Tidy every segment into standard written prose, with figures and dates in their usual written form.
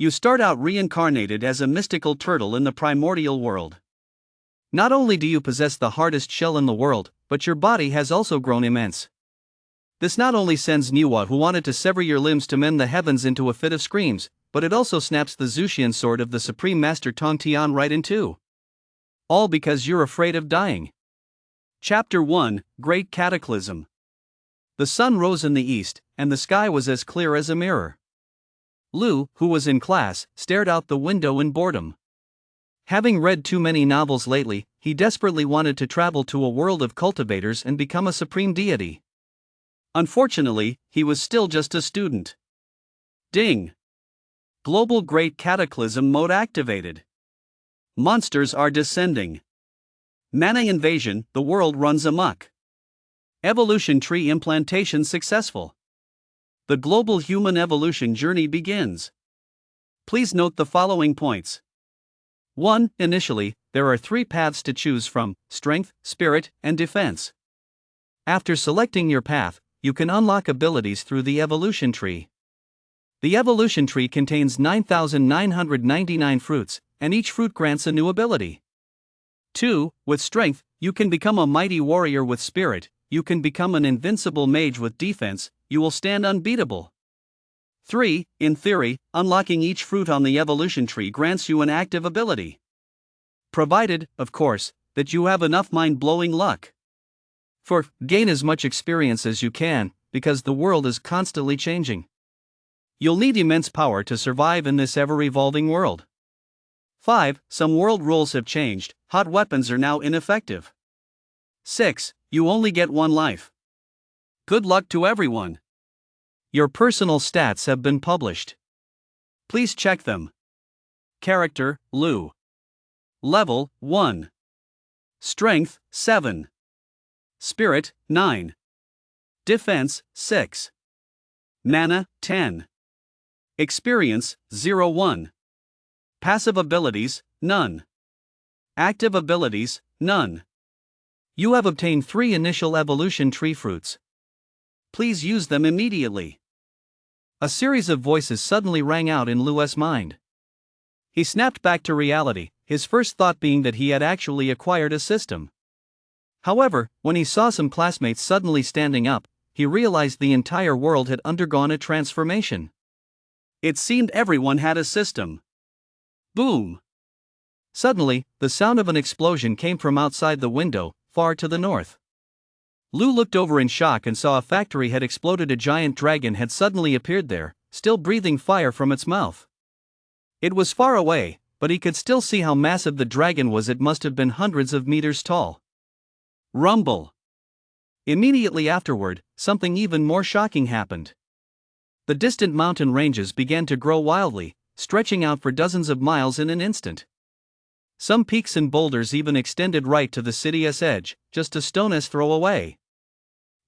You start out reincarnated as a mystical turtle in the primordial world. Not only do you possess the hardest shell in the world, but your body has also grown immense. This not only sends Niwa, who wanted to sever your limbs to mend the heavens, into a fit of screams, but it also snaps the Zushian sword of the Supreme Master Tong Tian right in two. All because you're afraid of dying. Chapter 1, Great Cataclysm. The sun rose in the east, and the sky was as clear as a mirror. Lu, who was in class, stared out the window in boredom. Having read too many novels lately, he desperately wanted to travel to a world of cultivators and become a supreme deity. Unfortunately, he was still just a student. Ding! Global Great Cataclysm mode activated. Monsters are descending. Mana invasion, the world runs amok. Evolution tree implantation successful. The global human evolution journey begins. Please note the following points. 1. Initially, there are 3 paths to choose from: strength, spirit, and defense. After selecting your path, you can unlock abilities through the evolution tree. The evolution tree contains 9,999 fruits, and each fruit grants a new ability. 2. With strength, you can become a mighty warrior. With spirit, you can become an invincible mage. With defense, you will stand unbeatable. 3. In theory, unlocking each fruit on the evolution tree grants you an active ability. Provided, of course, that you have enough mind-blowing luck. Gain as much experience as you can, because the world is constantly changing. You'll need immense power to survive in this ever-evolving world. 5. Some world rules have changed, hot weapons are now ineffective. 6. You only get one life. Good luck to everyone. Your personal stats have been published. Please check them. Character, Lu. Level, 1. Strength, 7. Spirit, 9. Defense, 6. Mana, 10. Experience, 0-1. Passive abilities, none. Active abilities, none. You have obtained 3 initial evolution tree fruits. Please use them immediately. A series of voices suddenly rang out in Lu's mind. He snapped back to reality, his first thought being that he had actually acquired a system. However, when he saw some classmates suddenly standing up, he realized the entire world had undergone a transformation. It seemed everyone had a system. Boom! Suddenly, the sound of an explosion came from outside the window, far to the north. Lu looked over in shock and saw a factory had exploded. A giant dragon had suddenly appeared there, still breathing fire from its mouth. It was far away, but he could still see how massive the dragon was. It must have been hundreds of meters tall. Rumble! Immediately afterward, something even more shocking happened. The distant mountain ranges began to grow wildly, stretching out for dozens of miles in an instant. Some peaks and boulders even extended right to the city's edge, just a stone's throw away.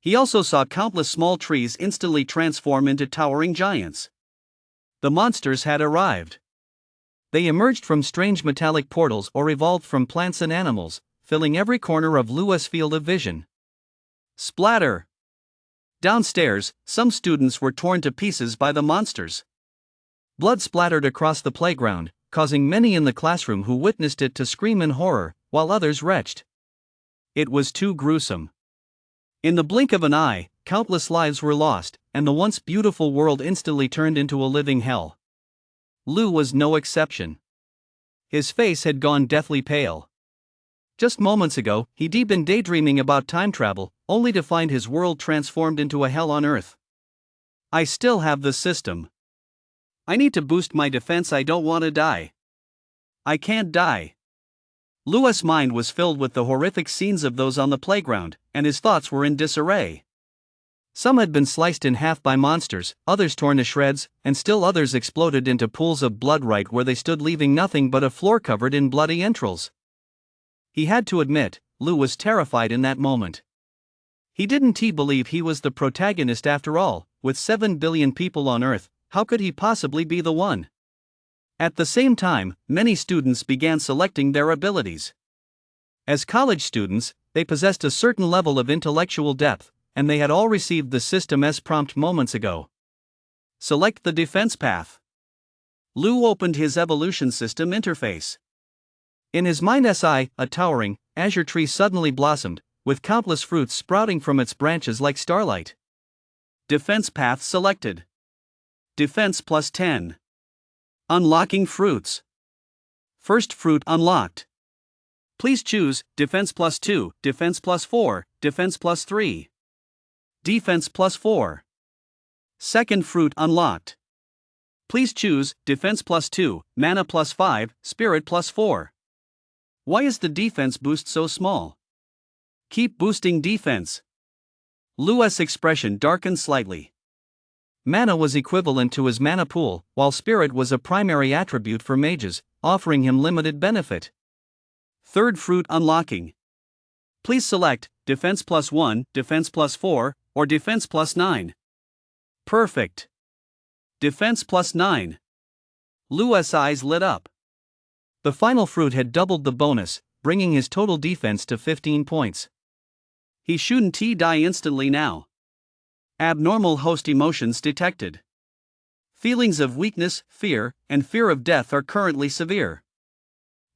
He also saw countless small trees instantly transform into towering giants. The monsters had arrived. They emerged from strange metallic portals or evolved from plants and animals, filling every corner of Lu's field of vision. Splatter! Downstairs, some students were torn to pieces by the monsters. Blood splattered across the playground, causing many in the classroom who witnessed it to scream in horror, while others retched. It was too gruesome. In the blink of an eye, countless lives were lost, and the once beautiful world instantly turned into a living hell. Lu was no exception. His face had gone deathly pale. Just moments ago, he'd been daydreaming about time travel, only to find his world transformed into a hell on earth. I still have the system. I need to boost my defense. I don't want to die. I can't die. Lu's mind was filled with the horrific scenes of those on the playground, and his thoughts were in disarray. Some had been sliced in half by monsters, others torn to shreds, and still others exploded into pools of blood right where they stood, leaving nothing but a floor covered in bloody entrails. He had to admit, Lu was terrified in that moment. He didn't believe he was the protagonist after all. With 7 billion people on Earth, how could he possibly be the one? At the same time, many students began selecting their abilities. As college students, they possessed a certain level of intellectual depth, and they had all received the system's prompt moments ago. Select the defense path. Lu opened his evolution system interface. In his mind's eye, a towering, azure tree suddenly blossomed, with countless fruits sprouting from its branches like starlight. Defense path selected. Defense plus 10. Unlocking fruits. First fruit unlocked. Please choose Defense plus 2, Defense plus 4, Defense plus 3. Defense plus 4. Second fruit unlocked. Please choose Defense plus 2, Mana plus 5, Spirit plus 4. Why is the defense boost so small? Keep boosting defense. Lu's expression darkened slightly. Mana was equivalent to his mana pool, while Spirit was a primary attribute for mages, offering him limited benefit. Third fruit unlocking. Please select Defense plus 1, Defense plus 4, or Defense plus 9. Perfect. Defense plus 9. Lu's eyes lit up. The final fruit had doubled the bonus, bringing his total defense to 15 points. He shouldn't die instantly now. Abnormal host emotions detected. Feelings of weakness, fear, and fear of death are currently severe.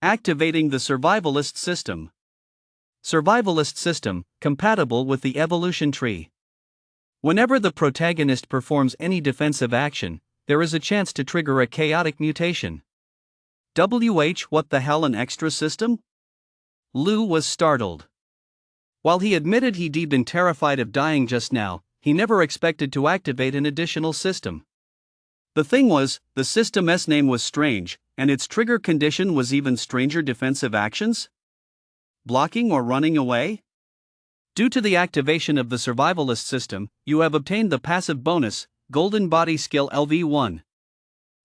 Activating the survivalist system. Survivalist system, compatible with the evolution tree. Whenever the protagonist performs any defensive action, there is a chance to trigger a chaotic mutation. What the hell, an extra system? Lu was startled. While he admitted he'd been terrified of dying just now, he never expected to activate an additional system. The thing was, the system's name was strange, and its trigger condition was even stranger: defensive actions? Blocking or running away? Due to the activation of the survivalist system, you have obtained the passive bonus, Golden Body Skill LV1.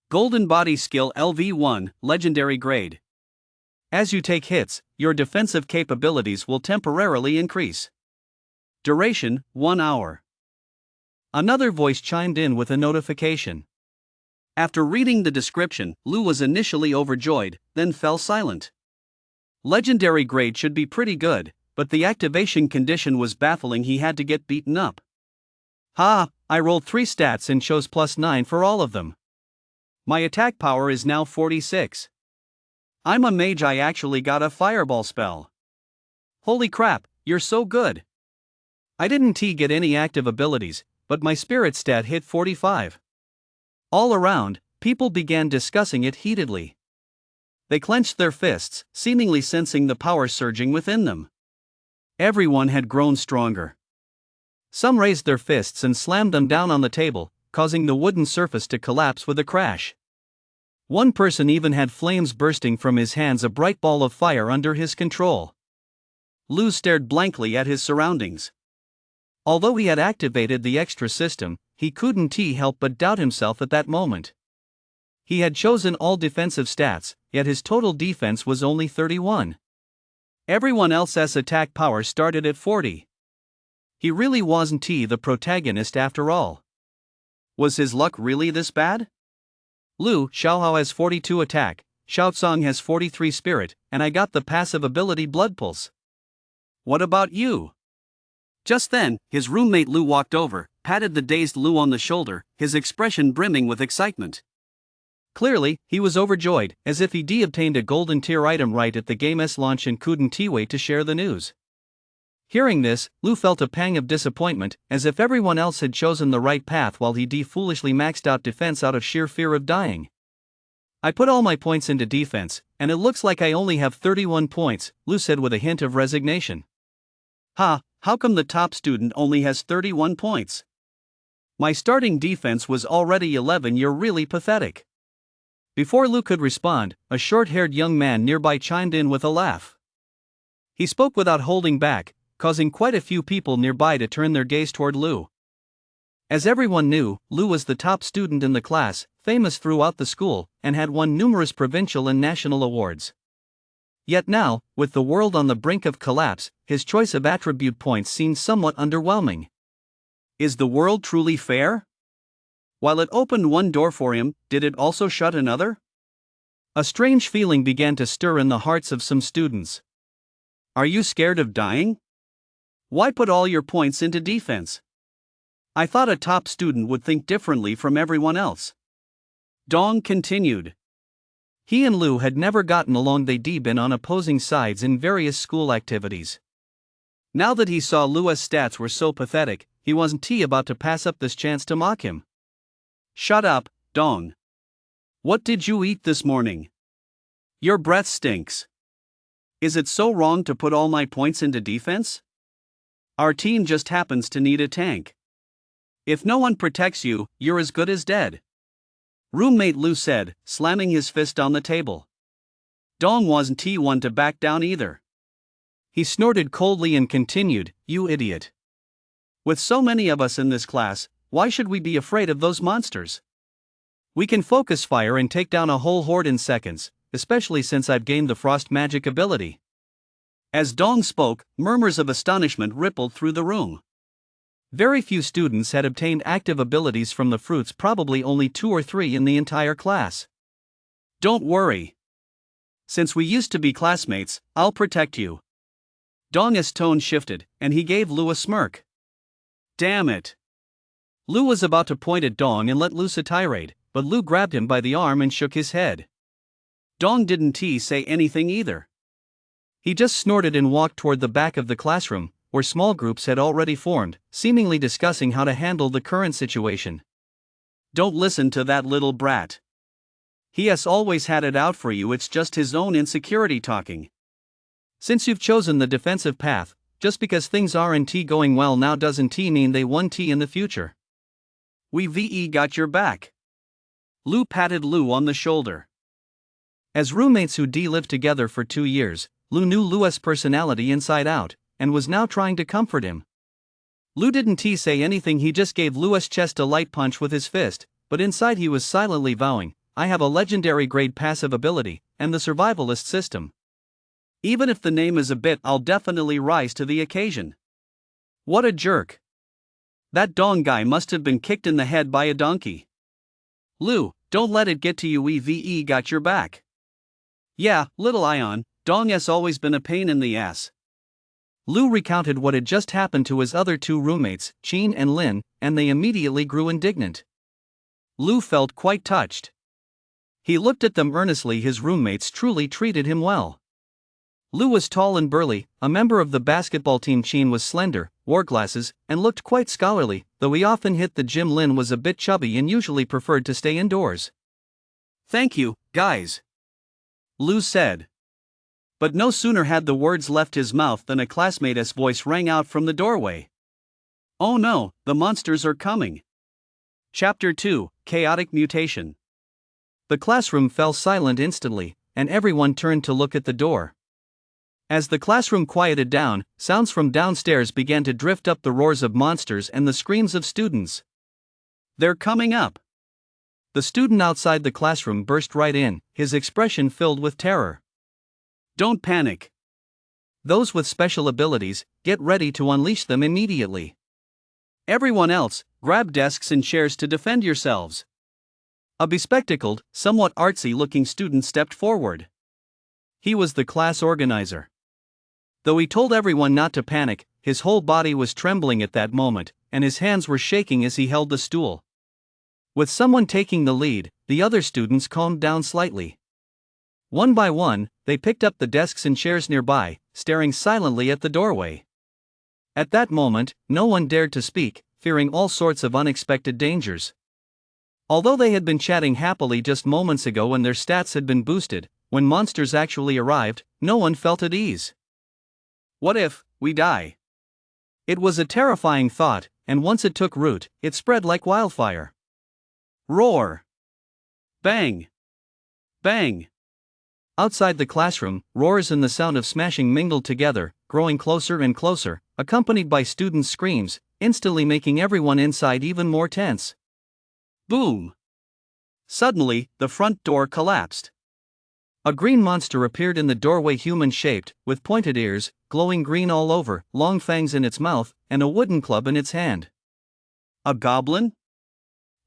Golden Body Skill LV1, Legendary Grade. As you take hits, your defensive capabilities will temporarily increase. Duration, 1 hour. Another voice chimed in with a notification. After reading the description, Lu was initially overjoyed, then fell silent. Legendary grade should be pretty good, but the activation condition was baffling. He had to get beaten up. I rolled 3 stats and chose plus 9 for all of them. My attack power is now 46. I'm a mage. I actually got a fireball spell. Holy crap, you're so good. I didn't get any active abilities, but my spirit stat hit 45. All around, people began discussing it heatedly. They clenched their fists, seemingly sensing the power surging within them. Everyone had grown stronger. Some raised their fists and slammed them down on the table, causing the wooden surface to collapse with a crash. One person even had flames bursting from his hands, a bright ball of fire under his control. Lu stared blankly at his surroundings. Although he had activated the extra system, he couldn't help but doubt himself at that moment. He had chosen all defensive stats, yet his total defense was only 31. Everyone else's attack power started at 40. He really wasn't the protagonist after all. Was his luck really this bad? Lu Xiaohao has 42 attack, Xiaocong has 43 spirit, and I got the passive ability Blood Pulse. What about you? Just then, his roommate Lu walked over, patted the dazed Lu on the shoulder, his expression brimming with excitement. Clearly, he was overjoyed, as if he'd obtained a golden tier item right at the game's launch and couldn't wait to share the news. Hearing this, Lu felt a pang of disappointment, as if everyone else had chosen the right path while he foolishly maxed out defense out of sheer fear of dying. I put all my points into defense, and it looks like I only have 31 points, Lu said with a hint of resignation. How come the top student only has 31 points? My starting defense was already 11. You're really pathetic. Before Lu could respond, a short-haired young man nearby chimed in with a laugh. He spoke without holding back, causing quite a few people nearby to turn their gaze toward Lu. As everyone knew, Lu was the top student in the class, famous throughout the school, and had won numerous provincial and national awards. Yet now, with the world on the brink of collapse, his choice of attribute points seemed somewhat underwhelming. Is the world truly fair? While it opened one door for him, did it also shut another? A strange feeling began to stir in the hearts of some students. Are you scared of dying? Why put all your points into defense? I thought a top student would think differently from everyone else. Dong continued. He and Lu had never gotten along, they'd been on opposing sides in various school activities. Now that he saw Lu's stats were so pathetic, he wasn't about to pass up this chance to mock him. Shut up, Dong. What did you eat this morning? Your breath stinks. Is it so wrong to put all my points into defense? Our team just happens to need a tank. If no one protects you, you're as good as dead. Roommate Lu said, slamming his fist on the table. Dong wasn't one to back down either. He snorted coldly and continued, "You idiot. With so many of us in this class, why should we be afraid of those monsters? We can focus fire and take down a whole horde in seconds, especially since I've gained the frost magic ability." As Dong spoke, murmurs of astonishment rippled through the room. Very few students had obtained active abilities from the fruits, probably only 2 or 3 in the entire class. Don't worry. Since we used to be classmates, I'll protect you. Dong's tone shifted, and he gave Lu a smirk. Damn it. Lu was about to point at Dong and let loose a tirade, but Lu grabbed him by the arm and shook his head. Dong didn't say anything either. He just snorted and walked toward the back of the classroom, where small groups had already formed, seemingly discussing how to handle the current situation. Don't listen to that little brat. He has always had it out for you, it's just his own insecurity talking. Since you've chosen the defensive path, just because things aren't going well now doesn't mean they won't in the future. We got your back. Lu patted Lu on the shoulder. As roommates who lived together for 2 years, Lu knew Lu's personality inside out, and was now trying to comfort him. Lu didn't say anything, he just gave Lu's chest a light punch with his fist, but inside he was silently vowing, I have a legendary grade passive ability, and the survivalist system. Even if the name is a bit, I'll definitely rise to the occasion. What a jerk. That Dong guy must have been kicked in the head by a donkey. Lu, don't let it get to you, we got your back. Yeah, little Ion, Dong has always been a pain in the ass. Lu recounted what had just happened to his other 2 roommates, Chin and Lin, and they immediately grew indignant. Lu felt quite touched. He looked at them earnestly, his roommates truly treated him well. Lu was tall and burly, a member of the basketball team. Chin was slender, wore glasses, and looked quite scholarly, though he often hit the gym. Lin was a bit chubby and usually preferred to stay indoors. Thank you, guys. Lu said. But no sooner had the words left his mouth than a classmate's voice rang out from the doorway. Oh no, the monsters are coming. Chapter 2, Chaotic Mutation. The classroom fell silent instantly, and everyone turned to look at the door. As the classroom quieted down, sounds from downstairs began to drift up, the roars of monsters and the screams of students. They're coming up. The student outside the classroom burst right in, his expression filled with terror. Don't panic. Those with special abilities, get ready to unleash them immediately. Everyone else, grab desks and chairs to defend yourselves. A bespectacled, somewhat artsy-looking student stepped forward. He was the class organizer. Though he told everyone not to panic, his whole body was trembling at that moment, and his hands were shaking as he held the stool. With someone taking the lead, the other students calmed down slightly. One by one, they picked up the desks and chairs nearby, staring silently at the doorway. At that moment, no one dared to speak, fearing all sorts of unexpected dangers. Although they had been chatting happily just moments ago and their stats had been boosted, when monsters actually arrived, no one felt at ease. What if we die? It was a terrifying thought, and once it took root, it spread like wildfire. Roar! Bang! Bang! Outside the classroom, roars and the sound of smashing mingled together, growing closer and closer, accompanied by students' screams, instantly making everyone inside even more tense. Boom! Suddenly, the front door collapsed. A green monster appeared in the doorway, human-shaped, with pointed ears, glowing green all over, long fangs in its mouth, and a wooden club in its hand. A goblin?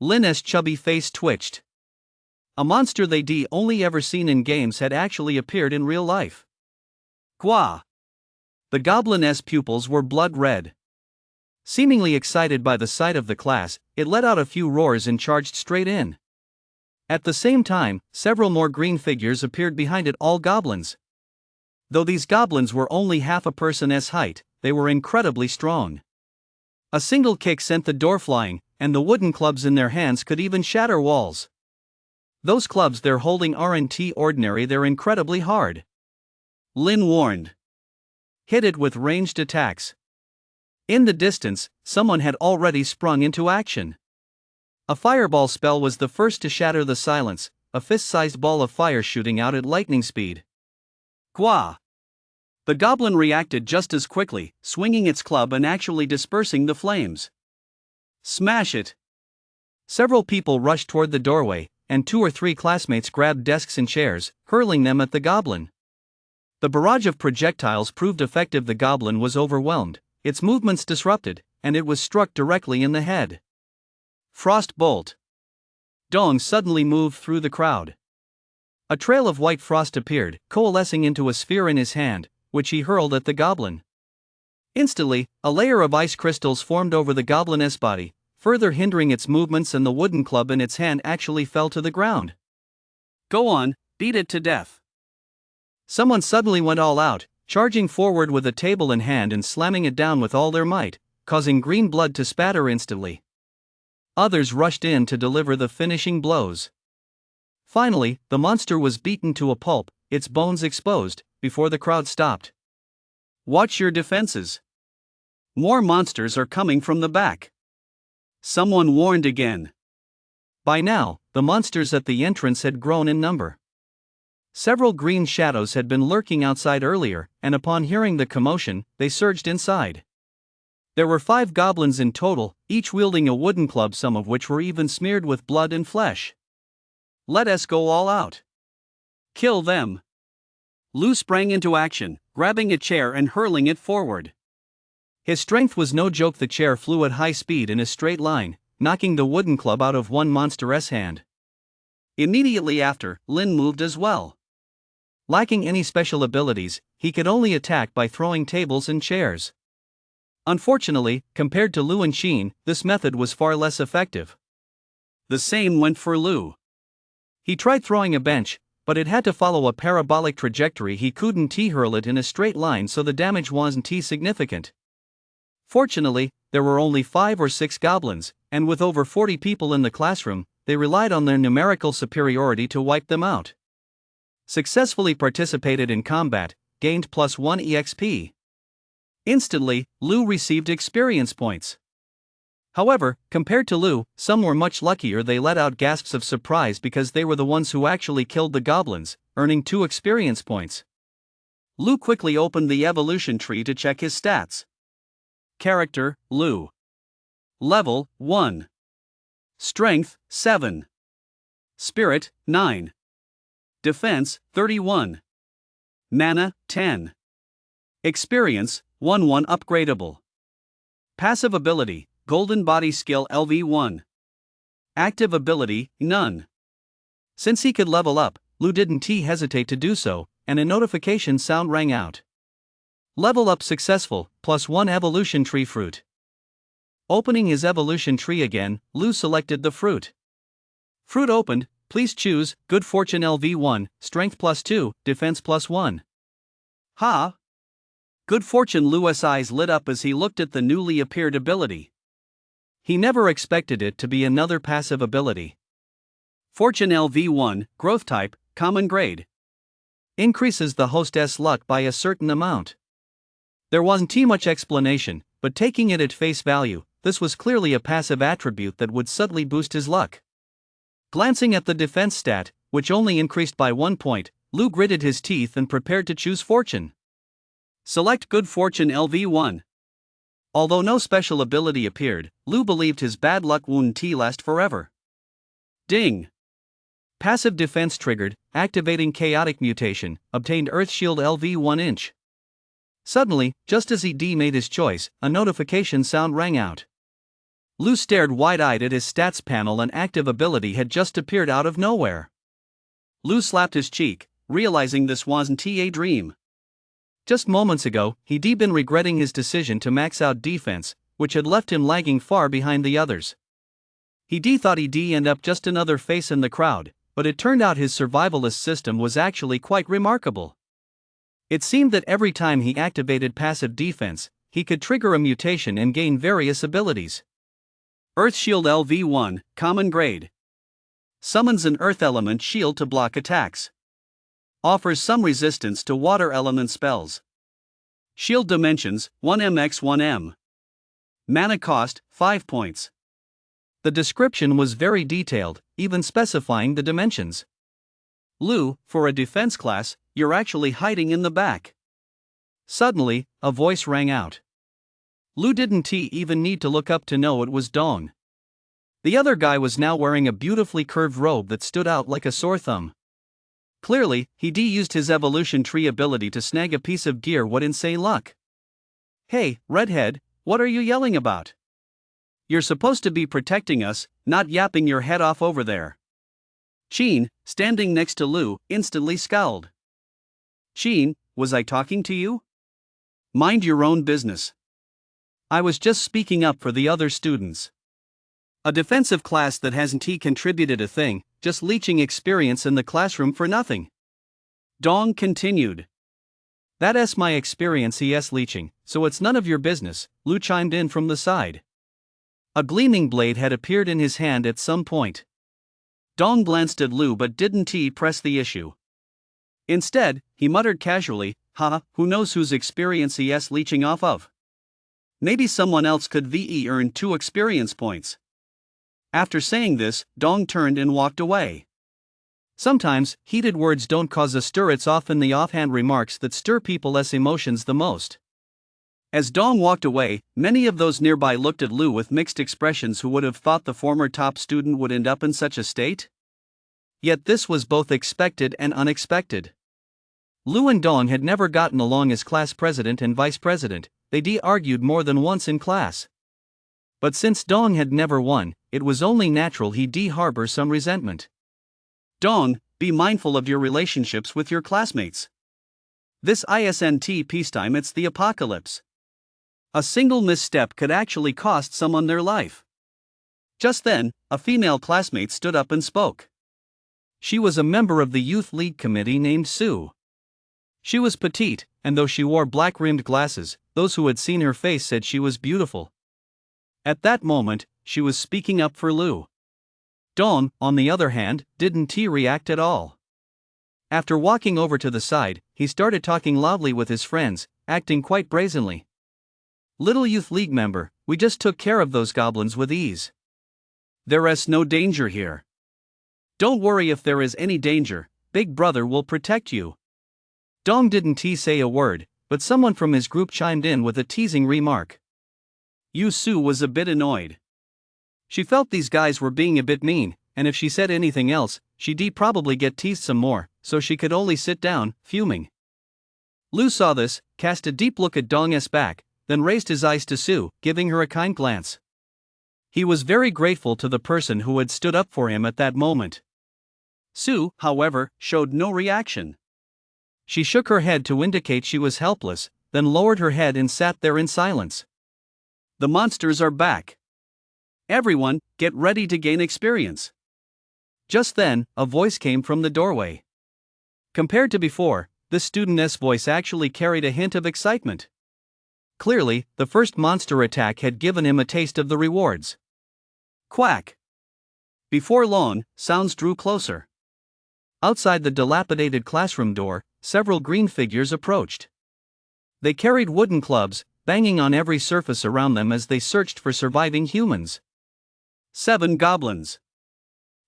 Lin's chubby face twitched. A monster they'd only ever seen in games had actually appeared in real life. Gwa! The goblin's pupils were blood red. Seemingly excited by the sight of the class, it let out a few roars and charged straight in. At the same time, several more green figures appeared behind it, all goblins. Though these goblins were only half a person's height, they were incredibly strong. A single kick sent the door flying, and the wooden clubs in their hands could even shatter walls. Those clubs they're holding aren't ordinary, they're incredibly hard. Lin warned. Hit it with ranged attacks. In the distance, someone had already sprung into action. A fireball spell was the first to shatter the silence, a fist-sized ball of fire shooting out at lightning speed. Gwa! The goblin reacted just as quickly, swinging its club and actually dispersing the flames. Smash it! Several people rushed toward the doorway, and 2 or 3 classmates grabbed desks and chairs, hurling them at the goblin. The barrage of projectiles proved effective. The goblin was overwhelmed, its movements disrupted, and it was struck directly in the head. Frost bolt. Dong suddenly moved through the crowd. A trail of white frost appeared, coalescing into a sphere in his hand, which he hurled at the goblin. Instantly, a layer of ice crystals formed over the goblin's body, further hindering its movements, and the wooden club in its hand actually fell to the ground. Go on, beat it to death. Someone suddenly went all out, charging forward with a table in hand and slamming it down with all their might, causing green blood to spatter instantly. Others rushed in to deliver the finishing blows. Finally, the monster was beaten to a pulp, its bones exposed, before the crowd stopped. Watch your defenses. More monsters are coming from the back. Someone warned again. By now, the monsters at the entrance had grown in number. Several green shadows had been lurking outside earlier, and upon hearing the commotion, they surged inside. There were 5 goblins in total, each wielding a wooden club, some of which were even smeared with blood and flesh. Let us go all out. Kill them. Lu sprang into action, grabbing a chair and hurling it forward. His strength was no joke. The chair flew at high speed in a straight line, knocking the wooden club out of one monster's hand. Immediately after, Lin moved as well. Lacking any special abilities, he could only attack by throwing tables and chairs. Unfortunately, compared to Lu and Xin, this method was far less effective. The same went for Lu. He tried throwing a bench, but it had to follow a parabolic trajectory. He couldn't hurl it in a straight line, so the damage wasn't significant. Fortunately, there were only 5 or 6 goblins, and with over 40 people in the classroom, they relied on their numerical superiority to wipe them out. Successfully participated in combat, gained +1 EXP. Instantly, Lu received experience points. However, compared to Lu, some were much luckier. They let out gasps of surprise because they were the ones who actually killed the goblins, earning 2 experience points. Lu quickly opened the evolution tree to check his stats. Character, Lu. Level, 1. Strength, 7. Spirit, 9. Defense, 31. Mana, 10. Experience, 1 upgradable. Passive ability, Golden Body Skill LV1. Active ability, none. Since he could level up, Lu didn't hesitate to do so, and a notification sound rang out. Level up successful, +1 evolution tree fruit. Opening his evolution tree again, Lu selected the fruit. Fruit opened, please choose, Good Fortune LV1, Strength +2, Defense +1. Ha! Good Fortune. Lu's eyes lit up as he looked at the newly appeared ability. He never expected it to be another passive ability. Fortune LV1, Growth Type, Common Grade. Increases the hostess' luck by a certain amount. There wasn't much explanation, but taking it at face value, this was clearly a passive attribute that would subtly boost his luck. Glancing at the defense stat, which only increased by 1 point, Lu gritted his teeth and prepared to choose Fortune. Select Good Fortune LV1. Although no special ability appeared, Lu believed his bad luck wouldn't last forever. Ding! Passive defense triggered, activating Chaotic Mutation, obtained Earth Shield LV1 inch. Suddenly, just as he made his choice, a notification sound rang out. Lu stared wide-eyed at his stats panel. An active ability had just appeared out of nowhere. Lu slapped his cheek, realizing this wasn't a dream. Just moments ago, he'd been regretting his decision to max out defense, which had left him lagging far behind the others. He thought he'd end up just another face in the crowd, but it turned out his survivalist system was actually quite remarkable. It seemed that every time he activated passive defense, he could trigger a mutation and gain various abilities. Earth Shield LV1, Common Grade. Summons an Earth Element shield to block attacks. Offers some resistance to Water Element spells. Shield Dimensions, 1m×1m. Mana cost, 5 points. The description was very detailed, even specifying the dimensions. Lu, for a defense class, you're actually hiding in the back. Suddenly, a voice rang out. Lu didn't even need to look up to know it was Dong. The other guy was now wearing a beautifully curved robe that stood out like a sore thumb. Clearly, he used his evolution tree ability to snag a piece of gear. What insane luck! Hey, redhead, what are you yelling about? You're supposed to be protecting us, not yapping your head off over there. Chin, standing next to Lu, instantly scowled. Chin, was I talking to you? Mind your own business. I was just speaking up for the other students. A defensive class that hasn't contributed a thing, just leeching experience in the classroom for nothing. Dong continued. That's my experience leeching, so it's none of your business, Lu chimed in from the side. A gleaming blade had appeared in his hand at some point. Dong glanced at Lu but didn't press the issue. Instead, he muttered casually, haha, who knows whose experience leeching off of? Maybe someone else could earn 2 experience points. After saying this, Dong turned and walked away. Sometimes, heated words don't cause a stir. It's often the offhand remarks that stir people's emotions the most. As Dong walked away, many of those nearby looked at Lu with mixed expressions. Who would have thought the former top student would end up in such a state? Yet this was both expected and unexpected. Lu and Dong had never gotten along as class president and vice president. They argued more than once in class. But since Dong had never won, it was only natural he'd harbor some resentment. Dong, be mindful of your relationships with your classmates. This isn't peacetime, it's the apocalypse. A single misstep could actually cost someone their life. Just then, a female classmate stood up and spoke. She was a member of the youth league committee named Sue. She was petite, and though she wore black-rimmed glasses, those who had seen her face said she was beautiful. At that moment, she was speaking up for Lu. Dong, on the other hand, didn't react at all. After walking over to the side, he started talking loudly with his friends, acting quite brazenly. Little youth league member, we just took care of those goblins with ease. There's no danger here. Don't worry if there is any danger, Big Brother will protect you. Dong didn't say a word, but someone from his group chimed in with a teasing remark. Sue was a bit annoyed. She felt these guys were being a bit mean, and if she said anything else, she'd probably get teased some more, so she could only sit down, fuming. Lu saw this, cast a deep look at Dong's back, then raised his eyes to Sue, giving her a kind glance. He was very grateful to the person who had stood up for him at that moment. Sue, however, showed no reaction. She shook her head to indicate she was helpless, then lowered her head and sat there in silence. The monsters are back. Everyone, get ready to gain experience. Just then, a voice came from the doorway. Compared to before, this student's voice actually carried a hint of excitement. Clearly, the first monster attack had given him a taste of the rewards. Quack! Before long, sounds drew closer. Outside the dilapidated classroom door, several green figures approached. They carried wooden clubs, banging on every surface around them as they searched for surviving humans. 7 goblins.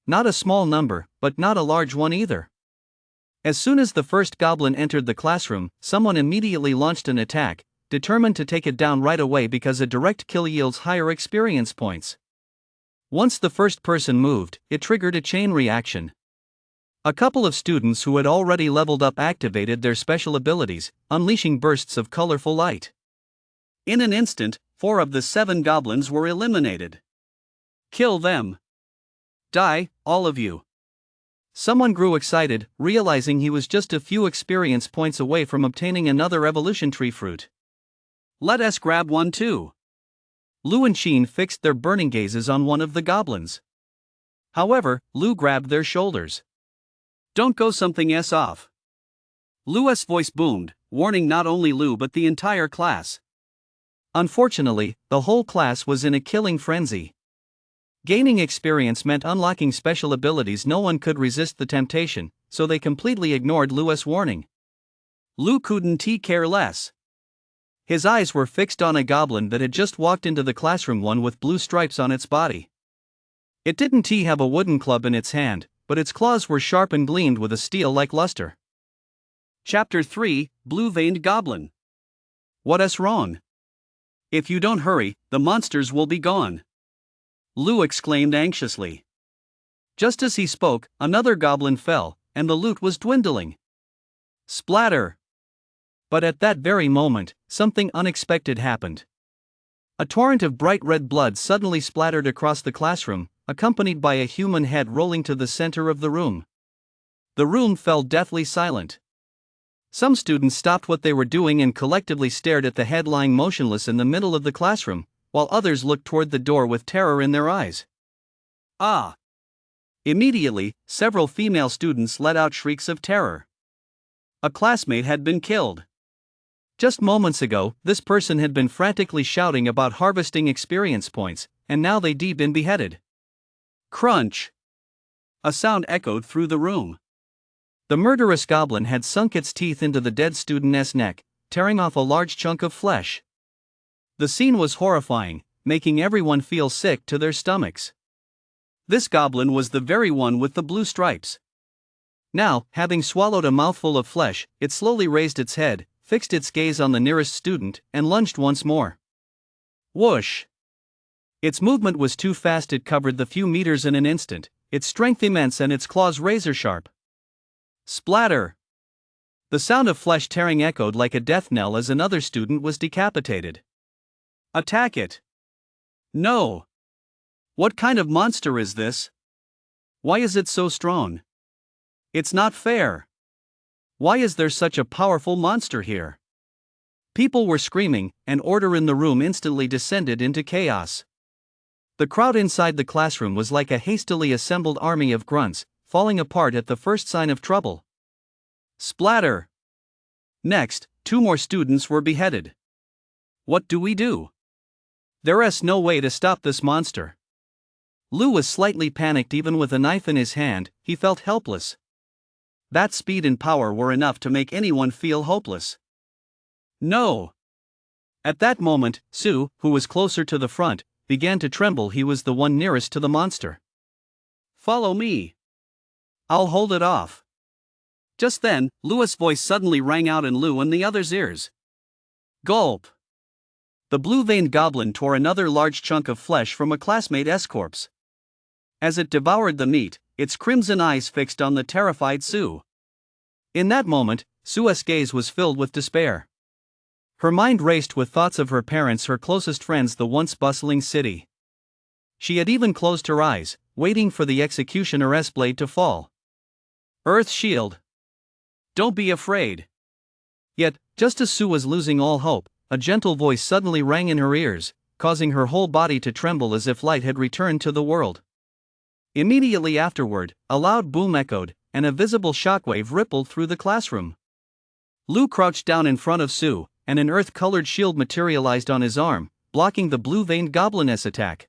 Not a small number, but not a large one either. As soon as the first goblin entered the classroom, someone immediately launched an attack, determined to take it down right away because a direct kill yields higher experience points. Once the first person moved, it triggered a chain reaction. A couple of students who had already leveled up activated their special abilities, unleashing bursts of colorful light. In an instant, 4 of the 7 goblins were eliminated. Kill them. Die, all of you. Someone grew excited, realizing he was just a few experience points away from obtaining another evolution tree fruit. Let us grab one too. Lu and Chin fixed their burning gazes on one of the goblins. However, Lou grabbed their shoulders. "Don't go something else off." Lou's voice boomed, warning not only Lou but the entire class. Unfortunately, the whole class was in a killing frenzy. Gaining experience meant unlocking special abilities. No one could resist the temptation, so they completely ignored Lou's warning. Lou couldn't care less. His eyes were fixed on a goblin that had just walked into the classroom, one with blue stripes on its body. It didn't have a wooden club in its hand, but its claws were sharp and gleamed with a steel-like luster. Chapter 3, Blue-Veined Goblin. What's wrong? If you don't hurry, the monsters will be gone. Lou exclaimed anxiously. Just as he spoke, another goblin fell, and the loot was dwindling. Splatter! But at that very moment, something unexpected happened. A torrent of bright red blood suddenly splattered across the classroom, accompanied by a human head rolling to the center of the room. The room fell deathly silent. Some students stopped what they were doing and collectively stared at the head lying motionless in the middle of the classroom, while others looked toward the door with terror in their eyes. Ah! Immediately, several female students let out shrieks of terror. A classmate had been killed. Just moments ago, this person had been frantically shouting about harvesting experience points, and now they'd been beheaded. Crunch! A sound echoed through the room. The murderous goblin had sunk its teeth into the dead student's neck, tearing off a large chunk of flesh. The scene was horrifying, making everyone feel sick to their stomachs. This goblin was the very one with the blue stripes. Now, having swallowed a mouthful of flesh, it slowly raised its head, fixed its gaze on the nearest student, and lunged once more. Whoosh! Its movement was too fast. It covered the few meters in an instant, its strength immense and its claws razor-sharp. Splatter! The sound of flesh tearing echoed like a death knell as another student was decapitated. Attack it! No! What kind of monster is this? Why is it so strong? It's not fair. Why is there such a powerful monster here? People were screaming, and order in the room instantly descended into chaos. The crowd inside the classroom was like a hastily assembled army of grunts, falling apart at the first sign of trouble. Splatter! Next, 2 more students were beheaded. What do we do? There's no way to stop this monster. Lou was slightly panicked. Even with a knife in his hand, he felt helpless. That speed and power were enough to make anyone feel hopeless. No! At that moment, Sue, who was closer to the front, began to tremble. He was the one nearest to the monster. Follow me. I'll hold it off. Just then, Lou's voice suddenly rang out in Lou and the others' ears. Gulp! The blue-veined goblin tore another large chunk of flesh from a classmate's corpse. As it devoured the meat, its crimson eyes fixed on the terrified Sue. In that moment, Sue's gaze was filled with despair. Her mind raced with thoughts of her parents, her closest friends, the once bustling city. She had even closed her eyes, waiting for the executioner's blade to fall. Earth shield! Don't be afraid. Yet, just as Sue was losing all hope, a gentle voice suddenly rang in her ears, causing her whole body to tremble as if light had returned to the world. Immediately afterward, a loud boom echoed, and a visible shockwave rippled through the classroom. Lou crouched down in front of Sue, and an earth-colored shield materialized on his arm, blocking the blue-veined goblin's attack.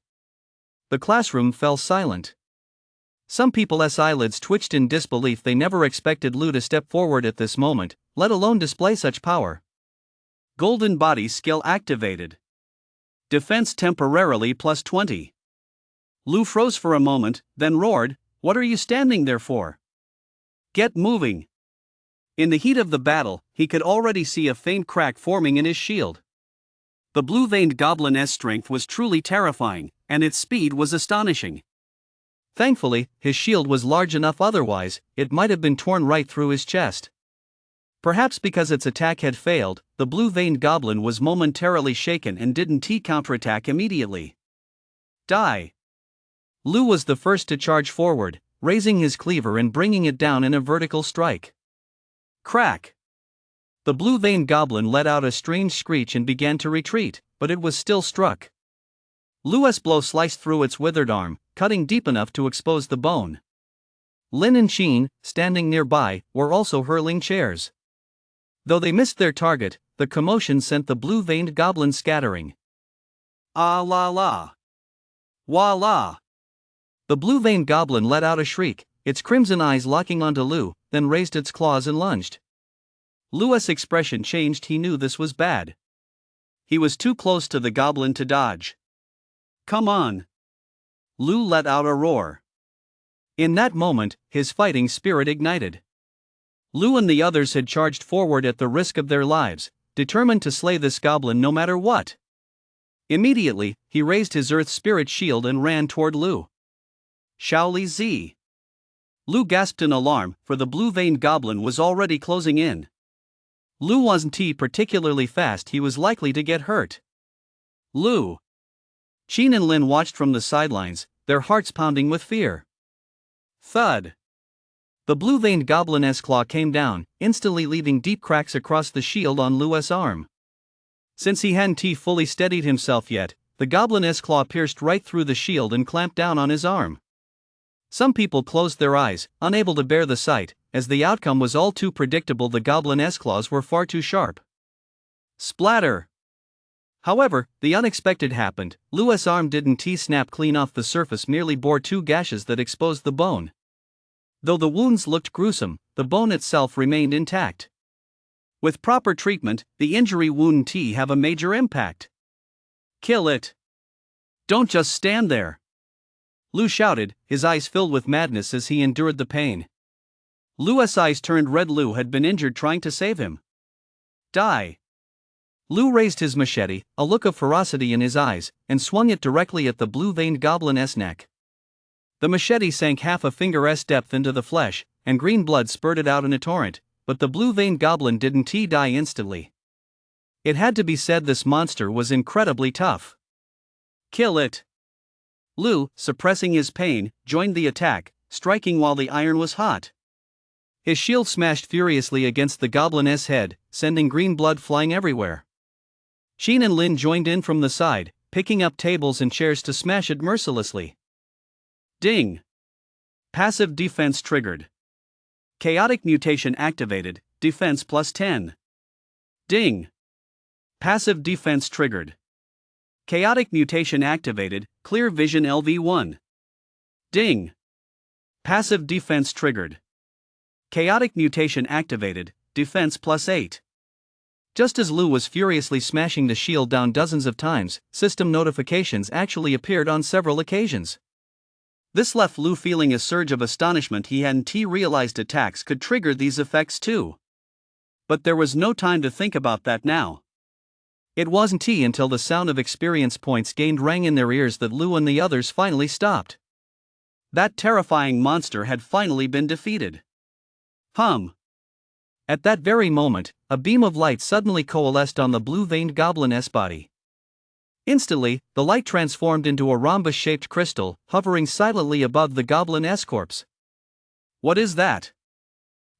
The classroom fell silent. Some people's eyelids twitched in disbelief. They never expected Lou to step forward at this moment, let alone display such power. Golden body skill activated. Defense temporarily plus 20. Lou froze for a moment, then roared, "What are you standing there for? Get moving!" In the heat of the battle, he could already see a faint crack forming in his shield. The blue-veined goblin's strength was truly terrifying, and its speed was astonishing. Thankfully, his shield was large enough, otherwise, it might have been torn right through his chest. Perhaps because its attack had failed, the blue-veined goblin was momentarily shaken and didn't counterattack immediately. Die! Lou was the first to charge forward, raising his cleaver and bringing it down in a vertical strike. Crack! The blue-veined goblin let out a strange screech and began to retreat, but it was still struck. Lou's blow sliced through its withered arm, cutting deep enough to expose the bone. Lin and Sheen, standing nearby, were also hurling chairs. Though they missed their target, the commotion sent the blue-veined goblin scattering. Ah la la! Wah la! The blue-veined goblin let out a shriek, its crimson eyes locking onto Lu, then raised its claws and lunged. Lu's expression changed. He knew this was bad. He was too close to the goblin to dodge. Come on! Lu let out a roar. In that moment, his fighting spirit ignited. Lu and the others had charged forward at the risk of their lives, determined to slay this goblin no matter what. Immediately, he raised his earth spirit shield and ran toward Lu. Shaoli Z! Lu gasped in alarm, for the blue-veined goblin was already closing in. Lu wasn't particularly fast. He was likely to get hurt. Lu! Sheen and Lin watched from the sidelines, their hearts pounding with fear. Thud! The blue-veined goblin's claw came down, instantly leaving deep cracks across the shield on Lu's arm. Since he hadn't fully steadied himself yet, the goblin's claw pierced right through the shield and clamped down on his arm. Some people closed their eyes, unable to bear the sight, as the outcome was all too predictable. The goblin's claws were far too sharp. Splatter! However, the unexpected happened. Lu's arm didn't snap clean off the surface, merely bore two gashes that exposed the bone. Though the wounds looked gruesome, the bone itself remained intact. With proper treatment, the injury wouldn't have a major impact. Kill it! Don't just stand there! Lu shouted, his eyes filled with madness as he endured the pain. Lu's eyes turned red. Lu had been injured trying to save him. Die! Lu raised his machete, a look of ferocity in his eyes, and swung it directly at the blue-veined goblin's neck. The machete sank half a finger's depth into the flesh, and green blood spurted out in a torrent, but the blue-veined goblin didn't die instantly. It had to be said, this monster was incredibly tough. Kill it! Lu, suppressing his pain, joined the attack, striking while the iron was hot. His shield smashed furiously against the goblin's head, sending green blood flying everywhere. Sheen and Lin joined in from the side, picking up tables and chairs to smash it mercilessly. Ding! Passive defense triggered. Chaotic mutation activated, defense plus 10. Ding! Passive defense triggered. Chaotic mutation activated, clear vision LV1. Ding! Passive defense triggered. Chaotic mutation activated, defense plus 8. Just as Lu was furiously smashing the shield down dozens of times, system notifications actually appeared on several occasions. This left Lu feeling a surge of astonishment. He hadn't realized attacks could trigger these effects too. But there was no time to think about that now. It wasn't until the sound of experience points gained rang in their ears that Lu and the others finally stopped. That terrifying monster had finally been defeated. At that very moment, a beam of light suddenly coalesced on the blue-veined goblin's body. Instantly, the light transformed into a rhombus-shaped crystal, hovering silently above the goblin's corpse. What is that?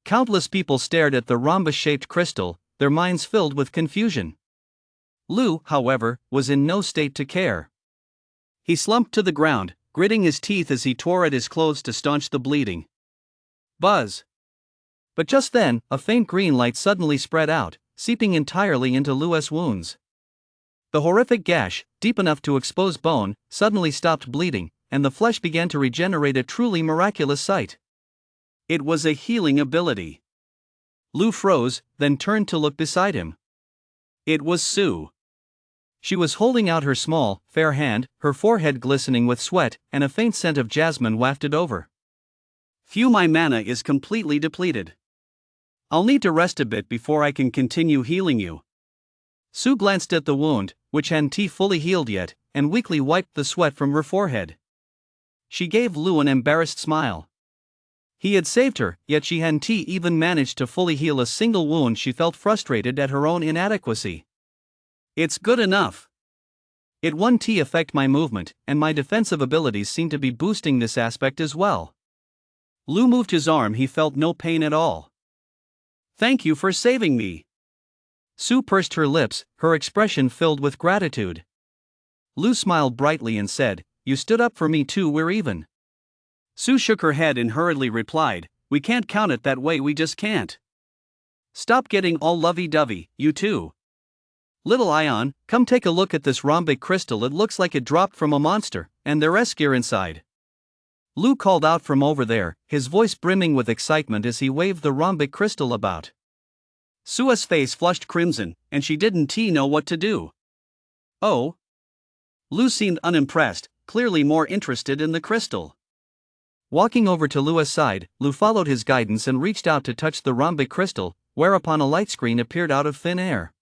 Countless people stared at the rhombus-shaped crystal, their minds filled with confusion. Lu, however, was in no state to care. He slumped to the ground, gritting his teeth as he tore at his clothes to staunch the bleeding. Buzz! But just then, a faint green light suddenly spread out, seeping entirely into Lu's wounds. The horrific gash, deep enough to expose bone, suddenly stopped bleeding, and the flesh began to regenerate, a truly miraculous sight. It was a healing ability. Lu froze, then turned to look beside him. It was Sue. She was holding out her small, fair hand, her forehead glistening with sweat, and a faint scent of jasmine wafted over. Phew, my mana is completely depleted. I'll need to rest a bit before I can continue healing you. Sue glanced at the wound, which hadn't fully healed yet, and weakly wiped the sweat from her forehead. She gave Lu an embarrassed smile. He had saved her, yet she hadn't even managed to fully heal a single wound. She felt frustrated at her own inadequacy. It's good enough. It won't affect my movement, and my defensive abilities seem to be boosting this aspect as well. Lu moved his arm. He felt no pain at all. Thank you for saving me. Sue pursed her lips, her expression filled with gratitude. Lu smiled brightly and said, you stood up for me too, we're even. Sue shook her head and hurriedly replied, we can't count it that way, we just can't. Stop getting all lovey-dovey, you two. Little Ion, come take a look at this rhombic crystal, it looks like it dropped from a monster, and there's gear inside. Lou called out from over there, his voice brimming with excitement as he waved the rhombic crystal about. Sue's face flushed crimson, and she didn't know what to do. Oh? Lou seemed unimpressed, clearly more interested in the crystal. Walking over to Lou's side, Lou followed his guidance and reached out to touch the rhombic crystal, whereupon a light screen appeared out of thin air.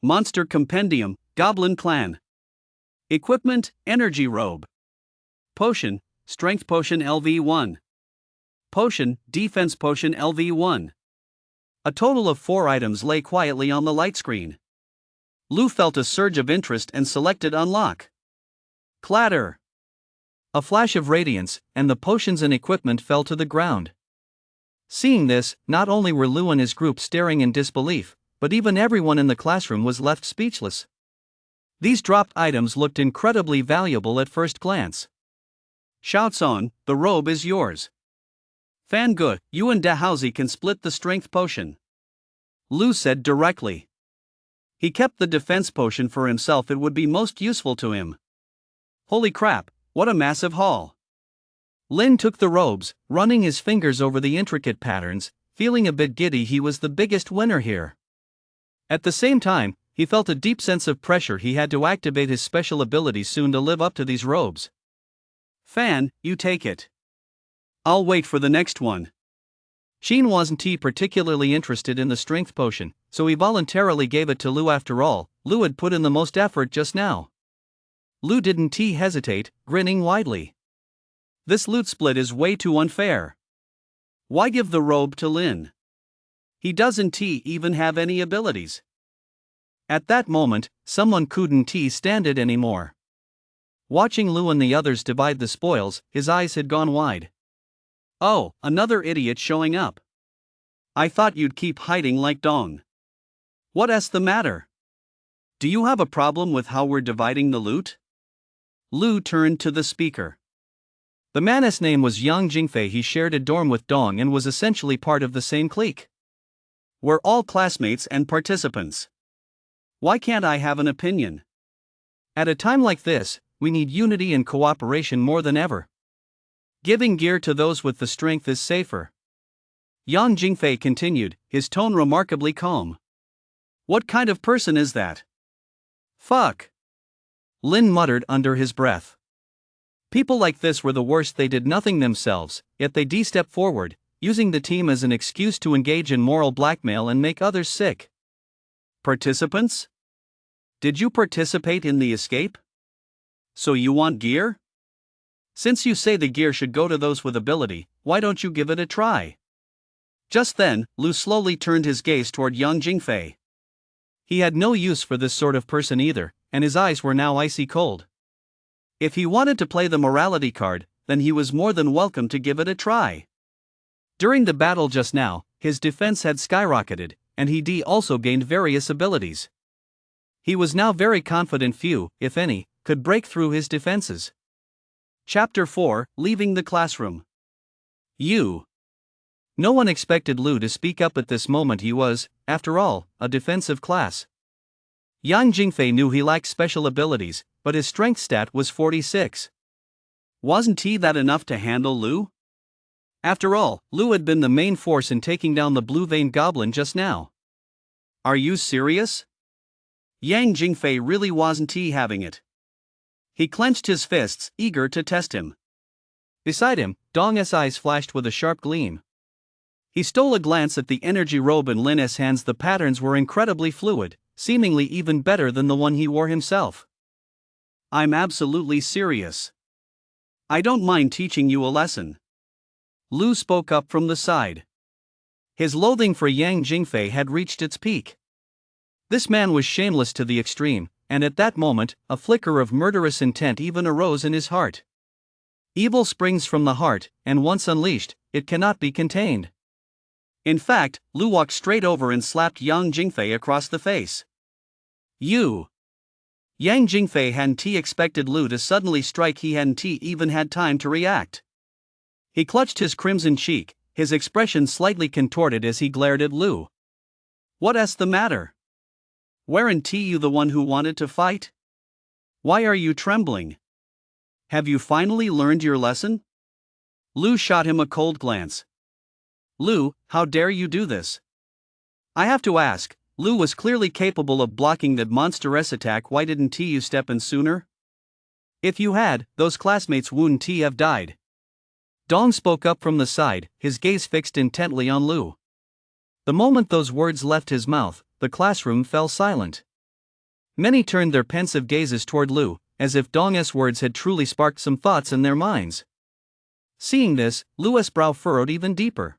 Monster Compendium, Goblin Clan. Equipment, Energy Robe. Potion, Strength Potion LV1. Potion, Defense Potion LV1. A total of 4 items lay quietly on the light screen. Lou felt a surge of interest and selected Unlock. Clatter! A flash of radiance, and the potions and equipment fell to the ground. Seeing this, not only were Lou and his group staring in disbelief, but even everyone in the classroom was left speechless. These dropped items looked incredibly valuable at first glance. Shouts on, the robe is yours. Fangu, you and Dahousie can split the strength potion. Lou said directly. He kept the defense potion for himself, it would be most useful to him. Holy crap, what a massive haul. Lin took the robes, running his fingers over the intricate patterns, feeling a bit giddy. He was the biggest winner here. At the same time, he felt a deep sense of pressure. He had to activate his special abilities soon to live up to these robes. Fan, you take it. I'll wait for the next one. Sheen wasn't particularly interested in the strength potion, so he voluntarily gave it to Lou. After all, Lou had put in the most effort just now. Lou didn't hesitate, grinning widely. This loot split is way too unfair. Why give the robe to Lin? He doesn't even have any abilities. At that moment, someone couldn't stand it anymore. Watching Lou and the others divide the spoils, his eyes had gone wide. Oh, another idiot showing up. I thought you'd keep hiding like Dong. What's the matter? Do you have a problem with how we're dividing the loot? Lou turned to the speaker. The man's name was Yang Jingfei. He shared a dorm with Dong and was essentially part of the same clique. We're all classmates and participants. Why can't I have an opinion? At a time like this, we need unity and cooperation more than ever. Giving gear to those with the strength is safer. Yang Jingfei continued, his tone remarkably calm. What kind of person is that? Fuck. Lin muttered under his breath. People like this were the worst. They did nothing themselves, yet they stepped forward, using the team as an excuse to engage in moral blackmail and make others sick. Participants? Did you participate in the escape? So you want gear? Since you say the gear should go to those with ability, why don't you give it a try? Just then, Lou slowly turned his gaze toward Yang Jingfei. He had no use for this sort of person either, and his eyes were now icy cold. If he wanted to play the morality card, then he was more than welcome to give it a try. During the battle just now, his defense had skyrocketed, and he also gained various abilities. He was now very confident few, if any, could break through his defenses. Chapter 4, Leaving the Classroom. No one expected Lou to speak up at this moment. He was, after all, a defensive class. Yang Jingfei knew he lacked special abilities, but his strength stat was 46. Wasn't that enough to handle Lou? After all, Lou had been the main force in taking down the blue-veined goblin just now. Are you serious? Yang Jingfei really wasn't having it. He clenched his fists, eager to test him. Beside him, Dong's eyes flashed with a sharp gleam. He stole a glance at the energy robe in Lin's hands. The patterns were incredibly fluid, seemingly even better than the one he wore himself. I'm absolutely serious. I don't mind teaching you a lesson. Lou spoke up from the side. His loathing for Yang Jingfei had reached its peak. This man was shameless to the extreme, and at that moment, a flicker of murderous intent even arose in his heart. Evil springs from the heart, and once unleashed, it cannot be contained. In fact, Lou walked straight over and slapped Yang Jingfei across the face. You! Yang Jingfei hadn't expected Lu to suddenly strike. He hadn't even had time to react. He clutched his crimson cheek, his expression slightly contorted as he glared at Lu. What's the matter? Weren't you the one who wanted to fight? Why are you trembling? Have you finally learned your lesson? Lu shot him a cold glance. Lu, how dare you do this? I have to ask, Lu was clearly capable of blocking that monstrous attack. Why didn't you step in sooner? If you had, those classmates wouldn't have died. Dong spoke up from the side, his gaze fixed intently on Lu. The moment those words left his mouth, the classroom fell silent. Many turned their pensive gazes toward Lu, as if Dong's words had truly sparked some thoughts in their minds. Seeing this, Lu's brow furrowed even deeper.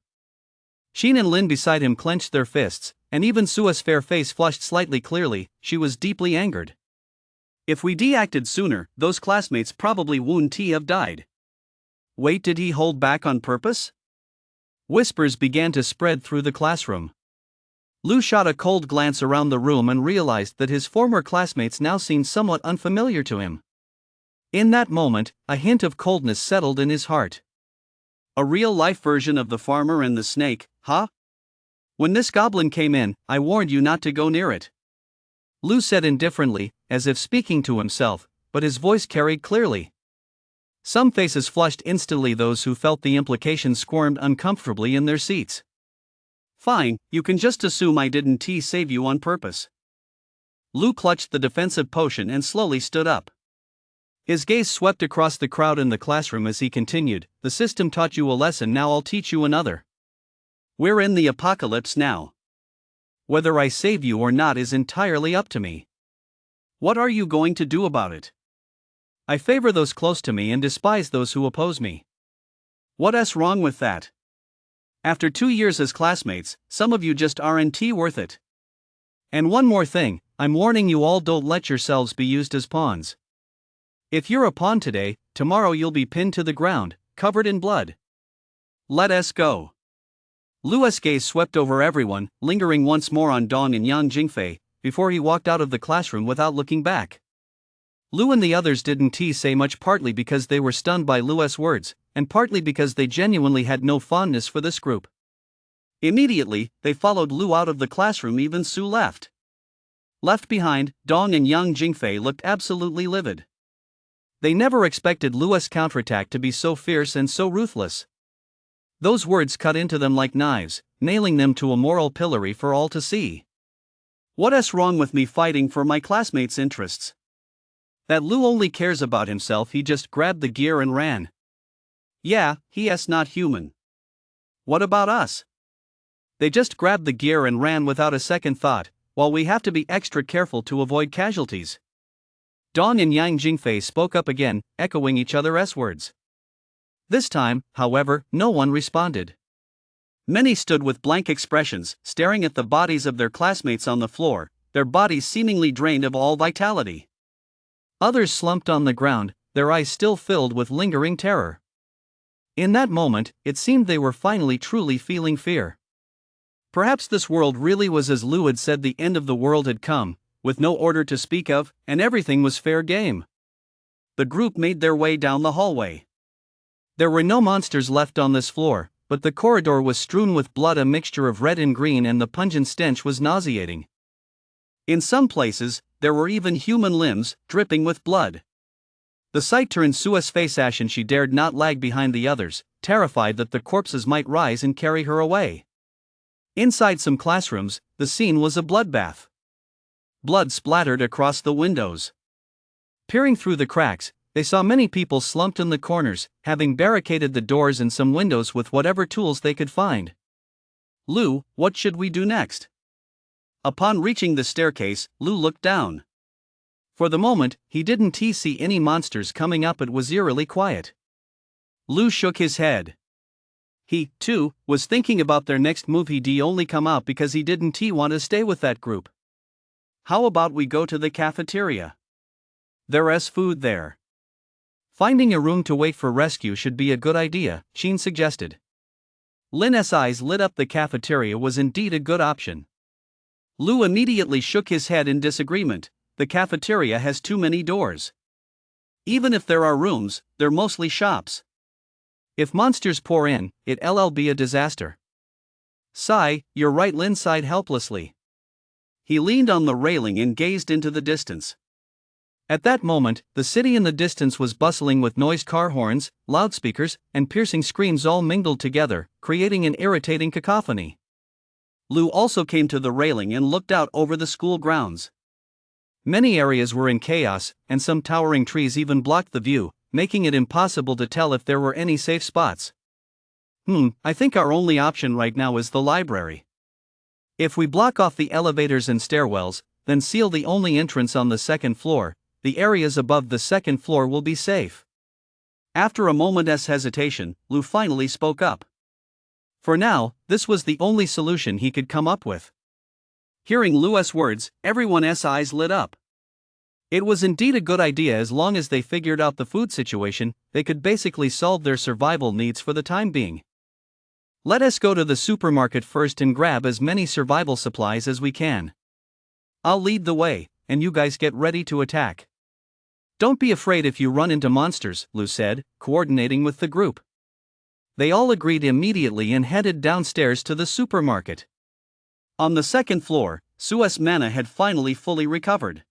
Xin and Lin beside him clenched their fists, and even Sua's fair face flushed slightly. Clearly, she was deeply angered. If we acted sooner, those classmates probably wouldn't have died. Wait, did he hold back on purpose? Whispers began to spread through the classroom. Lu shot a cold glance around the room and realized that his former classmates now seemed somewhat unfamiliar to him. In that moment, a hint of coldness settled in his heart. A real-life version of the farmer and the snake, huh? When this goblin came in, I warned you not to go near it. Lu said indifferently, as if speaking to himself, but his voice carried clearly. Some faces flushed instantly. Those who felt the implication squirmed uncomfortably in their seats. Fine, you can just assume I didn't save you on purpose. Lu clutched the defensive potion and slowly stood up. His gaze swept across the crowd in the classroom as he continued, the system taught you a lesson, now I'll teach you another. We're in the apocalypse now. Whether I save you or not is entirely up to me. What are you going to do about it? I favor those close to me and despise those who oppose me. What's wrong with that? After 2 years as classmates, some of you just aren't worth it. And one more thing, I'm warning you all, don't let yourselves be used as pawns. If you're a pawn today, tomorrow you'll be pinned to the ground, covered in blood. Let us go. Lu's gaze swept over everyone, lingering once more on Dong and Yang Jingfei, before he walked out of the classroom without looking back. Lu and the others didn't say much, partly because they were stunned by Lu's words, and partly because they genuinely had no fondness for this group. Immediately, they followed Lu out of the classroom. Even Su left. Left behind, Dong and Yang Jingfei looked absolutely livid. They never expected Lu's counterattack to be so fierce and so ruthless. Those words cut into them like knives, nailing them to a moral pillory for all to see. What's wrong with me fighting for my classmates' interests? That Lu only cares about himself. He just grabbed the gear and ran. Yeah, he's not human. What about us? They just grabbed the gear and ran without a second thought, while we have to be extra careful to avoid casualties. Dong and Yang Jingfei spoke up again, echoing each other's words. This time, however, no one responded. Many stood with blank expressions, staring at the bodies of their classmates on the floor, their bodies seemingly drained of all vitality. Others slumped on the ground, their eyes still filled with lingering terror. In that moment, it seemed they were finally truly feeling fear. Perhaps this world really was as Lu had said. The end of the world had come, with no order to speak of, and everything was fair game. The group made their way down the hallway. There were no monsters left on this floor, but the corridor was strewn with blood, a mixture of red and green, and the pungent stench was nauseating. In some places, there were even human limbs, dripping with blood. The sight turned Sua's face ashen. She dared not lag behind the others, terrified that the corpses might rise and carry her away. Inside some classrooms, the scene was a bloodbath. Blood splattered across the windows. Peering through the cracks, they saw many people slumped in the corners, having barricaded the doors and some windows with whatever tools they could find. Lu, what should we do next? Upon reaching the staircase, Lu looked down. For the moment, he didn't see any monsters coming up. It was eerily quiet. Lu shook his head. He, too, was thinking about their next move. He'd only come out because he didn't want to stay with that group. How about we go to the cafeteria? There's food there. Finding a room to wait for rescue should be a good idea, Xin suggested. Lin's eyes lit up. The cafeteria was indeed a good option. Lu immediately shook his head in disagreement. the cafeteria has too many doors. Even if there are rooms, they're mostly shops. If monsters pour in, it'll be a disaster. Sigh, you're right, Lin sighed helplessly. He leaned on the railing and gazed into the distance. At that moment, the city in the distance was bustling with noise, car horns, loudspeakers, and piercing screams all mingled together, creating an irritating cacophony. Lu also came to the railing and looked out over the school grounds. Many areas were in chaos, and some towering trees even blocked the view, making it impossible to tell if there were any safe spots. I think our only option right now is the library. If we block off the elevators and stairwells, then seal the only entrance on the second floor, the areas above the second floor will be safe. After a moment's hesitation, Lu finally spoke up. For now, this was the only solution he could come up with. Hearing Lu's words, everyone's eyes lit up. It was indeed a good idea. As long as they figured out the food situation, they could basically solve their survival needs for the time being. Let us go to the supermarket first and grab as many survival supplies as we can. I'll lead the way, and you guys get ready to attack. Don't be afraid if you run into monsters, Lu said, coordinating with the group. They all agreed immediately and headed downstairs to the supermarket. On the second floor, Su's mana had finally fully recovered.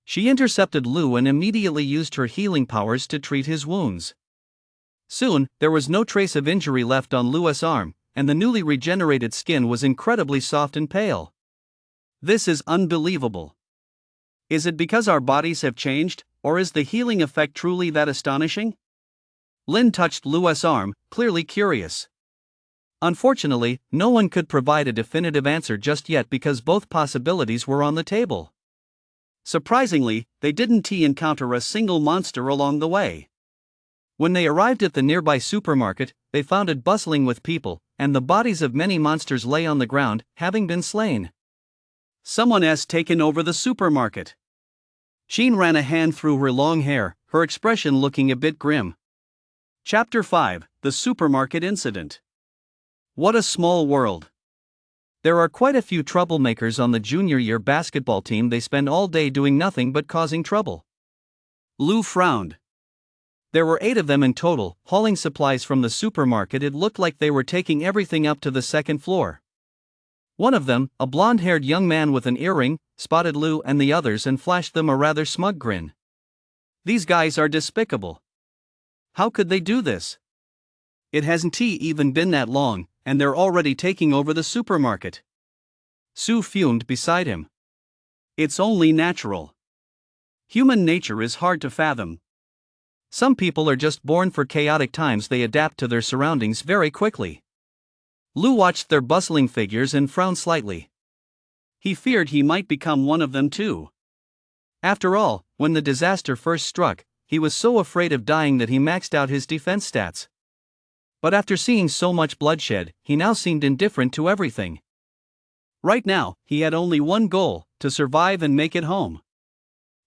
She intercepted Lu and immediately used her healing powers to treat his wounds. Soon, there was no trace of injury left on Lu's arm, and the newly regenerated skin was incredibly soft and pale. This is unbelievable. Is it because our bodies have changed, or is the healing effect truly that astonishing? Lin touched Lu's arm, clearly curious. Unfortunately, no one could provide a definitive answer just yet because both possibilities were on the table. Surprisingly, they didn't encounter a single monster along the way. When they arrived at the nearby supermarket, they found it bustling with people, and the bodies of many monsters lay on the ground, having been slain. Someone has taken over the supermarket. Jean ran a hand through her long hair, her expression looking a bit grim. Chapter 5: The Supermarket Incident. What a small world. There are quite a few troublemakers on the junior year basketball team. They spend all day doing nothing but causing trouble. Lu frowned. There were 8 of them in total, hauling supplies from the supermarket. It looked like they were taking everything up to the second floor. One of them, a blonde-haired young man with an earring, spotted Lu and the others and flashed them a rather smug grin. These guys are despicable. How could they do this? It hasn't even been that long, and they're already taking over the supermarket. Su fumed beside him. It's only natural. Human nature is hard to fathom. Some people are just born for chaotic times. They adapt to their surroundings very quickly. Lu watched their bustling figures and frowned slightly. He feared he might become one of them too. After all, when the disaster first struck, he was so afraid of dying that he maxed out his defense stats. But after seeing so much bloodshed, he now seemed indifferent to everything. Right now, he had only one goal: to survive and make it home.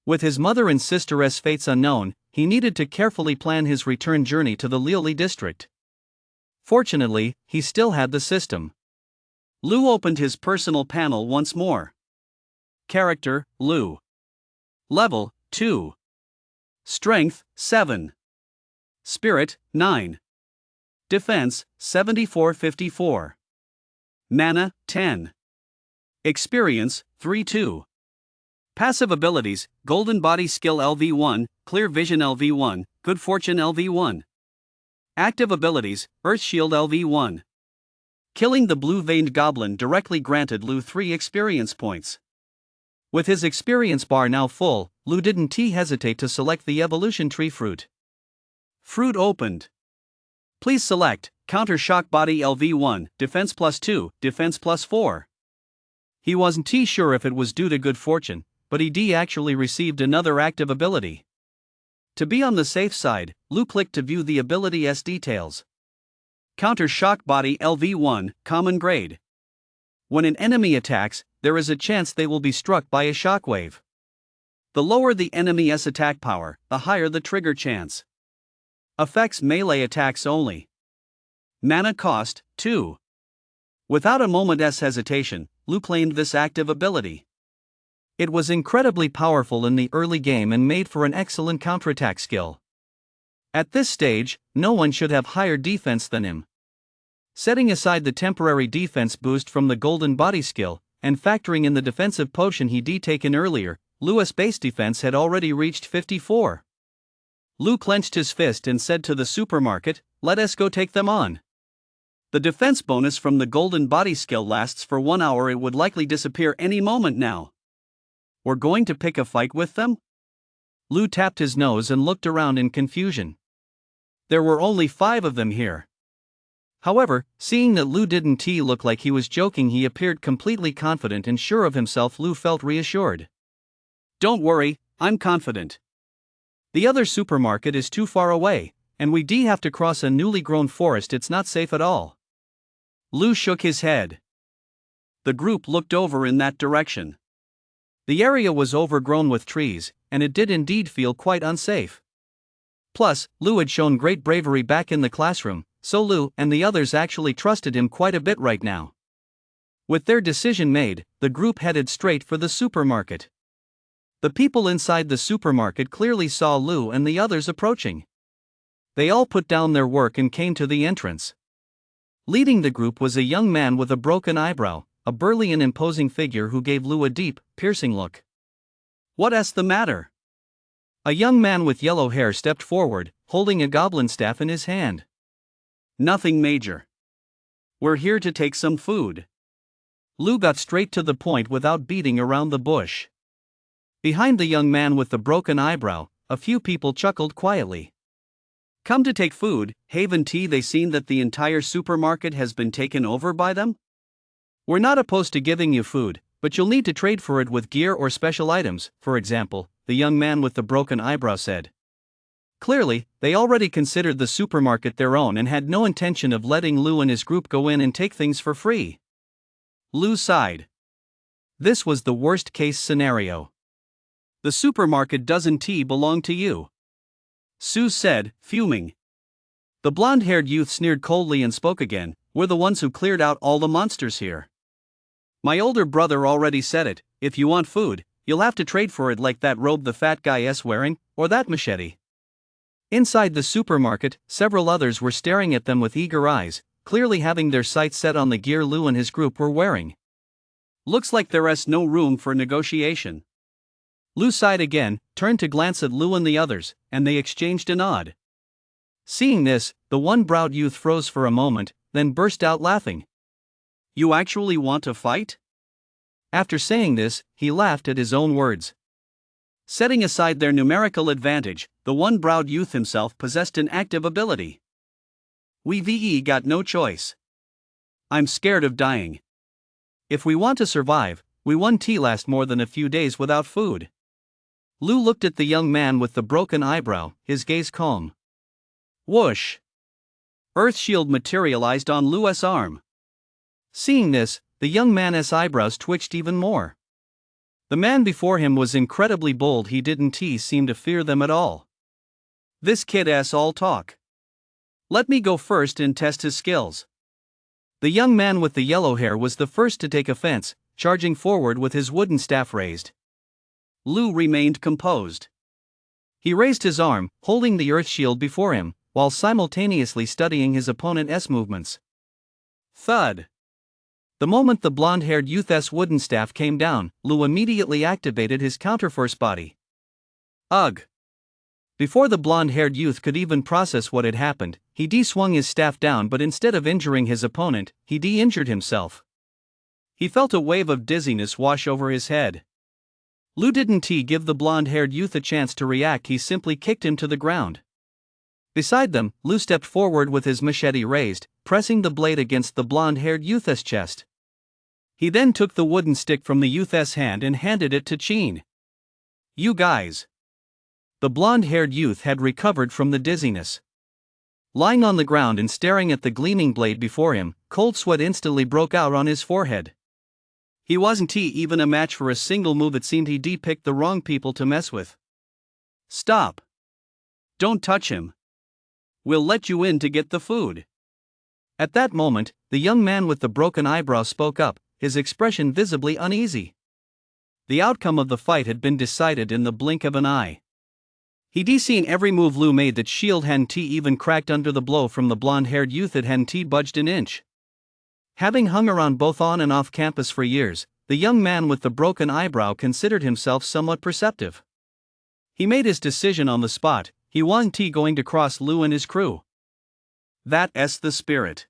With his mother and sister's fates unknown, he needed to carefully plan his return journey to the Liuli district. Fortunately, he still had the system. Lu opened his personal panel once more. Character, Lu. Level, 2. Strength, 7. Spirit, 9. Defense, 7454. Mana, 10. Experience, 3-2. Passive abilities: Golden Body Skill LV1, Clear Vision LV1, Good Fortune LV1. Active abilities: Earth Shield LV1. Killing the blue-veined goblin directly granted Lu 3 experience points. With his experience bar now full, Lu didn't hesitate to select the evolution tree fruit. Fruit opened. Please select Counter Shock Body LV1, Defense +2, Defense +4. He wasn't sure if it was due to good fortune, but he actually received another active ability. To be on the safe side, Lu clicked to view the ability's details. Counter Shock Body LV1, Common Grade. When an enemy attacks, there is a chance they will be struck by a shockwave. The lower the enemy's attack power, the higher the trigger chance. Affects melee attacks only. Mana cost, 2. Without a moment's hesitation, Lu claimed this active ability. It was incredibly powerful in the early game and made for an excellent counterattack skill. At this stage, no one should have higher defense than him. Setting aside the temporary defense boost from the golden body skill, and factoring in the defensive potion he'd taken earlier, Lu's base defense had already reached 54. Lu clenched his fist and said to the supermarket, "Let us go take them on." The defense bonus from the golden body skill lasts for 1 hour. It would likely disappear any moment now. We're going to pick a fight with them? Lu tapped his nose and looked around in confusion. There were only 5 of them here. However, seeing that Lu didn't look like he was joking, he appeared completely confident and sure of himself. Lu felt reassured. Don't worry, I'm confident. The other supermarket is too far away, and we have to cross a newly grown forest. It's not safe at all. Lu shook his head. The group looked over in that direction. The area was overgrown with trees, and it did indeed feel quite unsafe. Plus, Lu had shown great bravery back in the classroom, so Lu and the others actually trusted him quite a bit right now. With their decision made, the group headed straight for the supermarket. The people inside the supermarket clearly saw Lu and the others approaching. They all put down their work and came to the entrance. Leading the group was a young man with a broken eyebrow, a burly and imposing figure who gave Lu a deep, piercing look. "What's the matter?" A young man with yellow hair stepped forward, holding a goblin staff in his hand. "Nothing major. We're here to take some food." Lu got straight to the point without beating around the bush. Behind the young man with the broken eyebrow, a few people chuckled quietly. "Come to take food, haven't they seen that the entire supermarket has been taken over by them? We're not opposed to giving you food, but you'll need to trade for it with gear or special items, for example," the young man with the broken eyebrow said. Clearly, they already considered the supermarket their own and had no intention of letting Lu and his group go in and take things for free. Lu sighed. This was the worst-case scenario. "The supermarket doesn't belong to you," Sue said, fuming. The blonde-haired youth sneered coldly and spoke again, "We're the ones who cleared out all the monsters here. My older brother already said it, if you want food, you'll have to trade for it, like that robe the fat guy is wearing, or that machete." Inside the supermarket, several others were staring at them with eager eyes, clearly having their sights set on the gear Lu and his group were wearing. "Looks like there's no room for negotiation." Lu sighed again, turned to glance at Lu and the others, and they exchanged a nod. Seeing this, the one-browed youth froze for a moment, then burst out laughing. "You actually want to fight?" After saying this, he laughed at his own words. Setting aside their numerical advantage, the one-browed youth himself possessed an active ability. "We've got no choice. I'm scared of dying. If we want to survive, we won't last more than a few days without food." Lu looked at the young man with the broken eyebrow, his gaze calm. Whoosh! Earth shield materialized on Lu's arm. Seeing this, the young man's eyebrows twitched even more. The man before him was incredibly bold. He didn't seem to fear them at all. "This kid's all talk. Let me go first and test his skills." The young man with the yellow hair was the first to take offense, charging forward with his wooden staff raised. Lu remained composed. He raised his arm, holding the earth shield before him, while simultaneously studying his opponent's movements. Thud! The moment the blonde-haired youth's wooden staff came down, Lu immediately activated his counterforce body. Ugh! Before the blonde-haired youth could even process what had happened, he swung his staff down, but instead of injuring his opponent, he injured himself. He felt a wave of dizziness wash over his head. Lu didn't give the blonde-haired youth a chance to react. He simply kicked him to the ground. Beside them, Lu stepped forward with his machete raised, pressing the blade against the blonde-haired youth's chest. He then took the wooden stick from the youth's hand and handed it to Chin. "You guys." The blonde-haired youth had recovered from the dizziness. Lying on the ground and staring at the gleaming blade before him, cold sweat instantly broke out on his forehead. He wasn't even a match for a single move. It seemed he picked the wrong people to mess with. "Stop. Don't touch him. We'll let you in to get the food." At that moment, the young man with the broken eyebrow spoke up, his expression visibly uneasy. The outcome of the fight had been decided in the blink of an eye. He'd seen every move Lu made that shield hadn't even cracked under the blow from the blonde-haired youth that hadn't budged an inch. Having hung around both on and off campus for years, the young man with the broken eyebrow considered himself somewhat perceptive. He made his decision on the spot. He wasn't going to cross Lu and his crew. That's the spirit.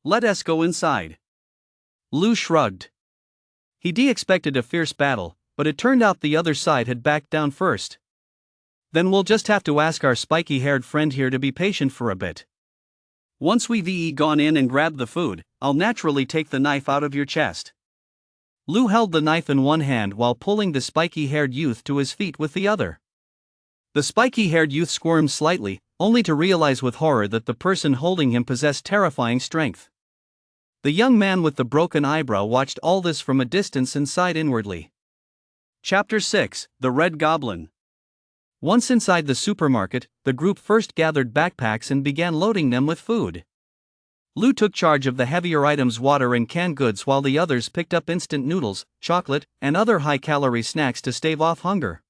Let us go inside. Lu shrugged. He'd expected a fierce battle, but it turned out the other side had backed down first. Then we'll just have to ask our spiky-haired friend here to be patient for a bit. Once we've gone in and grabbed the food, I'll naturally take the knife out of your chest. Lu held the knife in one hand while pulling the spiky-haired youth to his feet with the other. The spiky-haired youth squirmed slightly, only to realize with horror that the person holding him possessed terrifying strength. The young man with the broken eyebrow watched all this from a distance and sighed inwardly. Chapter 6: The Red Goblin. Once inside the supermarket, the group first gathered backpacks and began loading them with food. Lu took charge of the heavier items, water and canned goods, while the others picked up instant noodles, chocolate, and other high-calorie snacks to stave off hunger.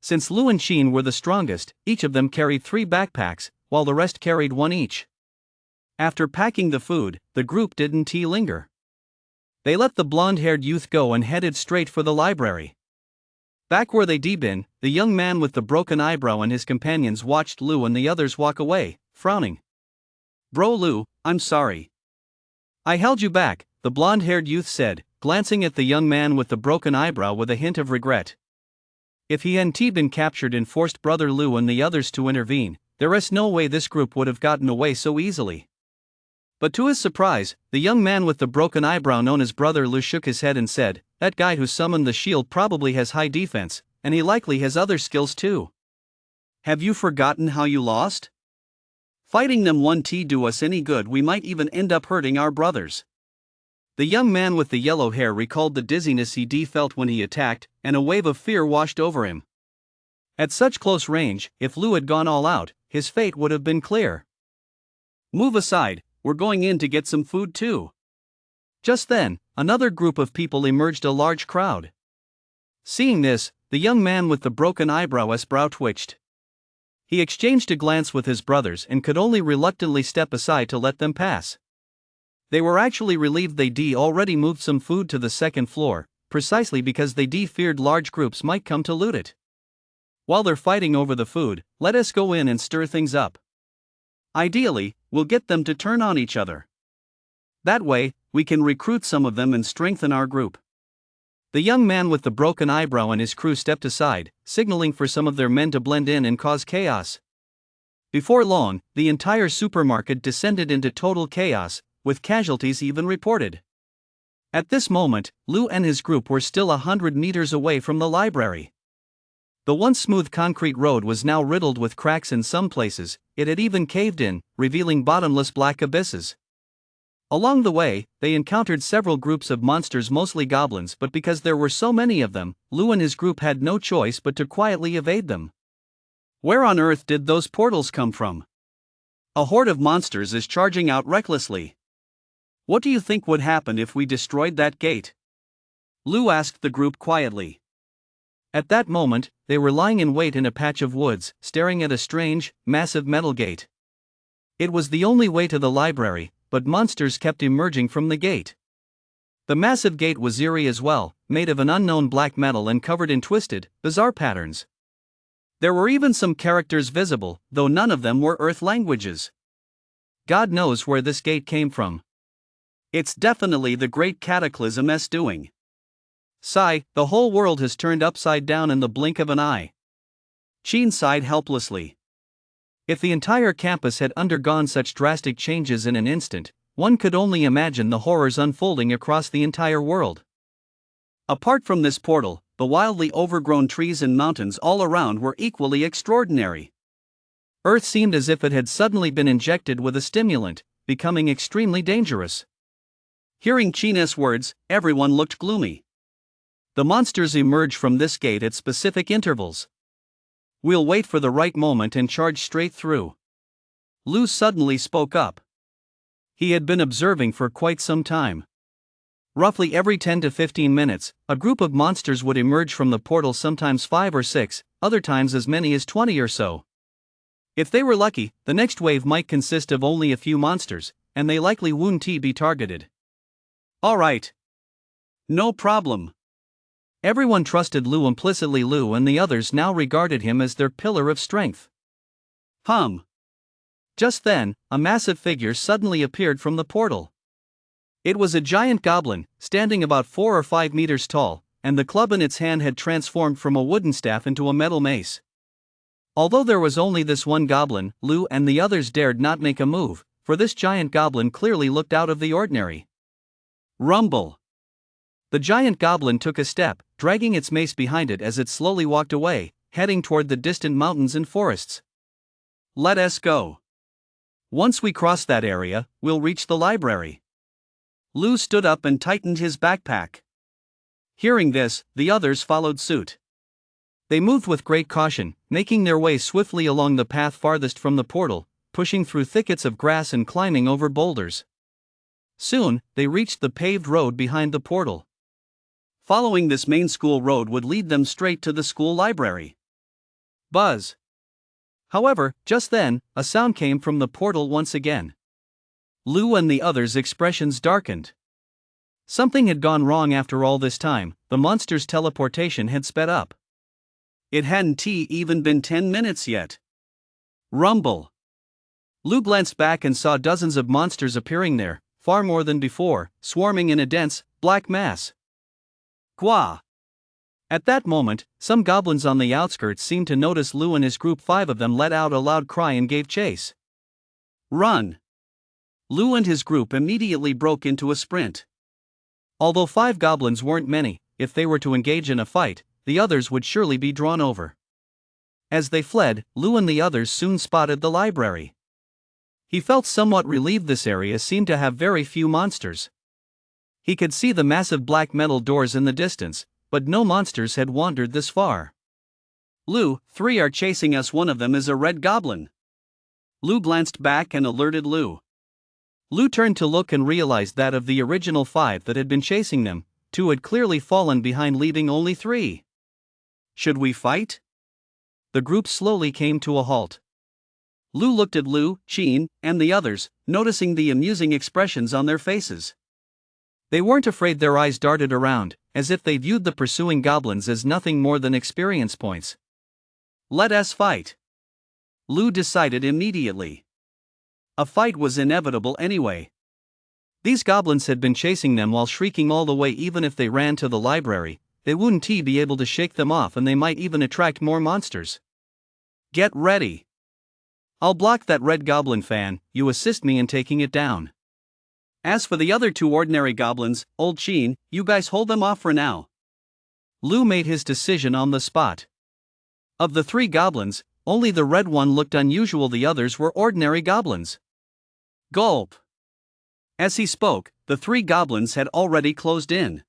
Since Lu and Sheen were the strongest, each of them carried 3 backpacks, while the rest carried 1 each. After packing the food, the group didn't linger. They let the blonde-haired youth go and headed straight for the library. Back where they'd been, the young man with the broken eyebrow and his companions watched Lu and the others walk away, frowning. "Bro Lu, I'm sorry. I held you back," the blonde-haired youth said, glancing at the young man with the broken eyebrow with a hint of regret. If he hadn't been captured and forced brother Lu and the others to intervene, there's no way this group would have gotten away so easily. But to his surprise, the young man with the broken eyebrow known as brother Lu shook his head and said, "That guy who summoned the shield probably has high defense, and he likely has other skills too. Have you forgotten how you lost? Fighting them won't do us any good, we might even end up hurting our brothers." The young man with the yellow hair recalled the dizziness he felt when he attacked, and a wave of fear washed over him. At such close range, if Lu had gone all out, his fate would have been clear. "Move aside, we're going in to get some food too." Just then, another group of people emerged, a large crowd. Seeing this, the young man with the broken eyebrow's brow twitched. He exchanged a glance with his brothers and could only reluctantly step aside to let them pass. They were actually relieved they'd already moved some food to the second floor, precisely because they feared large groups might come to loot it. While they're fighting over the food, let us go in and stir things up. Ideally, we'll get them to turn on each other. That way, we can recruit some of them and strengthen our group. The young man with the broken eyebrow and his crew stepped aside, signaling for some of their men to blend in and cause chaos. Before long, the entire supermarket descended into total chaos, with casualties even reported. At this moment, Lu and his group were still 100 meters away from the library. The once smooth concrete road was now riddled with cracks in some places. It had even caved in, revealing bottomless black abysses. Along the way, they encountered several groups of monsters, mostly goblins, but because there were so many of them, Lu and his group had no choice but to quietly evade them. Where on earth did those portals come from? A horde of monsters is charging out recklessly. What do you think would happen if we destroyed that gate? Lu asked the group quietly. At that moment, they were lying in wait in a patch of woods, staring at a strange, massive metal gate. It was the only way to the library, but monsters kept emerging from the gate. The massive gate was eerie as well, made of an unknown black metal and covered in twisted, bizarre patterns. There were even some characters visible, though none of them were Earth languages. God knows where this gate came from. It's definitely the Great Cataclysm's doing. Sigh, the whole world has turned upside down in the blink of an eye. Sheen sighed helplessly. If the entire campus had undergone such drastic changes in an instant, one could only imagine the horrors unfolding across the entire world. Apart from this portal, the wildly overgrown trees and mountains all around were equally extraordinary. Earth seemed as if it had suddenly been injected with a stimulant, becoming extremely dangerous. Hearing Sheen's words, everyone looked gloomy. The monsters emerge from this gate at specific intervals. We'll wait for the right moment and charge straight through. Lu suddenly spoke up. He had been observing for quite some time. Roughly every 10 to 15 minutes, a group of monsters would emerge from the portal, sometimes 5 or 6, other times as many as 20 or so. If they were lucky, the next wave might consist of only a few monsters, and they likely wouldn't be targeted. Alright. No problem. Everyone trusted Lou implicitly. Lou and the others now regarded him as their pillar of strength. Just then, a massive figure suddenly appeared from the portal. It was a giant goblin, standing about 4 or 5 meters tall, and the club in its hand had transformed from a wooden staff into a metal mace. Although there was only this one goblin, Lou and the others dared not make a move, for this giant goblin clearly looked out of the ordinary. Rumble. The giant goblin took a step, dragging its mace behind it as it slowly walked away, heading toward the distant mountains and forests. Let us go. Once we cross that area, we'll reach the library. Lou stood up and tightened his backpack. Hearing this, the others followed suit. They moved with great caution, making their way swiftly along the path farthest from the portal, pushing through thickets of grass and climbing over boulders. Soon, they reached the paved road behind the portal. Following this main school road would lead them straight to the school library. Buzz. However, just then, a sound came from the portal once again. Lou and the others' expressions darkened. Something had gone wrong after all this time. The monster's teleportation had sped up. It hadn't even been 10 minutes yet. Rumble. Lou glanced back and saw dozens of monsters appearing there, far more than before, swarming in a dense, black mass. Gwa! At that moment, some goblins on the outskirts seemed to notice Lou and his group. 5 of them let out a loud cry and gave chase. Run! Lou and his group immediately broke into a sprint. Although 5 goblins weren't many, if they were to engage in a fight, the others would surely be drawn over. As they fled, Lou and the others soon spotted the library. He felt somewhat relieved. This area seemed to have very few monsters. He could see the massive black metal doors in the distance, but no monsters had wandered this far. Lou, 3 are chasing us. One of them is a red goblin. Lou glanced back and alerted Lou. Lou turned to look and realized that of the original 5 that had been chasing them, 2 had clearly fallen behind, leaving only 3. Should we fight? The group slowly came to a halt. Lou looked at Lou, Chin, and the others, noticing the amusing expressions on their faces. They weren't afraid. Their eyes darted around, as if they viewed the pursuing goblins as nothing more than experience points. Let us fight. Lou decided immediately. A fight was inevitable anyway. These goblins had been chasing them while shrieking all the way. Even if they ran to the library, they wouldn't be able to shake them off, and they might even attract more monsters. Get ready. I'll block that red goblin. Fan, you assist me in taking it down. As for the other 2 ordinary goblins, Old Chin, you guys hold them off for now. Lou made his decision on the spot. Of the 3 goblins, only the red one looked unusual. The others were ordinary goblins. Gulp. As he spoke, the 3 goblins had already closed in.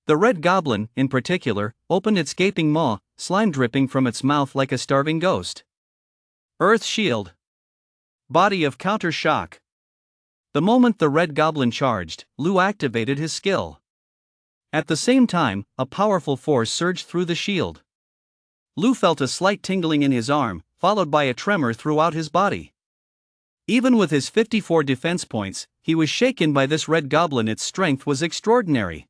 The red goblin, in particular, opened its gaping maw, slime dripping from its mouth like a starving ghost. Earth Shield. Body of Counter Shock. The moment the red goblin charged, Lou activated his skill. At the same time, a powerful force surged through the shield. Lou felt a slight tingling in his arm, followed by a tremor throughout his body. Even with his 54 defense points, he was shaken by this red goblin. Its strength was extraordinary.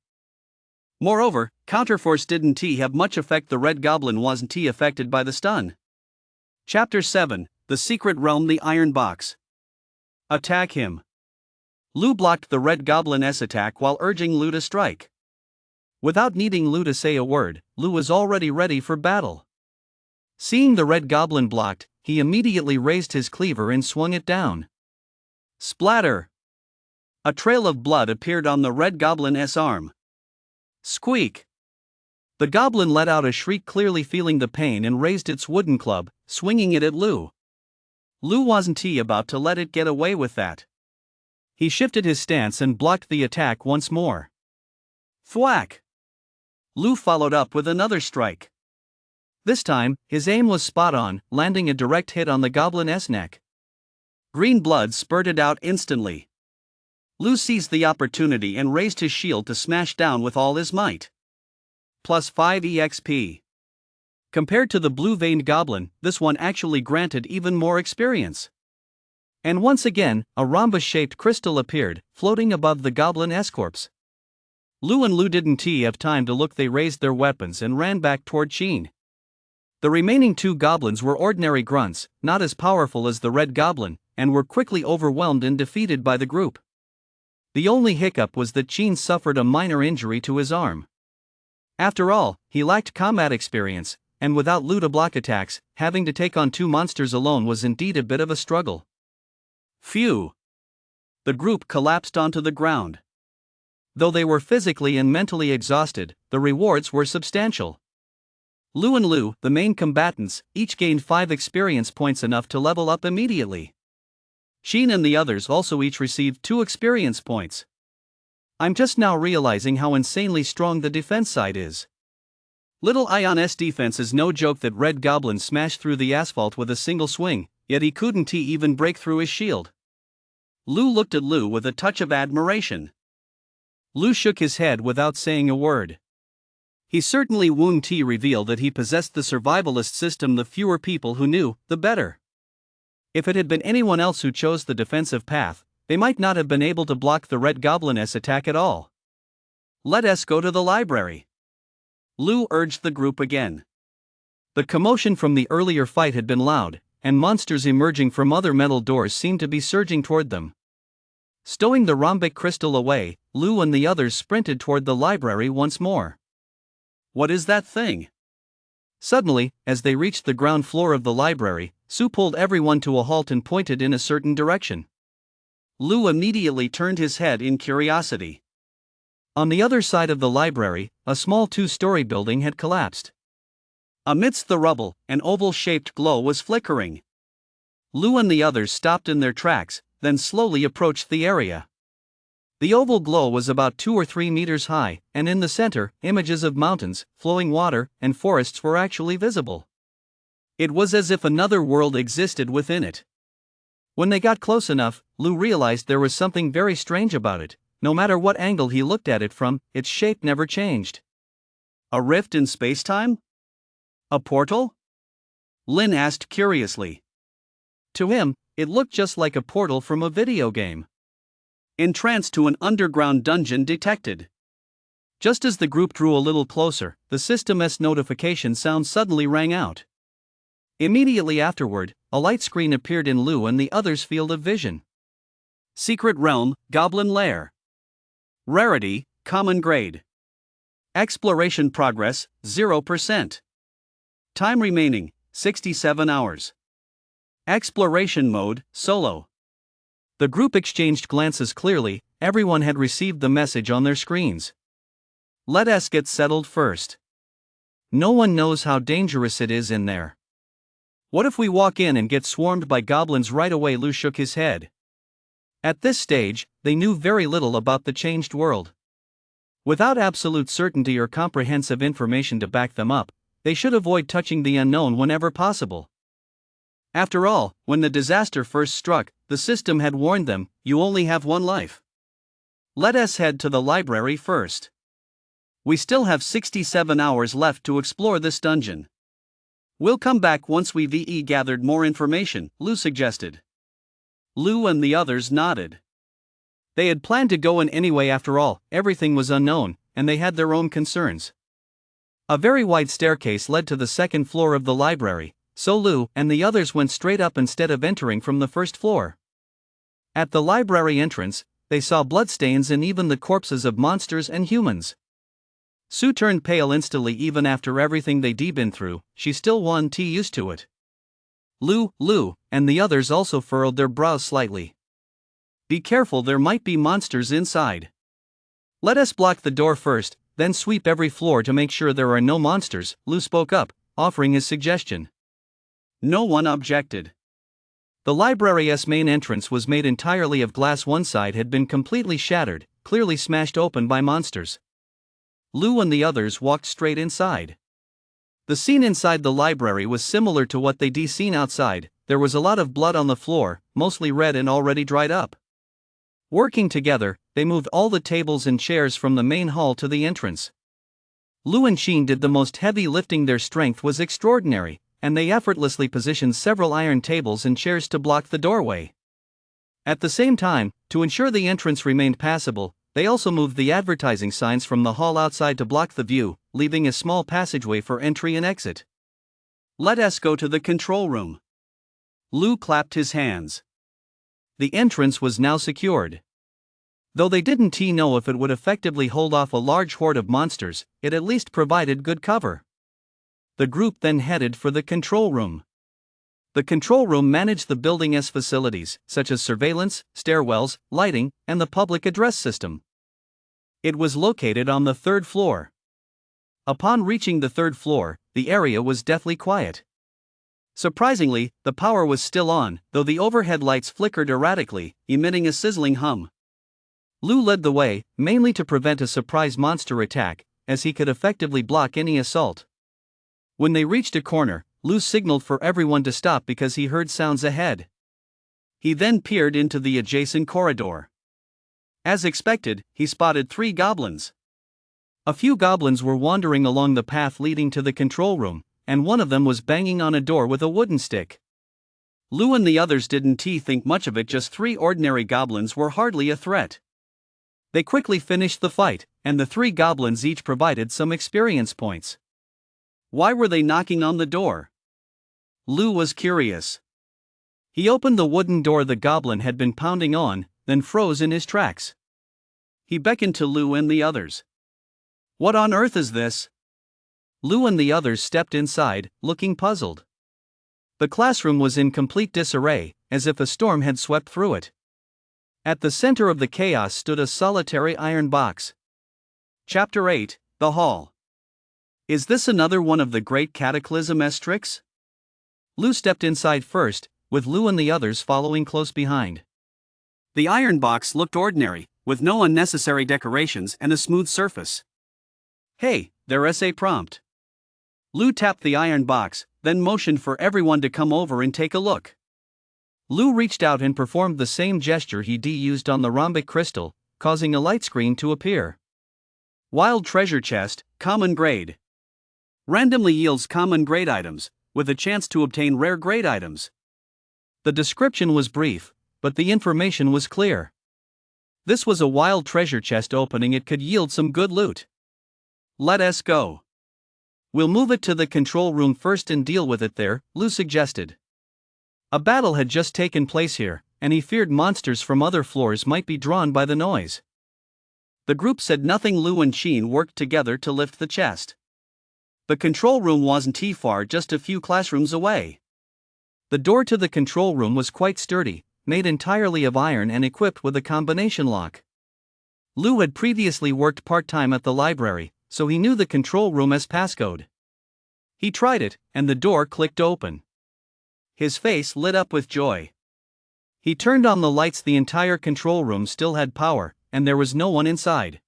Moreover, counterforce didn't have much effect. The red goblin wasn't affected by the stun. Chapter 7, The Secret Realm. The Iron Box. Attack him. Lou blocked the red goblin's attack while urging Lou to strike. Without needing Lou to say a word, Lou was already ready for battle. Seeing the red goblin blocked, he immediately raised his cleaver and swung it down. Splatter! A trail of blood appeared on the red goblin's arm. Squeak! The goblin let out a shriek, clearly feeling the pain, and raised its wooden club, swinging it at Lou. Lou wasn't about to let it get away with that. He shifted his stance and blocked the attack once more. Thwack! Lou followed up with another strike. This time, his aim was spot on, landing a direct hit on the goblin's neck. Green blood spurted out instantly. Lu seized the opportunity and raised his shield to smash down with all his might. Plus 5 EXP. Compared to the blue-veined goblin, this one actually granted even more experience. And once again, a rhombus-shaped crystal appeared, floating above the goblin S-corpse. Lu and Lu didn't have time to look. They raised their weapons and ran back toward Sheen. The remaining two goblins were ordinary grunts, not as powerful as the red goblin, and were quickly overwhelmed and defeated by the group. The only hiccup was that Sheen suffered a minor injury to his arm. After all, he lacked combat experience, and without Lu to block attacks, having to take on two monsters alone was indeed a bit of a struggle. Phew! The group collapsed onto the ground. Though they were physically and mentally exhausted, the rewards were substantial. Lu and Lu, the main combatants, each gained 5 experience points, enough to level up immediately. Sheen and the others also each received 2 experience points. I'm just now realizing how insanely strong the defense side is. Little Ion's defense is no joke. That red goblin smashed through the asphalt with a single swing, yet he couldn't even break through his shield. Lu looked at Lu with a touch of admiration. Lu shook his head without saying a word. He certainly wouldn't reveal that he possessed the survivalist system. The fewer people who knew, the better. If it had been anyone else who chose the defensive path, they might not have been able to block the red goblin's attack at all. Let us go to the library. Lu urged the group again. The commotion from the earlier fight had been loud, and monsters emerging from other metal doors seemed to be surging toward them. Stowing the rhombic crystal away, Lu and the others sprinted toward the library once more. What is that thing? Suddenly, as they reached the ground floor of the library, Su pulled everyone to a halt and pointed in a certain direction. Lu immediately turned his head in curiosity. On the other side of the library, a small 2-story building had collapsed. Amidst the rubble, an oval-shaped glow was flickering. Lu and the others stopped in their tracks, then slowly approached the area. The oval glow was about 2 or 3 meters high, and in the center, images of mountains, flowing water, and forests were actually visible. It was as if another world existed within it. When they got close enough, Lu realized there was something very strange about it. No matter what angle he looked at it from, its shape never changed. A rift in space-time? A portal? Lin asked curiously. To him, it looked just like a portal from a video game. Entrance to an underground dungeon detected. Just as the group drew a little closer, the system's notification sound suddenly rang out. Immediately afterward, a light screen appeared in Lu and the others' field of vision. Secret Realm, Goblin Lair. Rarity, Common Grade. Exploration progress, 0%. Time remaining, 67 hours. Exploration mode, Solo. The group exchanged glances. Clearly, everyone had received the message on their screens. Let us get settled first. No one knows how dangerous it is in there. What if we walk in and get swarmed by goblins right away? Lu shook his head. At this stage, they knew very little about the changed world. Without absolute certainty or comprehensive information to back them up, they should avoid touching the unknown whenever possible. After all, when the disaster first struck, the system had warned them, you only have one life. Let us head to the library first. We still have 67 hours left to explore this dungeon. We'll come back once we've gathered more information, Lu suggested. Lu and the others nodded. They had planned to go in anyway. After all, everything was unknown, and they had their own concerns. A very wide staircase led to the second floor of the library, so Lu and the others went straight up instead of entering from the first floor. At the library entrance, they saw bloodstains and even the corpses of monsters and humans. Su turned pale instantly. Even after everything they'd been through, she still wasn't used to it. Lu, and the others also furrowed their brows slightly. Be careful, there might be monsters inside. Let us block the door first, then sweep every floor to make sure there are no monsters, Lu spoke up, offering his suggestion. No one objected. The library's main entrance was made entirely of glass. One side had been completely shattered, clearly smashed open by monsters. Lu and the others walked straight inside. The scene inside the library was similar to what they'd seen outside. There was a lot of blood on the floor, mostly red and already dried up. Working together, they moved all the tables and chairs from the main hall to the entrance. Lu and Xin did the most heavy lifting. Their strength was extraordinary, and they effortlessly positioned several iron tables and chairs to block the doorway. At the same time, to ensure the entrance remained passable, they also moved the advertising signs from the hall outside to block the view, leaving a small passageway for entry and exit. Let us go to the control room. Lu clapped his hands. The entrance was now secured. Though they didn't know if it would effectively hold off a large horde of monsters, it at least provided good cover. The group then headed for the control room. The control room managed the building's facilities, such as surveillance, stairwells, lighting, and the public address system. It was located on the 3rd floor. Upon reaching the 3rd floor, the area was deathly quiet. Surprisingly, the power was still on, though the overhead lights flickered erratically, emitting a sizzling hum. Lu led the way, mainly to prevent a surprise monster attack, as he could effectively block any assault. When they reached a corner, Lu signaled for everyone to stop because he heard sounds ahead. He then peered into the adjacent corridor. As expected, he spotted 3 goblins. A few goblins were wandering along the path leading to the control room, and one of them was banging on a door with a wooden stick. Lu and the others didn't think much of it. Just 3 ordinary goblins were hardly a threat. They quickly finished the fight, and the 3 goblins each provided some experience points. Why were they knocking on the door? Lu was curious. He opened the wooden door the goblin had been pounding on, then froze in his tracks. He beckoned to Lu and the others. What on earth is this? Lu and the others stepped inside, looking puzzled. The classroom was in complete disarray, as if a storm had swept through it. At the center of the chaos stood a solitary iron box. Chapter 8, The Hall. Is this another one of the great cataclysm's tricks? Lu stepped inside first, with Lu and the others following close behind. The iron box looked ordinary, with no unnecessary decorations and a smooth surface. Hey, there's a prompt. Lu tapped the iron box, then motioned for everyone to come over and take a look. Lu reached out and performed the same gesture he used on the rhombic crystal, causing a light screen to appear. Wild treasure chest, common grade. Randomly yields common grade items, with a chance to obtain rare grade items. The description was brief, but the information was clear. This was a wild treasure chest opening. It could yield some good loot. Let us go. We'll move it to the control room first and deal with it there, Lu suggested. A battle had just taken place here, and he feared monsters from other floors might be drawn by the noise. The group said nothing. Lu and Xin worked together to lift the chest. The control room wasn't far, just a few classrooms away. The door to the control room was quite sturdy, made entirely of iron and equipped with a combination lock. Lu had previously worked part-time at the library, so he knew the control room's passcode. He tried it, and the door clicked open. His face lit up with joy. He turned on the lights. The entire control room still had power, and there was no one inside.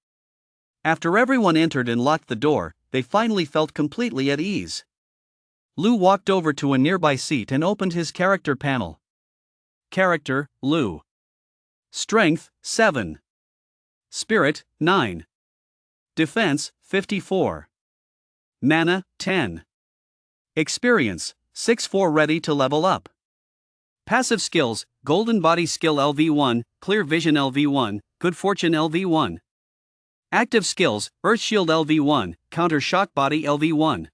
After everyone entered and locked the door, they finally felt completely at ease. Lu walked over to a nearby seat and opened his character panel. Character, Lu. Strength, 7. Spirit, 9. Defense, 54. Mana, 10. Experience, 6-4. Ready to level up. Passive skills, Golden Body Skill LV1, Clear Vision LV1, Good Fortune LV1. Active skills, Earth Shield LV1, Counter Shock Body LV1.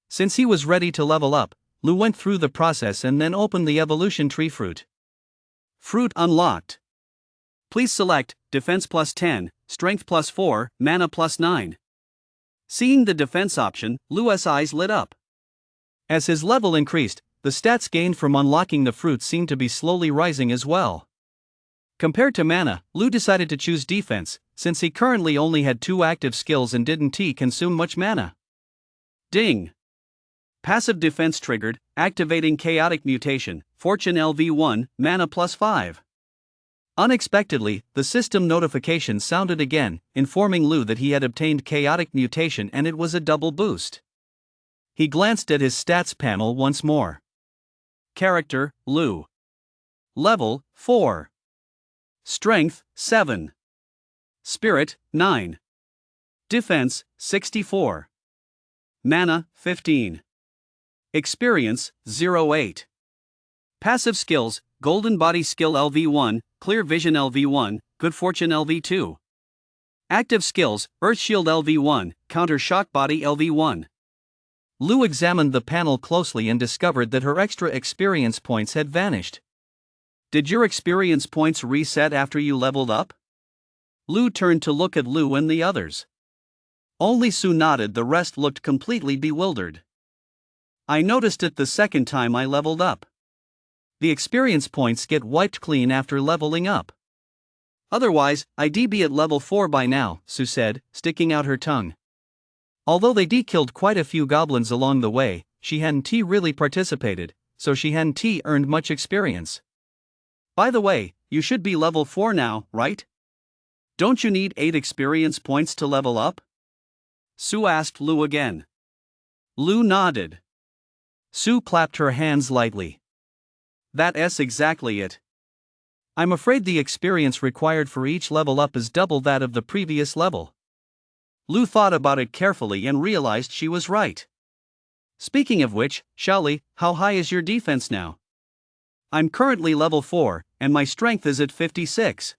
Since he was ready to level up, Lu went through the process and then opened the evolution tree fruit. Fruit unlocked. Please select Defense plus 10, Strength plus 4, Mana plus 9. Seeing the defense option, Lu's eyes lit up. As his level increased, the stats gained from unlocking the fruit seemed to be slowly rising as well. Compared to mana, Lu decided to choose defense, since he currently only had 2 active skills and didn't consume much mana. Ding! Passive defense triggered, activating Chaotic Mutation, Fortune LV1, Mana plus 5. Unexpectedly, the system notification sounded again, informing Lu that he had obtained Chaotic Mutation and it was a double boost. He glanced at his stats panel once more. Character, Lu. Level, 4. Strength, 7. Spirit, 9. Defense, 64. Mana, 15. Experience, 08. Passive skills, Golden Body Skill LV1, Clear Vision LV1, Good Fortune LV2. Active skills, Earth Shield LV1, Counter Shock Body LV1. Lu examined the panel closely and discovered that her extra experience points had vanished. Did your experience points reset after you leveled up? Lu turned to look at Lu and the others. Only Su nodded, the rest looked completely bewildered. I noticed it the second time I leveled up. The experience points get wiped clean after leveling up. Otherwise, I'd be at level 4 by now, Su said, sticking out her tongue. Although they killed quite a few goblins along the way, she hadn't really participated, so she hadn't earned much experience. By the way, you should be level 4 now, right? Don't you need 8 experience points to level up? Su asked Lu again. Lu nodded. Su clapped her hands lightly. That's exactly it. I'm afraid the experience required for each level up is double that of the previous level. Lu thought about it carefully and realized she was right. Speaking of which, Shaoli, how high is your defense now? I'm currently level 4, and my strength is at 56.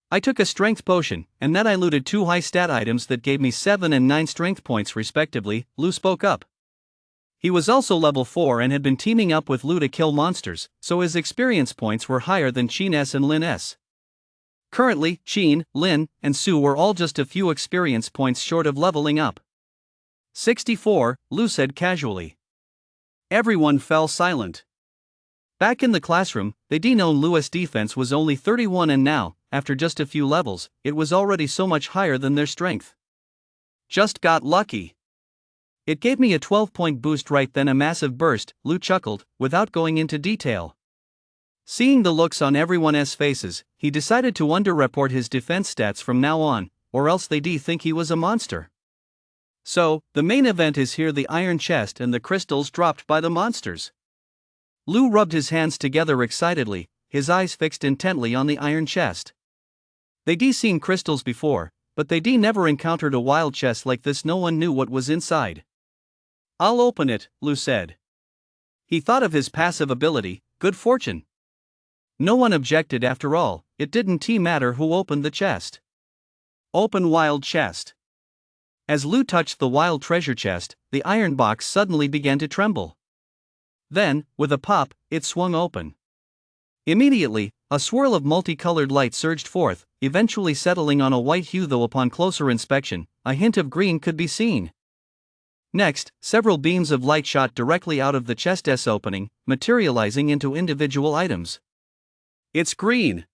I took a strength potion, and then I looted 2 high stat items that gave me 7 and 9 strength points respectively, Lu spoke up. He was also level 4 and had been teaming up with Lu to kill monsters, so his experience points were higher than Qin's and Lin's. Currently, Qin, Lin, and Su were all just a few experience points short of leveling up. 64, Lu said casually. Everyone fell silent. Back in the classroom, they'd known Lu's defense was only 31 and now, after just a few levels, it was already so much higher than their strength. Just got lucky. It gave me a 12-point boost right then, a massive burst, Lu chuckled, without going into detail. Seeing the looks on everyone's faces, he decided to underreport his defense stats from now on, or else they'd think he was a monster. So, the main event is here, the iron chest and the crystals dropped by the monsters. Lu rubbed his hands together excitedly, his eyes fixed intently on the iron chest. They'd seen crystals before, but they'd never encountered a wild chest like this. No one knew what was inside. I'll open it, Lu said. He thought of his passive ability, Good Fortune. No one objected after all, it didn't matter who opened the chest. Open wild chest. As Lu touched the wild treasure chest, the iron box suddenly began to tremble. Then, with a pop, it swung open. Immediately, a swirl of multicolored light surged forth, eventually settling on a white hue, though upon closer inspection, a hint of green could be seen. Next, several beams of light shot directly out of the chest's opening, materializing into individual items. It's green.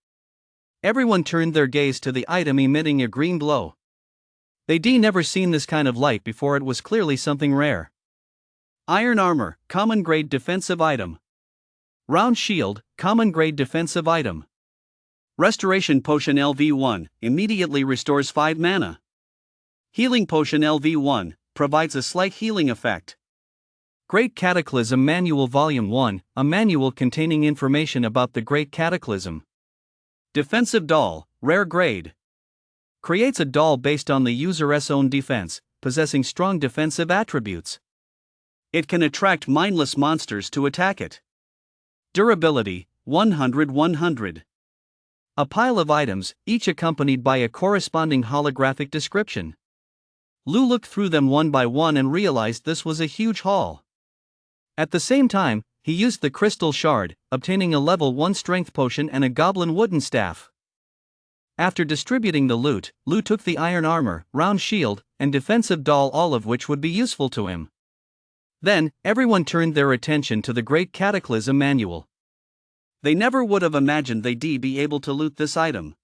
Everyone turned their gaze to the item emitting a green glow. They'd never seen this kind of light before, it was clearly something rare. Iron Armor, Common Grade Defensive Item. Round Shield, Common Grade Defensive Item. Restoration Potion LV1, immediately restores 5 mana. Healing Potion LV1, provides a slight healing effect. Great Cataclysm Manual Volume 1, a manual containing information about the Great Cataclysm. Defensive Doll, Rare Grade. Creates a doll based on the user's own defense, possessing strong defensive attributes. It can attract mindless monsters to attack it. Durability, 100/100. A pile of items, each accompanied by a corresponding holographic description. Lu looked through them one by one and realized this was a huge haul. At the same time, he used the crystal shard, obtaining a level 1 strength potion and a goblin wooden staff. After distributing the loot, Lu took the iron armor, round shield, and defensive doll, all of which would be useful to him. Then, everyone turned their attention to the Great Cataclysm Manual. They never would have imagined they'd be able to loot this item.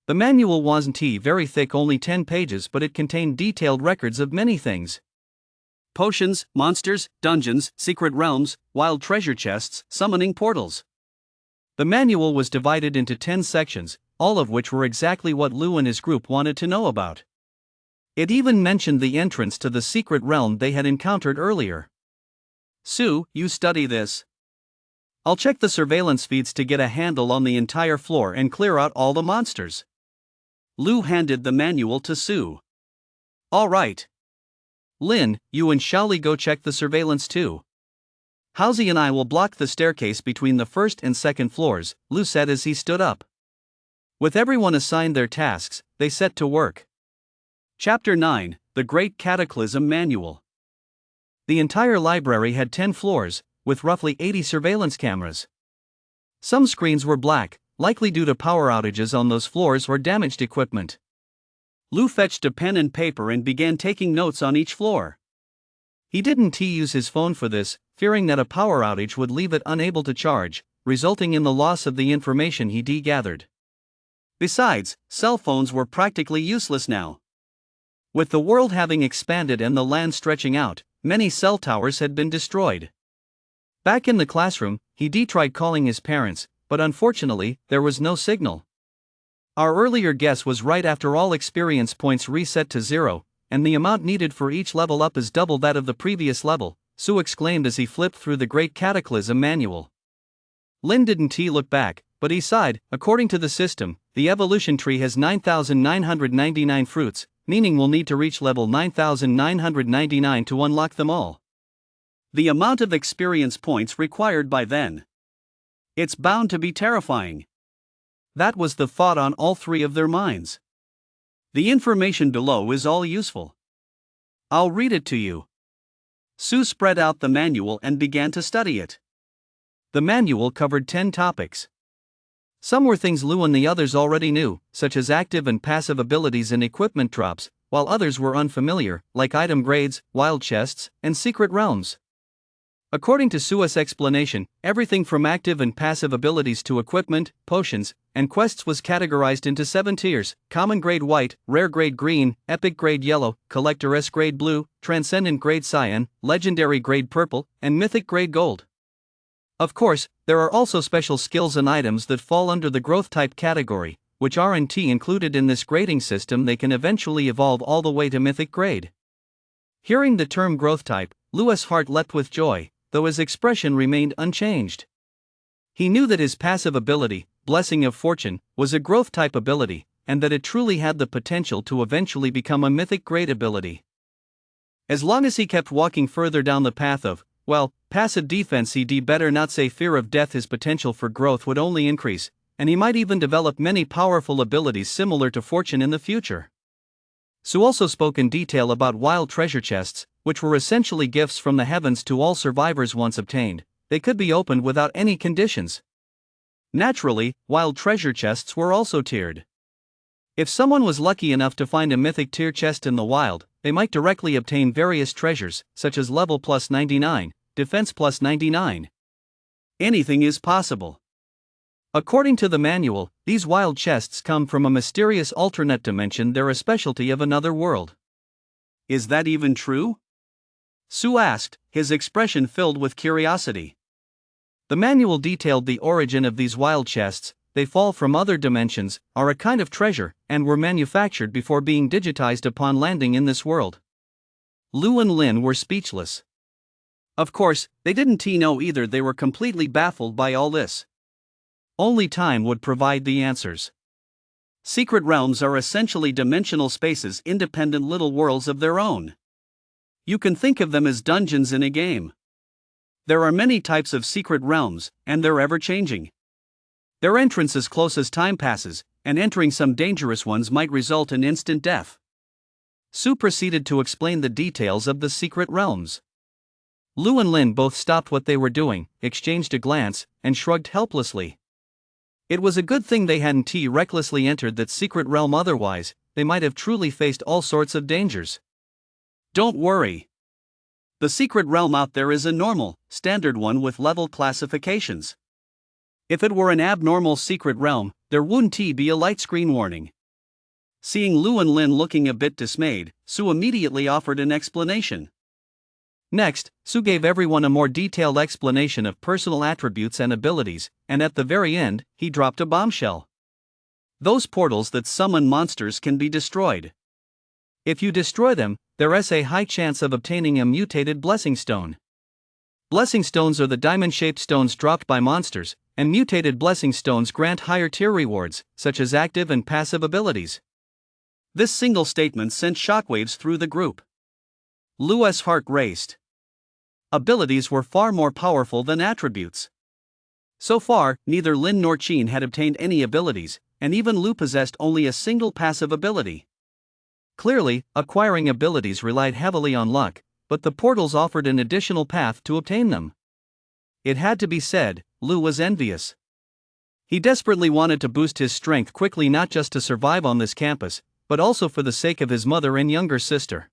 The manual wasn't very thick, only 10 pages, but it contained detailed records of many things. Potions, monsters, dungeons, secret realms, wild treasure chests, summoning portals. The manual was divided into 10 sections, all of which were exactly what Lu and his group wanted to know about. It even mentioned the entrance to the secret realm they had encountered earlier. Su, you study this. I'll check the surveillance feeds to get a handle on the entire floor and clear out all the monsters. Lou handed the manual to Sue. All right. Lynn, you and Shaoli go check the surveillance too. Halsey and I will block the staircase between the first and second floors, Lou said as he stood up. With everyone assigned their tasks, they set to work. Chapter 9, The Great Cataclysm Manual. The entire library had 10 floors, with roughly 80 surveillance cameras. Some screens were black, likely due to power outages on those floors or damaged equipment. Lou fetched a pen and paper and began taking notes on each floor. He didn't use his phone for this, fearing that a power outage would leave it unable to charge, resulting in the loss of the information he gathered. Besides, cell phones were practically useless now. With the world having expanded and the land stretching out, many cell towers had been destroyed. Back in the classroom, he tried calling his parents, but unfortunately, there was no signal. Our earlier guess was right. After all experience points reset to 0, and the amount needed for each level up is double that of the previous level, Sue exclaimed as he flipped through the Great Cataclysm Manual. Lynn didn't look back, but he sighed. According to the system, the evolution tree has 9,999 fruits, meaning we'll need to reach level 9,999 to unlock them all. The amount of experience points required by then. It's bound to be terrifying. That was the thought on all three of their minds. The information below is all useful. I'll read it to you. Sue spread out the manual and began to study it. The manual covered 10 topics. Some were things Lou and the others already knew, such as active and passive abilities and equipment drops, while others were unfamiliar, like item grades, wild chests, and secret realms. According to Sue's explanation, everything from active and passive abilities to equipment, potions, and quests was categorized into 7 tiers: common grade white, rare grade green, epic grade yellow, collector S grade blue, transcendent grade cyan, legendary grade purple, and mythic grade gold. Of course, there are also special skills and items that fall under the growth type category, which aren't included in this grading system. They can eventually evolve all the way to mythic grade. Hearing the term growth type, Lou's heart leapt with joy, though his expression remained unchanged. He knew that his passive ability, Blessing of Fortune, was a growth type ability, and that it truly had the potential to eventually become a mythic grade ability. As long as he kept walking further down the path of, passive defense, he'd better not say fear of death, his potential for growth would only increase, and he might even develop many powerful abilities similar to Fortune in the future. Sue also spoke in detail about wild treasure chests, which were essentially gifts from the heavens to all survivors once obtained. They could be opened without any conditions. Naturally, wild treasure chests were also tiered. If someone was lucky enough to find a mythic tier chest in the wild, they might directly obtain various treasures, such as level plus 99, defense plus 99. Anything is possible. According to the manual, these wild chests come from a mysterious alternate dimension. They're a specialty of another world. Is that even true? Sue asked, his expression filled with curiosity. The manual detailed the origin of these wild chests. They fall from other dimensions, are a kind of treasure, and were manufactured before being digitized upon landing in this world. Lou and Lynn were speechless. Of course, they didn't know either. They were completely baffled by all this. Only time would provide the answers. Secret realms are essentially dimensional spaces, independent little worlds of their own. You can think of them as dungeons in a game. There are many types of secret realms, and they're ever-changing. Their entrance is close as time passes, and entering some dangerous ones might result in instant death. Sue proceeded to explain the details of the secret realms. Lou and Lynn both stopped what they were doing, exchanged a glance, and shrugged helplessly. It was a good thing they hadn't recklessly entered that secret realm, otherwise, they might have truly faced all sorts of dangers. Don't worry. The secret realm out there is a normal, standard one with level classifications. If it were an abnormal secret realm, there wouldn't be a light screen warning. Seeing Lou and Lynn looking a bit dismayed, Sue immediately offered an explanation. Next, Sue gave everyone a more detailed explanation of personal attributes and abilities, and at the very end, he dropped a bombshell. Those portals that summon monsters can be destroyed. If you destroy them, there is a high chance of obtaining a mutated blessing stone. Blessing stones are the diamond-shaped stones dropped by monsters, and mutated blessing stones grant higher tier rewards, such as active and passive abilities. This single statement sent shockwaves through the group. Lu's heart raced. Abilities were far more powerful than attributes. So far, neither Lin nor Qin had obtained any abilities, and even Lu possessed only a single passive ability. Clearly, acquiring abilities relied heavily on luck, but the portals offered an additional path to obtain them. It had to be said, Lu was envious. He desperately wanted to boost his strength quickly, not just to survive on this campus, but also for the sake of his mother and younger sister.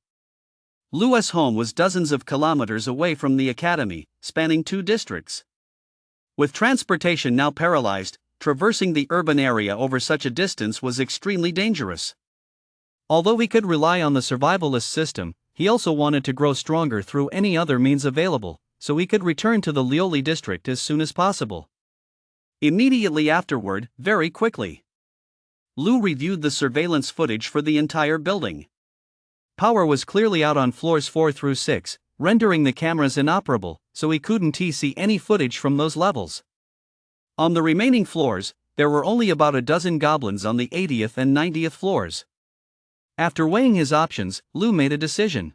Lu's home was dozens of kilometers away from the academy, spanning 2 districts. With transportation now paralyzed, traversing the urban area over such a distance was extremely dangerous. Although he could rely on the survivalist system, he also wanted to grow stronger through any other means available, so he could return to the Lioli district as soon as possible. Immediately afterward, very quickly, Lu reviewed the surveillance footage for the entire building. Power was clearly out on floors 4 through 6, rendering the cameras inoperable, so he couldn't see any footage from those levels. On the remaining floors, there were only about a dozen goblins on the 80th and 90th floors. After weighing his options, Lu made a decision.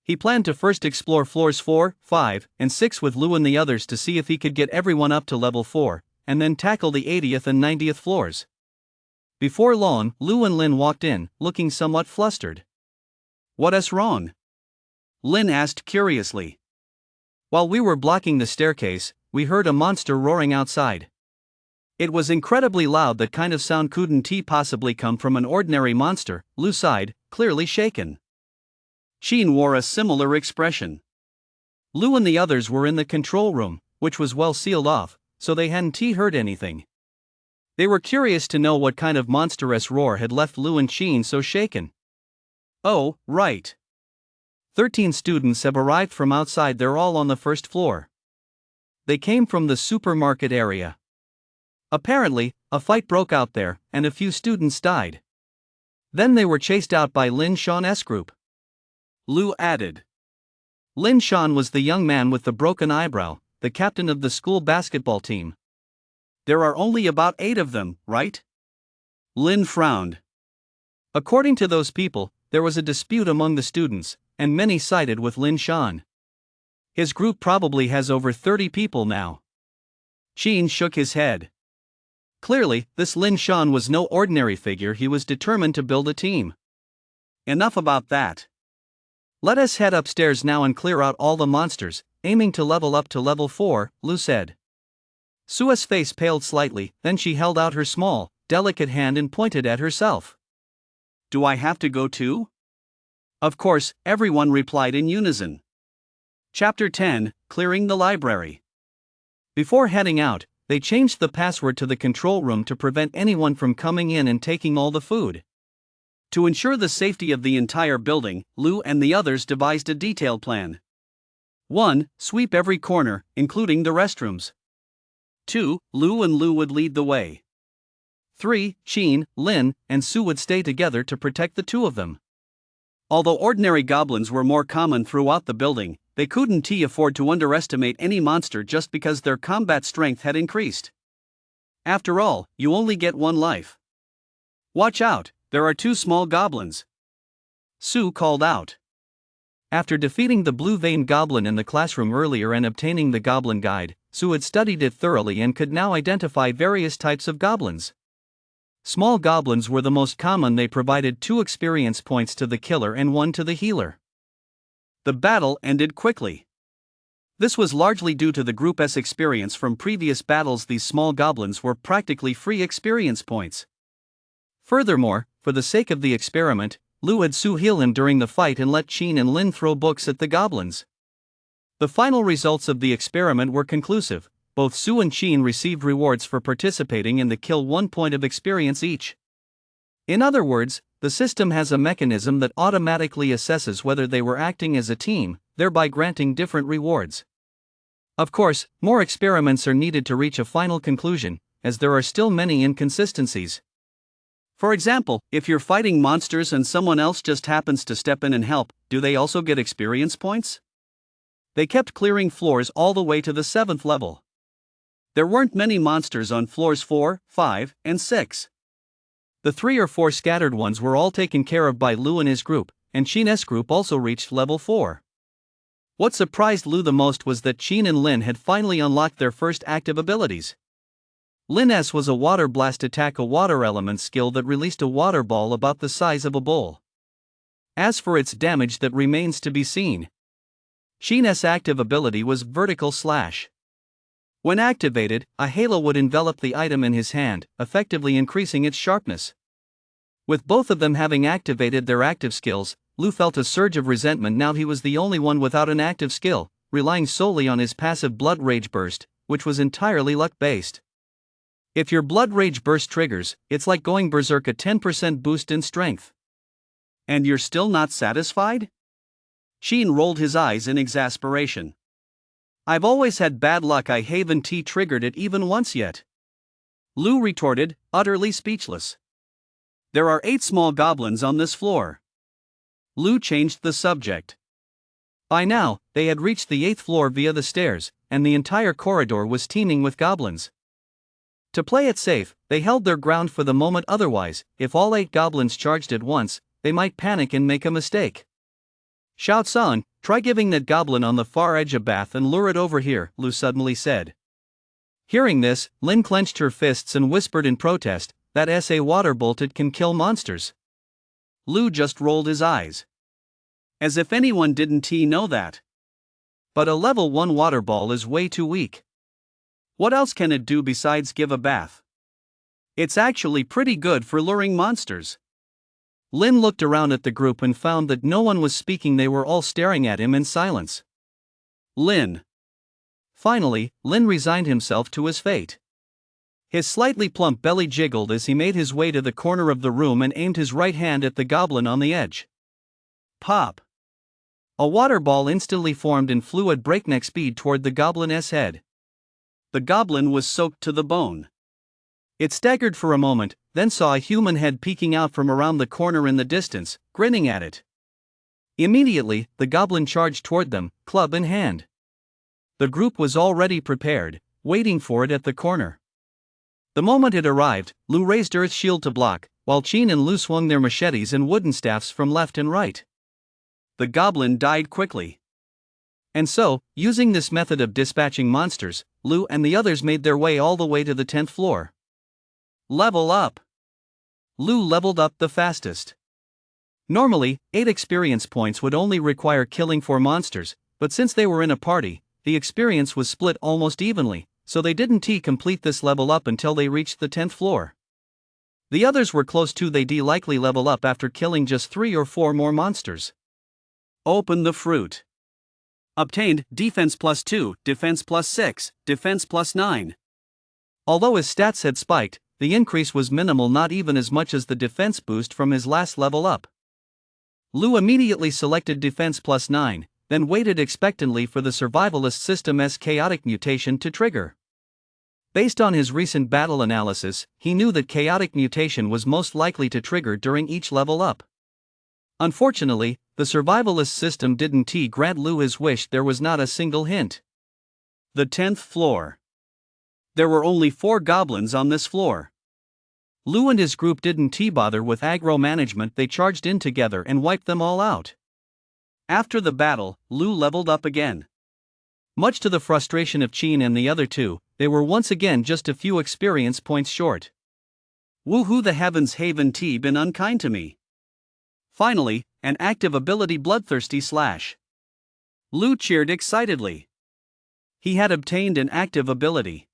He planned to first explore floors 4, 5, and 6 with Lu and the others to see if he could get everyone up to level 4, and then tackle the 80th and 90th floors. Before long, Lu and Lin walked in, looking somewhat flustered. "What's wrong?" Lin asked curiously. "While we were blocking the staircase, we heard a monster roaring outside. It was incredibly loud. That kind of sound couldn't possibly come from an ordinary monster," Lu sighed, clearly shaken. Qin wore a similar expression. Lu and the others were in the control room, which was well sealed off, so they hadn't heard anything. They were curious to know what kind of monstrous roar had left Lu and Qin so shaken. "Oh, right. 13 students have arrived from outside. They're all on the first floor. They came from the supermarket area. Apparently, a fight broke out there, and a few students died. Then they were chased out by Lin Shan's group," Lu added. Lin Shan was the young man with the broken eyebrow, the captain of the school basketball team. "There are only about 8 of them, right?" Lin frowned. According to those people, there was a dispute among the students, and many sided with Lin Shan. His group probably has over 30 people now. Qin shook his head. Clearly, this Lin Shan was no ordinary figure. He was determined to build a team. "Enough about that. Let us head upstairs now and clear out all the monsters, aiming to level up to level 4, Lu said. Sua's face paled slightly, then she held out her small, delicate hand and pointed at herself. "Do I have to go too?" Of course, everyone replied in unison. Chapter 10, Clearing the Library. Before heading out, they changed the password to the control room to prevent anyone from coming in and taking all the food. To ensure the safety of the entire building, Lu and the others devised a detailed plan. 1. Sweep every corner, including the restrooms. 2. Lu would lead the way. 3. Qin, Lin, and Su would stay together to protect the two of them. Although ordinary goblins were more common throughout the building, they couldn't afford to underestimate any monster just because their combat strength had increased. After all, you only get one life. "Watch out, there are 2 small goblins," Su called out. After defeating the blue-veined goblin in the classroom earlier and obtaining the goblin guide, Su had studied it thoroughly and could now identify various types of goblins. Small goblins were the most common. They provided 2 experience points to the killer and 1 to the healer. The battle ended quickly. This was largely due to the group's experience from previous battles. These small goblins were practically free experience points. Furthermore, for the sake of the experiment, Lu had Su heal him during the fight and let Qin and Lin throw books at the goblins. The final results of the experiment were conclusive. Both Su and Qin received rewards for participating in the kill, 1 point of experience each. In other words, the system has a mechanism that automatically assesses whether they were acting as a team, thereby granting different rewards. Of course, more experiments are needed to reach a final conclusion, as there are still many inconsistencies. For example, if you're fighting monsters and someone else just happens to step in and help, do they also get experience points? They kept clearing floors all the way to the 7th level. There weren't many monsters on floors 4, 5, and 6. The 3 or 4 scattered ones were all taken care of by Lu and his group, and Qin's group also reached level 4. What surprised Lu the most was that Qin and Lin had finally unlocked their first active abilities. Lin's was a water blast attack, a water element skill that released a water ball about the size of a bowl. As for its damage, that remains to be seen. Qin's active ability was vertical slash. When activated, a halo would envelop the item in his hand, effectively increasing its sharpness. With both of them having activated their active skills, Lu felt a surge of resentment. Now he was the only one without an active skill, relying solely on his passive Blood Rage Burst, which was entirely luck-based. If your Blood Rage Burst triggers, it's like going berserk, a 10% boost in strength. And you're still not satisfied? Qin rolled his eyes in exasperation. I've always had bad luck, I haven't triggered it even once yet. Lu retorted, utterly speechless. There are 8 small goblins on this floor. Lu changed the subject. By now, they had reached the 8th floor via the stairs, and the entire corridor was teeming with goblins. To play it safe, they held their ground for the moment, otherwise, if all 8 goblins charged at once, they might panic and make a mistake. Shao Tsung, try giving that goblin on the far edge a bath and lure it over here, Lu suddenly said. Hearing this, Lin clenched her fists and whispered in protest, that SA water bolted can kill monsters. Lu just rolled his eyes. As if anyone didn't know that. But a level 1 water ball is way too weak. What else can it do besides give a bath? It's actually pretty good for luring monsters. Lin looked around at the group and found that no one was speaking. They were all staring at him in silence. Lin. Finally, Lin resigned himself to his fate. His slightly plump belly jiggled as he made his way to the corner of the room and aimed his right hand at the goblin on the edge. Pop! A water ball instantly formed and flew at breakneck speed toward the goblin's head. The goblin was soaked to the bone. It staggered for a moment, then saw a human head peeking out from around the corner in the distance, grinning at it. Immediately, the goblin charged toward them, club in hand. The group was already prepared, waiting for it at the corner. The moment it arrived, Lu raised Earth's shield to block, while Qin and Lu swung their machetes and wooden staffs from left and right. The goblin died quickly. And so, using this method of dispatching monsters, Lu and the others made their way all the way to the 10th floor. Level up! Lu leveled up the fastest. Normally, 8 experience points would only require killing 4 monsters, but since they were in a party, the experience was split almost evenly, so they didn't complete this level up until they reached the 10th floor. The others were close to. They'd likely level up after killing just 3 or 4 more monsters. Open the fruit. Obtained, defense +2, defense +6, defense +9. Although his stats had spiked, the increase was minimal, not even as much as the defense boost from his last level up. Lu immediately selected defense +9, then waited expectantly for the survivalist system's chaotic mutation to trigger. Based on his recent battle analysis, he knew that chaotic mutation was most likely to trigger during each level up. Unfortunately, the survivalist system didn't grant Lu his wish. There was not a single hint. The 10th floor. There were only 4 goblins on this floor. Lu and his group didn't bother with aggro management. They charged in together and wiped them all out. After the battle, Lu leveled up again. Much to the frustration of Qin and the other 2, they were once again just a few experience points short. Woohoo, the heavens haven't been unkind to me. Finally, an active ability, Bloodthirsty Slash. Lu cheered excitedly. He had obtained an active ability.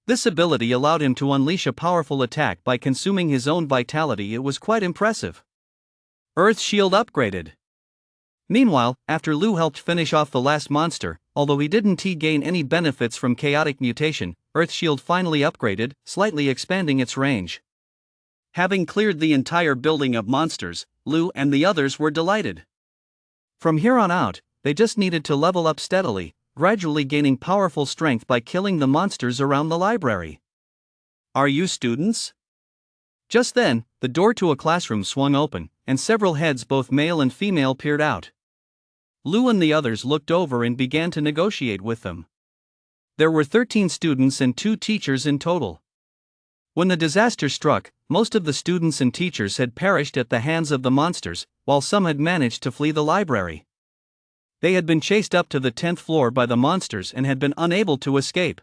This ability allowed him to unleash a powerful attack by consuming his own vitality. It was quite impressive. Earth Shield upgraded. Meanwhile, after Lu helped finish off the last monster, although he didn't gain any benefits from chaotic mutation, Earth Shield finally upgraded, slightly expanding its range. Having cleared the entire building of monsters, Lu and the others were delighted. From here on out, they just needed to level up steadily, gradually gaining powerful strength by killing the monsters around the library. Are you students? Just then, the door to a classroom swung open, and several heads, both male and female, peered out. Lu and the others looked over and began to negotiate with them. There were 13 students and 2 teachers in total. When the disaster struck, most of the students and teachers had perished at the hands of the monsters, while some had managed to flee the library. They had been chased up to the 10th floor by the monsters and had been unable to escape.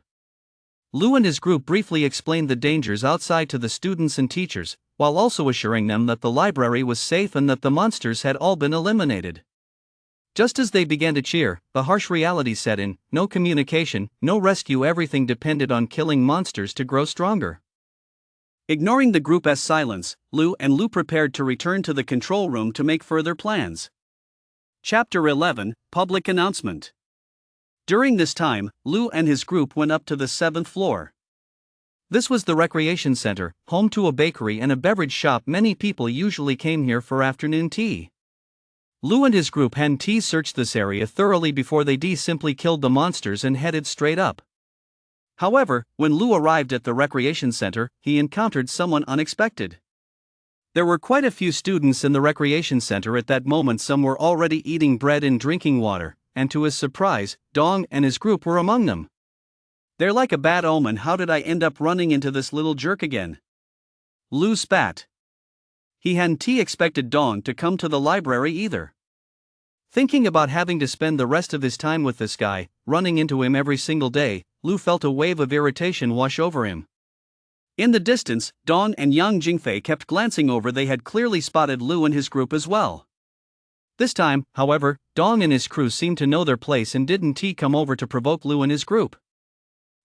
Lu and his group briefly explained the dangers outside to the students and teachers, while also assuring them that the library was safe and that the monsters had all been eliminated. Just as they began to cheer, the harsh reality set in: no communication, no rescue, everything depended on killing monsters to grow stronger. Ignoring the group as silence, Lu prepared to return to the control room to make further plans. Chapter 11, Public Announcement. During this time, Lu and his group went up to the 7th floor. This was the recreation center, home to a bakery and a beverage shop. Many people usually came here for afternoon tea. Lu and his group had searched this area thoroughly before they simply killed the monsters and headed straight up. However, when Lu arrived at the recreation center, he encountered someone unexpected. There were quite a few students in the recreation center at that moment. Some were already eating bread and drinking water, and to his surprise, Dong and his group were among them. "They're like a bad omen. How did I end up running into this little jerk again?" Lu spat. He hadn't expected Dong to come to the library either. Thinking about having to spend the rest of his time with this guy, running into him every single day, Lu felt a wave of irritation wash over him. In the distance, Dong and Yang Jingfei kept glancing over. They had clearly spotted Lu and his group as well. This time, however, Dong and his crew seemed to know their place and didn't come over to provoke Lu and his group.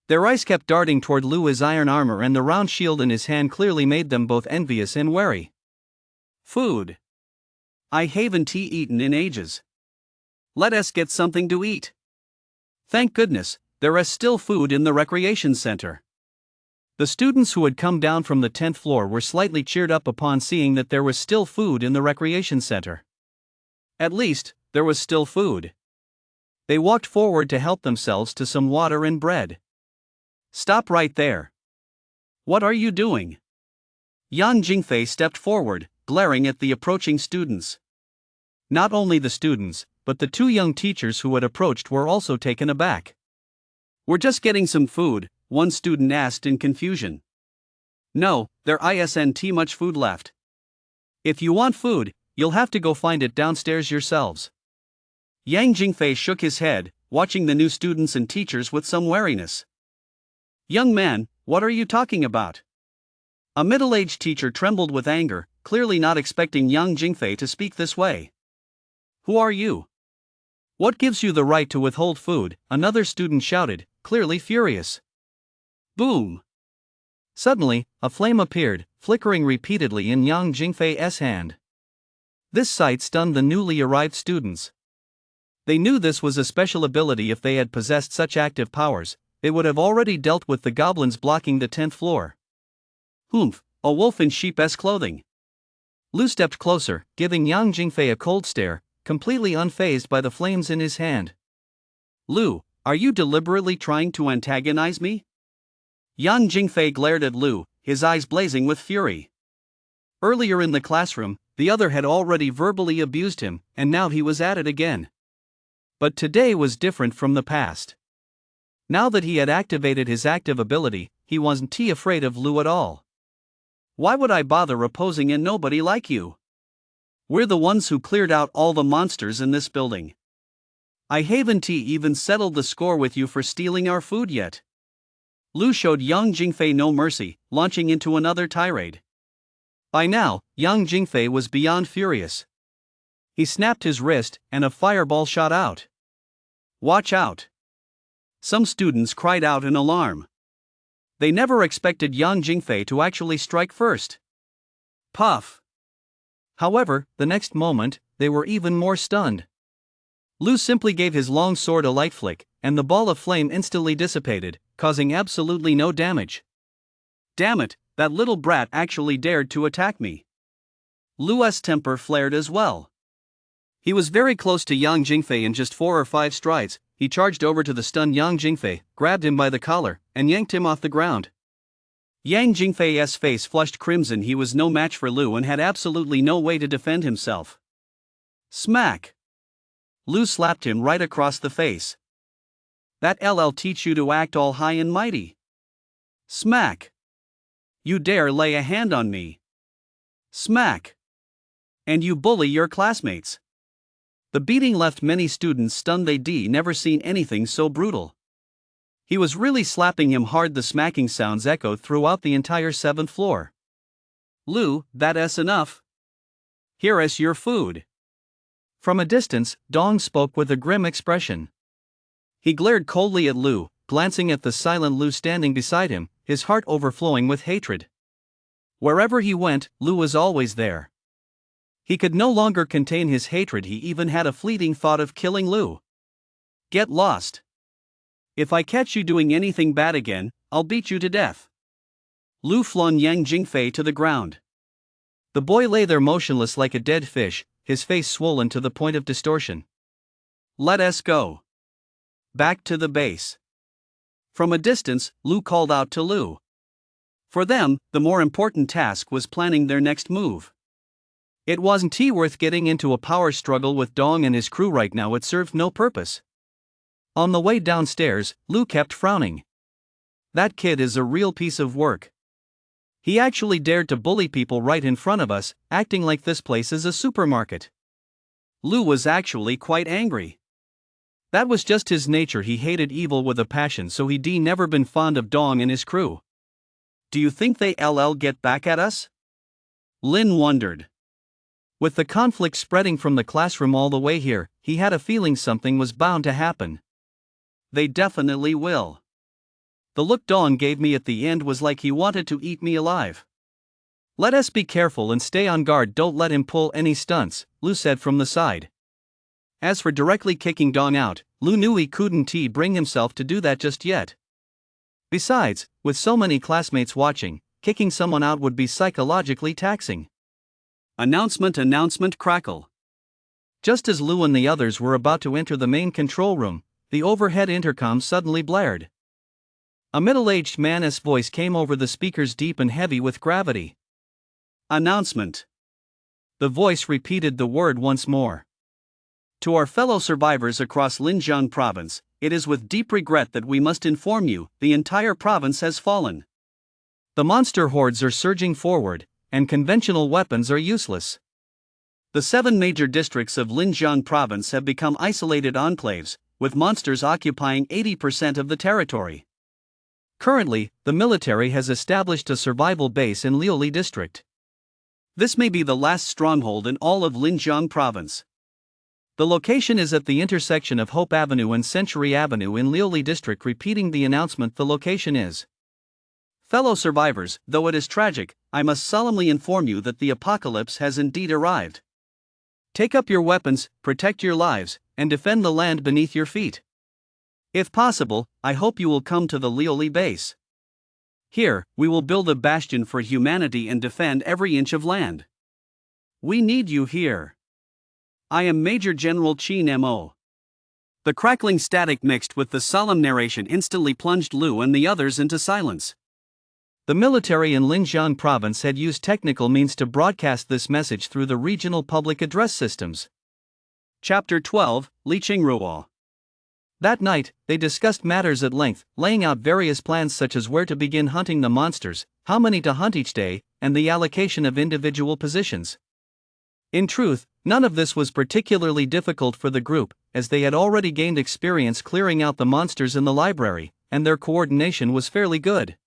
Their eyes kept darting toward Lu. His iron armor and the round shield in his hand clearly made them both envious and wary. "Food. I haven't eaten in ages. Let us get something to eat." Thank goodness, there is still food in the recreation center. The students who had come down from the 10th floor were slightly cheered up upon seeing that there was still food in the recreation center. At least, there was still food. They walked forward to help themselves to some water and bread. "Stop right there. What are you doing?" Yang Jingfei stepped forward, glaring at the approaching students. Not only the students, but the 2 young teachers who had approached were also taken aback. "We're just getting some food," one student asked in confusion. "No, there isn't much food left. If you want food, you'll have to go find it downstairs yourselves." Yang Jingfei shook his head, watching the new students and teachers with some wariness. "Young man, what are you talking about?" A middle-aged teacher trembled with anger, clearly not expecting Yang Jingfei to speak this way. "Who are you? What gives you the right to withhold food?" another student shouted, clearly furious. Boom! Suddenly, a flame appeared, flickering repeatedly in Yang Jingfei's hand. This sight stunned the newly arrived students. They knew this was a special ability. If they had possessed such active powers, they would have already dealt with the goblins blocking the 10th floor. "Humph, a wolf in sheep's clothing." Lu stepped closer, giving Yang Jingfei a cold stare, completely unfazed by the flames in his hand. "Lu, are you deliberately trying to antagonize me?" Yang Jingfei glared at Lu, his eyes blazing with fury. Earlier in the classroom, the other had already verbally abused him, and now he was at it again. But today was different from the past. Now that he had activated his active ability, he wasn't afraid of Lu at all. "Why would I bother opposing a nobody like you? We're the ones who cleared out all the monsters in this building. I haven't even settled the score with you for stealing our food yet." Lu showed Yang Jingfei no mercy, launching into another tirade. By now, Yang Jingfei was beyond furious. He snapped his wrist, and a fireball shot out. "Watch out!" Some students cried out in alarm. They never expected Yang Jingfei to actually strike first. Puff! However, the next moment, they were even more stunned. Lu simply gave his long sword a light flick, and the ball of flame instantly dissipated, causing absolutely no damage. "Damn it, that little brat actually dared to attack me." Lu's temper flared as well. He was very close to Yang Jingfei. In just 4 or 5 strides, he charged over to the stunned Yang Jingfei, grabbed him by the collar, and yanked him off the ground. Yang Jingfei's face flushed crimson. He was no match for Lu and had absolutely no way to defend himself. Smack! Lu slapped him right across the face. That LL teach you to act all high and mighty? Smack. You dare lay a hand on me? Smack. And you bully your classmates. The beating left many students stunned. They'd never seen anything so brutal. He was really slapping him hard. The smacking sounds echoed throughout the entire 7th floor. Lu, that's enough. Here is your food. From a distance, Dong spoke with a grim expression. He glared coldly at Lu, glancing at the silent Lu standing beside him, his heart overflowing with hatred. Wherever he went, Lu was always there. He could no longer contain his hatred. He even had a fleeting thought of killing Lu. Get lost. If I catch you doing anything bad again, I'll beat you to death. Lu flung Yang Jingfei to the ground. The boy lay there motionless like a dead fish, his face swollen to the point of distortion. Let us go. Back to the base. From a distance, Lu called out to Lu. For them, the more important task was planning their next move. It wasn't worth getting into a power struggle with Dong and his crew right now. It served no purpose. On the way downstairs, Lu kept frowning. That kid is a real piece of work. He actually dared to bully people right in front of us, acting like this place is a supermarket. Lu was actually quite angry. That was just his nature. He hated evil with a passion, so he'd never been fond of Dong and his crew. Do you think they'll get back at us? Lin wondered. With the conflict spreading from the classroom all the way here, he had a feeling something was bound to happen. They definitely will. The look Dong gave me at the end was like he wanted to eat me alive. Let us be careful and stay on guard. Don't let him pull any stunts, Lu said from the side. As for directly kicking Dong out, Lu knew he couldn't bring himself to do that just yet. Besides, with so many classmates watching, kicking someone out would be psychologically taxing. Announcement crackle. Just as Lu and the others were about to enter the main control room, the overhead intercom suddenly blared. A middle-aged man's voice came over the speakers, deep and heavy with gravity. Announcement. The voice repeated the word once more. To our fellow survivors across Linjiang province, it is with deep regret that we must inform you, the entire province has fallen. The monster hordes are surging forward, and conventional weapons are useless. The 7 major districts of Linjiang province have become isolated enclaves, with monsters occupying 80% of the territory. Currently, the military has established a survival base in Liuli district. This may be the last stronghold in all of Linjiang province. The location is at the intersection of Hope Avenue and Century Avenue in Liuli district. Repeating the announcement, the location is. Fellow survivors, though it is tragic, I must solemnly inform you that the apocalypse has indeed arrived. Take up your weapons, protect your lives, and defend the land beneath your feet. If possible, I hope you will come to the Liuli base. Here, we will build a bastion for humanity and defend every inch of land. We need you here. I am Major General Qin Mo. The crackling static mixed with the solemn narration instantly plunged Lu and the others into silence. The military in Linjiang province had used technical means to broadcast this message through the regional public address systems. Chapter 12, Li Qingruo. That night, they discussed matters at length, laying out various plans such as where to begin hunting the monsters, how many to hunt each day, and the allocation of individual positions. In truth, none of this was particularly difficult for the group, as they had already gained experience clearing out the monsters in the library, and their coordination was fairly good.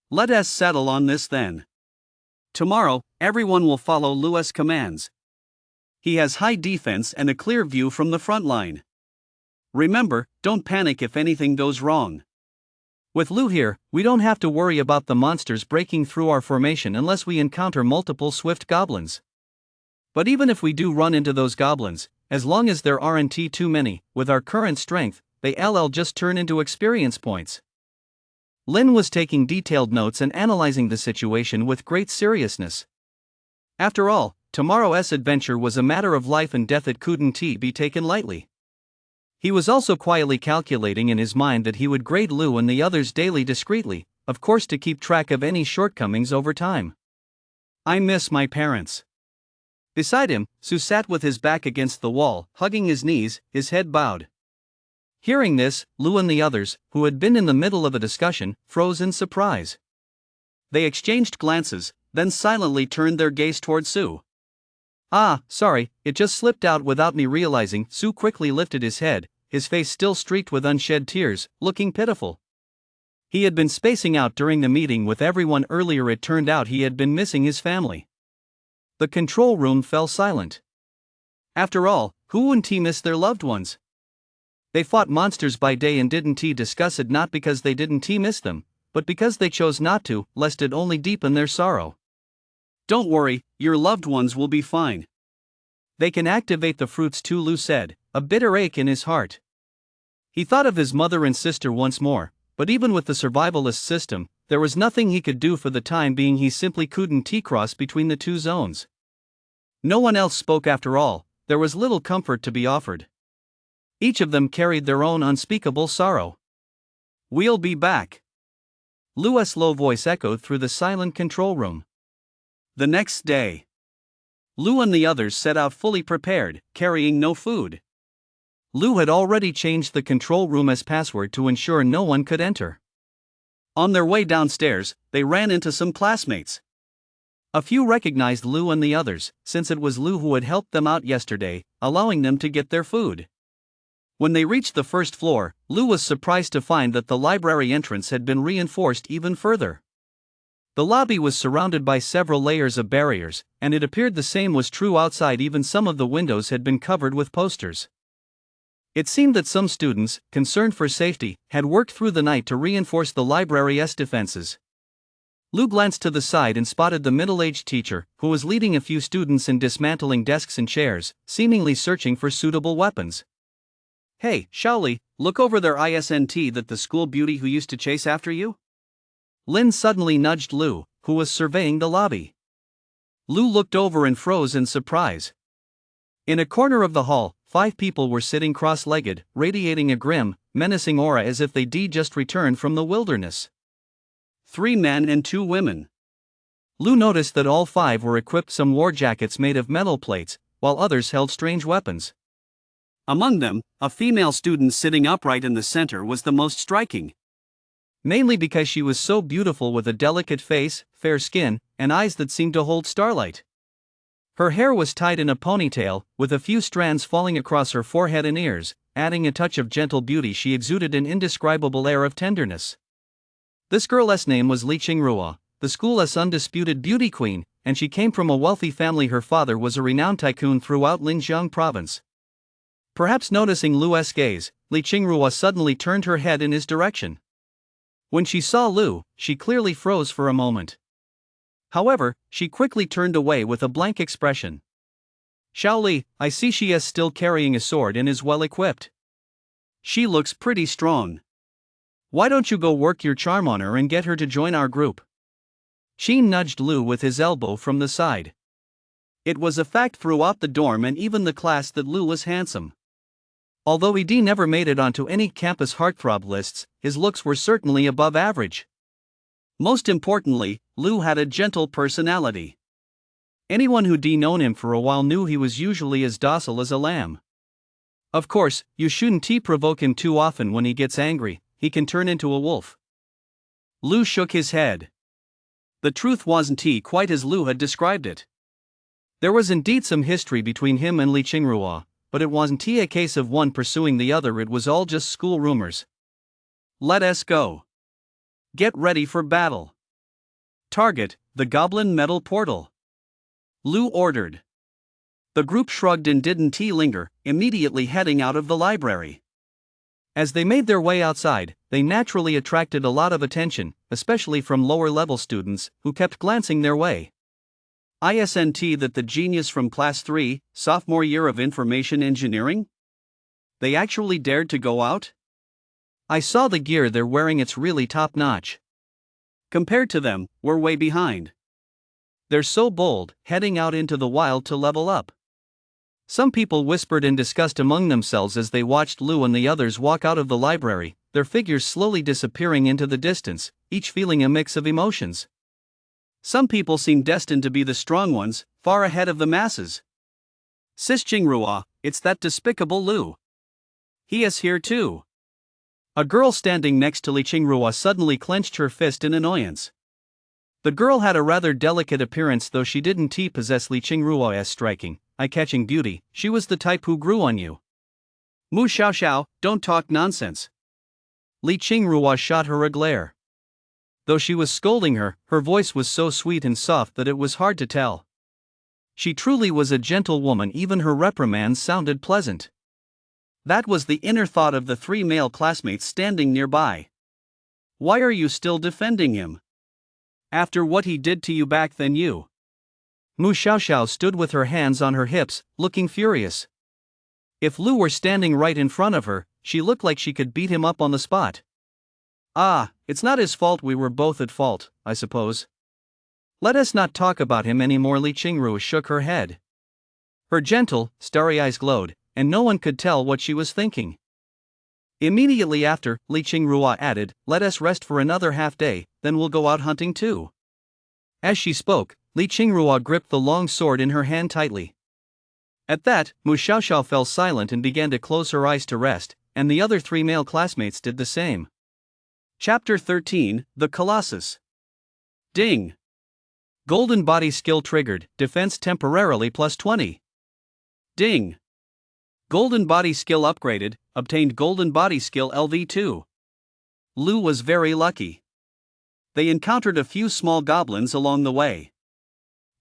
Let us settle on this then. Tomorrow, everyone will follow Lu's commands. He has high defense and a clear view from the front line. Remember, don't panic if anything goes wrong. With Lu here, we don't have to worry about the monsters breaking through our formation unless we encounter multiple swift goblins. But even if we do run into those goblins, as long as there aren't too many, with our current strength, they'll just turn into experience points. Lin was taking detailed notes and analyzing the situation with great seriousness. After all, tomorrow's adventure was a matter of life and death. It couldn't be taken lightly. He was also quietly calculating in his mind that he would grade Lu and the others daily discreetly, of course to keep track of any shortcomings over time. I miss my parents. Beside him, Su sat with his back against the wall, hugging his knees, his head bowed. Hearing this, Lu and the others, who had been in the middle of a discussion, froze in surprise. They exchanged glances, then silently turned their gaze toward Su. "Ah, sorry, it just slipped out without me realizing." Su quickly lifted his head, his face still streaked with unshed tears, looking pitiful. He had been spacing out during the meeting with everyone earlier. It turned out he had been missing his family. The control room fell silent. After all, who wouldn't miss their loved ones? They fought monsters by day and didn't discuss it, not because they didn't miss them, but because they chose not to, lest it only deepen their sorrow. "Don't worry, your loved ones will be fine. They can activate the fruits too," Lu said, a bitter ache in his heart. He thought of his mother and sister once more, but even with the survivalist system, there was nothing he could do for the time being. He simply couldn't cross between the two zones. No one else spoke after all. There was little comfort to be offered. Each of them carried their own unspeakable sorrow. "We'll be back," Lu's low voice echoed through the silent control room. The next day, Lu and the others set out fully prepared, carrying no food. Lu had already changed the control room's password to ensure no one could enter. On their way downstairs, they ran into some classmates. A few recognized Lu and the others, since it was Lu who had helped them out yesterday, allowing them to get their food. When they reached the first floor, Lu was surprised to find that the library entrance had been reinforced even further. The lobby was surrounded by several layers of barriers, and it appeared the same was true outside. Even some of the windows had been covered with posters. It seemed that some students, concerned for safety, had worked through the night to reinforce the library's defenses. Lu glanced to the side and spotted the middle-aged teacher, who was leading a few students in dismantling desks and chairs, seemingly searching for suitable weapons. "Hey, Shaoli, look over there. Isn't that the school beauty who used to chase after you?" Lin suddenly nudged Lu, who was surveying the lobby. Lu looked over and froze in surprise. In a corner of the hall, 5 people were sitting cross-legged, radiating a grim, menacing aura as if they'd just returned from the wilderness. 3 men and 2 women. Lu noticed that all 5 were equipped some war jackets made of metal plates, while others held strange weapons. Among them, a female student sitting upright in the center was the most striking. Mainly because she was so beautiful, with a delicate face, fair skin, and eyes that seemed to hold starlight. Her hair was tied in a ponytail, with a few strands falling across her forehead and ears, adding a touch of gentle beauty. She exuded an indescribable air of tenderness. This girl's name was Li Qingrua, the school's undisputed beauty queen, and she came from a wealthy family. Her father was a renowned tycoon throughout Linjiang province. Perhaps noticing Lu's gaze, Li Qingrua suddenly turned her head in his direction. When she saw Lu, she clearly froze for a moment. However, she quickly turned away with a blank expression. "Shaoli, I see she is still carrying a sword and is well equipped. She looks pretty strong. Why don't you go work your charm on her and get her to join our group?" Sheen nudged Lu with his elbow from the side. It was a fact throughout the dorm and even the class that Lu was handsome. Although he never made it onto any campus heartthrob lists, his looks were certainly above average. Most importantly, Lu had a gentle personality. Anyone who'd known him for a while knew he was usually as docile as a lamb. Of course, you shouldn't provoke him too often. When he gets angry, he can turn into a wolf. Lu shook his head. The truth wasn't quite as Lu had described it. There was indeed some history between him and Li Qingrua, but it wasn't a case of one pursuing the other. It was all just school rumors. "Let us go. Get ready for battle. Target the Goblin Metal Portal," Lu ordered. The group shrugged and didn't linger, immediately heading out of the library. As they made their way outside, they naturally attracted a lot of attention, especially from lower-level students, who kept glancing their way. Isn't that the genius from Class 3, sophomore year of information engineering? They actually dared to go out? I saw the gear they're wearing, it's really top-notch. Compared to them, we're way behind. They're so bold, heading out into the wild to level up. Some people whispered in disgust among themselves as they watched Lu and the others walk out of the library, their figures slowly disappearing into the distance, each feeling a mix of emotions. Some people seemed destined to be the strong ones, far ahead of the masses. Sis Jingrua, it's that despicable Lu. He is here too. A girl standing next to Li Qingrua suddenly clenched her fist in annoyance. The girl had a rather delicate appearance, though she didn't possess Li Qingrua's striking, eye-catching beauty. She was the type who grew on you. Mu Xiaoxiao, don't talk nonsense. Li Qingrua shot her a glare. Though she was scolding her, her voice was so sweet and soft that it was hard to tell. She truly was a gentle woman, even her reprimands sounded pleasant. That was the inner thought of the three male classmates standing nearby. Why are you still defending him? After what he did to you back then, you. Mu Xiaoxiao stood with her hands on her hips, looking furious. If Lu were standing right in front of her, she looked like she could beat him up on the spot. Ah, it's not his fault, we were both at fault, I suppose. Let us not talk about him anymore. Li Qingru shook her head. Her gentle, starry eyes glowed, and no one could tell what she was thinking. Immediately after, Li Qingrua added, let us rest for another half day, then we'll go out hunting too. As she spoke, Li Qingrua gripped the long sword in her hand tightly. At that, Mu Xiaoxiao fell silent and began to close her eyes to rest, and the other three male classmates did the same. Chapter 13, The Colossus. Ding! Golden body skill triggered, defense temporarily plus 20. Ding! Golden body skill upgraded, obtained golden body skill LV2. Lu was very lucky. They encountered a few small goblins along the way.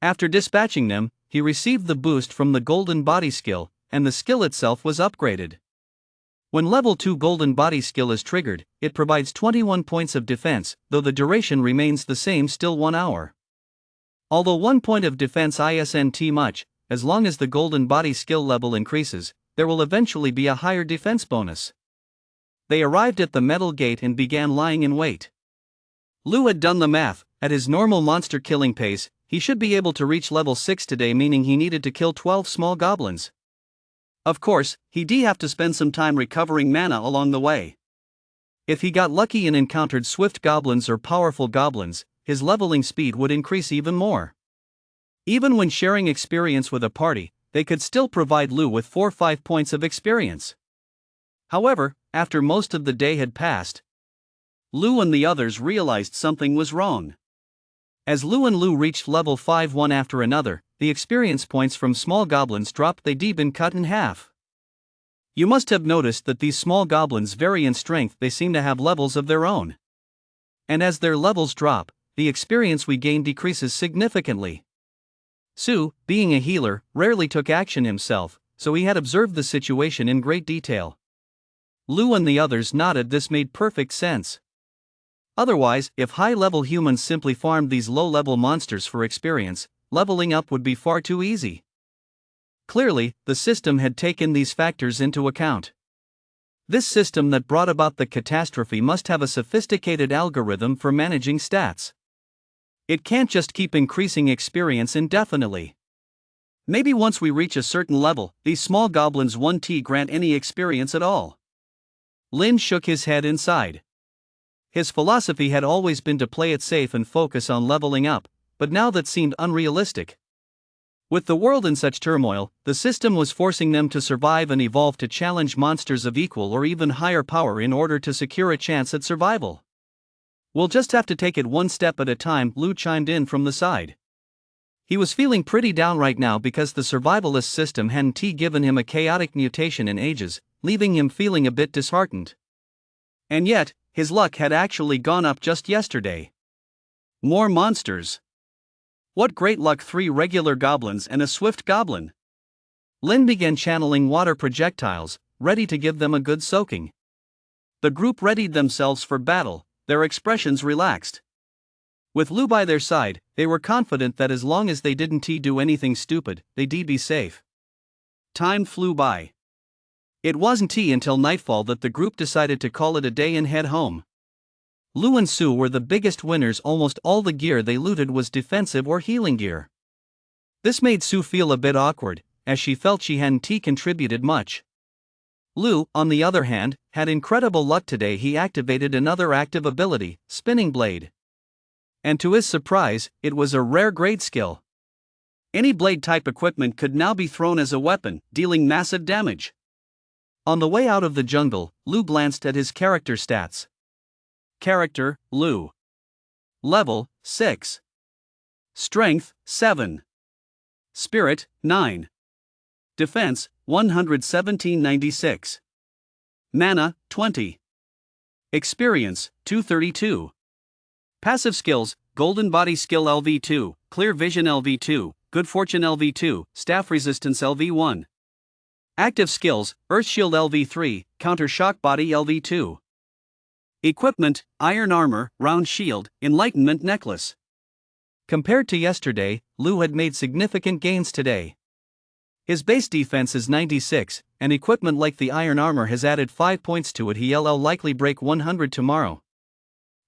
After dispatching them, he received the boost from the golden body skill, and the skill itself was upgraded. When level 2 golden body skill is triggered, it provides 21 points of defense, though the duration remains the same, still 1 hour. Although 1 point of defense isn't much, as long as the golden body skill level increases, there will eventually be a higher defense bonus. They arrived at the metal gate and began lying in wait. Lu had done the math. At his normal monster killing pace, he should be able to reach level 6 today, meaning he needed to kill 12 small goblins. Of course, he'd have to spend some time recovering mana along the way. If he got lucky and encountered swift goblins or powerful goblins, his leveling speed would increase even more. Even when sharing experience with a party, they could still provide Lu with 4-5 points of experience. However, after most of the day had passed, Lu and the others realized something was wrong. As Lu and Lu reached level 5 one after another, the experience points from small goblins dropped. They'd been cut in half. You must have noticed that these small goblins vary in strength. They seem to have levels of their own. And as their levels drop, the experience we gain decreases significantly. Su, being a healer, rarely took action himself, so he had observed the situation in great detail. Lu and the others nodded. This made perfect sense. Otherwise, if high-level humans simply farmed these low-level monsters for experience, leveling up would be far too easy. Clearly, the system had taken these factors into account. This system that brought about the catastrophe must have a sophisticated algorithm for managing stats. It can't just keep increasing experience indefinitely. Maybe once we reach a certain level, these small goblins won't grant any experience at all. Lin shook his head inside. His philosophy had always been to play it safe and focus on leveling up, but now that seemed unrealistic. With the world in such turmoil, the system was forcing them to survive and evolve to challenge monsters of equal or even higher power in order to secure a chance at survival. We'll just have to take it one step at a time, Lu chimed in from the side. He was feeling pretty down right now because the survivalist system hadn't given him a chaotic mutation in ages, leaving him feeling a bit disheartened. And yet, his luck had actually gone up just yesterday. More monsters. What great luck! 3 regular goblins and a swift goblin. Lin began channeling water projectiles, ready to give them a good soaking. The group readied themselves for battle, their expressions relaxed. With Lu by their side, they were confident that as long as they didn't do anything stupid, they'd be safe. Time flew by. It wasn't until nightfall that the group decided to call it a day and head home. Lu and Su were the biggest winners. Almost all the gear they looted was defensive or healing gear. This made Su feel a bit awkward, as she felt she hadn't contributed much. Lu, on the other hand, had incredible luck today. He activated another active ability, Spinning Blade. And to his surprise, it was a rare grade skill. Any blade-type equipment could now be thrown as a weapon, dealing massive damage. On the way out of the jungle, Lu glanced at his character stats. Character, Lu. Level, 6. Strength, 7. Spirit, 9. Defense, 11796. Mana, 20. Experience, 232. Passive skills, Golden Body Skill LV2, Clear Vision LV2, Good Fortune LV2, Staff Resistance LV1. Active skills, Earth Shield LV3, Counter Shock Body LV2. Equipment, Iron Armor, Round Shield, Enlightenment Necklace. Compared to yesterday, Lu had made significant gains today. His base defense is 96, and equipment like the Iron Armor has added 5 points to it. He'll likely break 100 tomorrow.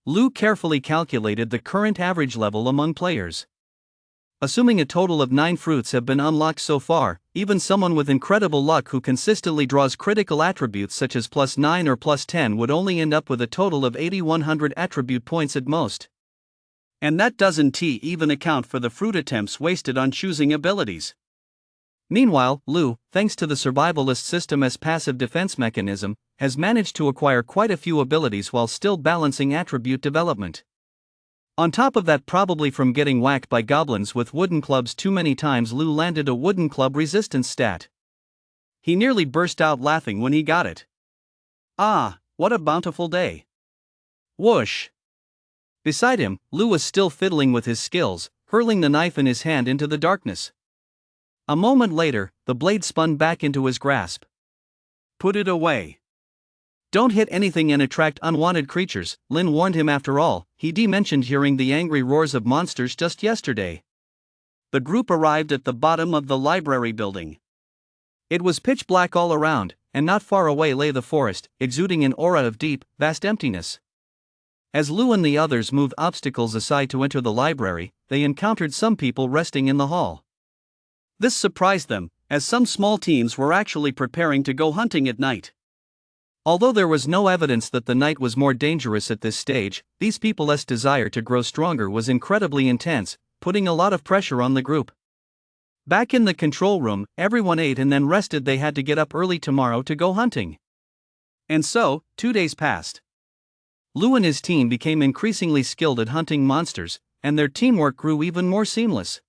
Lu carefully calculated the current average level among players. Assuming a total of 9 fruits have been unlocked so far, even someone with incredible luck who consistently draws critical attributes such as +9 or +10 would only end up with a total of 8100 attribute points at most. And that doesn't even account for the fruit attempts wasted on choosing abilities. Meanwhile, Lu, thanks to the survivalist system as passive defense mechanism, has managed to acquire quite a few abilities while still balancing attribute development. On top of that, probably from getting whacked by goblins with wooden clubs too many times, Lu landed a wooden club resistance stat. He nearly burst out laughing when he got it. Ah, what a bountiful day. Whoosh! Beside him, Lu was still fiddling with his skills, hurling the knife in his hand into the darkness. A moment later, the blade spun back into his grasp. Put it away. Don't hit anything and attract unwanted creatures, Lin warned him. After all, he'd mentioned hearing the angry roars of monsters just yesterday. The group arrived at the bottom of the library building. It was pitch black all around, and not far away lay the forest, exuding an aura of deep, vast emptiness. As Lu and the others moved obstacles aside to enter the library, they encountered some people resting in the hall. This surprised them, as some small teams were actually preparing to go hunting at night. Although there was no evidence that the night was more dangerous at this stage, these people's desire to grow stronger was incredibly intense, putting a lot of pressure on the group. Back in the control room, everyone ate and then rested. They had to get up early tomorrow to go hunting. And so, 2 days passed. Lu and his team became increasingly skilled at hunting monsters, and their teamwork grew even more seamless.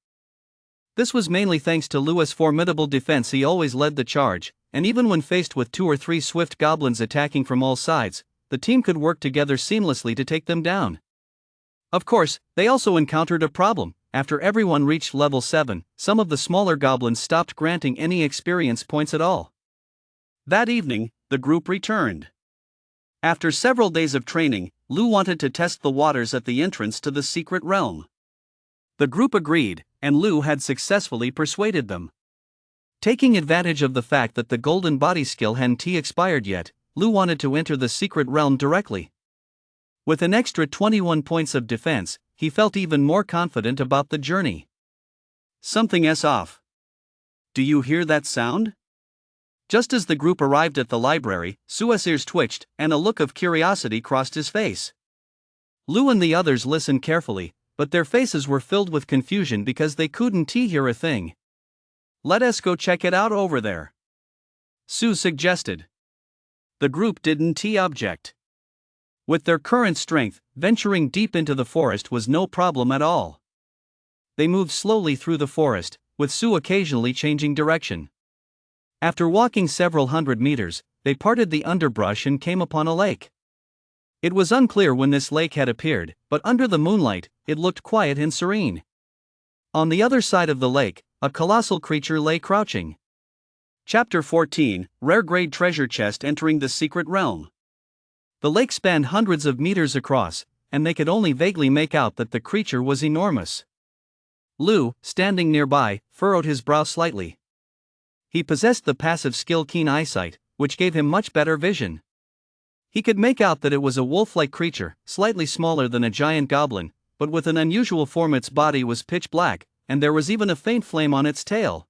This was mainly thanks to Lu's formidable defense. He always led the charge, and even when faced with 2 or 3 swift goblins attacking from all sides, the team could work together seamlessly to take them down. Of course, they also encountered a problem. After everyone reached level 7, some of the smaller goblins stopped granting any experience points at all. That evening, the group returned. After several days of training, Lu wanted to test the waters at the entrance to the secret realm. The group agreed, and Lu had successfully persuaded them. Taking advantage of the fact that the golden body skill hadn't expired yet, Lu wanted to enter the secret realm directly. With an extra 21 points of defense, he felt even more confident about the journey. Something's off. Do you hear that sound? Just as the group arrived at the library, Su's ears twitched, and a look of curiosity crossed his face. Lu and the others listened carefully, but their faces were filled with confusion because they couldn't hear a thing. Let us go check it out over there, Su suggested. The group didn't object. With their current strength, venturing deep into the forest was no problem at all. They moved slowly through the forest, with Su occasionally changing direction. After walking several hundred meters, they parted the underbrush and came upon a lake. It was unclear when this lake had appeared, but under the moonlight, it looked quiet and serene. On the other side of the lake, a colossal creature lay crouching. Chapter 14, Rare Grade Treasure Chest Entering the Secret Realm. The lake spanned hundreds of meters across, and they could only vaguely make out that the creature was enormous. Lu, standing nearby, furrowed his brow slightly. He possessed the passive skill Keen Eyesight, which gave him much better vision. He could make out that it was a wolf-like creature, slightly smaller than a giant goblin, but with an unusual form. Its body was pitch black, and there was even a faint flame on its tail.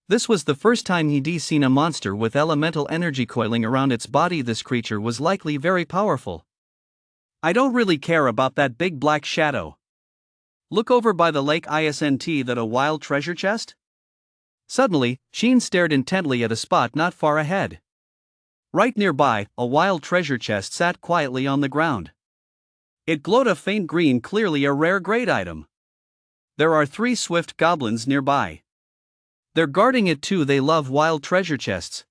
This was the first time he'd seen a monster with elemental energy coiling around its body. This creature was likely very powerful. I don't really care about that big black shadow. Look over by the lake, isn't that a wild treasure chest? Suddenly, Sheen stared intently at a spot not far ahead. Right nearby, a wild treasure chest sat quietly on the ground. It glowed a faint green, clearly a rare grade item. There are 3 swift goblins nearby. They're guarding it too. They love wild treasure chests,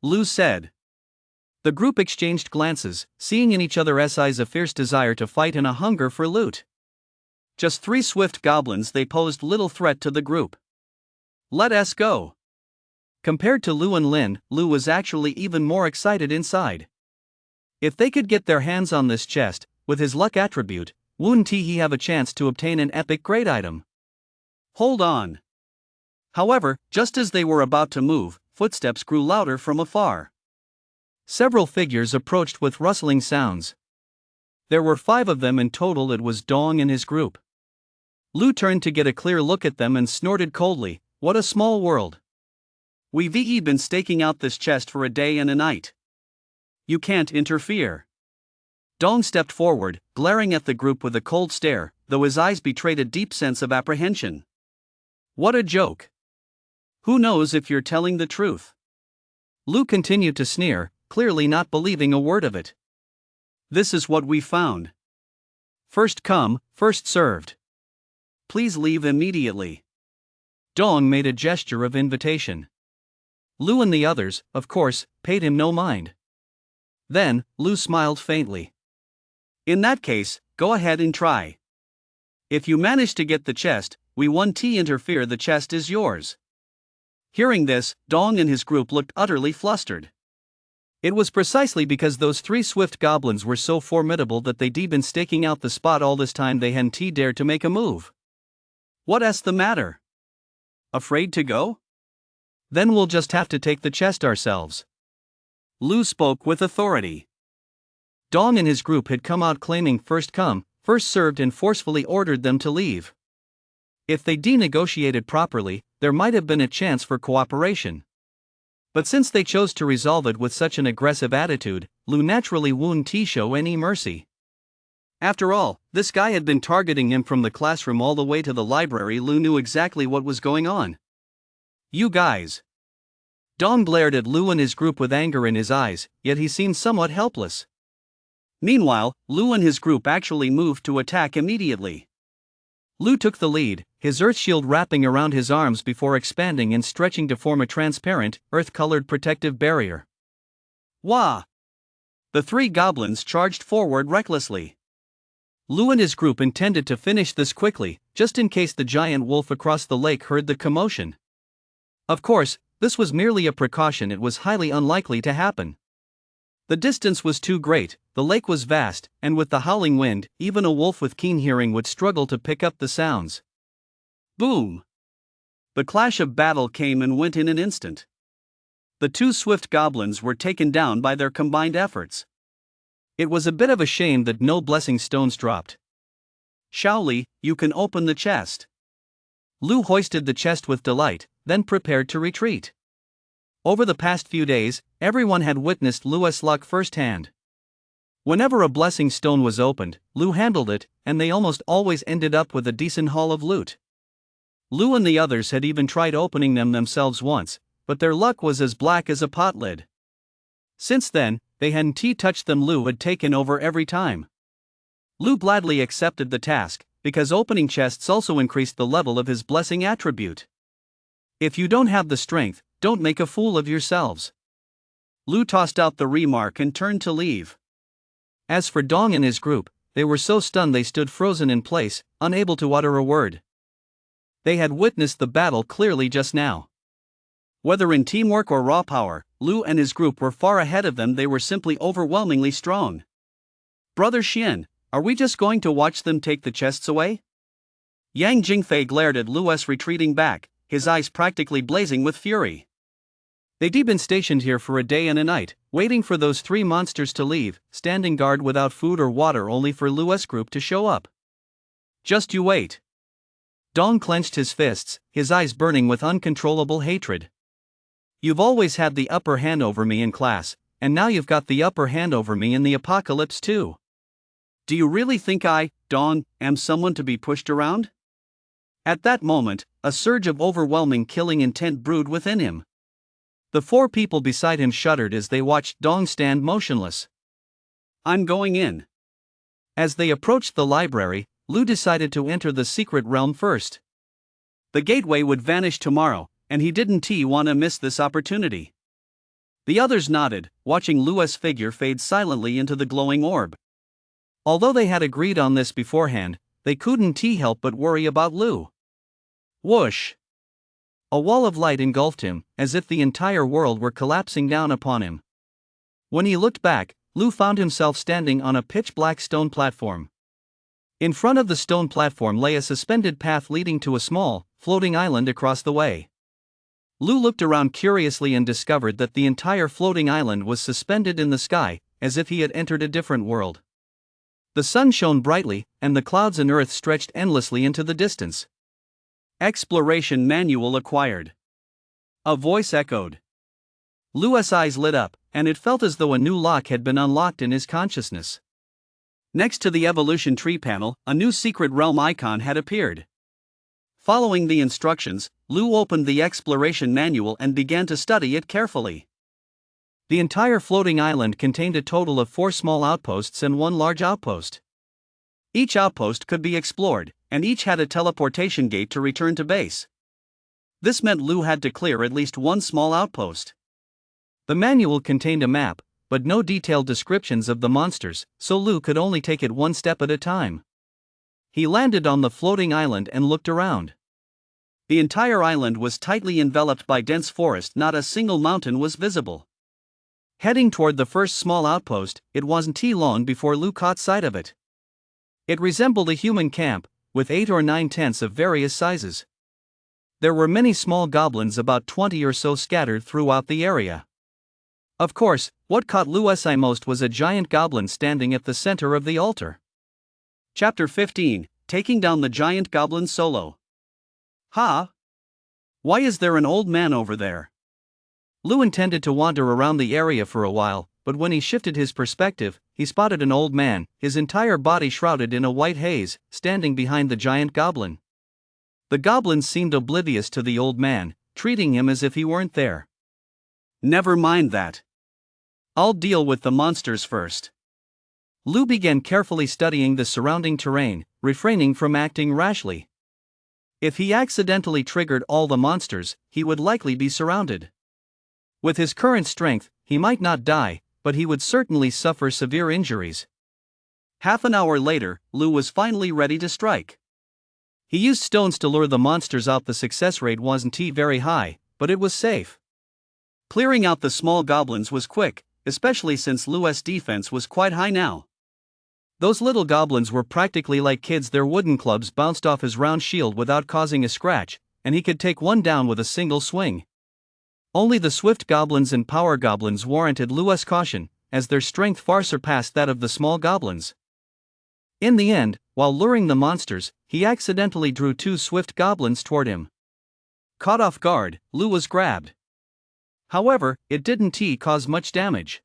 Lou said. The group exchanged glances, seeing in each other's eyes a fierce desire to fight and a hunger for loot. Just 3 swift goblins, they posed little threat to the group. Let us go. Compared to Lou and Lin, Lou was actually even more excited inside. If they could get their hands on this chest, with his luck attribute, wouldn't he have a chance to obtain an epic grade item? Hold on. However, just as they were about to move, footsteps grew louder from afar. Several figures approached with rustling sounds. There were 5 of them in total. It was Dong and his group. Lou turned to get a clear look at them and snorted coldly, "What a small world. We've been staking out this chest for a day and a night. You can't interfere." Dong stepped forward, glaring at the group with a cold stare, though his eyes betrayed a deep sense of apprehension. "What a joke. Who knows if you're telling the truth?" Lou continued to sneer, clearly not believing a word of it. "This is what we found. First come, first served. Please leave immediately." Dong made a gesture of invitation. Lou and the others, of course, paid him no mind. Then, Lou smiled faintly. "In that case, go ahead and try. If you manage to get the chest, we won't interfere. The chest is yours." Hearing this, Dong and his group looked utterly flustered. It was precisely because those 3 swift goblins were so formidable that they'd been staking out the spot all this time they hadn't dared to make a move. "What's the matter? Afraid to go? Then we'll just have to take the chest ourselves." Lou spoke with authority. Dong and his group had come out claiming first come, first served and forcefully ordered them to leave. If they negotiated properly, there might have been a chance for cooperation. But since they chose to resolve it with such an aggressive attitude, Lou naturally wouldn't show any mercy. After all, this guy had been targeting him from the classroom all the way to the library. Lou knew exactly what was going on. "You guys." Dong glared at Lou and his group with anger in his eyes, yet he seemed somewhat helpless. Meanwhile, Lou and his group actually moved to attack immediately. Lou took the lead, his earth shield wrapping around his arms before expanding and stretching to form a transparent, earth-colored protective barrier. Wah! The 3 goblins charged forward recklessly. Lou and his group intended to finish this quickly, just in case the giant wolf across the lake heard the commotion. Of course, this was merely a precaution. It was highly unlikely to happen. The distance was too great, the lake was vast, and with the howling wind, even a wolf with keen hearing would struggle to pick up the sounds. Boom! The clash of battle came and went in an instant. The 2 swift goblins were taken down by their combined efforts. It was a bit of a shame that no blessing stones dropped. "Shaoli, you can open the chest." Lou hoisted the chest with delight, then prepared to retreat. Over the past few days, everyone had witnessed Lou's luck firsthand. Whenever a blessing stone was opened, Lou handled it, and they almost always ended up with a decent haul of loot. Lou and the others had even tried opening them themselves once, but their luck was as black as a pot lid. Since then, they hadn't touched them. Lou had taken over every time. Lou gladly accepted the task, because opening chests also increased the level of his blessing attribute. If you don't have the strength, don't make a fool of yourselves. Lou tossed out the remark and turned to leave. As for Dong and his group, they were so stunned they stood frozen in place, unable to utter a word. They had witnessed the battle clearly just now. Whether in teamwork or raw power, Lou and his group were far ahead of them. They were simply overwhelmingly strong. "Brother Xian, are we just going to watch them take the chests away?" Yang Jingfei glared at Lou's retreating back, his eyes practically blazing with fury. They'd been stationed here for a day and a night, waiting for those 3 monsters to leave, standing guard without food or water only for Lou's group to show up. "Just you wait." Dong clenched his fists, his eyes burning with uncontrollable hatred. "You've always had the upper hand over me in class, and now you've got the upper hand over me in the apocalypse too. Do you really think I, Dong, am someone to be pushed around? At that moment, a surge of overwhelming killing intent brewed within him. The four people beside him shuddered as they watched Dong stand motionless. I'm going in. As they approached the library, Lu decided to enter the secret realm first. The gateway would vanish tomorrow, and he didn't want to miss this opportunity. The others nodded, watching Lu's figure fade silently into the glowing orb. Although they had agreed on this beforehand, they couldn't help but worry about Lu. Whoosh! A wall of light engulfed him, as if the entire world were collapsing down upon him. When he looked back, Lu found himself standing on a pitch-black stone platform. In front of the stone platform lay a suspended path leading to a small, floating island across the way. Lu looked around curiously and discovered that the entire floating island was suspended in the sky, as if he had entered a different world. The sun shone brightly, and the clouds and earth stretched endlessly into the distance. Exploration manual acquired. A voice echoed. Lu's eyes lit up, and it felt as though a new lock had been unlocked in his consciousness. Next to the evolution tree panel, a new secret realm icon had appeared. Following the instructions, Lu opened the exploration manual and began to study it carefully. The entire floating island contained a total of 4 small outposts and 1 large outpost. Each outpost could be explored, and each had a teleportation gate to return to base. This meant Lu had to clear at least 1 small outpost. The manual contained a map, but no detailed descriptions of the monsters, so Lu could only take it 1 step at a time. He landed on the floating island and looked around. The entire island was tightly enveloped by dense forest, not a single mountain was visible. Heading toward the first small outpost, it wasn't long before Lu caught sight of it. It resembled a human camp, with 8 or 9 tents of various sizes. There were many small goblins, about 20 or so, scattered throughout the area. Of course, what caught Lu's eye most was a giant goblin standing at the center of the altar. Chapter 15, Taking Down the Giant Goblin Solo. Ha! Why is there an old man over there? Lu intended to wander around the area for a while, but when he shifted his perspective, he spotted an old man, his entire body shrouded in a white haze, standing behind the giant goblin. The goblin seemed oblivious to the old man, treating him as if he weren't there. Never mind that. I'll deal with the monsters first. Lu began carefully studying the surrounding terrain, refraining from acting rashly. If he accidentally triggered all the monsters, he would likely be surrounded. With his current strength, he might not die, but he would certainly suffer severe injuries. Half an hour later, Lu was finally ready to strike. He used stones to lure the monsters out. The success rate wasn't very high, but it was safe. Clearing out the small goblins was quick, especially since Lu's defense was quite high now. Those little goblins were practically like kids. Their wooden clubs bounced off his round shield without causing a scratch, and he could take one down with a single swing. Only the swift goblins and power goblins warranted Lu's caution, as their strength far surpassed that of the small goblins. In the end, while luring the monsters, he accidentally drew 2 swift goblins toward him. Caught off guard, Lu was grabbed. However, it didn't cause much damage.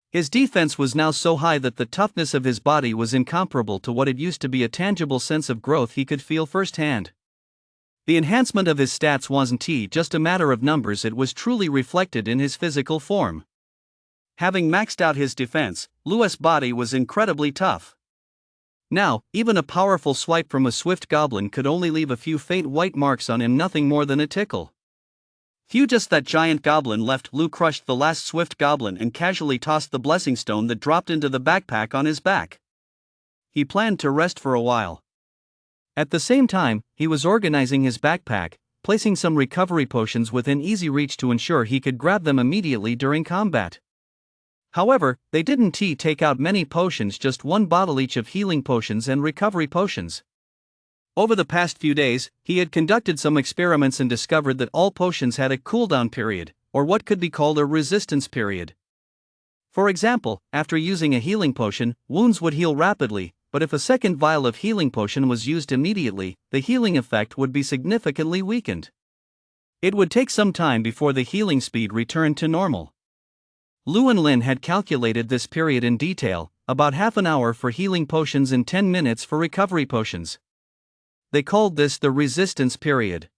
His defense was now so high that the toughness of his body was incomparable to what it used to be. A tangible sense of growth he could feel firsthand. The enhancement of his stats wasn't just a matter of numbers, it was truly reflected in his physical form. Having maxed out his defense, Lu's body was incredibly tough. Now, even a powerful swipe from a swift goblin could only leave a few faint white marks on him, nothing more than a tickle. Just that giant goblin left, Lu crushed the last swift goblin and casually tossed the blessing stone that dropped into the backpack on his back. He planned to rest for a while. At the same time, he was organizing his backpack, placing some recovery potions within easy reach to ensure he could grab them immediately during combat. However, they didn't take out many potions, just 1 bottle each of healing potions and recovery potions. Over the past few days, he had conducted some experiments and discovered that all potions had a cooldown period, or what could be called a resistance period. For example, after using a healing potion, wounds would heal rapidly, but if a second vial of healing potion was used immediately, the healing effect would be significantly weakened. It would take some time before the healing speed returned to normal. Lu and Lin had calculated this period in detail, about half an hour for healing potions and 10 minutes for recovery potions. They called this the resistance period.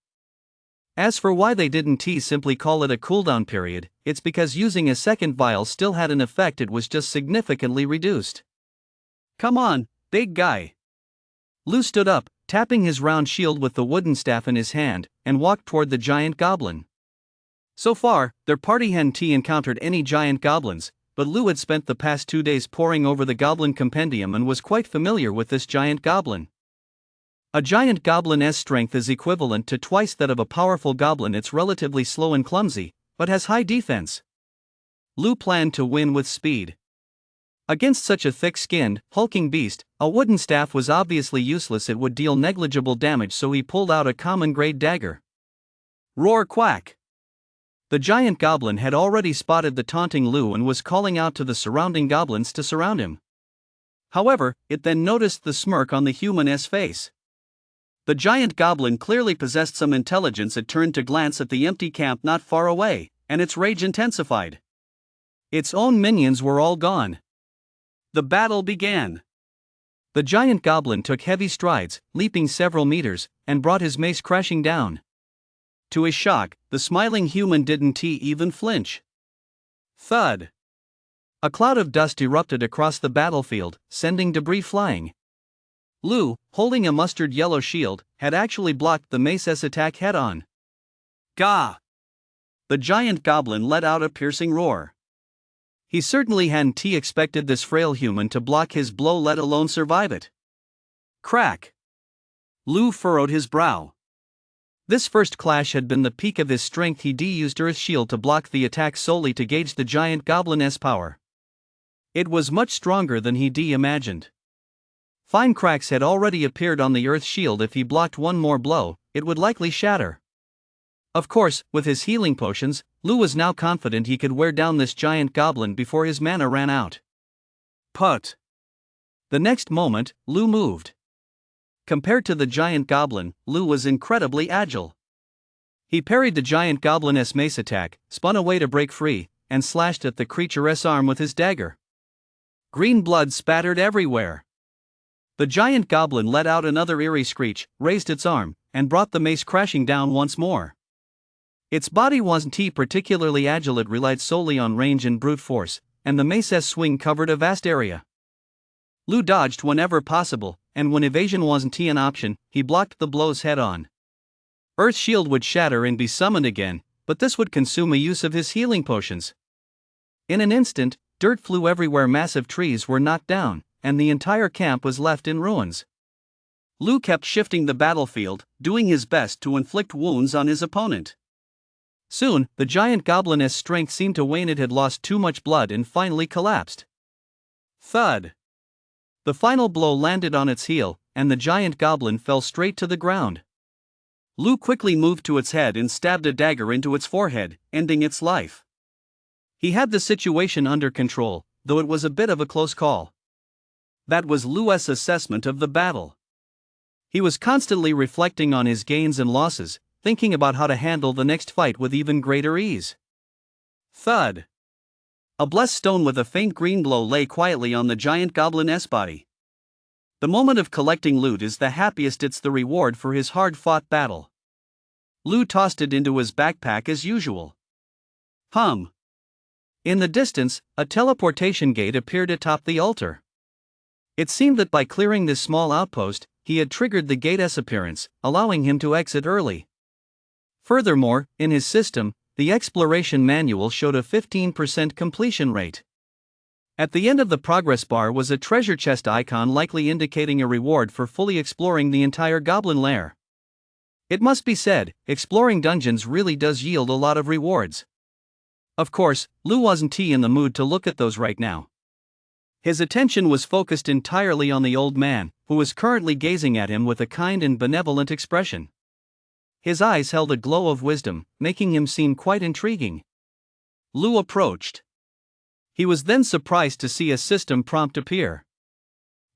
As for why they didn't simply call it a cooldown period, it's because using a second vial still had an effect, it was just significantly reduced. Come on, big guy. Lu stood up, tapping his round shield with the wooden staff in his hand, and walked toward the giant goblin. So far, their party hadn't encountered any giant goblins, but Lu had spent the past 2 days poring over the goblin compendium and was quite familiar with this giant goblin. A giant goblin's strength is equivalent to twice that of a powerful goblin. It's relatively slow and clumsy, but has high defense. Lu planned to win with speed. Against such a thick-skinned, hulking beast, a wooden staff was obviously useless. It would deal negligible damage, so he pulled out a common-grade dagger. Roar quack! The giant goblin had already spotted the taunting Lu and was calling out to the surrounding goblins to surround him. However, it then noticed the smirk on the human's face. The giant goblin clearly possessed some intelligence. It turned to glance at the empty camp not far away, and its rage intensified. Its own minions were all gone. The battle began. The giant goblin took heavy strides, leaping several meters, and brought his mace crashing down. To his shock, the smiling human didn't even flinch. Thud! A cloud of dust erupted across the battlefield, sending debris flying. Lu, holding a mustard yellow shield, had actually blocked the mace's attack head-on. Gah! The giant goblin let out a piercing roar. He certainly hadn't expected this frail human to block his blow, let alone survive it. Crack! Lu furrowed his brow. This first clash had been the peak of his strength. He used Earth Shield to block the attack solely to gauge the giant goblin's power. It was much stronger than he imagined. Fine cracks had already appeared on the Earth Shield. If he blocked one more blow, it would likely shatter. Of course, with his healing potions, Lu was now confident he could wear down this giant goblin before his mana ran out. Put! The next moment, Lu moved. Compared to the giant goblin, Lu was incredibly agile. He parried the giant goblin's mace attack, spun away to break free, and slashed at the creature's arm with his dagger. Green blood spattered everywhere. The giant goblin let out another eerie screech, raised its arm, and brought the mace crashing down once more. Its body wasn't particularly agile. It relied solely on range and brute force, and the mace's swing covered a vast area. Lu dodged whenever possible, and when evasion wasn't an option, he blocked the blows head-on. Earth Shield would shatter and be summoned again, but this would consume a use of his healing potions. In an instant, dirt flew everywhere. Massive trees were knocked down, and the entire camp was left in ruins. Lu kept shifting the battlefield, doing his best to inflict wounds on his opponent. Soon, the giant goblin's strength seemed to wane. It had lost too much blood and finally collapsed. Thud! The final blow landed on its heel, and the giant goblin fell straight to the ground. Lu quickly moved to its head and stabbed a dagger into its forehead, ending its life. He had the situation under control, though it was a bit of a close call. That was Lu's assessment of the battle. He was constantly reflecting on his gains and losses, thinking about how to handle the next fight with even greater ease. Thud! A blessed stone with a faint green glow lay quietly on the giant goblin's body. The moment of collecting loot is the happiest. It's the reward for his hard-fought battle. Lu tossed it into his backpack as usual. Hum! In the distance, a teleportation gate appeared atop the altar. It seemed that by clearing this small outpost, he had triggered the gate's appearance, allowing him to exit early. Furthermore, in his system, the exploration manual showed a 15% completion rate. At the end of the progress bar was a treasure chest icon, likely indicating a reward for fully exploring the entire goblin lair. It must be said, exploring dungeons really does yield a lot of rewards. Of course, Lu wasn't in the mood to look at those right now. His attention was focused entirely on the old man, who was currently gazing at him with a kind and benevolent expression. His eyes held a glow of wisdom, making him seem quite intriguing. Lu approached. He was then surprised to see a system prompt appear.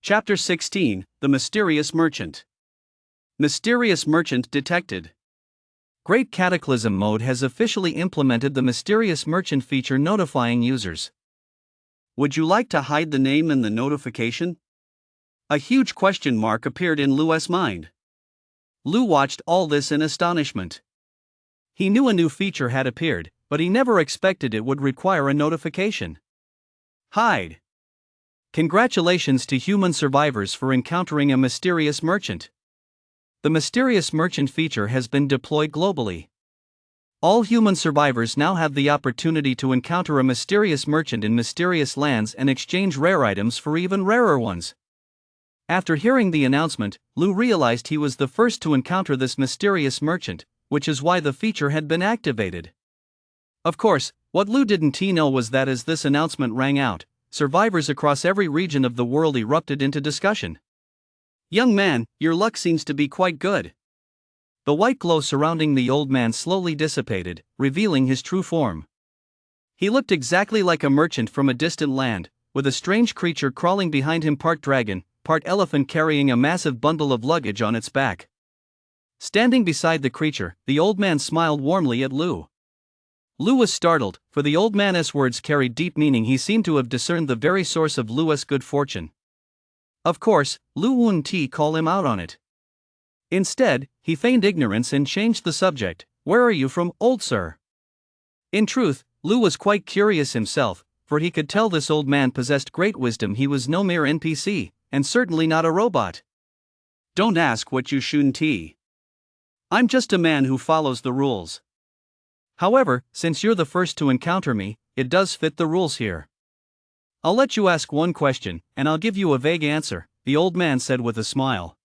Chapter 16, The Mysterious Merchant. Mysterious Merchant detected. Great Cataclysm Mode has officially implemented the Mysterious Merchant feature, notifying users. Would you like to hide the name in the notification? A huge question mark appeared in Lu's mind. Lu watched all this in astonishment. He knew a new feature had appeared, but he never expected it would require a notification. Hide. Congratulations to human survivors for encountering a mysterious merchant. The mysterious merchant feature has been deployed globally. All human survivors now have the opportunity to encounter a mysterious merchant in mysterious lands and exchange rare items for even rarer ones. After hearing the announcement, Lu realized he was the first to encounter this mysterious merchant, which is why the feature had been activated. Of course, what Lu didn't know was that as this announcement rang out, survivors across every region of the world erupted into discussion. Young man, your luck seems to be quite good. The white glow surrounding the old man slowly dissipated, revealing his true form. He looked exactly like a merchant from a distant land, with a strange creature crawling behind him, part dragon, part elephant, carrying a massive bundle of luggage on its back. Standing beside the creature, the old man smiled warmly at Lu. Lu was startled, for the old man's words carried deep meaning. He seemed to have discerned the very source of Lu's good fortune. Of course, Lu wouldn't call him out on it. Instead, he feigned ignorance and changed the subject. Where are you from, old sir? In truth, Lu was quite curious himself, for he could tell this old man possessed great wisdom. He was no mere NPC, and certainly not a robot. Don't ask what you shouldn't. I'm just a man who follows the rules. However, since you're the first to encounter me, it does fit the rules here. I'll let you ask one question, and I'll give you a vague answer, the old man said with a smile.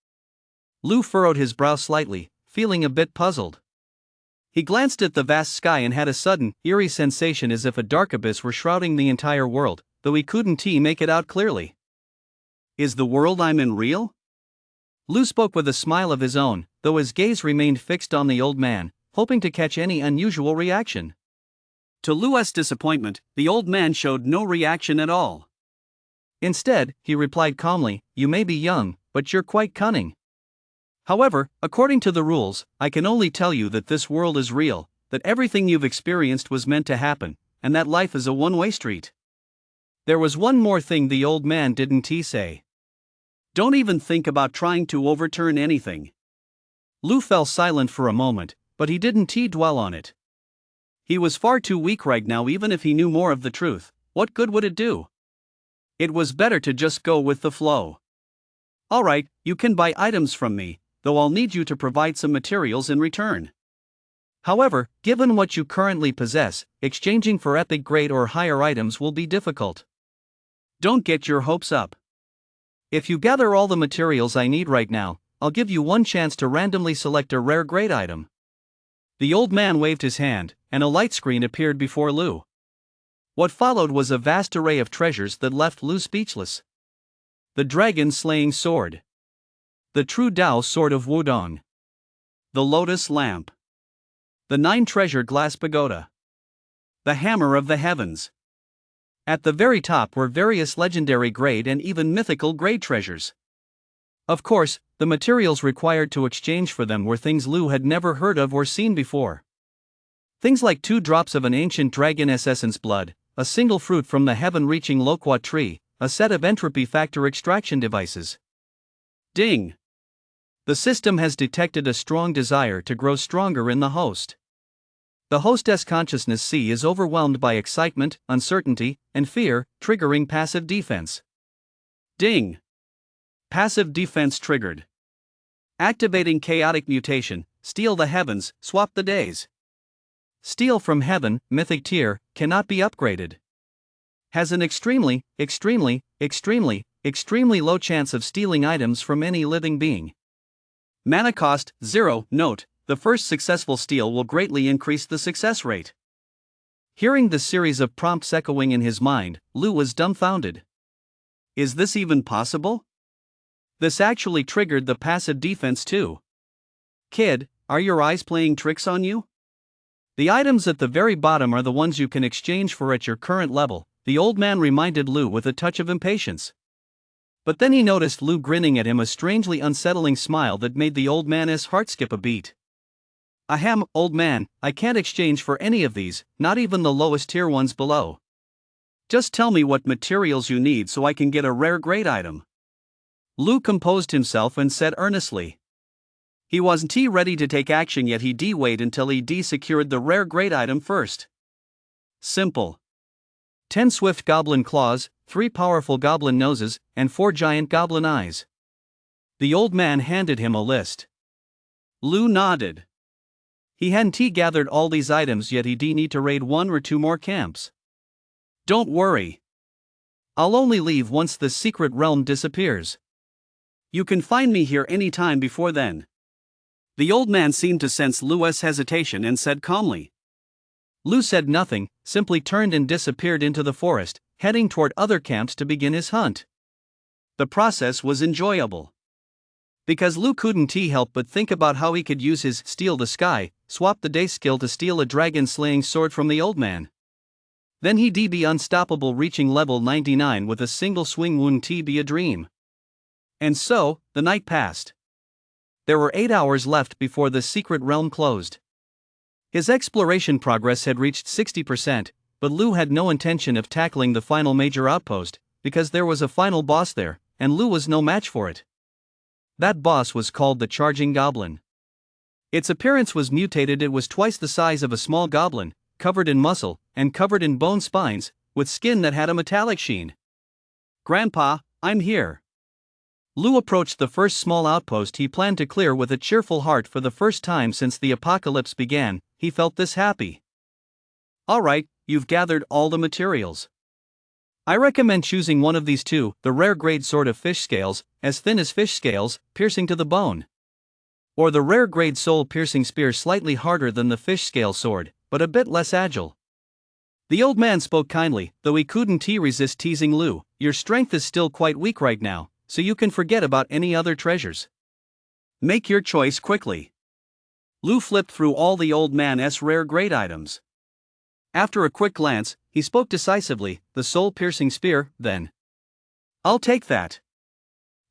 Lu furrowed his brow slightly, feeling a bit puzzled. He glanced at the vast sky and had a sudden, eerie sensation as if a dark abyss were shrouding the entire world, though he couldn't make it out clearly. Is the world I'm in real? Lu spoke with a smile of his own, though his gaze remained fixed on the old man, hoping to catch any unusual reaction. To Lu's disappointment, the old man showed no reaction at all. Instead, he replied calmly, "You may be young, but you're quite cunning. However, according to the rules, I can only tell you that this world is real, that everything you've experienced was meant to happen, and that life is a one-way street." There was one more thing the old man didn't say. Don't even think about trying to overturn anything. Lu fell silent for a moment, but he didn't dwell on it. He was far too weak right now. Even if he knew more of the truth, what good would it do? It was better to just go with the flow. Alright, you can buy items from me, though I'll need you to provide some materials in return. However, given what you currently possess, exchanging for epic grade or higher items will be difficult. Don't get your hopes up. If you gather all the materials I need right now, I'll give you one chance to randomly select a rare grade item. The old man waved his hand, and a light screen appeared before Lu. What followed was a vast array of treasures that left Lu speechless. The dragon-slaying sword. The true Tao sword of Wudong. The lotus lamp. The 9-treasure glass pagoda. The hammer of the heavens. At the very top were various legendary grade and even mythical grade treasures. Of course, the materials required to exchange for them were things Lu had never heard of or seen before. Things like 2 drops of an ancient dragon's essence blood, a single fruit from the heaven-reaching loquat tree, a set of entropy factor extraction devices. Ding! The system has detected a strong desire to grow stronger in the host. The hostess consciousness C is overwhelmed by excitement, uncertainty, and fear, triggering passive defense. Ding! Passive defense triggered. Activating chaotic mutation, steal the heavens, swap the days. Steal from heaven, mythic tier, cannot be upgraded. Has an extremely low chance of stealing items from any living being. Mana cost, 0. Note, the first successful steal will greatly increase the success rate. Hearing the series of prompts echoing in his mind, Lu was dumbfounded. Is this even possible? This actually triggered the passive defense too. Kid, are your eyes playing tricks on you? The items at the very bottom are the ones you can exchange for at your current level, the old man reminded Lu with a touch of impatience. But then he noticed Lu grinning at him, a strangely unsettling smile that made the old man's heart skip a beat. Ahem, old man, I can't exchange for any of these, not even the lowest tier ones below. Just tell me what materials you need so I can get a rare grade item. Lu composed himself and said earnestly. He wasn't ready to take action yet he'd wait until he'd secured the rare grade item first. Simple. 10 swift goblin claws, 3 powerful goblin noses, and 4 giant goblin eyes. The old man handed him a list. Lu nodded. He hadn't gathered all these items yet he'd need to raid 1 or 2 more camps. Don't worry. I'll only leave once the secret realm disappears. You can find me here any time before then. The old man seemed to sense Lu's hesitation and said calmly. Lu said nothing, simply turned and disappeared into the forest, heading toward other camps to begin his hunt. The process was enjoyable. Because Lu couldn't help but think about how he could use his Steal the Sky, swap the day skill to steal a dragon-slaying sword from the old man. Then he'd be unstoppable, reaching level 99 with a single swing. Wouldn't be a dream. And so, the night passed. There were 8 hours left before the secret realm closed. His exploration progress had reached 60%, but Lu had no intention of tackling the final major outpost, because there was a final boss there, and Lu was no match for it. That boss was called the Charging Goblin. Its appearance was mutated. It was twice the size of a small goblin, covered in muscle, and covered in bone spines, with skin that had a metallic sheen. Grandpa, I'm here. Lu approached the first small outpost he planned to clear with a cheerful heart. For the first time since the apocalypse began, he felt this happy. Alright, you've gathered all the materials. I recommend choosing one of these two, the rare grade sword of fish scales, as thin as fish scales, piercing to the bone. Or the rare grade soul piercing spear, slightly harder than the fish scale sword, but a bit less agile. The old man spoke kindly, though he couldn't resist teasing Lu. Your strength is still quite weak right now, so you can forget about any other treasures. Make your choice quickly. Lu flipped through all the old man's rare grade items. After a quick glance, he spoke decisively, the soul-piercing spear, then. I'll take that.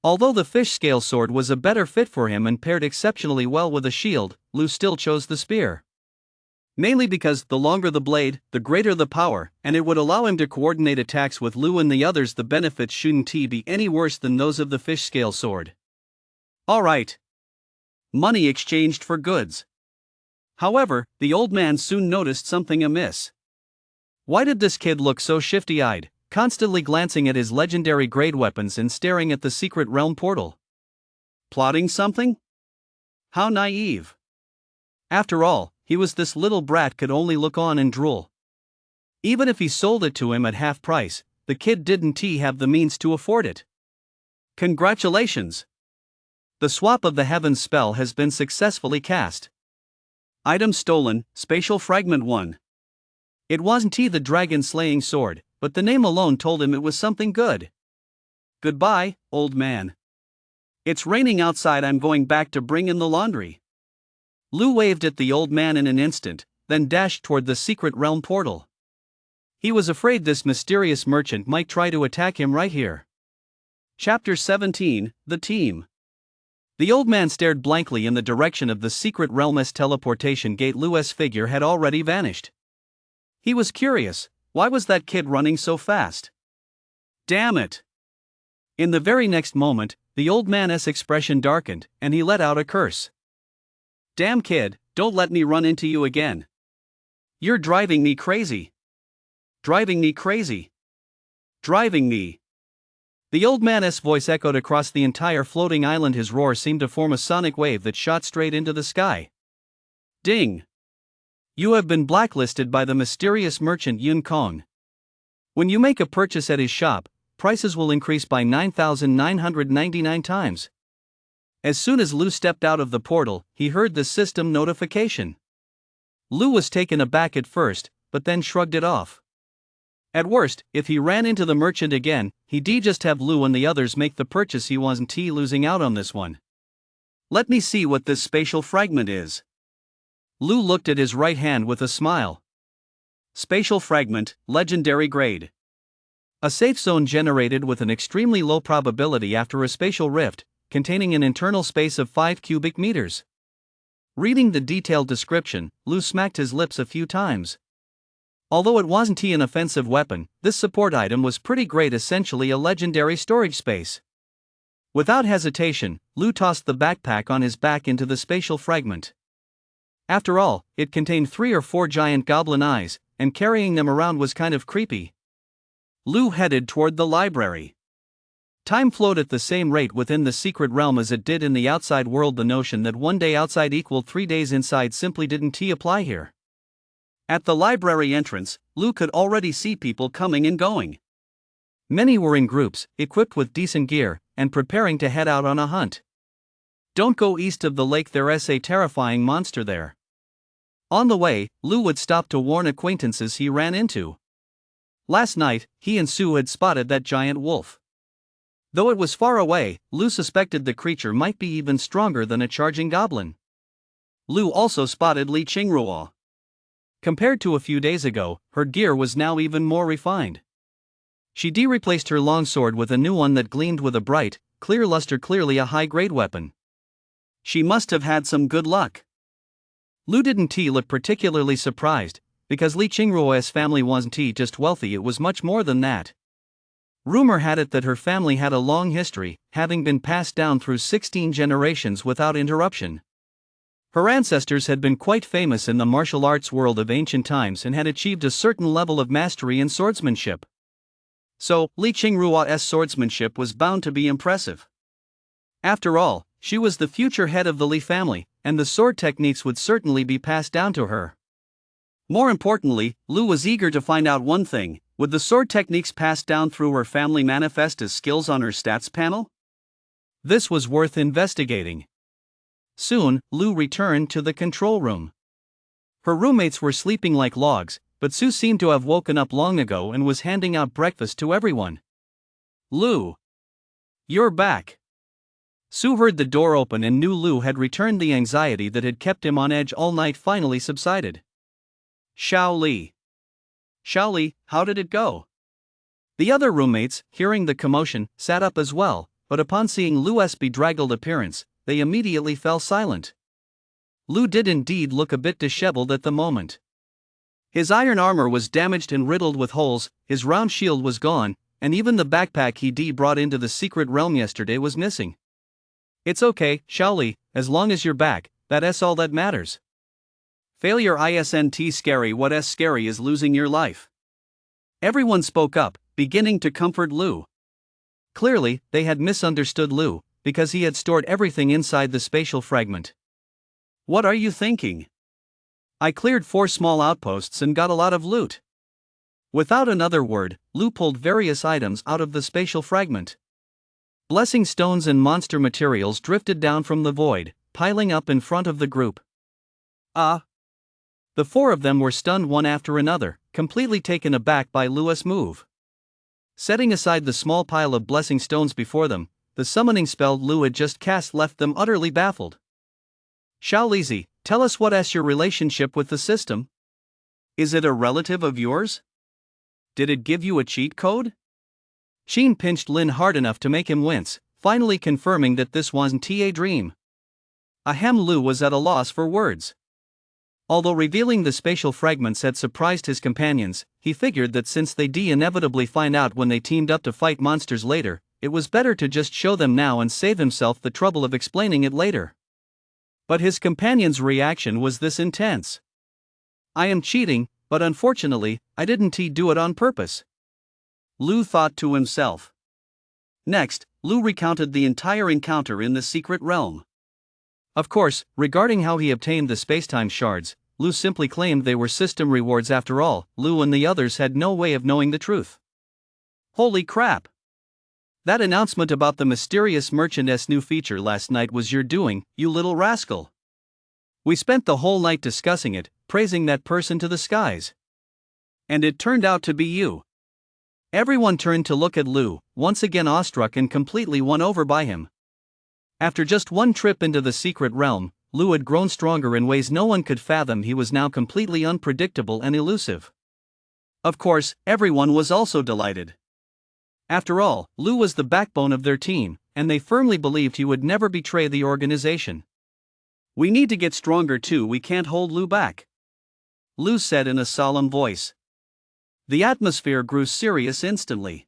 Although the fish scale sword was a better fit for him and paired exceptionally well with a shield, Lu still chose the spear. Mainly because the longer the blade, the greater the power, and it would allow him to coordinate attacks with Lu and the others. The benefits shouldn't be any worse than those of the fish scale sword. Alright. Money exchanged for goods. However, the old man soon noticed something amiss. Why did this kid look so shifty-eyed, constantly glancing at his legendary grade weapons and staring at the secret realm portal? Plotting something? How naive. After all, he was this little brat, could only look on and drool. Even if he sold it to him at half price, the kid didn't have the means to afford it. Congratulations! The swap of the heavens spell has been successfully cast. Item stolen, Spatial Fragment 1. It wasn't the dragon-slaying sword, but the name alone told him it was something good. Goodbye, old man. It's raining outside. I'm going back to bring in the laundry. Lu waved at the old man in an instant, then dashed toward the secret realm portal. He was afraid this mysterious merchant might try to attack him right here. Chapter 17, The Team. The old man stared blankly in the direction of the secret realm's teleportation gate. Lu's figure had already vanished. He was curious, why was that kid running so fast? Damn it! In the very next moment, the old man's expression darkened, and he let out a curse. Damn kid, don't let me run into you again. You're driving me crazy. Driving me crazy. Driving me. The old man's voice echoed across the entire floating island. His roar seemed to form a sonic wave that shot straight into the sky. Ding! You have been blacklisted by the mysterious merchant Yun Kong. When you make a purchase at his shop, prices will increase by 9,999 times. As soon as Lu stepped out of the portal, he heard the system notification. Lu was taken aback at first, but then shrugged it off. At worst, if he ran into the merchant again, he'd just have Lu and the others make the purchase. He wasn't losing out on this one. Let me see what this spatial fragment is. Lu looked at his right hand with a smile. Spatial fragment, legendary grade. A safe zone generated with an extremely low probability after a spatial rift, containing an internal space of 5 cubic meters. Reading the detailed description, Lu smacked his lips a few times. Although it wasn't an offensive weapon, this support item was pretty great, essentially a legendary storage space. Without hesitation, Lou tossed the backpack on his back into the spatial fragment. After all, it contained 3 or 4 giant goblin eyes, and carrying them around was kind of creepy. Lou headed toward the library. Time flowed at the same rate within the secret realm as it did in the outside world. The notion that 1 day outside equaled 3 days inside simply didn't apply here. At the library entrance, Lou could already see people coming and going. Many were in groups, equipped with decent gear, and preparing to head out on a hunt. Don't go east of the lake, there's a terrifying monster there. On the way, Lou would stop to warn acquaintances he ran into. Last night, he and Sue had spotted that giant wolf. Though it was far away, Lou suspected the creature might be even stronger than a charging goblin. Lou also spotted Li Qingruo. Compared to a few days ago, her gear was now even more refined. She replaced her longsword with a new one that gleamed with a bright, clear luster, clearly a high-grade weapon. She must have had some good luck. Lou didn't look particularly surprised, because Li Qingruo's family wasn't just wealthy, it was much more than that. Rumor had it that her family had a long history, having been passed down through 16 generations without interruption. Her ancestors had been quite famous in the martial arts world of ancient times and had achieved a certain level of mastery in swordsmanship. So, Li Qingruo's swordsmanship was bound to be impressive. After all, she was the future head of the Li family, and the sword techniques would certainly be passed down to her. More importantly, Lou was eager to find out one thing: would the sword techniques passed down through her family manifest as skills on her stats panel? This was worth investigating. Soon, Lou returned to the control room. Her roommates were sleeping like logs, but Sue seemed to have woken up long ago and was handing out breakfast to everyone. "Lou, you're back." Sue heard the door open and knew Lou had returned. The anxiety that had kept him on edge all night finally subsided. Xiao Li, how did it go?" The other roommates, hearing the commotion, sat up as well, but upon seeing Lou's bedraggled appearance, they immediately fell silent. Lou did indeed look a bit disheveled at the moment. His iron armor was damaged and riddled with holes, his round shield was gone, and even the backpack he brought into the secret realm yesterday was missing. "It's okay, Xiao Li, as long as you're back, that's all that matters. Failure isn't scary, what's scary is losing your life." Everyone spoke up, beginning to comfort Lou. Clearly, they had misunderstood Lou, because he had stored everything inside the spatial fragment. "What are you thinking? I cleared 4 small outposts and got a lot of loot." Without another word, Lou pulled various items out of the spatial fragment. Blessing stones and monster materials drifted down from the void, piling up in front of the group. "Ah!" The 4 of them were stunned one after another, completely taken aback by Lou's move. Setting aside the small pile of blessing stones before them, the summoning spell Lou had just cast left them utterly baffled. "Xiao Li, tell us what's your relationship with the system? Is it a relative of yours? Did it give you a cheat code?" Sheen pinched Lin hard enough to make him wince, finally confirming that this wasn't a dream. Ahem. Lou was at a loss for words. Although revealing the spatial fragments had surprised his companions, he figured that since they'd inevitably find out when they teamed up to fight monsters later, it was better to just show them now and save himself the trouble of explaining it later. But his companion's reaction was this intense. "I am cheating, but unfortunately, I didn't do it on purpose," Lou thought to himself. Next, Lou recounted the entire encounter in the secret realm. Of course, regarding how he obtained the spacetime shards, Lou simply claimed they were system rewards. After all, Lou and the others had no way of knowing the truth. Holy crap! That announcement about the mysterious merchant's new feature last night was your doing, you little rascal. We spent the whole night discussing it, praising that person to the skies. And it turned out to be you. Everyone turned to look at Lou, once again awestruck and completely won over by him. After just one trip into the secret realm, Lou had grown stronger in ways no one could fathom. He was now completely unpredictable and elusive. Of course, everyone was also delighted. After all, Lou was the backbone of their team, and they firmly believed he would never betray the organization. "We need to get stronger too, we can't hold Lou back," Lou said in a solemn voice. The atmosphere grew serious instantly.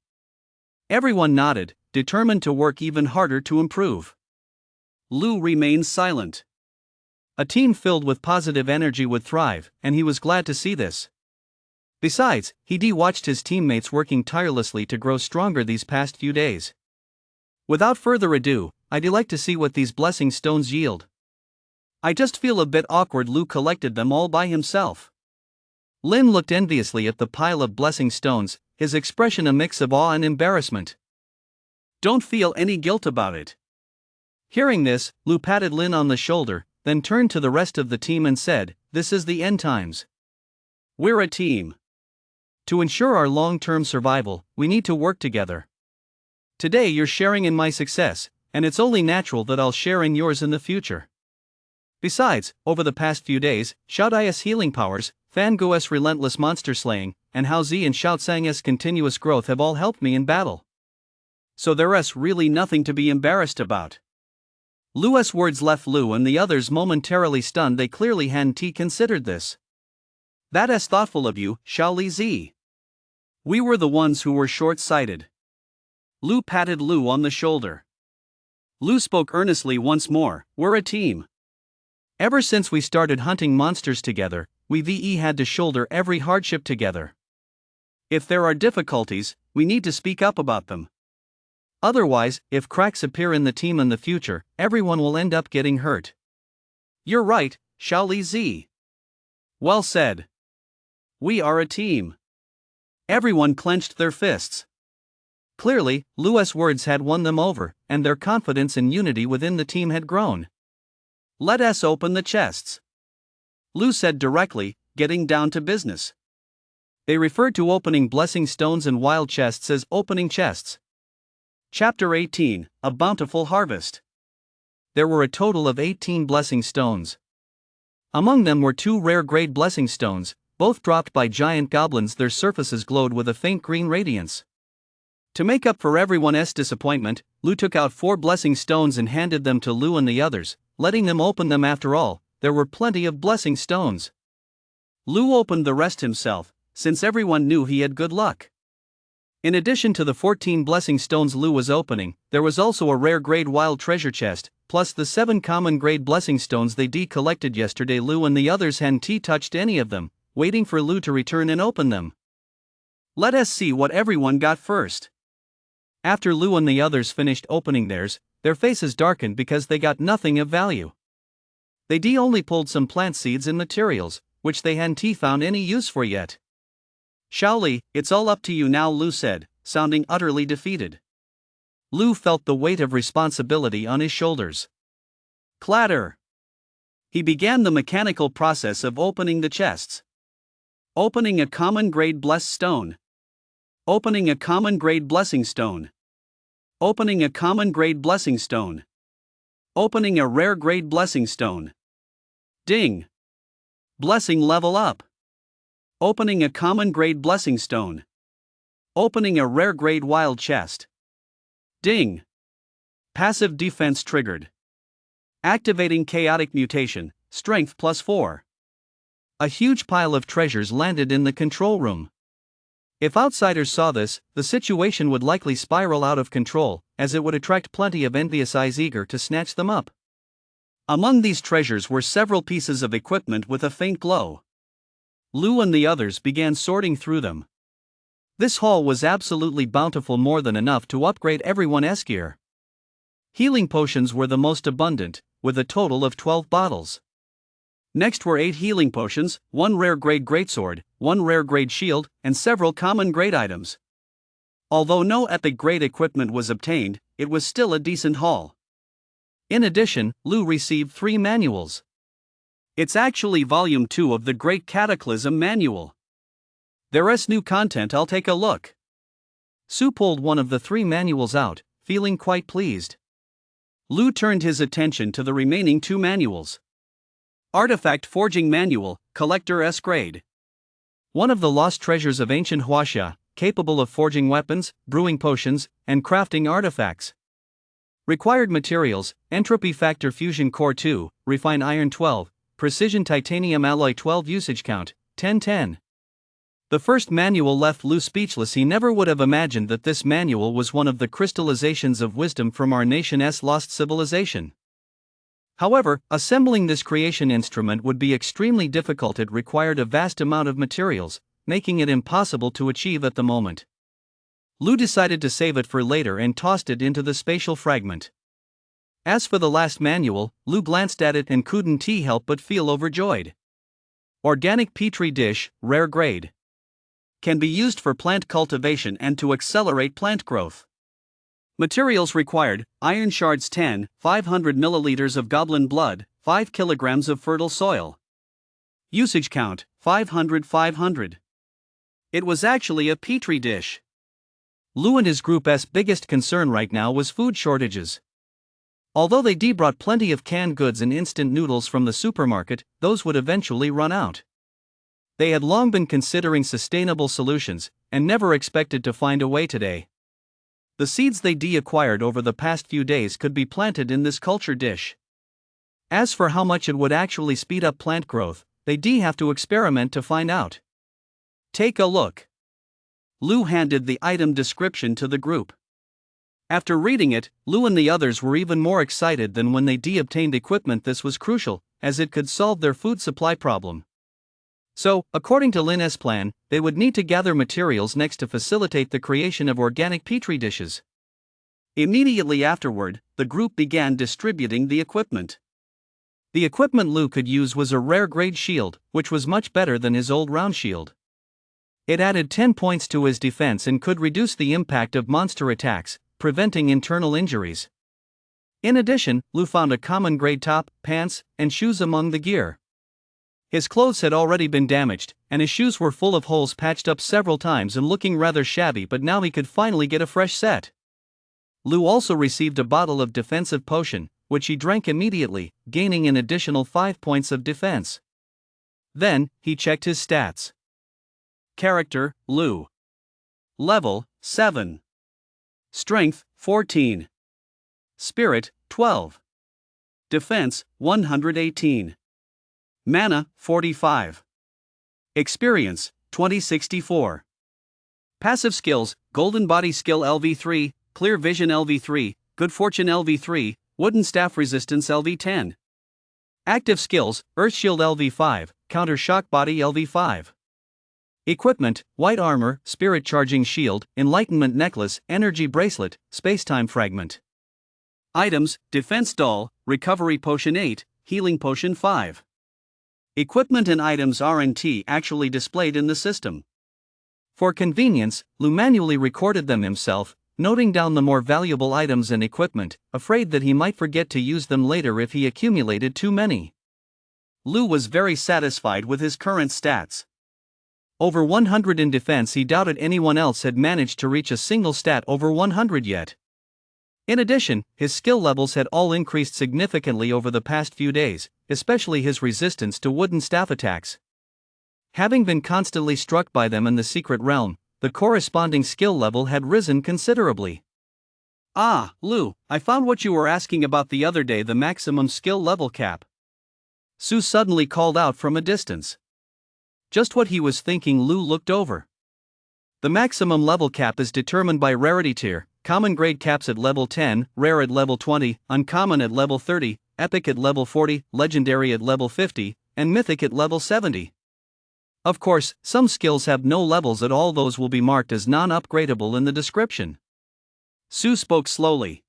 Everyone nodded, determined to work even harder to improve. Lou remained silent. A team filled with positive energy would thrive, and he was glad to see this. Besides, he watched his teammates working tirelessly to grow stronger these past few days. Without further ado, I'd like to see what these blessing stones yield. I just feel a bit awkward. Lou collected them all by himself. Lin looked enviously at the pile of blessing stones, his expression a mix of awe and embarrassment. Don't feel any guilt about it. Hearing this, Lou patted Lin on the shoulder, then turned to the rest of the team and said, "This is the end times. We're a team. To ensure our long-term survival, we need to work together. Today you're sharing in my success, and it's only natural that I'll share in yours in the future. Besides, over the past few days, Xiaodai's healing powers, Fangu's relentless monster slaying, and Hao Zi and Xiaotsang's continuous growth have all helped me in battle. So there's really nothing to be embarrassed about." Lu's words left Lu and the others momentarily stunned. They clearly hadn't considered this. "That's thoughtful of you, Xiao Zi. We were the ones who were short-sighted." Lu patted Lu on the shoulder. Lu spoke earnestly once more, "We're a team. Ever since we started hunting monsters together, we've had to shoulder every hardship together. If there are difficulties, we need to speak up about them. Otherwise, if cracks appear in the team in the future, everyone will end up getting hurt." "You're right, Xiao Zi. Well said. We are a team." Everyone clenched their fists. Clearly, Lu's words had won them over, and their confidence and unity within the team had grown. "Let us open the chests," Lu said directly, getting down to business. They referred to opening blessing stones and wild chests as opening chests. Chapter 18, A Bountiful Harvest. There were a total of 18 blessing stones. Among them were 2 rare-grade blessing stones, both dropped by giant goblins. Their surfaces glowed with a faint green radiance. To make up for everyone's disappointment, Lu took out 4 blessing stones and handed them to Lu and the others, letting them open them. After all, there were plenty of blessing stones. Lu opened the rest himself, since everyone knew he had good luck. In addition to the 14 blessing stones Lu was opening, there was also a rare-grade wild treasure chest, plus the 7 common-grade blessing stones they collected yesterday. Lu and the others hadn't touched any of them, waiting for Lu to return and open them. Let us see what everyone got first. After Lu and the others finished opening theirs, their faces darkened because they got nothing of value. They only pulled some plant seeds and materials, which they hadn't found any use for yet. "Xiaoli, it's all up to you now," Lu said, sounding utterly defeated. Lu felt the weight of responsibility on his shoulders. Clatter! He began the mechanical process of opening the chests. Opening a common-grade blessed stone. Opening a common-grade blessing stone. Opening a common-grade blessing stone. Opening a rare-grade blessing stone. Ding! Blessing level up. Opening a common-grade blessing stone. Opening a rare-grade wild chest. Ding! Passive defense triggered. Activating chaotic mutation, strength +4. A huge pile of treasures landed in the control room. If outsiders saw this, the situation would likely spiral out of control, as it would attract plenty of envious eyes eager to snatch them up. Among these treasures were several pieces of equipment with a faint glow. Lu and the others began sorting through them. This haul was absolutely bountiful, more than enough to upgrade everyone's gear. Healing potions were the most abundant, with a total of 12 bottles. Next were 8 healing potions, 1 rare-grade greatsword, 1 rare-grade shield, and several common-grade items. Although no epic-grade equipment was obtained, it was still a decent haul. In addition, Lu received 3 manuals. It's actually Volume 2 of the Great Cataclysm Manual. There's new content. I'll take a look. Su pulled one of the 3 manuals out, feeling quite pleased. Lu turned his attention to the remaining 2 manuals. Artifact Forging Manual, Collector S grade. One of the lost treasures of ancient Huaxia, capable of forging weapons, brewing potions, and crafting artifacts. Required materials: Entropy Factor Fusion Core 2, Refine Iron 12, Precision Titanium Alloy 12. Usage count, 1010. The first manual left Lu speechless. He never would have imagined that this manual was one of the crystallizations of wisdom from our nation's lost civilization. However, assembling this creation instrument would be extremely difficult. It required a vast amount of materials, making it impossible to achieve at the moment. Lu decided to save it for later and tossed it into the spatial fragment. As for the last manual, Lu glanced at it and couldn't help but feel overjoyed. Organic Petri dish, rare grade. Can be used for plant cultivation and to accelerate plant growth. Materials required: iron shards 10, 500 milliliters of goblin blood, 5 kilograms of fertile soil. Usage count: 500. It was actually a petri dish. Lu and his group's biggest concern right now was food shortages. Although they brought plenty of canned goods and instant noodles from the supermarket, those would eventually run out. They had long been considering sustainable solutions, and never expected to find a way today. The seeds they acquired over the past few days could be planted in this culture dish. As for how much it would actually speed up plant growth, they have to experiment to find out. Take a look. Lu handed the item description to the group. After reading it, Lu and the others were even more excited than when they obtained equipment. This was crucial, as it could solve their food supply problem. So, according to Lin's plan, they would need to gather materials next to facilitate the creation of organic petri dishes. Immediately afterward, the group began distributing the equipment. The equipment Lu could use was a rare grade shield, which was much better than his old round shield. It added 10 points to his defense and could reduce the impact of monster attacks, preventing internal injuries. In addition, Lu found a common grade top, pants, and shoes among the gear. His clothes had already been damaged, and his shoes were full of holes, patched up several times and looking rather shabby, but now he could finally get a fresh set. Lu also received a bottle of defensive potion, which he drank immediately, gaining an additional 5 points of defense. Then, he checked his stats. Character, Lu. Level, 7. Strength, 14. Spirit, 12. Defense, 118. Mana, 45. Experience, 2064. Passive skills: Golden Body Skill LV3, Clear Vision LV3, Good Fortune LV3, Wooden Staff Resistance LV10. Active skills: Earth Shield LV5, Counter Shock Body LV5. Equipment: White Armor, Spirit Charging Shield, Enlightenment Necklace, Energy Bracelet, Spacetime Fragment. Items: Defense Doll, Recovery Potion 8, Healing Potion 5. Equipment and items aren't actually displayed in the system. For convenience, Lu manually recorded them himself, noting down the more valuable items and equipment, afraid that he might forget to use them later if he accumulated too many. Lu was very satisfied with his current stats. Over 100 in defense. He doubted anyone else had managed to reach a single stat over 100 yet. In addition, his skill levels had all increased significantly over the past few days, especially his resistance to wooden staff attacks. Having been constantly struck by them in the secret realm, the corresponding skill level had risen considerably. Ah, Lu, I found what you were asking about the other day, the maximum skill level cap. Su suddenly called out from a distance. Just what he was thinking. Lu looked over. The maximum level cap is determined by rarity tier. Common grade caps at level 10, rare at level 20, uncommon at level 30, epic at level 40, legendary at level 50, and mythic at level 70. Of course, some skills have no levels at all. Those will be marked as non-upgradable in the description. Su spoke slowly.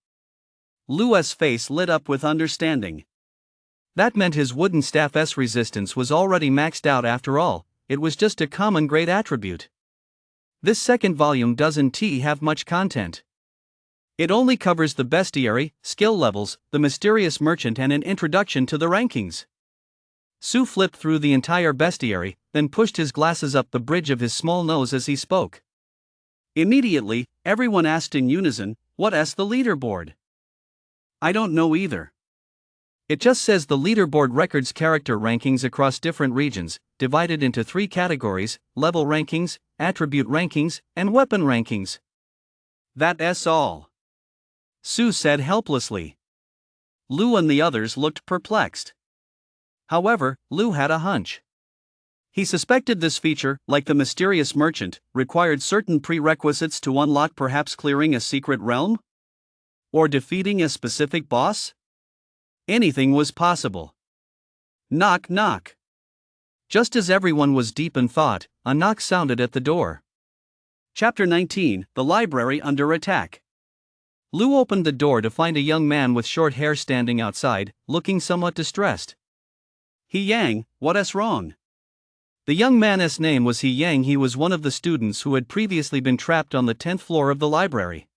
Lu's face lit up with understanding. That meant his wooden staff's resistance was already maxed out. After all, it was just a common grade attribute. This second volume doesn't have much content. It only covers the bestiary, skill levels, the mysterious merchant, and an introduction to the rankings. Su flipped through the entire bestiary, then pushed his glasses up the bridge of his small nose as he spoke. Immediately, everyone asked in unison, "What's the leaderboard?" "I don't know either. It just says the leaderboard records character rankings across different regions, divided into 3 categories: level rankings, attribute rankings, and weapon rankings." "That's all," Su said helplessly. Lu and the others looked perplexed. However, Lu had a hunch. He suspected this feature, like the mysterious merchant, required certain prerequisites to unlock, perhaps clearing a secret realm? Or defeating a specific boss? Anything was possible. Knock, knock. Just as everyone was deep in thought, a knock sounded at the door. Chapter 19: The Library Under Attack. Lou opened the door to find a young man with short hair standing outside, looking somewhat distressed. He Yang, what's wrong? The young man's name was He Yang. He was one of the students who had previously been trapped on the 10th floor of the library.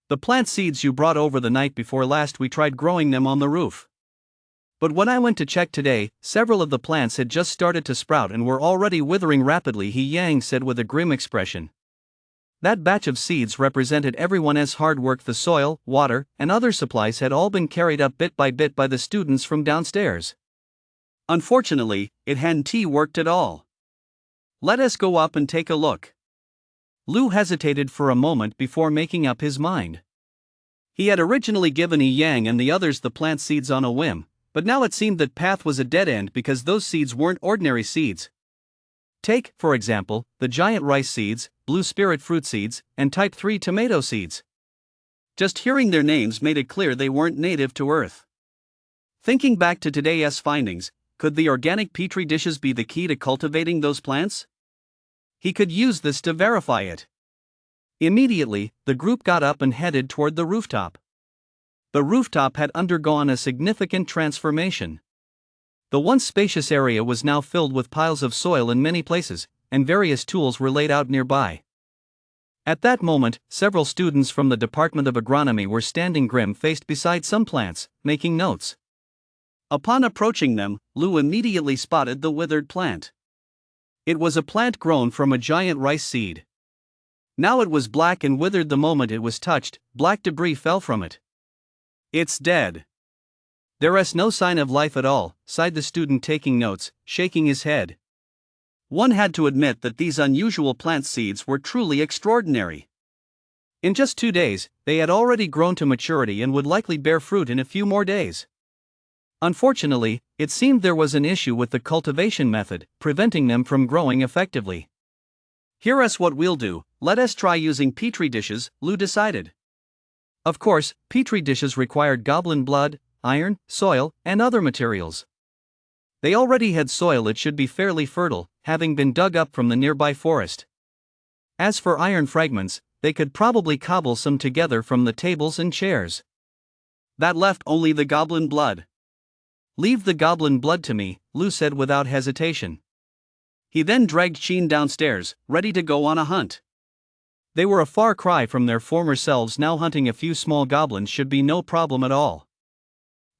The plant seeds you brought over the night before last, we tried growing them on the roof. But when I went to check today, several of the plants had just started to sprout and were already withering rapidly, He Yang said with a grim expression. That batch of seeds represented everyone's hard work. The soil, water, and other supplies had all been carried up bit by the students from downstairs. Unfortunately, it hadn't worked at all. Let us go up and take a look. Lou hesitated for a moment before making up his mind. He had originally given He Yang and the others the plant seeds on a whim, but now it seemed that path was a dead end because those seeds weren't ordinary seeds. Take, for example, the giant rice seeds, blue spirit fruit seeds, and type 3 tomato seeds. Just hearing their names made it clear they weren't native to Earth. Thinking back to today's findings, could the organic petri dishes be the key to cultivating those plants? He could use this to verify it. Immediately, the group got up and headed toward the rooftop. The rooftop had undergone a significant transformation. The once spacious area was now filled with piles of soil in many places, and various tools were laid out nearby. At that moment, several students from the Department of Agronomy were standing grim-faced beside some plants, making notes. Upon approaching them, Lou immediately spotted the withered plant. It was a plant grown from a giant rice seed. Now it was black and withered the moment it was touched. Black debris fell from it. It's dead. There's no sign of life at all, sighed the student taking notes, shaking his head. One had to admit that these unusual plant seeds were truly extraordinary. In just 2 days, they had already grown to maturity and would likely bear fruit in a few more days. Unfortunately, it seemed there was an issue with the cultivation method, preventing them from growing effectively. Here's what we'll do, let us try using petri dishes, Lou decided. Of course, petri dishes required goblin blood, iron, soil, and other materials. They already had soil. It should be fairly fertile, having been dug up from the nearby forest. As for iron fragments, they could probably cobble some together from the tables and chairs. That left only the goblin blood. Leave the goblin blood to me, Lou said without hesitation. He then dragged Sheen downstairs, ready to go on a hunt. They were a far cry from their former selves. Now hunting a few small goblins should be no problem at all.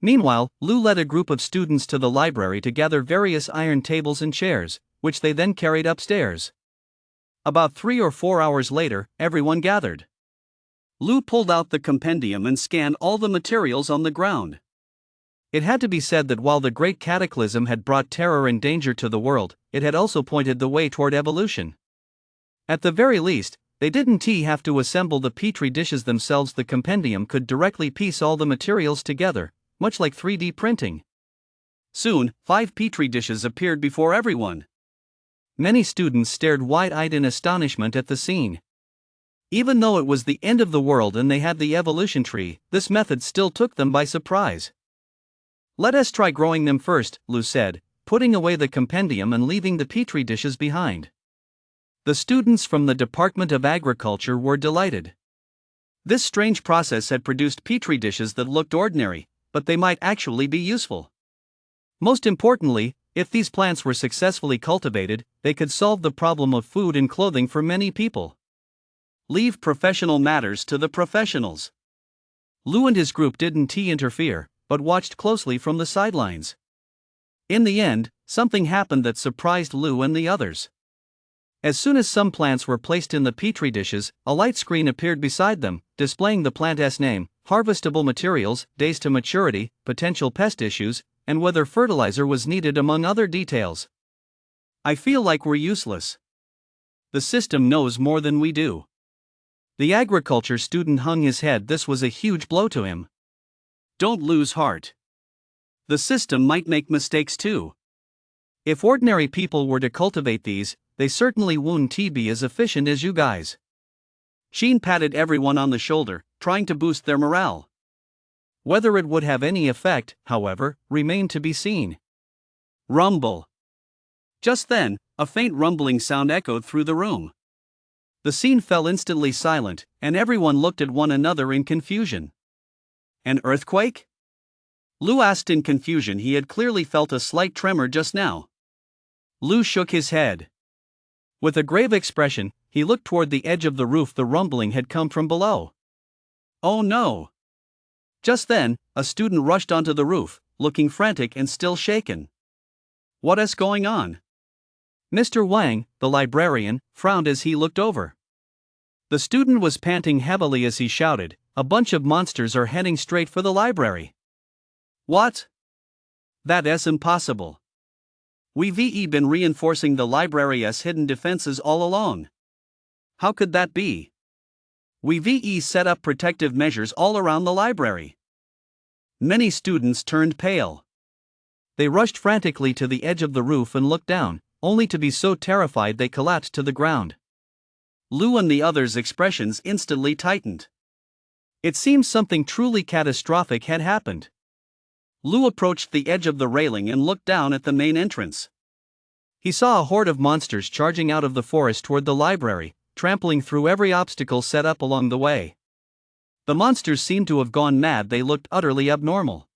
Meanwhile, Lou led a group of students to the library to gather various iron tables and chairs, which they then carried upstairs. About 3 or 4 hours later, everyone gathered. Lou pulled out the compendium and scanned all the materials on the ground. It had to be said that while the Great Cataclysm had brought terror and danger to the world, it had also pointed the way toward evolution. At the very least, they didn't have to assemble the petri dishes themselves. The compendium could directly piece all the materials together, much like 3D printing. Soon, 5 petri dishes appeared before everyone. Many students stared wide-eyed in astonishment at the scene. Even though it was the end of the world and they had the evolution tree, this method still took them by surprise. Let us try growing them first, Lou said, putting away the compendium and leaving the petri dishes behind. The students from the Department of Agriculture were delighted. This strange process had produced petri dishes that looked ordinary, but they might actually be useful. Most importantly, if these plants were successfully cultivated, they could solve the problem of food and clothing for many people. Leave professional matters to the professionals. Lou and his group didn't interfere, but watched closely from the sidelines. In the end, something happened that surprised Lou and the others. As soon as some plants were placed in the petri dishes, a light screen appeared beside them, displaying the plant's name, harvestable materials, days to maturity, potential pest issues, and whether fertilizer was needed, among other details. I feel like we're useless. The system knows more than we do. The agriculture student hung his head. This was a huge blow to him. Don't lose heart. The system might make mistakes too. If ordinary people were to cultivate these, they certainly wouldn't be as efficient as you guys. Sheen patted everyone on the shoulder, trying to boost their morale. Whether it would have any effect, however, remained to be seen. Rumble. Just then, a faint rumbling sound echoed through the room. The scene fell instantly silent, and everyone looked at one another in confusion. An earthquake? Lou asked in confusion. He had clearly felt a slight tremor just now. Lou shook his head. With a grave expression, he looked toward the edge of the roof. The rumbling had come from below. Oh no! Just then, a student rushed onto the roof, looking frantic and still shaken. What is going on? Mr. Wang, the librarian, frowned as he looked over. The student was panting heavily as he shouted, "A bunch of monsters are heading straight for the library." What? That is impossible. We've been reinforcing the library's hidden defenses all along. How could that be? We've set up protective measures all around the library. Many students turned pale. They rushed frantically to the edge of the roof and looked down, only to be so terrified they collapsed to the ground. Lou and the others' expressions instantly tightened. It seemed something truly catastrophic had happened. Lou approached the edge of the railing and looked down at the main entrance. He saw a horde of monsters charging out of the forest toward the library, trampling through every obstacle set up along the way. The monsters seemed to have gone mad. They looked utterly abnormal.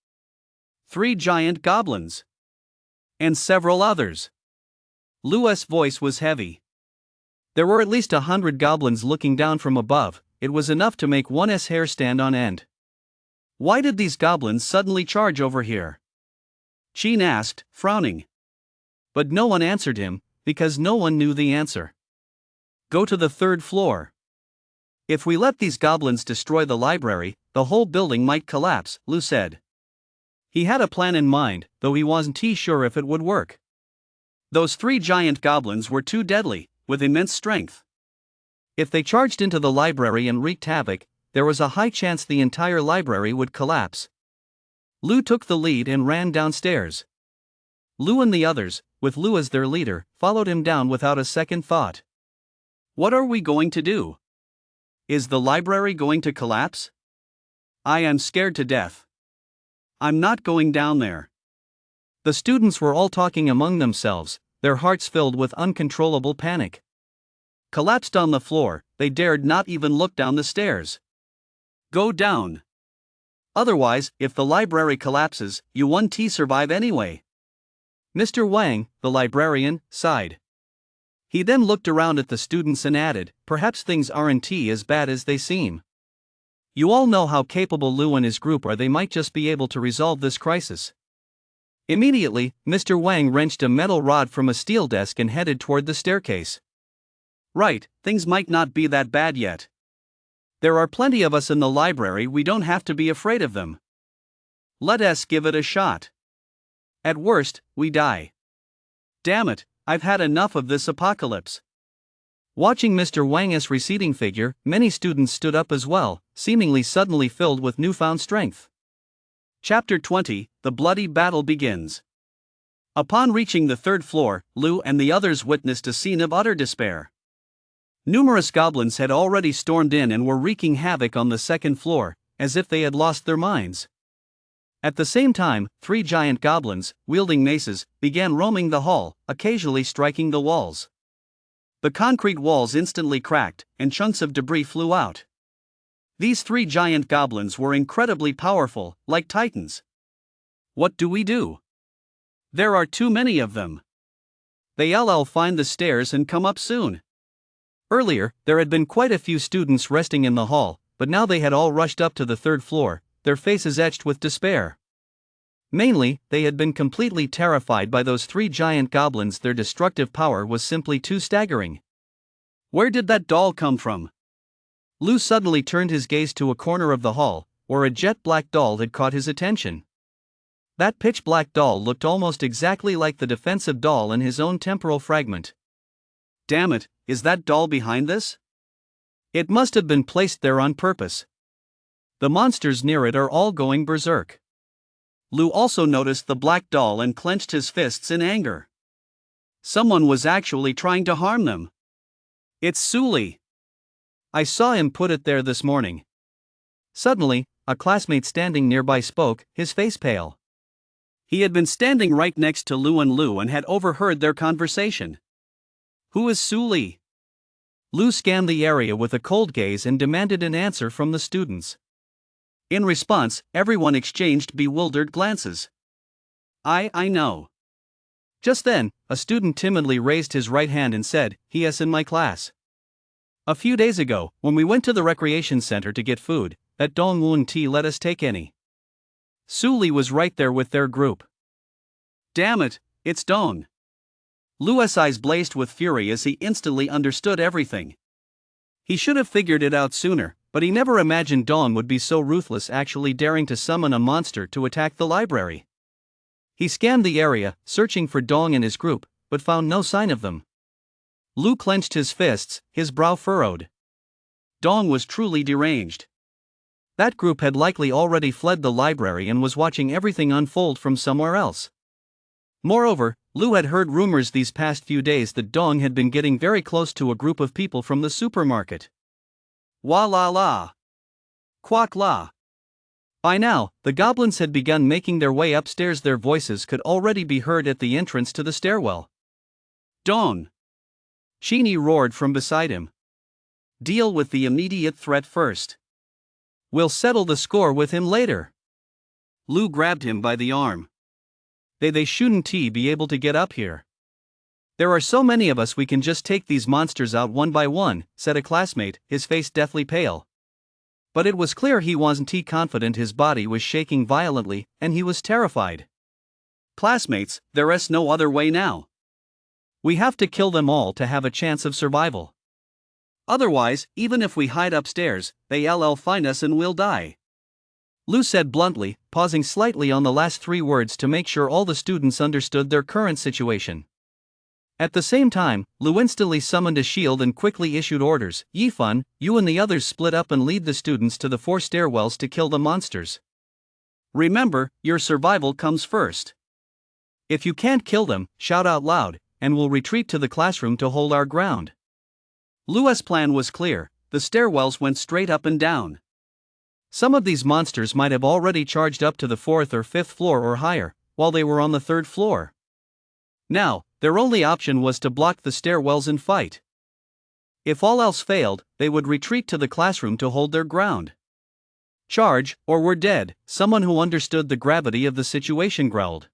3 giant goblins. And several others. Lou's voice was heavy. There were at least 100 goblins looking down from above. It was enough to make one's hair stand on end. Why did these goblins suddenly charge over here? Sheen asked, frowning. But no one answered him, because no one knew the answer. Go to the 3rd floor. If we let these goblins destroy the library, the whole building might collapse, Lou said. He had a plan in mind, though he wasn't sure if it would work. Those 3 giant goblins were too deadly, with immense strength. If they charged into the library and wreaked havoc, there was a high chance the entire library would collapse. Lou took the lead and ran downstairs. Lou and the others, with Lou as their leader, followed him down without a second thought. What are we going to do? Is the library going to collapse? I am scared to death. I'm not going down there. The students were all talking among themselves, their hearts filled with uncontrollable panic. Collapsed on the floor, they dared not even look down the stairs. Go down. Otherwise, if the library collapses, you won't survive anyway. Mr. Wang, the librarian, sighed. He then looked around at the students and added, perhaps things aren't as bad as they seem. You all know how capable Lou and his group are. They might just be able to resolve this crisis. Immediately, Mr. Wang wrenched a metal rod from a steel desk and headed toward the staircase. Right, things might not be that bad yet. There are plenty of us in the library. We don't have to be afraid of them. Let us give it a shot. At worst, we die. Damn it, I've had enough of this apocalypse. Watching Mr. Wang's receding figure, many students stood up as well, seemingly suddenly filled with newfound strength. Chapter 20, The Bloody Battle Begins. Upon reaching the 3rd floor, Lou and the others witnessed a scene of utter despair. Numerous goblins had already stormed in and were wreaking havoc on the 2nd floor, as if they had lost their minds. At the same time, 3 giant goblins, wielding maces, began roaming the hall, occasionally striking the walls. The concrete walls instantly cracked, and chunks of debris flew out. These 3 giant goblins were incredibly powerful, like titans. What do we do? There are too many of them. They'll find the stairs and come up soon. Earlier, there had been quite a few students resting in the hall, but now they had all rushed up to the 3rd floor, their faces etched with despair. Mainly, they had been completely terrified by those 3 giant goblins. Their destructive power was simply too staggering. Where did that doll come from? Lou suddenly turned his gaze to a corner of the hall, where a jet-black doll had caught his attention. That pitch-black doll looked almost exactly like the defensive doll in his own temporal fragment. Damn it, is that doll behind this? It must have been placed there on purpose. The monsters near it are all going berserk. Lou also noticed the black doll and clenched his fists in anger. Someone was actually trying to harm them. It's Suli. I saw him put it there this morning. Suddenly, a classmate standing nearby spoke, his face pale. He had been standing right next to Lu and had overheard their conversation. Who is Suli? Lu scanned the area with a cold gaze and demanded an answer from the students. In response, everyone exchanged bewildered glances. I know. Just then, a student timidly raised his right hand and said, "He is in my class. A few days ago, when we went to the recreation center to get food, that Dong Wun Ti let us take any. Suli was right there with their group." Damn it, it's Dong. Lu's eyes blazed with fury as he instantly understood everything. He should have figured it out sooner, but he never imagined Dong would be so ruthless, actually daring to summon a monster to attack the library. He scanned the area, searching for Dong and his group, but found no sign of them. Lu clenched his fists, his brow furrowed. Dong was truly deranged. That group had likely already fled the library and was watching everything unfold from somewhere else. Moreover, Lu had heard rumors these past few days that Dong had been getting very close to a group of people from the supermarket. Wa la la. Quack la. By now, the goblins had begun making their way upstairs. Their voices could already be heard at the entrance to the stairwell. Dong! Sheeny roared from beside him. Deal with the immediate threat first. We'll settle the score with him later. Lu grabbed him by the arm. They shouldn't be able to get up here. There are so many of us, we can just take these monsters out one by one, said a classmate, his face deathly pale. But it was clear he wasn't confident. His body was shaking violently, and he was terrified. Classmates, there's no other way now. We have to kill them all to have a chance of survival. Otherwise, even if we hide upstairs, they'll find us and we'll die. Lu said bluntly, pausing slightly on the last three words to make sure all the students understood their current situation. At the same time, Lu instantly summoned a shield and quickly issued orders. Yifan, you and the others split up and lead the students to the 4 stairwells to kill the monsters. Remember, your survival comes first. If you can't kill them, shout out loud, and we'll retreat to the classroom to hold our ground. Lu's plan was clear. The stairwells went straight up and down. Some of these monsters might have already charged up to the 4th or 5th floor or higher, while they were on the 3rd floor. Now, their only option was to block the stairwells and fight. If all else failed, they would retreat to the classroom to hold their ground. Charge, or we're dead, someone who understood the gravity of the situation growled.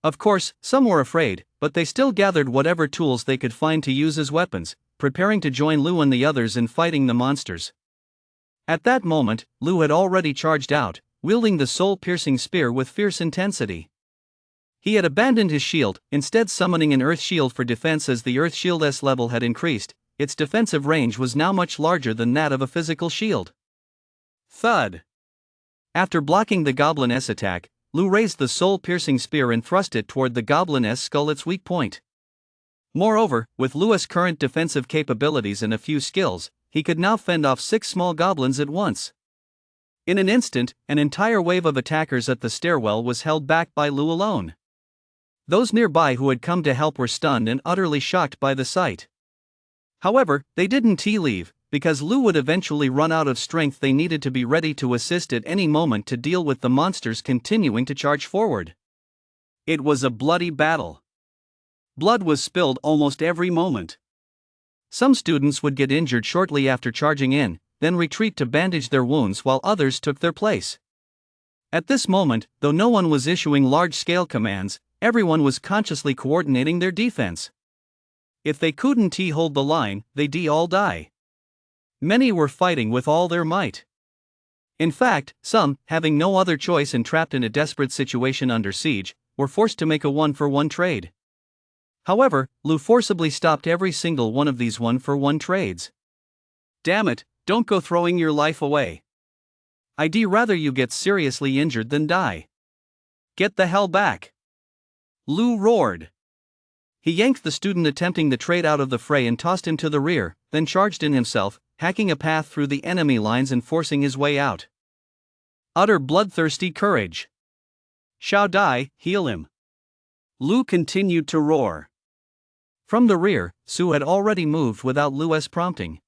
Of course, some were afraid, but they still gathered whatever tools they could find to use as weapons, preparing to join Lu and the others in fighting the monsters. At that moment, Lu had already charged out, wielding the soul-piercing spear with fierce intensity. He had abandoned his shield, instead summoning an earth shield for defense. As the earth shield's level had increased, its defensive range was now much larger than that of a physical shield. Thud! After blocking the goblin's attack, Lu raised the soul-piercing spear and thrust it toward the goblin's skull, its weak point. Moreover, with Lu's current defensive capabilities and a few skills, he could now fend off 6 small goblins at once. In an instant, an entire wave of attackers at the stairwell was held back by Lu alone. Those nearby who had come to help were stunned and utterly shocked by the sight. However, they didn't leave, because Lu would eventually run out of strength. They needed to be ready to assist at any moment to deal with the monsters continuing to charge forward. It was a bloody battle. Blood was spilled almost every moment. Some students would get injured shortly after charging in, then retreat to bandage their wounds while others took their place. At this moment, though no one was issuing large-scale commands, everyone was consciously coordinating their defense. If they couldn't hold the line, they'd all die. Many were fighting with all their might. In fact, some, having no other choice and trapped in a desperate situation under siege, were forced to make a 1-for-1 trade. However, Lu forcibly stopped every single one of these 1-for-1 trades. Damn it, don't go throwing your life away. I'd rather you get seriously injured than die. Get the hell back. Lu roared. He yanked the student attempting the trade out of the fray and tossed him to the rear, then charged in himself, hacking a path through the enemy lines and forcing his way out. Utter bloodthirsty courage. Shao Dai, heal him. Lu continued to roar. From the rear, Sue had already moved without Lu's prompting.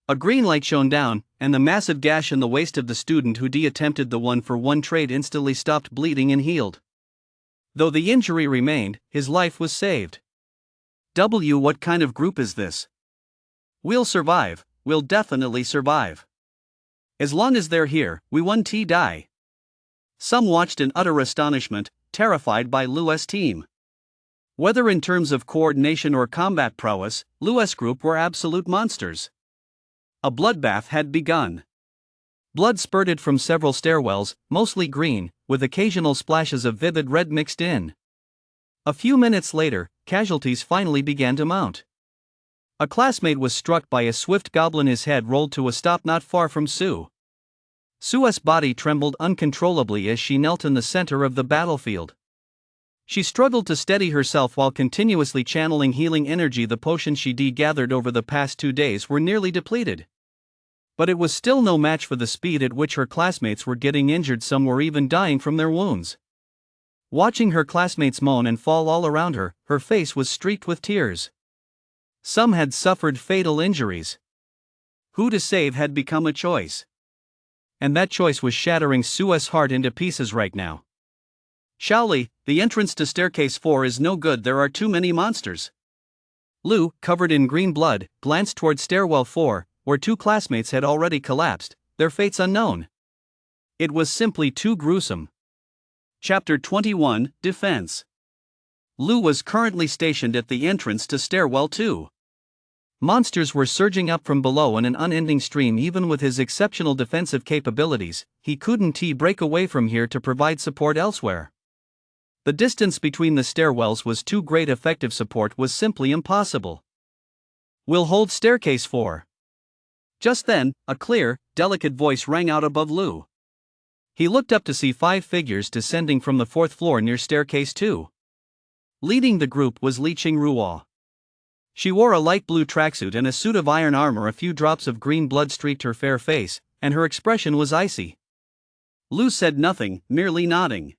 A green light shone down, and the massive gash in the waist of the student who attempted the one-for-one trade instantly stopped bleeding and healed. Though the injury remained, his life was saved. What kind of group is this? We'll survive, we'll definitely survive. As long as they're here, we won't die. Some watched in utter astonishment, terrified by Lu's team. Whether in terms of coordination or combat prowess, Lu's group were absolute monsters. A bloodbath had begun. Blood spurted from several stairwells, mostly green, with occasional splashes of vivid red mixed in. A few minutes later, casualties finally began to mount. A classmate was struck by a swift goblin. His head rolled to a stop not far from Sue. Sue's body trembled uncontrollably as she knelt in the center of the battlefield. She struggled to steady herself while continuously channeling healing energy. The potions she gathered over the past 2 days were nearly depleted. But it was still no match for the speed at which her classmates were getting injured. Some were even dying from their wounds. Watching her classmates moan and fall all around her, her face was streaked with tears. Some had suffered fatal injuries. Who to save had become a choice. And that choice was shattering Sue's heart into pieces right now. Shaoli, the entrance to staircase 4 is no good. There are too many monsters. Lu, covered in green blood, glanced toward stairwell 4, where 2 classmates had already collapsed, their fates unknown. It was simply too gruesome. Chapter 21, Defense. Lu was currently stationed at the entrance to stairwell 2. Monsters were surging up from below in an unending stream. Even with his exceptional defensive capabilities, he couldn't break away from here to provide support elsewhere. The distance between the stairwells was too great. Effective support was simply impossible. We'll hold staircase 4. Just then, a clear, delicate voice rang out above Lu. He looked up to see 5 figures descending from the 4th floor near staircase 2. Leading the group was Li Qingruo. She wore a light blue tracksuit and a suit of iron armor. A few drops of green blood streaked her fair face, and her expression was icy. Lu said nothing, merely nodding.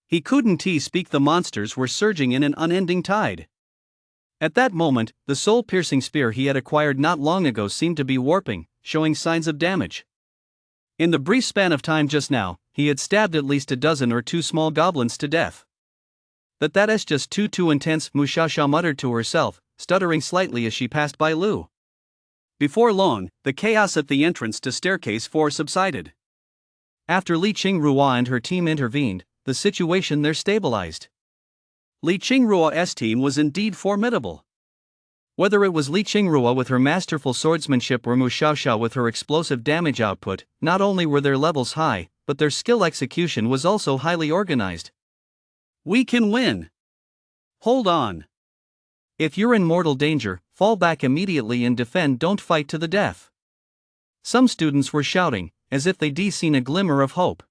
He couldn't speak. The monsters were surging in an unending tide. At that moment, the soul-piercing spear he had acquired not long ago seemed to be warping, showing signs of damage. In the brief span of time just now, he had stabbed at least a dozen or 2 small goblins to death. That's just too intense, Mu Xiaoxiao muttered to herself, stuttering slightly as she passed by Lu. Before long, the chaos at the entrance to staircase 4 subsided. After Li Qingruo and her team intervened, the situation there stabilized. Li Qingruo's team was indeed formidable. Whether it was Li Qingruo with her masterful swordsmanship or Mu Xiaoxiao with her explosive damage output, not only were their levels high, but their skill execution was also highly organized. We can win. Hold on. If you're in mortal danger, fall back immediately and defend. Don't fight to the death. Some students were shouting, as if they'd seen a glimmer of hope.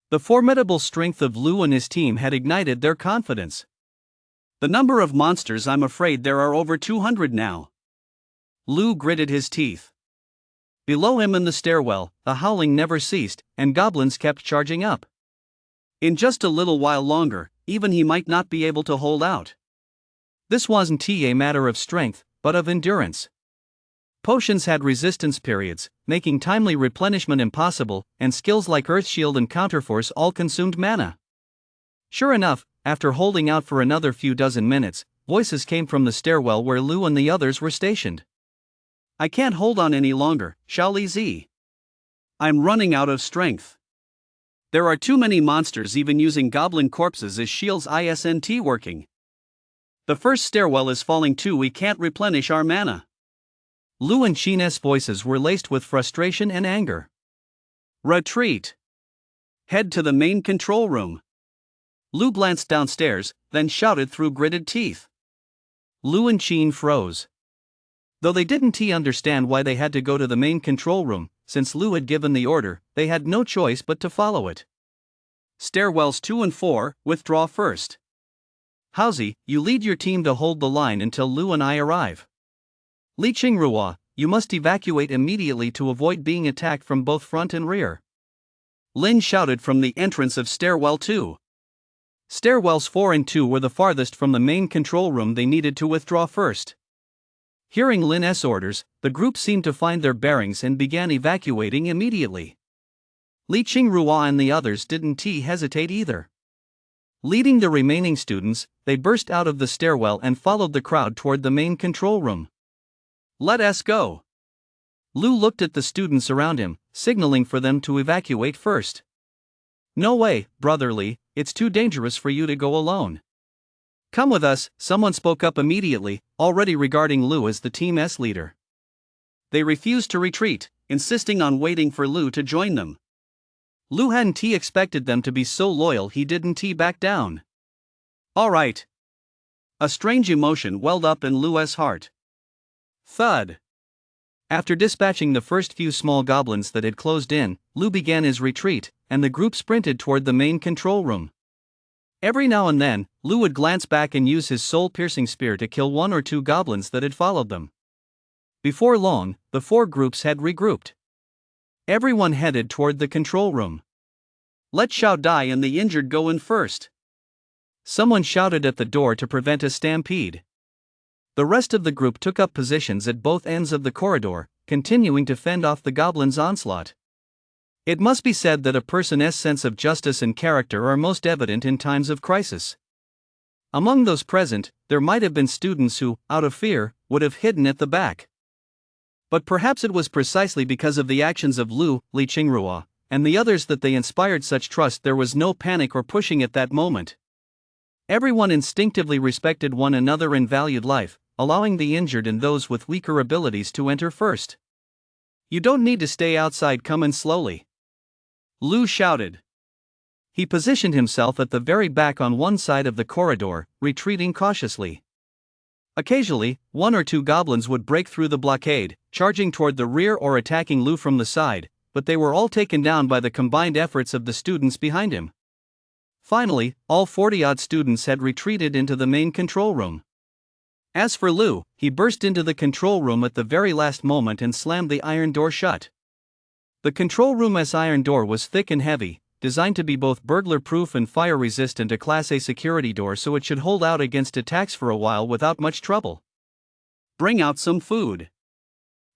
The formidable strength of Lu and his team had ignited their confidence. The number of monsters, I'm afraid there are over 200 now. Lu gritted his teeth. Below him in the stairwell, the howling never ceased, and goblins kept charging up. In just a little while longer, even he might not be able to hold out. This wasn't a matter of strength, but of endurance. Potions had resistance periods, making timely replenishment impossible, and skills like Earth Shield and Counterforce all consumed mana. Sure enough, after holding out for another few dozen minutes, voices came from the stairwell where Lu and the others were stationed. I can't hold on any longer, Shaoli Zi. I'm running out of strength. There are too many monsters. Even using goblin corpses as shields isn't working. The first stairwell is falling too. We can't replenish our mana. Lu and Qin's voices were laced with frustration and anger. Retreat. Head to the main control room. Lu glanced downstairs, then shouted through gritted teeth. Lu and Qin froze. Though they didn't understand why they had to go to the main control room, since Lu had given the order, they had no choice but to follow it. Stairwells 2 and 4, withdraw first. Haozi, you lead your team to hold the line until Lu and I arrive. Li Qingruo, you must evacuate immediately to avoid being attacked from both front and rear. Lin shouted from the entrance of stairwell 2. Stairwells 4 and 2 were the farthest from the main control room they needed to withdraw first. Hearing Lin's orders, the group seemed to find their bearings and began evacuating immediately. Li Qingrua and the others didn't hesitate either. Leading the remaining students, they burst out of the stairwell and followed the crowd toward the main control room. "Let us go." Lu looked at the students around him, signaling for them to evacuate first. "No way, Brother Li, it's too dangerous for you to go alone. Come with us," someone spoke up immediately, already regarding Lu as the team's leader. They refused to retreat, insisting on waiting for Lu to join them. Lu hadn't expected them to be so loyal he didn't back down. "All right." A strange emotion welled up in Lu's heart. Thud. After dispatching the first few small goblins that had closed in, Lu began his retreat, and the group sprinted toward the main control room. Every now and then, Lu would glance back and use his soul-piercing spear to kill 1 or 2 goblins that had followed them. Before long, the 4 groups had regrouped. Everyone headed toward the control room. "Let Xiao Dai and the injured go in first," someone shouted at the door to prevent a stampede. The rest of the group took up positions at both ends of the corridor, continuing to fend off the goblins' onslaught. It must be said that a person's sense of justice and character are most evident in times of crisis. Among those present, there might have been students who, out of fear, would have hidden at the back. But perhaps it was precisely because of the actions of Li Qingrua, and the others that they inspired such trust. There was no panic or pushing at that moment. Everyone instinctively respected one another and valued life, allowing the injured and those with weaker abilities to enter first. "You don't need to stay outside, come in slowly," Lu shouted. He positioned himself at the very back on one side of the corridor, retreating cautiously. Occasionally, 1 or 2 goblins would break through the blockade, charging toward the rear or attacking Lu from the side, but they were all taken down by the combined efforts of the students behind him. Finally, all 40-odd students had retreated into the main control room. As for Lu, he burst into the control room at the very last moment and slammed the iron door shut. The control room's iron door was thick and heavy, designed to be both burglar-proof and fire-resistant, a Class A security door, so it should hold out against attacks for a while without much trouble. "Bring out some food.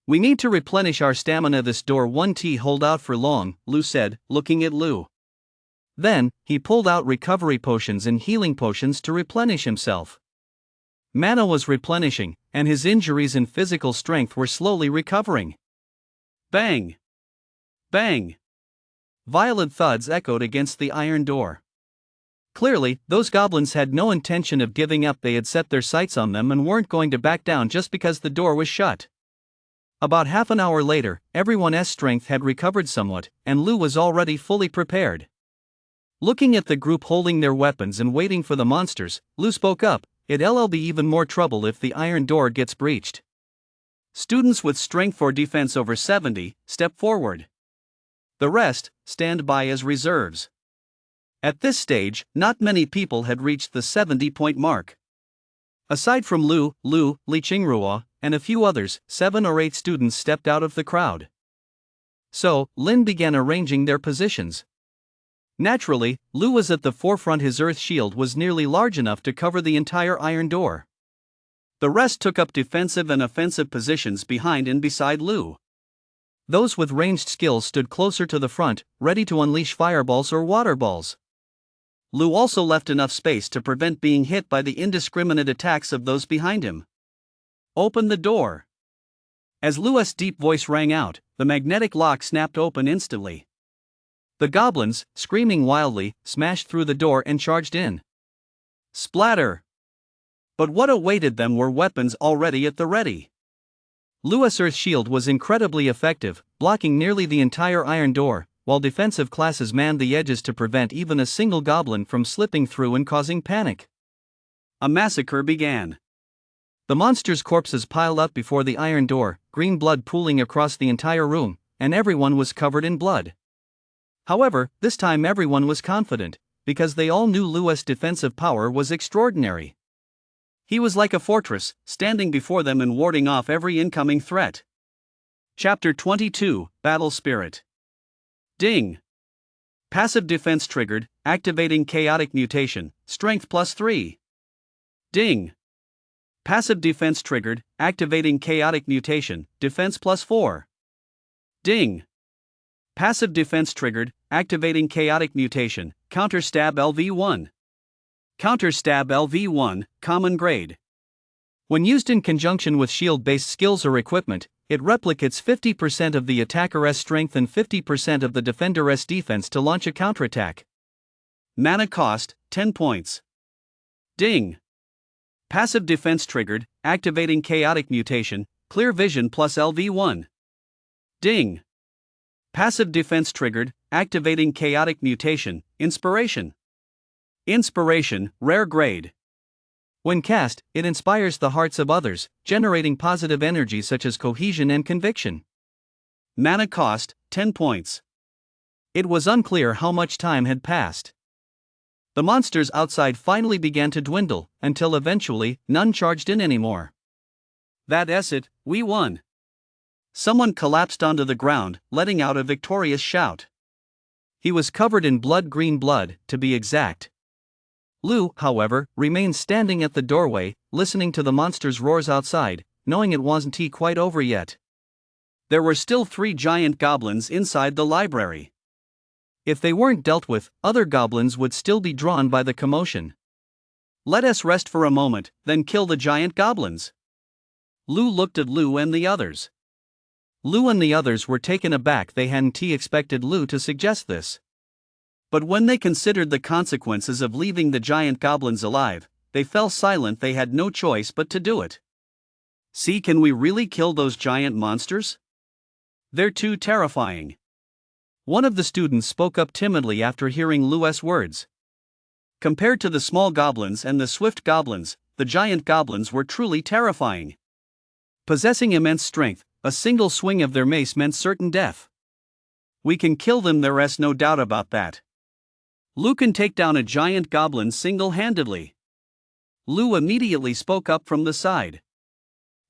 We need to replenish our stamina. This door won't hold out for long," Lu said, looking at Lu. Then, he pulled out recovery potions and healing potions to replenish himself. Mana was replenishing, and his injuries and physical strength were slowly recovering. Bang! Bang! Violent thuds echoed against the iron door. Clearly, those goblins had no intention of giving up. They had set their sights on them and weren't going to back down just because the door was shut. About half an hour later, everyone's strength had recovered somewhat, and Lu was already fully prepared. Looking at the group holding their weapons and waiting for the monsters, Lu spoke up, "It'll be even more trouble if the iron door gets breached. Students with strength or defense over 70, step forward. The rest, stand by as reserves." At this stage, not many people had reached the 70-point mark. Aside from Li Qingrua, and a few others, 7 or 8 students stepped out of the crowd. So, Lin began arranging their positions. Naturally, Lu was at the forefront. His earth shield was nearly large enough to cover the entire iron door. The rest took up defensive and offensive positions behind and beside Lu. Those with ranged skills stood closer to the front, ready to unleash fireballs or water balls. Lu also left enough space to prevent being hit by the indiscriminate attacks of those behind him. "Open the door." As Lu's deep voice rang out, the magnetic lock snapped open instantly. The goblins, screaming wildly, smashed through the door and charged in. Splatter! But what awaited them were weapons already at the ready. Lu's earth shield was incredibly effective, blocking nearly the entire iron door, while defensive classes manned the edges to prevent even a single goblin from slipping through and causing panic. A massacre began. The monsters' corpses piled up before the iron door, green blood pooling across the entire room, and everyone was covered in blood. However, this time everyone was confident, because they all knew Lu's defensive power was extraordinary. He was like a fortress, standing before them and warding off every incoming threat. Chapter 22, Battle Spirit. Ding! Passive defense triggered, activating chaotic mutation, strength +3. Ding. Passive defense triggered, activating chaotic mutation, defense +4. Ding. Passive defense triggered, activating chaotic mutation, counter stab LV1. Counter stab LV1, common grade. When used in conjunction with shield-based skills or equipment, it replicates 50% of the attacker's strength and 50% of the defender's defense to launch a counterattack. Mana cost, 10 points. Ding. Passive defense triggered, activating chaotic mutation, clear vision plus LV1. Ding. Passive defense triggered, activating chaotic mutation, inspiration. Inspiration, rare grade. When cast, it inspires the hearts of others, generating positive energy such as cohesion and conviction. Mana cost, 10 points. It was unclear how much time had passed. The monsters outside finally began to dwindle, until eventually, none charged in anymore. That's it, we won. Someone collapsed onto the ground, letting out a victorious shout. He was covered in blood-green blood, to be exact. Lu, however, remained standing at the doorway, listening to the monsters' roars outside, knowing it wasn't quite over yet. There were still 3 giant goblins inside the library. If they weren't dealt with, other goblins would still be drawn by the commotion. Let us rest for a moment, then kill the giant goblins. Lu looked at Lu and the others. Lu and the others were taken aback. They hadn't expected Lu to suggest this. But when they considered the consequences of leaving the giant goblins alive, they fell silent. They had no choice but to do it. See, can we really kill those giant monsters? They're too terrifying. One of the students spoke up timidly after hearing Lu's words. Compared to the small goblins and the swift goblins, the giant goblins were truly terrifying. Possessing immense strength, a single swing of their mace meant certain death. We can kill them, there's no doubt about that. Lu can take down a giant goblin single-handedly. Lu immediately spoke up from the side.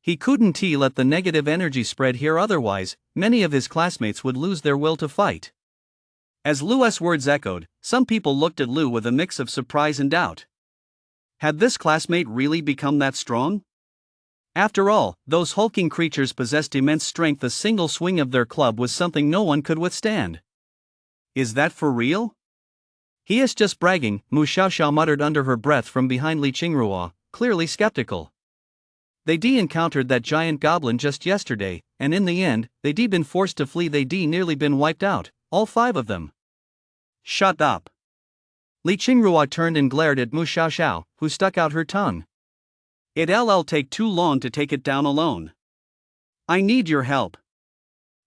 He couldn't let the negative energy spread here, otherwise, many of his classmates would lose their will to fight. As Lu's words echoed, some people looked at Lu with a mix of surprise and doubt. Had this classmate really become that strong? After all, those hulking creatures possessed immense strength. A single swing of their club was something no one could withstand. Is that for real? He is just bragging, Mu Xiaoxiao muttered under her breath from behind Li Qingrua, clearly skeptical. They encountered that giant goblin just yesterday, and in the end, they been forced to flee. They nearly been wiped out, all 5 of them. Shut up. Li Qingrua turned and glared at Mu Xiaoxiao, who stuck out her tongue. It'll take too long to take it down alone. I need your help.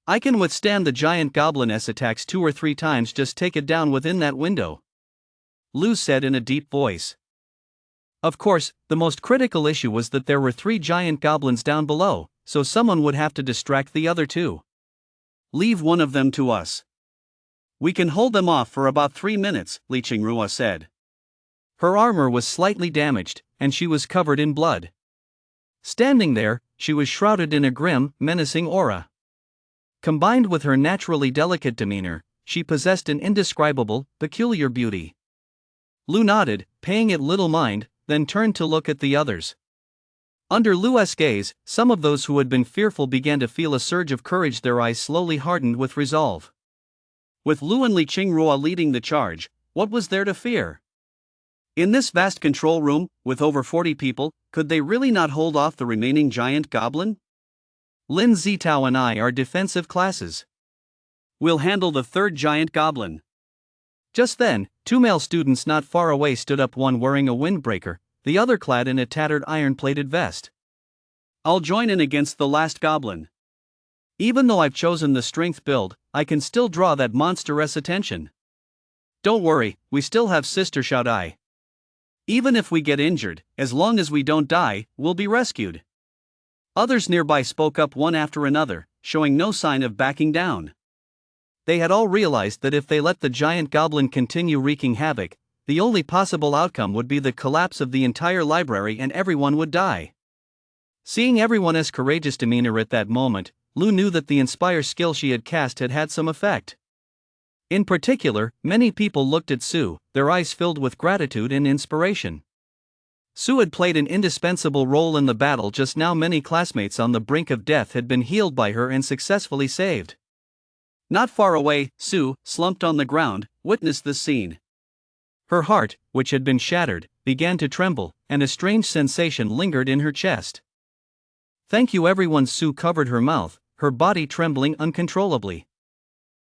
I can withstand the giant goblin's attacks 2 or 3 times. Just take it down within that window. Lu said in a deep voice. Of course, the most critical issue was that there were 3 giant goblins down below, so someone would have to distract the other 2. Leave one of them to us. We can hold them off for about 3 minutes, Li Qingrua said. Her armor was slightly damaged, and she was covered in blood. Standing there, she was shrouded in a grim, menacing aura. Combined with her naturally delicate demeanor, she possessed an indescribable, peculiar beauty. Lu nodded, paying it little mind, then turned to look at the others. Under Lu's gaze, some of those who had been fearful began to feel a surge of courage. Their eyes slowly hardened with resolve. With Lu and Li Qingrua leading the charge, what was there to fear? In this vast control room, with over 40 people, could they really not hold off the remaining giant goblin? Lin Zitao and I are defensive classes. We'll handle the 3rd giant goblin. Just then, 2 male students not far away stood up, one wearing a windbreaker, the other clad in a tattered iron-plated vest. I'll join in against the last goblin. Even though I've chosen the strength build, I can still draw that monster's attention. Don't worry, we still have Sister Shaodai. Even if we get injured, as long as we don't die, we'll be rescued. Others nearby spoke up one after another, showing no sign of backing down. They had all realized that if they let the giant goblin continue wreaking havoc, the only possible outcome would be the collapse of the entire library and everyone would die. Seeing everyone's courageous demeanor at that moment, Lu knew that the Inspire skill she had cast had had some effect. In particular, many people looked at Sue, their eyes filled with gratitude and inspiration. Sue had played an indispensable role in the battle just now. Many classmates on the brink of death had been healed by her and successfully saved. Not far away, Sue, slumped on the ground, witnessed the scene. Her heart, which had been shattered, began to tremble, and a strange sensation lingered in her chest. "Thank you everyone." Sue covered her mouth, her body trembling uncontrollably.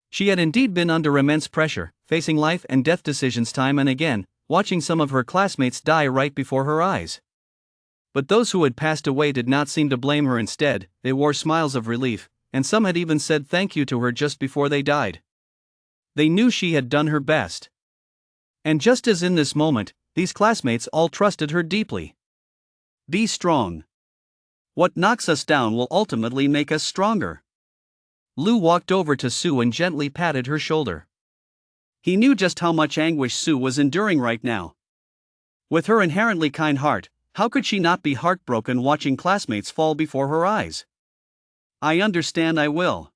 She had indeed been under immense pressure, facing life and death decisions time and again, watching some of her classmates die right before her eyes. But those who had passed away did not seem to blame her. Instead, they wore smiles of relief, and some had even said thank you to her just before they died. They knew she had done her best. And just as in this moment, these classmates all trusted her deeply. Be strong. What knocks us down will ultimately make us stronger. Lou walked over to Sue and gently patted her shoulder. He knew just how much anguish Sue was enduring right now. With her inherently kind heart, how could she not be heartbroken watching classmates fall before her eyes? "I understand, I will."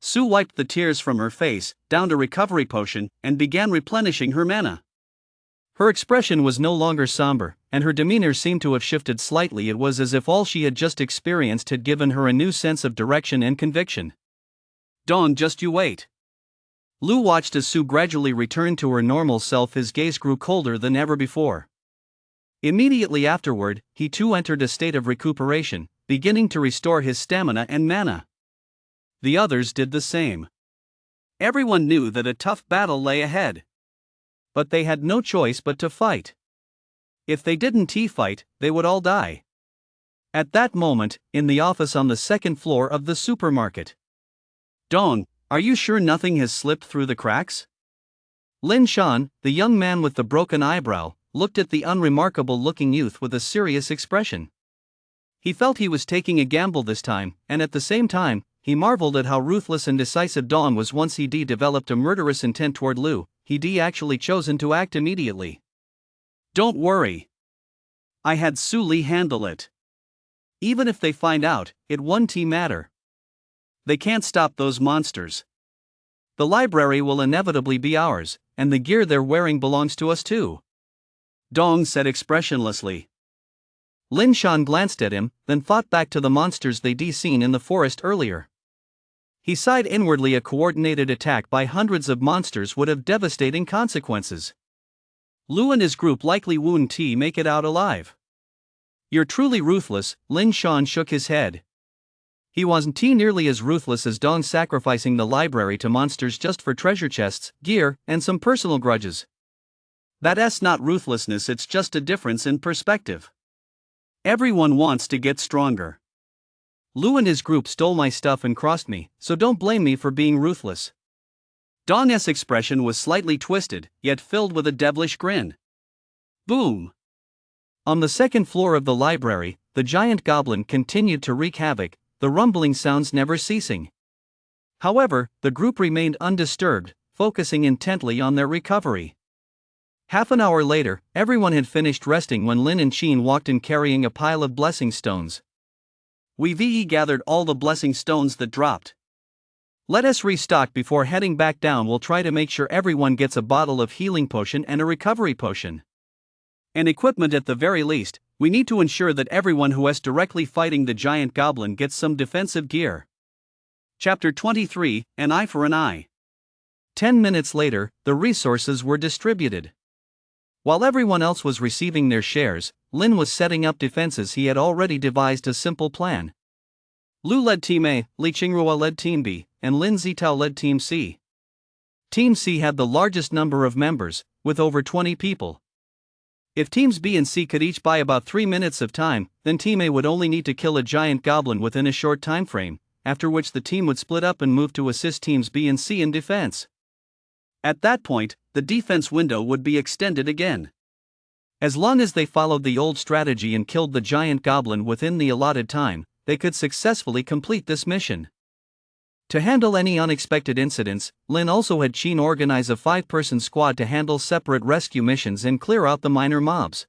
Sue wiped the tears from her face, downed a recovery potion, and began replenishing her mana. Her expression was no longer somber, and her demeanor seemed to have shifted slightly. It was as if all she had just experienced had given her a new sense of direction and conviction. "Dawn, just you wait." Lou watched as Sue gradually returned to her normal self. His gaze grew colder than ever before. Immediately afterward, he too entered a state of recuperation, beginning to restore his stamina and mana. The others did the same. Everyone knew that a tough battle lay ahead. But they had no choice but to fight. If they didn't fight, they would all die. At that moment, in the office on the second floor of the supermarket. "Dawn, are you sure nothing has slipped through the cracks?" Lin Shan, the young man with the broken eyebrow, looked at the unremarkable-looking youth with a serious expression. He felt he was taking a gamble this time, and at the same time, he marveled at how ruthless and decisive Dawn was. Once he developed a murderous intent toward Lou, he actually chosen to act immediately. "Don't worry. I had Su Li handle it. Even if they find out, it won't matter. They can't stop those monsters. The library will inevitably be ours, and the gear they're wearing belongs to us too," Dong said expressionlessly. Lin Shan glanced at him, then thought back to the monsters they'd seen in the forest earlier. He sighed inwardly. A coordinated attack by hundreds of monsters would have devastating consequences. Lu and his group likely wouldn't make it out alive. "You're truly ruthless," Lin Shan shook his head. He wasn't nearly as ruthless as Dong, sacrificing the library to monsters just for treasure chests, gear, and some personal grudges. That's not ruthlessness, it's just a difference in perspective. Everyone wants to get stronger. Lu and his group stole my stuff and crossed me, so don't blame me for being ruthless. Dong's expression was slightly twisted, yet filled with a devilish grin. Boom! On the second floor of the library, the giant goblin continued to wreak havoc, the rumbling sounds never ceasing. However, the group remained undisturbed, focusing intently on their recovery. Half an hour later, everyone had finished resting when Lin and Qin walked in carrying a pile of blessing stones. "We've gathered all the blessing stones that dropped. Let us restock before heading back down. We'll try to make sure everyone gets a bottle of healing potion and a recovery potion. And equipment at the very least. We need to ensure that everyone who is directly fighting the giant goblin gets some defensive gear." Chapter 23, An Eye for an Eye. 10 minutes later, the resources were distributed. While everyone else was receiving their shares, Lin was setting up defenses. He had already devised a simple plan. Lu led Team A, Li Qingrua led Team B, and Lin Zitao led Team C. Team C had the largest number of members, with over 20 people. If Teams B and C could each buy about 3 minutes of time, then Team A would only need to kill a giant goblin within a short time frame, after which the team would split up and move to assist Teams B and C in defense. At that point, the defense window would be extended again. As long as they followed the old strategy and killed the giant goblin within the allotted time, they could successfully complete this mission. To handle any unexpected incidents, Lin also had Qin organize a 5-person squad to handle separate rescue missions and clear out the minor mobs.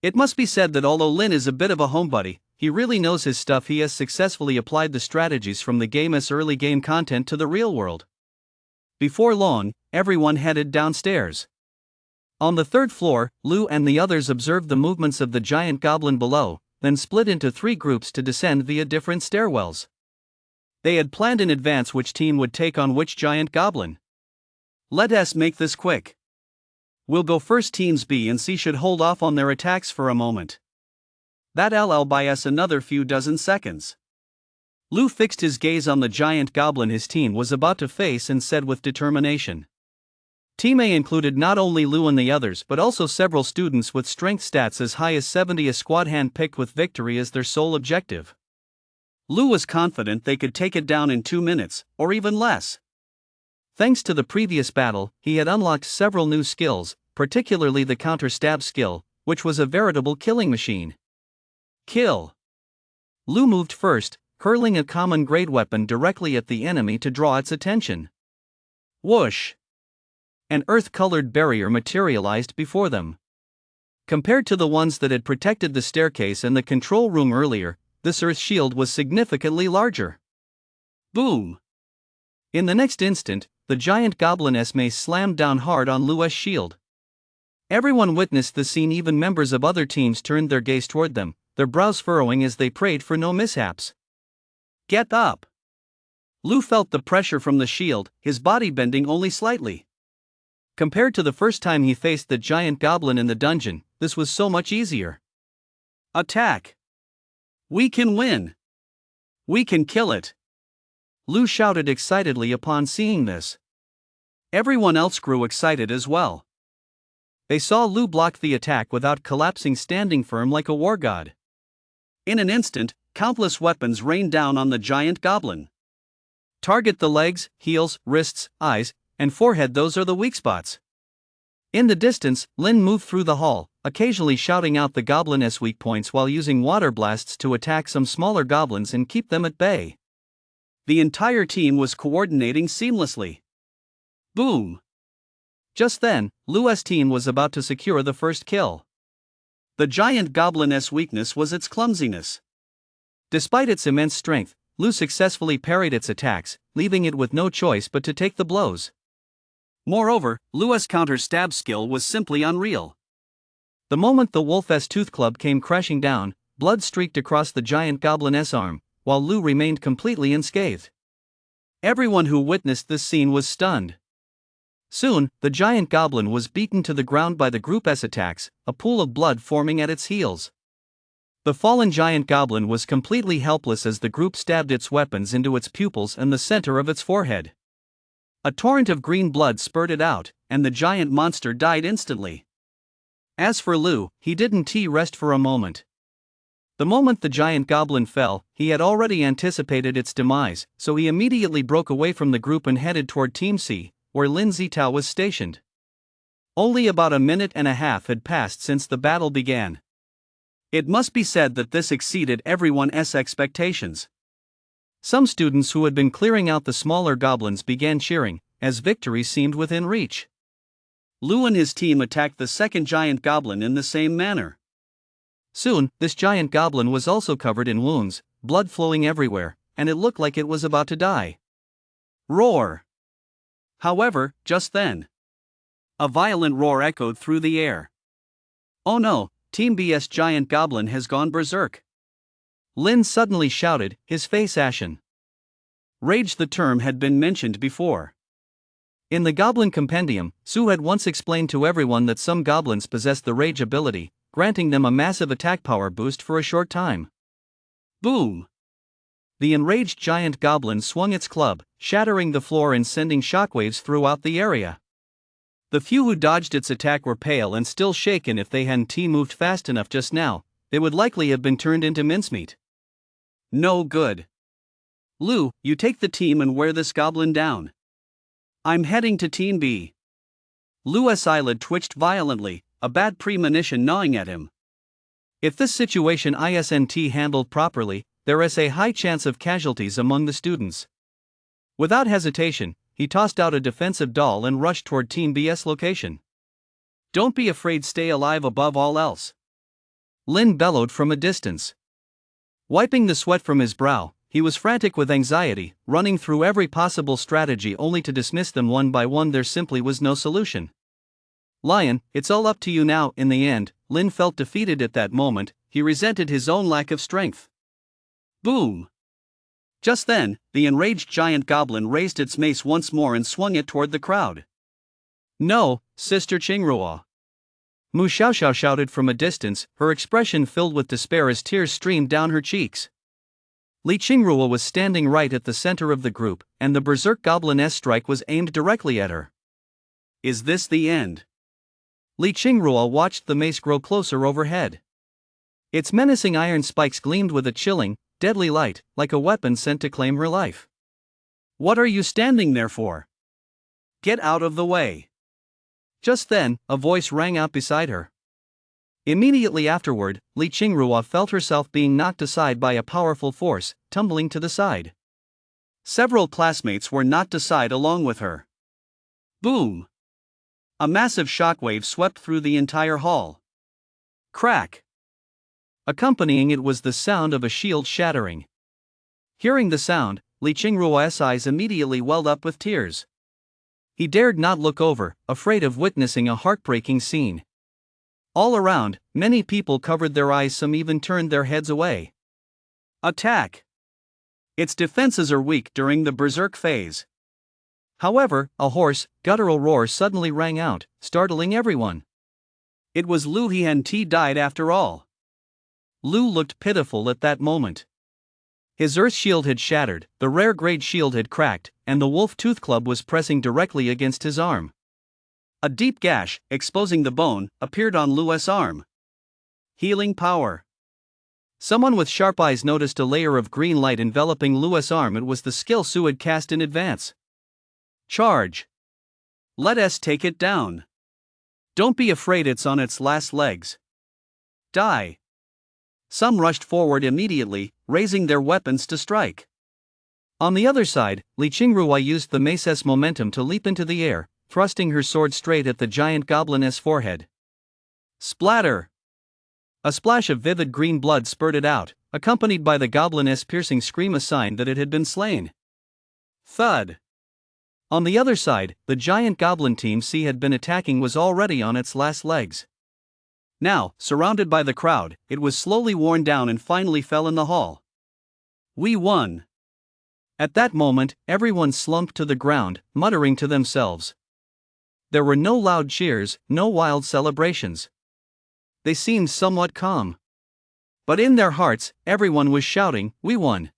It must be said that although Lin is a bit of a homebody, he really knows his stuff. He has successfully applied the strategies from the game's early game content to the real world. Before long, everyone headed downstairs. On the third floor, Lu and the others observed the movements of the giant goblin below, then split into 3 groups to descend via different stairwells. They had planned in advance which team would take on which giant goblin. Let us make this quick. We'll go first. Teams B and C should hold off on their attacks for a moment. That'll buy us another few dozen seconds. Lu fixed his gaze on the giant goblin his team was about to face and said with determination. Team A included not only Lu and the others but also several students with strength stats as high as 70, a squad hand-picked with victory as their sole objective. Lu was confident they could take it down in 2 minutes, or even less. Thanks to the previous battle, he had unlocked several new skills, particularly the counter-stab skill, which was a veritable killing machine. Kill. Lu moved first, hurling a common grade weapon directly at the enemy to draw its attention. Whoosh! An earth-colored barrier materialized before them. Compared to the ones that had protected the staircase and the control room earlier, this earth shield was significantly larger. Boom! In the next instant, the giant goblin's mace slammed down hard on Lu's shield. Everyone witnessed the scene. Even members of other teams turned their gaze toward them, their brows furrowing as they prayed for no mishaps. Get up! Lu felt the pressure from the shield, his body bending only slightly. Compared to the first time he faced the giant goblin in the dungeon, this was so much easier. Attack! We can win! We can kill it! Lu shouted excitedly upon seeing this. Everyone else grew excited as well. They saw Lu block the attack without collapsing, standing firm like a war god. In an instant, countless weapons rained down on the giant goblin. Target the legs, heels, wrists, eyes, and forehead. Those are the weak spots. In the distance, Lin moved through the hall, occasionally shouting out the goblin's weak points while using water blasts to attack some smaller goblins and keep them at bay. The entire team was coordinating seamlessly. Boom! Just then, Lu's team was about to secure the first kill. The giant goblin's weakness was its clumsiness. Despite its immense strength, Lu successfully parried its attacks, leaving it with no choice but to take the blows. Moreover, Lu's counter-stab skill was simply unreal. The moment the Wolf's Tooth Club came crashing down, blood streaked across the giant goblin's arm, while Lu remained completely unscathed. Everyone who witnessed this scene was stunned. Soon, the giant goblin was beaten to the ground by the group's attacks, a pool of blood forming at its heels. The fallen giant goblin was completely helpless as the group stabbed its weapons into its pupils and the center of its forehead. A torrent of green blood spurted out, and the giant monster died instantly. As for Lu, he didn't rest for a moment. The moment the giant goblin fell, he had already anticipated its demise, so he immediately broke away from the group and headed toward Team C, where Lin Zitao was stationed. Only about a minute and a half had passed since the battle began. It must be said that this exceeded everyone's expectations. Some students who had been clearing out the smaller goblins began cheering, as victory seemed within reach. Lu and his team attacked the second giant goblin in the same manner. Soon, this giant goblin was also covered in wounds, blood flowing everywhere, and it looked like it was about to die. Roar! However, just then, a violent roar echoed through the air. Oh no, Team B's giant goblin has gone berserk! Lin suddenly shouted, his face ashen. Rage, the term had been mentioned before. In the Goblin Compendium, Su had once explained to everyone that some goblins possessed the rage ability, granting them a massive attack power boost for a short time. Boom! The enraged giant goblin swung its club, shattering the floor and sending shockwaves throughout the area. The few who dodged its attack were pale and still shaken. If they hadn't moved fast enough just now, they would likely have been turned into mincemeat. No good. Lu, you take the team and wear this goblin down. I'm heading to Team B. Lu's eyelid twitched violently, a bad premonition gnawing at him. If this situation isn't handled properly, there is a high chance of casualties among the students. Without hesitation, he tossed out a defensive doll and rushed toward Team B's location. Don't be afraid, stay alive above all else. Lin bellowed from a distance. Wiping the sweat from his brow, he was frantic with anxiety, running through every possible strategy only to dismiss them one by one. There simply was no solution. Lion, it's all up to you now. In the end, Lin felt defeated at that moment. He resented his own lack of strength. Boom! Just then, the enraged giant goblin raised its mace once more and swung it toward the crowd. No, Sister Qingrua! Mu Xiaoxiao shouted from a distance, her expression filled with despair as tears streamed down her cheeks. Li Qingrua was standing right at the center of the group, and the berserk gobliness strike was aimed directly at her. Is this the end? Li Qingrua watched the mace grow closer overhead. Its menacing iron spikes gleamed with a chilling, deadly light, like a weapon sent to claim her life. What are you standing there for? Get out of the way! Just then, a voice rang out beside her. Immediately afterward, Li Qingrua felt herself being knocked aside by a powerful force, tumbling to the side. Several classmates were knocked aside along with her. Boom! A massive shockwave swept through the entire hall. Crack! Accompanying it was the sound of a shield shattering. Hearing the sound, Li Qingrua's eyes immediately welled up with tears. He dared not look over, afraid of witnessing a heartbreaking scene. All around, many people covered their eyes, some even turned their heads away. Attack! Its defenses are weak during the berserk phase. However, a hoarse, guttural roar suddenly rang out, startling everyone. It was Lu Hian-Ti died after all. Lu looked pitiful at that moment. His earth shield had shattered, the rare grade shield had cracked, and the wolf tooth club was pressing directly against his arm. A deep gash, exposing the bone, appeared on Lu's arm. Healing power. Someone with sharp eyes noticed a layer of green light enveloping Lu's arm. It was the skill Su had cast in advance. Charge! Let us take it down. Don't be afraid, it's on its last legs. Die! Some rushed forward immediately, raising their weapons to strike. On the other side, Li Qingrua used the mace's momentum to leap into the air, thrusting her sword straight at the giant gobliness forehead. Splatter! A splash of vivid green blood spurted out, accompanied by the gobliness piercing scream, a sign that it had been slain. Thud! On the other side, the giant goblin team C had been attacking was already on its last legs. Now, surrounded by the crowd, it was slowly worn down and finally fell in the hall. We won! At that moment, everyone slumped to the ground, muttering to themselves. There were no loud cheers, no wild celebrations. They seemed somewhat calm. But in their hearts, everyone was shouting, "We won!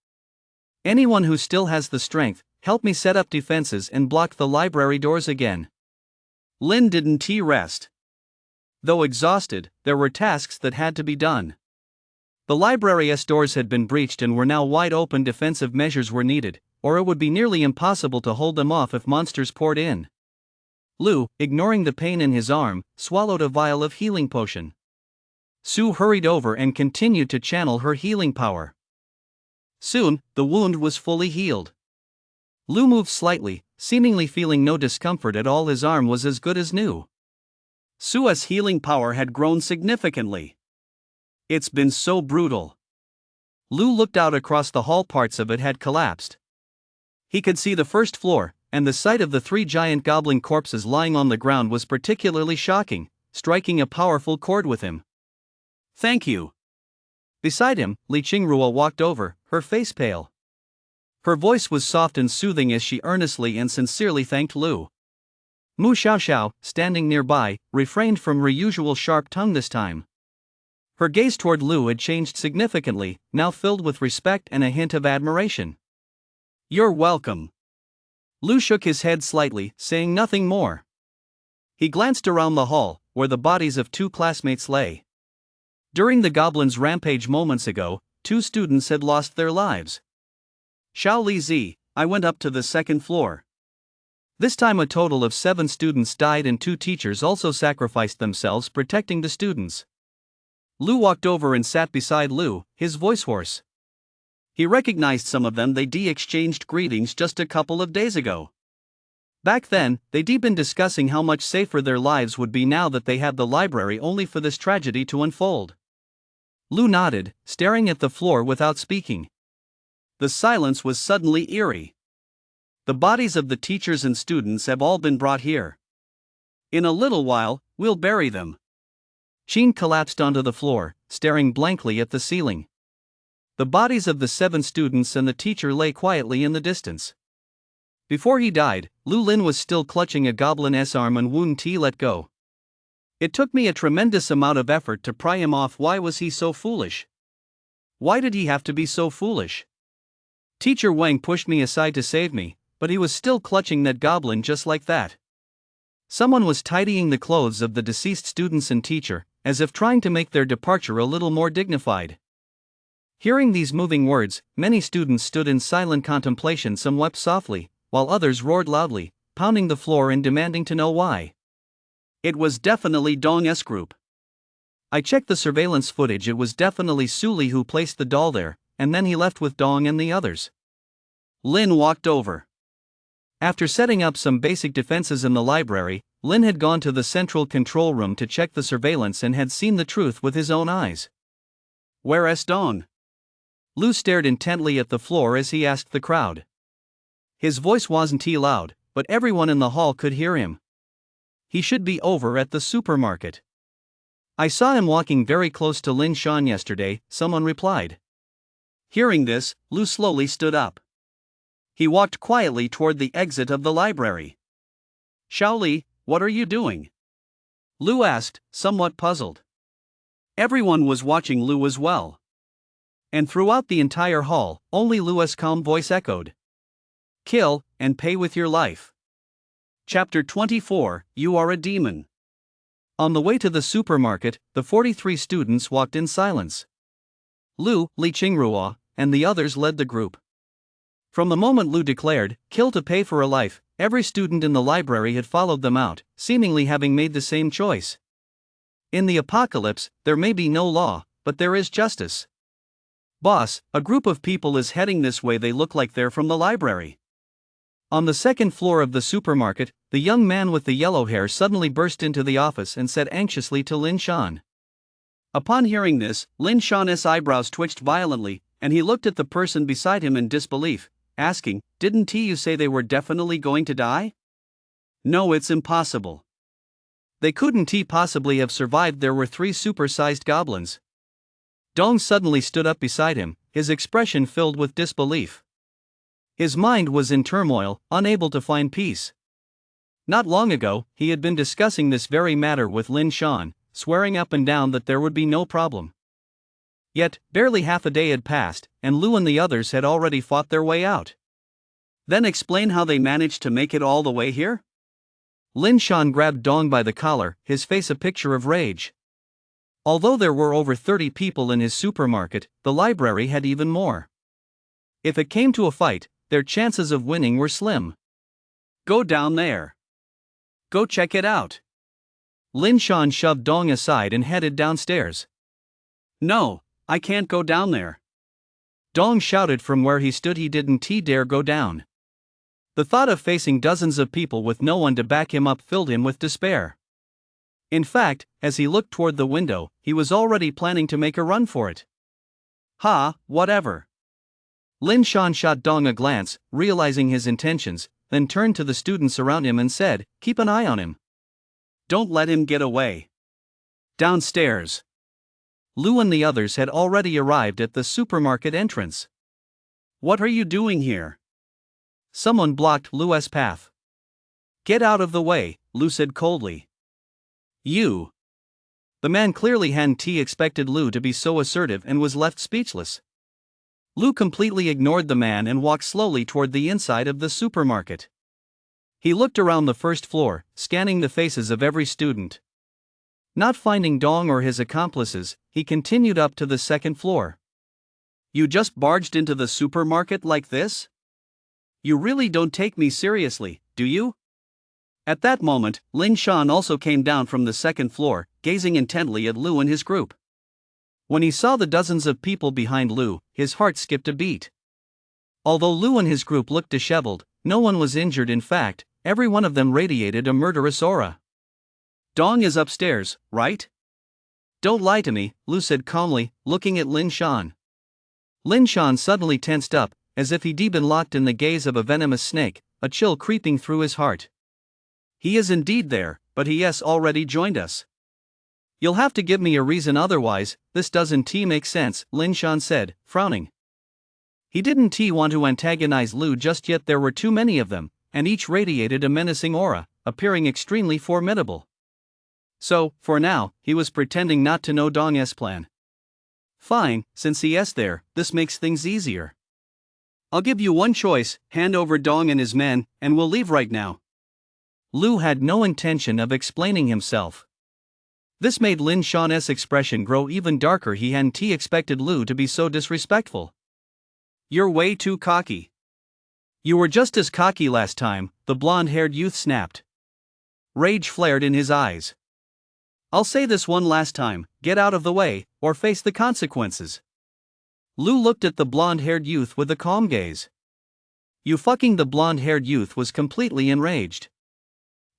Anyone who still has the strength, help me set up defenses and block the library doors again." Lin didn't rest. Though exhausted, there were tasks that had to be done. The library's doors had been breached and were now wide open. Defensive measures were needed, or it would be nearly impossible to hold them off if monsters poured in. Lu, ignoring the pain in his arm, swallowed a vial of healing potion. Su hurried over and continued to channel her healing power. Soon, the wound was fully healed. Lu moved slightly, seemingly feeling no discomfort at all. His arm was as good as new. Su's healing power had grown significantly. It's been so brutal. Lu looked out across the hall. Parts of it had collapsed. He could see the first floor, and the sight of the 3 giant goblin corpses lying on the ground was particularly shocking, striking a powerful chord with him. Thank you. Beside him, Li Qingrua walked over, her face pale. Her voice was soft and soothing as she earnestly and sincerely thanked Lu. Mu Xiaoxiao, standing nearby, refrained from her usual sharp tongue this time. Her gaze toward Lu had changed significantly, now filled with respect and a hint of admiration. You're welcome. Lu shook his head slightly, saying nothing more. He glanced around the hall, where the bodies of 2 classmates lay. During the goblin's rampage moments ago, 2 students had lost their lives. Xiao Li Zi, I went up to the 2nd floor. This time a total of 7 students died and 2 teachers also sacrificed themselves protecting the students. Lu walked over and sat beside Lu, his voice hoarse. He recognized some of them. They'd exchanged greetings just a couple of days ago. Back then, they'd been discussing how much safer their lives would be now that they had the library, only for this tragedy to unfold. Lu nodded, staring at the floor without speaking. The silence was suddenly eerie. The bodies of the teachers and students have all been brought here. In a little while, we'll bury them. Jean collapsed onto the floor, staring blankly at the ceiling. The bodies of the 7 students and the teacher lay quietly in the distance. Before he died, Lu Lin was still clutching a goblin's arm and wouldn't let go. It took me a tremendous amount of effort to pry him off. Why was he so foolish? Why did he have to be so foolish? Teacher Wang pushed me aside to save me, but he was still clutching that goblin just like that. Someone was tidying the clothes of the deceased students and teacher, as if trying to make their departure a little more dignified. Hearing these moving words, many students stood in silent contemplation. Some wept softly, while others roared loudly, pounding the floor and demanding to know why. It was definitely Dong's group. I checked the surveillance footage. It was definitely Su Li who placed the doll there, and then he left with Dong and the others. Lin walked over. After setting up some basic defenses in the library, Lin had gone to the central control room to check the surveillance and had seen the truth with his own eyes. Where's Dong? Lu stared intently at the floor as he asked the crowd. His voice wasn't too loud, but everyone in the hall could hear him. He should be over at the supermarket. I saw him walking very close to Lin Shan yesterday, someone replied. Hearing this, Lu slowly stood up. He walked quietly toward the exit of the library. Shaoli, what are you doing? Lu asked, somewhat puzzled. Everyone was watching Lu as well. And throughout the entire hall, only Lu's calm voice echoed. Kill, and pay with your life. Chapter 24, You Are a Demon. On the way to the supermarket, the 43 students walked in silence. Lu, Li Qingrua, and the others led the group. From the moment Lu declared, kill to pay for a life, every student in the library had followed them out, seemingly having made the same choice. In the apocalypse, there may be no law, but there is justice. Boss, a group of people is heading this way. They look like they're from the library. On the second floor of the supermarket, the young man with the yellow hair suddenly burst into the office and said anxiously to Lin Shan. Upon hearing this, Lin Shan's eyebrows twitched violently, and he looked at the person beside him in disbelief, asking, didn't you say they were definitely going to die? No, it's impossible. They couldn't possibly have survived. There were 3 super-sized goblins. Dong suddenly stood up beside him, his expression filled with disbelief. His mind was in turmoil, unable to find peace. Not long ago, he had been discussing this very matter with Lin Shan, swearing up and down that there would be no problem. Yet, barely half a day had passed, and Lu and the others had already fought their way out. Then explain how they managed to make it all the way here? Lin Shan grabbed Dong by the collar, his face a picture of rage. Although there were over 30 people in his supermarket, the library had even more. If it came to a fight, their chances of winning were slim. Go down there. Go check it out. Lin Shan shoved Dong aside and headed downstairs. No, I can't go down there. Dong shouted from where he stood. He didn't dare go down. The thought of facing dozens of people with no one to back him up filled him with despair. In fact, as he looked toward the window, he was already planning to make a run for it. Whatever. Lin Shan shot Dong a glance, realizing his intentions, then turned to the students around him and said, keep an eye on him. Don't let him get away. Downstairs. Lu and the others had already arrived at the supermarket entrance. What are you doing here? Someone blocked Lu's path. Get out of the way, Lu said coldly. You. The man clearly hadn't expected Lu to be so assertive and was left speechless. Lu completely ignored the man and walked slowly toward the inside of the supermarket. He looked around the first floor, scanning the faces of every student. Not finding Dong or his accomplices, he continued up to the second floor. You just barged into the supermarket like this? You really don't take me seriously, do you? At that moment, Lin Shan also came down from the second floor, gazing intently at Lu and his group. When he saw the dozens of people behind Lu, his heart skipped a beat. Although Lu and his group looked disheveled, no one was injured. In fact, every one of them radiated a murderous aura. Dong is upstairs, right? Don't lie to me, Lu said calmly, looking at Lin Shan. Lin Shan suddenly tensed up, as if he'd been locked in the gaze of a venomous snake, a chill creeping through his heart. He is indeed there, but he has already joined us. You'll have to give me a reason, otherwise, this doesn't make sense, Lin Shan said, frowning. He didn't want to antagonize Lu just yet. There were too many of them, and each radiated a menacing aura, appearing extremely formidable. So, for now, he was pretending not to know Dong's plan. Fine, since he is there, this makes things easier. I'll give you one choice: hand over Dong and his men, and we'll leave right now. Lu had no intention of explaining himself. This made Lin Shan's expression grow even darker. He hadn't expected Lu to be so disrespectful. You're way too cocky. You were just as cocky last time, the blonde-haired youth snapped. Rage flared in his eyes. I'll say this one last time: get out of the way, or face the consequences. Lu looked at the blonde-haired youth with a calm gaze. You fucking— The blonde-haired youth was completely enraged.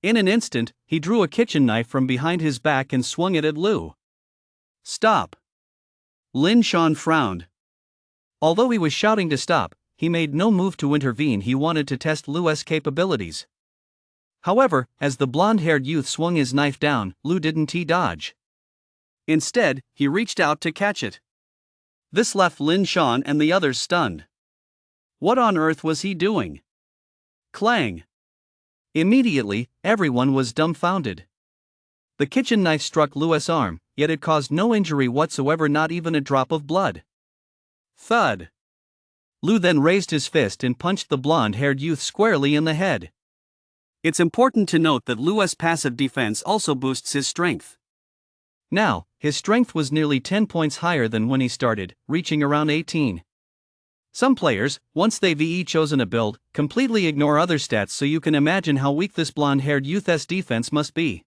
In an instant, he drew a kitchen knife from behind his back and swung it at Lu. Stop! Lin Shan frowned. Although he was shouting to stop, he made no move to intervene. He wanted to test Lu's capabilities. However, as the blonde-haired youth swung his knife down, Lu didn't dodge. Instead, he reached out to catch it. This left Lin Shan and the others stunned. What on earth was he doing? Clang! Immediately, everyone was dumbfounded. The kitchen knife struck Lu's arm, yet it caused no injury whatsoever, not even a drop of blood. Thud! Lu then raised his fist and punched the blonde-haired youth squarely in the head. It's important to note that Lu's passive defense also boosts his strength. Now, his strength was nearly 10 points higher than when he started, reaching around 18. Some players, once they've chosen a build, completely ignore other stats, so you can imagine how weak this blonde-haired youth's defense must be.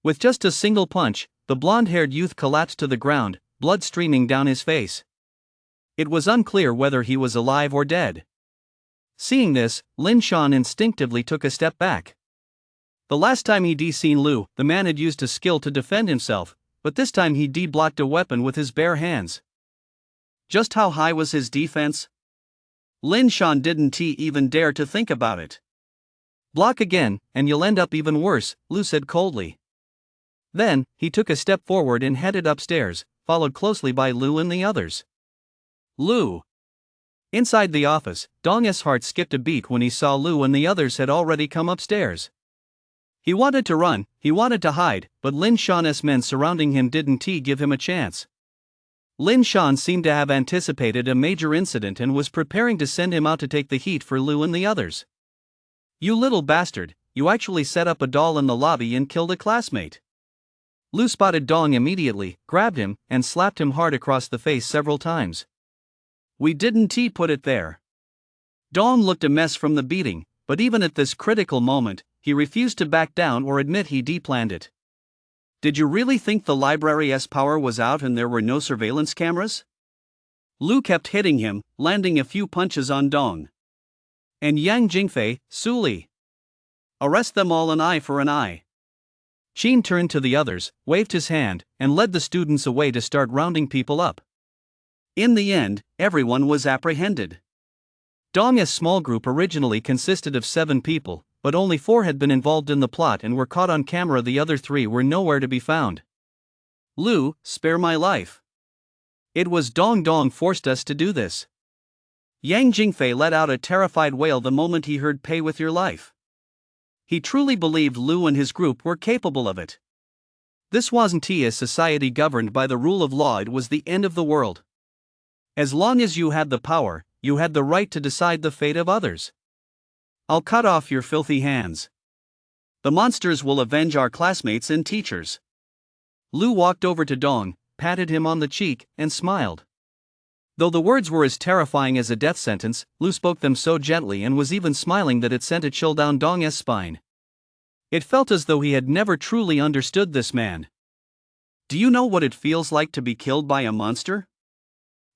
With just a single punch, the blonde-haired youth collapsed to the ground, blood streaming down his face. It was unclear whether he was alive or dead. Seeing this, Lin Shan instinctively took a step back. The last time he'd seen Lu, the man had used a skill to defend himself, but this time he'd blocked a weapon with his bare hands. Just how high was his defense? Lin Shan didn't even dare to think about it. Block again, and you'll end up even worse, Lu said coldly. Then, he took a step forward and headed upstairs, followed closely by Lu and the others. Lu! Inside the office, Dong's heart skipped a beat when he saw Lu and the others had already come upstairs. He wanted to run, he wanted to hide, but Lin Shan's men surrounding him didn't give him a chance. Lin Shan seemed to have anticipated a major incident and was preparing to send him out to take the heat for Lu and the others. You little bastard, you actually set up a doll in the lobby and killed a classmate. Lu spotted Dong immediately, grabbed him, and slapped him hard across the face several times. We didn't put it there. Dong looked a mess from the beating, but even at this critical moment, he refused to back down or admit he planned it. Did you really think the library's power was out and there were no surveillance cameras? Lu kept hitting him, landing a few punches on Dong. And Yang Jingfei, Su Li. Arrest them all, an eye for an eye. Qin turned to the others, waved his hand, and led the students away to start rounding people up. In the end, everyone was apprehended. Dong's small group originally consisted of 7 people, but only 4 had been involved in the plot and were caught on camera. The other 3 were nowhere to be found. Lu, spare my life. It was Dong forced us to do this. Yang Jingfei let out a terrified wail the moment he heard pay with your life. He truly believed Lu and his group were capable of it. This wasn't a society governed by the rule of law, it was the end of the world. As long as you had the power, you had the right to decide the fate of others. I'll cut off your filthy hands. The monsters will avenge our classmates and teachers. Lu walked over to Dong, patted him on the cheek, and smiled. Though the words were as terrifying as a death sentence, Lu spoke them so gently and was even smiling that it sent a chill down Dong's spine. It felt as though he had never truly understood this man. Do you know what it feels like to be killed by a monster?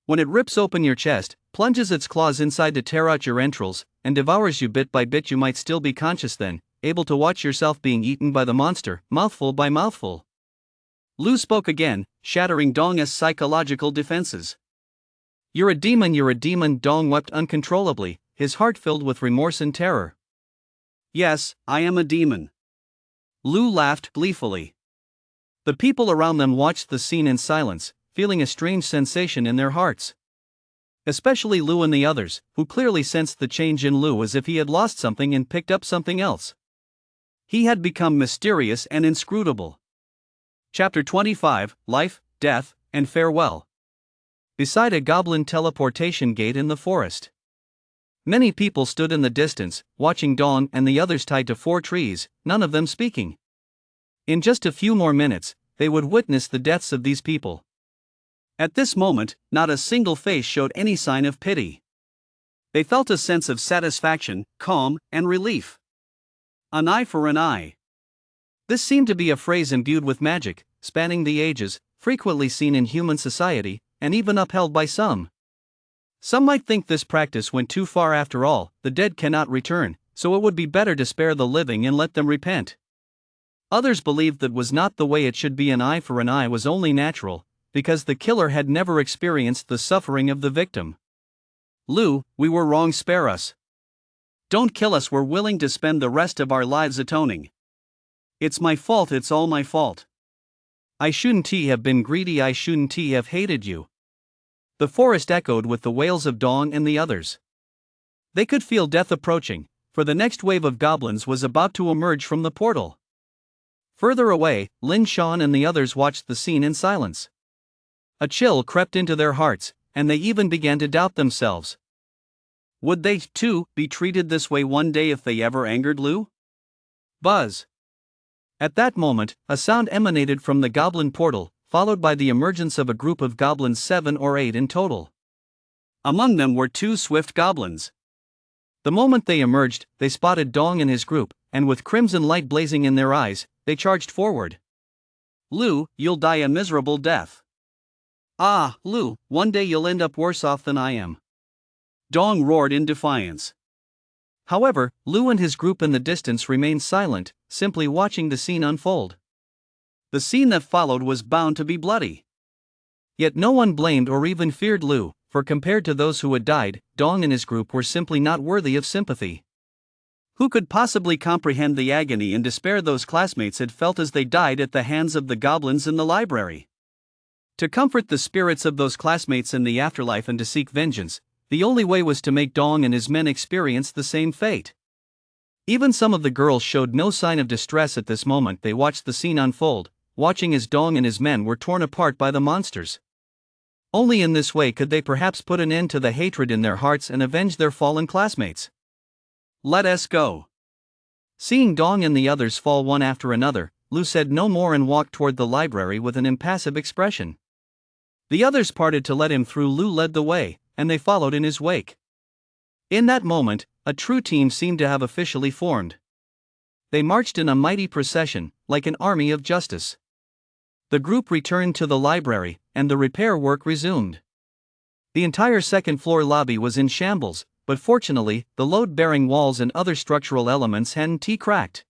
When it rips open your chest, plunges its claws inside to tear out your entrails, and devours you bit by bit, you might still be conscious then, able to watch yourself being eaten by the monster, mouthful by mouthful. Lu spoke again, shattering Dong's psychological defenses. You're a demon, Dong wept uncontrollably, his heart filled with remorse and terror. Yes, I am a demon. Lu laughed gleefully. The people around them watched the scene in silence, feeling a strange sensation in their hearts. Especially Lu and the others, who clearly sensed the change in Lu as if he had lost something and picked up something else. He had become mysterious and inscrutable. Chapter 25, Life, Death, and Farewell. Beside a goblin teleportation gate in the forest. Many people stood in the distance, watching Dong and the others tied to 4 trees, none of them speaking. In just a few more minutes, they would witness the deaths of these people. At this moment, not a single face showed any sign of pity. They felt a sense of satisfaction, calm, and relief. An eye for an eye. This seemed to be a phrase imbued with magic, spanning the ages, frequently seen in human society, and even upheld by some. Some might think this practice went too far after all, the dead cannot return, so it would be better to spare the living and let them repent. Others believed that was not the way it should be. An eye for an eye was only natural, because the killer had never experienced the suffering of the victim. Lu, we were wrong, spare us. Don't kill us, we're willing to spend the rest of our lives atoning. It's my fault, it's all my fault. I shouldn't have been greedy, I shouldn't have hated you. The forest echoed with the wails of Dong and the others. They could feel death approaching, for the next wave of goblins was about to emerge from the portal. Further away, Lin Shan and the others watched the scene in silence. A chill crept into their hearts, and they even began to doubt themselves. Would they, too, be treated this way one day if they ever angered Lu? Buzz. At that moment, a sound emanated from the goblin portal, followed by the emergence of a group of goblins, 7 or 8 in total. Among them were 2 swift goblins. The moment they emerged, they spotted Dong and his group, and with crimson light blazing in their eyes, they charged forward. Lu, you'll die a miserable death. Ah, Lu, one day you'll end up worse off than I am. Dong roared in defiance. However, Lu and his group in the distance remained silent, simply watching the scene unfold. The scene that followed was bound to be bloody. Yet no one blamed or even feared Lu, for compared to those who had died, Dong and his group were simply not worthy of sympathy. Who could possibly comprehend the agony and despair those classmates had felt as they died at the hands of the goblins in the library? To comfort the spirits of those classmates in the afterlife and to seek vengeance, the only way was to make Dong and his men experience the same fate. Even some of the girls showed no sign of distress at this moment. They watched the scene unfold, watching as Dong and his men were torn apart by the monsters. Only in this way could they perhaps put an end to the hatred in their hearts and avenge their fallen classmates. Let us go. Seeing Dong and the others fall one after another, Lu said no more and walked toward the library with an impassive expression. The others parted to let him through. Lu led the way, and they followed in his wake. In that moment, a true team seemed to have officially formed. They marched in a mighty procession, like an army of justice. The group returned to the library, and the repair work resumed. The entire second-floor lobby was in shambles, but fortunately, the load-bearing walls and other structural elements hadn't cracked.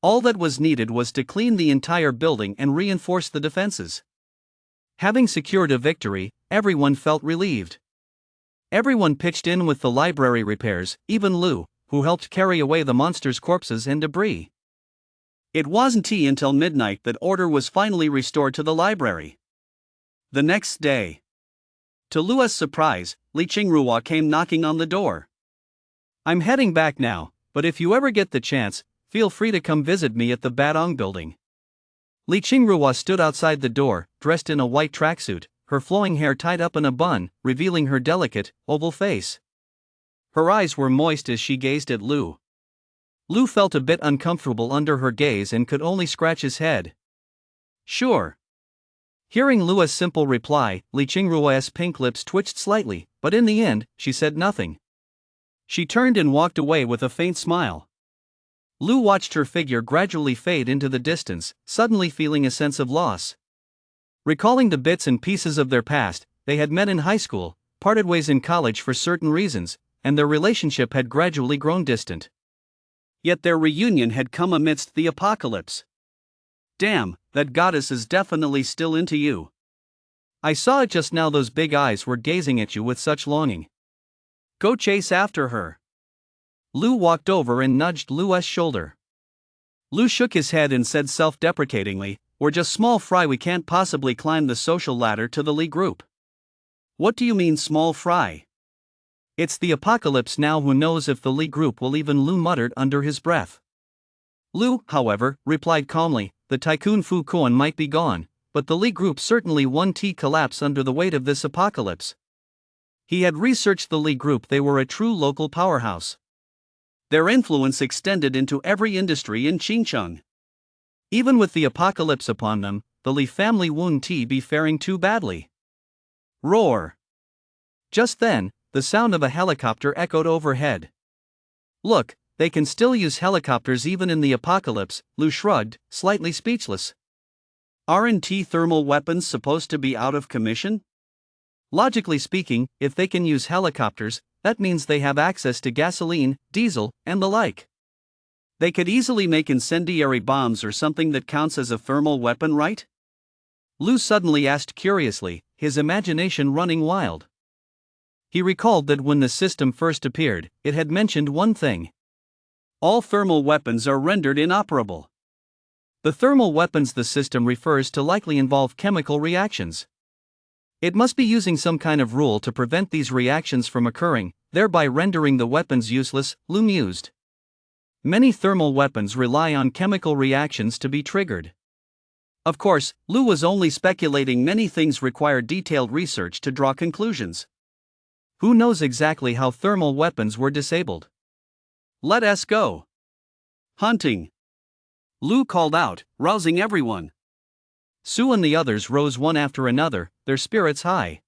All that was needed was to clean the entire building and reinforce the defenses. Having secured a victory, everyone felt relieved. Everyone pitched in with the library repairs, even Lu, who helped carry away the monsters' corpses and debris. It wasn't until midnight that order was finally restored to the library. The next day, to Lua's surprise, Li Qingrua came knocking on the door. I'm heading back now, but if you ever get the chance, feel free to come visit me at the Badong building. Li Qingrua stood outside the door, dressed in a white tracksuit, her flowing hair tied up in a bun, revealing her delicate, oval face. Her eyes were moist as she gazed at Lu. Lu felt a bit uncomfortable under her gaze and could only scratch his head. Sure. Hearing Lua's simple reply, Li Qingrua's pink lips twitched slightly, but in the end, she said nothing. She turned and walked away with a faint smile. Lu watched her figure gradually fade into the distance, suddenly feeling a sense of loss. Recalling the bits and pieces of their past, they had met in high school, parted ways in college for certain reasons, and their relationship had gradually grown distant. Yet their reunion had come amidst the apocalypse. Damn, that goddess is definitely still into you. I saw it just now, those big eyes were gazing at you with such longing. Go chase after her. Lu walked over and nudged Lu's shoulder. Lu shook his head and said self-deprecatingly, "We're just small fry, we can't possibly climb the social ladder to the Li group." What do you mean small fry? It's the apocalypse now, who knows if the Li group will even, Lu muttered under his breath. Lu, however, replied calmly, the Tycoon Fu Kuan might be gone, but the Li group certainly won't collapse under the weight of this apocalypse. He had researched the Li group, they were a true local powerhouse. Their influence extended into every industry in Xinjiang. Even with the apocalypse upon them, the Li family wouldn't be faring too badly. Roar! Just then, the sound of a helicopter echoed overhead. Look, they can still use helicopters even in the apocalypse, Lu shrugged, slightly speechless. Aren't thermal weapons supposed to be out of commission? Logically speaking, if they can use helicopters, that means they have access to gasoline, diesel, and the like. They could easily make incendiary bombs or something that counts as a thermal weapon, right? Lu suddenly asked curiously, his imagination running wild. He recalled that when the system first appeared, it had mentioned one thing. All thermal weapons are rendered inoperable. The thermal weapons the system refers to likely involve chemical reactions. It must be using some kind of rule to prevent these reactions from occurring, thereby rendering the weapons useless, Lu mused. Many thermal weapons rely on chemical reactions to be triggered. Of course, Lu was only speculating. Many things require detailed research to draw conclusions. Who knows exactly how thermal weapons were disabled? Let us go. Hunting. Lu called out, rousing everyone. Su and the others rose one after another, their spirits high.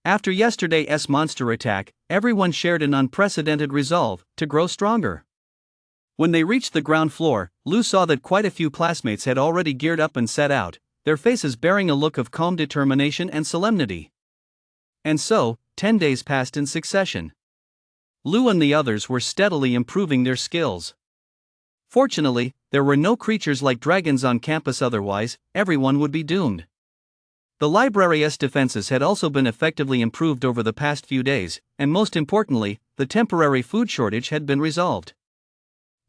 After yesterday's monster attack, everyone shared an unprecedented resolve to grow stronger. When they reached the ground floor, Lu saw that quite a few classmates had already geared up and set out, their faces bearing a look of calm determination and solemnity. And so, 10 days passed in succession. Lu and the others were steadily improving their skills. Fortunately, there were no creatures like dragons on campus, otherwise, everyone would be doomed. The library's defenses had also been effectively improved over the past few days, and most importantly, the temporary food shortage had been resolved.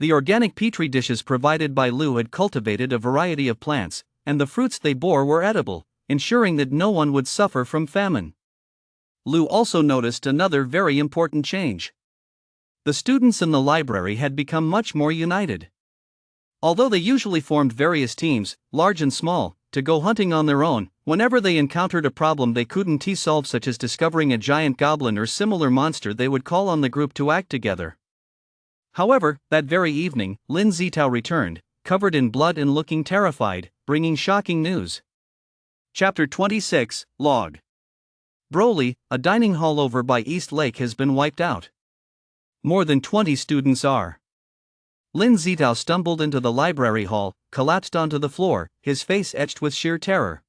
The organic petri dishes provided by Lu had cultivated a variety of plants, and the fruits they bore were edible, ensuring that no one would suffer from famine. Lu also noticed another very important change. The students in the library had become much more united. Although they usually formed various teams, large and small, to go hunting on their own, whenever they encountered a problem they couldn't solve, such as discovering a giant goblin or similar monster, they would call on the group to act together. However, that very evening, Lin Zitao returned, covered in blood and looking terrified, bringing shocking news. Chapter 26, Log. Broly, a dining hall over by East Lake has been wiped out. More than 20 students are. Lin Zitao stumbled into the library hall, collapsed onto the floor, his face etched with sheer terror.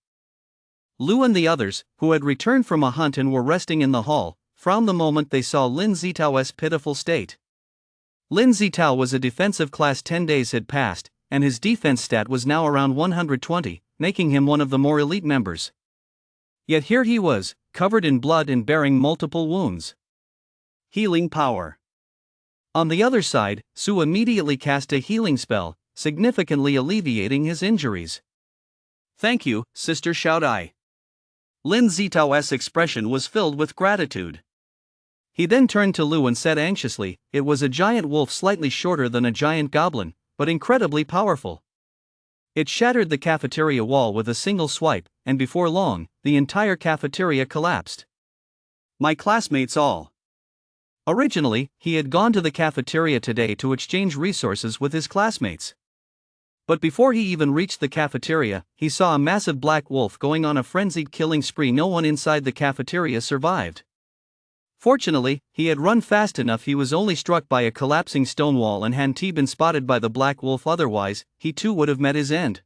Lu and the others, who had returned from a hunt and were resting in the hall, frowned the moment they saw Lin Zitao's pitiful state. Lin Zitao was a defensive class. 10 days had passed, and his defense stat was now around 120, making him one of the more elite members. Yet here he was, covered in blood and bearing multiple wounds. Healing power. On the other side, Su immediately cast a healing spell, significantly alleviating his injuries. Thank you, Sister Xiaodai. Lin Zitao's expression was filled with gratitude. He then turned to Lu and said anxiously, it was a giant wolf, slightly shorter than a giant goblin, but incredibly powerful. It shattered the cafeteria wall with a single swipe, and before long, the entire cafeteria collapsed. My classmates all. Originally, he had gone to the cafeteria today to exchange resources with his classmates. But before he even reached the cafeteria, he saw a massive black wolf going on a frenzied killing spree. No one inside the cafeteria survived. Fortunately, he had run fast enough. He was only struck by a collapsing stone wall and hadn't been spotted by the black wolf, otherwise, he too would have met his end.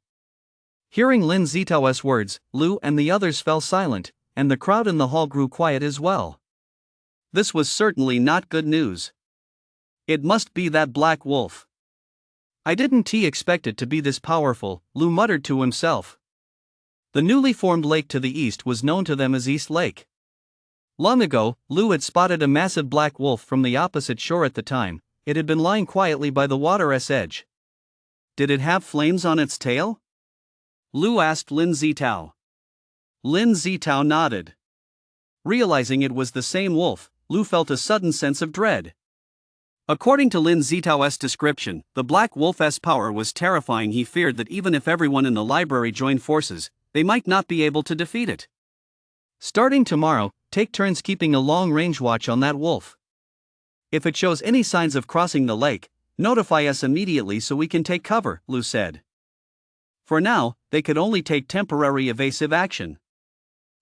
Hearing Lin Zitao's words, Lu and the others fell silent, and the crowd in the hall grew quiet as well. This was certainly not good news. It must be that black wolf. I didn't expect it to be this powerful, Lu muttered to himself. The newly formed lake to the east was known to them as East Lake. Long ago, Lou had spotted a massive black wolf from the opposite shore at the time. It had been lying quietly by the water's edge. Did it have flames on its tail? Lou asked Lin Zitao. Lin Zitao nodded. Realizing it was the same wolf, Lou felt a sudden sense of dread. According to Lin Zitao's description, the black wolf's power was terrifying. He feared that even if everyone in the library joined forces, they might not be able to defeat it. Starting tomorrow, take turns keeping a long-range watch on that wolf. If it shows any signs of crossing the lake, notify us immediately so we can take cover, Lou said. For now, they could only take temporary evasive action.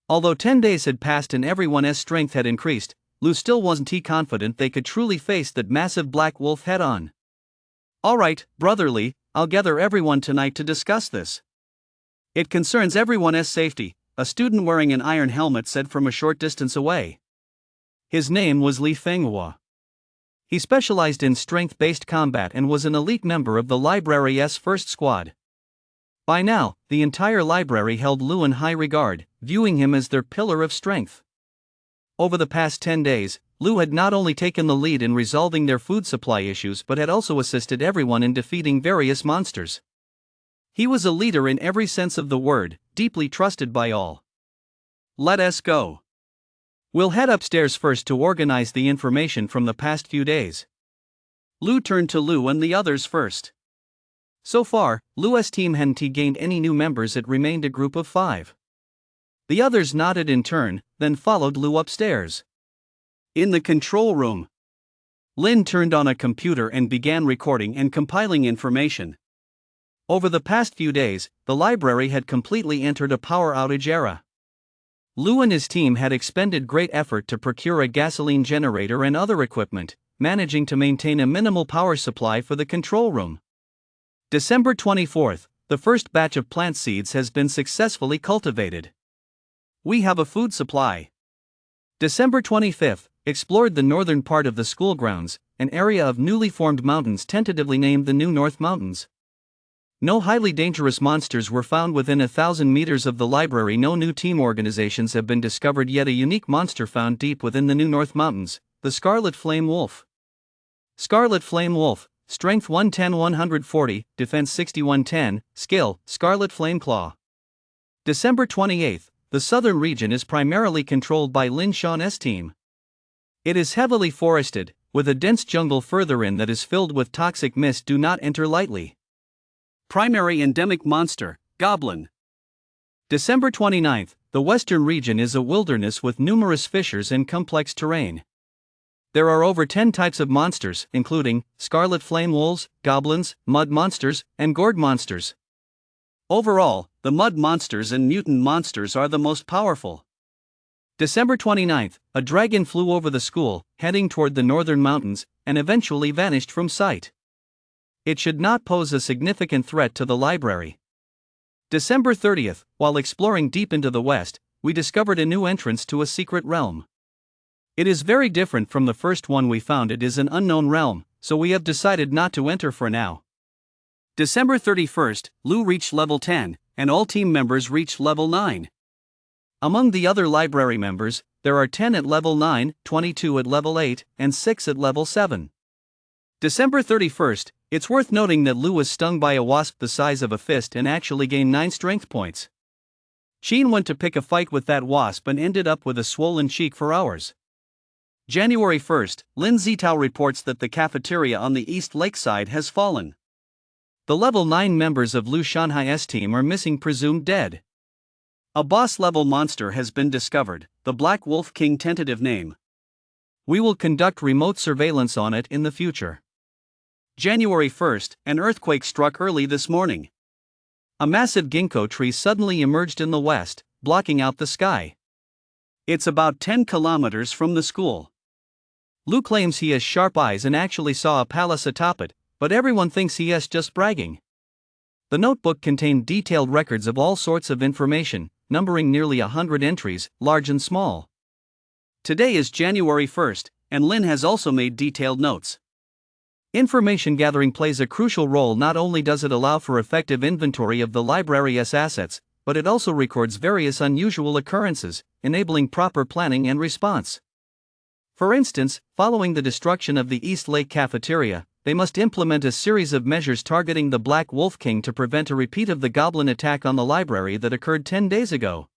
Although 10 days had passed and everyone's strength had increased, Lou still wasn't confident they could truly face that massive black wolf head-on. All right, brotherly, I'll gather everyone tonight to discuss this. It concerns everyone's safety, a student wearing an iron helmet said from a short distance away. His name was Li Fenghua. He specialized in strength-based combat and was an elite member of the library's first squad. By now, the entire library held Lou in high regard, viewing him as their pillar of strength. Over the past 10 days, Lou had not only taken the lead in resolving their food supply issues but had also assisted everyone in defeating various monsters. He was a leader in every sense of the word, deeply trusted by all. Let us go. We'll head upstairs first to organize the information from the past few days. Lou turned to Lou and the others first. So far, Lou's team hadn't gained any new members. It remained a group of 5. The others nodded in turn, then followed Lou upstairs. In the control room, Lin turned on a computer and began recording and compiling information. Over the past few days, the library had completely entered a power outage era. Lou and his team had expended great effort to procure a gasoline generator and other equipment, managing to maintain a minimal power supply for the control room. December 24th, the first batch of plant seeds has been successfully cultivated. We have a food supply. December 25th, explored the northern part of the school grounds, an area of newly formed mountains tentatively named the New North Mountains. No highly dangerous monsters were found within 1,000 meters of the library. No new team organizations have been discovered yet. A unique monster found deep within the New North Mountains, the Scarlet Flame Wolf. Scarlet Flame Wolf, Strength 110-140, Defense 6110, Skill, Scarlet Flame Claw. December 28th, the southern region is primarily controlled by Lin Shan's team. It is heavily forested, with a dense jungle further in that is filled with toxic mist. Do not enter lightly. Primary endemic monster, Goblin. December 29th, the western region is a wilderness with numerous fissures and complex terrain. There are over 10 types of monsters, including scarlet flame wolves, goblins, mud monsters, and gourd monsters. Overall, the mud monsters and mutant monsters are the most powerful. December 29th, a dragon flew over the school, heading toward the northern mountains, and eventually vanished from sight. It should not pose a significant threat to the library. December 30th, while exploring deep into the west, we discovered a new entrance to a secret realm. It is very different from the first one we found. It is an unknown realm, so we have decided not to enter for now. December 31st, Lou reached level 10, and all team members reached level 9. Among the other library members, there are 10 at level 9, 22 at level 8, and 6 at level 7. December 31st, it's worth noting that Lou was stung by a wasp the size of a fist and actually gained 9 strength points. Sheen went to pick a fight with that wasp and ended up with a swollen cheek for hours. January 1st, Lin Zitao reports that the cafeteria on the East Lakeside has fallen. The level 9 members of Liu Shanhai's team are missing, presumed dead. A boss-level monster has been discovered, the Black Wolf King tentative name. We will conduct remote surveillance on it in the future. January 1st, an earthquake struck early this morning. A massive ginkgo tree suddenly emerged in the west, blocking out the sky. It's about 10 kilometers from the school. Lou claims he has sharp eyes and actually saw a palace atop it, but everyone thinks he is just bragging. The notebook contained detailed records of all sorts of information, numbering nearly 100 entries, large and small. Today is January 1st, and Lin has also made detailed notes. Information gathering plays a crucial role. Not only does it allow for effective inventory of the library's assets, but it also records various unusual occurrences, enabling proper planning and response. For instance, following the destruction of the East Lake cafeteria, they must implement a series of measures targeting the Black Wolf King to prevent a repeat of the goblin attack on the library that occurred 10 days ago.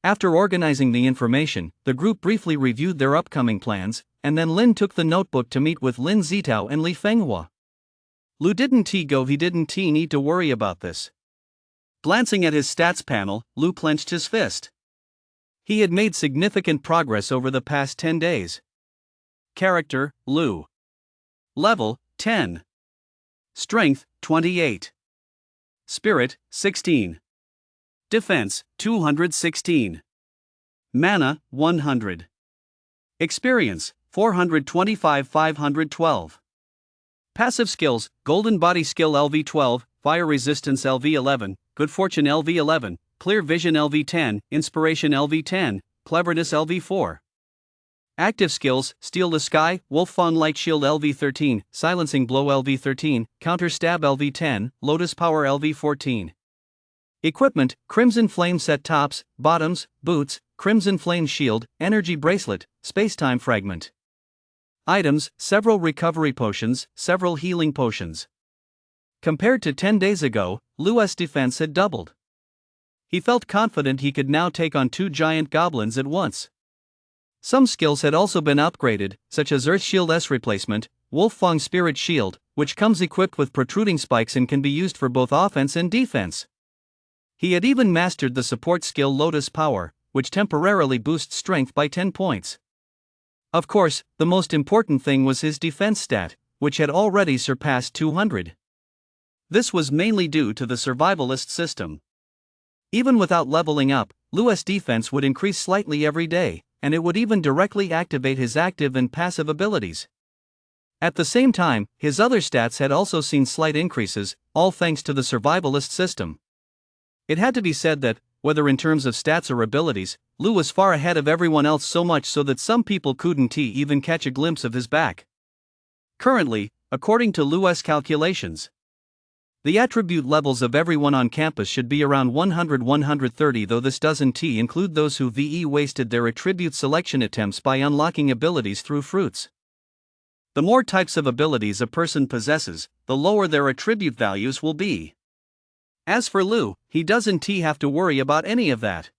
After organizing the information, the group briefly reviewed their upcoming plans, and then Lin took the notebook to meet with Lin Zitao and Li Fenghua. Lu didn't need to worry about this. Glancing at his stats panel, Lu clenched his fist. He had made significant progress over the past 10 days. Character, Lu. Level, 10. Strength, 28. Spirit, 16. Defense, 216. Mana, 100. Experience, 425-512. Passive skills, Golden Body Skill LV12, Fire Resistance LV11, Good Fortune LV11, Clear Vision LV10, Inspiration LV10, Cleverness LV4. Active skills, Steal the Sky, Wolf Fawn Light Shield LV13, Silencing Blow LV13, Counter Stab LV10, Lotus Power LV14. Equipment, Crimson Flame Set Tops, Bottoms, Boots, Crimson Flame Shield, Energy Bracelet, Space-Time Fragment. Items, several recovery potions, several healing potions. Compared to 10 days ago, Lu's defense had doubled. He felt confident he could now take on 2 giant goblins at once. Some skills had also been upgraded, such as Earth Shield S Replacement, Wolf Fang Spirit Shield, which comes equipped with protruding spikes and can be used for both offense and defense. He had even mastered the support skill Lotus Power, which temporarily boosts strength by 10 points. Of course, the most important thing was his defense stat, which had already surpassed 200. This was mainly due to the survivalist system. Even without leveling up, Lu's defense would increase slightly every day, and it would even directly activate his active and passive abilities. At the same time, his other stats had also seen slight increases, all thanks to the survivalist system. It had to be said that, whether in terms of stats or abilities, Lu was far ahead of everyone else, so much so that some people couldn't even catch a glimpse of his back. Currently, according to Lu's calculations, the attribute levels of everyone on campus should be around 100-130, though this doesn't include those who VE wasted their attribute selection attempts by unlocking abilities through fruits. The more types of abilities a person possesses, the lower their attribute values will be. As for Lu, he doesn't have to worry about any of that.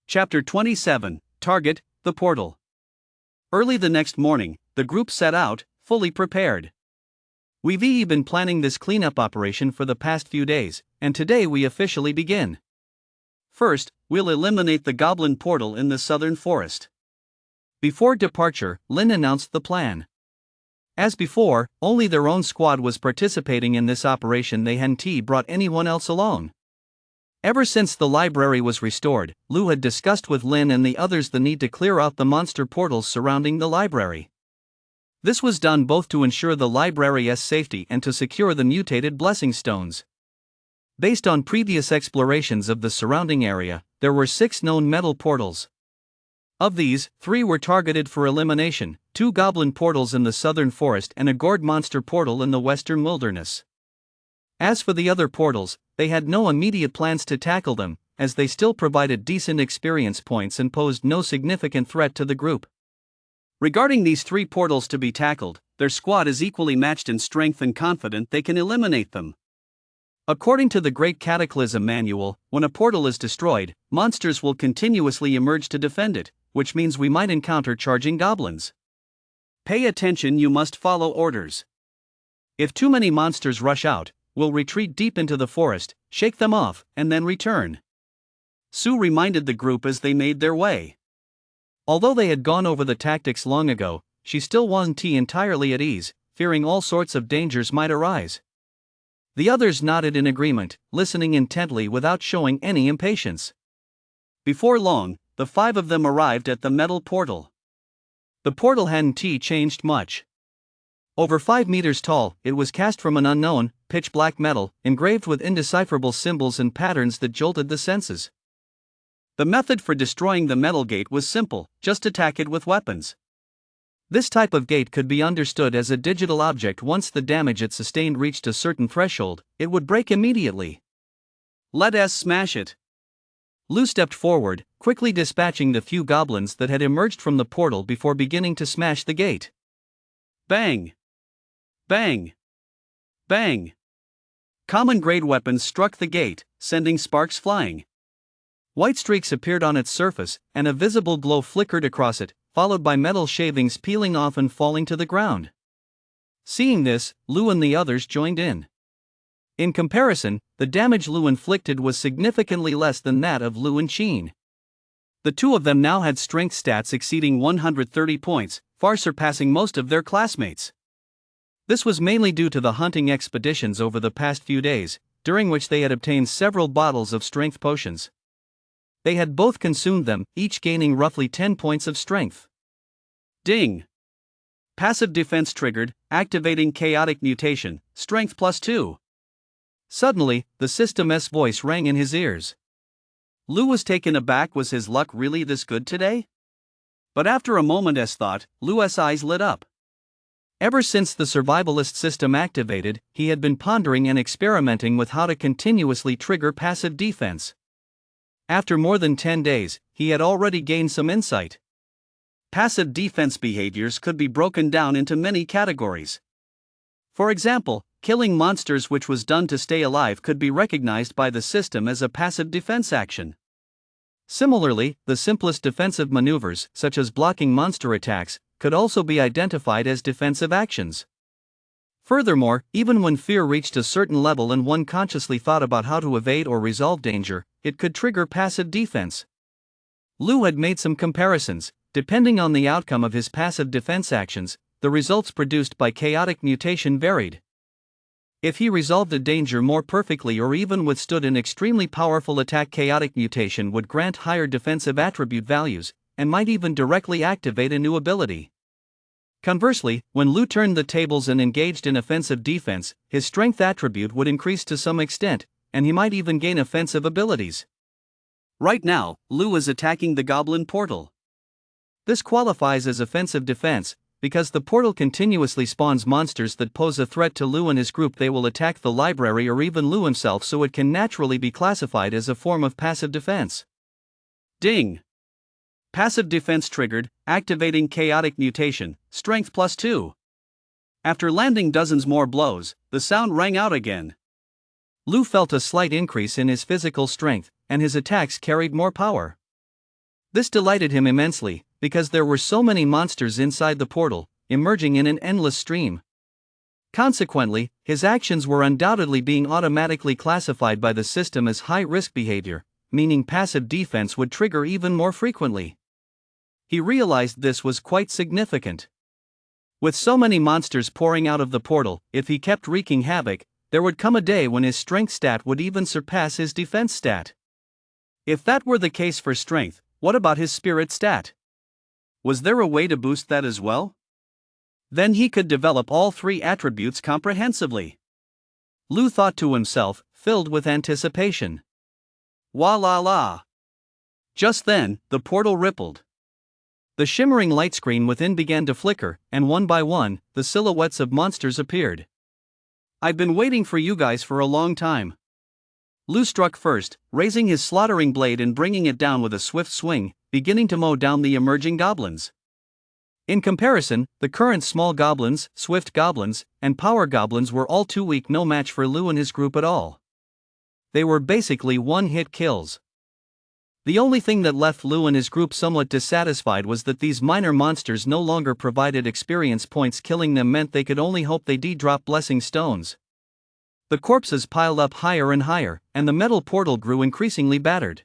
Chapter 27, Target, the Portal. Early the next morning, the group set out, fully prepared. We've been planning this cleanup operation for the past few days, and today we officially begin. First, we'll eliminate the goblin portal in the southern forest. Before departure, Lin announced the plan. As before, only their own squad was participating in this operation. They hadn't brought anyone else alone. Ever since the library was restored, Lu had discussed with Lin and the others the need to clear out the monster portals surrounding the library. This was done both to ensure the library's safety and to secure the mutated blessing stones. Based on previous explorations of the surrounding area, there were 6 known metal portals. Of these, 3 were targeted for elimination, 2 goblin portals in the southern forest and a gourd monster portal in the western wilderness. As for the other portals, they had no immediate plans to tackle them, as they still provided decent experience points and posed no significant threat to the group. Regarding these 3 portals to be tackled, their squad is equally matched in strength and confident they can eliminate them. According to the Great Cataclysm Manual, when a portal is destroyed, monsters will continuously emerge to defend it, which means we might encounter charging goblins. Pay attention, you must follow orders. If too many monsters rush out, we'll retreat deep into the forest, shake them off, and then return. Su reminded the group as they made their way. Although they had gone over the tactics long ago, she still wasn't entirely at ease, fearing all sorts of dangers might arise. The others nodded in agreement, listening intently without showing any impatience. Before long, the 5 of them arrived at the metal portal. The portal hadn't changed much. Over 5 meters tall, it was cast from an unknown, pitch-black metal, engraved with indecipherable symbols and patterns that jolted the senses. The method for destroying the metal gate was simple: just attack it with weapons. This type of gate could be understood as a digital object. Once the damage it sustained reached a certain threshold, it would break immediately. Let us smash it. Lu stepped forward, quickly dispatching the few goblins that had emerged from the portal before beginning to smash the gate. Bang! Bang! Bang! Common grade weapons struck the gate, sending sparks flying. White streaks appeared on its surface, and a visible glow flickered across it, followed by metal shavings peeling off and falling to the ground. Seeing this, Lu and the others joined in. In comparison, the damage Lu inflicted was significantly less than that of Lu and Qin. The two of them now had strength stats exceeding 130 points, far surpassing most of their classmates. This was mainly due to the hunting expeditions over the past few days, during which they had obtained several bottles of strength potions. They had both consumed them, each gaining roughly 10 points of strength. Ding! Passive defense triggered, activating chaotic mutation, strength +2. Suddenly, the system's voice rang in his ears. Lu was taken aback. Was his luck really this good today? But after a moment's thought, Lu's eyes lit up. Ever since the survivalist system activated, he had been pondering and experimenting with how to continuously trigger passive defense. After more than 10 days, he had already gained some insight. Passive defense behaviors could be broken down into many categories. For example, killing monsters, which was done to stay alive, could be recognized by the system as a passive defense action. Similarly, the simplest defensive maneuvers, such as blocking monster attacks, could also be identified as defensive actions. Furthermore, even when fear reached a certain level and one consciously thought about how to evade or resolve danger, it could trigger passive defense. Lu had made some comparisons. Depending on the outcome of his passive defense actions, the results produced by chaotic mutation varied. If he resolved a danger more perfectly or even withstood an extremely powerful attack, chaotic mutation would grant higher defensive attribute values, and might even directly activate a new ability. Conversely, when Lu turned the tables and engaged in offensive defense, his strength attribute would increase to some extent, and he might even gain offensive abilities. Right now, Lu is attacking the goblin portal. This qualifies as offensive defense, because the portal continuously spawns monsters that pose a threat to Lu and his group. They will attack the library or even Lu himself, so it can naturally be classified as a form of passive defense. Ding! Passive defense triggered, activating chaotic mutation, strength +2. After landing dozens more blows, the sound rang out again. Lu felt a slight increase in his physical strength, and his attacks carried more power. This delighted him immensely, because there were so many monsters inside the portal, emerging in an endless stream. Consequently, his actions were undoubtedly being automatically classified by the system as high-risk behavior, meaning passive defense would trigger even more frequently. He realized this was quite significant. With so many monsters pouring out of the portal, if he kept wreaking havoc, there would come a day when his strength stat would even surpass his defense stat. If that were the case for strength, what about his spirit stat? Was there a way to boost that as well? Then he could develop all three attributes comprehensively. Lu thought to himself, filled with anticipation. Wa la la! Just then, the portal rippled. The shimmering light screen within began to flicker, and one by one, the silhouettes of monsters appeared. I've been waiting for you guys for a long time. Lu struck first, raising his slaughtering blade and bringing it down with a swift swing, beginning to mow down the emerging goblins. In comparison, the current small goblins, swift goblins, and power goblins were all too weak, no match for Lu and his group at all. They were basically one-hit kills. The only thing that left Lu and his group somewhat dissatisfied was that these minor monsters no longer provided experience points. Killing them meant they could only hope they drop blessing stones. The corpses piled up higher and higher, and the metal portal grew increasingly battered.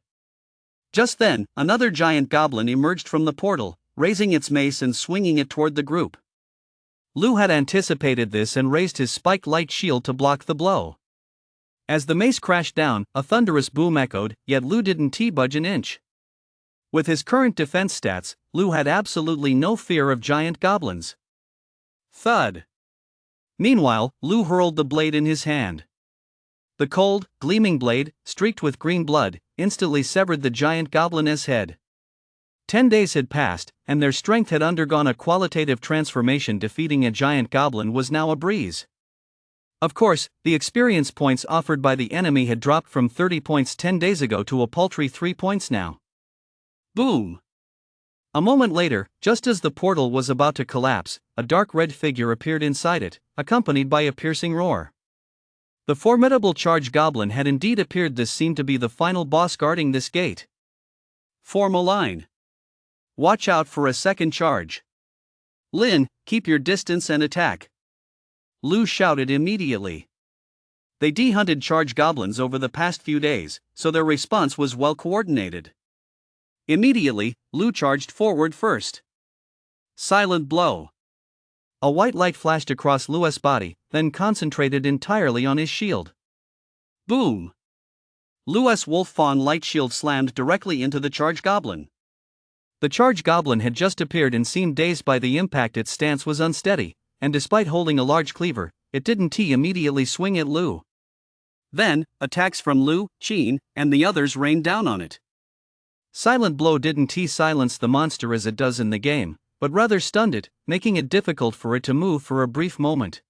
Just then, another giant goblin emerged from the portal, raising its mace and swinging it toward the group. Lu had anticipated this and raised his spiked light shield to block the blow. As the mace crashed down, a thunderous boom echoed, yet Lu didn't budge an inch. With his current defense stats, Lu had absolutely no fear of giant goblins. Thud! Meanwhile, Lu hurled the blade in his hand. The cold, gleaming blade, streaked with green blood, instantly severed the giant goblin's head. 10 days had passed, and their strength had undergone a qualitative transformation. Defeating a giant goblin was now a breeze. Of course, the experience points offered by the enemy had dropped from 30 points 10 days ago to a paltry 3 points now. Boom! A moment later, just as the portal was about to collapse, a dark red figure appeared inside it, accompanied by a piercing roar. The formidable charge goblin had indeed appeared. This seemed to be the final boss guarding this gate. Form a line. Watch out for a second charge. Lin, keep your distance and attack. Lu shouted immediately. They de-hunted charge goblins over the past few days, so their response was well coordinated. Immediately, Lu charged forward first. Silent blow. A white light flashed across Lu's body, then concentrated entirely on his shield. Boom! Lu's wolf fawn light shield slammed directly into the charge goblin. The charge goblin had just appeared and seemed dazed by the impact. Its stance was unsteady, and despite holding a large cleaver, it didn't immediately swing at Lu. Then, attacks from Lu, Qin, and the others rained down on it. Silent blow didn't silence the monster as it does in the game, but rather stunned it, making it difficult for it to move for a brief moment.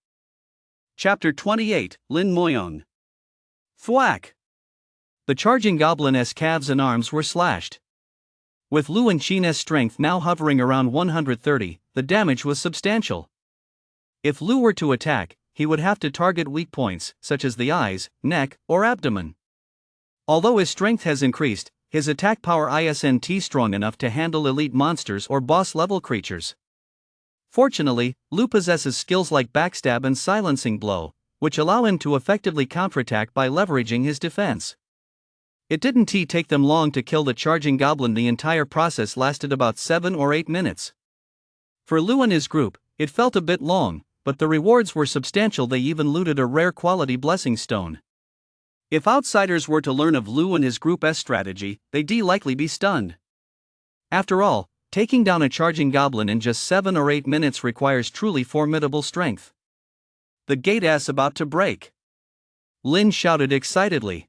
Chapter 28, Lin Moyong. Thwack! The charging goblin's calves and arms were slashed. With Lu and Qin's strength now hovering around 130, the damage was substantial. If Lu were to attack, he would have to target weak points, such as the eyes, neck, or abdomen. Although his strength has increased, his attack power isn't strong enough to handle elite monsters or boss-level creatures. Fortunately, Lu possesses skills like backstab and silencing blow, which allow him to effectively counterattack by leveraging his defense. It didn't take them long to kill the charging goblin. The entire process lasted about 7 or 8 minutes. For Lu and his group, it felt a bit long, but the rewards were substantial. They even looted a rare quality blessing stone. If outsiders were to learn of Lu and his group's strategy, they'd likely be stunned. After all, taking down a charging goblin in just 7 or 8 minutes requires truly formidable strength. The gate's about to break. Lin shouted excitedly.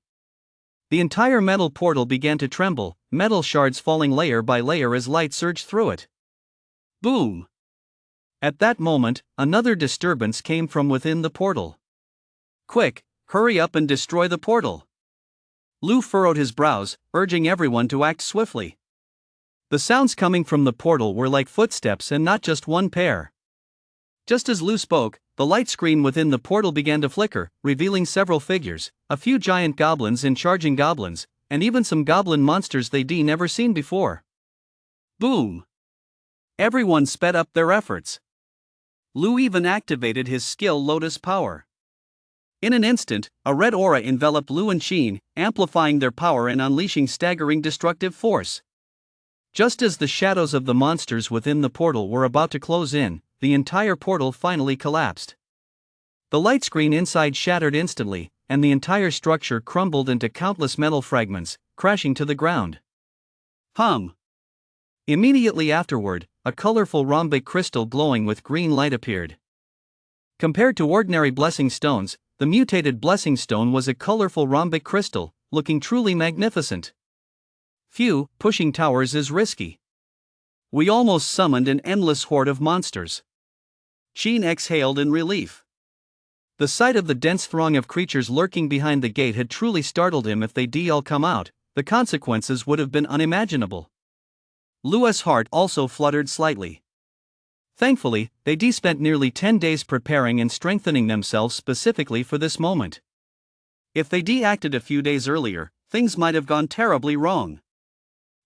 The entire metal portal began to tremble, metal shards falling layer by layer as light surged through it. Boom! At that moment, another disturbance came from within the portal. Quick, hurry up and destroy the portal. Lu furrowed his brows, urging everyone to act swiftly. The sounds coming from the portal were like footsteps and not just one pair. Just as Lu spoke, the light screen within the portal began to flicker, revealing several figures, a few giant goblins and charging goblins, and even some goblin monsters they'd never seen before. Boom! Everyone sped up their efforts. Lu even activated his skill Lotus Power. In an instant, a red aura enveloped Lu and Qin, amplifying their power and unleashing staggering destructive force. Just as the shadows of the monsters within the portal were about to close in, the entire portal finally collapsed. The light screen inside shattered instantly, and the entire structure crumbled into countless metal fragments, crashing to the ground. Immediately afterward, a colorful rhombic crystal glowing with green light appeared. Compared to ordinary blessing stones, the mutated blessing stone was a colorful rhombic crystal, looking truly magnificent. Phew, pushing towers is risky. We almost summoned an endless horde of monsters. Qin exhaled in relief. The sight of the dense throng of creatures lurking behind the gate had truly startled him. If they'd all come out, the consequences would have been unimaginable. Lu's heart also fluttered slightly. Thankfully, they spent nearly 10 days preparing and strengthening themselves specifically for this moment. If they acted a few days earlier, things might have gone terribly wrong.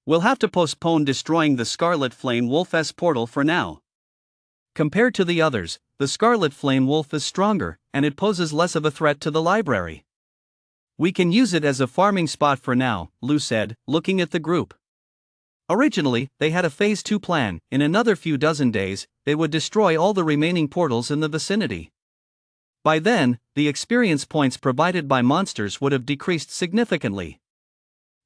We'll have to postpone destroying the Scarlet Flame Wolf's portal for now. Compared to the others, the Scarlet Flame Wolf is stronger, and it poses less of a threat to the library. We can use it as a farming spot for now, Lu said, looking at the group. Originally, they had a Phase 2 plan. In another few dozen days, they would destroy all the remaining portals in the vicinity. By then, the experience points provided by monsters would have decreased significantly.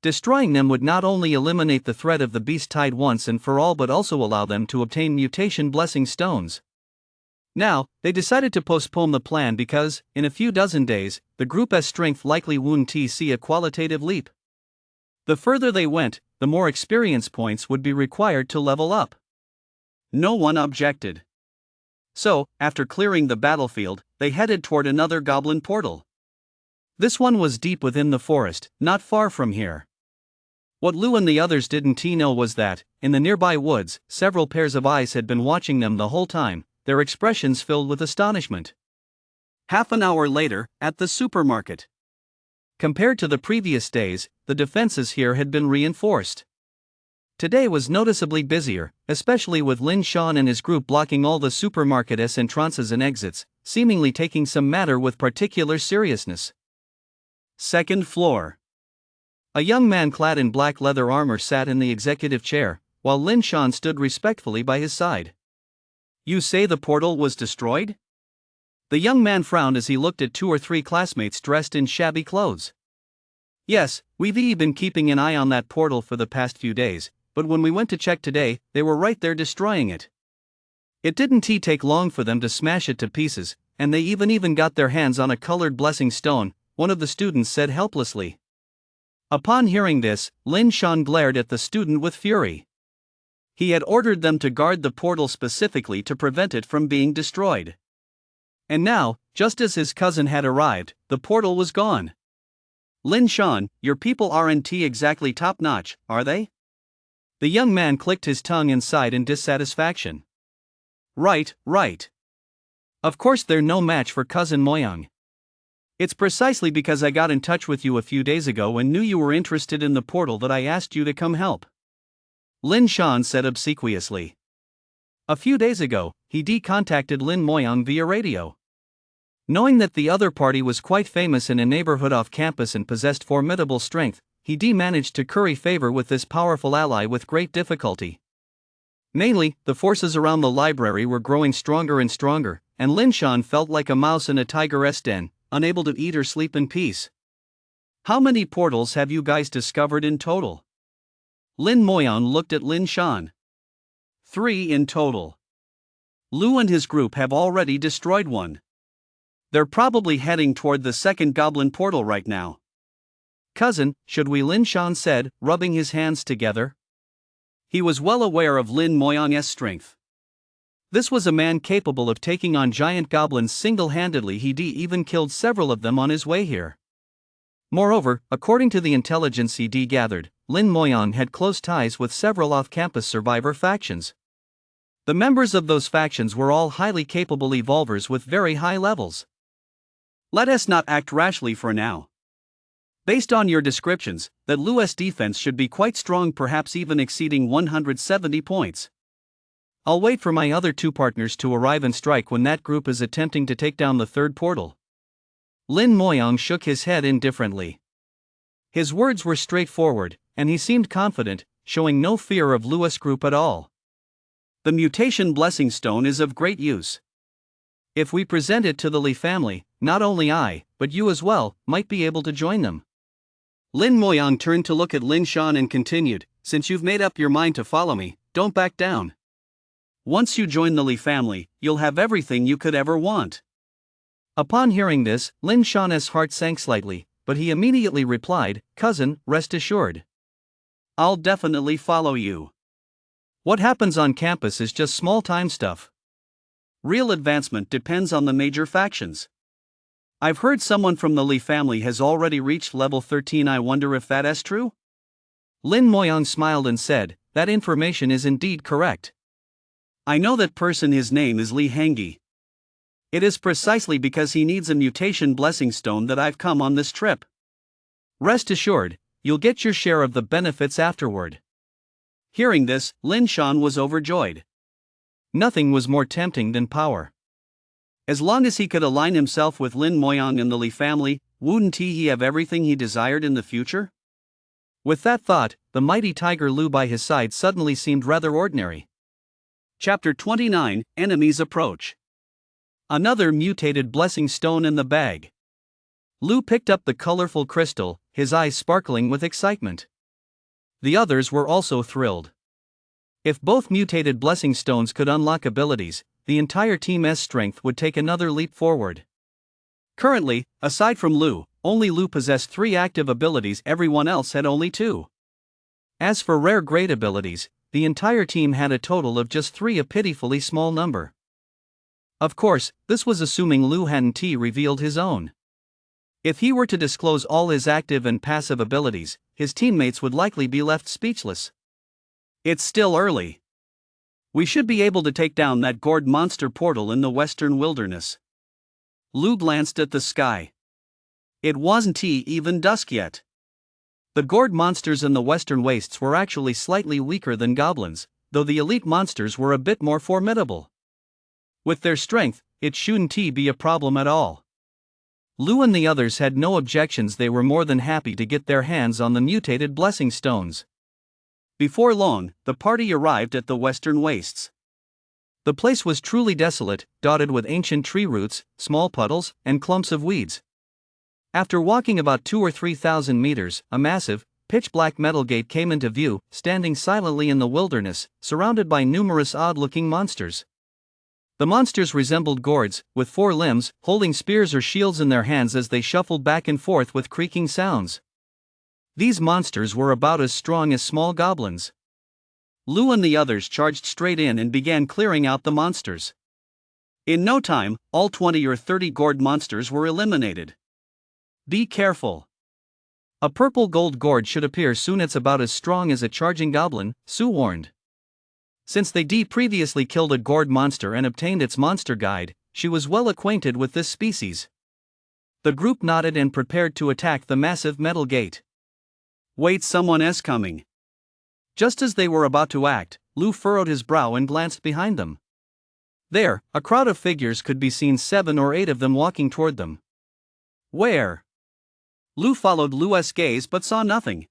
Destroying them would not only eliminate the threat of the beast tide once and for all but also allow them to obtain mutation blessing stones. Now, they decided to postpone the plan because, in a few dozen days, the group's strength likely wouldn't see a qualitative leap. The further they went, the more experience points would be required to level up. No one objected. So, after clearing the battlefield, they headed toward another goblin portal. This one was deep within the forest, not far from here. What Lou and the others didn't know was that, in the nearby woods, several pairs of eyes had been watching them the whole time, their expressions filled with astonishment. Half an hour later, at the supermarket. Compared to the previous days, the defenses here had been reinforced. Today was noticeably busier, especially with Lin Shan and his group blocking all the supermarket's entrances and exits, seemingly taking some matter with particular seriousness. Second floor. A young man clad in black leather armor sat in the executive chair, while Lin Shan stood respectfully by his side. You say the portal was destroyed? The young man frowned as he looked at 2 or 3 classmates dressed in shabby clothes. Yes, we've been keeping an eye on that portal for the past few days, but when we went to check today, they were right there destroying it. It didn't take long for them to smash it to pieces, and they even got their hands on a colored blessing stone, one of the students said helplessly. Upon hearing this, Lin Shan glared at the student with fury. He had ordered them to guard the portal specifically to prevent it from being destroyed. And now, just as his cousin had arrived, the portal was gone. Lin Shan, your people aren't exactly top-notch, are they? The young man clicked his tongue and sighed in dissatisfaction. Right. Of course they're no match for cousin Moyang. It's precisely because I got in touch with you a few days ago and knew you were interested in the portal that I asked you to come help. Lin Shan said obsequiously. A few days ago, he contacted Lin Moyang via radio. Knowing that the other party was quite famous in a neighborhood off campus and possessed formidable strength, he managed to curry favor with this powerful ally with great difficulty. Mainly, the forces around the library were growing stronger and stronger, and Lin Shan felt like a mouse in a tiger's den, unable to eat or sleep in peace. How many portals have you guys discovered in total? Lin Moyang looked at Lin Shan. 3 in total. Lu and his group have already destroyed one. They're probably heading toward the second goblin portal right now. Cousin, should we? Lin Shan said, rubbing his hands together. He was well aware of Lin Moyang's strength. This was a man capable of taking on giant goblins single-handedly. He even killed several of them on his way here. Moreover, according to the intelligence he gathered, Lin Moyang had close ties with several off-campus survivor factions. The members of those factions were all highly capable evolvers with very high levels. Let us not act rashly for now. Based on your descriptions, that Lu's defense should be quite strong, perhaps even exceeding 170 points. I'll wait for my other 2 partners to arrive and strike when that group is attempting to take down the third portal. Lin Moyang shook his head indifferently. His words were straightforward, and he seemed confident, showing no fear of Lu's group at all. The mutation blessing stone is of great use. If we present it to the Li family, not only I, but you as well, might be able to join them. Lin Moyang turned to look at Lin Shan and continued, since you've made up your mind to follow me, don't back down. Once you join the Li family, you'll have everything you could ever want. Upon hearing this, Lin Shan's heart sank slightly, but he immediately replied, Cousin, rest assured. I'll definitely follow you. What happens on campus is just small-time stuff. Real advancement depends on the major factions. I've heard someone from the Li family has already reached level 13. I wonder if that is true? Lin Moyang smiled and said, that information is indeed correct. I know that person, his name is Li Hengyi. It is precisely because he needs a mutation blessing stone that I've come on this trip. Rest assured, you'll get your share of the benefits afterward. Hearing this, Lin Shan was overjoyed. Nothing was more tempting than power. As long as he could align himself with Lin Moyang and the Li family, wouldn't he have everything he desired in the future? With that thought, the mighty Tiger Lu by his side suddenly seemed rather ordinary. Chapter 29, Enemies Approach. Another mutated blessing stone in the bag. Lu picked up the colorful crystal, his eyes sparkling with excitement. The others were also thrilled. If both mutated blessing stones could unlock abilities, the entire team's strength would take another leap forward. Currently, aside from Lu, only Lu possessed 3 active abilities, everyone else had only 2. As for rare grade abilities, the entire team had a total of just 3, a pitifully small number. Of course, this was assuming Lu hadn't revealed his own. If he were to disclose all his active and passive abilities, his teammates would likely be left speechless. It's still early. We should be able to take down that gourd monster portal in the western wilderness. Lu glanced at the sky. It wasn't even dusk yet. The gourd monsters in the western wastes were actually slightly weaker than goblins, though the elite monsters were a bit more formidable. With their strength, it shouldn't be a problem at all. Lu and the others had no objections. They were more than happy to get their hands on the mutated blessing stones. Before long, the party arrived at the western wastes. The place was truly desolate, dotted with ancient tree roots, small puddles, and clumps of weeds. After walking about 2,000 or 3,000 meters, a massive, pitch-black metal gate came into view, standing silently in the wilderness, surrounded by numerous odd-looking monsters. The monsters resembled gourds, with 4 limbs, holding spears or shields in their hands as they shuffled back and forth with creaking sounds. These monsters were about as strong as small goblins. Lu and the others charged straight in and began clearing out the monsters. In no time, all 20 or 30 gourd monsters were eliminated. Be careful. A purple gold gourd should appear soon. It's about as strong as a charging goblin, Sue warned. Since they previously killed a gourd monster and obtained its monster guide, she was well acquainted with this species. The group nodded and prepared to attack the massive metal gate. Wait, someone's coming. Just as they were about to act, Lu furrowed his brow and glanced behind them. There, a crowd of figures could be seen, 7 or 8 of them walking toward them. Where? Lu followed Lu's gaze but saw nothing.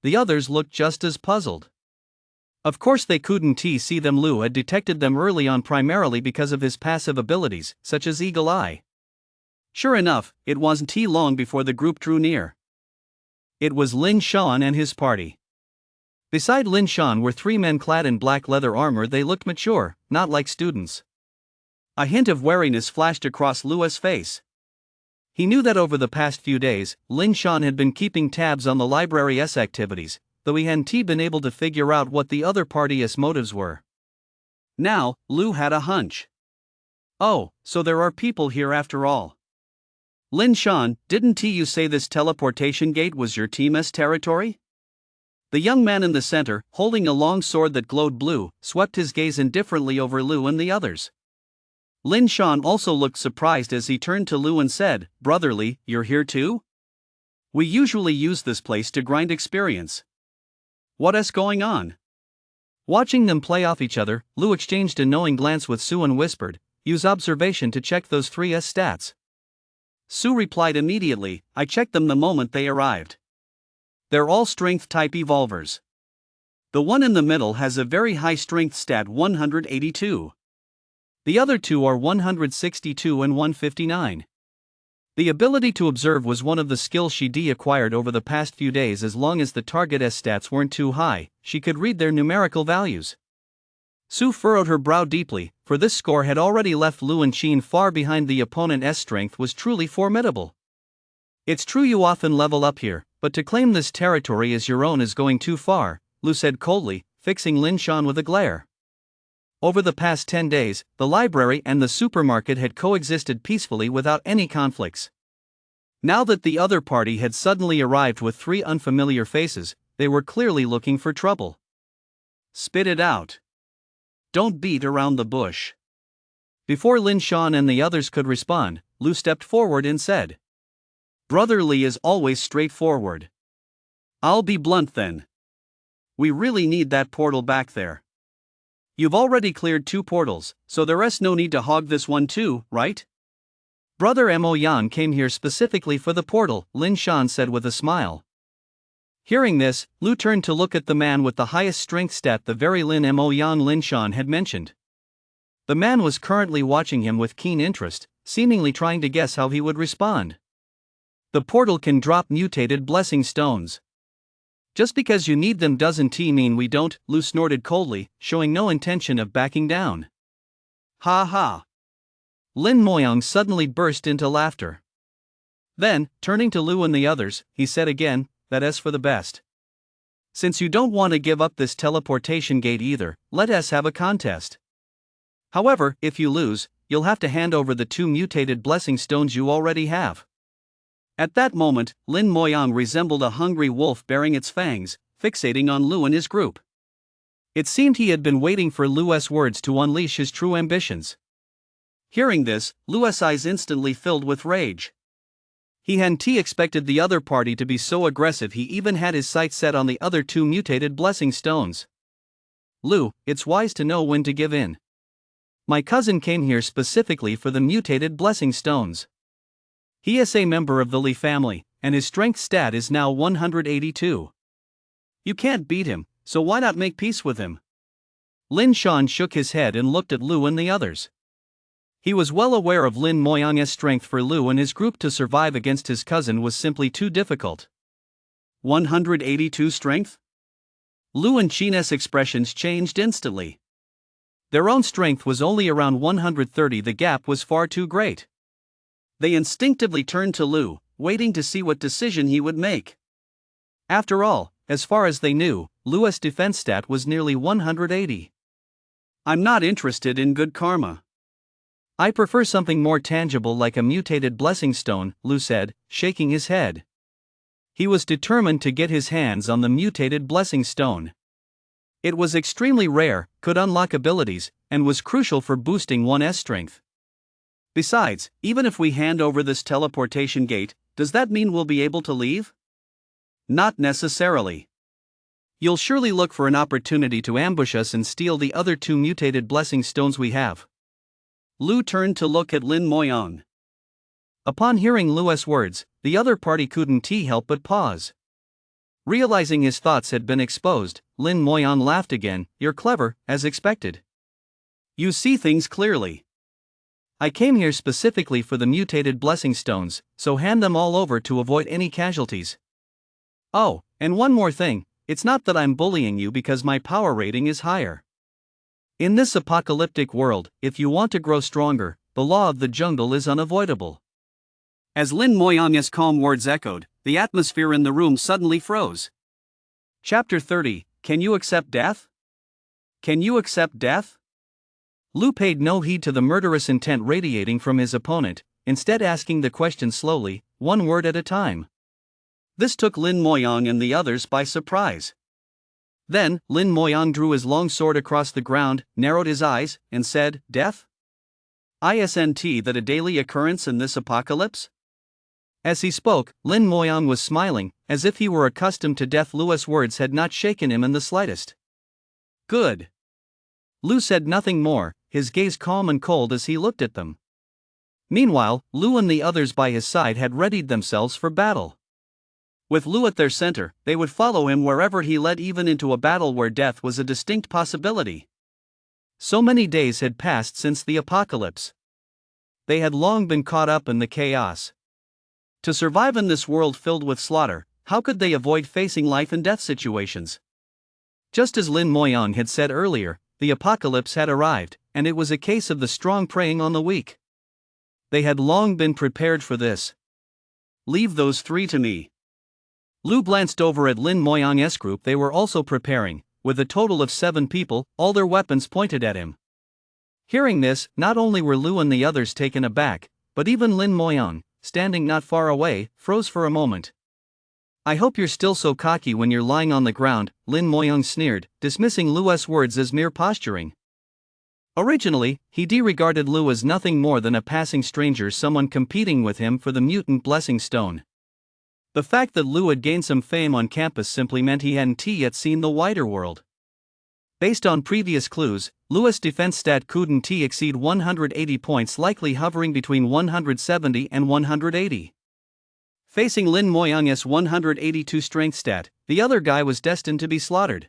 The others looked just as puzzled. Of course they couldn't see them. Lu had detected them early on, primarily because of his passive abilities, such as Eagle Eye. Sure enough, it wasn't long before the group drew near. It was Lin Shan and his party. Beside Lin Shan were 3 men clad in black leather armor. They looked mature, not like students. A hint of wariness flashed across Lu's face. He knew that over the past few days, Lin Shan had been keeping tabs on the library's activities, though he hadn't been able to figure out what the other party's motives were. Now, Lu had a hunch. Oh, so there are people here after all. Lin Shan, didn't you say this teleportation gate was your team's territory? The young man in the center, holding a long sword that glowed blue, swept his gaze indifferently over Lu and the others. Lin Shan also looked surprised as he turned to Lu and said, "Brotherly, you're here too? We usually use this place to grind experience. What's going on?" Watching them play off each other, Lu exchanged a knowing glance with Sue and whispered, "Use observation to check those 3's stats." Sue replied immediately, "I checked them the moment they arrived. They're all strength-type evolvers. The one in the middle has a very high strength stat, 182. The other 2 are 162 and 159. The ability to observe was one of the skills she acquired over the past few days. As long as the target's stats weren't too high, she could read their numerical values. Sue furrowed her brow deeply, for this score had already left Lu and Qin far behind. The opponent's strength was truly formidable. "It's true you often level up here, but to claim this territory as your own is going too far," Lu said coldly, fixing Lin Shan with a glare. Over the past 10 days, the library and the supermarket had coexisted peacefully without any conflicts. Now that the other party had suddenly arrived with 3 unfamiliar faces, they were clearly looking for trouble. "Spit it out. Don't beat around the bush." Before Lin Shan and the others could respond, Lu stepped forward and said, "Brotherly is always straightforward. I'll be blunt then. We really need that portal back there. You've already cleared 2 portals, so there's no need to hog this one too, right?" "Brother Mo Yan came here specifically for the portal," Lin Shan said with a smile. Hearing this, Lu turned to look at the man with the highest strength stat, the very Mo Yan Lin Shan had mentioned. The man was currently watching him with keen interest, seemingly trying to guess how he would respond. "The portal can drop mutated blessing stones. Just because you need them doesn't mean we don't," Lu snorted coldly, showing no intention of backing down. "Ha ha." Lin Moyang suddenly burst into laughter. Then, turning to Lu and the others, he said again, "That's for the best. Since you don't want to give up this teleportation gate either, let us have a contest. However, if you lose, you'll have to hand over the 2 mutated blessing stones you already have. At that moment, Lin Moyang resembled a hungry wolf baring its fangs, fixating on Lu and his group. It seemed he had been waiting for Lu's words to unleash his true ambitions. Hearing this, Lu's eyes instantly filled with rage. He hadn't expected the other party to be so aggressive. He even had his sights set on the other 2 mutated blessing stones. Lu, it's wise to know when to give in. My cousin came here specifically for the mutated blessing stones. He is a member of the Li family, and his strength stat is now 182. You can't beat him, so why not make peace with him? Lin Shan shook his head and looked at Lu and the others. He was well aware of Lin Moyang's strength. For Lu and his group to survive against his cousin was simply too difficult. 182 strength? Lu and Qin's expressions changed instantly. Their own strength was only around 130. The gap was far too great. They instinctively turned to Lu, waiting to see what decision he would make. After all, as far as they knew, Lu's defense stat was nearly 180. I'm not interested in good karma. I prefer something more tangible like a mutated blessing stone, Lu said, shaking his head. He was determined to get his hands on the mutated blessing stone. It was extremely rare, could unlock abilities, and was crucial for boosting one's strength. Besides, even if we hand over this teleportation gate, does that mean we'll be able to leave? Not necessarily. You'll surely look for an opportunity to ambush us and steal the other 2 mutated blessing stones we have. Lu turned to look at Lin Moyang. Upon hearing Lu's words, the other party couldn't help but pause. Realizing his thoughts had been exposed, Lin Moyang laughed again. You're clever, as expected. You see things clearly. I came here specifically for the mutated blessing stones, so hand them all over to avoid any casualties. Oh, and one more thing, it's not that I'm bullying you because my power rating is higher. In this apocalyptic world, if you want to grow stronger, the law of the jungle is unavoidable. As Lin Moyang's calm words echoed, the atmosphere in the room suddenly froze. Chapter 30, Can you accept death? Can you accept death? Lu paid no heed to the murderous intent radiating from his opponent, instead asking the question slowly, one word at a time. This took Lin Moyang and the others by surprise. Then, Lin Moyang drew his long sword across the ground, narrowed his eyes, and said, Death? Isn't that a daily occurrence in this apocalypse? As he spoke, Lin Moyang was smiling, as if he were accustomed to death. Lu's words had not shaken him in the slightest. Good. Lu said nothing more, his gaze calm and cold as he looked at them. Meanwhile, Lu and the others by his side had readied themselves for battle. With Lu at their center, they would follow him wherever he led, even into a battle where death was a distinct possibility. So many days had passed since the apocalypse. They had long been caught up in the chaos. To survive in this world filled with slaughter, how could they avoid facing life and death situations? Just as Lin Moyang had said earlier, the apocalypse had arrived, and it was a case of the strong preying on the weak. They had long been prepared for this. Leave those 3 to me. Lu glanced over at Lin Moyang's group. They were also preparing, with a total of 7 people, all their weapons pointed at him. Hearing this, not only were Lu and the others taken aback, but even Lin Moyang, standing not far away, froze for a moment. I hope you're still so cocky when you're lying on the ground, Lin Moyang sneered, dismissing Lu's words as mere posturing. Originally, he disregarded Lu as nothing more than a passing stranger, someone competing with him for the mutant blessing stone. The fact that Lu had gained some fame on campus simply meant he hadn't yet seen the wider world. Based on previous clues, Lu's defense stat couldn't exceed 180 points, likely hovering between 170 and 180. Facing Lin Moyang's 182 strength stat, the other guy was destined to be slaughtered.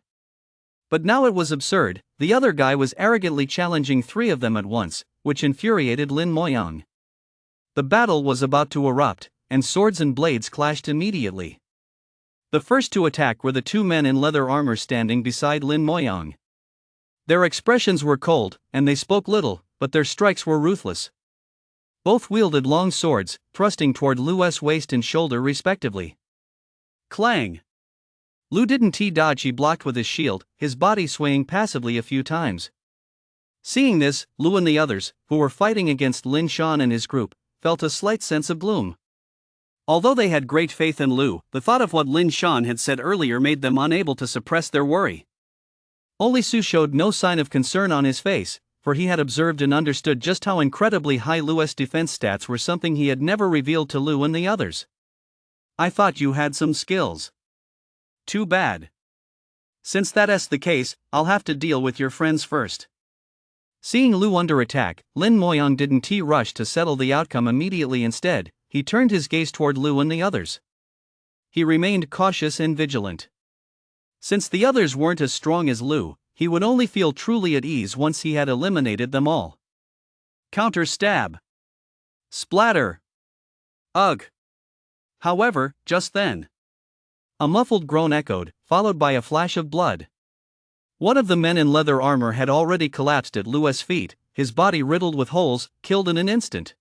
But now it was absurd, the other guy was arrogantly challenging 3 of them at once, which infuriated Lin Moyang. The battle was about to erupt, and swords and blades clashed immediately. The first to attack were the 2 men in leather armor standing beside Lin Moyang. Their expressions were cold, and they spoke little, but their strikes were ruthless. Both wielded long swords, thrusting toward Lu's waist and shoulder respectively. Clang! Lu didn't dodge, he blocked with his shield, his body swaying passively a few times. Seeing this, Lu and the others, who were fighting against Lin Shan and his group, felt a slight sense of gloom. Although they had great faith in Lu, the thought of what Lin Shan had said earlier made them unable to suppress their worry. Only Su showed no sign of concern on his face, for he had observed and understood just how incredibly high Lu's defense stats were, something he had never revealed to Lu and the others. "I thought you had some skills." "Too bad. Since that's the case, I'll have to deal with your friends first." Seeing Lu under attack, Lin Moyang didn't rush to settle the outcome immediately. Instead, he turned his gaze toward Lu and the others. He remained cautious and vigilant. Since the others weren't as strong as Lu, he would only feel truly at ease once he had eliminated them all. Counter stab. Splatter. Ugh. However, just then, a muffled groan echoed, followed by a flash of blood. One of the men in leather armor had already collapsed at Lu's feet, his body riddled with holes, killed in an instant.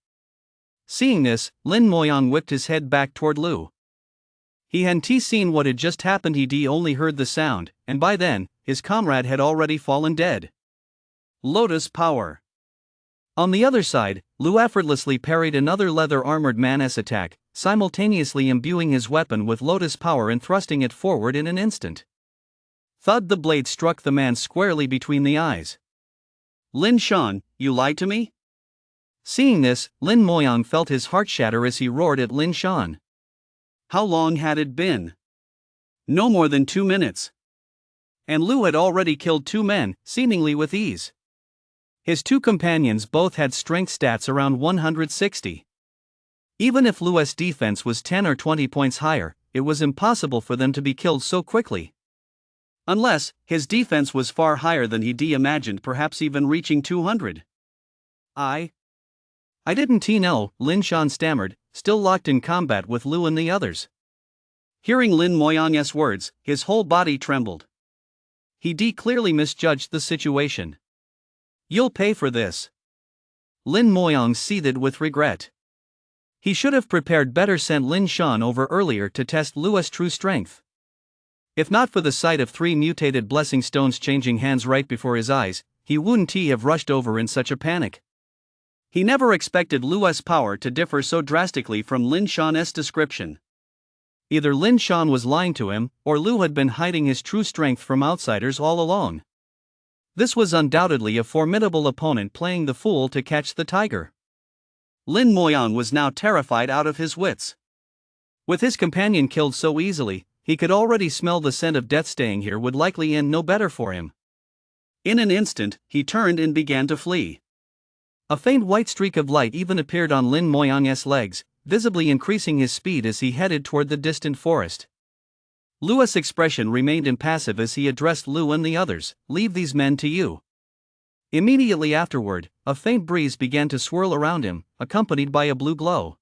Seeing this, Lin Moyang whipped his head back toward Lu. He hadn't seen what had just happened, he only heard the sound, and by then, his comrade had already fallen dead. Lotus power. On the other side, Lu effortlessly parried another leather-armored man's attack, simultaneously imbuing his weapon with lotus power and thrusting it forward in an instant. Thud! The blade struck the man squarely between the eyes. "Lin Shan, you lied to me?" Seeing this, Lin Moyang felt his heart shatter as he roared at Lin Shan. How long had it been? No more than 2 minutes. And Lu had already killed 2 men, seemingly with ease. His 2 companions both had strength stats around 160. Even if Lu's defense was 10 or 20 points higher, it was impossible for them to be killed so quickly. Unless, his defense was far higher than he imagined, perhaps even reaching 200. I didn't know, Lin Shan stammered, still locked in combat with Lu and the others. Hearing Lin Moyang's words, his whole body trembled. He clearly misjudged the situation. "You'll pay for this." Lin Moyang seethed with regret. He should have prepared better, sent Lin Shan over earlier to test Lu's true strength. If not for the sight of 3 mutated blessing stones changing hands right before his eyes, he wouldn't have rushed over in such a panic. He never expected Lu's power to differ so drastically from Lin Shan's description. Either Lin Shan was lying to him, or Lu had been hiding his true strength from outsiders all along. This was undoubtedly a formidable opponent playing the fool to catch the tiger. Lin Moyang was now terrified out of his wits. With his companion killed so easily, he could already smell the scent of death. Staying here would likely end no better for him. In an instant, he turned and began to flee. A faint white streak of light even appeared on Lin Moyang's legs, visibly increasing his speed as he headed toward the distant forest. Lu's expression remained impassive as he addressed Lu and the others, "Leave these men to you." Immediately afterward, a faint breeze began to swirl around him, accompanied by a blue glow.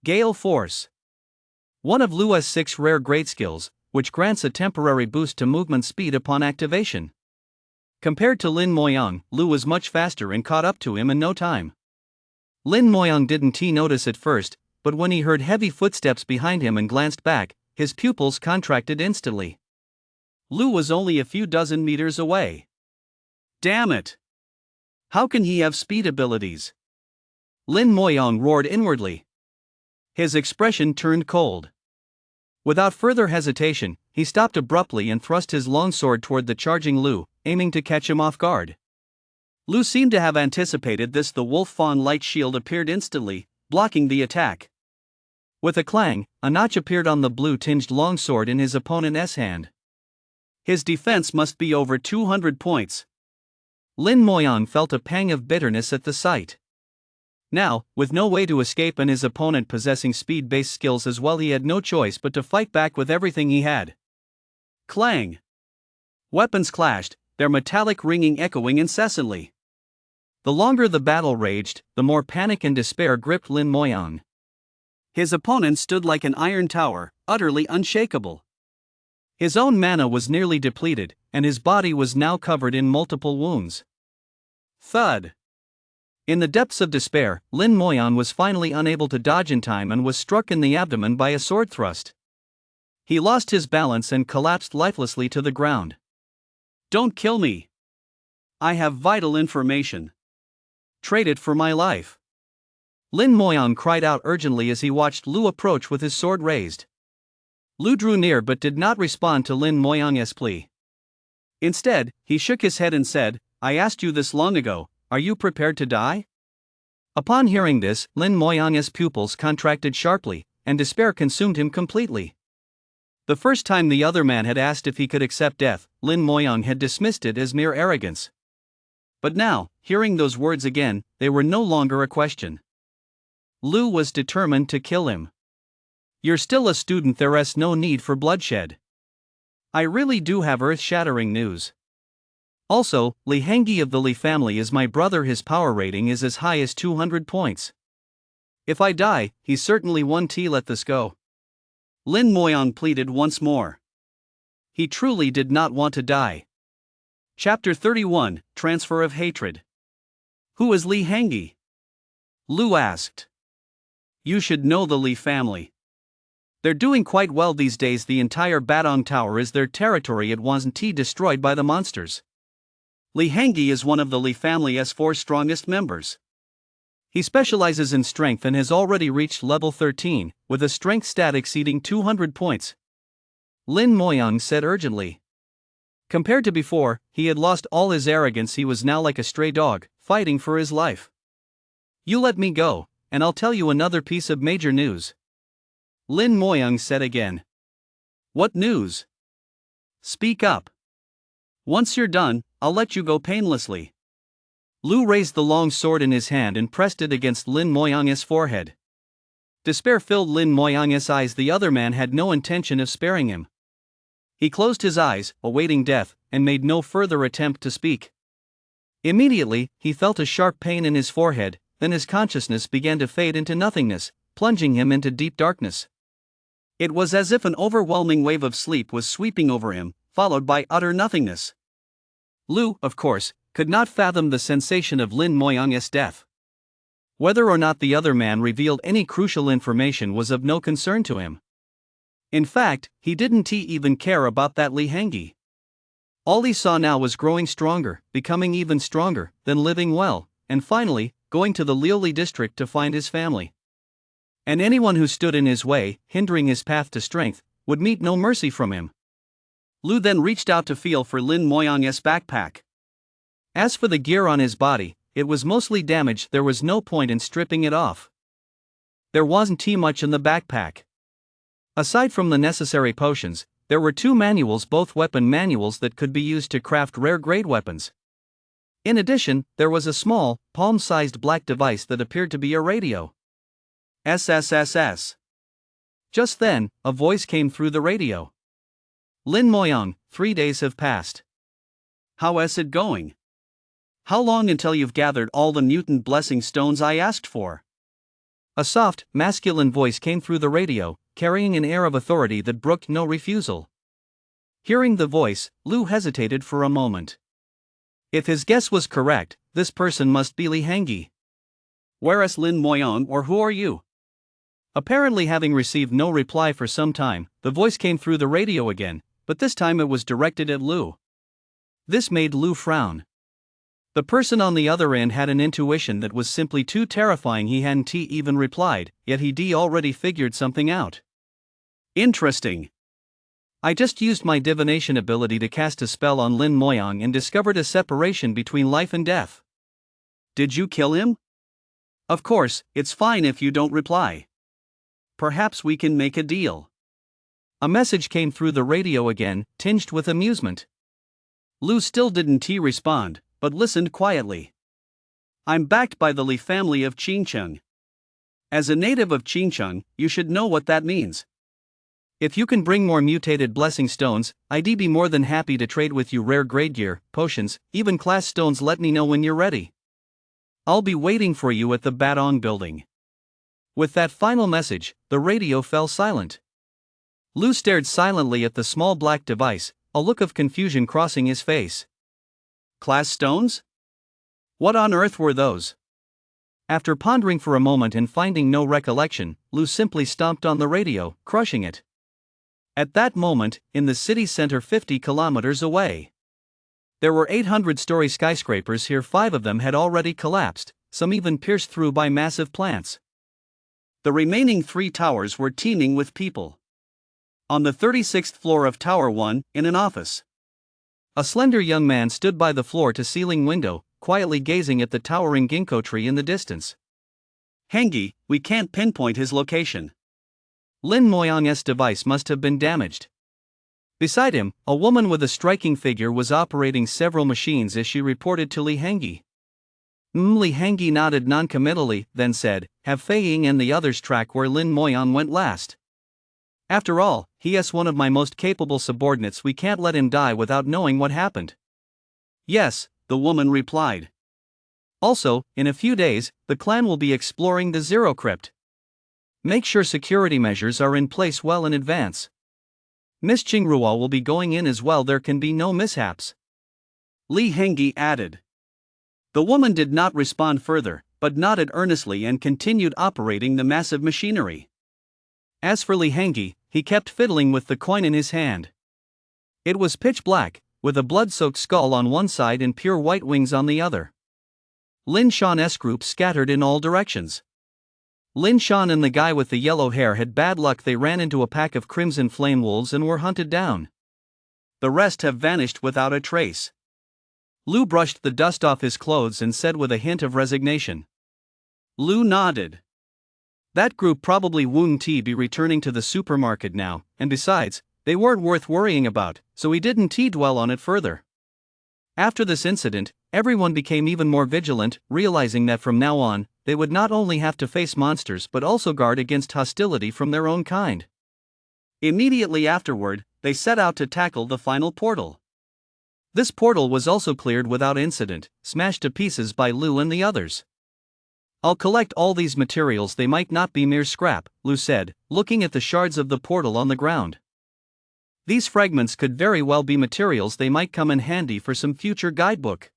Gale Force. One of Lu's 6 rare great skills, which grants a temporary boost to movement speed upon activation. Compared to Lin Moyang, Lu was much faster and caught up to him in no time. Lin Moyang didn't notice at first, but when he heard heavy footsteps behind him and glanced back, his pupils contracted instantly. Lu was only a few dozen meters away. Damn it! How can he have speed abilities? Lin Moyang roared inwardly. His expression turned cold. Without further hesitation, he stopped abruptly and thrust his longsword toward the charging Lu, aiming to catch him off guard. Lu seemed to have anticipated this. The wolf fawn light shield appeared instantly, blocking the attack. With a clang, a notch appeared on the blue-tinged longsword in his opponent's hand. His defense must be over 200 points. Lin Moyang felt a pang of bitterness at the sight. Now, with no way to escape and his opponent possessing speed-based skills as well, he had no choice but to fight back with everything he had. Clang! Weapons clashed, their metallic ringing echoing incessantly. The longer the battle raged, the more panic and despair gripped Lin Moyang. His opponent stood like an iron tower, utterly unshakable. His own mana was nearly depleted, and his body was now covered in multiple wounds. Thud! In the depths of despair, Lin Moyang was finally unable to dodge in time and was struck in the abdomen by a sword thrust. He lost his balance and collapsed lifelessly to the ground. "Don't kill me! I have vital information. Trade it for my life. Lin Moyang cried out urgently as he watched Lu approach with his sword raised. Lu drew near but did not respond to Lin Moyang's plea. Instead, he shook his head and said, I asked you this long ago, are you prepared to die? Upon hearing this, Lin Moyang's pupils contracted sharply, and despair consumed him completely. The first time the other man had asked if he could accept death, Lin Moyang had dismissed it as mere arrogance. But now, hearing those words again, they were no longer a question. Lu was determined to kill him. You're still a student, there's no need for bloodshed. I really do have earth-shattering news. Also, Li Hengyi of the Li family is my brother. His power rating is as high as 200 points. If I die, he's certainly one T. Let this go. Lin Moyang pleaded once more. He truly did not want to die. Chapter 31, Transfer of Hatred. Who is Li Hengyi? Lu asked. You should know the Li family. They're doing quite well these days. The entire Batong Tower is their territory. It wasn't destroyed by the monsters. Li Hengyi is one of the Li family's 4 strongest members. He specializes in strength and has already reached level 13, with a strength stat exceeding 200 points. Lin Moyang said urgently. Compared to before, he had lost all his arrogance. He was now like a stray dog, fighting for his life. You let me go, and I'll tell you another piece of major news. Lin Moyang said again. What news? Speak up. Once you're done, I'll let you go painlessly. Lu raised the long sword in his hand and pressed it against Lin Moyang's forehead. Despair filled Lin Moyang's eyes. The other man had no intention of sparing him. He closed his eyes, awaiting death, and made no further attempt to speak. Immediately, he felt a sharp pain in his forehead, then his consciousness began to fade into nothingness, plunging him into deep darkness. It was as if an overwhelming wave of sleep was sweeping over him, followed by utter nothingness. Lu, of course, could not fathom the sensation of Lin Moyang's death. Whether or not the other man revealed any crucial information was of no concern to him. In fact, he didn't even care about that Li Hengyi. All he saw now was growing stronger, becoming even stronger, then living well, and finally, going to the Liuli district to find his family. And anyone who stood in his way, hindering his path to strength, would meet no mercy from him. Lu then reached out to feel for Lin Moyang's backpack. As for the gear on his body, it was mostly damaged. There was no point in stripping it off. There wasn't much in the backpack. Aside from the necessary potions, there were 2 manuals, both weapon manuals that could be used to craft rare-grade weapons. In addition, there was a small, palm-sized black device that appeared to be a radio. SSSS. Just then, a voice came through the radio. Lin Moyang, 3 days have passed. How is it going? How long until you've gathered all the mutant blessing stones I asked for? A soft, masculine voice came through the radio, carrying an air of authority that brooked no refusal. Hearing the voice, Lu hesitated for a moment. If his guess was correct, this person must be Li Hengyi. Where is Lin Moyang, or who are you? Apparently having received no reply for some time, the voice came through the radio again, but this time it was directed at Lu. This made Lu frown. The person on the other end had an intuition that was simply too terrifying. He hadn't even replied, yet he already figured something out. Interesting. I just used my divination ability to cast a spell on Lin Moyang and discovered a separation between life and death. Did you kill him? Of course, it's fine if you don't reply. Perhaps we can make a deal. A message came through the radio again, tinged with amusement. Lu still didn't respond, but listened quietly. I'm backed by the Li family of Qingcheng. As a native of Qingcheng, you should know what that means. If you can bring more mutated blessing stones, I'd be more than happy to trade with you rare grade gear, potions, even class stones. Let me know when you're ready. I'll be waiting for you at the Batong building. With that final message, the radio fell silent. Lu stared silently at the small black device, a look of confusion crossing his face. Class stones? What on earth were those? After pondering for a moment and finding no recollection, Lu simply stomped on the radio, crushing it. At that moment, in the city center 50 kilometers away, There were 800-story skyscrapers here. 5 of them had already collapsed, some even pierced through by massive plants. The remaining 3 towers were teeming with people. On the 36th floor of Tower 1, in an office, a slender young man stood by the floor-to-ceiling window, quietly gazing at the towering ginkgo tree in the distance. Hengi, we can't pinpoint his location. Lin Moyang's device must have been damaged. Beside him, a woman with a striking figure was operating several machines as she reported to Li Hengyi. Li Hengyi nodded noncommittally, then said, "Have Fei Ying and the others track where Lin Moyang went last. After all, he is one of my most capable subordinates. We can't let him die without knowing what happened." "Yes," the woman replied. "Also, in a few days, the clan will be exploring the Zero Crypt. Make sure security measures are in place well in advance. Miss Qingrua will be going in as well. There can be no mishaps," Li Hengyi added. The woman did not respond further, but nodded earnestly and continued operating the massive machinery. As for Li Hengyi, he kept fiddling with the coin in his hand. It was pitch black, with a blood-soaked skull on one side and pure white wings on the other. Lin Shan's group scattered in all directions. Lin Shan and the guy with the yellow hair had bad luck. They ran into a pack of crimson flame wolves and were hunted down. The rest have vanished without a trace. Lu brushed the dust off his clothes and said with a hint of resignation. Lu nodded. That group probably wouldn't be returning to the supermarket now, and besides, they weren't worth worrying about, so he didn't dwell on it further. After this incident, everyone became even more vigilant, realizing that from now on, they would not only have to face monsters but also guard against hostility from their own kind. Immediately afterward, they set out to tackle the final portal. This portal was also cleared without incident, smashed to pieces by Lu and the others. "I'll collect all these materials. They might not be mere scrap," Lu said, looking at the shards of the portal on the ground. "These fragments could very well be materials. They might come in handy for some future guidebook."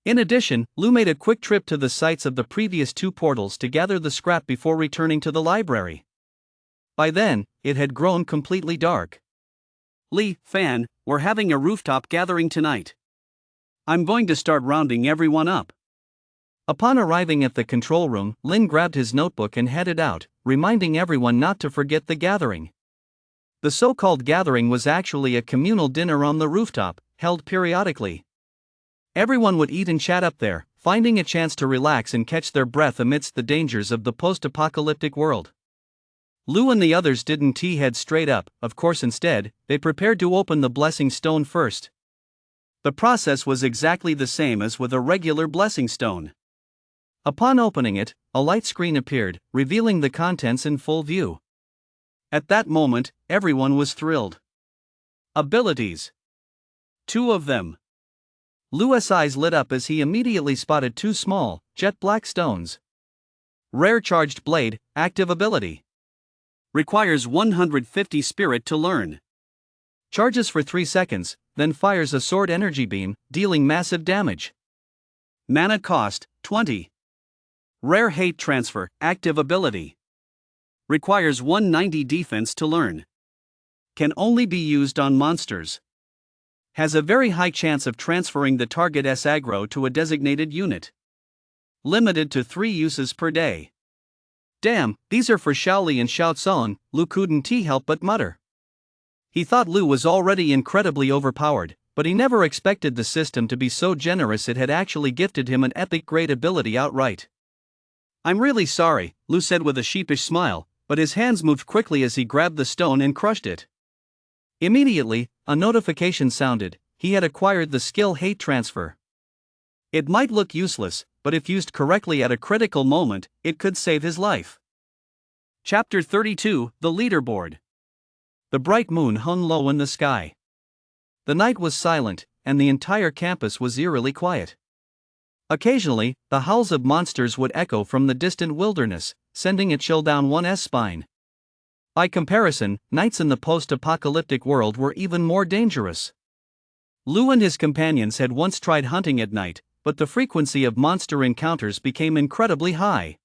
In addition, Lu made a quick trip to the sites of the previous 2 portals to gather the scrap before returning to the library. By then, it had grown completely dark. "Li, Fan, we're having a rooftop gathering tonight. I'm going to start rounding everyone up." Upon arriving at the control room, Lin grabbed his notebook and headed out, reminding everyone not to forget the gathering. The so-called gathering was actually a communal dinner on the rooftop, held periodically. Everyone would eat and chat up there, finding a chance to relax and catch their breath amidst the dangers of the post-apocalyptic world. Lu and the others didn't head straight up, of course. Instead, they prepared to open the blessing stone first. The process was exactly the same as with a regular blessing stone. Upon opening it, a light screen appeared, revealing the contents in full view. At that moment, everyone was thrilled. Abilities. 2 of them. Lu's eyes lit up as he immediately spotted 2 small, jet black stones. Rare charged blade, active ability. Requires 150 spirit to learn. Charges for 3 seconds, then fires a sword energy beam, dealing massive damage. Mana cost, 20. Rare hate transfer, active ability. Requires 190 defense to learn. Can only be used on monsters. Has a very high chance of transferring the target's aggro to a designated unit. Limited to 3 uses per day. "Damn, these are for Shaoli and Xiaotsong," Lu couldn't help but mutter. He thought Lu was already incredibly overpowered, but he never expected the system to be so generous. It had actually gifted him an epic grade ability outright. "I'm really sorry," Lu said with a sheepish smile, but his hands moved quickly as he grabbed the stone and crushed it. Immediately, a notification sounded. He had acquired the skill Hate Transfer. It might look useless, but if used correctly at a critical moment, it could save his life. Chapter 32, The Leaderboard. The bright moon hung low in the sky. The night was silent, and the entire campus was eerily quiet. Occasionally, the howls of monsters would echo from the distant wilderness, sending a chill down one's spine. By comparison, nights in the post-apocalyptic world were even more dangerous. Lu and his companions had once tried hunting at night, but the frequency of monster encounters became incredibly high.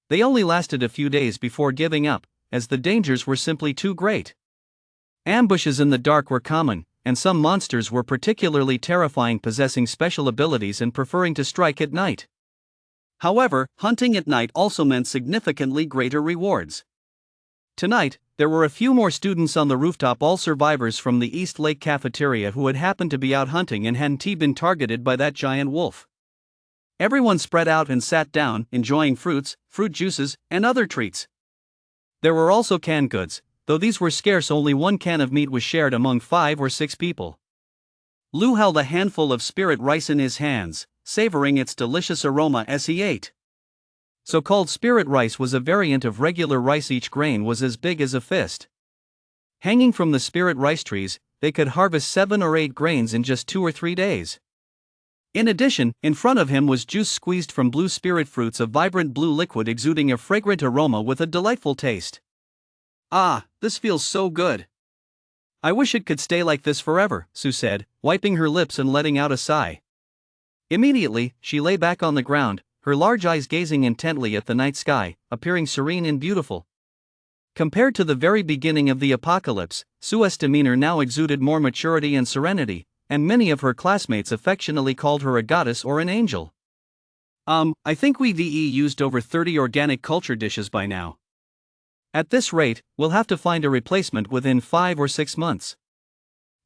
They only lasted a few days before giving up, as the dangers were simply too great. Ambushes in the dark were common, and some monsters were particularly terrifying, possessing special abilities and preferring to strike at night. However, hunting at night also meant significantly greater rewards. Tonight, there were a few more students on the rooftop, all survivors from the East Lake cafeteria who had happened to be out hunting and hadn't been targeted by that giant wolf. Everyone spread out and sat down, enjoying fruits, fruit juices, and other treats. There were also canned goods, though these were scarce. Only one can of meat was shared among 5 or 6 people. Lou held a handful of spirit rice in his hands, savoring its delicious aroma as he ate. So-called spirit rice was a variant of regular rice. Each grain was as big as a fist. Hanging from the spirit rice trees, they could harvest 7 or 8 grains in just 2 or 3 days. In addition, in front of him was juice squeezed from blue spirit fruits, a vibrant blue liquid exuding a fragrant aroma with a delightful taste. "Ah, this feels so good. I wish it could stay like this forever," Sue said, wiping her lips and letting out a sigh. Immediately, she lay back on the ground, her large eyes gazing intently at the night sky, appearing serene and beautiful. Compared to the very beginning of the apocalypse, Sue's demeanor now exuded more maturity and serenity, and many of her classmates affectionately called her a goddess or an angel. I think we've used over 30 organic culture dishes by now. At this rate, we'll have to find a replacement within 5 or 6 months.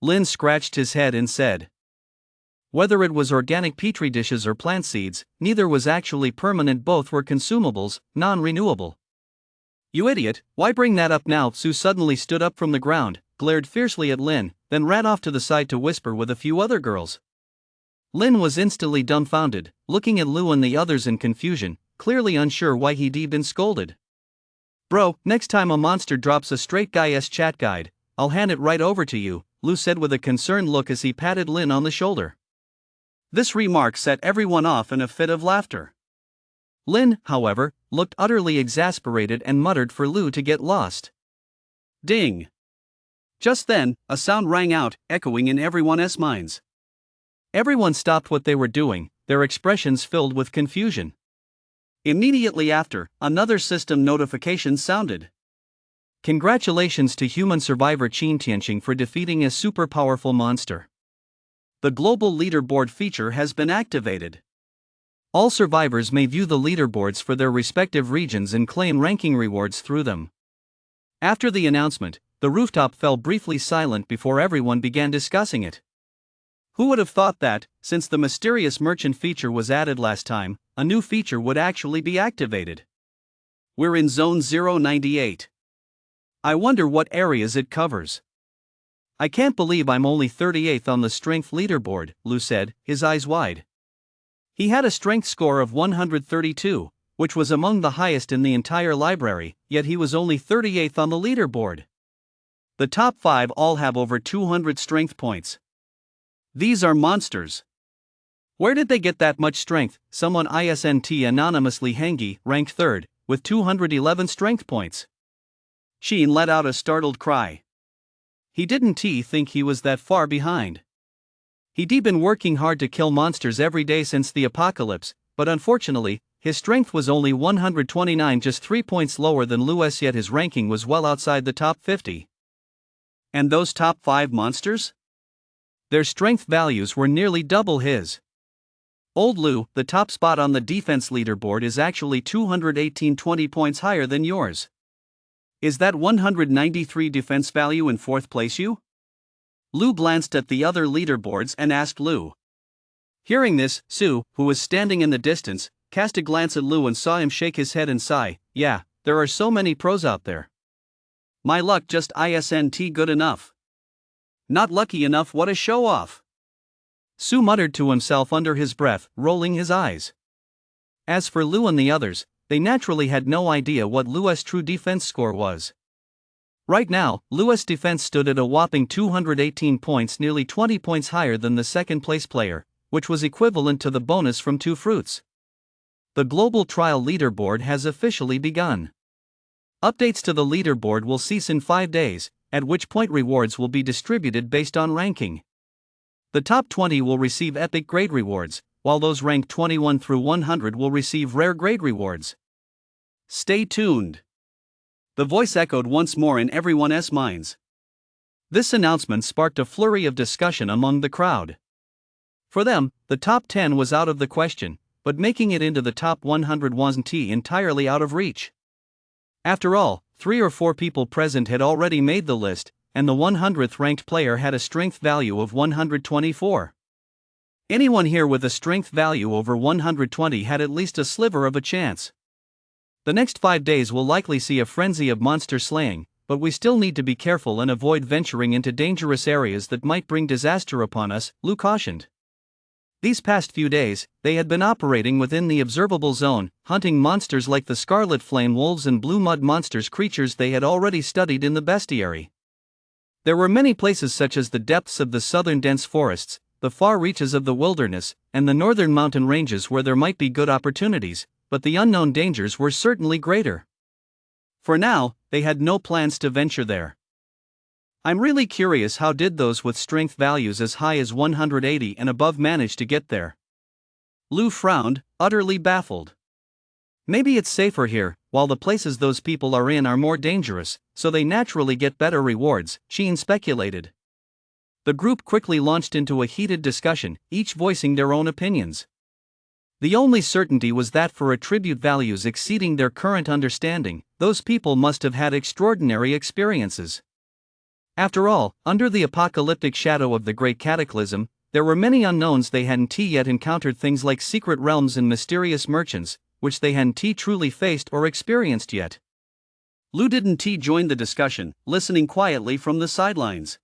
Lin scratched his head and said. Whether it was organic petri dishes or plant seeds, neither was actually permanent. Both were consumables, non-renewable. "You idiot, why bring that up now?" Sue suddenly stood up from the ground, glared fiercely at Lin, then ran off to the side to whisper with a few other girls. Lin was instantly dumbfounded, looking at Lou and the others in confusion, clearly unsure why he'd been scolded. "Bro, next time a monster drops a straight guy's chat guide, I'll hand it right over to you," Lou said with a concerned look as he patted Lin on the shoulder. This remark set everyone off in a fit of laughter. Lin, however, looked utterly exasperated and muttered for Lou to get lost. Ding! Just then, a sound rang out, echoing in everyone's minds. Everyone stopped what they were doing, their expressions filled with confusion. Immediately after, another system notification sounded. Congratulations to human survivor Qin Tianqing for defeating a super powerful monster. The global leaderboard feature has been activated. All survivors may view the leaderboards for their respective regions and claim ranking rewards through them. After the announcement, the rooftop fell briefly silent before everyone began discussing it. Who would have thought that, since the mysterious merchant feature was added last time, a new feature would actually be activated? We're in Zone 098. I wonder what areas it covers. I can't believe I'm only 38th on the strength leaderboard, Lou said, his eyes wide. He had a strength score of 132, which was among the highest in the entire library, yet he was only 38th on the leaderboard. The top 5 all have over 200 strength points. These are monsters. Where did they get that much strength? Someone isn't anonymously Hengi, ranked 3rd, with 211 strength points. Sheen let out a startled cry. He didn't think he was that far behind. He'd been working hard to kill monsters every day since the apocalypse, but unfortunately, his strength was only 129, just 3 points lower than Lou's, yet his ranking was well outside the top 50. And those top 5 monsters? Their strength values were nearly double his. Old Lou, the top spot on the defense leaderboard is actually 218, 20 points higher than yours. Is that 193 defense value in 4th place you? Lou glanced at the other leaderboards and asked Lou. Hearing this, Sue, who was standing in the distance, cast a glance at Lou and saw him shake his head and sigh. Yeah, there are so many pros out there. My luck just isn't good enough. Not lucky enough, what a show off. Sue muttered to himself under his breath, rolling his eyes. As for Lou and the others, they naturally had no idea what Lou's true defense score was. Right now, Lou's defense stood at a whopping 218 points, nearly 20 points higher than the 2nd place player, which was equivalent to the bonus from 2 fruits. The global trial leaderboard has officially begun. Updates to the leaderboard will cease in 5 days, at which point rewards will be distributed based on ranking. The top 20 will receive epic grade rewards, while those ranked 21 through 100 will receive rare grade rewards. Stay tuned. The voice echoed once more in everyone's minds. This announcement sparked a flurry of discussion among the crowd. For them, the top 10 was out of the question, but making it into the top 100 wasn't entirely out of reach. After all, 3 or 4 people present had already made the list, and the 100th ranked player had a strength value of 124. Anyone here with a strength value over 120 had at least a sliver of a chance. The next 5 days will likely see a frenzy of monster slaying, but we still need to be careful and avoid venturing into dangerous areas that might bring disaster upon us, Lou cautioned. These past few days, they had been operating within the observable zone, hunting monsters like the scarlet flame wolves and blue mud monsters, creatures they had already studied in the bestiary. There were many places such as the depths of the southern dense forests, the far reaches of the wilderness, and the northern mountain ranges where there might be good opportunities, but the unknown dangers were certainly greater. For now, they had no plans to venture there. I'm really curious, how did those with strength values as high as 180 and above manage to get there? Lou frowned, utterly baffled. Maybe it's safer here, while the places those people are in are more dangerous, so they naturally get better rewards, Sheen speculated. The group quickly launched into a heated discussion, each voicing their own opinions. The only certainty was that for attribute values exceeding their current understanding, those people must have had extraordinary experiences. After all, under the apocalyptic shadow of the Great Cataclysm, there were many unknowns they hadn't yet encountered, things like secret realms and mysterious merchants, which they hadn't truly faced or experienced yet. Lou didn't join the discussion, listening quietly from the sidelines.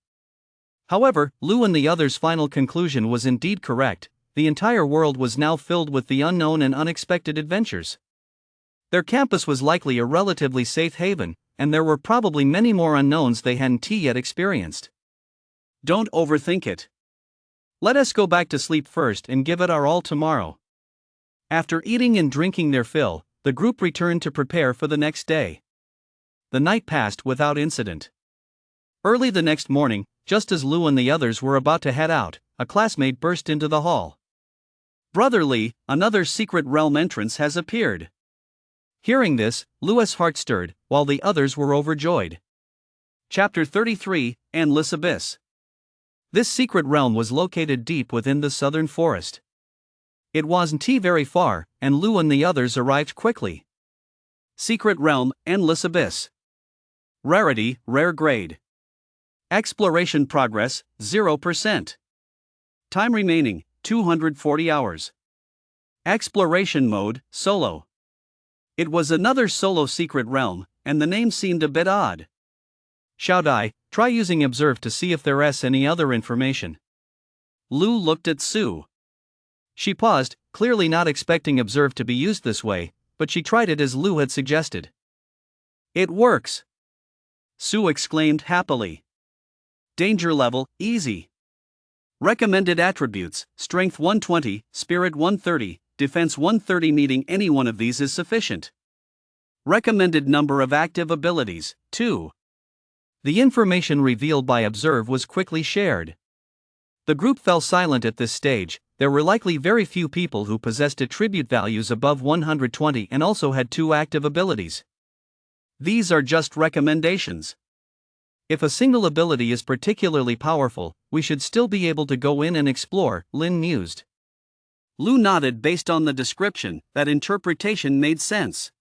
However, Lou and the others' final conclusion was indeed correct. The entire world was now filled with the unknown and unexpected adventures. Their campus was likely a relatively safe haven, and there were probably many more unknowns they hadn't yet experienced. Don't overthink it. Let us go back to sleep first and give it our all tomorrow. After eating and drinking their fill, the group returned to prepare for the next day. The night passed without incident. Early the next morning, just as Lou and the others were about to head out, a classmate burst into the hall. "Brother Lee, another secret realm entrance has appeared." Hearing this, Lou's heart stirred, while the others were overjoyed. Chapter 33, Endless Abyss. This secret realm was located deep within the southern forest. It wasn't very far, and Lou and the others arrived quickly. Secret Realm, Endless Abyss. Rarity, Rare Grade. Exploration Progress, 0%. Time remaining, 240 hours. Exploration Mode, Solo. It was another solo secret realm, and the name seemed a bit odd. Should I try using Observe to see if there's any other information? Lou looked at Sue. She paused, clearly not expecting Observe to be used this way, but she tried it as Lou had suggested. "It works!" Sue exclaimed happily. Danger level, easy. Recommended attributes, Strength 120, Spirit 130, Defense 130. Meeting any one of these is sufficient. Recommended number of active abilities, 2. The information revealed by Observe was quickly shared. The group fell silent at this stage. There were likely very few people who possessed attribute values above 120 and also had 2 active abilities. These are just recommendations. If a single ability is particularly powerful, we should still be able to go in and explore, Lin mused. Lou nodded. Based on the description, that interpretation made sense.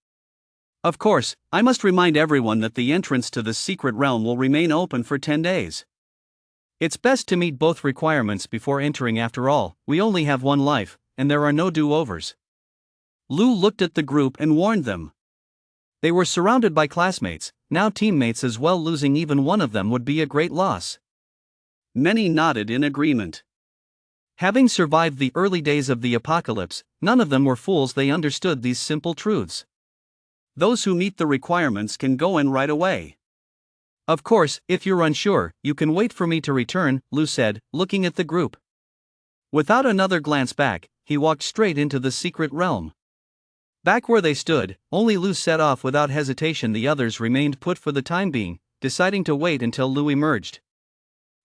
Of course, I must remind everyone that the entrance to the secret realm will remain open for 10 days. It's best to meet both requirements before entering. After all, we only have one life, and there are no do-overs. Lou looked at the group and warned them. They were surrounded by classmates, now teammates as well. Losing even one of them would be a great loss. Many nodded in agreement. Having survived the early days of the apocalypse, none of them were fools. They understood these simple truths. Those who meet the requirements can go in right away. Of course, if you're unsure, you can wait for me to return, Lou said, looking at the group. Without another glance back, he walked straight into the secret realm. Back where they stood, only Lou set off without hesitation. The others remained put for the time being, deciding to wait until Lou emerged.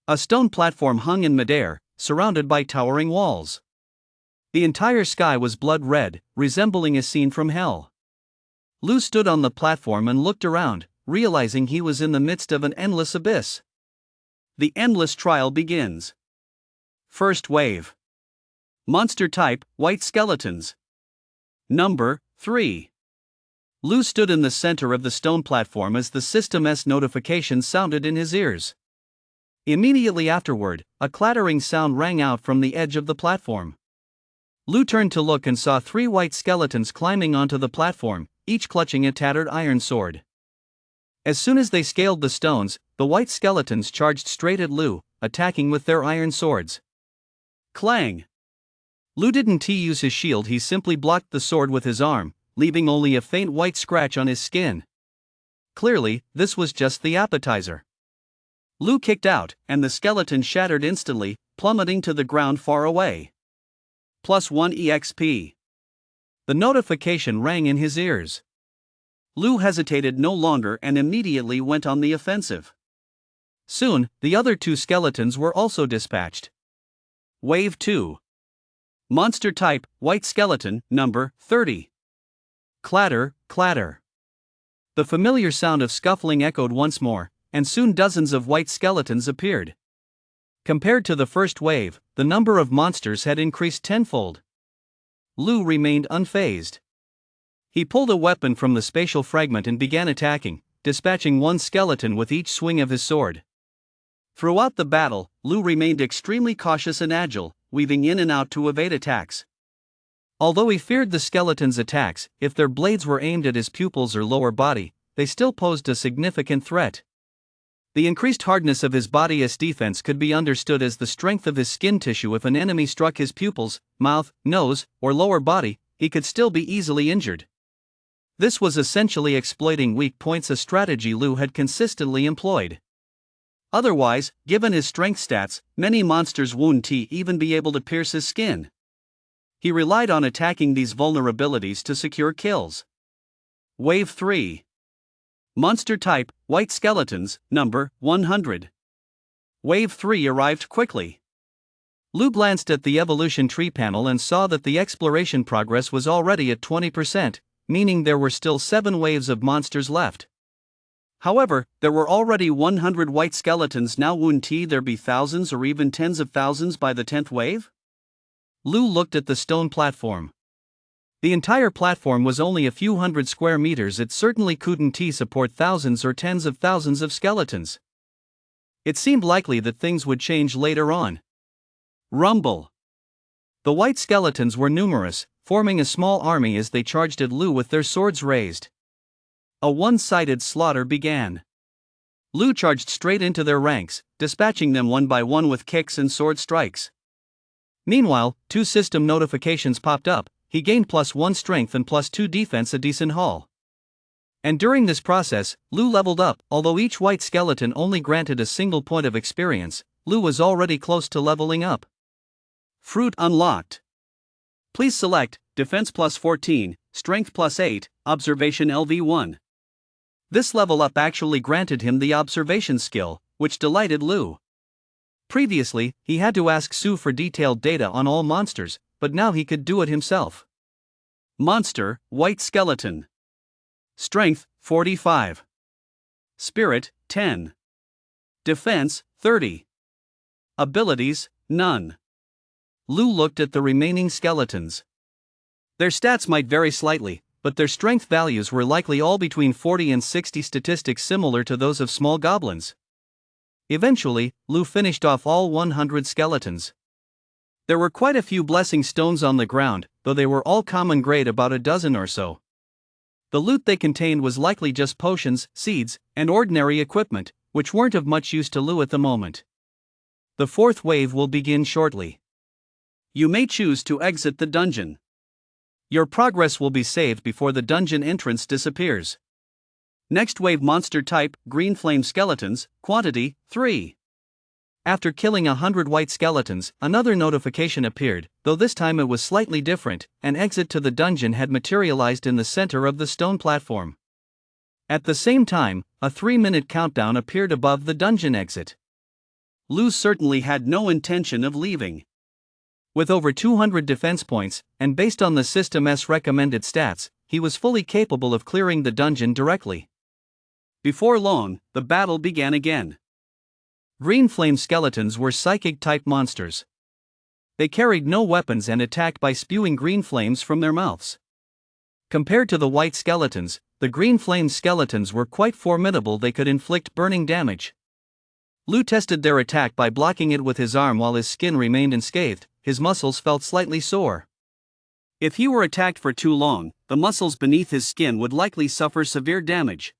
A stone platform hung in midair, surrounded by towering walls. The entire sky was blood red, resembling a scene from hell. Lou stood on the platform and looked around, realizing he was in the midst of an endless abyss. The endless trial begins. First wave. Monster type, white skeletons. Number 3. Lou stood in the center of the stone platform as the system's notification sounded in his ears. Immediately afterward, a clattering sound rang out from the edge of the platform. Lou turned to look and saw 3 white skeletons climbing onto the platform, each clutching a tattered iron sword. As soon as they scaled the stones, the white skeletons charged straight at Lou, attacking with their iron swords. Clang! Lou didn't use his shield, he simply blocked the sword with his arm, leaving only a faint white scratch on his skin. Clearly, this was just the appetizer. Lou kicked out, and the skeleton shattered instantly, plummeting to the ground far away. +1 EXP. The notification rang in his ears. Lou hesitated no longer and immediately went on the offensive. Soon, the other 2 skeletons were also dispatched. Wave 2. Monster type, white skeleton, number 30. Clatter, clatter. The familiar sound of scuffling echoed once more, and soon dozens of white skeletons appeared. Compared to the first wave, the number of monsters had increased tenfold. Lou remained unfazed. He pulled a weapon from the spatial fragment and began attacking, dispatching 1 skeleton with each swing of his sword. Throughout the battle, Lou remained extremely cautious and agile, weaving in and out to evade attacks. Although he feared the skeleton's attacks, if their blades were aimed at his pupils or lower body, they still posed a significant threat. The increased hardness of his body's defense could be understood as the strength of his skin tissue. If an enemy struck his pupils, mouth, nose, or lower body, he could still be easily injured. This was essentially exploiting weak points, a strategy Lou had consistently employed. Otherwise, given his strength stats, many monsters wouldn't even be able to pierce his skin. He relied on attacking these vulnerabilities to secure kills. Wave 3. Monster type, white skeletons, number 100. Wave 3 arrived quickly. Lou glanced at the evolution tree panel and saw that the exploration progress was already at 20%, meaning there were still 7 waves of monsters left. However, there were already 100 white skeletons now. Wouldn't there be thousands or even tens of thousands by the 10th wave? Lou looked at the stone platform. The entire platform was only a few hundred square meters. It certainly couldn't support thousands or tens of thousands of skeletons. It seemed likely that things would change later on. Rumble. The white skeletons were numerous, forming a small army as they charged at Lou with their swords raised. A one-sided slaughter began. Lou charged straight into their ranks, dispatching them one by one with kicks and sword strikes. Meanwhile, 2 system notifications popped up. He gained +1 strength and +2 defense, a decent haul. And during this process, Lou leveled up. Although each white skeleton only granted a single point of experience, Lou was already close to leveling up. Fruit unlocked. Please select Defense +14, Strength +8, Observation LV1. This level up actually granted him the observation skill, which delighted Lou. Previously, he had to ask Sue for detailed data on all monsters, but now he could do it himself. Monster, white skeleton. Strength, 45. Spirit, 10. Defense, 30. Abilities, none. Lou looked at the remaining skeletons. Their stats might vary slightly, but their strength values were likely all between 40 and 60, statistics similar to those of small goblins. Eventually, Lou finished off all 100 skeletons. There were quite a few blessing stones on the ground, though they were all common grade, about a dozen or so. The loot they contained was likely just potions, seeds, and ordinary equipment, which weren't of much use to Lou at the moment. The 4th wave will begin shortly. You may choose to exit the dungeon. Your progress will be saved before the dungeon entrance disappears. Next wave monster type, green flame skeletons, quantity, 3. After killing 100 white skeletons, another notification appeared, though this time it was slightly different. An exit to the dungeon had materialized in the center of the stone platform. At the same time, a 3-minute countdown appeared above the dungeon exit. Lou certainly had no intention of leaving. With over 200 defense points, and based on the system's recommended stats, he was fully capable of clearing the dungeon directly. Before long, the battle began again. Green flame skeletons were psychic-type monsters. They carried no weapons and attacked by spewing green flames from their mouths. Compared to the white skeletons, the green flame skeletons were quite formidable. They could inflict burning damage. Lu tested their attack by blocking it with his arm while his skin remained unscathed. His muscles felt slightly sore. If he were attacked for too long, the muscles beneath his skin would likely suffer severe damage.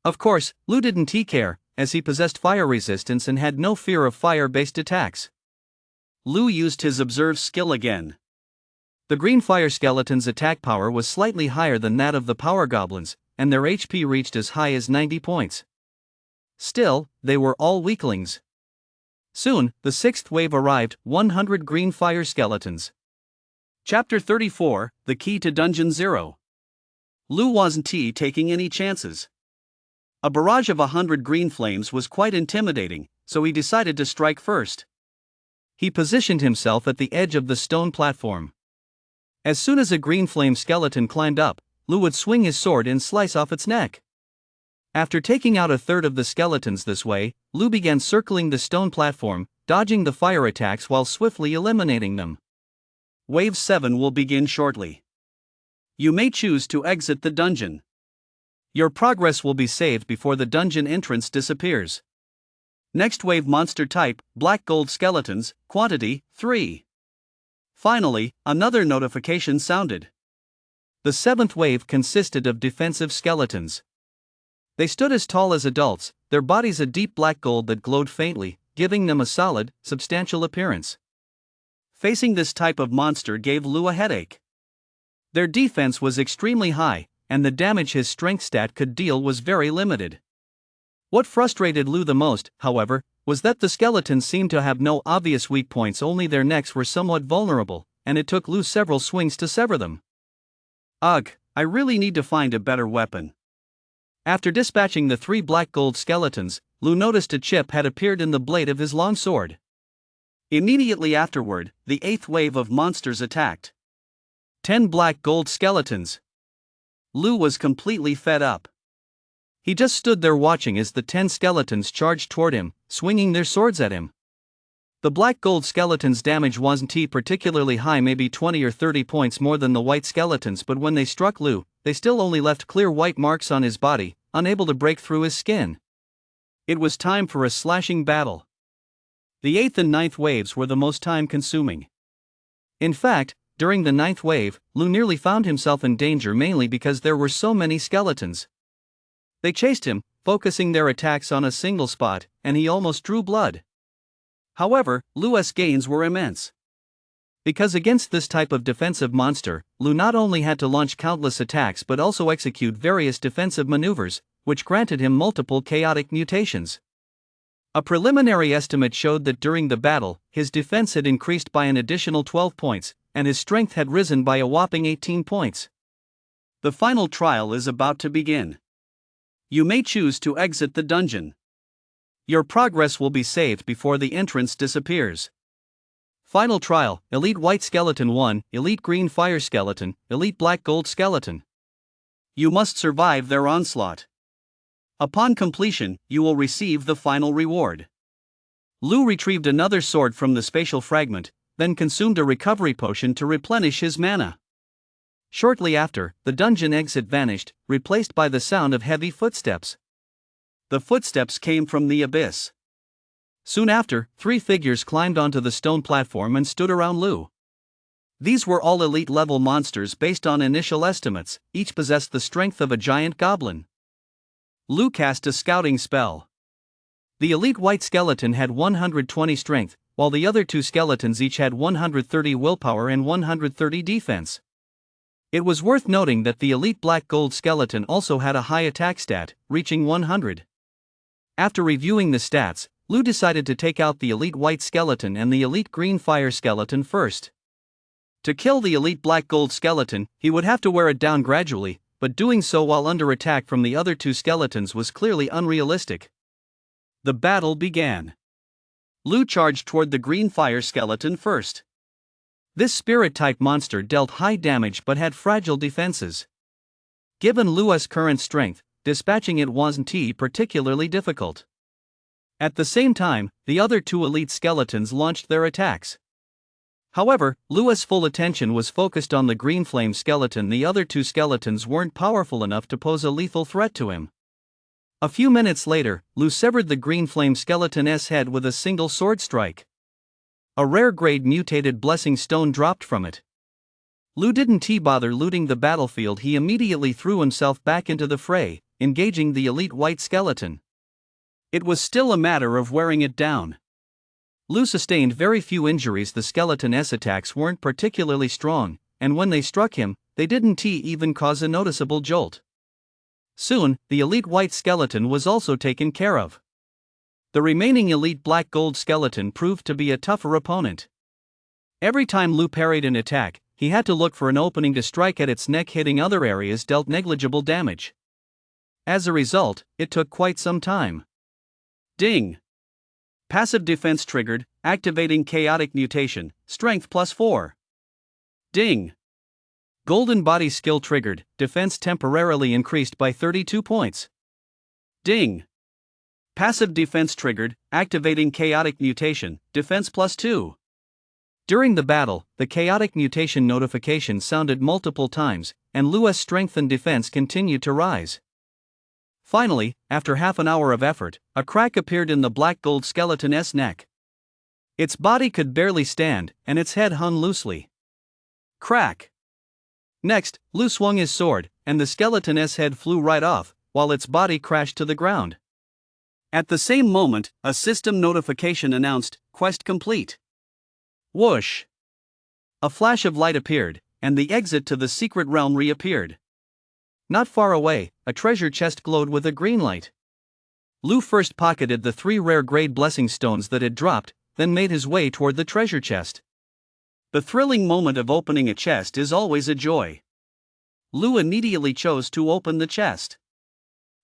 Of course, Lu didn't care, as he possessed fire resistance and had no fear of fire-based attacks. Lu used his observe skill again. The green fire skeleton's attack power was slightly higher than that of the power goblins, and their HP reached as high as 90 points. Still, they were all weaklings. Soon, the sixth wave arrived, 100 green fire skeletons. Chapter 34, The Key to Dungeon Zero. Lu wasn't taking any chances. A barrage of 100 green flames was quite intimidating, so he decided to strike first. He positioned himself at the edge of the stone platform. As soon as a green flame skeleton climbed up, Lu would swing his sword and slice off its neck. After taking out a third of the skeletons this way, Lu began circling the stone platform, dodging the fire attacks while swiftly eliminating them. Wave 7 will begin shortly. You may choose to exit the dungeon. Your progress will be saved before the dungeon entrance disappears. Next wave monster type, black gold skeletons, quantity, 3. Finally, another notification sounded. The seventh wave consisted of defensive skeletons. They stood as tall as adults, their bodies a deep black gold that glowed faintly, giving them a solid, substantial appearance. Facing this type of monster gave Lu a headache. Their defense was extremely high, and the damage his strength stat could deal was very limited. What frustrated Lu the most, however, was that the skeletons seemed to have no obvious weak points, only their necks were somewhat vulnerable, and it took Lu several swings to sever them. Ugh, I really need to find a better weapon. After dispatching the 3 black gold skeletons, Lu noticed a chip had appeared in the blade of his long sword. Immediately afterward, the 8th wave of monsters attacked. 10 black gold skeletons. Lu was completely fed up. He just stood there watching as the 10 skeletons charged toward him, swinging their swords at him. The black gold skeletons' damage wasn't particularly high, maybe 20 or 30 points more than the white skeletons, but when they struck Lu, they still only left clear white marks on his body, unable to break through his skin. It was time for a slashing battle. The 8th and 9th waves were the most time-consuming. In fact, during the 9th wave, Lu nearly found himself in danger, mainly because there were so many skeletons. They chased him, focusing their attacks on a single spot, and he almost drew blood. However, Lu's gains were immense. Because against this type of defensive monster, Lu not only had to launch countless attacks but also execute various defensive maneuvers, which granted him multiple chaotic mutations. A preliminary estimate showed that during the battle, his defense had increased by an additional 12 points, and his strength had risen by a whopping 18 points. The final trial is about to begin. You may choose to exit the dungeon. Your progress will be saved before the entrance disappears. Final trial, Elite White Skeleton 1, Elite Green Fire Skeleton, Elite Black Gold Skeleton. You must survive their onslaught. Upon completion, you will receive the final reward. Lu retrieved another sword from the spatial fragment, then consumed a recovery potion to replenish his mana. Shortly after, the dungeon exit vanished, replaced by the sound of heavy footsteps. The footsteps came from the abyss. Soon after, 3 figures climbed onto the stone platform and stood around Lu. These were all elite-level monsters based on initial estimates, each possessed the strength of a giant goblin. Lu cast a scouting spell. The elite white skeleton had 120 strength, while the other 2 skeletons each had 130 willpower and 130 defense. It was worth noting that the elite black gold skeleton also had a high attack stat, reaching 100. After reviewing the stats, Lu decided to take out the elite white skeleton and the elite green fire skeleton first. To kill the elite black gold skeleton, he would have to wear it down gradually, but doing so while under attack from the other 2 skeletons was clearly unrealistic. The battle began. Lu charged toward the green fire skeleton first. This spirit-type monster dealt high damage but had fragile defenses. Given Lu's current strength, dispatching it wasn't particularly difficult. At the same time, the other two elite skeletons launched their attacks. However, Lu's full attention was focused on the green flame skeleton. The other two skeletons weren't powerful enough to pose a lethal threat to him. A few minutes later, Lu severed the green flame skeleton's head with a single sword strike. A rare grade mutated blessing stone dropped from it. Lu didn't bother looting the battlefield. He immediately threw himself back into the fray, engaging the elite white skeleton. It was still a matter of wearing it down. Lu sustained very few injuries. The skeleton's attacks weren't particularly strong, and when they struck him, they didn't even cause a noticeable jolt. Soon, the elite white skeleton was also taken care of. The remaining elite black gold skeleton proved to be a tougher opponent. Every time Lu parried an attack, he had to look for an opening to strike at its neck. Hitting other areas dealt negligible damage. As a result, it took quite some time. Ding! Passive defense triggered, activating chaotic mutation, strength +4. Ding! Golden body skill triggered, defense temporarily increased by 32 points. Ding! Passive defense triggered, activating chaotic mutation, defense +2. During the battle, the chaotic mutation notification sounded multiple times, and Lu's strength and defense continued to rise. Finally, after half an hour of effort, a crack appeared in the black gold skeleton's neck. Its body could barely stand, and its head hung loosely. Crack! Next, Lu swung his sword, and the skeleton's head flew right off, while its body crashed to the ground. At the same moment, a system notification announced, "Quest complete." Whoosh! A flash of light appeared, and the exit to the secret realm reappeared. Not far away, a treasure chest glowed with a green light. Lu first pocketed the 3 rare grade blessing stones that had dropped, then made his way toward the treasure chest. The thrilling moment of opening a chest is always a joy. Lu immediately chose to open the chest.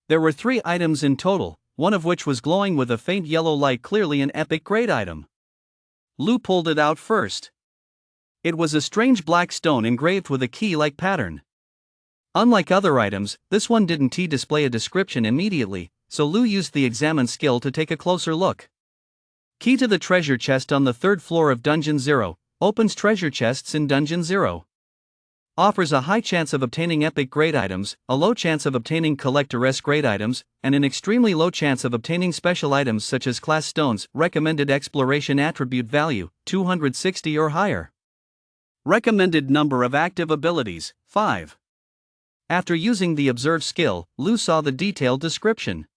There were 3 items in total, one of which was glowing with a faint yellow light, clearly an epic grade item. Lu pulled it out first. It was a strange black stone engraved with a key-like pattern. Unlike other items, this one didn't display a description immediately, so Lu used the examine skill to take a closer look. Key to the treasure chest on the 3rd floor of Dungeon 0. Opens treasure chests in Dungeon 0. Offers a high chance of obtaining epic grade items, a low chance of obtaining collector's grade items, and an extremely low chance of obtaining special items such as class stones. Recommended exploration attribute value, 260 or higher. Recommended number of active abilities, 5. After using the observe skill, Lu saw the detailed description.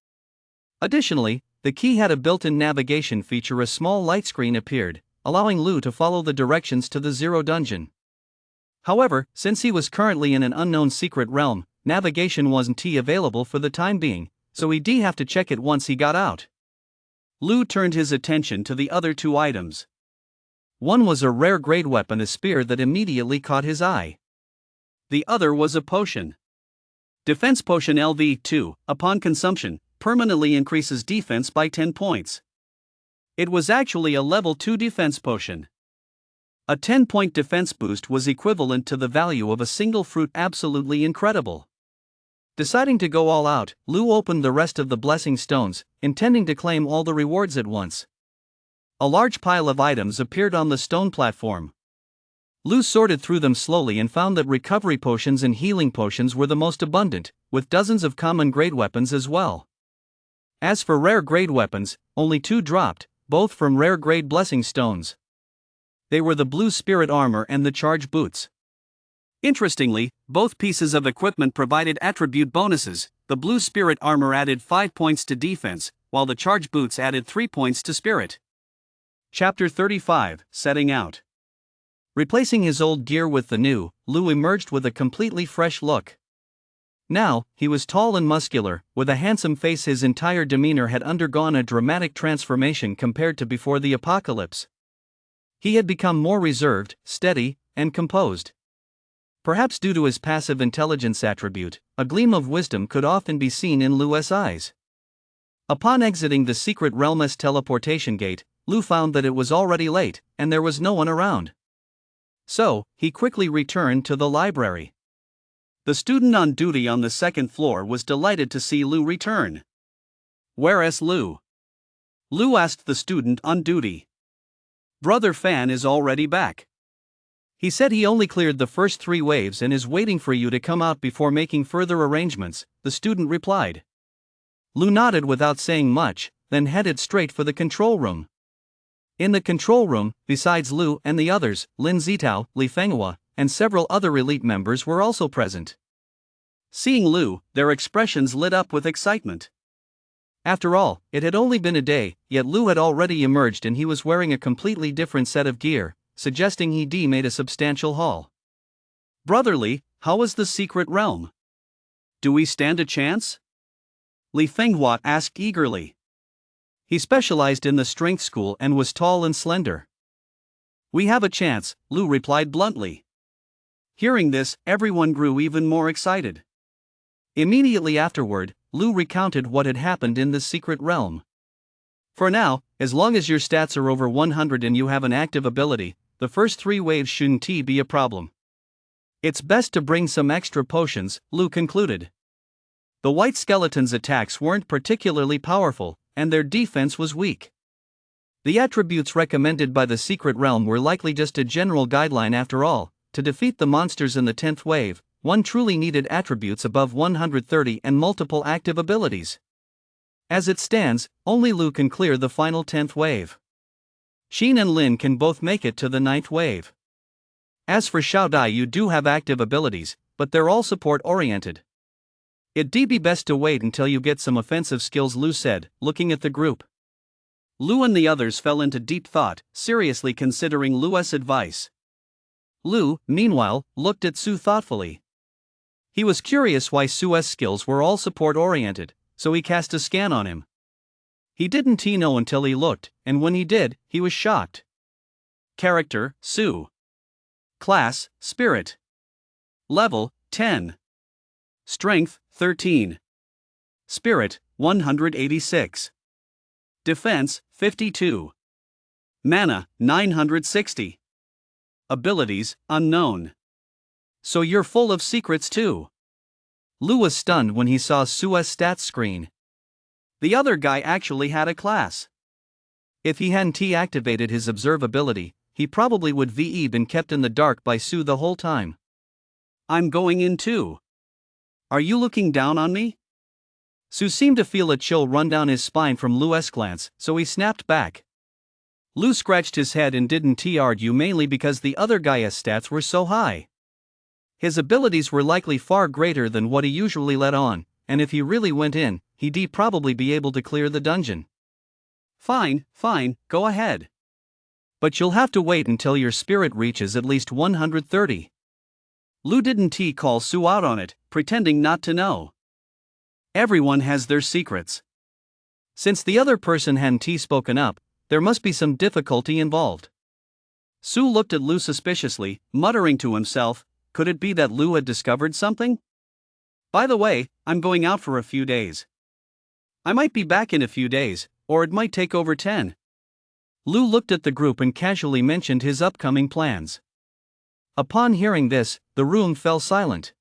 Additionally, the key had a built-in navigation feature. A small light screen appeared, allowing Lu to follow the directions to the 0 dungeon. However, since he was currently in an unknown secret realm, navigation wasn't available for the time being, so he'd have to check it once he got out. Lu turned his attention to the other 2 items. One was a rare grade weapon, a spear that immediately caught his eye. The other was a potion. Defense potion LV2, upon consumption, permanently increases defense by 10 points. It was actually a level 2 defense potion. A 10-point defense boost was equivalent to the value of a single fruit. Absolutely incredible. Deciding to go all out, Lu opened the rest of the blessing stones, intending to claim all the rewards at once. A large pile of items appeared on the stone platform. Lu sorted through them slowly and found that recovery potions and healing potions were the most abundant, with dozens of common grade weapons as well. As for rare grade weapons, only 2 dropped, both from rare grade blessing stones. They were the blue spirit armor and the charge boots. Interestingly, both pieces of equipment provided attribute bonuses. The blue spirit armor added 5 points to defense, while the charge boots added 3 points to spirit. Chapter 35, Setting Out. Replacing his old gear with the new, Lu emerged with a completely fresh look. Now, he was tall and muscular, with a handsome face. His entire demeanor had undergone a dramatic transformation compared to before the apocalypse. He had become more reserved, steady, and composed. Perhaps due to his passive intelligence attribute, a gleam of wisdom could often be seen in Lu's eyes. Upon exiting the secret realm's teleportation gate, Lu found that it was already late, and there was no one around. So, he quickly returned to the library. The student on duty on the 2nd floor was delighted to see Lu return. "Where's Lu?" Lu asked the student on duty. Brother Fan is already back. He said he only cleared the first 3 waves and is waiting for you to come out before making further arrangements, the student replied. Lu nodded without saying much, then headed straight for the control room. In the control room, besides Lu and the others, Lin Zitao, Li Fenghua, and several other elite members were also present. Seeing Lu, their expressions lit up with excitement. After all, it had only been a day, yet Lu had already emerged and he was wearing a completely different set of gear, suggesting he made a substantial haul. Brotherly, how is the secret realm? Do we stand a chance? Li Fenghua asked eagerly. He specialized in the strength school and was tall and slender. We have a chance, Lu replied bluntly. Hearing this, everyone grew even more excited. Immediately afterward, Lu recounted what had happened in the secret realm. For now, as long as your stats are over 100 and you have an active ability, the first 3 waves shouldn't be a problem. It's best to bring some extra potions, Lu concluded. The white skeletons' attacks weren't particularly powerful, and their defense was weak. The attributes recommended by the secret realm were likely just a general guideline after all. To defeat the monsters in the 10th wave, one truly needed attributes above 130 and multiple active abilities. As it stands, only Lu can clear the final 10th wave. Xin and Lin can both make it to the 9th wave. As for Xiao Dai, you do have active abilities, but they're all support-oriented. It'd be best to wait until you get some offensive skills, Lu said, looking at the group. Lu and the others fell into deep thought, seriously considering Lu's advice. Lu, meanwhile, looked at Su thoughtfully. He was curious why Su's skills were all support-oriented, so he cast a scan on him. He didn't know until he looked, and when he did, he was shocked. Character, Su. Class, Spirit. Level, 10. Strength, 13. Spirit, 186. Defense, 52. Mana, 960. Abilities, unknown. So you're full of secrets too. Lu was stunned when he saw Su's stats screen. The other guy actually had a class. If he hadn't activated his observe ability, he probably would been kept in the dark by Su the whole time. I'm going in too. Are you looking down on me? Su seemed to feel a chill run down his spine from Lu's glance, so he snapped back. Lu scratched his head and didn't argue, mainly because the other guy's stats were so high. His abilities were likely far greater than what he usually let on, and if he really went in, he'd probably be able to clear the dungeon. Fine, go ahead. But you'll have to wait until your spirit reaches at least 130. Lu didn't call Su out on it, pretending not to know. Everyone has their secrets. Since the other person hadn't spoken up, there must be some difficulty involved. Su looked at Lu suspiciously, muttering to himself, could it be that Lu had discovered something? By the way, I'm going out for a few days. I might be back in a few days, or it might take over 10. Lu looked at the group and casually mentioned his upcoming plans. Upon hearing this, the room fell silent.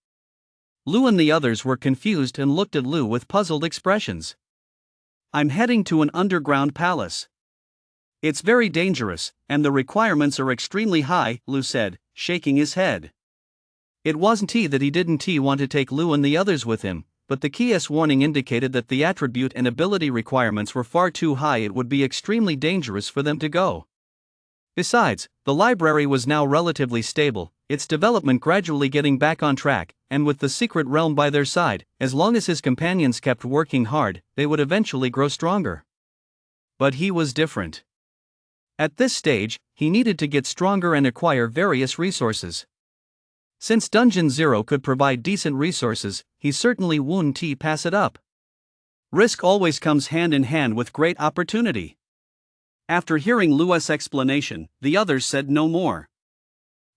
Lu and the others were confused and looked at Lu with puzzled expressions. I'm heading to an underground palace. It's very dangerous, and the requirements are extremely high, Lu said, shaking his head. It wasn't that he didn't want to take Lu and the others with him, but the key's warning indicated that the attribute and ability requirements were far too high. It would be extremely dangerous for them to go. Besides, the library was now relatively stable, its development gradually getting back on track, and with the secret realm by their side, as long as his companions kept working hard, they would eventually grow stronger. But he was different. At this stage, he needed to get stronger and acquire various resources. Since Dungeon Zero could provide decent resources, he certainly wouldn't pass it up. Risk always comes hand in hand with great opportunity. After hearing Lu's explanation, the others said no more.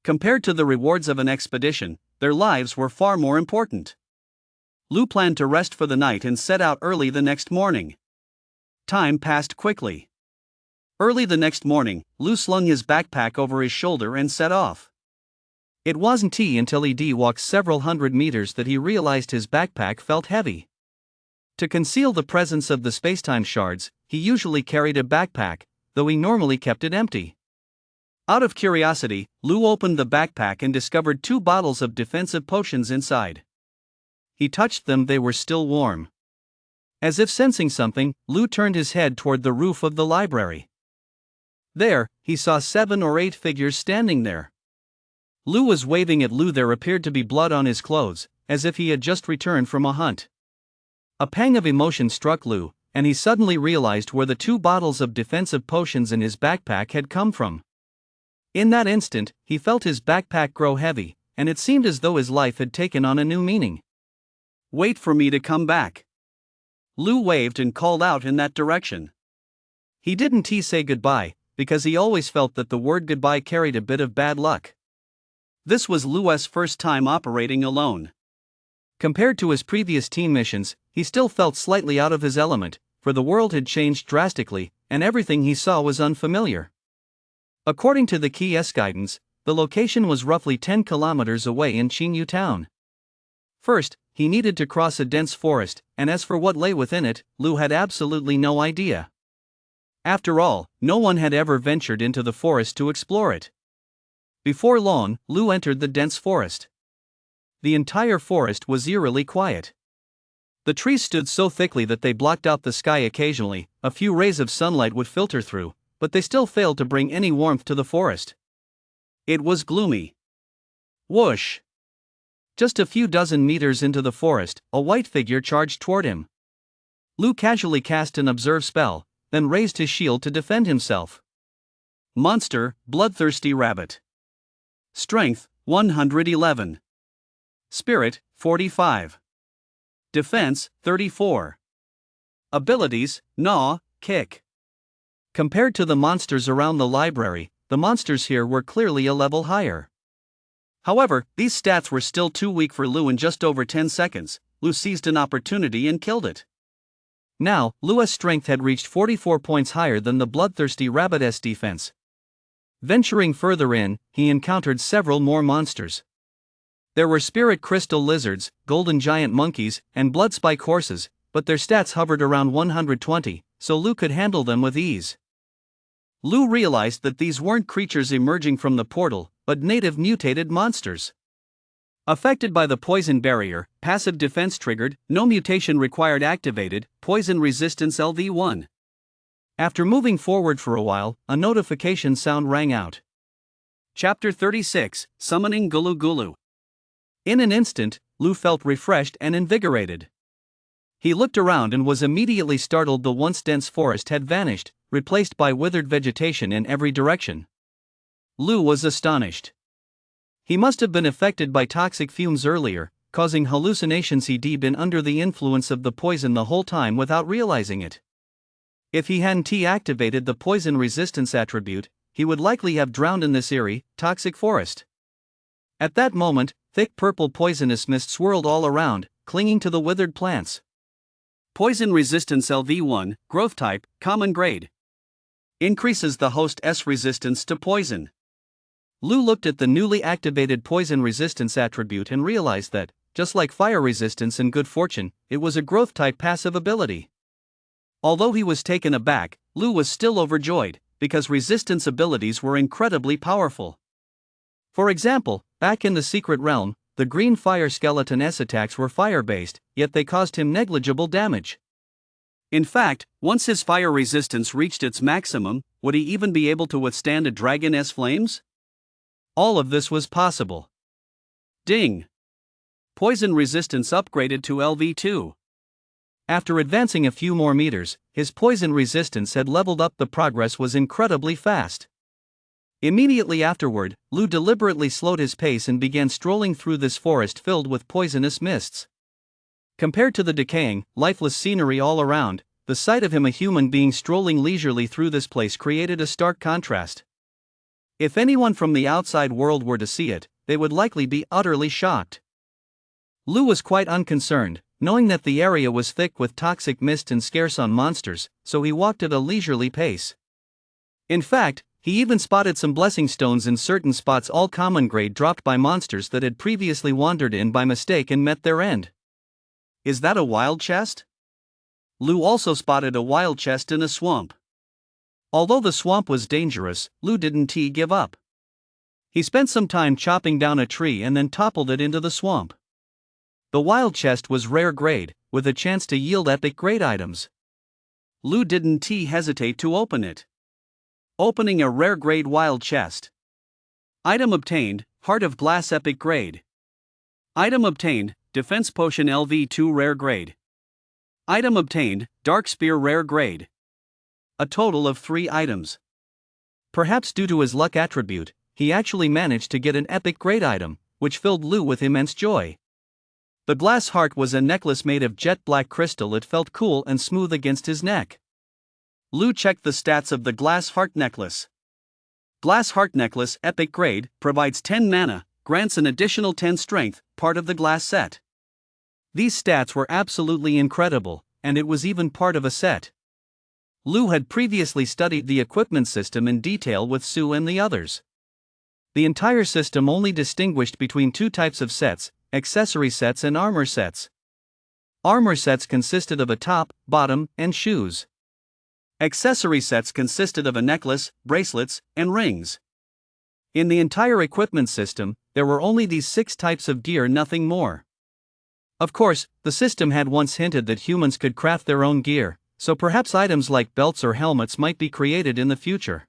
Compared to the rewards of an expedition, their lives were far more important. Lu planned to rest for the night and set out early the next morning. Time passed quickly. Early the next morning, Lu slung his backpack over his shoulder and set off. It wasn't until he walked several hundred meters that he realized his backpack felt heavy. To conceal the presence of the spacetime shards, he usually carried a backpack, though he normally kept it empty. Out of curiosity, Lu opened the backpack and discovered 2 bottles of defensive potions inside. He touched them, they were still warm. As if sensing something, Lu turned his head toward the roof of the library. There, he saw 7 or 8 figures standing there. Lu was waving at Lu. There appeared to be blood on his clothes, as if he had just returned from a hunt. A pang of emotion struck Lu, and he suddenly realized where the 2 bottles of defensive potions in his backpack had come from. In that instant, he felt his backpack grow heavy, and it seemed as though his life had taken on a new meaning. "Wait for me to come back." Lu waved and called out in that direction. He didn't say goodbye, because he always felt that the word goodbye carried a bit of bad luck. This was Lu's first time operating alone. Compared to his previous team missions, he still felt slightly out of his element, for the world had changed drastically, and everything he saw was unfamiliar. According to the Key's guidance, the location was roughly 10 kilometers away in Qingyu town. First, he needed to cross a dense forest, and as for what lay within it, Lu had absolutely no idea. After all, no one had ever ventured into the forest to explore it. Before long, Lu entered the dense forest. The entire forest was eerily quiet. The trees stood so thickly that they blocked out the sky occasionally. A few rays of sunlight would filter through, but they still failed to bring any warmth to the forest. It was gloomy. Whoosh! Just a few dozen meters into the forest, a white figure charged toward him. Lu casually cast an observe spell, then raised his shield to defend himself. Monster, bloodthirsty rabbit. Strength, 111. Spirit, 45. Defense, 34. Abilities, Gnaw, Kick. Compared to the monsters around the library, the monsters here were clearly a level higher. However, these stats were still too weak for Lu. In just over 10 seconds, Lu seized an opportunity and killed it. Now, Lu's strength had reached 44 points higher than the bloodthirsty rabbit's defense. Venturing further in, he encountered several more monsters. There were spirit crystal lizards, golden giant monkeys, and bloodspike horses, but their stats hovered around 120, so Lu could handle them with ease. Lu realized that these weren't creatures emerging from the portal, but native mutated monsters. Affected by the poison barrier, passive defense triggered, no mutation required activated, poison resistance LV1. After moving forward for a while, a notification sound rang out. Chapter 36, Summoning Gulu Gulu. In an instant, Lu felt refreshed and invigorated. He looked around and was immediately startled. The once dense forest had vanished, replaced by withered vegetation in every direction. Lu was astonished. He must have been affected by toxic fumes earlier, causing hallucinations. He'd been under the influence of the poison the whole time without realizing it. If he hadn't activated the poison resistance attribute, he would likely have drowned in this eerie, toxic forest. At that moment, thick purple poisonous mist swirled all around, clinging to the withered plants. Poison resistance LV1, growth type, common grade. Increases the host's resistance to poison. Lu looked at the newly activated poison resistance attribute and realized that, just like fire resistance and good fortune, it was a growth type passive ability. Although he was taken aback, Lu was still overjoyed, because resistance abilities were incredibly powerful. For example, back in the secret realm, the green fire skeleton's attacks were fire-based, yet they caused him negligible damage. In fact, once his fire resistance reached its maximum, would he even be able to withstand a dragon's flames? All of this was possible. Ding! Poison resistance upgraded to LV2. After advancing a few more meters, his poison resistance had leveled up. The progress was incredibly fast. Immediately afterward, Lu deliberately slowed his pace and began strolling through this forest filled with poisonous mists. Compared to the decaying, lifeless scenery all around, the sight of him, a human being strolling leisurely through this place, created a stark contrast. If anyone from the outside world were to see it, they would likely be utterly shocked. Lu was quite unconcerned, knowing that the area was thick with toxic mist and scarce on monsters, so he walked at a leisurely pace. In fact, he even spotted some blessing stones in certain spots, all common grade, dropped by monsters that had previously wandered in by mistake and met their end. Is that a wild chest? Lu also spotted a wild chest in a swamp. Although the swamp was dangerous, Lu didn't give up. He spent some time chopping down a tree and then toppled it into the swamp. The wild chest was rare grade, with a chance to yield epic grade items. Lu didn't hesitate to open it. Opening a rare grade wild chest. Item obtained, Heart of Glass epic grade. Item obtained, Defense Potion LV2 rare grade. Item obtained, Dark Spear rare grade. A total of 3 items. Perhaps due to his luck attribute, he actually managed to get an epic grade item, which filled Lu with immense joy. The glass heart was a necklace made of jet black crystal. It felt cool and smooth against his neck. Lu checked the stats of the glass heart necklace. Glass heart necklace epic grade, provides 10 mana, grants an additional 10 strength, part of the glass set. These stats were absolutely incredible, and it was even part of a set. Lu had previously studied the equipment system in detail with Sue and the others. The entire system only distinguished between 2 types of sets, accessory sets and armor sets. Armor sets consisted of a top, bottom, and shoes. Accessory sets consisted of a necklace, bracelets, and rings. In the entire equipment system, there were only these 6 types of gear, nothing more. Of course, the system had once hinted that humans could craft their own gear, so perhaps items like belts or helmets might be created in the future.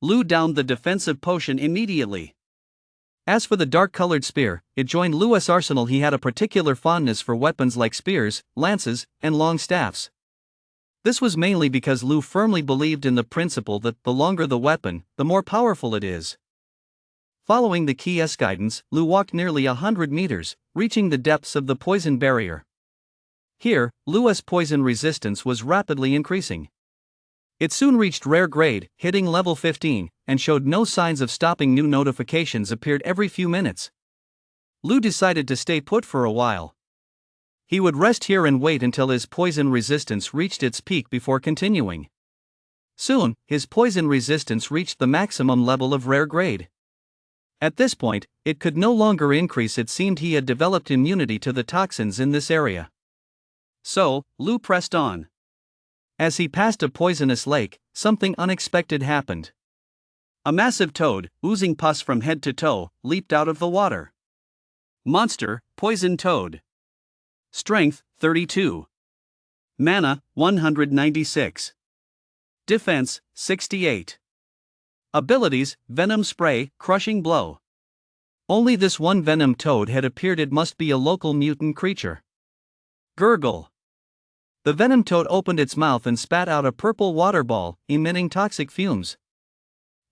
Lu downed the defensive potion immediately. As for the dark-colored spear, it joined Lu's arsenal. He had a particular fondness for weapons like spears, lances, and long staffs. This was mainly because Lu firmly believed in the principle that the longer the weapon, the more powerful it is. Following the key's guidance, Lu walked nearly 100 meters, reaching the depths of the poison barrier. Here, Lu's poison resistance was rapidly increasing. It soon reached rare grade, hitting level 15, and showed no signs of stopping. New notifications appeared every few minutes. Lu decided to stay put for a while. He would rest here and wait until his poison resistance reached its peak before continuing. Soon, his poison resistance reached the maximum level of rare grade. At this point, it could no longer increase. It seemed he had developed immunity to the toxins in this area. So, Lu pressed on. As he passed a poisonous lake, something unexpected happened. A massive toad, oozing pus from head to toe, leaped out of the water. Monster, Poison Toad. Strength, 32. Mana, 196. Defense, 68. Abilities, Venom Spray, Crushing Blow. Only this one venom toad had appeared. It must be a local mutant creature. Gurgle. The venom toad opened its mouth and spat out a purple water ball, emitting toxic fumes.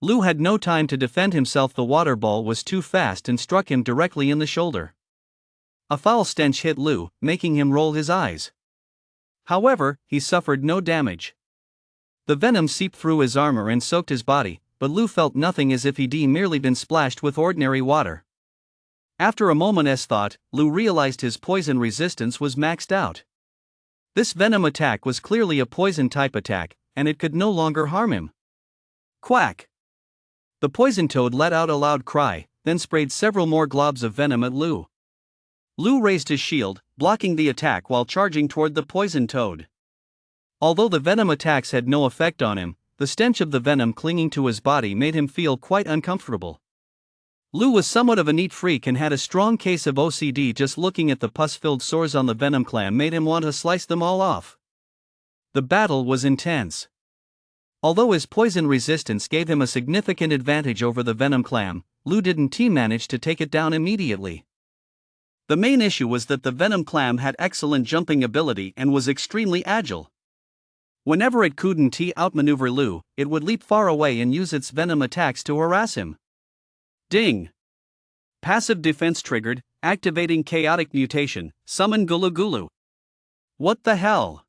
Lu had no time to defend himself. The water ball was too fast and struck him directly in the shoulder. A foul stench hit Lu, making him roll his eyes. However, he suffered no damage. The venom seeped through his armor and soaked his body, but Lu felt nothing, as if he'd merely been splashed with ordinary water. After a moment's thought, Lu realized his poison resistance was maxed out. This venom attack was clearly a poison-type attack, and it could no longer harm him. Quack! The poison toad let out a loud cry, then sprayed several more globs of venom at Lu. Lu raised his shield, blocking the attack while charging toward the poison toad. Although the venom attacks had no effect on him, the stench of the venom clinging to his body made him feel quite uncomfortable. Lu was somewhat of a neat freak and had a strong case of OCD. Just looking at the pus-filled sores on the venom clam made him want to slice them all off. The battle was intense. Although his poison resistance gave him a significant advantage over the venom clam, Lu didn't manage to take it down immediately. The main issue was that the venom clam had excellent jumping ability and was extremely agile. Whenever it couldn't outmaneuver Lu, it would leap far away and use its venom attacks to harass him. Ding! Passive defense triggered, activating chaotic mutation, summon Gulu Gulu. What the hell?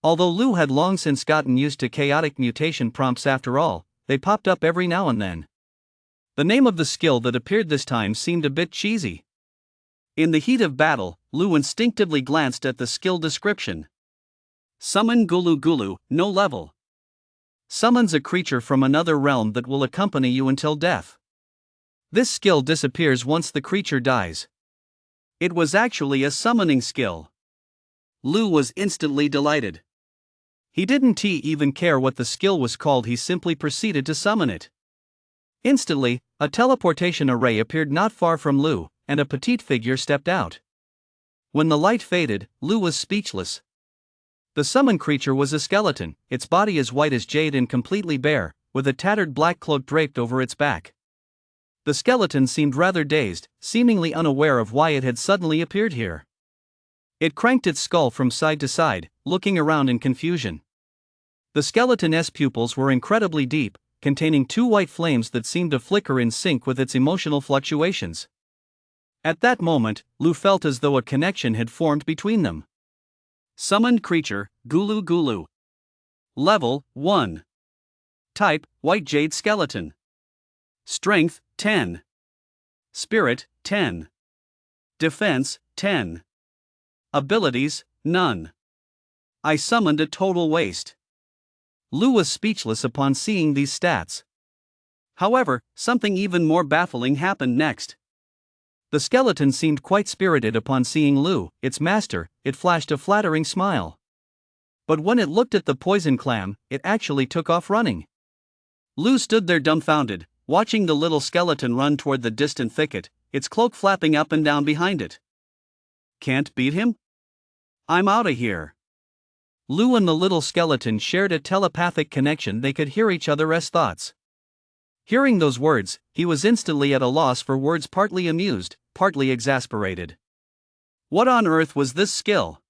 Although Lu had long since gotten used to chaotic mutation prompts, after all, they popped up every now and then. The name of the skill that appeared this time seemed a bit cheesy. In the heat of battle, Lu instinctively glanced at the skill description. Summon Gulu Gulu, no level. Summons a creature from another realm that will accompany you until death. This skill disappears once the creature dies. It was actually a summoning skill. Lu was instantly delighted. He didn't even care what the skill was called, he simply proceeded to summon it. Instantly, a teleportation array appeared not far from Lu, and a petite figure stepped out. When the light faded, Lu was speechless. The summoned creature was a skeleton, its body as white as jade and completely bare, with a tattered black cloak draped over its back. The skeleton seemed rather dazed, seemingly unaware of why it had suddenly appeared here. It cranked its skull from side to side, looking around in confusion. The skeleton's pupils were incredibly deep, containing two white flames that seemed to flicker in sync with its emotional fluctuations. At that moment, Lu felt as though a connection had formed between them. Summoned creature, Gulu Gulu. Level 1. Type, White Jade Skeleton. Strength, 10. Spirit, 10. Defense, 10. Abilities, none. I summoned a total waste. Lu was speechless upon seeing these stats. However, something even more baffling happened next. The skeleton seemed quite spirited upon seeing Lu, its master. It flashed a flattering smile. But when it looked at the poison clam, it actually took off running. Lu stood there dumbfounded, watching the little skeleton run toward the distant thicket, its cloak flapping up and down behind it. Can't beat him? I'm outta here. Lu and the little skeleton shared a telepathic connection, they could hear each other's thoughts. Hearing those words, he was instantly at a loss for words, partly amused, partly exasperated. What on earth was this skill?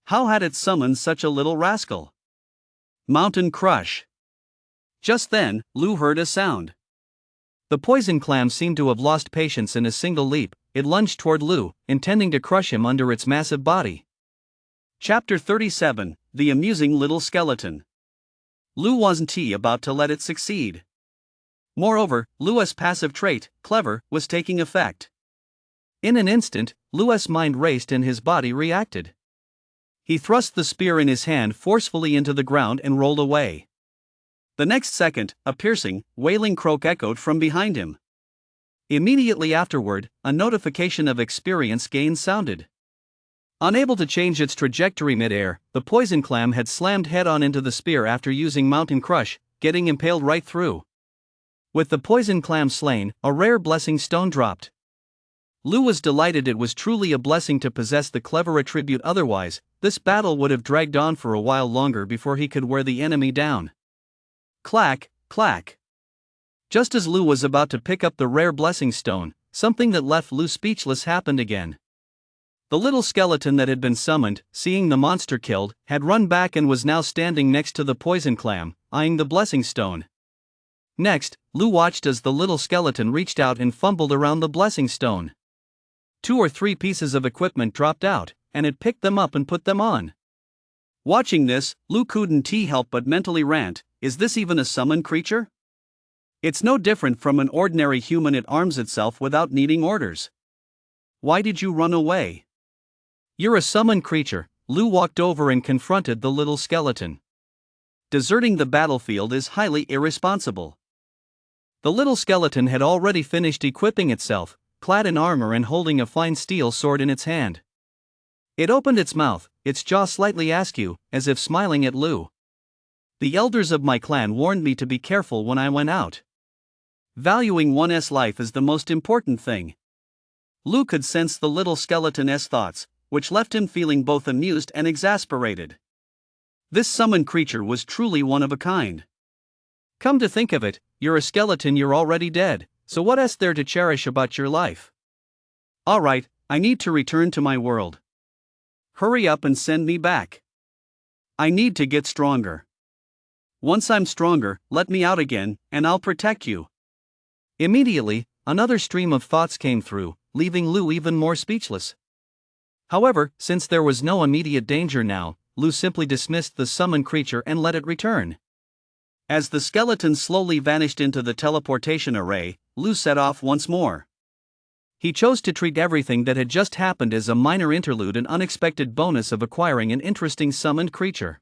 How had it summoned such a little rascal? Mountain Crush. Just then, Lu heard a sound. The poison clam seemed to have lost patience. In a single leap, it lunged toward Lu, intending to crush him under its massive body. Chapter 37, The Amusing Little Skeleton. Lu wasn't about to let it succeed. Moreover, Lu's passive trait, clever, was taking effect. In an instant, Lu's mind raced and his body reacted. He thrust the spear in his hand forcefully into the ground and rolled away. The next second, a piercing, wailing croak echoed from behind him. Immediately afterward, a notification of experience gain sounded. Unable to change its trajectory mid-air, the poison clam had slammed head-on into the spear after using Mountain Crush, getting impaled right through. With the poison clam slain, a rare blessing stone dropped. Lu was delighted. It was truly a blessing to possess the clever attribute, otherwise, this battle would have dragged on for a while longer before he could wear the enemy down. Clack, clack. Just as Lu was about to pick up the rare blessing stone, something that left Lu speechless happened again. The little skeleton that had been summoned, seeing the monster killed, had run back and was now standing next to the poison clam, eyeing the blessing stone. Next, Lu watched as the little skeleton reached out and fumbled around the blessing stone. 2 or 3 pieces of equipment dropped out, and it picked them up and put them on. Watching this, Lu couldn't help but mentally rant, is this even a summoned creature? It's no different from an ordinary human. It arms itself without needing orders. Why did you run away? You're a summoned creature. Lu walked over and confronted the little skeleton. Deserting the battlefield is highly irresponsible. The little skeleton had already finished equipping itself, clad in armor and holding a fine steel sword in its hand. It opened its mouth, its jaw slightly askew, as if smiling at Lu. The elders of my clan warned me to be careful when I went out. Valuing one's life is the most important thing. Lu could sense the little skeleton's thoughts, which left him feeling both amused and exasperated. This summoned creature was truly one of a kind. Come to think of it, you're a skeleton, you're already dead, so what's there to cherish about your life? Alright, I need to return to my world. Hurry up and send me back. I need to get stronger. Once I'm stronger, let me out again, and I'll protect you. Immediately, another stream of thoughts came through, leaving Lu even more speechless. However, since there was no immediate danger now, Lu simply dismissed the summoned creature and let it return. As the skeleton slowly vanished into the teleportation array, Lu set off once more. He chose to treat everything that had just happened as a minor interlude, an unexpected bonus of acquiring an interesting summoned creature.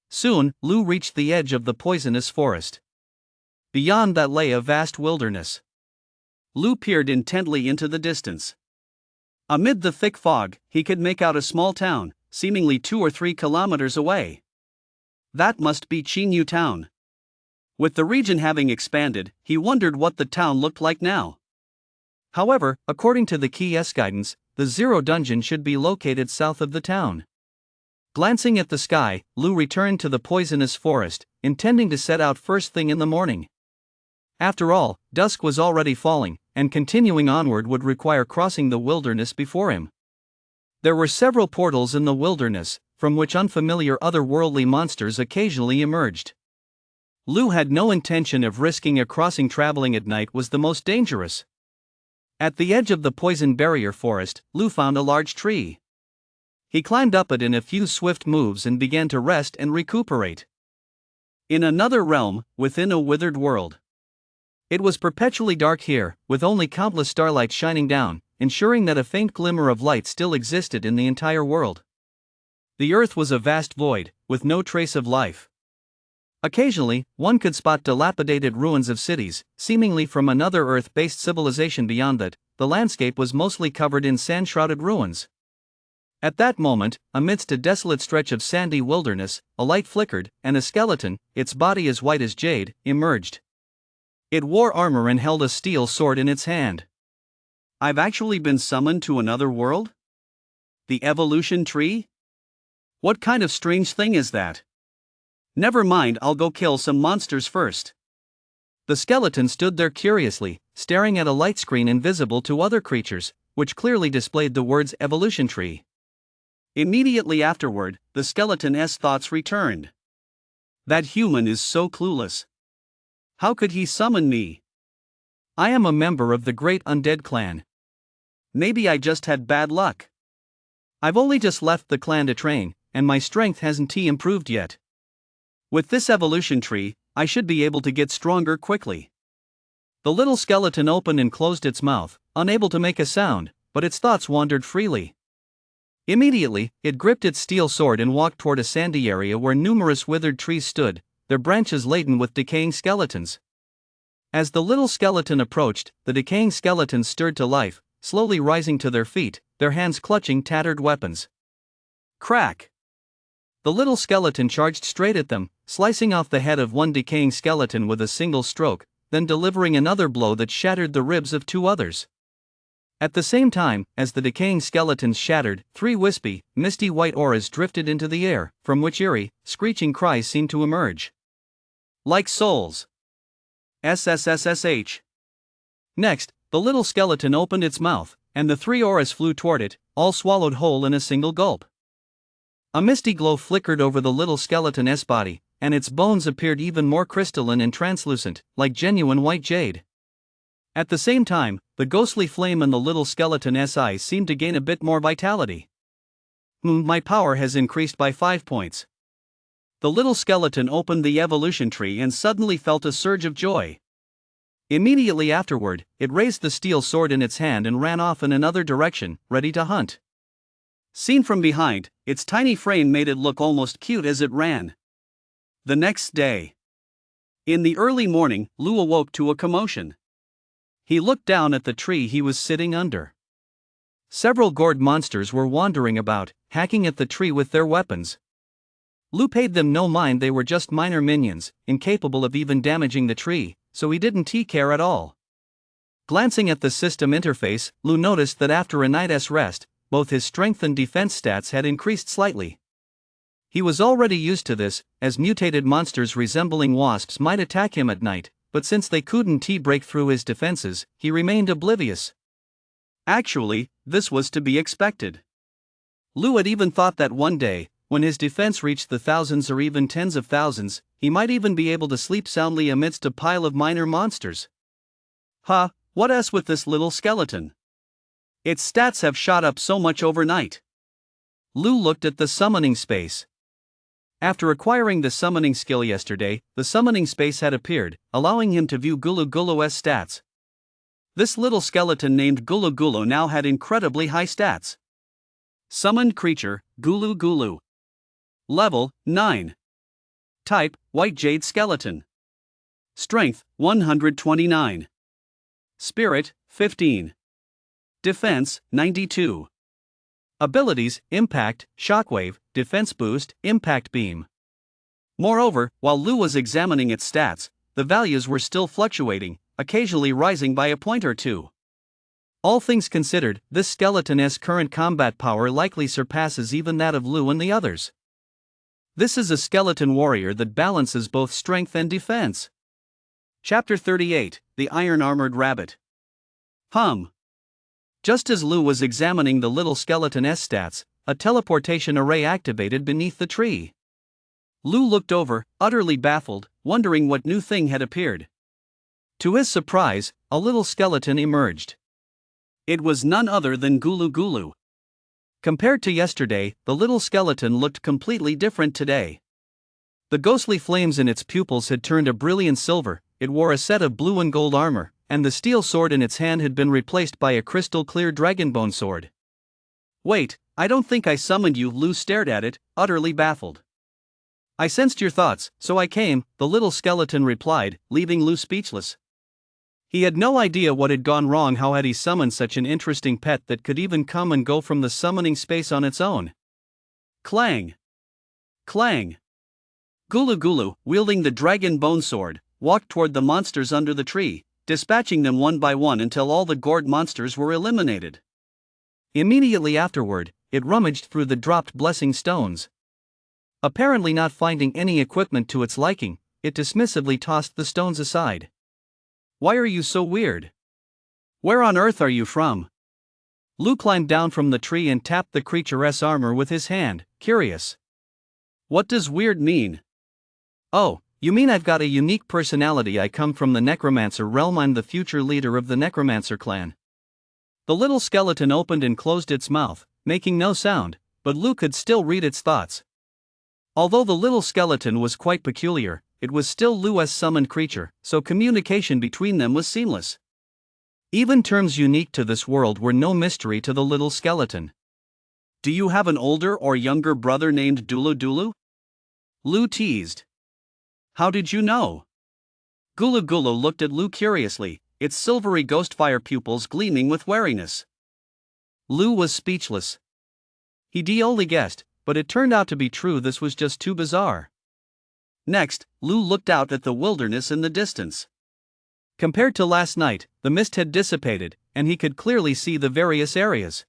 Soon, Lu reached the edge of the poisonous forest. Beyond that lay a vast wilderness. Lu peered intently into the distance. Amid the thick fog, he could make out a small town, seemingly 2 or 3 kilometers away. That must be Chinyu town. With the region having expanded, he wondered what the town looked like now. However, according to the Key's guidance, the Zero Dungeon should be located south of the town. Glancing at the sky, Lu returned to the poisonous forest, intending to set out first thing in the morning. After all, dusk was already falling, and continuing onward would require crossing the wilderness before him. There were several portals in the wilderness, from which unfamiliar otherworldly monsters occasionally emerged. Lu had no intention of risking a crossing. Traveling at night was the most dangerous. At the edge of the poison barrier forest, Lu found a large tree. He climbed up it in a few swift moves and began to rest and recuperate. In another realm, within a withered world. It was perpetually dark here, with only countless starlight shining down, ensuring that a faint glimmer of light still existed in the entire world. The earth was a vast void, with no trace of life. Occasionally, one could spot dilapidated ruins of cities, seemingly from another Earth-based civilization. Beyond that, the landscape was mostly covered in sand-shrouded ruins. At that moment, amidst a desolate stretch of sandy wilderness, a light flickered, and a skeleton, its body as white as jade, emerged. It wore armor and held a steel sword in its hand. I've actually been summoned to another world? The evolution tree? What kind of strange thing is that? Never mind, I'll go kill some monsters first. The skeleton stood there curiously, staring at a light screen invisible to other creatures, which clearly displayed the words evolution tree. Immediately afterward, the skeleton's thoughts returned. That human is so clueless. How could he summon me? I am a member of the great undead clan. Maybe I just had bad luck. I've only just left the clan to train, and my strength hasn't improved yet. With this evolution tree, I should be able to get stronger quickly. The little skeleton opened and closed its mouth, unable to make a sound, but its thoughts wandered freely. Immediately, it gripped its steel sword and walked toward a sandy area where numerous withered trees stood, their branches laden with decaying skeletons. As the little skeleton approached, the decaying skeletons stirred to life, slowly rising to their feet, their hands clutching tattered weapons. Crack! The little skeleton charged straight at them, slicing off the head of one decaying skeleton with a single stroke, then delivering another blow that shattered the ribs of 2 others. At the same time, as the decaying skeletons shattered, 3 wispy, misty white auras drifted into the air, from which eerie, screeching cries seemed to emerge. Like souls. SSSSH. Next, the little skeleton opened its mouth, and the 3 auras flew toward it, all swallowed whole in a single gulp. A misty glow flickered over the little skeleton's body, and its bones appeared even more crystalline and translucent, like genuine white jade. At the same time, the ghostly flame in the little skeleton's eyes seemed to gain a bit more vitality. My power has increased by 5 points. The little skeleton opened the evolution tree and suddenly felt a surge of joy. Immediately afterward, it raised the steel sword in its hand and ran off in another direction, ready to hunt. Seen from behind, its tiny frame made it look almost cute as it ran. The next day. In the early morning, Lu awoke to a commotion. He looked down at the tree he was sitting under. Several gourd monsters were wandering about, hacking at the tree with their weapons. Lu paid them no mind, they were just minor minions, incapable of even damaging the tree, so he didn't care at all. Glancing at the system interface, Lu noticed that after a night's rest, both his strength and defense stats had increased slightly. He was already used to this, as mutated monsters resembling wasps might attack him at night, but since they couldn't break through his defenses, he remained oblivious. Actually, this was to be expected. Lu had even thought that one day, when his defense reached the thousands or even tens of thousands, he might even be able to sleep soundly amidst a pile of minor monsters. What else with this little skeleton? Its stats have shot up so much overnight. Lu looked at the summoning space. After acquiring the summoning skill yesterday, the summoning space had appeared, allowing him to view Gulu Gulu's stats. This little skeleton named Gulu Gulu now had incredibly high stats. Summoned creature, Gulu Gulu. Level, 9. Type, White Jade Skeleton. Strength, 129. Spirit, 15. Defense, 92. Abilities: Impact, Shockwave, Defense Boost, Impact Beam. Moreover, while Lu was examining its stats, the values were still fluctuating, occasionally rising by a point or two. All things considered, this skeleton's current combat power likely surpasses even that of Lu and the others. This is a skeleton warrior that balances both strength and defense. Chapter 38: The Iron-Armored Rabbit. Just as Lu was examining the little skeleton's stats, a teleportation array activated beneath the tree. Lu looked over, utterly baffled, wondering what new thing had appeared. To his surprise, a little skeleton emerged. It was none other than Gulu Gulu. Compared to yesterday, the little skeleton looked completely different today. The ghostly flames in its pupils had turned a brilliant silver, it wore a set of blue and gold armor, and the steel sword in its hand had been replaced by a crystal-clear dragonbone sword. "Wait, I don't think I summoned you." Lu stared at it, utterly baffled. "I sensed your thoughts, so I came," the little skeleton replied, leaving Lu speechless. He had no idea what had gone wrong. How had he summoned such an interesting pet that could even come and go from the summoning space on its own? Clang! Clang! Gulu Gulu, wielding the dragon bone sword, walked toward the monsters under the tree, dispatching them one by one until all the gourd monsters were eliminated. Immediately afterward, it rummaged through the dropped blessing stones. Apparently not finding any equipment to its liking, it dismissively tossed the stones aside. "Why are you so weird? Where on earth are you from?" Lu climbed down from the tree and tapped the creature's armor with his hand, curious. "What does weird mean?" "Oh, you mean I've got a unique personality. I come from the necromancer realm. I'm the future leader of the necromancer clan." The little skeleton opened and closed its mouth, making no sound, but Lu could still read its thoughts. Although the little skeleton was quite peculiar, it was still Lu's summoned creature, so communication between them was seamless. Even terms unique to this world were no mystery to the little skeleton. "Do you have an older or younger brother named Dulu Dulu?" Lu teased. "How did you know?" Gulu Gulu looked at Lu curiously, its silvery ghostfire pupils gleaming with wariness. Lu was speechless. He'd only guessed, but it turned out to be true. This was just too bizarre. Next, Lu looked out at the wilderness in the distance. Compared to last night, the mist had dissipated, and he could clearly see the various areas.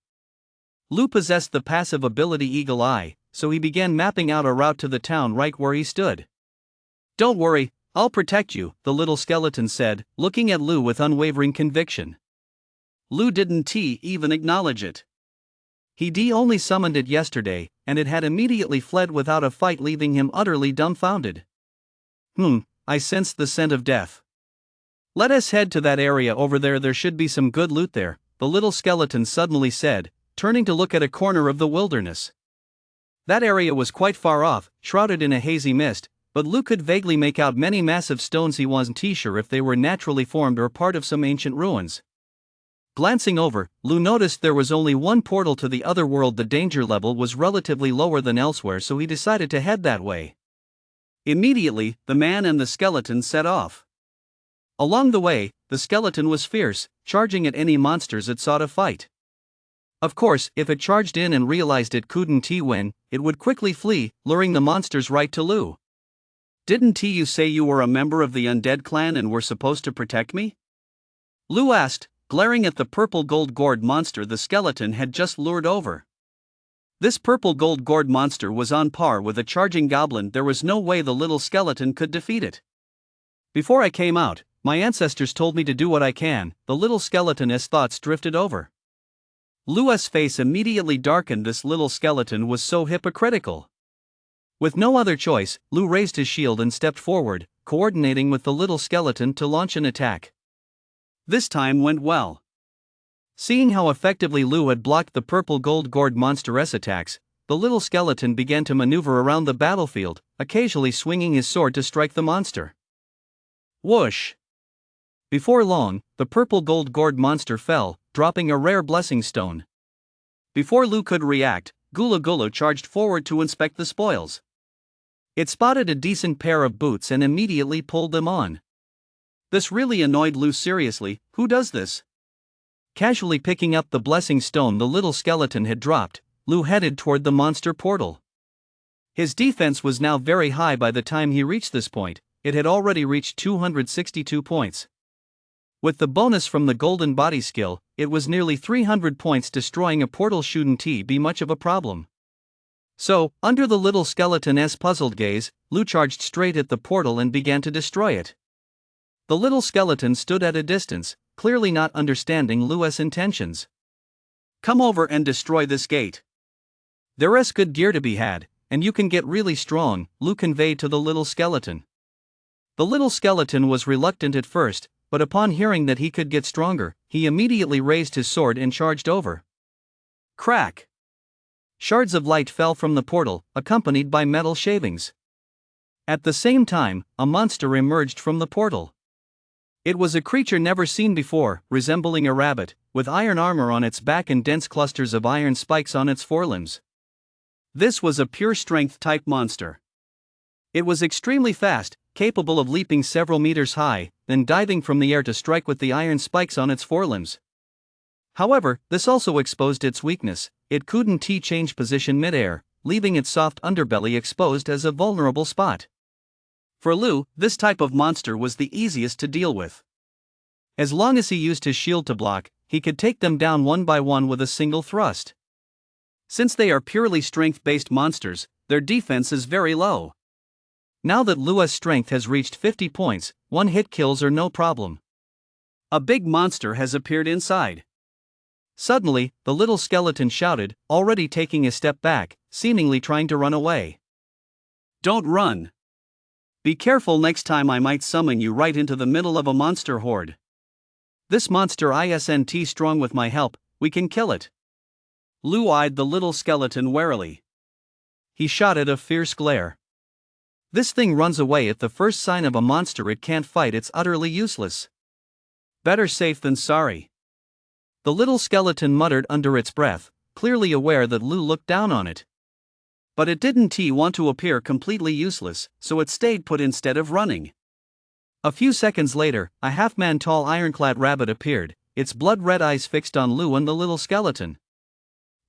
Lu possessed the passive ability Eagle Eye, so he began mapping out a route to the town right where he stood. "Don't worry, I'll protect you," the little skeleton said, looking at Lu with unwavering conviction. Lu didn't even acknowledge it. He'd only summoned it yesterday, and it had immediately fled without a fight, leaving him utterly dumbfounded. I sensed the scent of death. "Let us head to that area over there. There should be some good loot there," the little skeleton suddenly said, turning to look at a corner of the wilderness. That area was quite far off, shrouded in a hazy mist, but Lu could vaguely make out many massive stones. He wasn't sure if they were naturally formed or part of some ancient ruins. Glancing over, Lu noticed there was only one portal to the other world. The danger level was relatively lower than elsewhere, so he decided to head that way. Immediately, the man and the skeleton set off. Along the way, the skeleton was fierce, charging at any monsters it saw to fight. Of course, if it charged in and realized it couldn't win, it would quickly flee, luring the monsters right to Lu. "Didn't you say you were a member of the undead clan and were supposed to protect me?" Lu asked, glaring at the purple gold gourd monster the skeleton had just lured over. This purple gold gourd monster was on par with a charging goblin. There was no way the little skeleton could defeat it. "Before I came out, my ancestors told me to do what I can," the little skeleton's thoughts drifted over. Lu's face immediately darkened. This little skeleton was so hypocritical. With no other choice, Lu raised his shield and stepped forward, coordinating with the little skeleton to launch an attack. This time went well. Seeing how effectively Lu had blocked the purple gold gourd monster's attacks, the little skeleton began to maneuver around the battlefield, occasionally swinging his sword to strike the monster. Whoosh! Before long, the purple gold gourd monster fell, dropping a rare blessing stone. Before Lu could react, Gulu Gulu charged forward to inspect the spoils. It spotted a decent pair of boots and immediately pulled them on. This really annoyed Lu. Seriously, who does this? Casually picking up the blessing stone the little skeleton had dropped, Lu headed toward the monster portal. His defense was now very high by the time he reached this point. It had already reached 262 points. With the bonus from the golden body skill, it was nearly 300 points. Destroying a portal shouldn't be much of a problem. So, under the little skeleton's puzzled gaze, Lu charged straight at the portal and began to destroy it. The little skeleton stood at a distance, clearly not understanding Lu's intentions. Come over and destroy this gate. There's good gear to be had, and you can get really strong, Lu conveyed to the little skeleton. The little skeleton was reluctant at first, but upon hearing that he could get stronger, he immediately raised his sword and charged over. Crack! Shards of light fell from the portal, accompanied by metal shavings. At the same time, a monster emerged from the portal. It was a creature never seen before, resembling a rabbit, with iron armor on its back and dense clusters of iron spikes on its forelimbs. This was a pure strength type monster. It was extremely fast, capable of leaping several meters high, then diving from the air to strike with the iron spikes on its forelimbs. However, this also exposed its weakness. It couldn't change position midair, leaving its soft underbelly exposed as a vulnerable spot. For Lu, this type of monster was the easiest to deal with. As long as he used his shield to block, he could take them down one by one with a single thrust. Since they are purely strength-based monsters, their defense is very low. Now that Lu's strength has reached 50 points, one-hit kills are no problem. A big monster has appeared inside. Suddenly, the little skeleton shouted, already taking a step back, seemingly trying to run away. Don't run. Be careful next time, I might summon you right into the middle of a monster horde. This monster isn't strong. With my help, we can kill it. Lu eyed the little skeleton warily. He shot it a fierce glare. This thing runs away at the first sign of a monster it can't fight. It's utterly useless. Better safe than sorry. The little skeleton muttered under its breath, clearly aware that Lu looked down on it. But it didn't want to appear completely useless, so it stayed put instead of running. A few seconds later, a half-man-tall ironclad rabbit appeared, its blood-red eyes fixed on Lu and the little skeleton.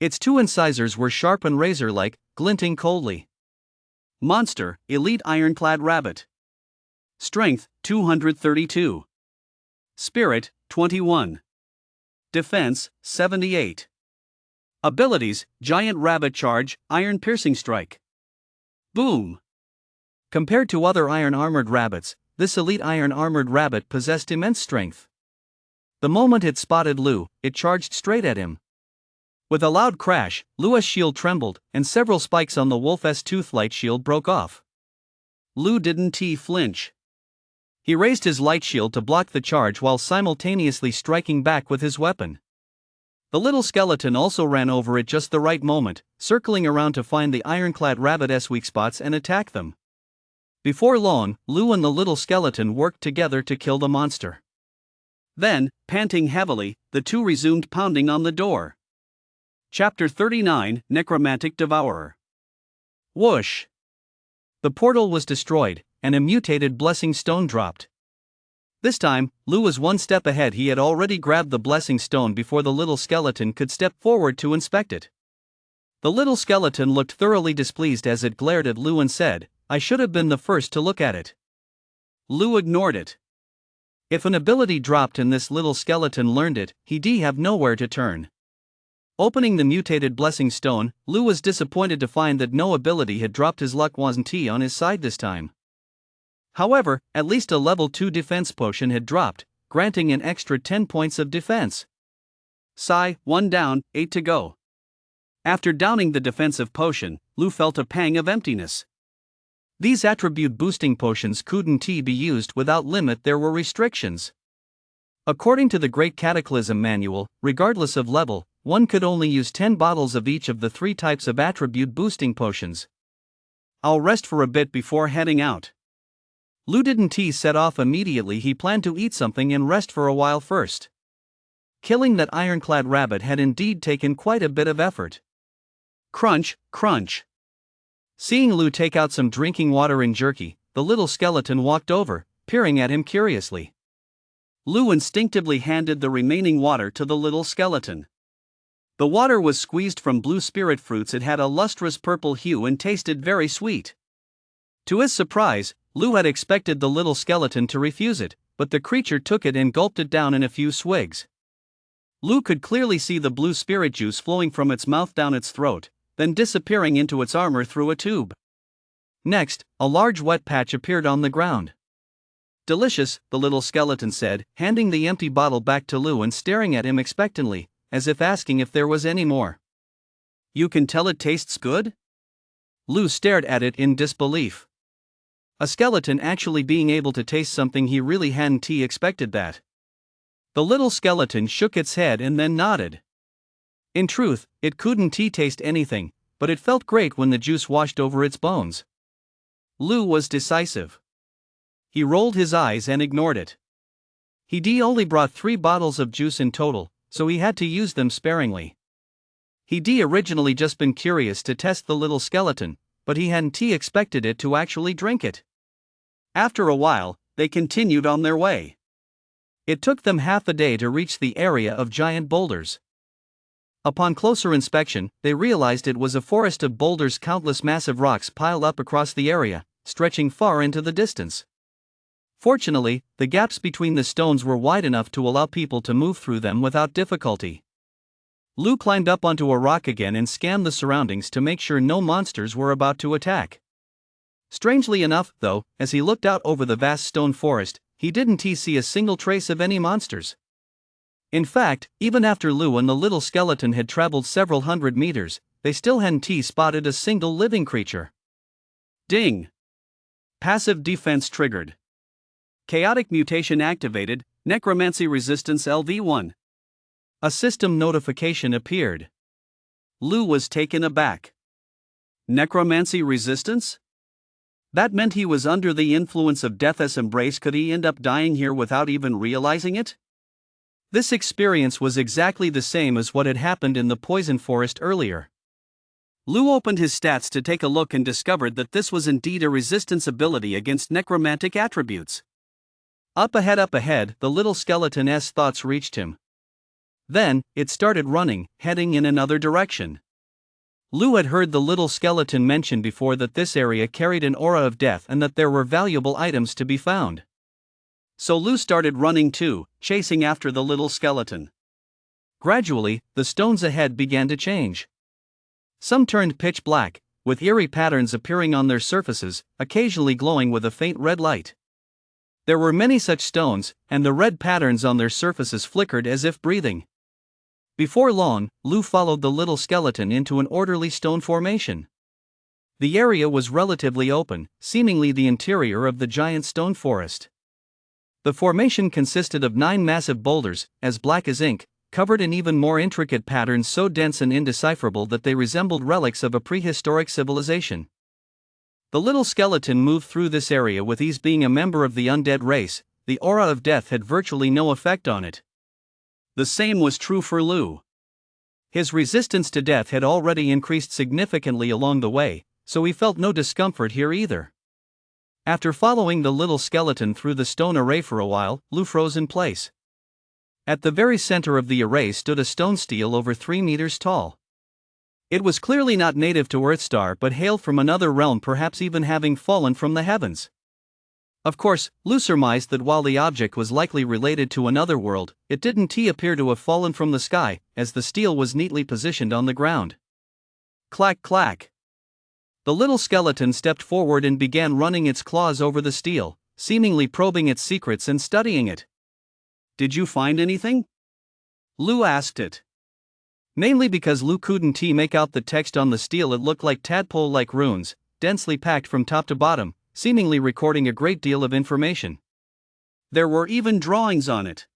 Its two incisors were sharp and razor-like, glinting coldly. Monster, elite ironclad rabbit. Strength, 232. Spirit, 21. Defense, 78. Abilities, Giant Rabbit Charge, Iron Piercing Strike. Boom! Compared to other iron-armored rabbits, this elite iron-armored rabbit possessed immense strength. The moment it spotted Lu, it charged straight at him. With a loud crash, Lu's shield trembled, and several spikes on the wolf's tooth light shield broke off. Lu didn't flinch. He raised his light shield to block the charge while simultaneously striking back with his weapon. The little skeleton also ran over at just the right moment, circling around to find the ironclad rabbit's weak spots and attack them. Before long, Lu and the little skeleton worked together to kill the monster. Then, panting heavily, the two resumed pounding on the door. Chapter 39, Necromantic Devourer. Whoosh! The portal was destroyed, and a mutated blessing stone dropped. This time, Lu was one step ahead. He had already grabbed the blessing stone before the little skeleton could step forward to inspect it. The little skeleton looked thoroughly displeased as it glared at Lu and said, "I should have been the first to look at it." Lu ignored it. If an ability dropped and this little skeleton learned it, he'd have nowhere to turn. Opening the mutated blessing stone, Lu was disappointed to find that no ability had dropped. His luck wasn't on his side this time. However, at least a level 2 defense potion had dropped, granting an extra 10 points of defense. Sigh, 1 down, 8 to go. After downing the defensive potion, Lu felt a pang of emptiness. These attribute boosting potions couldn't be used without limit. There were restrictions. According to the Great Cataclysm Manual, regardless of level, one could only use 10 bottles of each of the 3 types of attribute boosting potions. I'll rest for a bit before heading out. Lu didn't set off immediately. He planned to eat something and rest for a while first. Killing that ironclad rabbit had indeed taken quite a bit of effort. Crunch, crunch. Seeing Lu take out some drinking water in jerky, the little skeleton walked over, peering at him curiously. Lu instinctively handed the remaining water to the little skeleton. The water was squeezed from blue spirit fruits. It had a lustrous purple hue and tasted very sweet. To his surprise, Lou had expected the little skeleton to refuse it, but the creature took it and gulped it down in a few swigs. Lou could clearly see the blue spirit juice flowing from its mouth down its throat, then disappearing into its armor through a tube. Next, a large wet patch appeared on the ground. "Delicious," the little skeleton said, handing the empty bottle back to Lou and staring at him expectantly, as if asking if there was any more. "You can tell it tastes good?" Lou stared at it in disbelief. A skeleton actually being able to taste something he really hadn't expected that. The little skeleton shook its head and then nodded. In truth, it couldn't taste anything, but it felt great when the juice washed over its bones. Lou was decisive. He rolled his eyes and ignored it. He only brought 3 bottles of juice in total, so he had to use them sparingly. He'd originally just been curious to test the little skeleton, but he hadn't expected it to actually drink it. After a while, they continued on their way. It took them half a day to reach the area of giant boulders. Upon closer inspection, they realized it was a forest of boulders, countless massive rocks piled up across the area, stretching far into the distance. Fortunately, the gaps between the stones were wide enough to allow people to move through them without difficulty. Lou climbed up onto a rock again and scanned the surroundings to make sure no monsters were about to attack. Strangely enough, though, as he looked out over the vast stone forest, he didn't see a single trace of any monsters. In fact, even after Lou and the little skeleton had traveled several hundred meters, they still hadn't spotted a single living creature. Ding! Passive defense triggered. Chaotic mutation activated, necromancy resistance LV1. A system notification appeared. Lou was taken aback. Necromancy resistance? That meant he was under the influence of Death's embrace. Could he end up dying here without even realizing it? This experience was exactly the same as what had happened in the poison forest earlier. Lou opened his stats to take a look and discovered that this was indeed a resistance ability against necromantic attributes. Up ahead, the little skeleton's thoughts reached him. Then, it started running, heading in another direction. Lou had heard the little skeleton mention before that this area carried an aura of death and that there were valuable items to be found. So Lou started running too, chasing after the little skeleton. Gradually, the stones ahead began to change. Some turned pitch black, with eerie patterns appearing on their surfaces, occasionally glowing with a faint red light. There were many such stones, and the red patterns on their surfaces flickered as if breathing. Before long, Lou followed the little skeleton into an orderly stone formation. The area was relatively open, seemingly the interior of the giant stone forest. The formation consisted of 9 massive boulders, as black as ink, covered in even more intricate patterns so dense and indecipherable that they resembled relics of a prehistoric civilization. The little skeleton moved through this area with ease. Being a member of the undead race, the aura of death had virtually no effect on it. The same was true for Lou. His resistance to death had already increased significantly along the way, so he felt no discomfort here either. After following the little skeleton through the stone array for a while, Lou froze in place. At the very center of the array stood a stone stele over 3 meters tall. It was clearly not native to Earthstar but hailed from another realm, perhaps even having fallen from the heavens. Of course, Lou surmised that while the object was likely related to another world, it didn't appear to have fallen from the sky, as the stele was neatly positioned on the ground. Clack clack. The little skeleton stepped forward and began running its claws over the stele, seemingly probing its secrets and studying it. "Did you find anything?" Lou asked it. Mainly because Lou couldn't make out the text on the stele. It looked like tadpole-like runes, densely packed from top to bottom, seemingly recording a great deal of information. There were even drawings on it.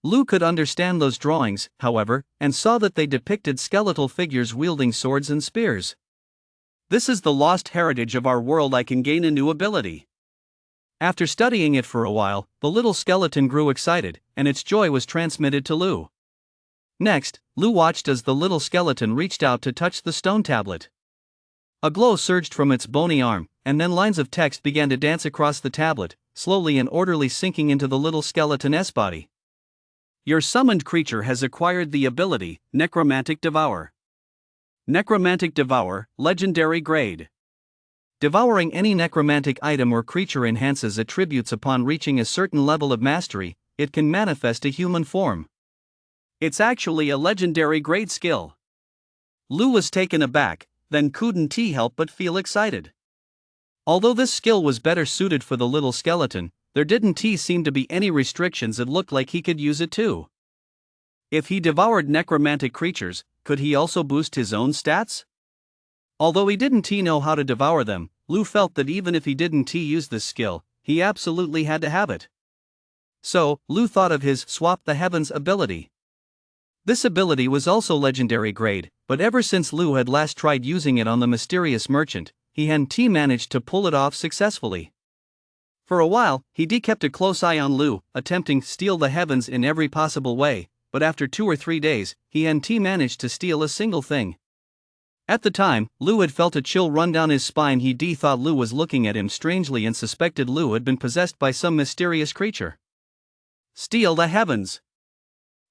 Lou could understand those drawings, however, and saw that they depicted skeletal figures wielding swords and spears. "This is the lost heritage of our world. I can gain a new ability." After studying it for a while, the little skeleton grew excited, and its joy was transmitted to Lou. Next, Lou watched as the little skeleton reached out to touch the stone tablet. A glow surged from its bony arm, and then lines of text began to dance across the tablet, slowly and orderly sinking into the little skeleton's body. Your summoned creature has acquired the ability, Necromantic Devour. Necromantic Devour, Legendary Grade. Devouring any necromantic item or creature enhances attributes upon reaching a certain level of mastery. It can manifest a human form. It's actually a legendary grade skill. Lou was taken aback, then couldn't help but feel excited. Although this skill was better suited for the little skeleton, there didn't seem to be any restrictions. It looked like he could use it too. If he devoured necromantic creatures, could he also boost his own stats? Although he didn't know how to devour them, Lou felt that even if he didn't use this skill, he absolutely had to have it. So, Lou thought of his Swap the Heavens ability. This ability was also legendary grade, but ever since Lou had last tried using it on the mysterious merchant, he hadn't managed to pull it off successfully. For a while, he kept a close eye on Lou, attempting to steal the heavens in every possible way, but after 2 or 3 days, he hadn't managed to steal a single thing. At the time, Lou had felt a chill run down his spine. He thought Lou was looking at him strangely and suspected Lou had been possessed by some mysterious creature. Steal the heavens.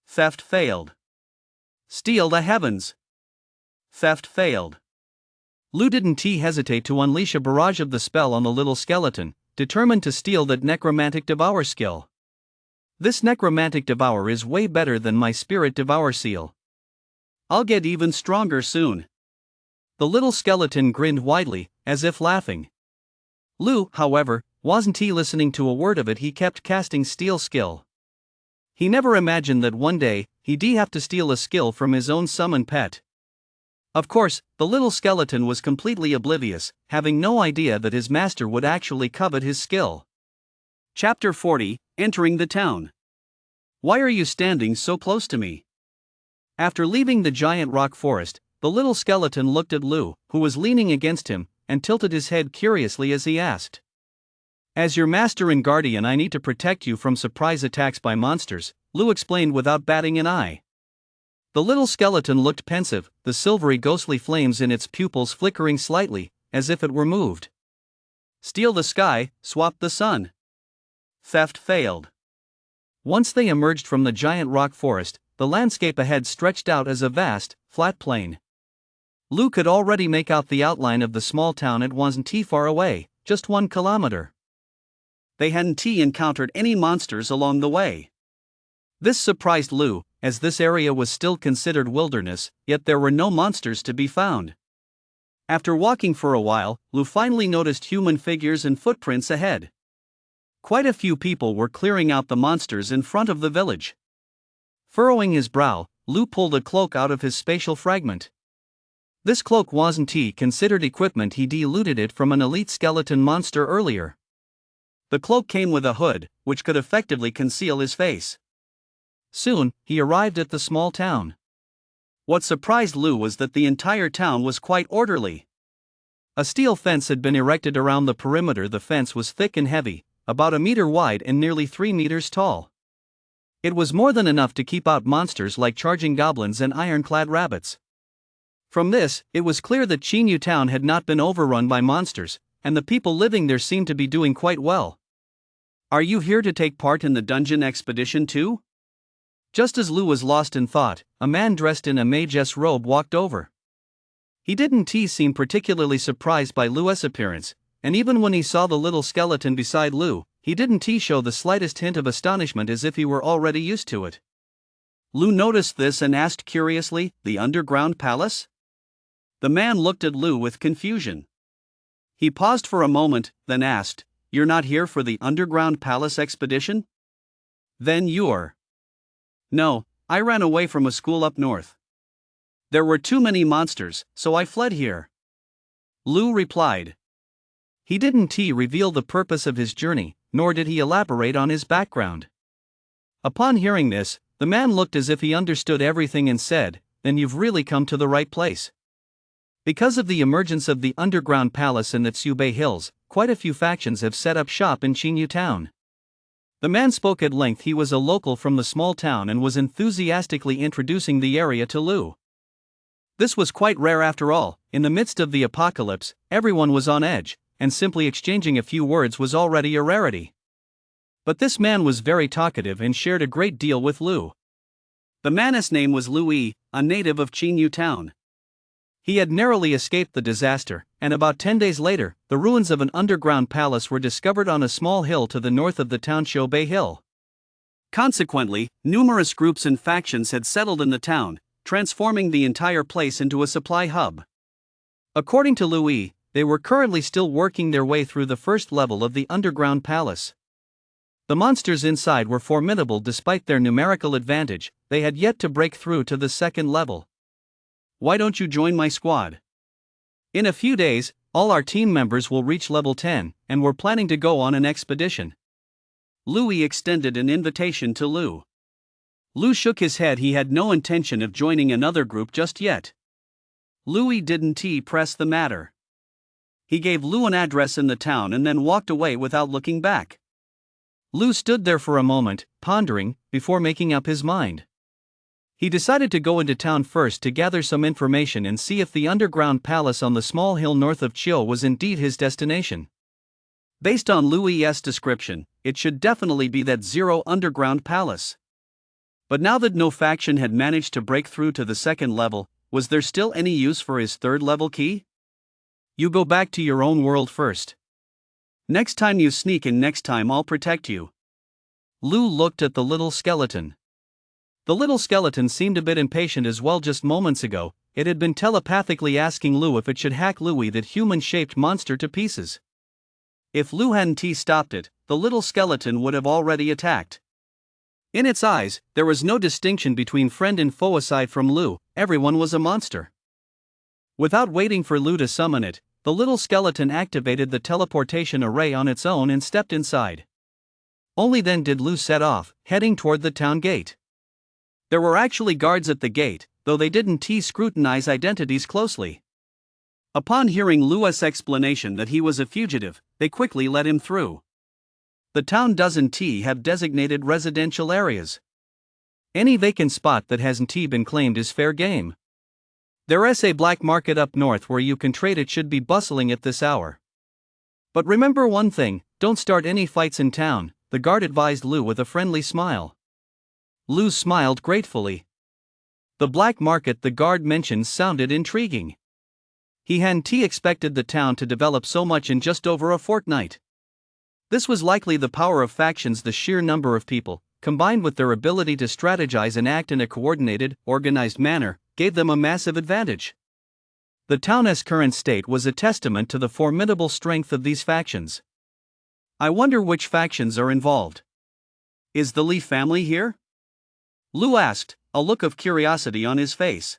Theft failed. Steal the heavens. Theft failed. Lou didn't hesitate to unleash a barrage of the spell on the little skeleton, determined to steal that Necromantic Devour skill. This Necromantic Devour is way better than my Spirit Devour seal. I'll get even stronger soon. The little skeleton grinned widely, as if laughing. Lou, however, wasn't listening to a word of it. He kept casting steal skill. He never imagined that one day, he'd have to steal a skill from his own summoned pet. Of course, the little skeleton was completely oblivious, having no idea that his master would actually covet his skill. Chapter 40, Entering the Town. Why are you standing so close to me? After leaving the giant rock forest, the little skeleton looked at Lou, who was leaning against him, and tilted his head curiously as he asked. As your master and guardian, I need to protect you from surprise attacks by monsters, Lou explained without batting an eye. The little skeleton looked pensive, the silvery ghostly flames in its pupils flickering slightly, as if it were moved. Steal the sky, swap the sun. Theft failed. Once they emerged from the giant rock forest, the landscape ahead stretched out as a vast, flat plain. Lou could already make out the outline of the small town. It wasn't far away, just 1 kilometer. They hadn't encountered any monsters along the way. This surprised Lou, as this area was still considered wilderness, yet there were no monsters to be found. After walking for a while, Lou finally noticed human figures and footprints ahead. Quite a few people were clearing out the monsters in front of the village. Furrowing his brow, Lou pulled a cloak out of his spatial fragment. This cloak wasn't considered equipment. He'd looted it from an elite skeleton monster earlier. The cloak came with a hood, which could effectively conceal his face. Soon, he arrived at the small town. What surprised Lou was that the entire town was quite orderly. A steel fence had been erected around the perimeter. The fence was thick and heavy, about 1 meter wide and nearly 3 meters tall. It was more than enough to keep out monsters like charging goblins and ironclad rabbits. From this, it was clear that Chinyu Town had not been overrun by monsters, and the people living there seemed to be doing quite well. Are you here to take part in the dungeon expedition too? Just as Lou was lost in thought, a man dressed in a mage's robe walked over. He didn't seem particularly surprised by Lou's appearance, and even when he saw the little skeleton beside Lou, he didn't show the slightest hint of astonishment, as if he were already used to it. Lou noticed this and asked curiously, "The underground palace?" The man looked at Lou with confusion. He paused for a moment, then asked, "You're not here for the underground palace expedition? Then you're..." "No, I ran away from a school up north. There were too many monsters, so I fled here," Lou replied. He didn't reveal the purpose of his journey, nor did he elaborate on his background. Upon hearing this, the man looked as if he understood everything and said, "Then you've really come to the right place." Because of the emergence of the underground palace in the Tsubei Hills, quite a few factions have set up shop in Chinyu Town. The man spoke at length. He was a local from the small town and was enthusiastically introducing the area to Lou. This was quite rare after all. In the midst of the apocalypse, everyone was on edge, and simply exchanging a few words was already a rarity. But this man was very talkative and shared a great deal with Lou. The man's name was Louis, a native of Chinyu town. He had narrowly escaped the disaster, and about 10 days later, the ruins of an underground palace were discovered on a small hill to the north of the town Shobei Hill. Consequently, numerous groups and factions had settled in the town, transforming the entire place into a supply hub. According to Louis, they were currently still working their way through the first level of the underground palace. The monsters inside were formidable despite their numerical advantage. They had yet to break through to the second level. "Why don't you join my squad? In a few days, all our team members will reach level 10, and we're planning to go on an expedition." Louis extended an invitation to Lou. Lou shook his head. He had no intention of joining another group just yet. Louis didn't press the matter. He gave Lou an address in the town and then walked away without looking back. Lou stood there for a moment, pondering, before making up his mind. He decided to go into town first to gather some information and see if the underground palace on the small hill north of Chio was indeed his destination. Based on Louis' description, it should definitely be that Zero underground palace. But now that no faction had managed to break through to the second level, was there still any use for his third level key? "You go back to your own world first. Next time you sneak in, next time I'll protect you." Lou looked at the little skeleton. The little skeleton seemed a bit impatient as well. Just moments ago, it had been telepathically asking Lou if it should hack Louis, that human-shaped monster, to pieces. If Lou hadn't stopped it, the little skeleton would have already attacked. In its eyes, there was no distinction between friend and foe aside from Lou. Everyone was a monster. Without waiting for Lou to summon it, the little skeleton activated the teleportation array on its own and stepped inside. Only then did Lou set off, heading toward the town gate. There were actually guards at the gate, though they didn't scrutinize identities closely. Upon hearing Lou's explanation that he was a fugitive, they quickly let him through. The town doesn't have designated residential areas. Any vacant spot that hasn't been claimed is fair game. There's a black market up north where you can trade. It should be bustling at this hour. But remember one thing, don't start any fights in town, the guard advised Lou with a friendly smile. Lou smiled gratefully. The black market the guard mentioned sounded intriguing. He hadn't expected the town to develop so much in just over a fortnight. This was likely the power of factions. The sheer number of people, combined with their ability to strategize and act in a coordinated, organized manner, gave them a massive advantage. The town's current state was a testament to the formidable strength of these factions. "I wonder which factions are involved. Is the Lee family here?" Lou asked, a look of curiosity on his face.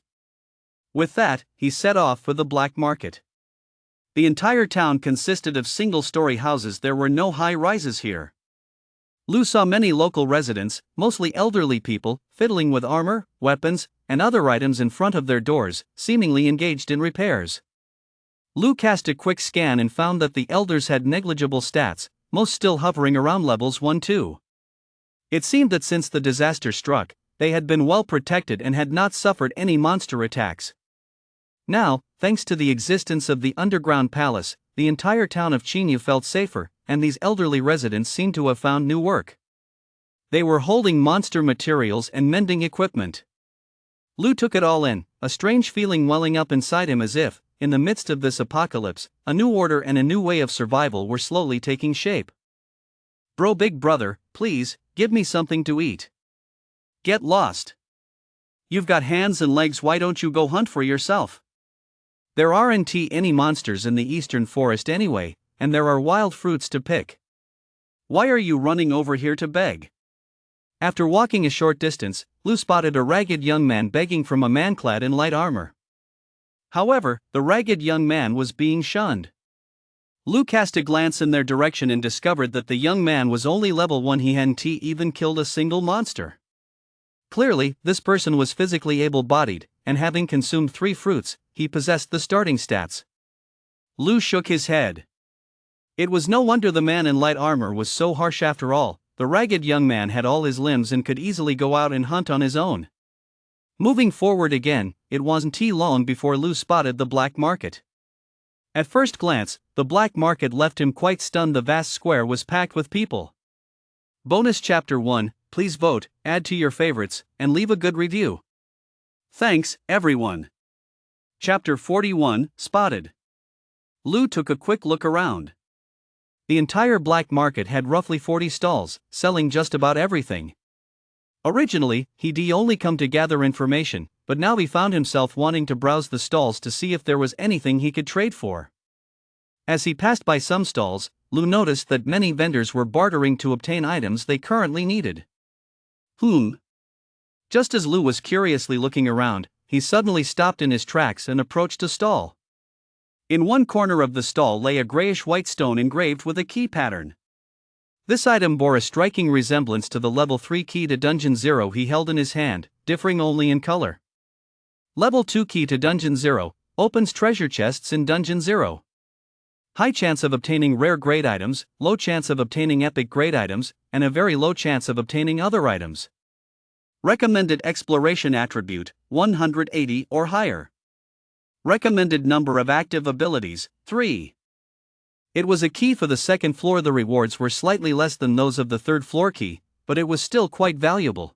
With that, he set off for the black market. The entire town consisted of single-story houses. There were no high-rises here. Lou saw many local residents, mostly elderly people, fiddling with armor, weapons, and other items in front of their doors, seemingly engaged in repairs. Lou cast a quick scan and found that the elders had negligible stats, most still hovering around levels 1-2. It seemed that since the disaster struck, they had been well protected and had not suffered any monster attacks. Now, thanks to the existence of the underground palace, the entire town of Chinyu felt safer, and these elderly residents seemed to have found new work. They were holding monster materials and mending equipment. Lou took it all in, a strange feeling welling up inside him as if, in the midst of this apocalypse, a new order and a new way of survival were slowly taking shape. "Bro, big brother, please, give me something to eat. Get lost. You've got hands and legs, why don't you go hunt for yourself? There aren't any monsters in the eastern forest anyway, and there are wild fruits to pick. Why are you running over here to beg?" After walking a short distance, Lou spotted a ragged young man begging from a man clad in light armor. However, the ragged young man was being shunned. Lou cast a glance in their direction and discovered that the young man was only level 1. He hadn't even killed a single monster. Clearly, this person was physically able-bodied, and having consumed 3 fruits, he possessed the starting stats. Lou shook his head. It was no wonder the man in light armor was so harsh. After all, the ragged young man had all his limbs and could easily go out and hunt on his own. Moving forward again, it wasn't long before Lou spotted the black market. At first glance, the black market left him quite stunned. The vast square was packed with people. Bonus Chapter 1, please vote, add to your favorites, and leave a good review. Thanks, everyone. Chapter 41, Spotted. Lou took a quick look around. The entire black market had roughly 40 stalls, selling just about everything. Originally, he'd only come to gather information, but now he found himself wanting to browse the stalls to see if there was anything he could trade for. As he passed by some stalls, Lou noticed that many vendors were bartering to obtain items they currently needed. Just as Lou was curiously looking around, he suddenly stopped in his tracks and approached a stall. In one corner of the stall lay a grayish-white stone engraved with a key pattern. This item bore a striking resemblance to the Level 3 key to Dungeon 0 he held in his hand, differing only in color. Level 2 key to Dungeon 0 opens treasure chests in Dungeon 0. High chance of obtaining rare grade items, low chance of obtaining epic grade items, and a very low chance of obtaining other items. Recommended exploration attribute, 180 or higher. Recommended number of active abilities, 3. It was a key for the second floor. The rewards were slightly less than those of the third floor key, but it was still quite valuable.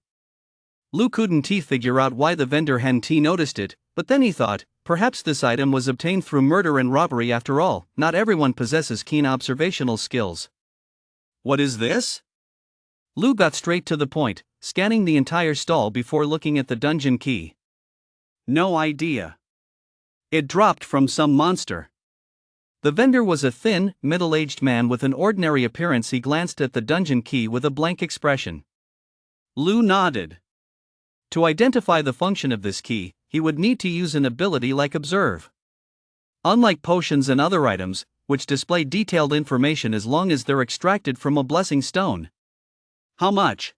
Lou couldn't figure out why the vendor hadn't noticed it, but then he thought, perhaps this item was obtained through murder and robbery after all. Not everyone possesses keen observational skills. What is this? Lou got straight to the point, scanning the entire stall before looking at the dungeon key. No idea. It dropped from some monster. The vendor was a thin, middle-aged man with an ordinary appearance. He glanced at the dungeon key with a blank expression. Lou nodded. To identify the function of this key, he would need to use an ability like Observe. Unlike potions and other items, which display detailed information as long as they're extracted from a blessing stone. How much?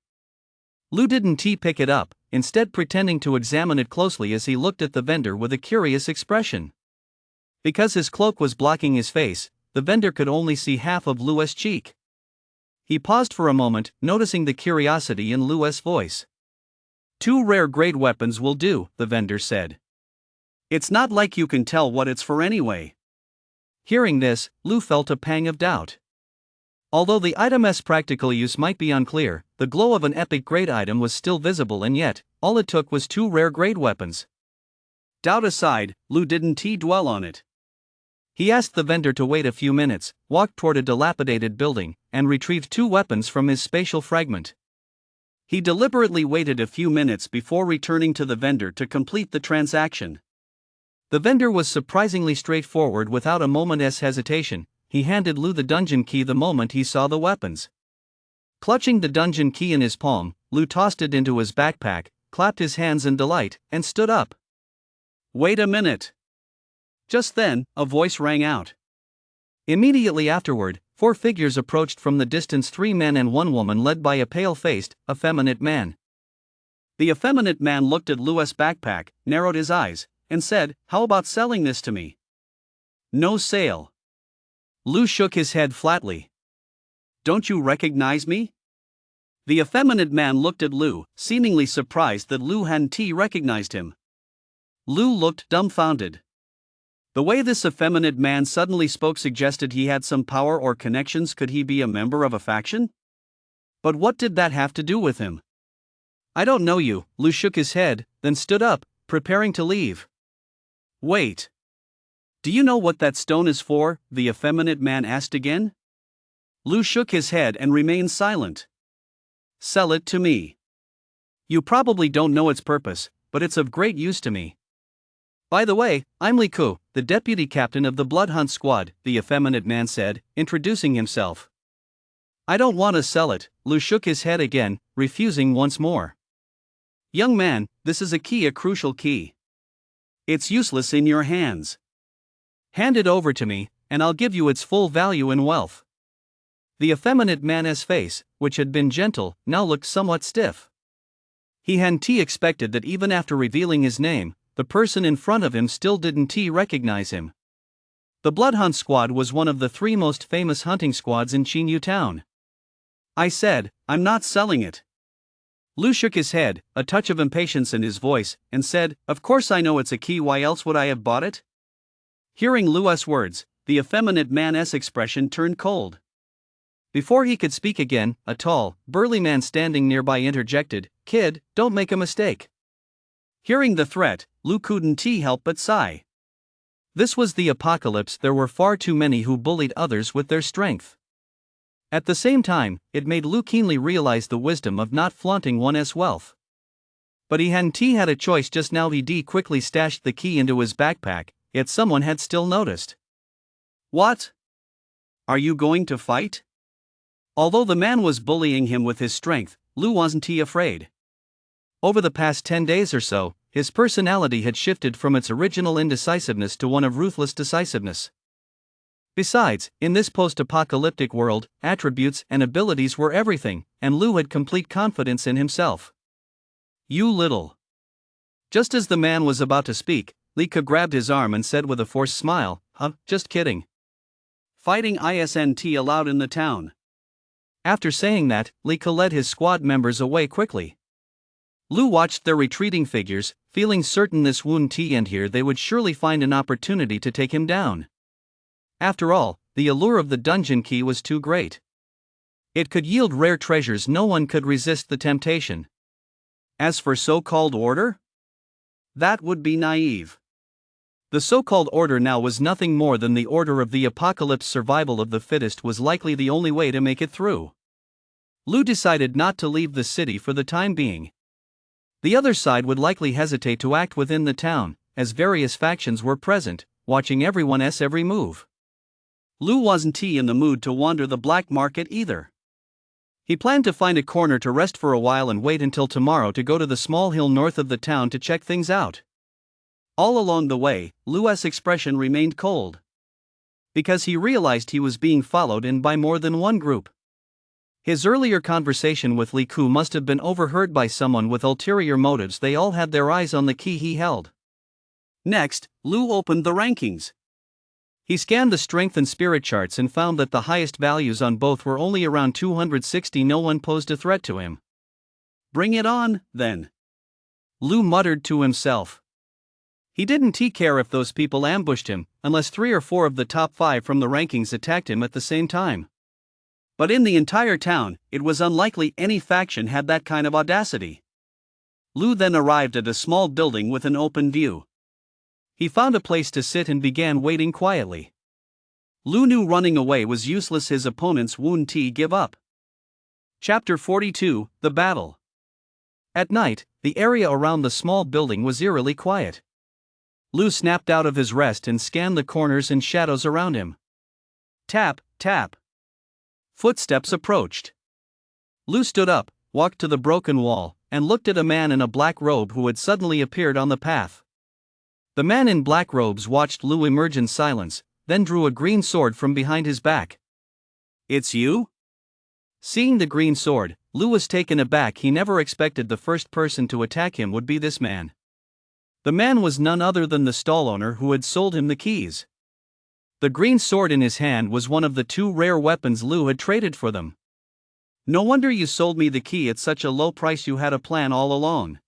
Lou didn't pick it up, instead pretending to examine it closely as he looked at the vendor with a curious expression. Because his cloak was blocking his face, the vendor could only see half of Lou's cheek. He paused for a moment, noticing the curiosity in Lou's voice. 2 rare grade weapons will do, the vendor said. It's not like you can tell what it's for anyway. Hearing this, Lou felt a pang of doubt. Although the item's practical use might be unclear, the glow of an epic grade item was still visible, and yet, all it took was 2 rare grade weapons. Doubt aside, Lou didn't dwell on it. He asked the vendor to wait a few minutes, walked toward a dilapidated building, and retrieved 2 weapons from his spatial fragment. He deliberately waited a few minutes before returning to the vendor to complete the transaction. The vendor was surprisingly straightforward. Without a moment's hesitation, he handed Lou the dungeon key the moment he saw the weapons. Clutching the dungeon key in his palm, Lou tossed it into his backpack, clapped his hands in delight, and stood up. Wait a minute. Just then, a voice rang out. Immediately afterward, 4 figures approached from the distance, 3 men and 1 woman led by a pale-faced, effeminate man. The effeminate man looked at Lou's backpack, narrowed his eyes, and said, "How about selling this to me?" No sale. Lou shook his head flatly. Don't you recognize me? The effeminate man looked at Lou, seemingly surprised that Lou hadn't recognized him. Lou looked dumbfounded. The way this effeminate man suddenly spoke suggested he had some power or connections. Could he be a member of a faction? But what did that have to do with him? I don't know you. Lou shook his head, then stood up, preparing to leave. Wait. Do you know what that stone is for? The effeminate man asked again. Lou shook his head and remained silent. Sell it to me. You probably don't know its purpose, but it's of great use to me. By the way, I'm Liku, the deputy captain of the Blood Hunt Squad, the effeminate man said, introducing himself. I don't want to sell it. Lou shook his head again, refusing once more. Young man, this is a crucial key. It's useless in your hands. Hand it over to me, and I'll give you its full value in wealth. The effeminate man's face, which had been gentle, now looked somewhat stiff. He hadn't expected that even after revealing his name, the person in front of him still didn't recognize him. The Blood Hunt Squad was one of the 3 most famous hunting squads in Chinyu Town. I said, I'm not selling it. Lou shook his head, a touch of impatience in his voice, and said, Of course I know it's a key, why else would I have bought it? Hearing Lou's words, the effeminate man's expression turned cold. Before he could speak again, a tall, burly man standing nearby interjected, "Kid, don't make a mistake." Hearing the threat, Lu couldn't help but sigh. This was the apocalypse. There were far too many who bullied others with their strength. At the same time, it made Lu keenly realize the wisdom of not flaunting one's wealth. But he hadn't had a choice just now. He quickly stashed the key into his backpack, yet someone had still noticed. "What? Are you going to fight?" Although the man was bullying him with his strength, Lu wasn't afraid. Over the past 10 days or so, his personality had shifted from its original indecisiveness to one of ruthless decisiveness. Besides, in this post-apocalyptic world, attributes and abilities were everything, and Lu had complete confidence in himself. "You little." Just as the man was about to speak, Lika grabbed his arm and said with a forced smile, Just kidding. Fighting isn't allowed in the town." After saying that, Lika led his squad members away quickly. Lu watched their retreating figures, feeling certain this wouldn't end here. They would surely find an opportunity to take him down. After all, the allure of the dungeon key was too great. It could yield rare treasures. No one could resist the temptation. As for so-called order? That would be naive. The so-called order now was nothing more than the order of the apocalypse. Survival of the fittest was likely the only way to make it through. Lu decided not to leave the city for the time being. The other side would likely hesitate to act within the town, as various factions were present, watching everyone's every move. Lu wasn't in the mood to wander the black market either. He planned to find a corner to rest for a while and wait until tomorrow to go to the small hill north of the town to check things out. All along the way, Lu's expression remained cold. Because he realized he was being followed in by more than one group. His earlier conversation with Li Ku must have been overheard by someone with ulterior motives. They all had their eyes on the key he held. Next, Lu opened the rankings. He scanned the strength and spirit charts and found that the highest values on both were only around 260. No one posed a threat to him. "Bring it on, then," Lu muttered to himself. He didn't care if those people ambushed him, unless 3 or 4 of the top 5 from the rankings attacked him at the same time. But in the entire town, it was unlikely any faction had that kind of audacity. Lu then arrived at a small building with an open view. He found a place to sit and began waiting quietly. Lu knew running away was useless. His opponents wouldn't give up. Chapter 42, The Battle. At night, the area around the small building was eerily quiet. Lu snapped out of his rest and scanned the corners and shadows around him. Tap, tap. Footsteps approached. Lu stood up, walked to the broken wall, and looked at a man in a black robe who had suddenly appeared on the path. The man in black robes watched Lu emerge in silence, then drew a green sword from behind his back. "It's you?" Seeing the green sword, Lu was taken aback. He never expected the first person to attack him would be this man. The man was none other than the stall owner who had sold him the keys. The green sword in his hand was one of the 2 rare weapons Lu had traded for them. "No wonder you sold me the key at such a low price. You had a plan all along."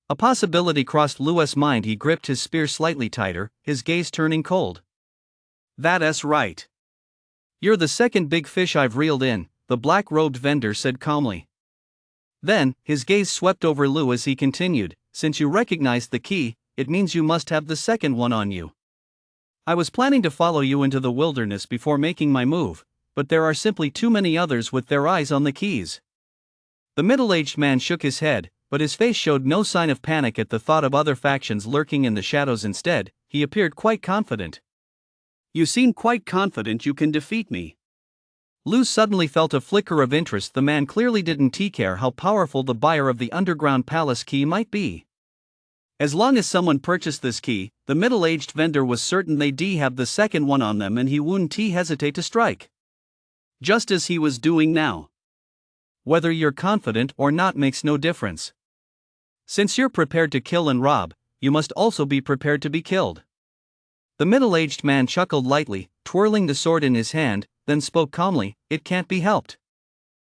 A possibility crossed Lu's mind. He gripped his spear slightly tighter, his gaze turning cold. "That's right. You're the second big fish I've reeled in," the black-robed vendor said calmly. Then, his gaze swept over Lu as he continued, "Since you recognized the key, it means you must have the second one on you. I was planning to follow you into the wilderness before making my move, but there are simply too many others with their eyes on the keys." The middle-aged man shook his head, but his face showed no sign of panic at the thought of other factions lurking in the shadows. Instead, he appeared quite confident. "You seem quite confident you can defeat me." Lu suddenly felt a flicker of interest. The man clearly didn't care how powerful the buyer of the underground palace key might be. As long as someone purchased this key, the middle-aged vendor was certain they'd have the second one on them, and he wouldn't hesitate to strike. Just as he was doing now. Whether you're confident or not makes no difference. Since you're prepared to kill and rob, you must also be prepared to be killed. The middle-aged man chuckled lightly, twirling the sword in his hand, then spoke calmly, "It can't be helped.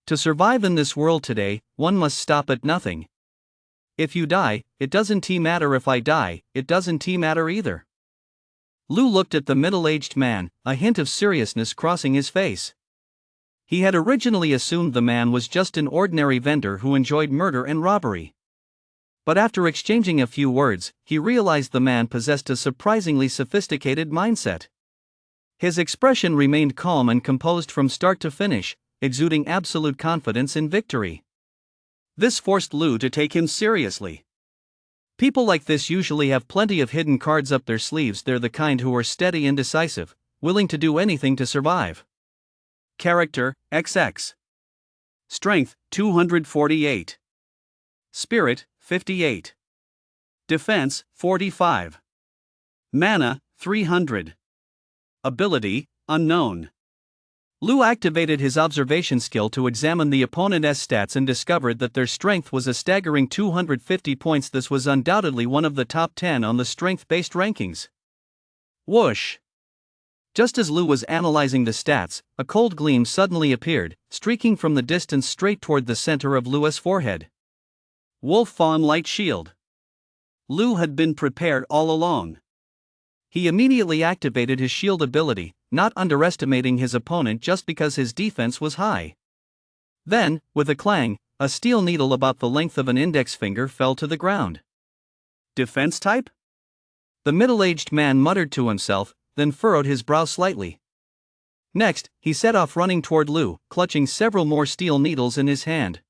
To survive in this world today, one must stop at nothing. If you die, it doesn't matter. If I die, it doesn't matter either." Lu looked at the middle-aged man, a hint of seriousness crossing his face. He had originally assumed the man was just an ordinary vendor who enjoyed murder and robbery. But after exchanging a few words, he realized the man possessed a surprisingly sophisticated mindset. His expression remained calm and composed from start to finish, exuding absolute confidence in victory. This forced Lu to take him seriously. People like this usually have plenty of hidden cards up their sleeves. They're the kind who are steady and decisive, willing to do anything to survive. Character, XX. Strength, 248. Spirit, 58. Defense, 45. Mana, 300. Ability, unknown. Lu activated his observation skill to examine the opponent's stats and discovered that their strength was a staggering 250 points. This was undoubtedly one of the top 10 on the strength-based rankings. Whoosh! Just as Lu was analyzing the stats, a cold gleam suddenly appeared, streaking from the distance straight toward the center of Lu's forehead. Wolf Fawn Light Shield. Lu had been prepared all along. He immediately activated his shield ability, not underestimating his opponent just because his defense was high. Then, with a clang, a steel needle about the length of an index finger fell to the ground. Defense type? The middle-aged man muttered to himself, then furrowed his brow slightly. Next, he set off running toward Lu, clutching several more steel needles in his hand.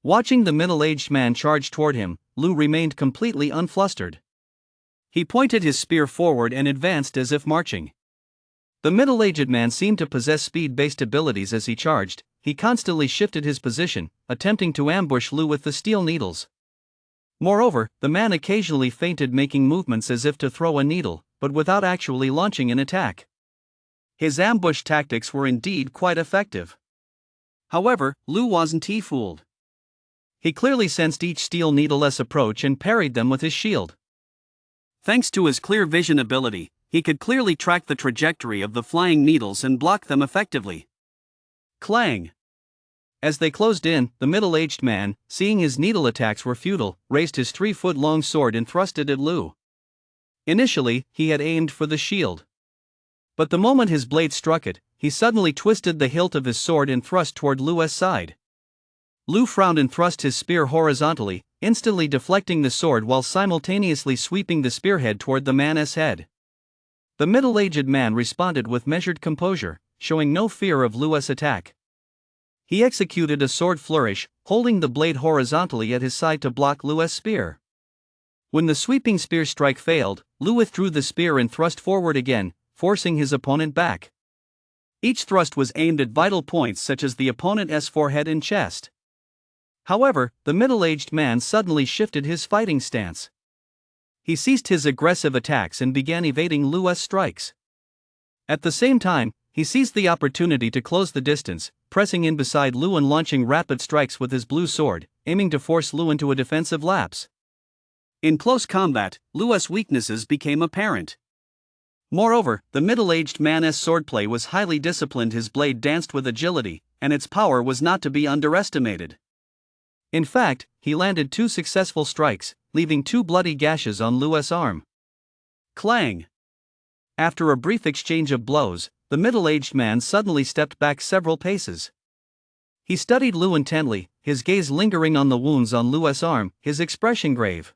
Watching the middle-aged man charge toward him, Lu remained completely unflustered. He pointed his spear forward and advanced as if marching. The middle-aged man seemed to possess speed-based abilities. As he charged, he constantly shifted his position, attempting to ambush Lu with the steel needles. Moreover, the man occasionally feinted, making movements as if to throw a needle, but without actually launching an attack. His ambush tactics were indeed quite effective. However, Lu wasn't fooled. He clearly sensed each steel needle's approach and parried them with his shield. Thanks to his clear vision ability, he could clearly track the trajectory of the flying needles and block them effectively. Clang! As they closed in, the middle-aged man, seeing his needle attacks were futile, raised his 3-foot-long sword and thrust it at Lu. Initially, he had aimed for the shield. But the moment his blade struck it, he suddenly twisted the hilt of his sword and thrust toward Lu's side. Lu frowned and thrust his spear horizontally, instantly deflecting the sword while simultaneously sweeping the spearhead toward the man's head. The middle-aged man responded with measured composure, showing no fear of Lu's attack. He executed a sword flourish, holding the blade horizontally at his side to block Lu's spear. When the sweeping spear strike failed, Lu withdrew the spear and thrust forward again, forcing his opponent back. Each thrust was aimed at vital points such as the opponent's forehead and chest. However, the middle-aged man suddenly shifted his fighting stance. He ceased his aggressive attacks and began evading Lu's strikes. At the same time, he seized the opportunity to close the distance, pressing in beside Lu and launching rapid strikes with his blue sword, aiming to force Lu into a defensive lapse. In close combat, Lu's weaknesses became apparent. Moreover, the middle-aged man's swordplay was highly disciplined. His blade danced with agility, and its power was not to be underestimated. In fact, he landed 2 successful strikes, leaving 2 bloody gashes on Lu's arm. Clang! After a brief exchange of blows, the middle-aged man suddenly stepped back several paces. He studied Lu intently, his gaze lingering on the wounds on Lu's arm, his expression grave.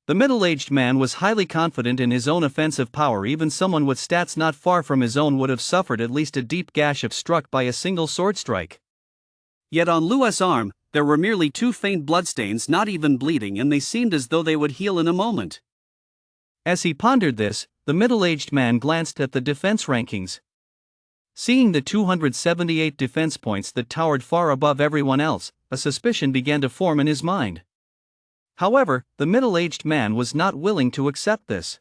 The middle-aged man was highly confident in his own offensive power. Even someone with stats not far from his own would have suffered at least a deep gash if struck by a single sword strike. Yet on Lu's arm, there were merely 2 faint bloodstains, not even bleeding, and they seemed as though they would heal in a moment. As he pondered this, the middle-aged man glanced at the defense rankings. Seeing the 278 defense points that towered far above everyone else, a suspicion began to form in his mind. However, the middle-aged man was not willing to accept this.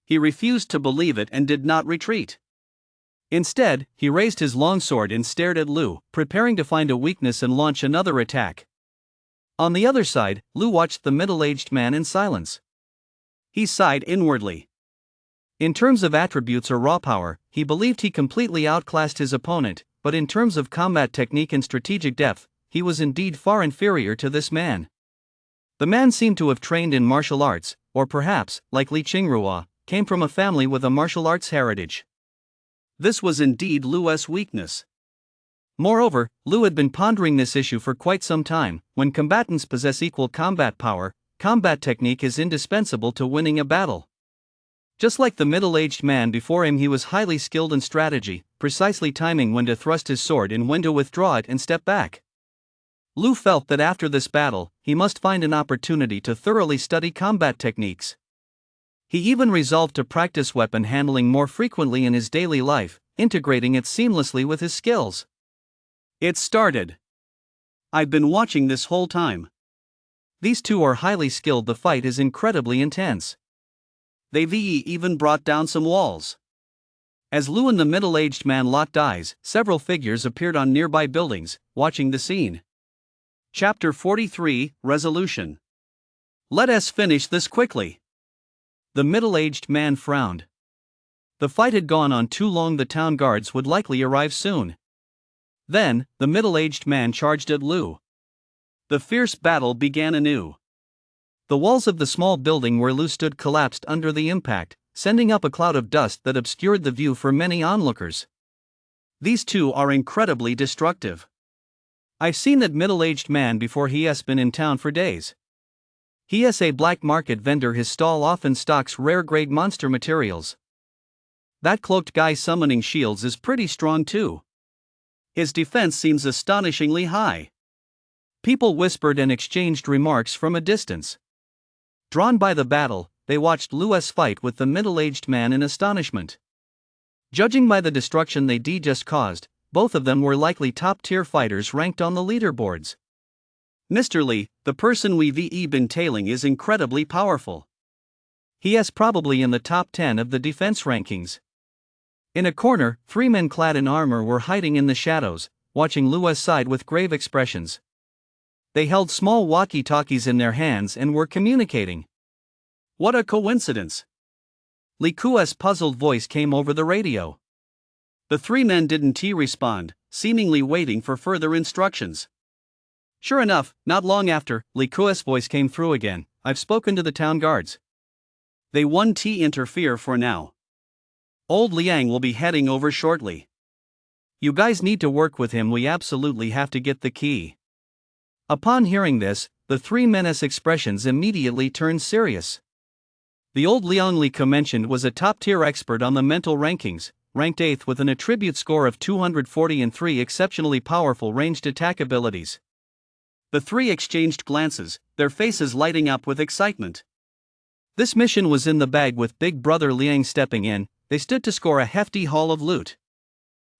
He refused to believe it and did not retreat. Instead, he raised his long sword and stared at Lu, preparing to find a weakness and launch another attack. On the other side, Lu watched the middle-aged man in silence. He sighed inwardly. In terms of attributes or raw power, he believed he completely outclassed his opponent, but in terms of combat technique and strategic depth, he was indeed far inferior to this man. The man seemed to have trained in martial arts, or perhaps, like Li Qingrua, came from a family with a martial arts heritage. This was indeed Lu's weakness. Moreover, Lu had been pondering this issue for quite some time. When combatants possess equal combat power, combat technique is indispensable to winning a battle. Just like the middle-aged man before him, he was highly skilled in strategy, precisely timing when to thrust his sword and when to withdraw it and step back. Lu felt that after this battle, he must find an opportunity to thoroughly study combat techniques. He even resolved to practice weapon handling more frequently in his daily life, integrating it seamlessly with his skills. It started. I've been watching this whole time. These two are highly skilled. The fight is incredibly intense. They've even brought down some walls. As Lu and the middle-aged man locked eyes, several figures appeared on nearby buildings, watching the scene. Chapter 43, Resolution. Let us finish this quickly. The middle-aged man frowned. The fight had gone on too long. The town guards would likely arrive soon. Then, the middle-aged man charged at Lu. The fierce battle began anew. The walls of the small building where Lu stood collapsed under the impact, sending up a cloud of dust that obscured the view for many onlookers. These two are incredibly destructive. I've seen that middle-aged man before. He has been in town for days. He is a black market vendor. His stall often stocks rare-grade monster materials. That cloaked guy summoning shields is pretty strong too. His defense seems astonishingly high. People whispered and exchanged remarks from a distance. Drawn by the battle, they watched Lu's fight with the middle-aged man in astonishment. Judging by the destruction they just caused, both of them were likely top-tier fighters ranked on the leaderboards. Mr. Li, the person we've been tailing is incredibly powerful. He is probably in the top 10 of the defense rankings. In a corner, 3 men clad in armor were hiding in the shadows, watching Lu's side with grave expressions. They held small walkie-talkies in their hands and were communicating. What a coincidence! Li Ku's puzzled voice came over the radio. The 3 men didn't respond, seemingly waiting for further instructions. Sure enough, not long after, Li Ku's voice came through again. I've spoken to the town guards. They won't interfere for now. Old Liang will be heading over shortly. You guys need to work with him. We absolutely have to get the key. Upon hearing this, the 3 men's expressions immediately turned serious. The old Liang Li mentioned was a top-tier expert on the mental rankings, ranked 8th with an attribute score of 240 and 3 exceptionally powerful ranged attack abilities. The 3 exchanged glances, their faces lighting up with excitement. This mission was in the bag. With Big Brother Liang stepping in, they stood to score a hefty haul of loot.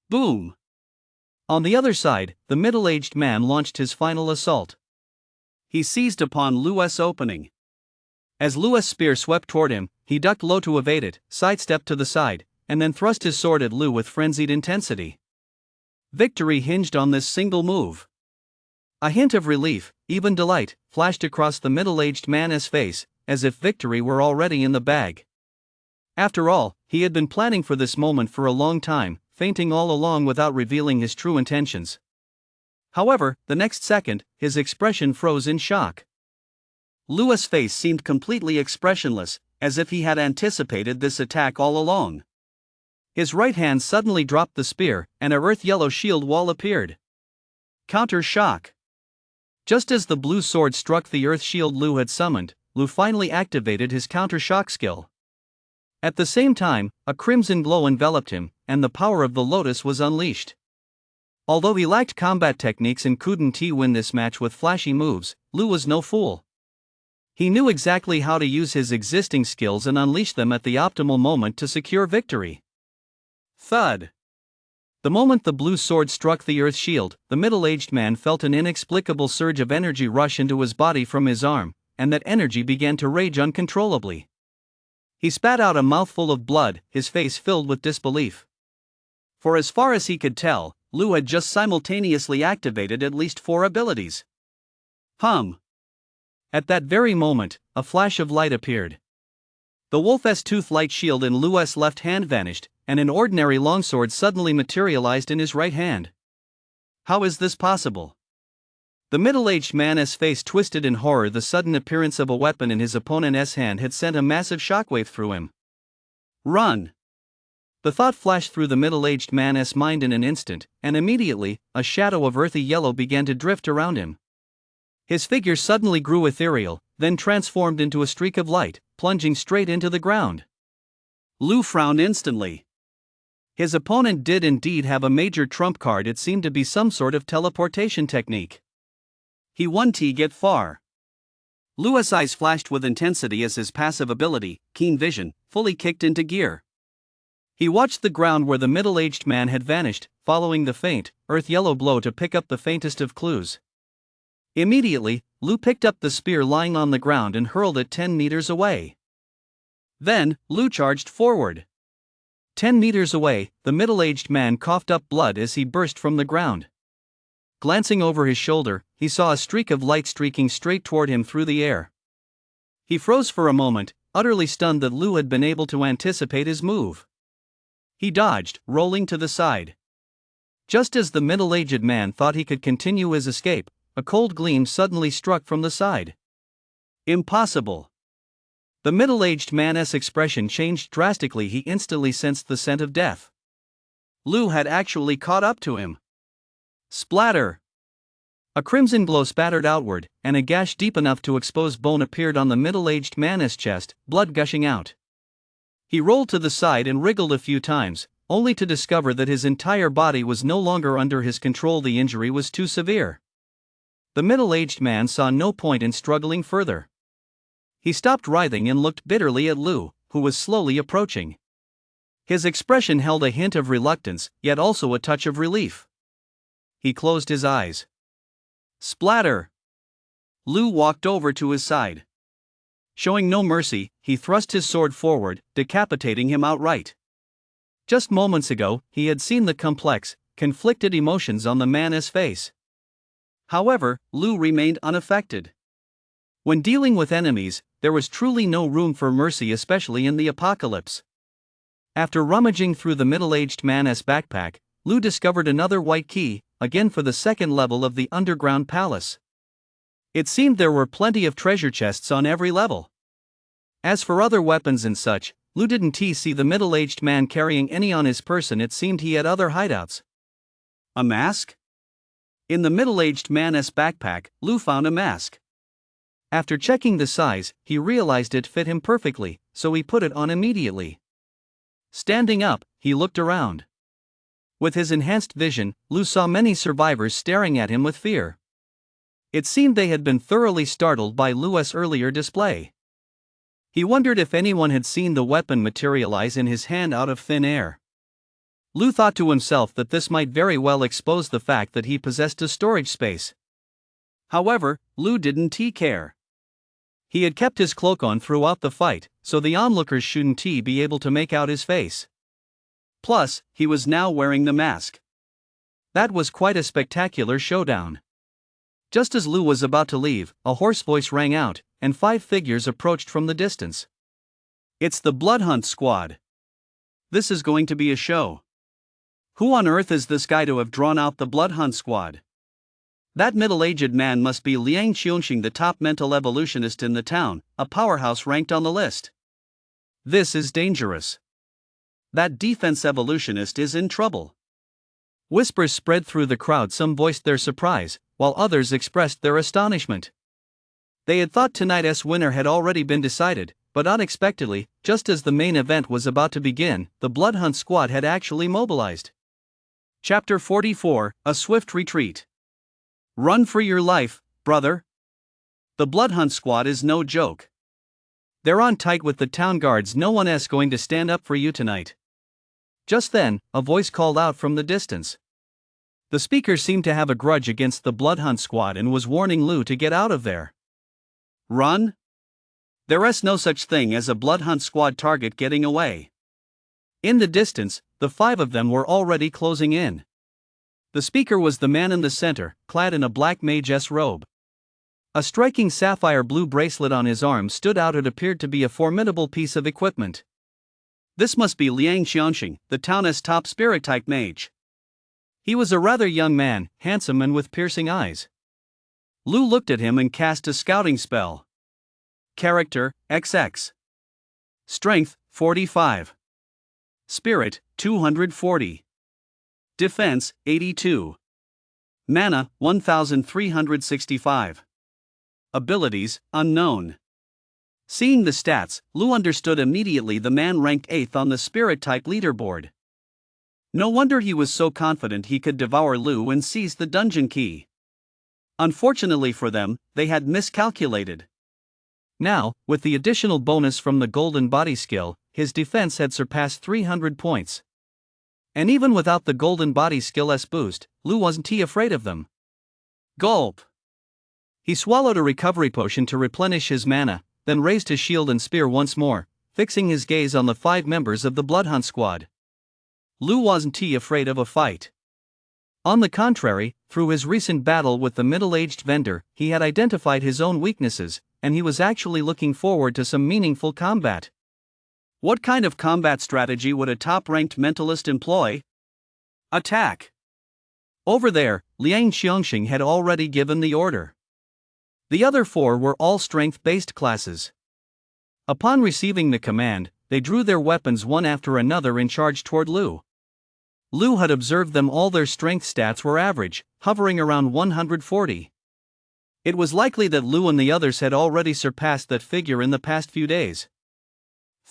Boom! On the other side, the middle-aged man launched his final assault. He seized upon Lu's opening. As Lu's spear swept toward him, he ducked low to evade it, sidestepped to the side, and then thrust his sword at Lu with frenzied intensity. Victory hinged on this single move. A hint of relief, even delight, flashed across the middle-aged man's face, as if victory were already in the bag. After all, he had been planning for this moment for a long time, feinting all along without revealing his true intentions. However, the next second, his expression froze in shock. Lu's face seemed completely expressionless, as if he had anticipated this attack all along. His right hand suddenly dropped the spear, and a earth-yellow shield wall appeared. Counter shock. Just as the blue sword struck the earth shield Lu had summoned, Lu finally activated his counter shock skill. At the same time, a crimson glow enveloped him, and the power of the lotus was unleashed. Although he lacked combat techniques and couldn't win this match with flashy moves, Lu was no fool. He knew exactly how to use his existing skills and unleash them at the optimal moment to secure victory. Thud! The moment the blue sword struck the earth shield, the middle-aged man felt an inexplicable surge of energy rush into his body from his arm, and that energy began to rage uncontrollably. He spat out a mouthful of blood, his face filled with disbelief. For as far as he could tell, Lu had just simultaneously activated at least 4 abilities. At that very moment, a flash of light appeared. The wolf's tooth light shield in Lu's left hand vanished, and an ordinary longsword suddenly materialized in his right hand. How is this possible? The middle-aged man's face twisted in horror. The sudden appearance of a weapon in his opponent's hand had sent a massive shockwave through him. Run! The thought flashed through the middle-aged man's mind in an instant, and immediately, a shadow of earthy yellow began to drift around him. His figure suddenly grew ethereal, then transformed into a streak of light, plunging straight into the ground. Lu frowned instantly. His opponent did indeed have a major trump card. It seemed to be some sort of teleportation technique. He won to get far. Lu's eyes flashed with intensity as his passive ability, keen vision, fully kicked into gear. He watched the ground where the middle-aged man had vanished, following the faint, earth-yellow glow to pick up the faintest of clues. Immediately, Lu picked up the spear lying on the ground and hurled it 10 meters away. Then, Lu charged forward. 10 meters away, the middle-aged man coughed up blood as he burst from the ground. Glancing over his shoulder, he saw a streak of light streaking straight toward him through the air. He froze for a moment, utterly stunned that Lu had been able to anticipate his move. He dodged, rolling to the side. Just as the middle-aged man thought he could continue his escape, a cold gleam suddenly struck from the side. Impossible! The middle-aged man's expression changed drastically. He instantly sensed the scent of death. Lu had actually caught up to him. Splatter! A crimson glow spattered outward, and a gash deep enough to expose bone appeared on the middle-aged man's chest, blood gushing out. He rolled to the side and wriggled a few times, only to discover that his entire body was no longer under his control. The injury was too severe. The middle-aged man saw no point in struggling further. He stopped writhing and looked bitterly at Lu, who was slowly approaching. His expression held a hint of reluctance, yet also a touch of relief. He closed his eyes. Splatter! Lu walked over to his side. Showing no mercy, he thrust his sword forward, decapitating him outright. Just moments ago, he had seen the complex, conflicted emotions on the man's face. However, Lu remained unaffected. When dealing with enemies, there was truly no room for mercy, especially in the apocalypse. After rummaging through the middle-aged man's backpack, Lu discovered another white key, again for the second level of the underground palace. It seemed there were plenty of treasure chests on every level. As for other weapons and such, Lu didn't see the middle-aged man carrying any on his person. It seemed he had other hideouts. A mask? In the middle-aged man's backpack, Lu found a mask. After checking the size, he realized it fit him perfectly, so he put it on immediately. Standing up, he looked around. With his enhanced vision, Lu saw many survivors staring at him with fear. It seemed they had been thoroughly startled by Lu's earlier display. He wondered if anyone had seen the weapon materialize in his hand out of thin air. Lu thought to himself that this might very well expose the fact that he possessed a storage space. However, Lu didn't care. He had kept his cloak on throughout the fight, so the onlookers shouldn't be able to make out his face. Plus, he was now wearing the mask. That was quite a spectacular showdown. Just as Lu was about to leave, a hoarse voice rang out, and 5 figures approached from the distance. It's the Bloodhunt Squad. This is going to be a show. Who on earth is this guy to have drawn out the Bloodhunt Squad? That middle-aged man must be Liang Xiongxing, the top mental evolutionist in the town, a powerhouse ranked on the list. This is dangerous. That defense evolutionist is in trouble. Whispers spread through the crowd. Some voiced their surprise, while others expressed their astonishment. They had thought tonight's winner had already been decided, but unexpectedly, just as the main event was about to begin, the Bloodhunt Squad had actually mobilized. Chapter 44, A Swift Retreat. Run for your life, brother. The Bloodhunt Squad is no joke. They're on tight with the town guards. No one's going to stand up for you tonight. Just then, a voice called out from the distance. The speaker seemed to have a grudge against the Bloodhunt Squad and was warning Lu to get out of there. Run? There's no such thing as a Bloodhunt Squad target getting away. In the distance, the 5 of them were already closing in. The speaker was the man in the center, clad in a black mage's robe. A striking sapphire blue bracelet on his arm stood out. It appeared to be a formidable piece of equipment. This must be Liang Xiongxing, the town's top spirit-type mage. He was a rather young man, handsome and with piercing eyes. Lu looked at him and cast a scouting spell. Character, XX. Strength, 45. Spirit, 240. Defense, 82. Mana, 1365. Abilities, unknown. Seeing the stats, Lu understood immediately the man ranked 8th on the spirit type leaderboard. No wonder he was so confident he could devour Lu and seize the dungeon key. Unfortunately for them, they had miscalculated. Now, with the additional bonus from the golden body skill, his defense had surpassed 300 points. And even without the golden body skill S boost, Lu wasn't afraid of them. Gulp! He swallowed a recovery potion to replenish his mana, then raised his shield and spear once more, fixing his gaze on the 5 members of the Bloodhunt squad. Lu wasn't afraid of a fight. On the contrary, through his recent battle with the middle-aged vendor, he had identified his own weaknesses, and he was actually looking forward to some meaningful combat. What kind of combat strategy would a top-ranked mentalist employ? Attack! Over there, Liang Xiongxing had already given the order. The other 4 were all strength-based classes. Upon receiving the command, they drew their weapons one after another and charged toward Lu. Lu had observed them all. Their strength stats were average, hovering around 140. It was likely that Lu and the others had already surpassed that figure in the past few days.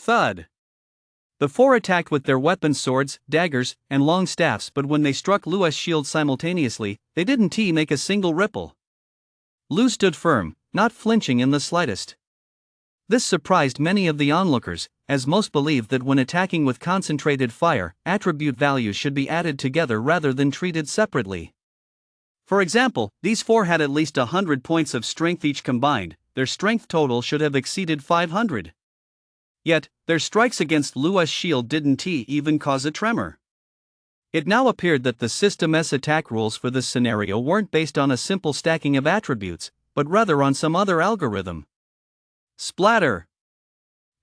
Thud! The 4 attacked with their weapons, swords, daggers, and long staffs, but when they struck Lu's shield simultaneously, they didn't make a single ripple. Lu stood firm, not flinching in the slightest. This surprised many of the onlookers, as most believed that when attacking with concentrated fire, attribute values should be added together rather than treated separately. For example, these 4 had at least 100 points of strength each combined. Their strength total should have exceeded 500. Yet, their strikes against Lu's shield didn't even cause a tremor. It now appeared that the system's attack rules for this scenario weren't based on a simple stacking of attributes, but rather on some other algorithm. Splatter!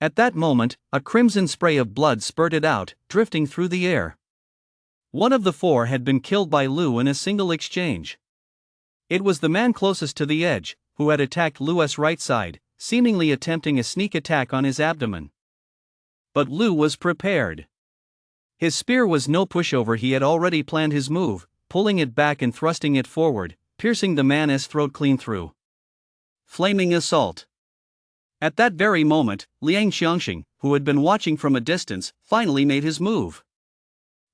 At that moment, a crimson spray of blood spurted out, drifting through the air. One of the 4 had been killed by Lu in a single exchange. It was the man closest to the edge, who had attacked Lu's right side, seemingly attempting a sneak attack on his abdomen. But Lu was prepared. His spear was no pushover. He had already planned his move, pulling it back and thrusting it forward, piercing the man's throat clean through. Flaming assault. At that very moment, Liang Xiongxing, who had been watching from a distance, finally made his move.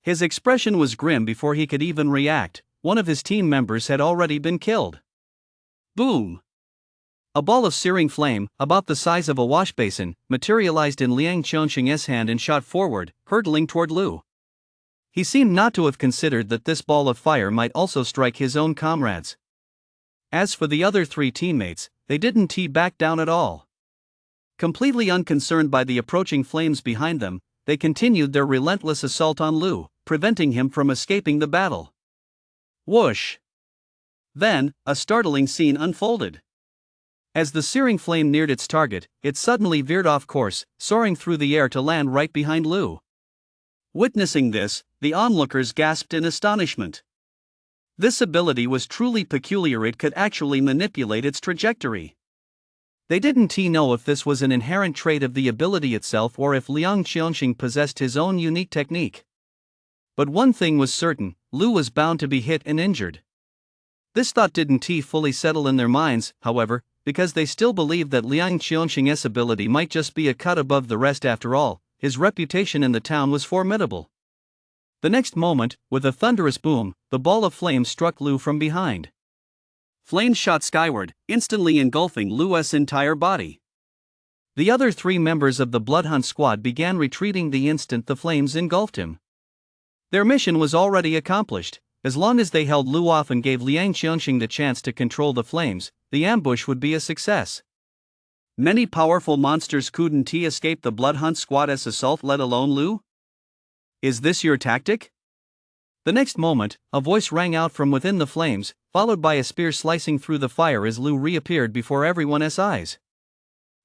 His expression was grim. Before he could even react, one of his team members had already been killed. Boom! A ball of searing flame, about the size of a wash basin, materialized in Liang Xiongxing's hand and shot forward, hurtling toward Lu. He seemed not to have considered that this ball of fire might also strike his own comrades. As for the other 3 teammates, they didn't back down at all. Completely unconcerned by the approaching flames behind them, they continued their relentless assault on Lu, preventing him from escaping the battle. Whoosh! Then, a startling scene unfolded. As the searing flame neared its target, it suddenly veered off course, soaring through the air to land right behind Lu. Witnessing this, the onlookers gasped in astonishment. This ability was truly peculiar. It could actually manipulate its trajectory. They didn't know if this was an inherent trait of the ability itself or if Liang Xiongxing possessed his own unique technique. But one thing was certain: Lu was bound to be hit and injured. This thought didn't fully settle in their minds, however, because they still believed that Liang Xiongxing's ability might just be a cut above the rest. After all, his reputation in the town was formidable. The next moment, with a thunderous boom, the ball of flame struck Lu from behind. Flames shot skyward, instantly engulfing Lu's entire body. The other 3 members of the Bloodhunt squad began retreating the instant the flames engulfed him. Their mission was already accomplished. As long as they held Lu off and gave Liang Xiongxing the chance to control the flames, the ambush would be a success. Many powerful monsters couldn't escape the Bloodhunt squad's assault, let alone Lu. Is this your tactic? The next moment, a voice rang out from within the flames, followed by a spear slicing through the fire as Lu reappeared before everyone's eyes.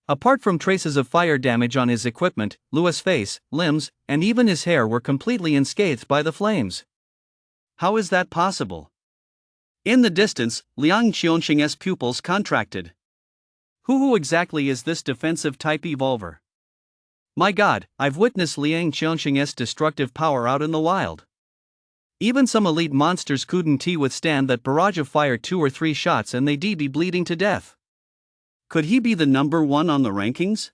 Apart from traces of fire damage on his equipment, Lu's face, limbs, and even his hair were completely unscathed by the flames. How is that possible? In the distance, Liang Xiongxing's pupils contracted. Who exactly is this defensive type evolver? My god, I've witnessed Liang Qianxing's destructive power out in the wild. Even some elite monsters couldn't withstand that barrage of fire 2 or 3 shots and they'd be bleeding to death. Could he be the number 1 on the rankings?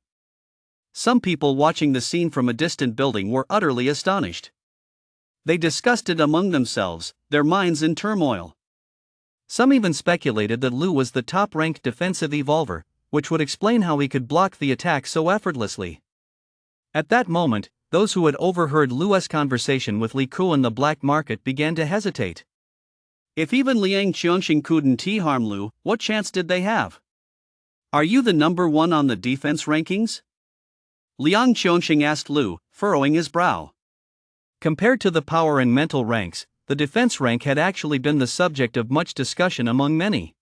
Some people watching the scene from a distant building were utterly astonished. They discussed it among themselves, their minds in turmoil. Some even speculated that Lu was the top-ranked defensive evolver, which would explain how he could block the attack so effortlessly. At that moment, those who had overheard Lu's conversation with Li Ku in the black market began to hesitate. If even Liang Qianxing couldn't harm Lu, what chance did they have? Are you the number 1 on the defense rankings? Liang Qianxing asked Lu, furrowing his brow. Compared to the power and mental ranks, the defense rank had actually been the subject of much discussion among many.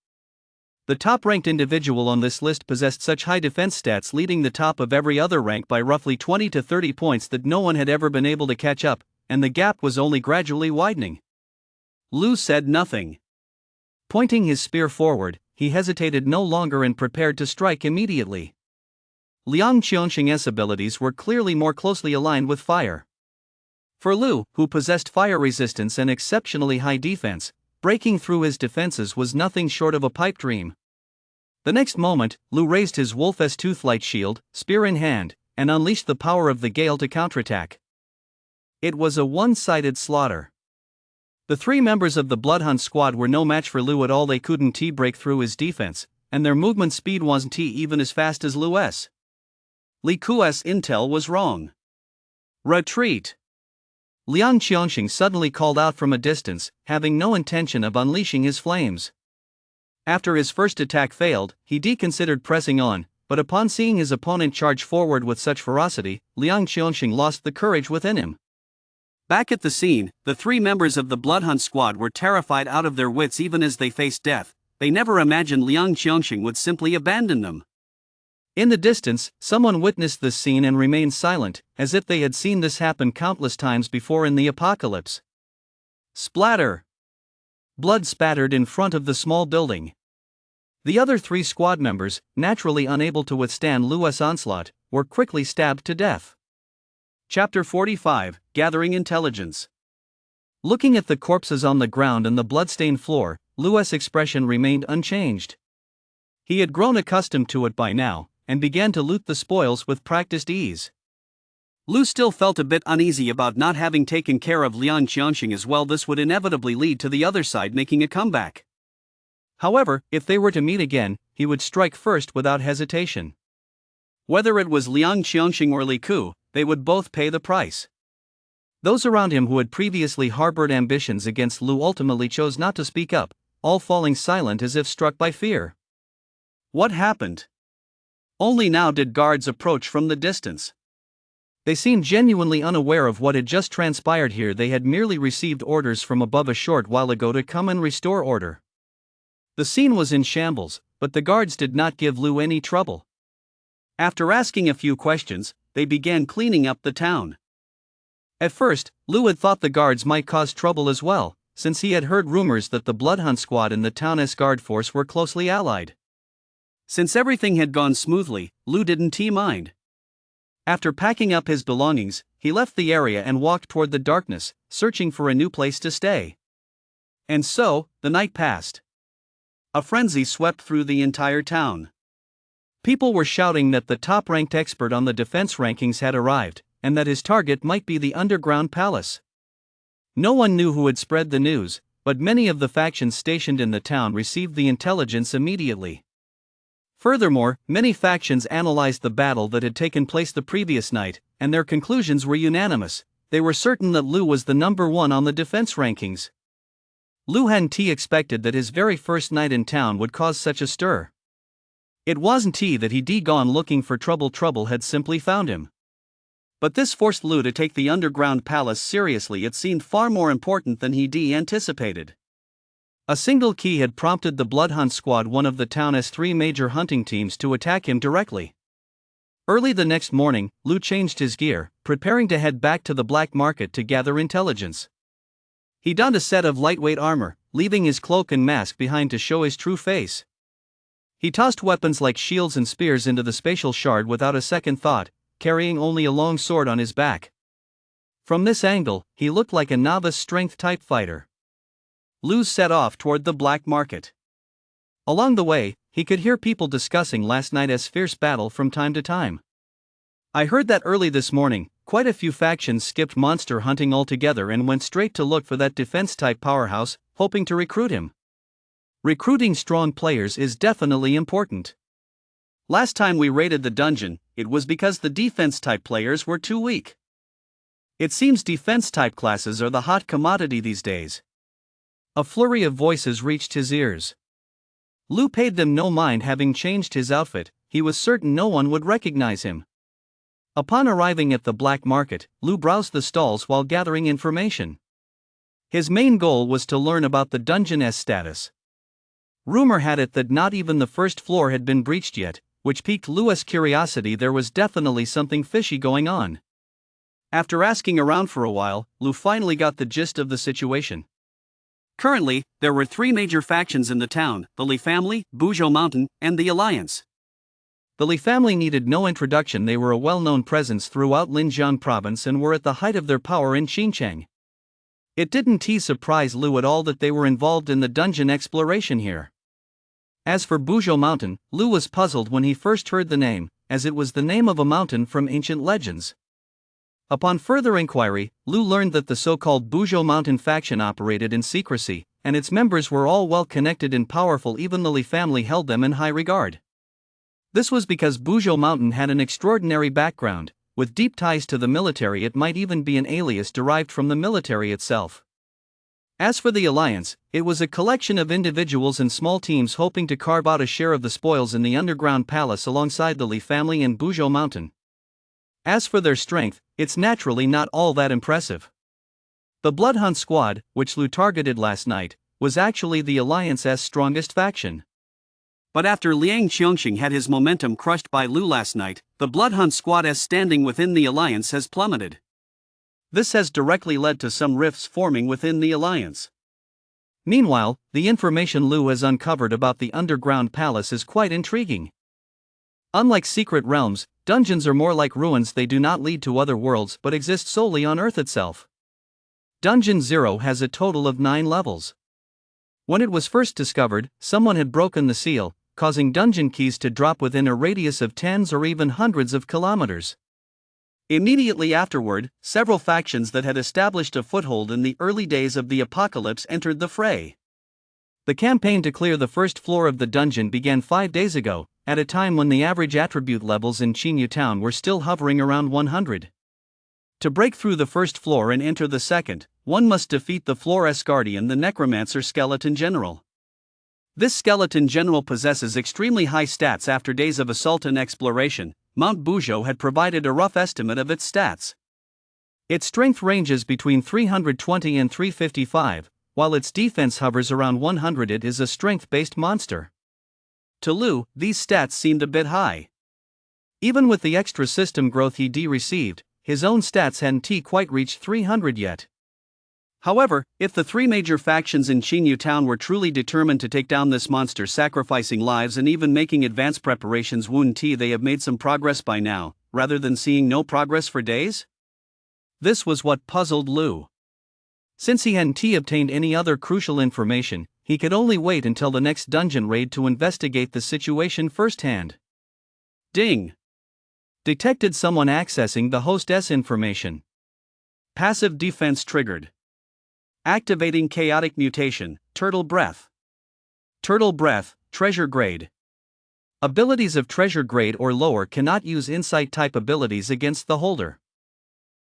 The top-ranked individual on this list possessed such high defense stats, leading the top of every other rank by roughly 20 to 30 points, that no one had ever been able to catch up, and the gap was only gradually widening. Lu said nothing. Pointing his spear forward, he hesitated no longer and prepared to strike immediately. Liang Qianxing's abilities were clearly more closely aligned with fire. For Lu, who possessed fire resistance and exceptionally high defense, breaking through his defenses was nothing short of a pipe dream. The next moment, Lu raised his Wolf's Toothlight shield, spear in hand, and unleashed the power of the gale to counterattack. It was a one-sided slaughter. The 3 members of the Bloodhunt squad were no match for Lu at all. They couldn't break through his defense, and their movement speed wasn't even as fast as Lu's. Li Ku's intel was wrong. Retreat! Liang Qianxing suddenly called out from a distance, having no intention of unleashing his flames. After his first attack failed, he considered pressing on, but upon seeing his opponent charge forward with such ferocity, Liang Qianxing lost the courage within him. Back at the scene, the 3 members of the Bloodhunt squad were terrified out of their wits even as they faced death. They never imagined Liang Qianxing would simply abandon them. In the distance, someone witnessed this scene and remained silent, as if they had seen this happen countless times before in the apocalypse. Splatter! Blood spattered in front of the small building. The other 3 squad members, naturally unable to withstand Lu's onslaught, were quickly stabbed to death. Chapter 45, Gathering Intelligence. Looking at the corpses on the ground and the bloodstained floor, Lu's expression remained unchanged. He had grown accustomed to it by now, and began to loot the spoils with practiced ease. Lu still felt a bit uneasy about not having taken care of Liang Qianxing as well. This would inevitably lead to the other side making a comeback. However, if they were to meet again, he would strike first without hesitation. Whether it was Liang Qianxing or Li Ku, they would both pay the price. Those around him who had previously harbored ambitions against Lu ultimately chose not to speak up, all falling silent as if struck by fear. What happened? Only now did guards approach from the distance. They seemed genuinely unaware of what had just transpired here. They had merely received orders from above a short while ago to come and restore order. The scene was in shambles, but the guards did not give Lu any trouble. After asking a few questions, they began cleaning up the town. At first, Lu had thought the guards might cause trouble as well, since he had heard rumors that the Bloodhunt squad and the town's guard force were closely allied. Since everything had gone smoothly, Lu didn't mind. After packing up his belongings, he left the area and walked toward the darkness, searching for a new place to stay. And so, the night passed. A frenzy swept through the entire town. People were shouting that the top-ranked expert on the defense rankings had arrived, and that his target might be the underground palace. No one knew who had spread the news, but many of the factions stationed in the town received the intelligence immediately. Furthermore, many factions analyzed the battle that had taken place the previous night, and their conclusions were unanimous. They were certain that Lu was the number 1 on the defense rankings. Lu hadn't expected that his very first night in town would cause such a stir. It wasn't that he'd gone looking for trouble. Trouble had simply found him. But this forced Lu to take the underground palace seriously. It seemed far more important than he'd anticipated. A single key had prompted the Bloodhunt squad, one of the town's 3 major hunting teams, to attack him directly. Early the next morning, Lu changed his gear, preparing to head back to the black market to gather intelligence. He donned a set of lightweight armor, leaving his cloak and mask behind to show his true face. He tossed weapons like shields and spears into the spatial shard without a second thought, carrying only a long sword on his back. From this angle, he looked like a novice strength-type fighter. Lu set off toward the black market. Along the way, he could hear people discussing last night's fierce battle from time to time. "I heard that early this morning, quite a few factions skipped monster hunting altogether and went straight to look for that defense-type powerhouse, hoping to recruit him. Recruiting strong players is definitely important. Last time we raided the dungeon, it was because the defense-type players were too weak. It seems defense-type classes are the hot commodity these days." A flurry of voices reached his ears. Lu paid them no mind. Having changed his outfit, he was certain no one would recognize him. Upon arriving at the black market, Lu browsed the stalls while gathering information. His main goal was to learn about the dungeon's status. Rumor had it that not even the first floor had been breached yet, which piqued Lu's curiosity. There was definitely something fishy going on. After asking around for a while, Lu finally got the gist of the situation. Currently, there were 3 major factions in the town: the Li family, Buzhou Mountain, and the Alliance. The Li family needed no introduction. They were a well-known presence throughout Linjiang province and were at the height of their power in Xinjiang. It didn't surprise Lu at all that they were involved in the dungeon exploration here. As for Buzhou Mountain, Lu was puzzled when he first heard the name, as it was the name of a mountain from ancient legends. Upon further inquiry, Lu learned that the so-called Buzhou Mountain faction operated in secrecy, and its members were all well-connected and powerful. Even the Li family held them in high regard. This was because Buzhou Mountain had an extraordinary background, with deep ties to the military. It might even be an alias derived from the military itself. As for the Alliance, it was a collection of individuals and small teams hoping to carve out a share of the spoils in the underground palace alongside the Li family and Buzhou Mountain. As for their strength, it's naturally not all that impressive. The Bloodhunt squad, which Lu targeted last night, was actually the Alliance's strongest faction. But after Liang Qiongxing had his momentum crushed by Lu last night, the Bloodhunt squad's standing within the Alliance has plummeted. This has directly led to some rifts forming within the Alliance. Meanwhile, the information Lu has uncovered about the underground palace is quite intriguing. Unlike secret realms, dungeons are more like ruins. They do not lead to other worlds but exist solely on Earth itself. Dungeon 0 has a total of 9 levels. When it was first discovered, someone had broken the seal, causing dungeon keys to drop within a radius of tens or even hundreds of kilometers. Immediately afterward, several factions that had established a foothold in the early days of the apocalypse entered the fray. The campaign to clear the first floor of the dungeon began 5 days ago, at a time when the average attribute levels in Qinyu Town were still hovering around 100. To break through the first floor and enter the second, one must defeat the Floor's Guardian, the Necromancer Skeleton General. This Skeleton General possesses extremely high stats. After days of assault and exploration, Mount Buzhou had provided a rough estimate of its stats. Its strength ranges between 320 and 355, while its defense hovers around 100. It is a strength-based monster. To Lu, these stats seemed a bit high. Even with the extra system growth he received, his own stats hadn't quite reached 300 yet. However, if the 3 major factions in Qinyu Town were truly determined to take down this monster, sacrificing lives and even making advanced preparations, wouldn't they have made some progress by now, rather than seeing no progress for days? This was what puzzled Lu. Since he hadn't obtained any other crucial information, he could only wait until the next dungeon raid to investigate the situation firsthand. Ding! Detected someone accessing the hostess information. Passive defense triggered. Activating chaotic mutation, Turtle Breath. Turtle Breath, treasure grade. Abilities of treasure grade or lower cannot use insight type abilities against the holder.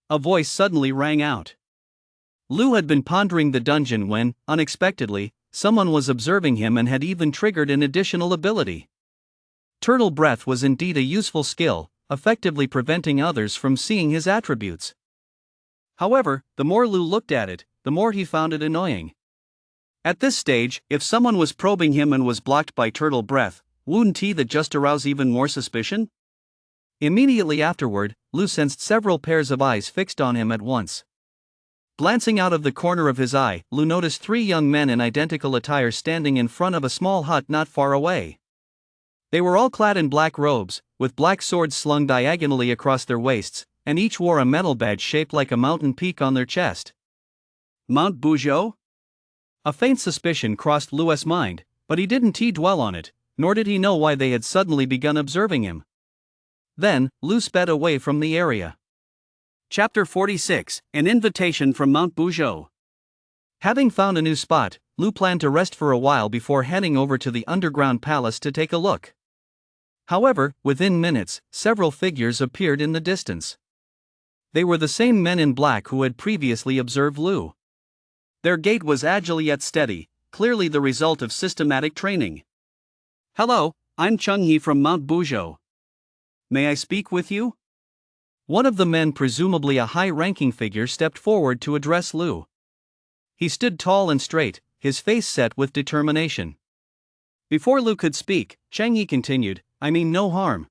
A voice suddenly rang out. Lu had been pondering the dungeon when, unexpectedly, someone was observing him and had even triggered an additional ability. Turtle Breath was indeed a useful skill, effectively preventing others from seeing his attributes. However, the more Lu looked at it, the more he found it annoying. At this stage, if someone was probing him and was blocked by Turtle Breath, wouldn't that just arouse even more suspicion? Immediately afterward, Lu sensed several pairs of eyes fixed on him at once. Glancing out of the corner of his eye, Lu noticed 3 young men in identical attire standing in front of a small hut not far away. They were all clad in black robes, with black swords slung diagonally across their waists, and each wore a metal badge shaped like a mountain peak on their chest. Mount Buzhou? A faint suspicion crossed Lu's mind, but he didn't dwell on it, nor did he know why they had suddenly begun observing him. Then, Lu sped away from the area. Chapter 46, An Invitation from Mount Buzhou. Having found a new spot, Lu planned to rest for a while before heading over to the underground palace to take a look. However, within minutes, several figures appeared in the distance. They were the same men in black who had previously observed Lu. Their gait was agile yet steady, clearly the result of systematic training. "Hello, I'm Cheng-He from Mount Buzhou. May I speak with you?" One of the men, presumably a high-ranking figure, stepped forward to address Lu. He stood tall and straight, his face set with determination. Before Lu could speak, Cheng-He continued, "I mean no harm.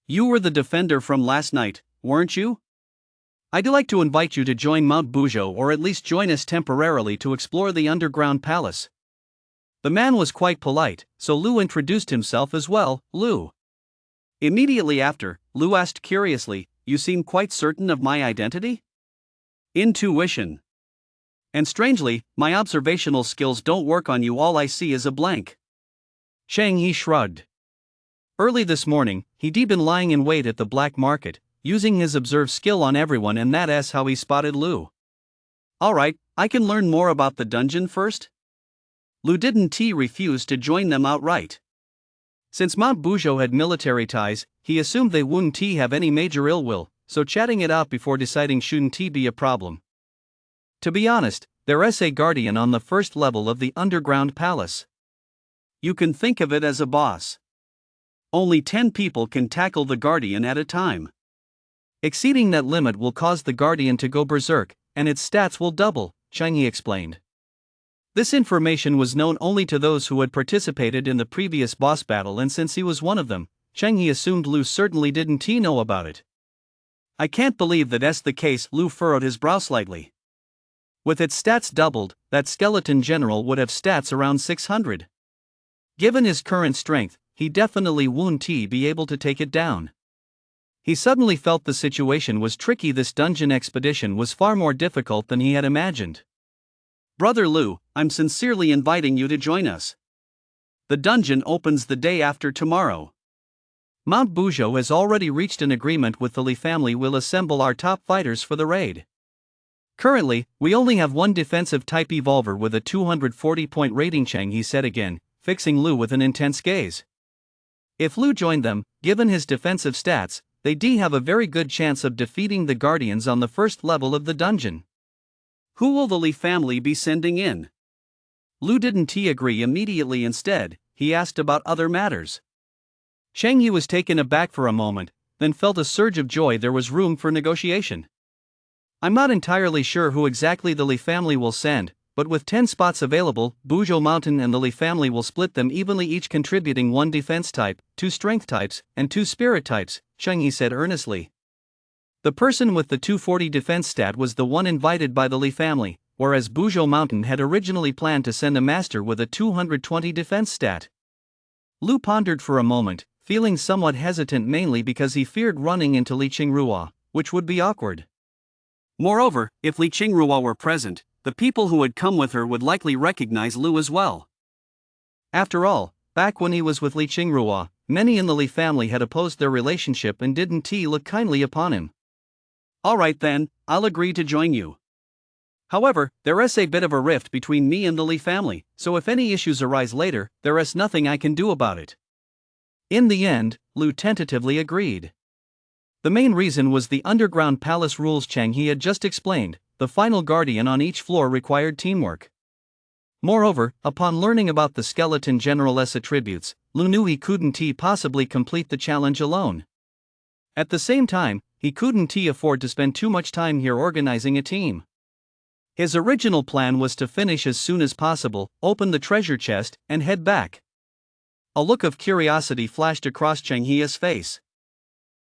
You were the defender from last night, weren't you? I'd like to invite you to join Mount Buzhou, or at least join us temporarily to explore the underground palace." The man was quite polite, so Lu introduced himself as well, Lu. Immediately after, Lu asked curiously, "You seem quite certain of my identity?" "Intuition. And strangely, my observational skills don't work on you. All I see is a blank." Cheng-He shrugged. Early this morning, he'd been lying in wait at the black market, using his observe skill on everyone, and that's how he spotted Lu. "Alright, I can learn more about the dungeon first?" Lu didn't refuse to join them outright. Since Mount Buzhou had military ties, he assumed they wouldn't have any major ill will, so chatting it out before deciding shouldn't be a problem. To be honest, there's a guardian on the first level of the underground palace. You can think of it as a boss. Only 10 people can tackle the guardian at a time. Exceeding that limit will cause the guardian to go berserk, and its stats will double, Cheng-He explained. This information was known only to those who had participated in the previous boss battle, and since he was one of them, Cheng-He assumed Lu certainly didn't know about it. "I can't believe that's the case." Lu furrowed his brow slightly. With its stats doubled, that skeleton general would have stats around 600. Given his current strength, he definitely wouldn't be able to take it down. He suddenly felt the situation was tricky. This dungeon expedition was far more difficult than he had imagined. "Brother Lu, I'm sincerely inviting you to join us. The dungeon opens the day after tomorrow. Mount Buzhou has already reached an agreement with the Li family. We'll assemble our top fighters for the raid. Currently, we only have one defensive type evolver with a 240-point rating," Cheng-He said again, fixing Lu with an intense gaze. If Lu joined them, given his defensive stats, they'd have a very good chance of defeating the guardians on the first level of the dungeon. "Who will the Li family be sending in?" Lu didn't agree immediately. Instead, he asked about other matters. Cheng-He was taken aback for a moment, then felt a surge of joy. There was room for negotiation. "I'm not entirely sure who exactly the Li family will send, but with 10 spots available, Buzhou Mountain and the Li family will split them evenly, each contributing 1 defense type, 2 strength types, and 2 spirit types," Cheng-He said earnestly. The person with the 240 defense stat was the one invited by the Li family, whereas Buzhou Mountain had originally planned to send a master with a 220 defense stat. Lu pondered for a moment, feeling somewhat hesitant, mainly because he feared running into Li Qingrua, which would be awkward. Moreover, if Li Qingrua were present, the people who had come with her would likely recognize Lu as well. After all, back when he was with Li Qingrua, many in the Li family had opposed their relationship and didn't look kindly upon him. "Alright then, I'll agree to join you. However, there's a bit of a rift between me and the Li family, so if any issues arise later, there's nothing I can do about it." In the end, Lu tentatively agreed. The main reason was the underground palace rules Cheng-He had just explained. The final guardian on each floor required teamwork. Moreover, upon learning about the skeleton general's attributes, Lu knew he couldn't possibly complete the challenge alone. At the same time, he couldn't afford to spend too much time here organizing a team. His original plan was to finish as soon as possible, open the treasure chest, and head back. A look of curiosity flashed across Cheng-He's face.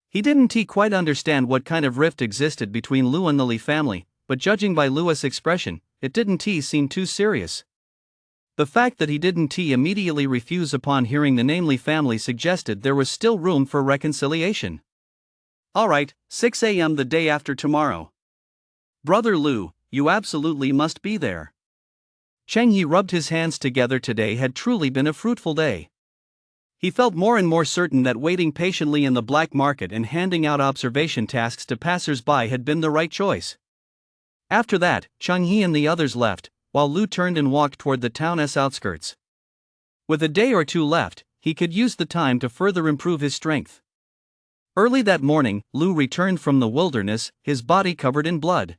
He didn't quite understand what kind of rift existed between Lu and the Li family, but judging by Lu's expression, it didn't seem too serious. The fact that he didn't immediately refuse upon hearing the namely family suggested there was still room for reconciliation. Alright, 6 a.m. the day after tomorrow. Brother Lu, you absolutely must be there. Cheng He rubbed his hands together. Today had truly been a fruitful day. He felt more and more certain that waiting patiently in the black market and handing out observation tasks to passers-by had been the right choice. After that, Cheng He and the others left, while Lu turned and walked toward the town's outskirts. With a day or two left, he could use the time to further improve his strength. Early that morning, Lu returned from the wilderness, his body covered in blood.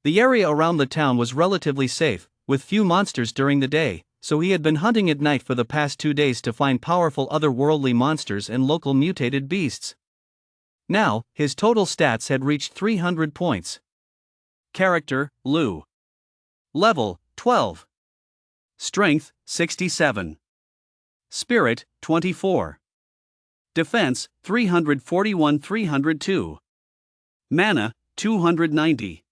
The area around the town was relatively safe, with few monsters during the day, so he had been hunting at night for the past 2 days to find powerful otherworldly monsters and local mutated beasts. Now, his total stats had reached 300 points. Character, Lu. Level, 12. Strength, 67. Spirit, 24. Defense, 341-302. Mana, 290.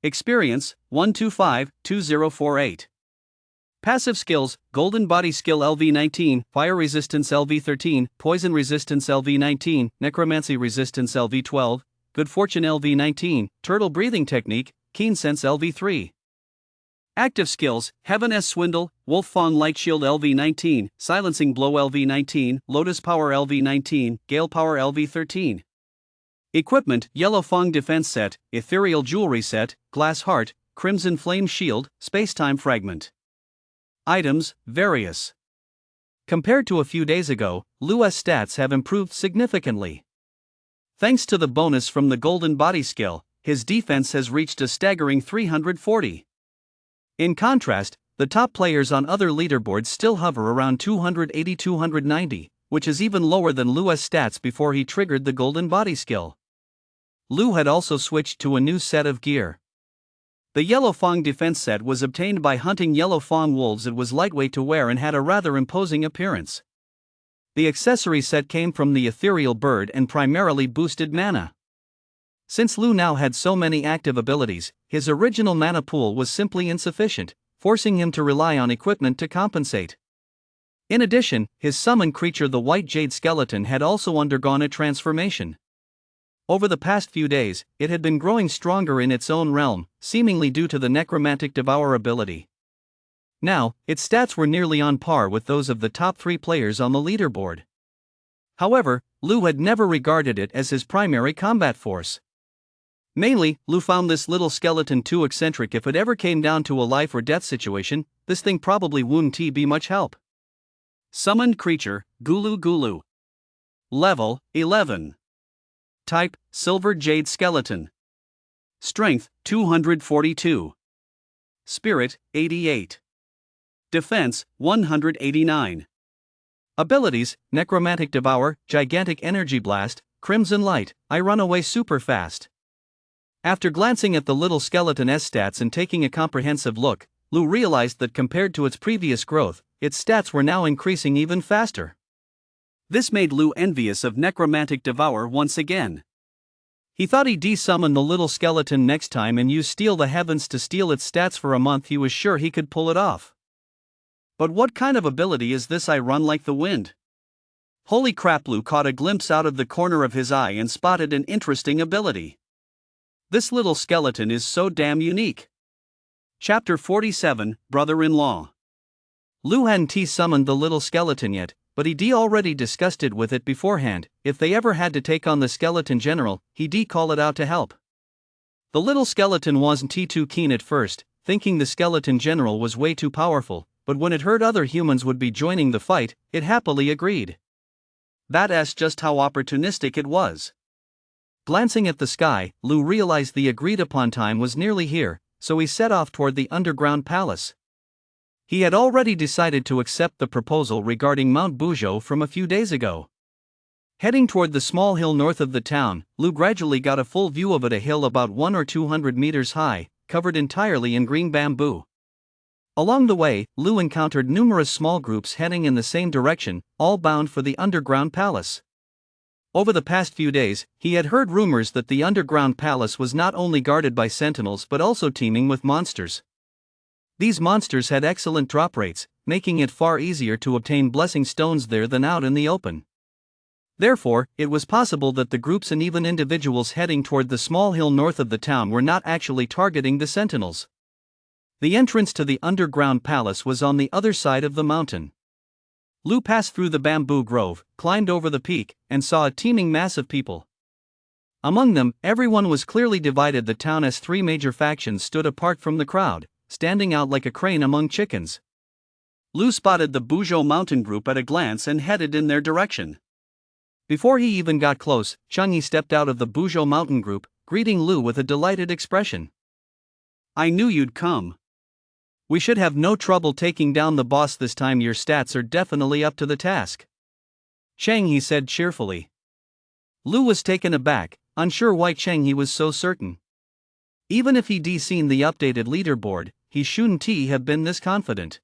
Experience, 125-2048. Passive skills: Golden Body Skill LV19, Fire Resistance LV13, Poison Resistance LV19, Necromancy Resistance LV12, Good Fortune LV19, Turtle Breathing Technique, Keen Sense LV3. Active skills: Heaven Swindle, Wolf Fang Light Shield LV19, Silencing Blow LV19, Lotus Power LV19, Gale Power LV13. Equipment: Yellow Fang Defense Set, Ethereal Jewelry Set, Glass Heart, Crimson Flame Shield, Spacetime Fragment. Items: various. Compared to a few days ago, Lu's stats have improved significantly. Thanks to the bonus from the Golden Body skill, his defense has reached a staggering 340. In contrast, the top players on other leaderboards still hover around 280-290, which is even lower than Lu's stats before he triggered the Golden Body skill. Lu had also switched to a new set of gear. The Yellow Fang defense set was obtained by hunting Yellow Fang wolves. It was lightweight to wear and had a rather imposing appearance. The accessory set came from the ethereal bird and primarily boosted mana. Since Lu now had so many active abilities, his original mana pool was simply insufficient, forcing him to rely on equipment to compensate. In addition, his summoned creature, the White Jade Skeleton, had also undergone a transformation. Over the past few days, it had been growing stronger in its own realm, seemingly due to the Necromantic Devour ability. Now, its stats were nearly on par with those of the top 3 players on the leaderboard. However, Lu had never regarded it as his primary combat force. Mainly, Lu found this little skeleton too eccentric. If it ever came down to a life or death situation, this thing probably wouldn't be much help. Summoned creature, Gulu Gulu. Level, 11. Type, Silver Jade Skeleton. Strength, 242. Spirit, 88. Defense, 189. Abilities: Necromantic Devour, Gigantic Energy Blast, Crimson Light, I Run Away Super Fast. After glancing at the little skeleton's stats and taking a comprehensive look, Lu realized that compared to its previous growth, its stats were now increasing even faster. This made Lu envious of Necromantic Devour once again. He thought he'd de-summon the little skeleton next time and use Steal the Heavens to steal its stats for a month. He was sure he could pull it off. But what kind of ability is this? I run like the wind. Holy crap! Lu caught a glimpse out of the corner of his eye and spotted an interesting ability. This little skeleton is so damn unique. Chapter 47, Brother-in-Law. Lu hadn't summoned the little skeleton yet, but he'd already discussed it with it beforehand. If they ever had to take on the skeleton general, he'd call it out to help. The little skeleton wasn't too keen at first, thinking the skeleton general was way too powerful, but when it heard other humans would be joining the fight, it happily agreed. That's just how opportunistic it was. Glancing at the sky, Lu realized the agreed-upon time was nearly here, so he set off toward the underground palace. He had already decided to accept the proposal regarding Mount Buzhou from a few days ago. Heading toward the small hill north of the town, Lu gradually got a full view of it, a hill about 100 or 200 meters high, covered entirely in green bamboo. Along the way, Lu encountered numerous small groups heading in the same direction, all bound for the underground palace. Over the past few days, he had heard rumors that the underground palace was not only guarded by sentinels but also teeming with monsters. These monsters had excellent drop rates, making it far easier to obtain blessing stones there than out in the open. Therefore, it was possible that the groups and even individuals heading toward the small hill north of the town were not actually targeting the sentinels. The entrance to the underground palace was on the other side of the mountain. Lu passed through the bamboo grove, climbed over the peak, and saw a teeming mass of people. Among them, everyone was clearly divided. The town as three major factions stood apart from the crowd, standing out like a crane among chickens. Lu spotted the Buzhou mountain group at a glance and headed in their direction. Before he even got close, Changyi stepped out of the Buzhou mountain group, greeting Lu with a delighted expression. I knew you'd come. We should have no trouble taking down the boss this time. Your stats are definitely up to the task, Changyi said cheerfully. Lu was taken aback, unsure why Changyi was so certain. Even if he'd seen the updated leaderboard, he shouldn't have been this confident.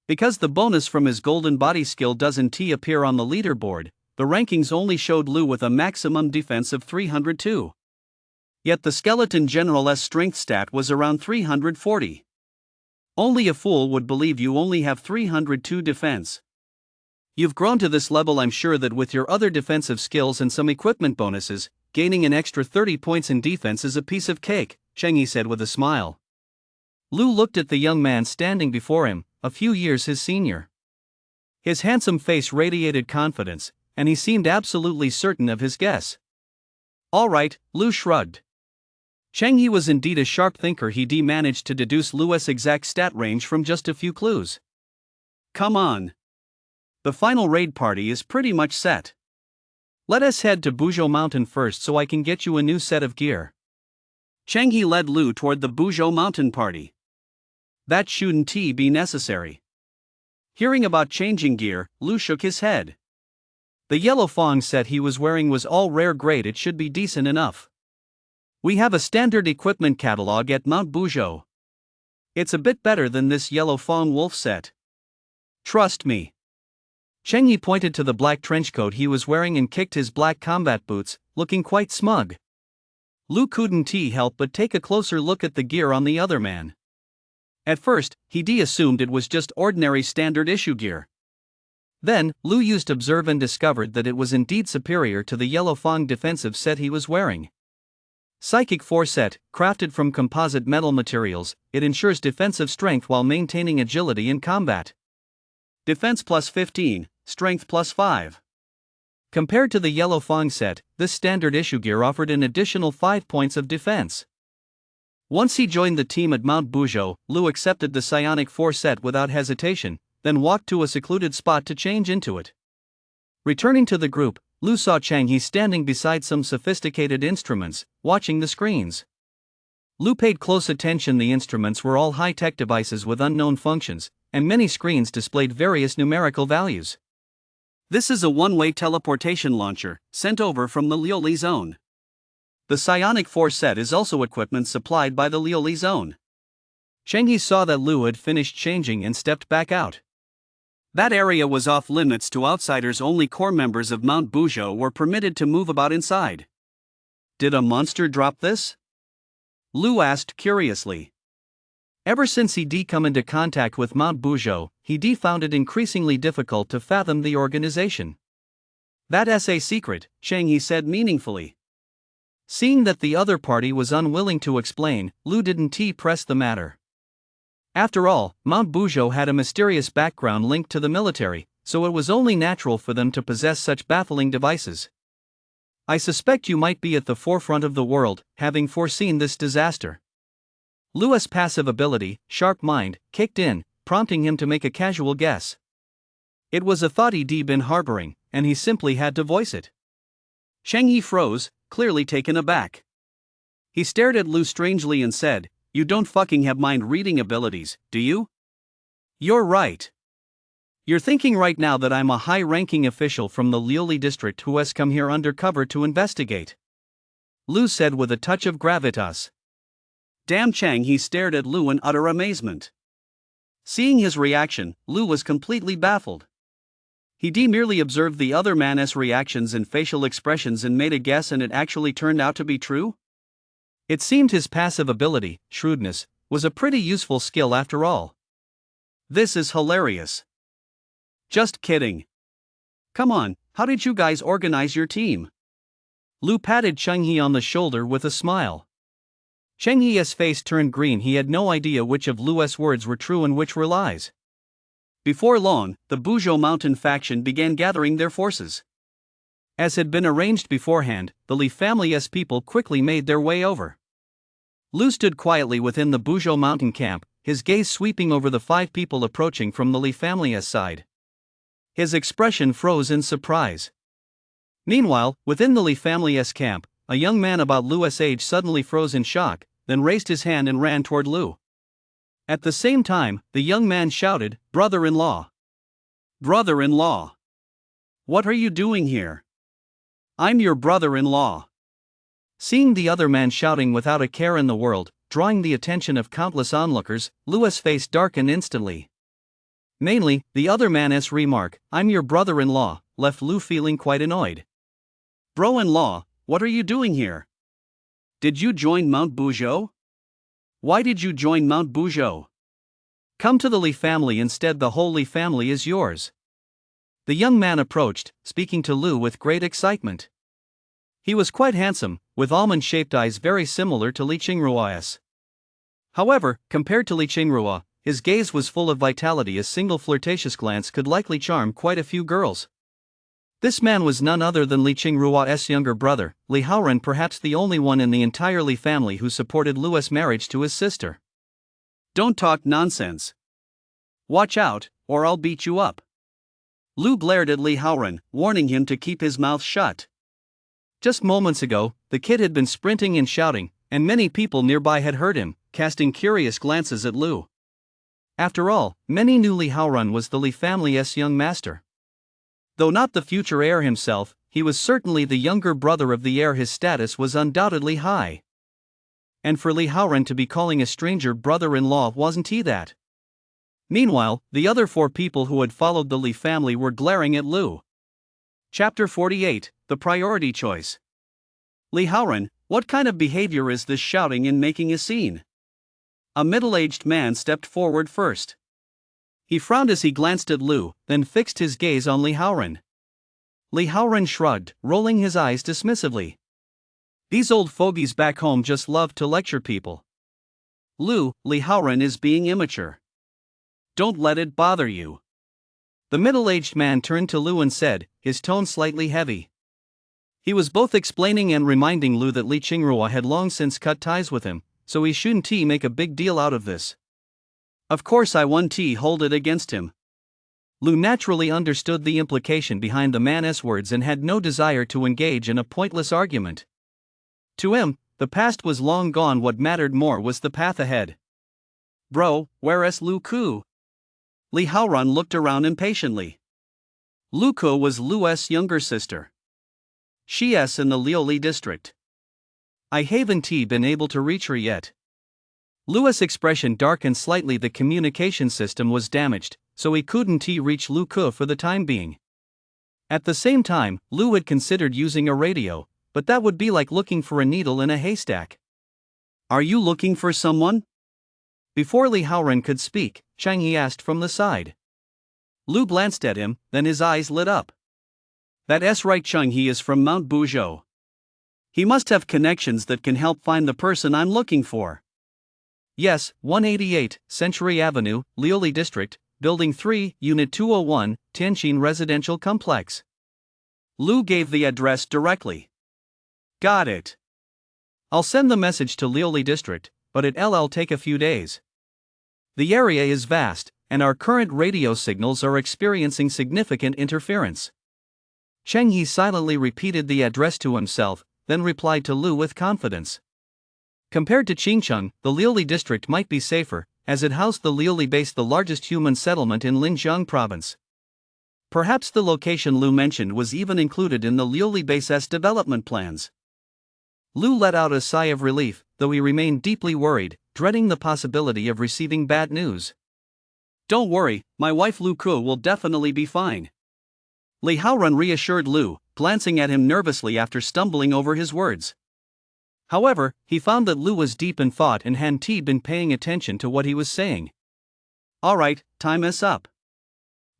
Because the bonus from his golden body skill doesn't appear on the leaderboard, the rankings only showed Lu with a maximum defense of 302. Yet the skeleton general's strength stat was around 340. Only a fool would believe you only have 302 defense. You've grown to this level. I'm sure that with your other defensive skills and some equipment bonuses, gaining an extra 30 points in defense is a piece of cake, Changyi said with a smile. Lu looked at the young man standing before him, a few years his senior. His handsome face radiated confidence, and he seemed absolutely certain of his guess. All right, Lu shrugged. Changyi was indeed a sharp thinker. He'd managed to deduce Lu's exact stat range from just a few clues. Come on. The final raid party is pretty much set. Let us head to Buzhou Mountain first so I can get you a new set of gear. Changyi led Lu toward the Buzhou Mountain party. That shouldn't be necessary. Hearing about changing gear, Lu shook his head. The yellow Fong set he was wearing was all rare grade. It should be decent enough. We have a standard equipment catalog at Mount Buzhou. It's a bit better than this yellow Fong wolf set. Trust me. Changyi pointed to the black trenchcoat he was wearing and kicked his black combat boots, looking quite smug. Lu couldn't help but take a closer look at the gear on the other man. At first, he assumed it was just ordinary standard issue gear. Then, Lu used observe and discovered that it was indeed superior to the yellow Fong defensive set he was wearing. Psychic 4 set, crafted from composite metal materials, it ensures defensive strength while maintaining agility in combat. Defense plus 15, strength plus 5. Compared to the yellow Fong set, this standard issue gear offered an additional 5 points of defense. Once he joined the team at Mount Buzhou, Lu accepted the psionic 4 set without hesitation, then walked to a secluded spot to change into it. Returning to the group, Lu saw Changyi standing beside some sophisticated instruments, watching the screens. Lu paid close attention. The instruments were all high-tech devices with unknown functions, and many screens displayed various numerical values. This is a one-way teleportation launcher, sent over from the Liuli zone. The psionic 4 set is also equipment supplied by the Liuli zone. Changyi saw that Lu had finished changing and stepped back out. That area was off limits to outsiders. Only core members of Mount Buzhou were permitted to move about inside. Did a monster drop this? Lu asked curiously. Ever since he'd come into contact with Mount Buzhou, he'd found it increasingly difficult to fathom the organization. That's a secret, Changyi said meaningfully. Seeing that the other party was unwilling to explain, Lu didn't press the matter. After all, Mount Buzhou had a mysterious background linked to the military, so it was only natural for them to possess such baffling devices. I suspect you might be at the forefront of the world, having foreseen this disaster. Lu's passive ability, sharp mind, kicked in, prompting him to make a casual guess. It was a thought he'd been harboring, and he simply had to voice it. Changyi froze, clearly taken aback. He stared at Lu strangely and said, "You don't fucking have mind-reading abilities, do you?" You're right. You're thinking right now that I'm a high-ranking official from the Liuli district who has come here undercover to investigate, Lu said with a touch of gravitas. Damn, Changyi stared at Lu in utter amazement. Seeing his reaction, Lu was completely baffled. He'd merely observed the other man's reactions and facial expressions and made a guess, and it actually turned out to be true? It seemed his passive ability, shrewdness, was a pretty useful skill after all. This is hilarious. Just kidding. Come on, how did you guys organize your team? Lu patted Cheng He on the shoulder with a smile. Cheng He's face turned green. He had no idea which of Lu's words were true and which were lies. Before long, the Buzhou Mountain faction began gathering their forces. As had been arranged beforehand, the Li family's people quickly made their way over. Lu stood quietly within the Buzhou Mountain camp, his gaze sweeping over the 5 people approaching from the Li family's side. His expression froze in surprise. Meanwhile, within the Li family's camp, a young man about Lu's age suddenly froze in shock, then raised his hand and ran toward Lu. At the same time, the young man shouted, "Brother-in-law! Brother-in-law! What are you doing here? I'm your brother-in-law." Seeing the other man shouting without a care in the world, drawing the attention of countless onlookers, Lu's face darkened instantly. Mainly, the other man's remark, "I'm your brother-in-law," left Lu feeling quite annoyed. "Bro-in-law, what are you doing here? Did you join Mount Buzhou? Why did you join Mount Buzhou? Come to the Li family instead, the whole Li family is yours." The young man approached, speaking to Lu with great excitement. He was quite handsome, with almond-shaped eyes very similar to Li Qingruo's. However, compared to Li Qingruo, his gaze was full of vitality. A single flirtatious glance could likely charm quite a few girls. This man was none other than Li Qingruo's younger brother, Li Haoren, perhaps the only one in the entire Li family who supported Lu's marriage to his sister. "Don't talk nonsense. Watch out, or I'll beat you up." Lu glared at Li Haoren, warning him to keep his mouth shut. Just moments ago, the kid had been sprinting and shouting, and many people nearby had heard him, casting curious glances at Lu. After all, many knew Li Haoren was the Li family's young master. Though not the future heir himself, he was certainly the younger brother of the heir. His status was undoubtedly high. And for Li Haoren to be calling a stranger brother-in-law, wasn't he that? Meanwhile, the other 4 people who had followed the Li family were glaring at Lu. Chapter 48, The Priority Choice. "Li Haoren, what kind of behavior is this, shouting and making a scene?" A middle-aged man stepped forward first. He frowned as he glanced at Lu, then fixed his gaze on Li Haoren. Li Haoren shrugged, rolling his eyes dismissively. "These old fogies back home just love to lecture people. Lu, Li Haoren is being immature. Don't let it bother you." The middle-aged man turned to Lu and said, his tone slightly heavy. He was both explaining and reminding Lu that Li Qingruo had long since cut ties with him, so he shouldn't make a big deal out of this. Of course I won't hold it against him. Lu naturally understood the implication behind the man's words and had no desire to engage in a pointless argument. To him, the past was long gone. What mattered more was the path ahead. "Bro, where's Lu Ku?" Li Haoren looked around impatiently. Lu Ku was Lu's younger sister. She's in the Liuli district. I haven't been able to reach her yet. Lu's expression darkened slightly. The communication system was damaged, so he couldn't reach Lu Ku for the time being. At the same time, Lu had considered using a radio, but that would be like looking for a needle in a haystack. "Are you looking for someone?" Before Li Haoren could speak, Cheng He asked from the side. Lu glanced at him, then his eyes lit up. "That's right, Cheng He is from Mount Buzhou. He must have connections that can help find the person I'm looking for." "Yes, 188, Century Avenue, Liuli District, Building 3, Unit 201, Tianjin Residential Complex." Lu gave the address directly. "Got it. I'll send the message to Liuli District, but it'll take a few days. The area is vast, and our current radio signals are experiencing significant interference." Cheng He silently repeated the address to himself, then replied to Lu with confidence. Compared to Qingcheng, the Liuli district might be safer, as it housed the Liuli base, the largest human settlement in Linjiang province. Perhaps the location Lu mentioned was even included in the Liuli base's development plans. Lu let out a sigh of relief, though he remained deeply worried, dreading the possibility of receiving bad news. "Don't worry, my wife Lu Ku will definitely be fine." Li Haoren reassured Lu, glancing at him nervously after stumbling over his words. However, he found that Lu was deep in thought and hadn't been paying attention to what he was saying. Alright, time is up.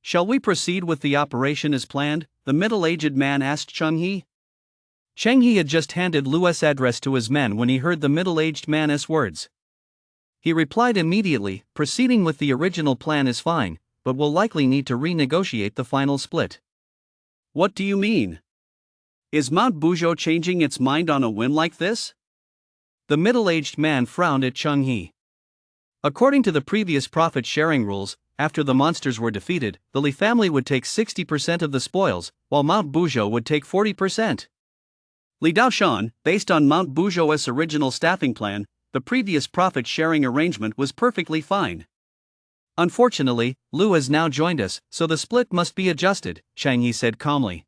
Shall we proceed with the operation as planned? The middle-aged man asked Cheng He. Cheng He had just handed Lu's address to his men when he heard the middle-aged man's words. He replied immediately, proceeding with the original plan is fine, but will likely need to renegotiate the final split. What do you mean? Is Mount Buzhou changing its mind on a whim like this? The middle-aged man frowned at Cheng He. According to the previous profit-sharing rules, after the monsters were defeated, the Li family would take 60% of the spoils, while Mount Buzhou would take 40%. Li Daoshan, based on Mount Buzhou's original staffing plan, the previous profit-sharing arrangement was perfectly fine. Unfortunately, Lu has now joined us, so the split must be adjusted, Cheng He said calmly.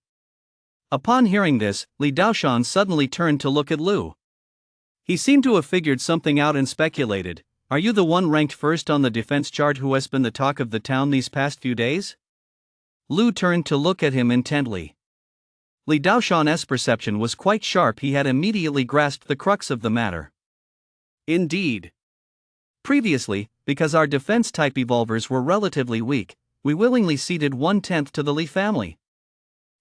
Upon hearing this, Li Daoshan suddenly turned to look at Lu. He seemed to have figured something out and speculated, "Are you the one ranked first on the defense chart who has been the talk of the town these past few days?" Lu turned to look at him intently. Li Daoshan's perception was quite sharp. He had immediately grasped the crux of the matter. Indeed. Previously, because our defense-type evolvers were relatively weak, we willingly ceded 1/10 to the Li family.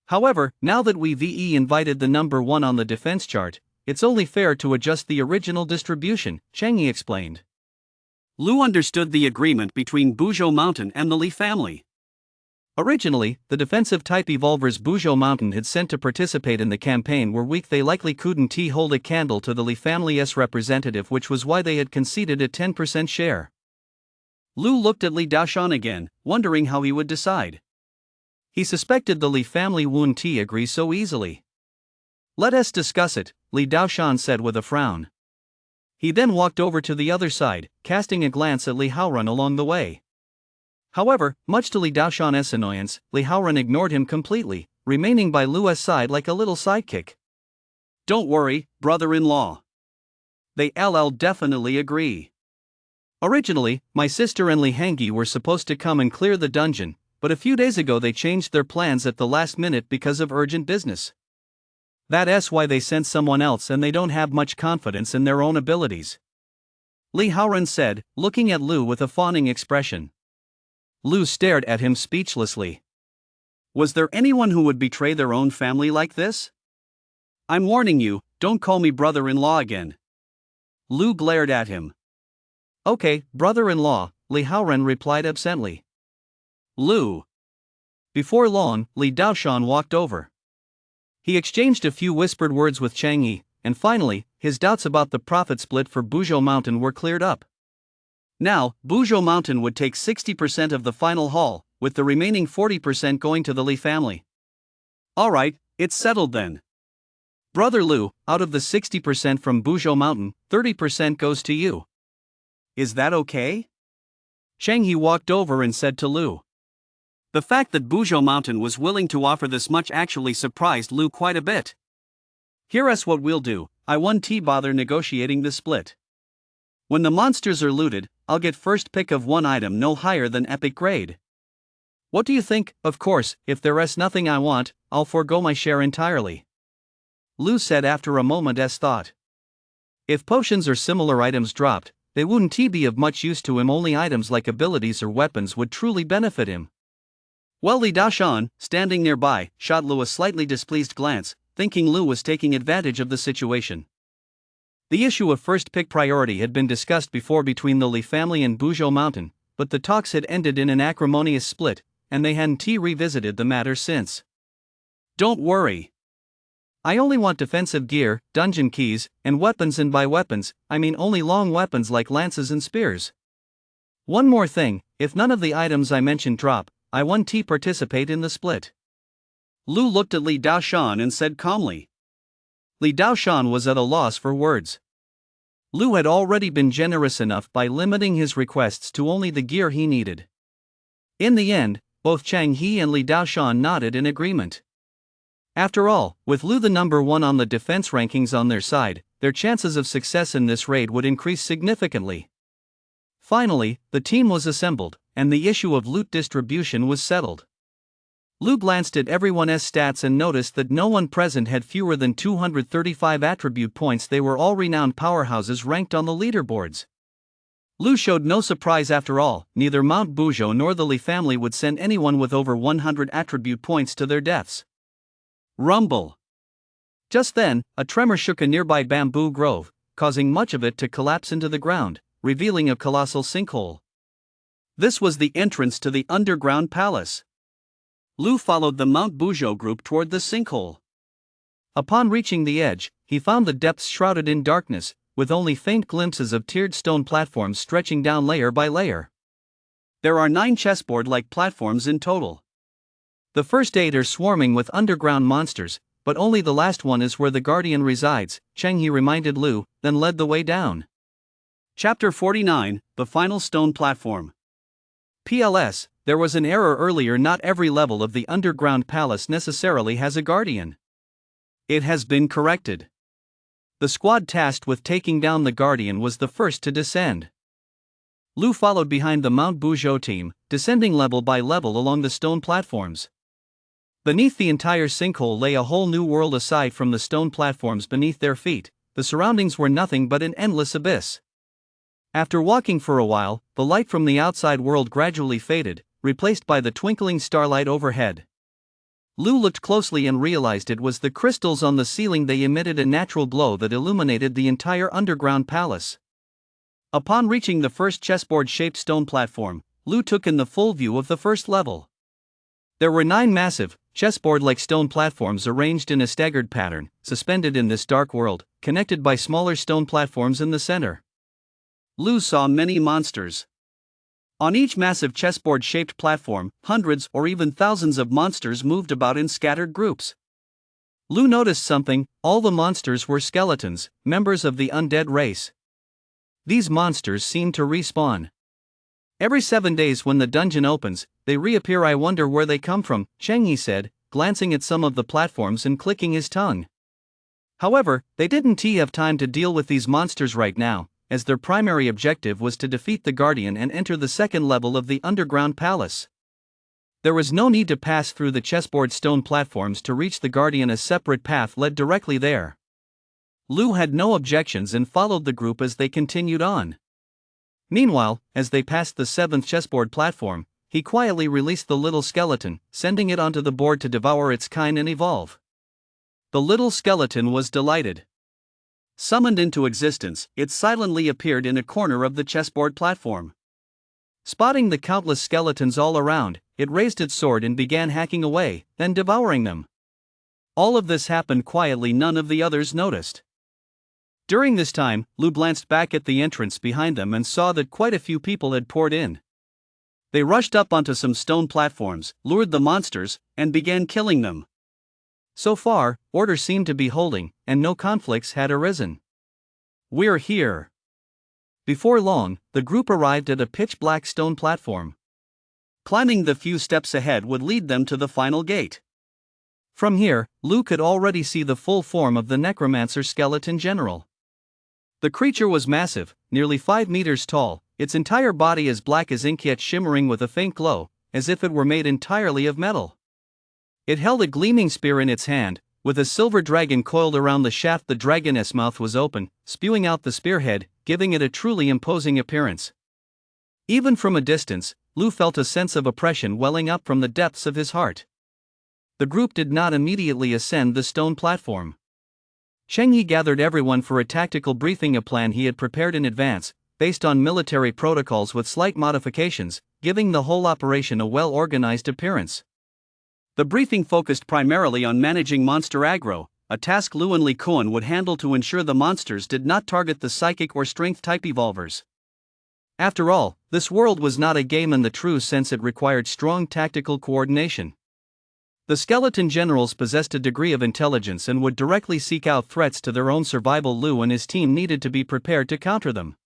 However, now that we've invited the number 1 on the defense chart, it's only fair to adjust the original distribution, Cheng He explained. Lu understood the agreement between Buzhou Mountain and the Li family. Originally, the defensive-type evolvers Buzhou Mountain had sent to participate in the campaign were weak. They likely couldn't hold a candle to the Li family's representative, which was why they had conceded a 10% share. Lu looked at Li Daoshan again, wondering how he would decide. He suspected the Li family wouldn't agree so easily. "Let us discuss it," Li Daoshan said with a frown. He then walked over to the other side, casting a glance at Li Haoran along the way. However, much to Li Daoshan's annoyance, Li Haoran ignored him completely, remaining by Lu's side like a little sidekick. "Don't worry, brother-in-law. They'll definitely agree. Originally, my sister and Li Hangyi were supposed to come and clear the dungeon, but a few days ago they changed their plans at the last minute because of urgent business. That's why they sent someone else, and they don't have much confidence in their own abilities," Li Haoran said, looking at Lu with a fawning expression. Lu stared at him speechlessly. Was there anyone who would betray their own family like this? I'm warning you, don't call me brother-in-law again. Lu glared at him. "Okay, brother-in-law," Li Haoran replied absently. Lu. Before long, Li Daoshan walked over. He exchanged a few whispered words with Cheng He, and finally, his doubts about the profit split for Buzhou Mountain were cleared up. Now, Buzhou Mountain would take 60% of the final haul, with the remaining 40% going to the Li family. Alright, it's settled then. Brother Lu, out of the 60% from Buzhou Mountain, 30% goes to you. Is that okay? Cheng He walked over and said to Lu. The fact that Buzhou Mountain was willing to offer this much actually surprised Lu quite a bit. "Here's what we'll do, I won't bother negotiating the split. When the monsters are looted, I'll get first pick of one item no higher than epic grade. What do you think? Of course, if there's nothing I want, I'll forego my share entirely," Lu said after a moment's thought. If potions or similar items dropped, they wouldn't be of much use to him. Only items like abilities or weapons would truly benefit him. Well, Li Daoshan, standing nearby, shot Lu a slightly displeased glance, thinking Lu was taking advantage of the situation. The issue of first pick priority had been discussed before between the Li family and Buzhou Mountain, but the talks had ended in an acrimonious split, and they hadn't revisited the matter since. "Don't worry. I only want defensive gear, dungeon keys, and weapons, and by weapons, I mean only long weapons like lances and spears. One more thing, if none of the items I mentioned drop, I won't participate in the split." Lu looked at Li Daoshan and said calmly. Li Daoshan was at a loss for words. Lu had already been generous enough by limiting his requests to only the gear he needed. In the end, both Cheng He and Li Daoshan nodded in agreement. After all, with Lu the number 1 on the defense rankings on their side, their chances of success in this raid would increase significantly. Finally, the team was assembled, and the issue of loot distribution was settled. Lu glanced at everyone's stats and noticed that no one present had fewer than 235 attribute points. They were all renowned powerhouses ranked on the leaderboards. Lu showed no surprise after all. Neither Mount Bujo nor the Li family would send anyone with over 100 attribute points to their deaths. Rumble. Just then, a tremor shook a nearby bamboo grove, causing much of it to collapse into the ground, revealing a colossal sinkhole. This was the entrance to the underground palace. Lu followed the Mount Bujo group toward the sinkhole. Upon reaching the edge, he found the depths shrouded in darkness, with only faint glimpses of tiered stone platforms stretching down layer by layer. There are 9 chessboard-like platforms in total. The first 8 are swarming with underground monsters, but only the last one is where the Guardian resides, Cheng He reminded Lu, then led the way down. Chapter 49, The Final Stone Platform. PLS, there was an error earlier. Not every level of the underground palace necessarily has a Guardian. It has been corrected. The squad tasked with taking down the Guardian was the first to descend. Lu followed behind the Mount Bujo team, descending level by level along the stone platforms. Beneath the entire sinkhole lay a whole new world aside from the stone platforms beneath their feet. The surroundings were nothing but an endless abyss. After walking for a while, the light from the outside world gradually faded, replaced by the twinkling starlight overhead. Lu looked closely and realized it was the crystals on the ceiling. They emitted a natural glow that illuminated the entire underground palace. Upon reaching the first chessboard-shaped stone platform, Lu took in the full view of the first level. There were 9 massive, chessboard-like stone platforms arranged in a staggered pattern, suspended in this dark world, connected by smaller stone platforms in the center. Lu saw many monsters. On each massive chessboard-shaped platform, hundreds or even thousands of monsters moved about in scattered groups. Lu noticed something: all the monsters were skeletons, members of the undead race. These monsters seemed to respawn. Every 7 days when the dungeon opens, they reappear. I wonder where they come from, Cheng He said, glancing at some of the platforms and clicking his tongue. However, they didn't have time to deal with these monsters right now, as their primary objective was to defeat the Guardian and enter the second level of the underground palace. There was no need to pass through the chessboard stone platforms to reach the Guardian. A separate path led directly there. Lu had no objections and followed the group as they continued on. Meanwhile, as they passed the 7th chessboard platform, he quietly released the little skeleton, sending it onto the board to devour its kind and evolve. The little skeleton was delighted. Summoned into existence, it silently appeared in a corner of the chessboard platform. Spotting the countless skeletons all around, it raised its sword and began hacking away, then devouring them. All of this happened quietly. None of the others noticed. During this time, Lu glanced back at the entrance behind them and saw that quite a few people had poured in. They rushed up onto some stone platforms, lured the monsters, and began killing them. So far, order seemed to be holding, and no conflicts had arisen. We're here. Before long, the group arrived at a pitch-black stone platform. Climbing the few steps ahead would lead them to the final gate. From here, Lu could already see the full form of the necromancer skeleton general. The creature was massive, nearly 5 meters tall, its entire body as black as ink yet shimmering with a faint glow, as if it were made entirely of metal. It held a gleaming spear in its hand, with a silver dragon coiled around the shaft. The dragon's mouth was open, spewing out the spearhead, giving it a truly imposing appearance. Even from a distance, Lu felt a sense of oppression welling up from the depths of his heart. The group did not immediately ascend the stone platform. Cheng He gathered everyone for a tactical briefing, a plan he had prepared in advance, based on military protocols with slight modifications, giving the whole operation a well-organized appearance. The briefing focused primarily on managing monster aggro, a task Lu and Li Kuan would handle to ensure the monsters did not target the psychic or strength-type evolvers. After all, this world was not a game in the true sense. It required strong tactical coordination. The skeleton generals possessed a degree of intelligence and would directly seek out threats to their own survival. Lu and his team needed to be prepared to counter them.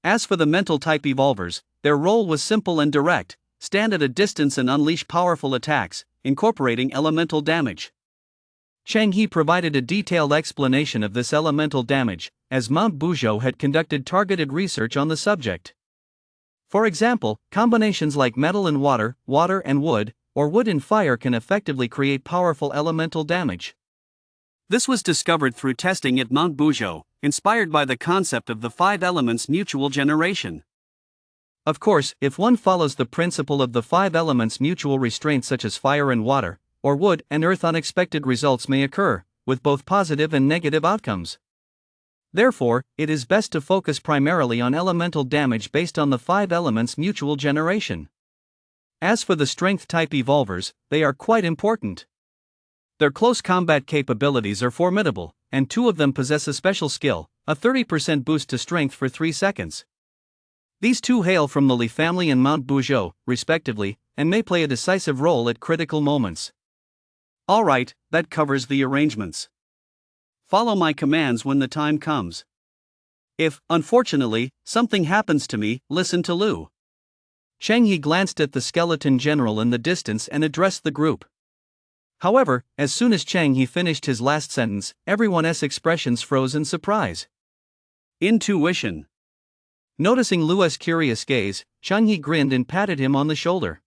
As for the mental-type evolvers, their role was simple and direct: stand at a distance and unleash powerful attacks, incorporating elemental damage. Cheng He provided a detailed explanation of this elemental damage, as Mount Bujo had conducted targeted research on the subject. For example, combinations like metal and water, water and wood, or wood and fire can effectively create powerful elemental damage. This was discovered through testing at Mount Buzhou, inspired by the concept of the 5 elements mutual generation. Of course, if one follows the principle of the 5 elements mutual restraint, such as fire and water, or wood and earth, unexpected results may occur, with both positive and negative outcomes. Therefore, it is best to focus primarily on elemental damage based on the 5 elements mutual generation. As for the strength type evolvers, they are quite important. Their close combat capabilities are formidable, and 2 of them possess a special skill, a 30% boost to strength for 3 seconds. These 2 hail from the Li family and Mount Buzhou, respectively, and may play a decisive role at critical moments. Alright, that covers the arrangements. Follow my commands when the time comes. If, unfortunately, something happens to me, listen to Lu. Chang He glanced at the skeleton general in the distance and addressed the group. However, as soon as Chang He finished his last sentence, everyone's expressions froze in surprise. Intuition. Noticing Lu's curious gaze, Chang He grinned and patted him on the shoulder.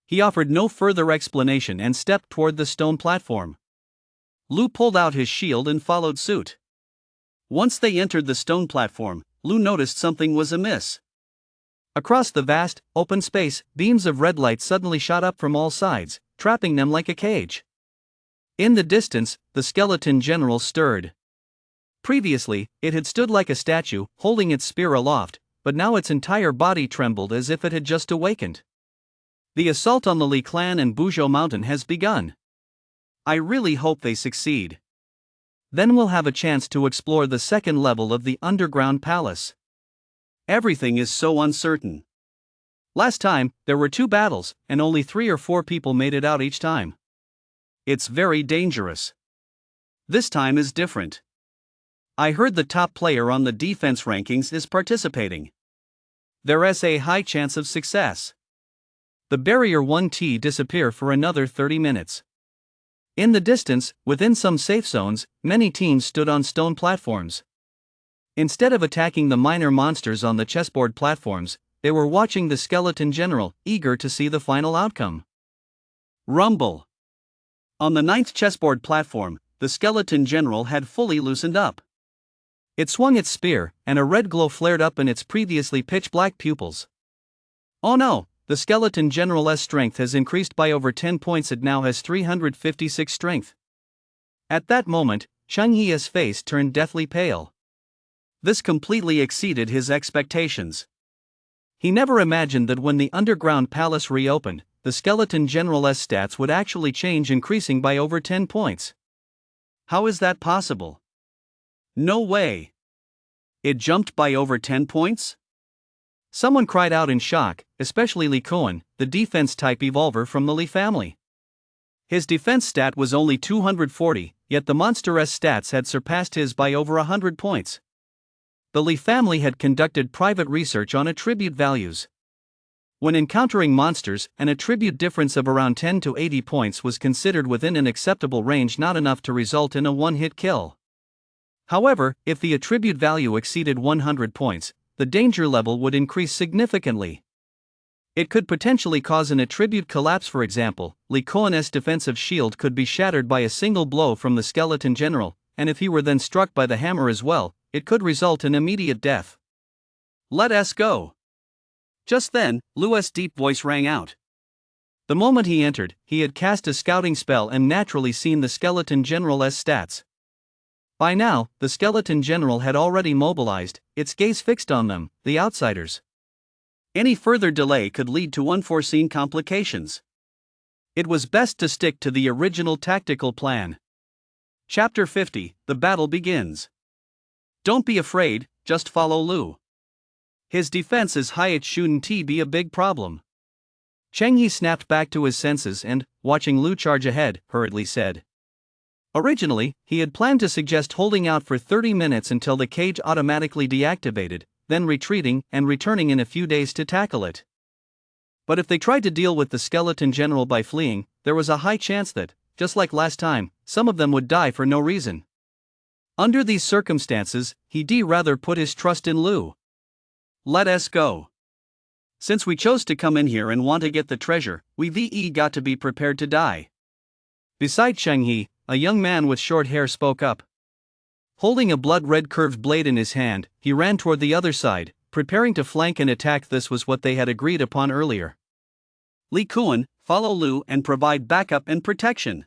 He offered no further explanation and stepped toward the stone platform. Lu pulled out his shield and followed suit. Once they entered the stone platform, Lu noticed something was amiss. Across the vast, open space, beams of red light suddenly shot up from all sides, trapping them like a cage. In the distance, the skeleton general stirred. Previously, it had stood like a statue, holding its spear aloft, but now its entire body trembled as if it had just awakened. The assault on the Li clan and Buzhou Mountain has begun. I really hope they succeed. Then we'll have a chance to explore the second level of the underground palace. Everything is so uncertain. Last time, there were 2 battles, and only 3 or 4 people made it out each time. It's very dangerous. This time is different. I heard the top player on the defense rankings is participating. There's a high chance of success. The barrier 1T disappear for another 30 minutes. In the distance, within some safe zones, many teams stood on stone platforms. Instead of attacking the minor monsters on the chessboard platforms, they were watching the skeleton general, eager to see the final outcome. Rumble. On the 9th chessboard platform, the skeleton general had fully loosened up. It swung its spear, and a red glow flared up in its previously pitch-black pupils. Oh no, the skeleton general's strength has increased by over 10 points. It now has 356 strength. At that moment, Chang He's face turned deathly pale. This completely exceeded his expectations. He never imagined that when the underground palace reopened, the skeleton general's stats would actually change, increasing by over 10 points. How is that possible? No way. It jumped by over 10 points? Someone cried out in shock, especially Li Kuan, the defense-type evolver from the Li family. His defense stat was only 240, yet the monster's stats had surpassed his by over 100 points. The Li family had conducted private research on attribute values. When encountering monsters, an attribute difference of around 10 to 80 points was considered within an acceptable range, not enough to result in a one-hit kill. However, if the attribute value exceeded 100 points, the danger level would increase significantly. It could potentially cause an attribute collapse. For example, Li Kuan's defensive shield could be shattered by a single blow from the skeleton general, and if he were then struck by the hammer as well, it could result in immediate death. Let us go. Just then, Lu's deep voice rang out. The moment he entered, he had cast a scouting spell and naturally seen the skeleton general's stats. By now, the skeleton general had already mobilized, its gaze fixed on them, the outsiders. Any further delay could lead to unforeseen complications. It was best to stick to the original tactical plan. Chapter 50, The Battle Begins. Don't be afraid, just follow Lu. His defense is high, it shouldn't be a big problem. Cheng Yi snapped back to his senses and, watching Lu charge ahead, hurriedly said. Originally, he had planned to suggest holding out for 30 minutes until the cage automatically deactivated, then retreating and returning in a few days to tackle it. But if they tried to deal with the skeleton general by fleeing, there was a high chance that, just like last time, some of them would die for no reason. Under these circumstances, he'd rather put his trust in Lu. Let us go. Since we chose to come in here and want to get the treasure, we've got to be prepared to die. Beside Cheng He, a young man with short hair spoke up. Holding a blood-red curved blade in his hand, he ran toward the other side, preparing to flank and attack. This was what they had agreed upon earlier. Li Kuan, follow Lu and provide backup and protection.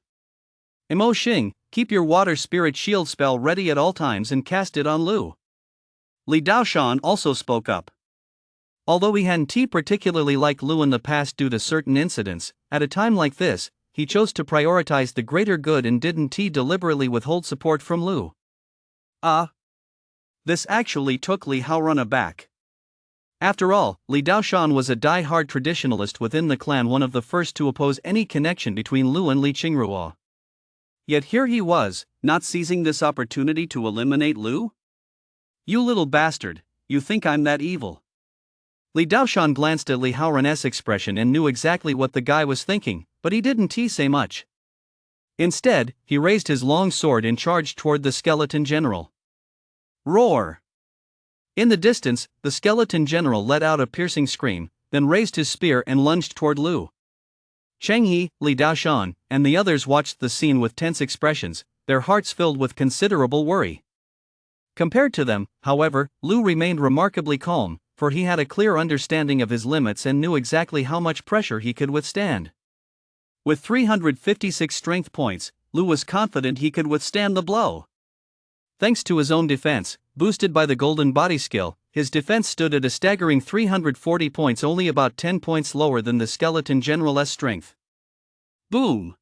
Imo Xing, keep your water spirit shield spell ready at all times and cast it on Lu. Li Daoshan also spoke up. Although he hadn't particularly liked Lu in the past due to certain incidents, at a time like this, he chose to prioritize the greater good and didn't deliberately withhold support from Lu. This actually took Li Haoran aback. After all, Li Daoshan was a die-hard traditionalist within the clan, one of the first to oppose any connection between Lu and Li Qingruo. Yet here he was, not seizing this opportunity to eliminate Lu? You little bastard, you think I'm that evil? Li Daoshan glanced at Li Haoran's expression and knew exactly what the guy was thinking, but he didn't say much. Instead, he raised his long sword and charged toward the skeleton general. Roar! In the distance, the skeleton general let out a piercing scream, then raised his spear and lunged toward Lu. Cheng He, Li Daoshan, and the others watched the scene with tense expressions, their hearts filled with considerable worry. Compared to them, however, Lu remained remarkably calm, for he had a clear understanding of his limits and knew exactly how much pressure he could withstand. With 356 strength points, Lu was confident he could withstand the blow. Thanks to his own defense, boosted by the golden body skill, his defense stood at a staggering 340 points, only about 10 points lower than the skeleton general's strength. Boom!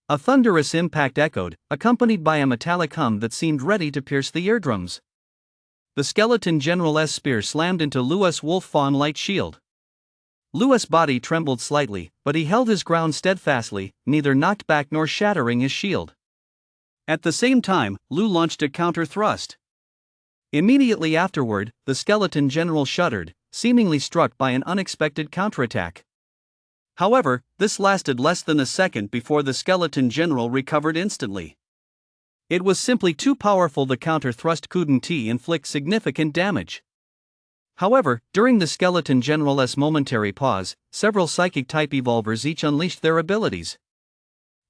A thunderous impact echoed, accompanied by a metallic hum that seemed ready to pierce the eardrums. The skeleton general's spear slammed into Lu's wolf-fawn light shield. Lu's body trembled slightly, but he held his ground steadfastly, neither knocked back nor shattering his shield. At the same time, Lu launched a counter-thrust. Immediately afterward, the skeleton general shuddered, seemingly struck by an unexpected counterattack. However, this lasted less than a second before the skeleton general recovered instantly. It was simply too powerful. The counter-thrust couldn't inflict significant damage. However, during the skeleton general's momentary pause, several psychic-type evolvers each unleashed their abilities.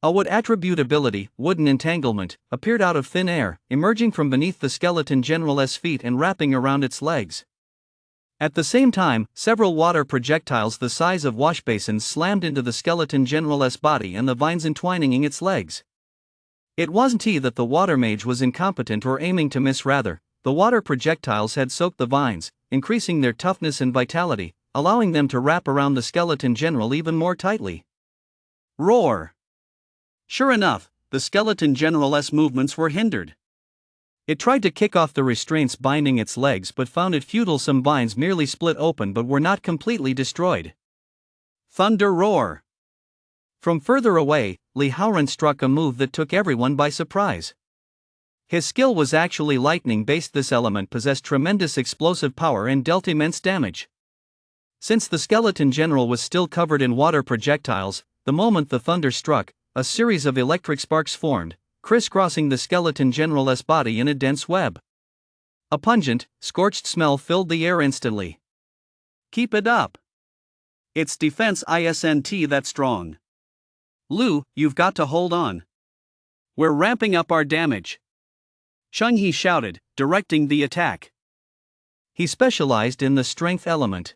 A wood attribute ability, Wooden Entanglement, appeared out of thin air, emerging from beneath the skeleton general's feet and wrapping around its legs. At the same time, several water projectiles the size of washbasins slammed into the skeleton general's body and the vines entwining its legs. It wasn't that the water mage was incompetent or aiming to miss, rather, the water projectiles had soaked the vines, increasing their toughness and vitality, allowing them to wrap around the skeleton general even more tightly. Roar! Sure enough, the skeleton general's movements were hindered. It tried to kick off the restraints binding its legs but found it futile. Some vines merely split open but were not completely destroyed. Thunder roar! From further away, Li Haoran struck a move that took everyone by surprise. His skill was actually lightning-based. This element possessed tremendous explosive power and dealt immense damage. Since the skeleton general was still covered in water projectiles, the moment the thunder struck, a series of electric sparks formed, crisscrossing the skeleton general's body in a dense web. A pungent, scorched smell filled the air instantly. Keep it up! It's defense isn't that strong. Lu, you've got to hold on. We're ramping up our damage. Cheng He shouted, directing the attack. He specialized in the strength element.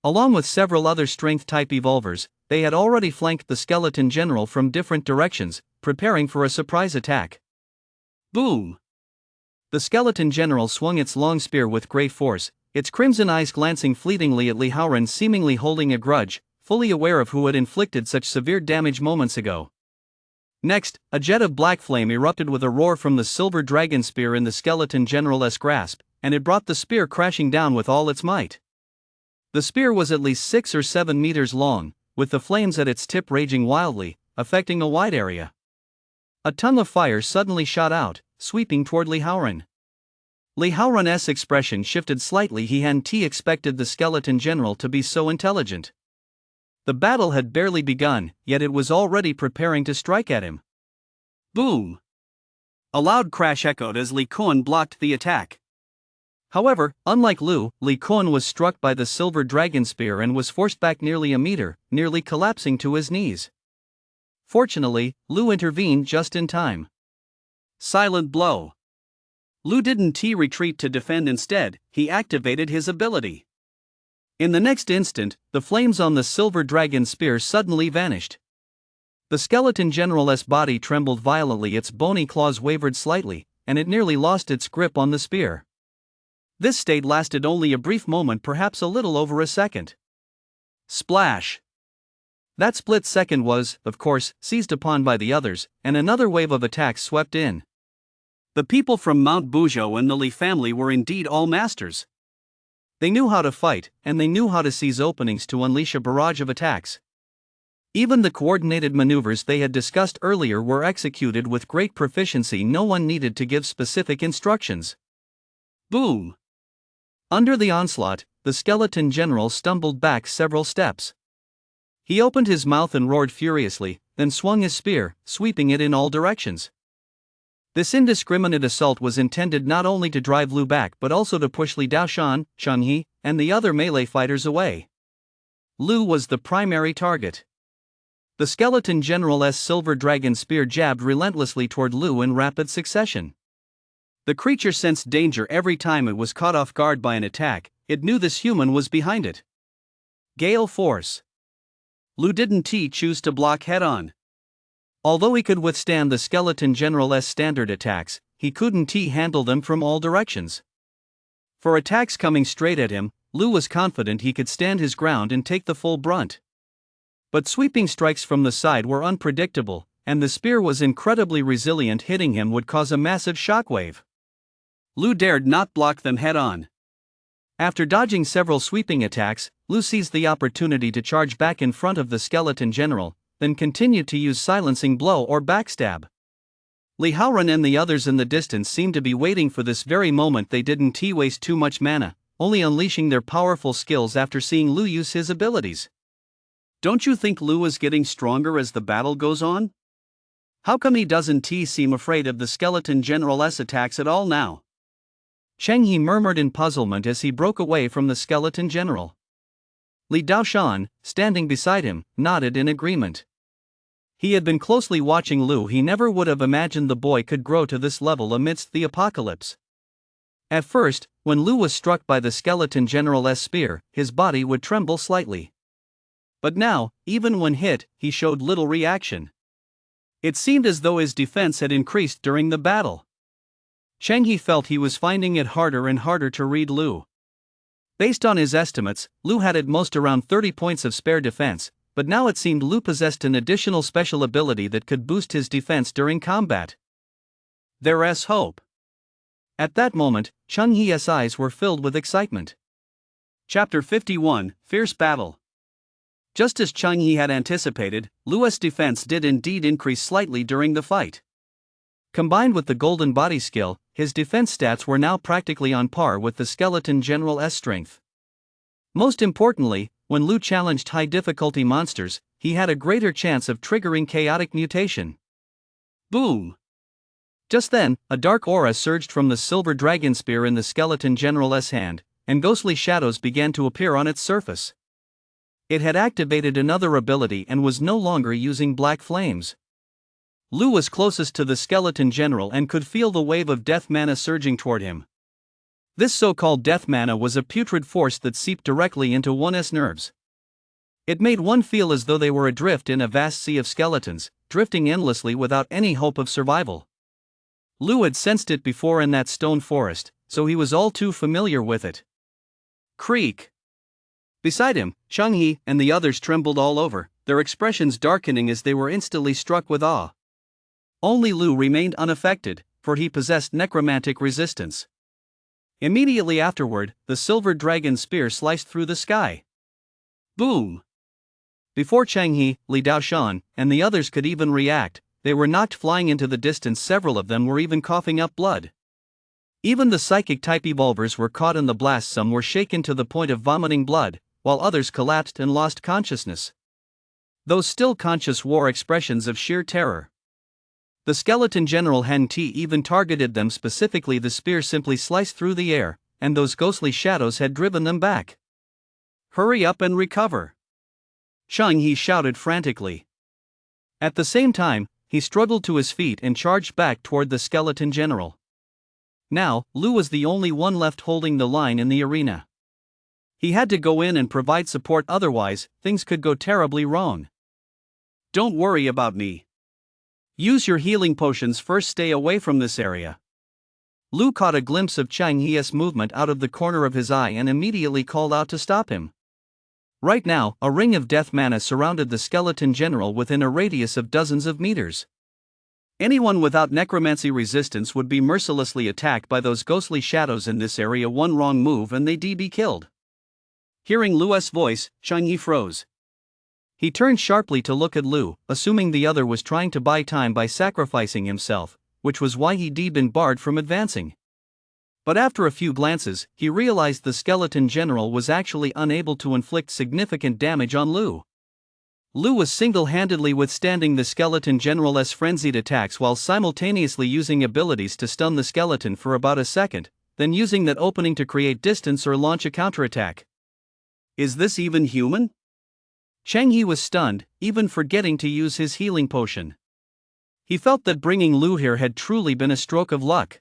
Along with several other strength-type evolvers, they had already flanked the skeleton general from different directions, preparing for a surprise attack. Boom! The skeleton general swung its long spear with great force, its crimson eyes glancing fleetingly at Li Haoran, seemingly holding a grudge, fully aware of who had inflicted such severe damage moments ago. Next, a jet of black flame erupted with a roar from the silver dragon spear in the skeleton general's grasp, and it brought the spear crashing down with all its might. The spear was at least 6 or 7 meters long, with the flames at its tip raging wildly, affecting a wide area. A tongue of fire suddenly shot out, sweeping toward Li Haoran. Li Haoran's expression shifted slightly. He hadn't expected the skeleton general to be so intelligent. The battle had barely begun, yet it was already preparing to strike at him. Boom! A loud crash echoed as Li Kuan blocked the attack. However, unlike Lu, Li Kun was struck by the silver dragon spear and was forced back nearly a meter, nearly collapsing to his knees. Fortunately, Lu intervened just in time. Silent blow. Lu didn't retreat to defend, instead, he activated his ability. In the next instant, the flames on the silver dragon spear suddenly vanished. The skeleton general's body trembled violently, its bony claws wavered slightly, and it nearly lost its grip on the spear. This state lasted only a brief moment, perhaps a little over a second. Splash! That split second was, of course, seized upon by the others, and another wave of attacks swept in. The people from Mount Buzhou and the Li family were indeed all masters. They knew how to fight, and they knew how to seize openings to unleash a barrage of attacks. Even the coordinated maneuvers they had discussed earlier were executed with great proficiency. No one needed to give specific instructions. Boom! Under the onslaught, the skeleton general stumbled back several steps. He opened his mouth and roared furiously, then swung his spear, sweeping it in all directions. This indiscriminate assault was intended not only to drive Lu back but also to push Li Daoshan, Cheng He, and the other melee fighters away. Lu was the primary target. The skeleton general's silver dragon spear jabbed relentlessly toward Lu in rapid succession. The creature sensed danger every time it was caught off guard by an attack. It knew this human was behind it. Gale force. Lu didn't choose to block head-on. Although he could withstand the skeleton general's standard attacks, he couldn't handle them from all directions. For attacks coming straight at him, Lu was confident he could stand his ground and take the full brunt. But sweeping strikes from the side were unpredictable, and the spear was incredibly resilient. Hitting him would cause a massive shockwave. Lu dared not block them head-on. After dodging several sweeping attacks, Lu seized the opportunity to charge back in front of the skeleton general, then continued to use silencing blow or backstab. Li Haoran and the others in the distance seemed to be waiting for this very moment. They didn't waste too much mana, only unleashing their powerful skills after seeing Lu use his abilities. Don't you think Lu is getting stronger as the battle goes on? How come he doesn't seem afraid of the skeleton general's attacks at all now? Cheng He murmured in puzzlement as he broke away from the skeleton general. Li Daoshan, standing beside him, nodded in agreement. He had been closely watching Lu. He never would have imagined the boy could grow to this level amidst the apocalypse. At first, when Lu was struck by the skeleton general's spear, his body would tremble slightly. But now, even when hit, he showed little reaction. It seemed as though his defense had increased during the battle. Cheng He felt he was finding it harder and harder to read Lu. Based on his estimates, Lu had at most around 30 points of spare defense, but now it seemed Lu possessed an additional special ability that could boost his defense during combat. There's hope. At that moment, Cheng He's eyes were filled with excitement. Chapter 51, Fierce Battle. Just as Cheng He had anticipated, Lu's defense did indeed increase slightly during the fight. Combined with the golden body skill, his defense stats were now practically on par with the skeleton general's strength. Most importantly, when Lu challenged high-difficulty monsters, he had a greater chance of triggering chaotic mutation. Boom! Just then, a dark aura surged from the silver dragon spear in the skeleton general's hand, and ghostly shadows began to appear on its surface. It had activated another ability and was no longer using black flames. Lu was closest to the skeleton general and could feel the wave of death mana surging toward him. This so-called death mana was a putrid force that seeped directly into one's nerves. It made one feel as though they were adrift in a vast sea of skeletons, drifting endlessly without any hope of survival. Lu had sensed it before in that stone forest, so he was all too familiar with it. Creak! Beside him, Cheng He and the others trembled all over, their expressions darkening as they were instantly struck with awe. Only Lu remained unaffected, for he possessed necromantic resistance. Immediately afterward, the silver dragon spear sliced through the sky. Boom! Before Cheng He, Li Daoshan, and the others could even react, they were knocked flying into the distance. Several of them were even coughing up blood. Even the psychic-type evolvers were caught in the blast. Some were shaken to the point of vomiting blood, while others collapsed and lost consciousness. Those still conscious wore expressions of sheer terror. The skeleton general hadn't even targeted them specifically. The spear simply sliced through the air, and those ghostly shadows had driven them back. Hurry up and recover! Cheng He shouted frantically. At the same time, he struggled to his feet and charged back toward the skeleton general. Now, Lu was the only one left holding the line in the arena. He had to go in and provide support, otherwise, things could go terribly wrong. Don't worry about me. Use your healing potions first, stay away from this area. Lu caught a glimpse of Cheng He's movement out of the corner of his eye and immediately called out to stop him. Right now, a ring of death mana surrounded the skeleton general within a radius of dozens of meters. Anyone without necromancy resistance would be mercilessly attacked by those ghostly shadows in this area. One wrong move and they'd be killed. Hearing Lu's voice, Cheng He froze. He turned sharply to look at Lu, assuming the other was trying to buy time by sacrificing himself, which was why he'd been barred from advancing. But after a few glances, he realized the skeleton general was actually unable to inflict significant damage on Lu. Lu was single-handedly withstanding the skeleton general's frenzied attacks while simultaneously using abilities to stun the skeleton for about a second, then using that opening to create distance or launch a counterattack. Is this even human? Cheng He was stunned, even forgetting to use his healing potion. He felt that bringing Lu here had truly been a stroke of luck.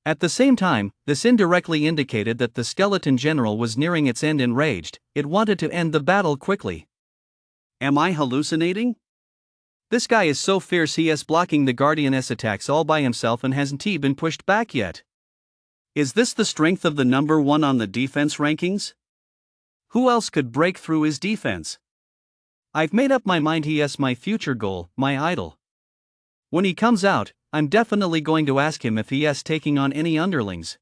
At the same time, this indirectly indicated that the skeleton general was nearing its end. Enraged, it wanted to end the battle quickly. Am I hallucinating? This guy is so fierce, he is blocking the Guardian's attacks all by himself and hasn't been pushed back yet. Is this the strength of the number one on the defense rankings? Who else could break through his defense? I've made up my mind, he is my future goal, my idol. When he comes out, I'm definitely going to ask him if he is taking on any underlings.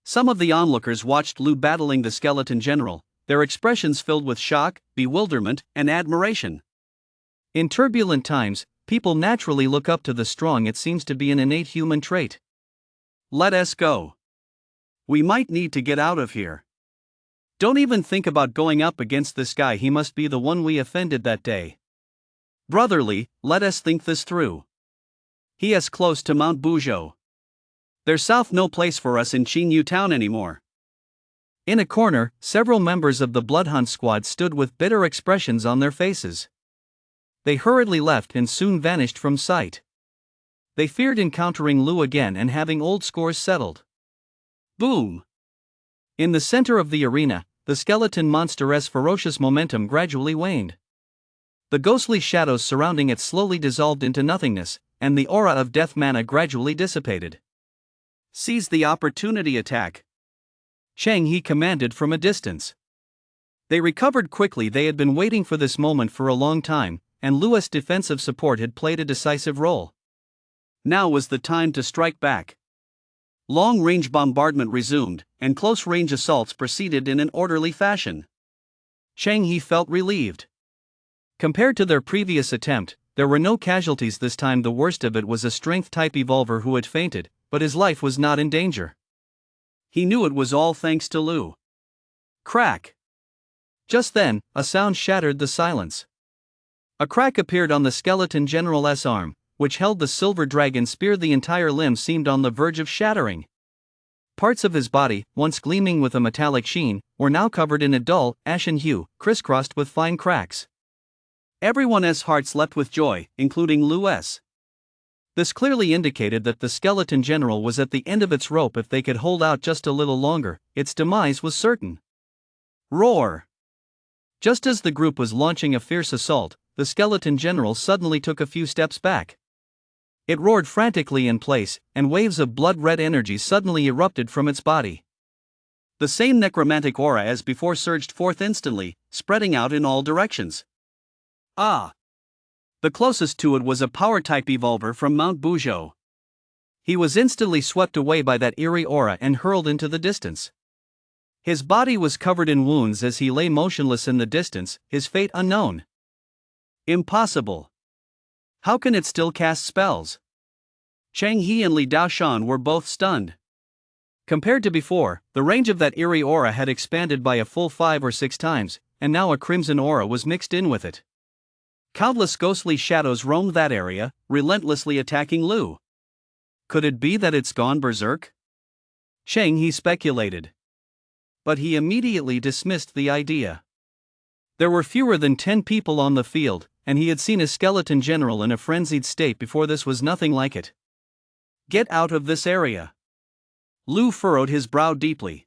Some of the onlookers watched Lu battling the skeleton general, their expressions filled with shock, bewilderment, and admiration. In turbulent times, people naturally look up to the strong. It seems to be an innate human trait. Let us go. We might need to get out of here. Don't even think about going up against this guy. He must be the one we offended that day. Brotherly, let us think this through. He is close to Mount Buzhou. There's south no place for us in Qingyu town anymore. In a corner, several members of the Bloodhunt squad stood with bitter expressions on their faces. They hurriedly left and soon vanished from sight. They feared encountering Lu again and having old scores settled. Boom! In the center of the arena, the skeleton monster's ferocious momentum gradually waned. The ghostly shadows surrounding it slowly dissolved into nothingness, and the aura of death mana gradually dissipated. Seize the opportunity, attack! Cheng He commanded from a distance. They recovered quickly. They had been waiting for this moment for a long time, and Lu's defensive support had played a decisive role. Now was the time to strike back. Long-range bombardment resumed, and close-range assaults proceeded in an orderly fashion. Cheng He felt relieved. Compared to their previous attempt, there were no casualties this time. The worst of it was a strength-type evolver who had fainted, but his life was not in danger. He knew it was all thanks to Lu. Crack! Just then, a sound shattered the silence. A crack appeared on the skeleton general's arm, which held the silver dragon spear. The entire limb seemed on the verge of shattering. Parts of his body, once gleaming with a metallic sheen, were now covered in a dull, ashen hue, crisscrossed with fine cracks. Everyone's hearts leapt with joy, including Lu's. This clearly indicated that the skeleton general was at the end of its rope. If they could hold out just a little longer, its demise was certain. Roar! Just as the group was launching a fierce assault, the skeleton general suddenly took a few steps back. It roared frantically in place, and waves of blood-red energy suddenly erupted from its body. The same necromantic aura as before surged forth instantly, spreading out in all directions. Ah! The closest to it was a power-type evolver from Mount Buzhou. He was instantly swept away by that eerie aura and hurled into the distance. His body was covered in wounds as he lay motionless in the distance, his fate unknown. Impossible! How can it still cast spells? Cheng He and Li Daoshan were both stunned. Compared to before, the range of that eerie aura had expanded by a full 5 or 6 times, and now a crimson aura was mixed in with it. Countless ghostly shadows roamed that area, relentlessly attacking Lu. Could it be that it's gone berserk? Chang He speculated. But he immediately dismissed the idea. There were fewer than 10 people on the field, and he had seen a skeleton general in a frenzied state before. This was nothing like it. Get out of this area. Lu furrowed his brow deeply.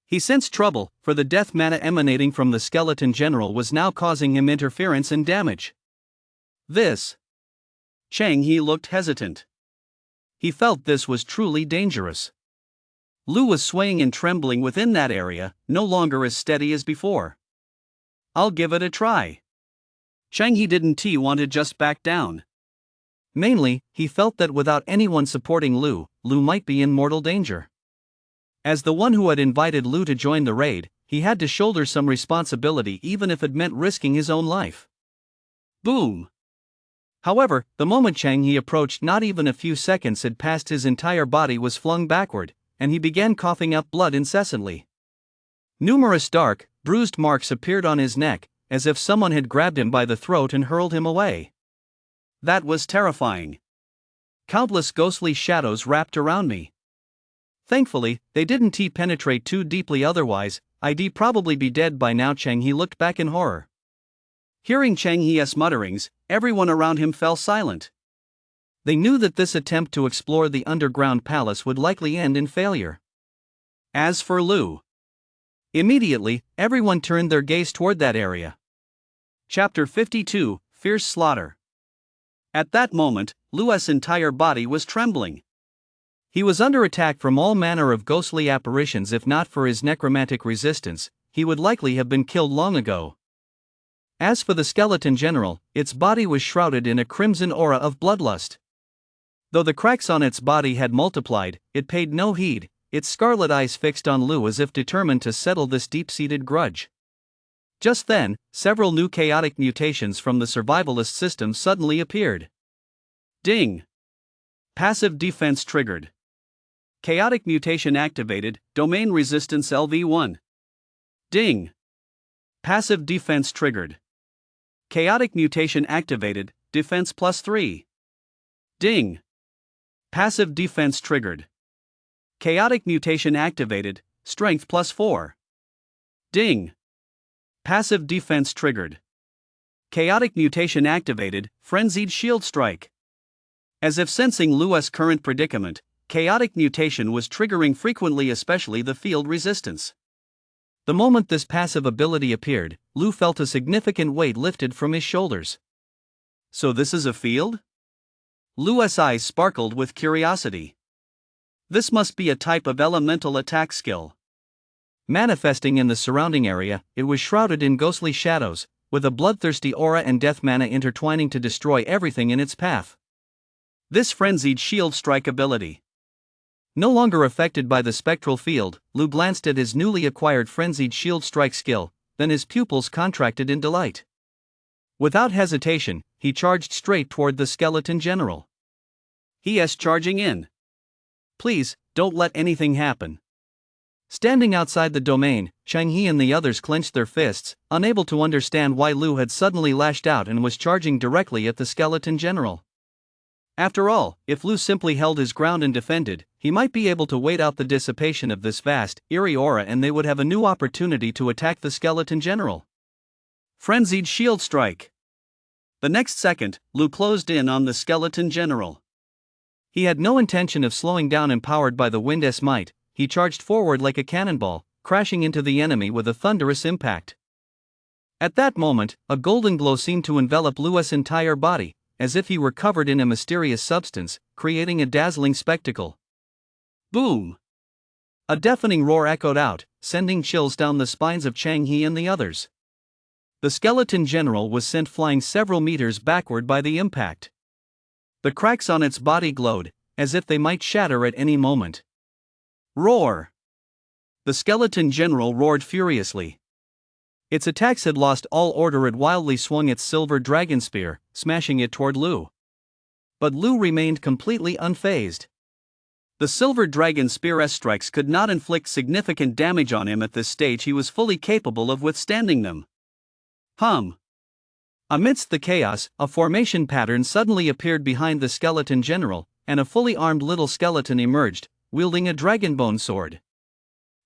He sensed trouble, for the death mana emanating from the skeleton general was now causing him interference and damage. This. Chang He looked hesitant. He felt this was truly dangerous. Lu was swaying and trembling within that area, no longer as steady as before. I'll give it a try. Chang He didn't want to just back down. Mainly, he felt that without anyone supporting Lu might be in mortal danger. As the one who had invited Lu to join the raid, he had to shoulder some responsibility even if it meant risking his own life. Boom! However, the moment Chang He approached, not even a few seconds had passed, his entire body was flung backward, and he began coughing up blood incessantly. Numerous dark, bruised marks appeared on his neck, as if someone had grabbed him by the throat and hurled him away. That was terrifying. Countless ghostly shadows wrapped around me. Thankfully, they didn't penetrate too deeply, otherwise, I'd probably be dead by now. Chang He looked back in horror. Hearing Chang He's mutterings, everyone around him fell silent. They knew that this attempt to explore the underground palace would likely end in failure. As for Lu, immediately, everyone turned their gaze toward that area. Chapter 52, Fierce Slaughter. At that moment, Lu's entire body was trembling. He was under attack from all manner of ghostly apparitions. If not for his necromantic resistance, he would likely have been killed long ago. As for the skeleton general, its body was shrouded in a crimson aura of bloodlust. Though the cracks on its body had multiplied, it paid no heed, its scarlet eyes fixed on Lu as if determined to settle this deep-seated grudge. Just then, several new chaotic mutations from the survivalist system suddenly appeared. Ding! Passive defense triggered. Chaotic mutation activated, domain resistance LV1. Ding! Passive defense triggered. Chaotic mutation activated, defense +3. Ding! Passive defense triggered. Chaotic mutation activated, strength +4. Ding! Passive defense triggered. Chaotic mutation activated, frenzied shield strike. As if sensing Lu's current predicament, chaotic mutation was triggering frequently, especially the field resistance. The moment this passive ability appeared, Lu felt a significant weight lifted from his shoulders. So this is a field? Lu's eyes sparkled with curiosity. This must be a type of elemental attack skill. Manifesting in the surrounding area, it was shrouded in ghostly shadows, with a bloodthirsty aura and death mana intertwining to destroy everything in its path. This frenzied shield strike ability. No longer affected by the spectral field, Lu glanced at his newly acquired frenzied shield strike skill, then his pupils contracted in delight. Without hesitation, he charged straight toward the skeleton general. He's charging in. Please, don't let anything happen. Standing outside the domain, Chang He and the others clenched their fists, unable to understand why Lu had suddenly lashed out and was charging directly at the skeleton general. After all, if Lu simply held his ground and defended, he might be able to wait out the dissipation of this vast, eerie aura, and they would have a new opportunity to attack the skeleton general. Frenzied shield strike. The next second, Lu closed in on the skeleton general. He had no intention of slowing down. Empowered by the wind's might, he charged forward like a cannonball, crashing into the enemy with a thunderous impact. At that moment, a golden glow seemed to envelop Lu's entire body, as if he were covered in a mysterious substance, creating a dazzling spectacle. Boom! A deafening roar echoed out, sending chills down the spines of Chang He and the others. The skeleton general was sent flying several meters backward by the impact. The cracks on its body glowed, as if they might shatter at any moment. Roar! The skeleton general roared furiously. Its attacks had lost all order. It wildly swung its silver dragon spear, smashing it toward Lu. But Lu remained completely unfazed. The silver dragon spear's strikes could not inflict significant damage on him at this stage. He was fully capable of withstanding them. Amidst the chaos, a formation pattern suddenly appeared behind the skeleton general, and a fully armed little skeleton emerged, wielding a dragonbone sword.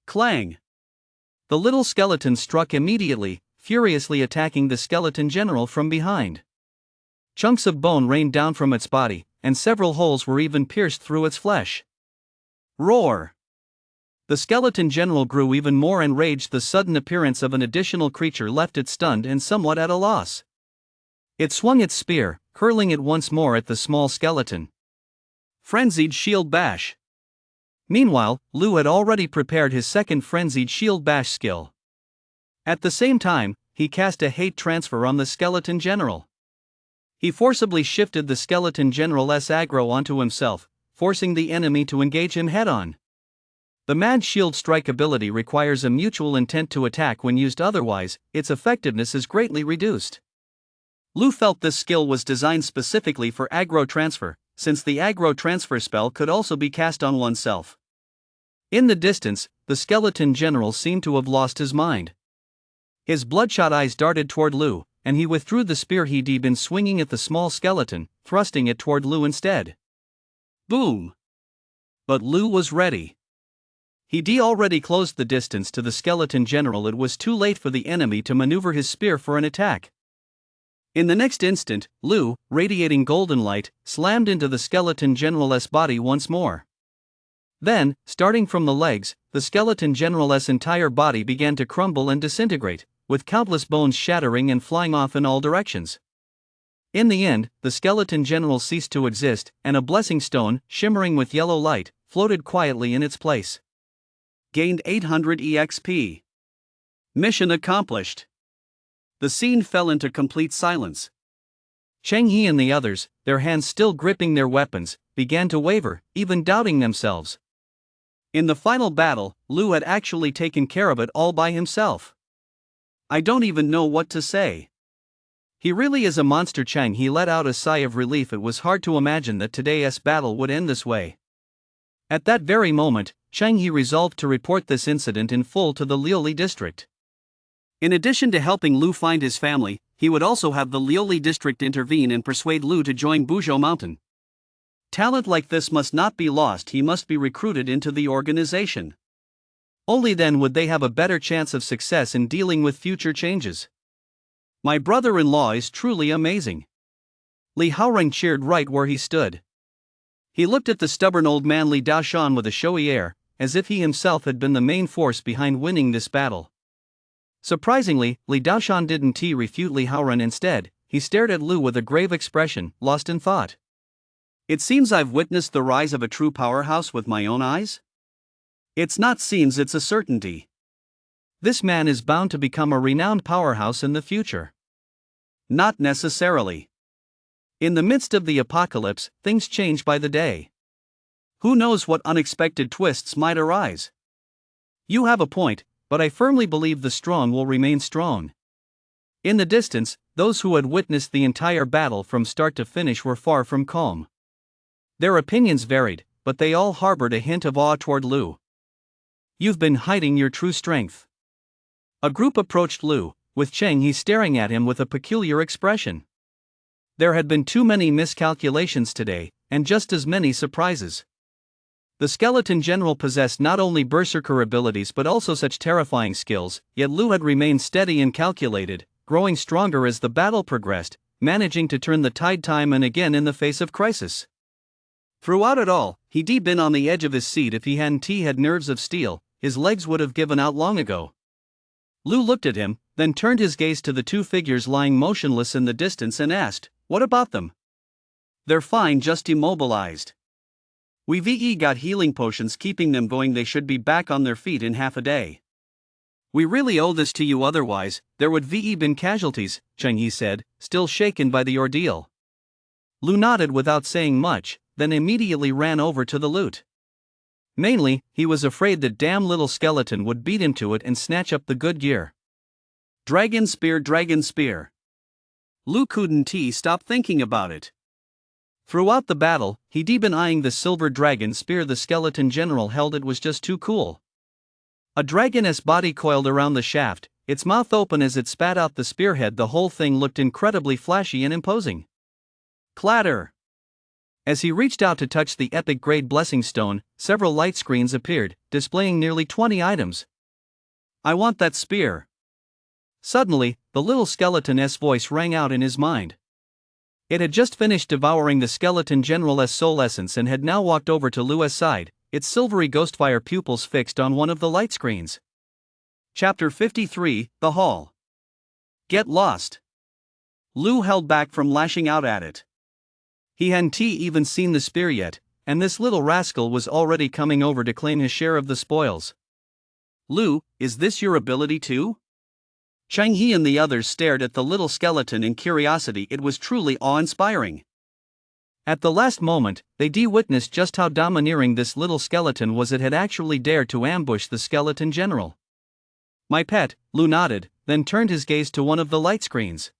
Clang! The little skeleton struck immediately, furiously attacking the skeleton general from behind. Chunks of bone rained down from its body, and several holes were even pierced through its flesh. Roar! The skeleton general grew even more enraged. The sudden appearance of an additional creature left it stunned and somewhat at a loss. It swung its spear, hurling it once more at the small skeleton. Frenzied shield bash. Meanwhile, Lu had already prepared his second frenzied shield bash skill. At the same time, he cast a hate transfer on the skeleton general. He forcibly shifted the skeleton general's aggro onto himself, forcing the enemy to engage him head-on. The mad shield strike ability requires a mutual intent to attack when used, otherwise, its effectiveness is greatly reduced. Lu felt this skill was designed specifically for aggro transfer, since the aggro transfer spell could also be cast on oneself. In the distance, the skeleton general seemed to have lost his mind. His bloodshot eyes darted toward Lu, and he withdrew the spear he'd been swinging at the small skeleton, thrusting it toward Lu instead. Boom! But Lu was ready. He'd already closed the distance to the skeleton general. It was too late for the enemy to maneuver his spear for an attack. In the next instant, Lu, radiating golden light, slammed into the skeleton general's body once more. Then, starting from the legs, the skeleton general's entire body began to crumble and disintegrate, with countless bones shattering and flying off in all directions. In the end, the skeleton general ceased to exist, and a blessing stone, shimmering with yellow light, floated quietly in its place. Gained 800 EXP. Mission accomplished. The scene fell into complete silence. Cheng He and the others, their hands still gripping their weapons, began to waver, even doubting themselves. In the final battle, Lu had actually taken care of it all by himself. I don't even know what to say. He really is a monster. Cheng He let out a sigh of relief. It was hard to imagine that today's battle would end this way. At that very moment, Cheng He resolved to report this incident in full to the Liuli district. In addition to helping Lu find his family, he would also have the Liuli district intervene and persuade Lu to join Buzhou Mountain. Talent like this must not be lost. He must be recruited into the organization. Only then would they have a better chance of success in dealing with future changes. My brother-in-law is truly amazing. Li Haorong cheered right where he stood. He looked at the stubborn old man Li Daoshan with a showy air, as if he himself had been the main force behind winning this battle. Surprisingly, Li Daoshan didn't refute Li Haorong. Instead, he stared at Lu with a grave expression, lost in thought. It seems I've witnessed the rise of a true powerhouse with my own eyes. It's not seems, it's a certainty. This man is bound to become a renowned powerhouse in the future. Not necessarily. In the midst of the apocalypse, things change by the day. Who knows what unexpected twists might arise? You have a point, but I firmly believe the strong will remain strong. In the distance, those who had witnessed the entire battle from start to finish were far from calm. Their opinions varied, but they all harbored a hint of awe toward Lu. You've been hiding your true strength. A group approached Lu, with Cheng He staring at him with a peculiar expression. There had been too many miscalculations today, and just as many surprises. The skeleton general possessed not only berserker abilities but also such terrifying skills, yet Lu had remained steady and calculated, growing stronger as the battle progressed, managing to turn the tide time and again in the face of crisis. Throughout it all, he'd been on the edge of his seat. If he hadn't had nerves of steel, his legs would have given out long ago. Lu looked at him, then turned his gaze to the two figures lying motionless in the distance and asked, "What about them?" "They're fine, just immobilized. We've got healing potions keeping them going. They should be back on their feet in half a day. We really owe this to you, otherwise, there would have been casualties," Cheng He said, still shaken by the ordeal. Lu nodded without saying much, then immediately ran over to the loot. Mainly, he was afraid that damn little skeleton would beat him to it and snatch up the good gear. Dragon spear, dragon spear. Lu couldn't stop thinking about it. Throughout the battle, he'd been eyeing the silver dragon spear the skeleton general held. It was just too cool. A dragon's body coiled around the shaft, its mouth open as it spat out the spearhead. The whole thing looked incredibly flashy and imposing. Clatter! As he reached out to touch the epic grade blessing stone, several light screens appeared, displaying nearly 20 items. I want that spear. Suddenly, the little skeleton's voice rang out in his mind. It had just finished devouring the skeleton general's soul essence and had now walked over to Lu's side, its silvery ghostfire pupils fixed on one of the light screens. Chapter 53, The Hall. Get lost. Lu held back from lashing out at it. He hadn't even seen the spear yet, and this little rascal was already coming over to claim his share of the spoils. Lu, is this your ability too? Chang He and the others stared at the little skeleton in curiosity. It was truly awe-inspiring. At the last moment, they witnessed just how domineering this little skeleton was. It had actually dared to ambush the skeleton general. My pet, Lu nodded, then turned his gaze to one of the light screens.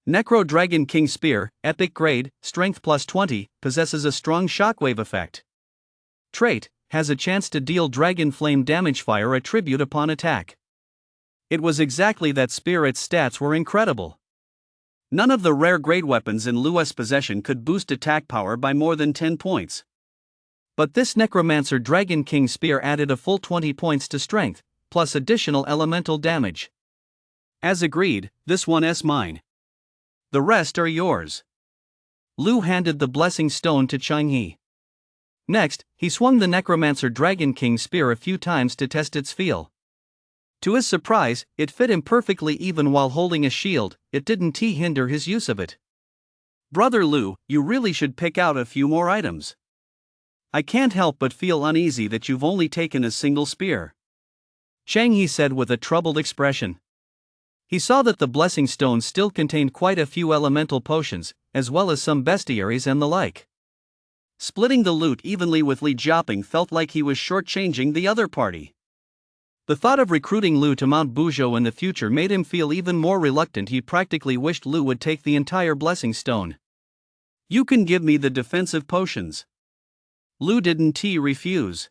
Necro Dragon King Spear, Epic Grade, Strength plus 20, possesses a strong shockwave effect. Trait, has a chance to deal Dragon Flame damage. Fire attribute upon attack. It was exactly that spear. Its stats were incredible. None of the rare grade weapons in Lu's possession could boost attack power by more than 10 points. But this Necromancer Dragon King Spear added a full 20 points to strength, plus additional elemental damage. As agreed, this one's mine. The rest are yours. Lu handed the blessing stone to Chang He. Next, he swung the Necromancer Dragon King Spear a few times to test its feel. To his surprise, it fit him perfectly. Even while holding a shield, it didn't hinder his use of it. Brother Lu, you really should pick out a few more items. I can't help but feel uneasy that you've only taken a single spear. Chang He said with a troubled expression. He saw that the blessing stone still contained quite a few elemental potions, as well as some bestiaries and the like. Splitting the loot evenly with Li Jiaping felt like he was shortchanging the other party. The thought of recruiting Lu to Mount Buzhou in the future made him feel even more reluctant. He practically wished Lu would take the entire blessing stone. You can give me the defensive potions. Lu didn't refuse.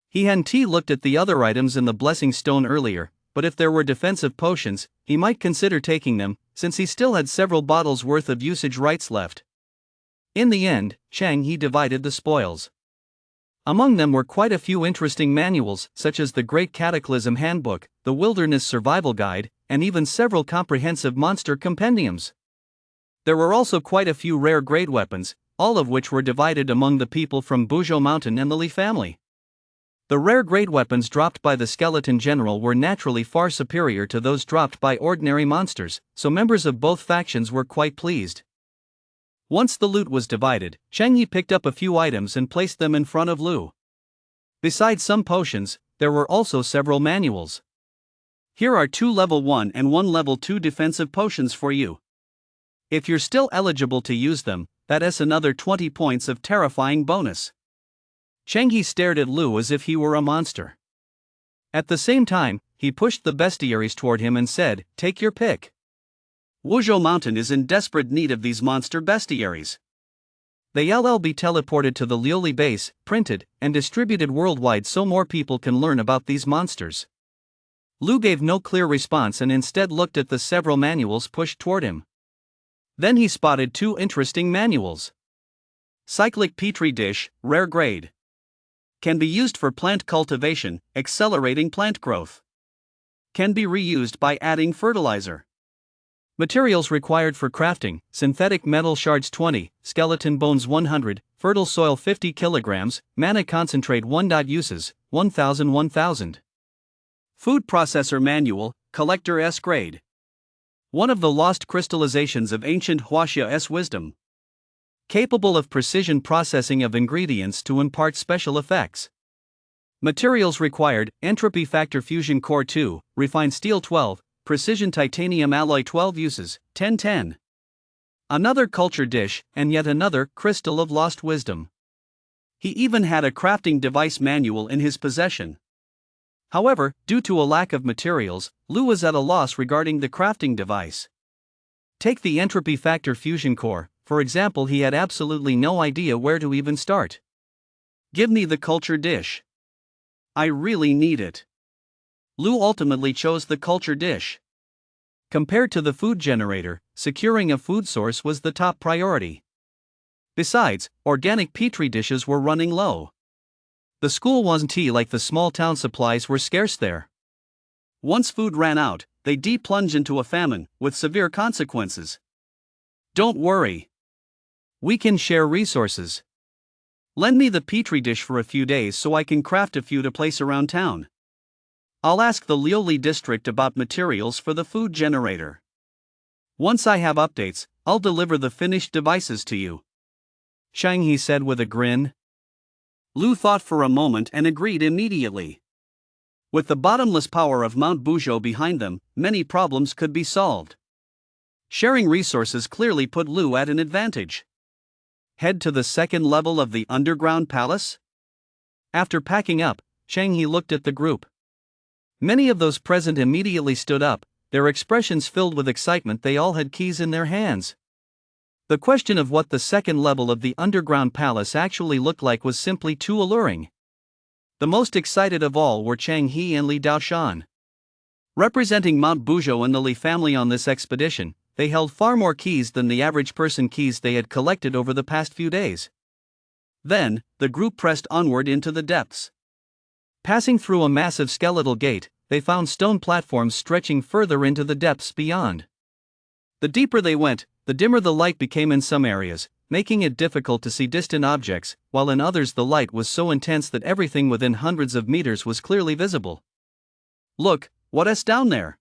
He hadn't looked at the other items in the blessing stone earlier, but if there were defensive potions, he might consider taking them, since he still had several bottles worth of usage rights left. In the end, Chang He divided the spoils. Among them were quite a few interesting manuals, such as the Great Cataclysm Handbook, the Wilderness Survival Guide, and even several comprehensive monster compendiums. There were also quite a few rare grade weapons, all of which were divided among the people from Buzhou Mountain and the Li family. The rare grade weapons dropped by the skeleton general were naturally far superior to those dropped by ordinary monsters, so members of both factions were quite pleased. Once the loot was divided, Chang He picked up a few items and placed them in front of Lu. Besides some potions, there were also several manuals. Here are 2 level 1 and 1 level 2 defensive potions for you. If you're still eligible to use them, that's another 20 points of terrifying bonus. Chang He stared at Lu as if he were a monster. At the same time, he pushed the bestiaries toward him and said, "Take your pick." Buzhou Mountain is in desperate need of these monster bestiaries. They'll be teleported to the Lioli base, printed, and distributed worldwide so more people can learn about these monsters. Lu gave no clear response and instead looked at the several manuals pushed toward him. Then he spotted 2 interesting manuals. Cyclic Petri Dish, Rare Grade. Can be used for plant cultivation, accelerating plant growth. Can be reused by adding fertilizer. Materials required for crafting: synthetic metal shards 20, skeleton bones 100, fertile soil 50 kilograms, mana concentrate 1. Uses 1000. Food Processor Manual, Collector S Grade. One of the lost crystallizations of ancient Huaxia's wisdom. Capable of precision processing of ingredients to impart special effects. Materials required: entropy factor fusion core 2, refined steel 12, precision titanium alloy 12. Uses 10. Another culture dish, and yet another crystal of lost wisdom. He even had a crafting device manual in his possession. However, due to a lack of materials, Lu was at a loss regarding the crafting device. Take the entropy factor fusion core, for example. He had absolutely no idea where to even start. Give me the culture dish. I really need it. Lu ultimately chose the culture dish. Compared to the food generator, securing a food source was the top priority. Besides, organic petri dishes were running low. The school wasn't like the small town, supplies were scarce there. Once food ran out, they plunged into a famine, with severe consequences. Don't worry. We can share resources. Lend me the petri dish for a few days so I can craft a few to place around town. I'll ask the Lioli district about materials for the food generator. Once I have updates, I'll deliver the finished devices to you. Shang He said with a grin. Lu thought for a moment and agreed immediately. With the bottomless power of Mount Buzhou behind them, many problems could be solved. Sharing resources clearly put Lu at an advantage. Head to the second level of the underground palace? After packing up, Shang He looked at the group. Many of those present immediately stood up, their expressions filled with excitement. They all had keys in their hands. The question of what the second level of the underground palace actually looked like was simply too alluring. The most excited of all were Chang He and Li Daoshan. Representing Mount Buzhou and the Li family on this expedition, they held far more keys than the average person keys they had collected over the past few days. Then, the group pressed onward into the depths. Passing through a massive skeletal gate, they found stone platforms stretching further into the depths beyond. The deeper they went, the dimmer the light became in some areas, making it difficult to see distant objects, while in others the light was so intense that everything within hundreds of meters was clearly visible. Look, what's down there?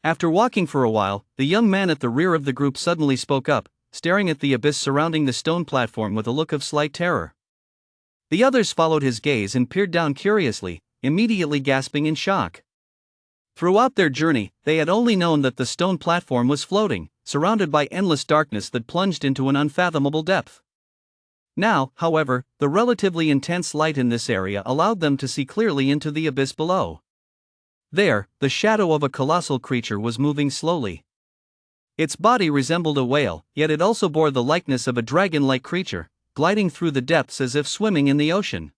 After walking for a while, the young man at the rear of the group suddenly spoke up, staring at the abyss surrounding the stone platform with a look of slight terror. The others followed his gaze and peered down curiously, immediately gasping in shock. Throughout their journey, they had only known that the stone platform was floating, surrounded by endless darkness that plunged into an unfathomable depth. Now, however, the relatively intense light in this area allowed them to see clearly into the abyss below. There, the shadow of a colossal creature was moving slowly. Its body resembled a whale, yet it also bore the likeness of a dragon-like creature, gliding through the depths as if swimming in the ocean.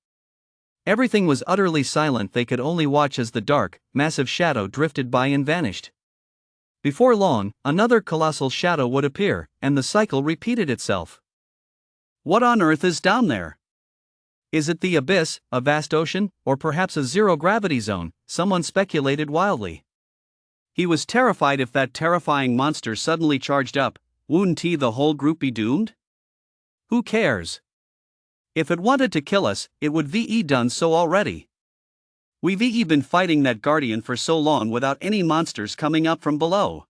Everything was utterly silent. They could only watch as the dark, massive shadow drifted by and vanished. Before long, another colossal shadow would appear, and the cycle repeated itself. What on earth is down there? Is it the abyss, a vast ocean, or perhaps a zero-gravity zone? Someone speculated wildly. He was terrified. If that terrifying monster suddenly charged up, wouldn't the whole group be doomed? Who cares? If it wanted to kill us, it would have done so already. We've been fighting that guardian for so long without any monsters coming up from below.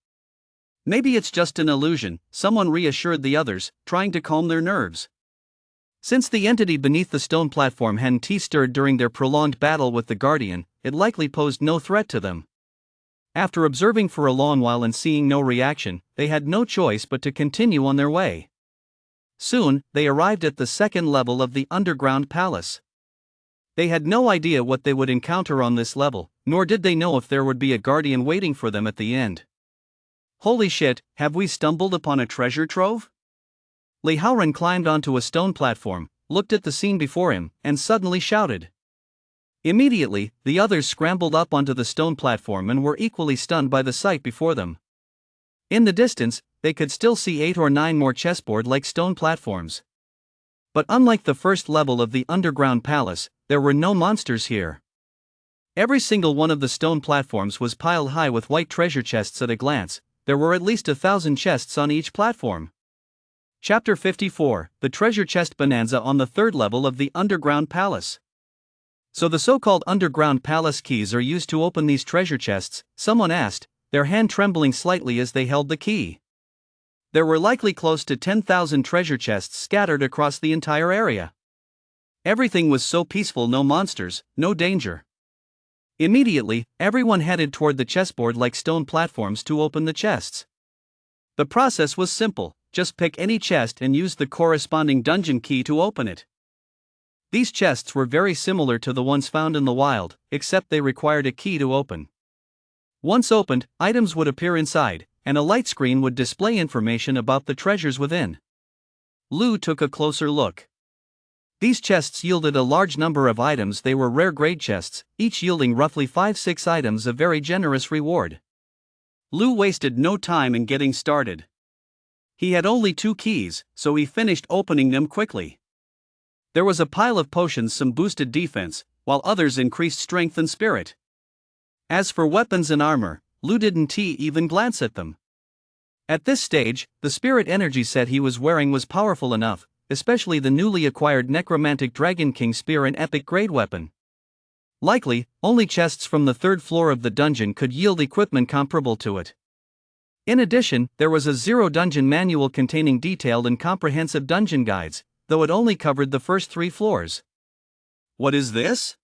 Maybe it's just an illusion, someone reassured the others, trying to calm their nerves. Since the entity beneath the stone platform hadn't stirred during their prolonged battle with the guardian, it likely posed no threat to them. After observing for a long while and seeing no reaction, they had no choice but to continue on their way. Soon, they arrived at the second level of the underground palace. They had no idea what they would encounter on this level, nor did they know if there would be a guardian waiting for them at the end. Holy shit, have we stumbled upon a treasure trove? Li Haoran climbed onto a stone platform, looked at the scene before him, and suddenly shouted. Immediately, the others scrambled up onto the stone platform and were equally stunned by the sight before them. In the distance, they could still see 8 or 9 more chessboard-like stone platforms. But unlike the first level of the underground palace, there were no monsters here. Every single one of the stone platforms was piled high with white treasure chests. At a glance, there were at least 1,000 chests on each platform. Chapter 54, The Treasure Chest Bonanza on the third level of the underground palace. So the so-called underground palace keys are used to open these treasure chests, someone asked, their hand trembling slightly as they held the key. There were likely close to 10,000 treasure chests scattered across the entire area. Everything was so peaceful, no monsters, no danger. Immediately, everyone headed toward the chessboard-like stone platforms to open the chests. The process was simple, just pick any chest and use the corresponding dungeon key to open it. These chests were very similar to the ones found in the wild, except they required a key to open. Once opened, items would appear inside, and a light screen would display information about the treasures within. Lu took a closer look. These chests yielded a large number of items. They were rare grade chests, each yielding roughly 5-6 items, a very generous reward. Lu wasted no time in getting started. He had only 2 keys, so he finished opening them quickly. There was a pile of potions, some boosted defense, while others increased strength and spirit. As for weapons and armor, Lu didn't even glance at them. At this stage, the spirit energy set he was wearing was powerful enough, especially the newly acquired necromantic Dragon King spear, an epic grade weapon. Likely, only chests from the 3rd floor of the dungeon could yield equipment comparable to it. In addition, there was a 0 dungeon manual containing detailed and comprehensive dungeon guides, though it only covered the first 3 floors. What is this?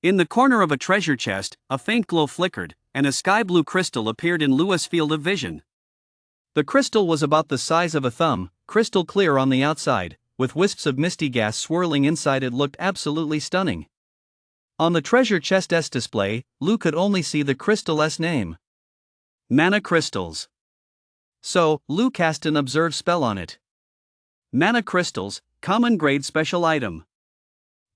In the corner of a treasure chest, a faint glow flickered, and a sky blue crystal appeared in Lua's field of vision. The crystal was about the size of a thumb, crystal clear on the outside, with wisps of misty gas swirling inside. It looked absolutely stunning. On the treasure chest's display, Lu could only see the crystal's name: Mana Crystals. So, Lu cast an observe spell on it. Mana Crystals, common grade special item.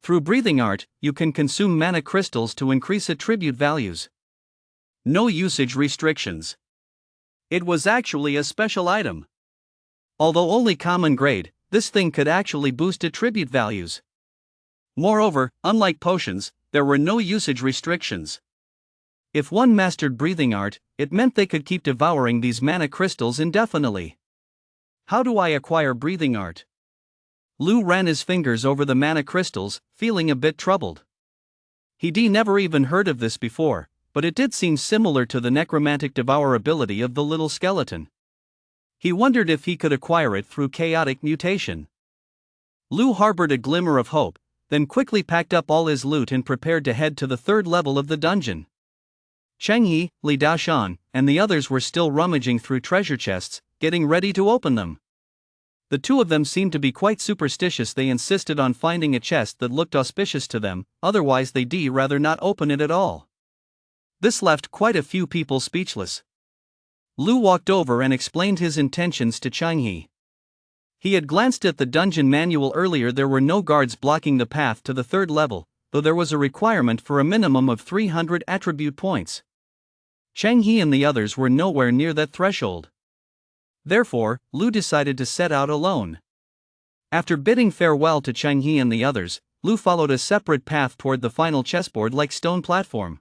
Through breathing art, you can consume mana crystals to increase attribute values. No usage restrictions. It was actually a special item. Although only common grade, this thing could actually boost attribute values. Moreover, unlike potions, there were no usage restrictions. If one mastered breathing art, it meant they could keep devouring these mana crystals indefinitely. How do I acquire breathing art? Lu ran his fingers over the mana crystals, feeling a bit troubled. He'd never even heard of this before, but it did seem similar to the necromantic devour ability of the little skeleton. He wondered if he could acquire it through chaotic mutation. Lu harbored a glimmer of hope, then quickly packed up all his loot and prepared to head to the 3rd level of the dungeon. Changhe, Li Daoshan, and the others were still rummaging through treasure chests, getting ready to open them. The 2 of them seemed to be quite superstitious. They insisted on finding a chest that looked auspicious to them, otherwise they'd rather not open it at all. This left quite a few people speechless. Lu walked over and explained his intentions to Changhe. He had glanced at the dungeon manual earlier. There were no guards blocking the path to the 3rd level, though there was a requirement for a minimum of 300 attribute points. Changhe and the others were nowhere near that threshold. Therefore, Lu decided to set out alone. After bidding farewell to Changhe and the others, Lu followed a separate path toward the final chessboard-like stone platform.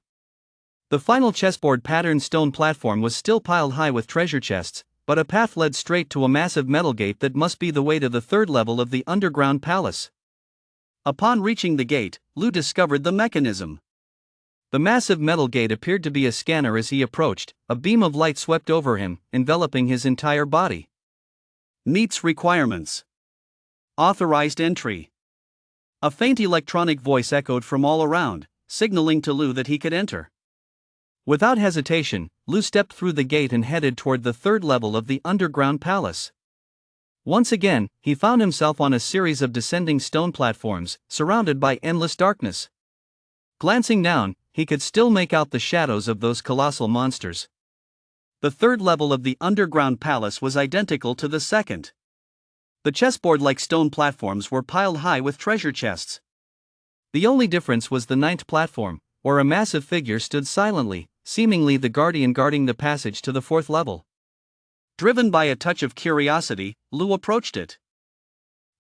The final chessboard patterned stone platform was still piled high with treasure chests, but a path led straight to a massive metal gate that must be the way to the 3rd level of the underground palace. Upon reaching the gate, Lu discovered the mechanism. The massive metal gate appeared to be a scanner. As he approached, a beam of light swept over him, enveloping his entire body. Meets requirements. Authorized entry. A faint electronic voice echoed from all around, signaling to Lu that he could enter. Without hesitation, Lu stepped through the gate and headed toward the 3rd level of the underground palace. Once again, he found himself on a series of descending stone platforms, surrounded by endless darkness. Glancing down, he could still make out the shadows of those colossal monsters. The 3rd level of the underground palace was identical to the 2nd. The chessboard-like stone platforms were piled high with treasure chests. The only difference was the 9th platform, where a massive figure stood silently, seemingly the guardian guarding the passage to the 4th level. Driven by a touch of curiosity, Lu approached it.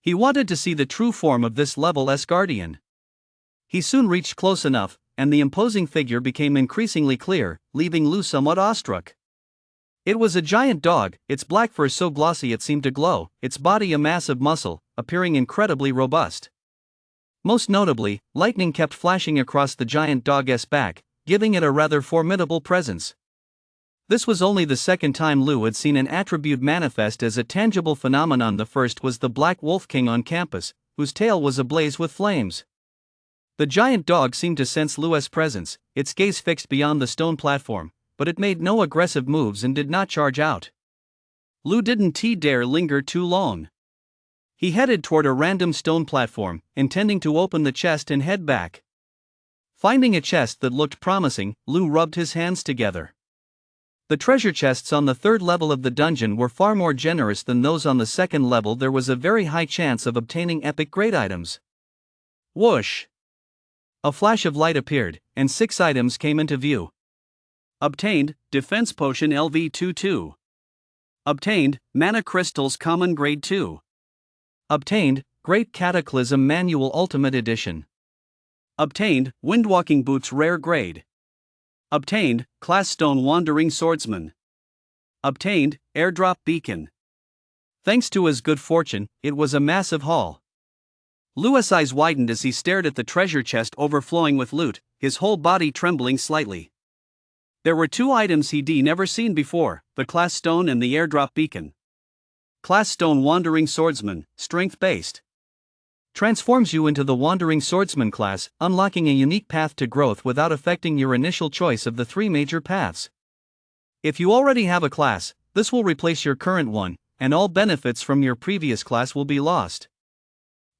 He wanted to see the true form of this level's guardian. He soon reached close enough, and the imposing figure became increasingly clear, leaving Lu somewhat awestruck. It was a giant dog, its black fur so glossy it seemed to glow, its body a mass of muscle, appearing incredibly robust. Most notably, lightning kept flashing across the giant dog's back, giving it a rather formidable presence. This was only the 2nd time Lu had seen an attribute manifest as a tangible phenomenon. The first was the Black Wolf King on campus, whose tail was ablaze with flames. The giant dog seemed to sense Lu's presence, its gaze fixed beyond the stone platform, but it made no aggressive moves and did not charge out. Lu didn't dare linger too long. He headed toward a random stone platform, intending to open the chest and head back. Finding a chest that looked promising, Lu rubbed his hands together. The treasure chests on the 3rd level of the dungeon were far more generous than those on the 2nd level. There was a very high chance of obtaining epic grade items. Whoosh! A flash of light appeared, and 6 items came into view. Obtained, Defense Potion LV22. Obtained, Mana Crystals Common Grade 2. Obtained, Great Cataclysm Manual Ultimate Edition. Obtained, Windwalking Boots Rare Grade. Obtained, Class Stone Wandering Swordsman. Obtained, Airdrop Beacon. Thanks to his good fortune, it was a massive haul. Louis' eyes widened as he stared at the treasure chest overflowing with loot, his whole body trembling slightly. There were two items he'd never seen before, the Class Stone and the Airdrop Beacon. Class Stone Wandering Swordsman, strength-based. Transforms you into the Wandering Swordsman class, unlocking a unique path to growth without affecting your initial choice of the three major paths. If you already have a class, this will replace your current one, and all benefits from your previous class will be lost.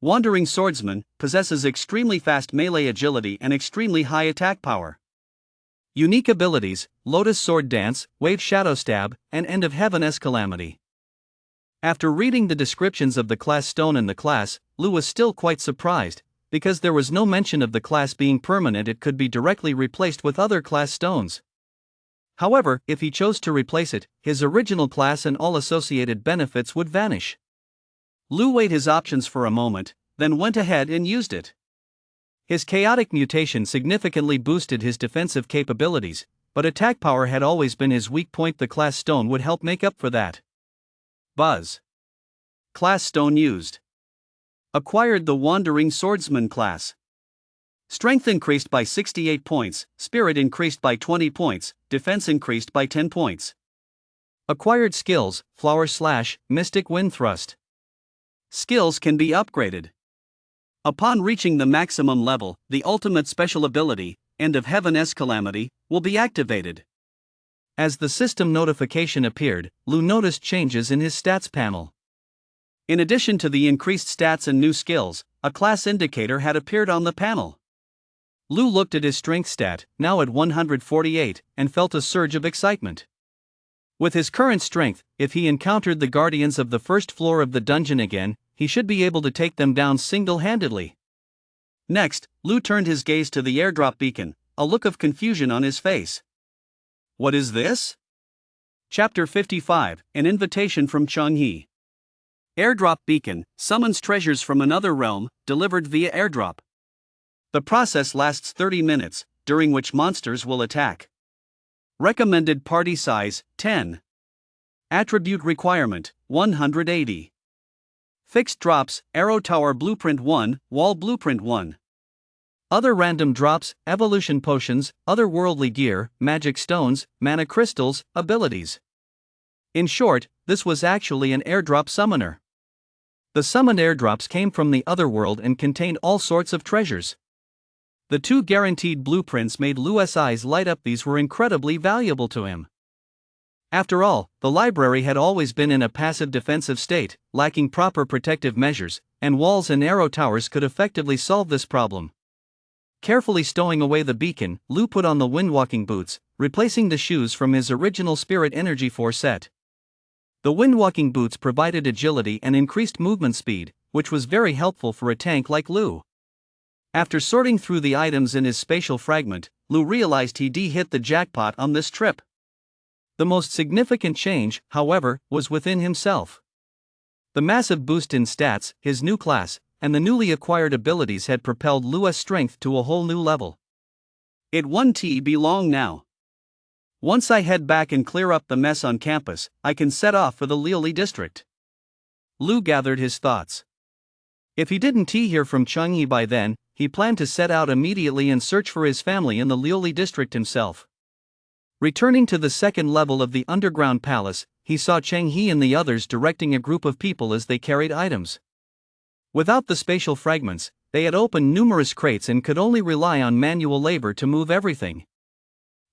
Wandering Swordsman possesses extremely fast melee agility and extremely high attack power. Unique abilities: Lotus Sword Dance, Wave Shadow Stab, and End of Heaven's Calamity. After reading the descriptions of the class stone and the class, Lou was still quite surprised, because there was no mention of the class being permanent. It could be directly replaced with other class stones. However, if he chose to replace it, his original class and all associated benefits would vanish. Lou weighed his options for a moment, then went ahead and used it. His chaotic mutation significantly boosted his defensive capabilities, but attack power had always been his weak point. The class stone would help make up for that. Buzz. Class Stone used. Acquired the Wandering Swordsman class. Strength increased by 68 points, Spirit increased by 20 points, Defense increased by 10 points. Acquired skills: Flower Slash, Mystic Wind Thrust. Skills can be upgraded. Upon reaching the maximum level, the ultimate special ability, End of Heaven's Calamity, will be activated. As the system notification appeared, Lou noticed changes in his stats panel. In addition to the increased stats and new skills, a class indicator had appeared on the panel. Lou looked at his strength stat, now at 148, and felt a surge of excitement. With his current strength, if he encountered the guardians of the first floor of the dungeon again, he should be able to take them down single-handedly. Next, Lou turned his gaze to the airdrop beacon, a look of confusion on his face. What is this? Chapter 55, An Invitation from Changhe. Airdrop beacon summons treasures from another realm, delivered via airdrop. The process lasts 30 minutes, during which monsters will attack. Recommended party size, 10. Attribute requirement, 180. Fixed drops, Arrow Tower Blueprint 1, Wall Blueprint 1. Other random drops: evolution potions, otherworldly gear, magic stones, mana crystals, abilities. In short, this was actually an airdrop summoner. The summoned airdrops came from the otherworld and contained all sorts of treasures. The two guaranteed blueprints made Lou's eyes light up. These were incredibly valuable to him. After all, the library had always been in a passive defensive state, lacking proper protective measures, and walls and arrow towers could effectively solve this problem. Carefully stowing away the beacon, Lou put on the windwalking boots, replacing the shoes from his original Spirit Energy 4 set. The windwalking boots provided agility and increased movement speed, which was very helpful for a tank like Lou. After sorting through the items in his spatial fragment, Lou realized he'd hit the jackpot on this trip. The most significant change, however, was within himself. The massive boost in stats, his new class, and the newly acquired abilities had propelled Lou's strength to a whole new level. It won't be long now. Once I head back and clear up the mess on campus, I can set off for the Lioli district. Lou gathered his thoughts. If he didn't hear from Changhe by then, he planned to set out immediately and search for his family in the Lioli district himself. Returning to the second level of the underground palace, he saw Changhe and the others directing a group of people as they carried items. Without the spatial fragments, they had opened numerous crates and could only rely on manual labor to move everything.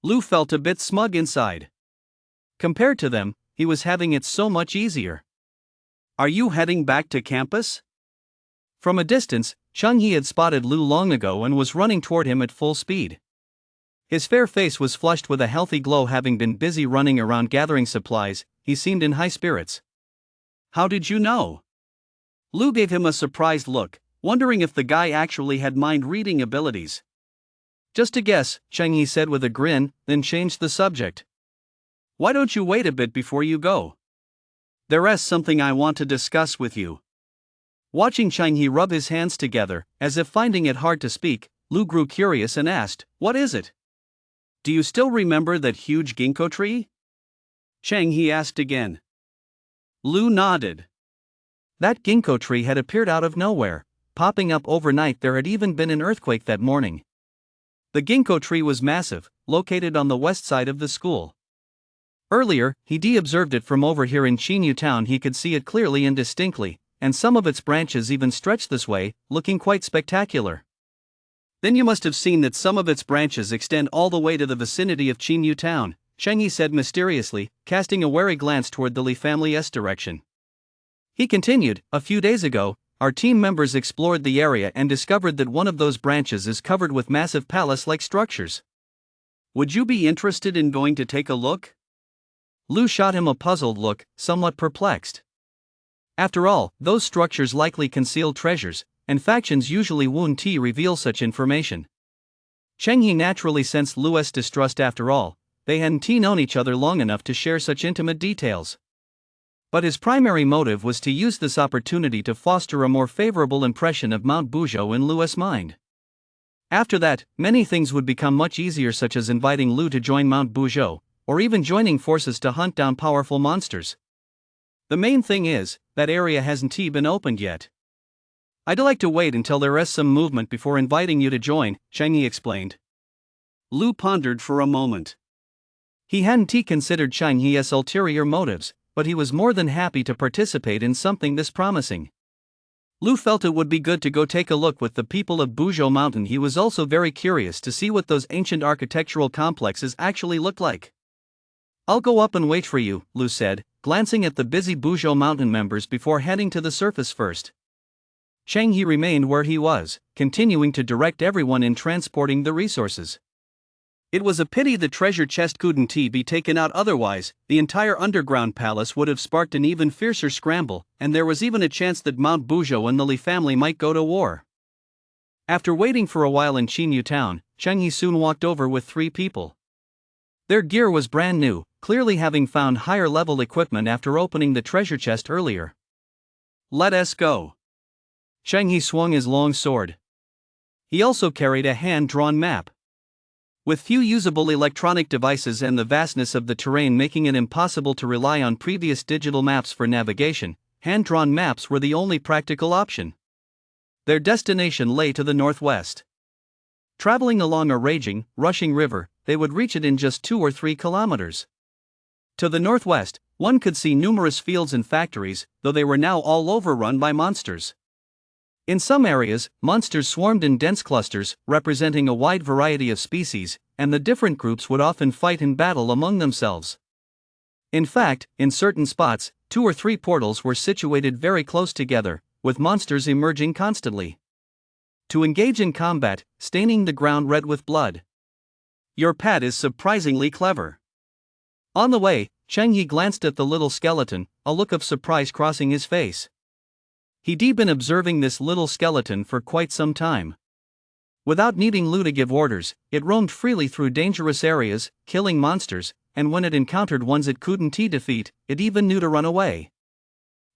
Lou felt a bit smug inside. Compared to them, he was having it so much easier. Are you heading back to campus? From a distance, Changhe had spotted Lou long ago and was running toward him at full speed. His fair face was flushed with a healthy glow. Having been busy running around gathering supplies, he seemed in high spirits. How did you know? Lou gave him a surprised look, wondering if the guy actually had mind-reading abilities. Just a guess, Changhe said with a grin, then changed the subject. Why don't you wait a bit before you go? There's something I want to discuss with you. Watching Chang He rub his hands together, as if finding it hard to speak, Lu grew curious and asked, "What is it? Do you still remember that huge ginkgo tree?" Chang He asked again. Lu nodded. That ginkgo tree had appeared out of nowhere, popping up overnight. There had even been an earthquake that morning. The ginkgo tree was massive, located on the west side of the school. Earlier, he observed it from over here in Chinyu town. He could see it clearly and distinctly, and some of its branches even stretched this way, looking quite spectacular. Then you must have seen that some of its branches extend all the way to the vicinity of Chinyu town, Cheng Yi said mysteriously, casting a wary glance toward the Li family's direction. He continued, "A few days ago, our team members explored the area and discovered that one of those branches is covered with massive palace-like structures. Would you be interested in going to take a look?" Lu shot him a puzzled look, somewhat perplexed. After all, those structures likely conceal treasures, and factions usually won't reveal such information. Cheng Yi naturally sensed Lu's distrust. After all, they hadn't known each other long enough to share such intimate details. But his primary motive was to use this opportunity to foster a more favorable impression of Mount Buzhou in Lu's mind. After that, many things would become much easier, such as inviting Lu to join Mount Buzhou, or even joining forces to hunt down powerful monsters. The main thing is, that area hasn't been opened yet. I'd like to wait until there is some movement before inviting you to join, Cheng Yi explained. Lu pondered for a moment. He hadn't considered Cheng Yi's ulterior motives, but he was more than happy to participate in something this promising. Lu felt it would be good to go take a look with the people of Buzhou Mountain. He was also very curious to see what those ancient architectural complexes actually looked like. "I'll go up and wait for you," Lu said, glancing at the busy Buzhou Mountain members before heading to the surface first. Cheng Yi remained where he was, continuing to direct everyone in transporting the resources. It was a pity the treasure chest couldn't be taken out, otherwise, the entire underground palace would have sparked an even fiercer scramble, and there was even a chance that Mount Buzhou and the Li family might go to war. After waiting for a while in Chinyu town, Cheng Yi soon walked over with 3 people. Their gear was brand new, clearly having found higher level equipment after opening the treasure chest earlier. "Let us go." Cheng Yi swung his long sword. He also carried a hand-drawn map. With few usable electronic devices and the vastness of the terrain making it impossible to rely on previous digital maps for navigation, hand-drawn maps were the only practical option. Their destination lay to the northwest. Traveling along a raging, rushing river, they would reach it in just 2 or 3 kilometers. To the northwest, one could see numerous fields and factories, though they were now all overrun by monsters. In some areas, monsters swarmed in dense clusters, representing a wide variety of species, and the different groups would often fight and battle among themselves. In fact, in certain spots, 2 or 3 portals were situated very close together, with monsters emerging constantly to engage in combat, staining the ground red with blood. "Your pad is surprisingly clever." On the way, Cheng Yi glanced at the little skeleton, a look of surprise crossing his face. He'd been observing this little skeleton for quite some time. Without needing Lu to give orders, it roamed freely through dangerous areas, killing monsters, and when it encountered ones it couldn't defeat, it even knew to run away.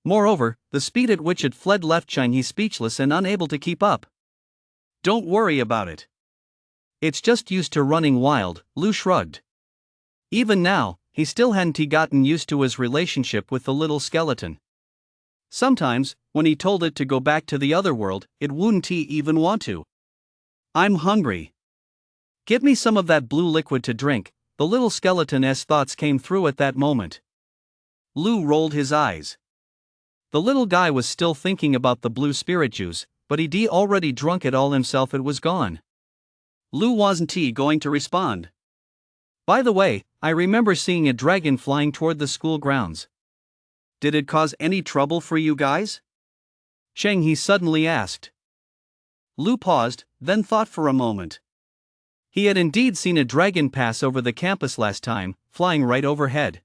Moreover, the speed at which it fled left Cheng Yi speechless and unable to keep up. "Don't worry about it. It's just used to running wild," Lu shrugged. Even now, he still hadn't gotten used to his relationship with the little skeleton. Sometimes, when he told it to go back to the other world, it wouldn't even want to. "I'm hungry. Give me some of that blue liquid to drink," the little skeleton's thoughts came through at that moment. Lu rolled his eyes. The little guy was still thinking about the blue spirit juice, but he'd already drunk it all himself. It was gone. Lu wasn't going to respond. "By the way, I remember seeing a dragon flying toward the school grounds. Did it cause any trouble for you guys?" Cheng Yi suddenly asked. Lu paused, then thought for a moment. He had indeed seen a dragon pass over the campus last time, flying right overhead.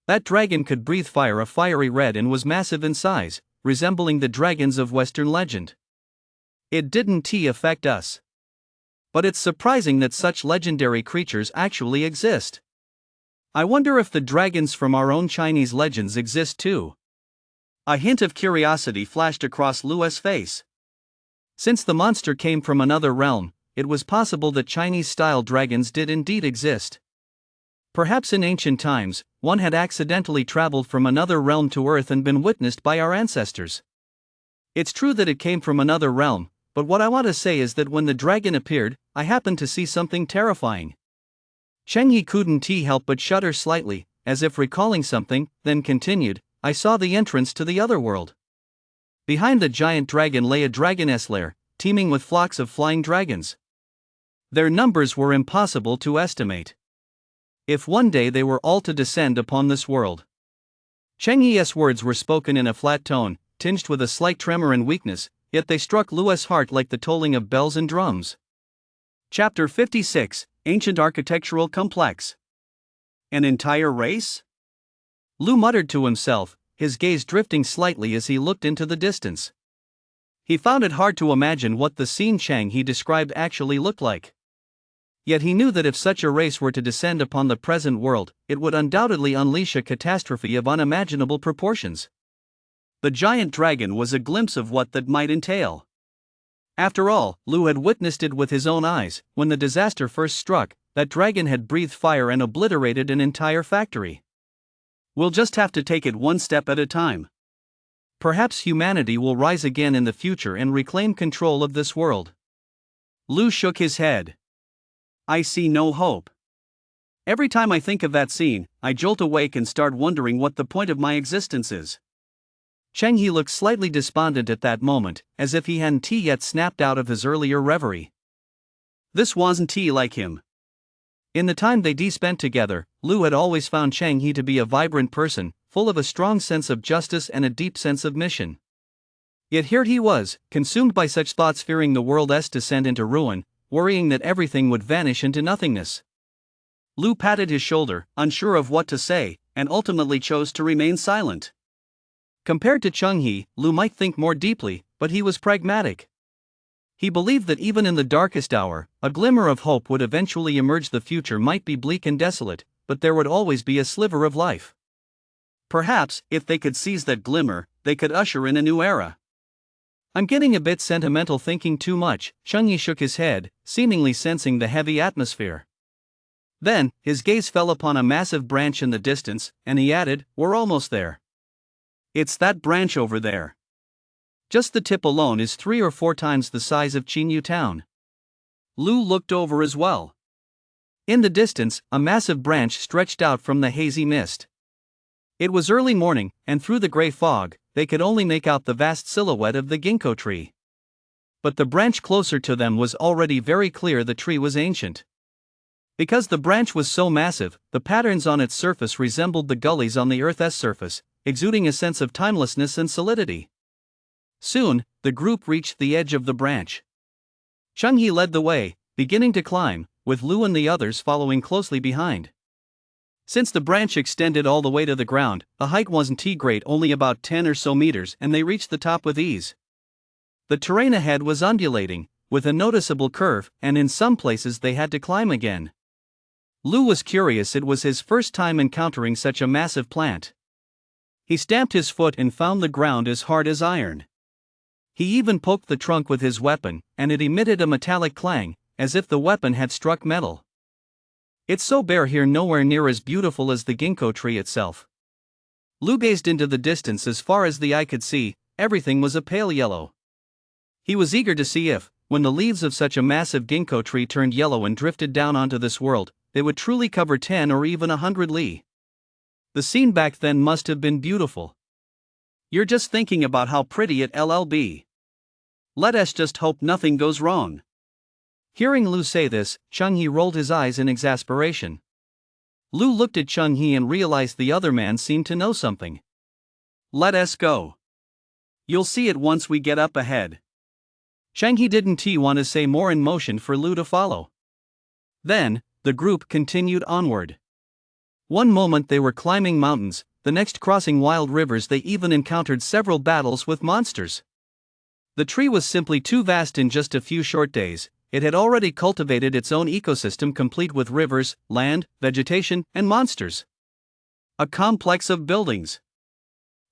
That dragon could breathe fire, a fiery red, and was massive in size, resembling the dragons of Western legend. "It didn't affect us. But it's surprising that such legendary creatures actually exist. I wonder if the dragons from our own Chinese legends exist too. A hint of curiosity flashed across Lu's face. Since the monster came from another realm, it was possible that Chinese-style dragons did indeed exist. Perhaps in ancient times, one had accidentally traveled from another realm to Earth and been witnessed by our ancestors. It's true that it came from another realm, but what I want to say is that when the dragon appeared, I happened to see something terrifying. Cheng Yi couldn't help but shudder slightly, as if recalling something, then continued, I saw the entrance to the other world. Behind the giant dragon lay a dragoness lair, teeming with flocks of flying dragons. Their numbers were impossible to estimate. If one day they were all to descend upon this world. Cheng Yi's words were spoken in a flat tone, tinged with a slight tremor and weakness, yet they struck Lu's heart like the tolling of bells and drums. Chapter 56, Ancient Architectural Complex. An entire race? Lu muttered to himself, his gaze drifting slightly as he looked into the distance. He found it hard to imagine what the scene Chang He described actually looked like. Yet he knew that if such a race were to descend upon the present world, it would undoubtedly unleash a catastrophe of unimaginable proportions. The giant dragon was a glimpse of what that might entail. After all, Lu had witnessed it with his own eyes. When the disaster first struck, that dragon had breathed fire and obliterated an entire factory. We'll just have to take it one step at a time. Perhaps humanity will rise again in the future and reclaim control of this world. Lu shook his head. I see no hope. Every time I think of that scene, I jolt awake and start wondering what the point of my existence is. Cheng He looked slightly despondent at that moment, as if he hadn't yet snapped out of his earlier reverie. This wasn't like him. In the time they spent together, Lu had always found Cheng He to be a vibrant person, full of a strong sense of justice and a deep sense of mission. Yet here he was, consumed by such thoughts, fearing the world's descent into ruin, worrying that everything would vanish into nothingness. Lu patted his shoulder, unsure of what to say, and ultimately chose to remain silent. Compared to Cheng He, Lu might think more deeply, but he was pragmatic. He believed that even in the darkest hour, a glimmer of hope would eventually emerge. The future might be bleak and desolate, but there would always be a sliver of life. Perhaps, if they could seize that glimmer, they could usher in a new era. I'm getting a bit sentimental thinking too much, Cheng Yi shook his head, seemingly sensing the heavy atmosphere. Then, his gaze fell upon a massive branch in the distance, and he added, we're almost there. It's that branch over there. Just the tip alone is 3 or 4 times the size of Qinyu town. Lu looked over as well. In the distance, a massive branch stretched out from the hazy mist. It was early morning, and through the gray fog, they could only make out the vast silhouette of the ginkgo tree. But the branch closer to them was already very clear. The tree was ancient. Because the branch was so massive, the patterns on its surface resembled the gullies on the Earth's surface, exuding a sense of timelessness and solidity. Soon, the group reached the edge of the branch. Cheng He led the way, beginning to climb, with Lu and the others following closely behind. Since the branch extended all the way to the ground, the height wasn't great, only about 10 or so meters, and they reached the top with ease. The terrain ahead was undulating, with a noticeable curve, and in some places they had to climb again. Lu was curious. It was his first time encountering such a massive plant. He stamped his foot and found the ground as hard as iron. He even poked the trunk with his weapon, and it emitted a metallic clang, as if the weapon had struck metal. It's so bare here, nowhere near as beautiful as the ginkgo tree itself. Lu gazed into the distance. As far as the eye could see, everything was a pale yellow. He was eager to see if, when the leaves of such a massive ginkgo tree turned yellow and drifted down onto this world, they would truly cover 10 or even 100 li. The scene back then must have been beautiful. You're just thinking about how pretty it'll be. Let us just hope nothing goes wrong. Hearing Lu say this, Cheng He rolled his eyes in exasperation. Lu looked at Cheng He and realized the other man seemed to know something. Let us go. You'll see it once we get up ahead. Cheng He didn't want to say more and motioned for Lu to follow. Then, the group continued onward. One moment they were climbing mountains, the next crossing wild rivers. They even encountered several battles with monsters. The tree was simply too vast. In just a few short days, it had already cultivated its own ecosystem complete with rivers, land, vegetation, and monsters. A complex of buildings.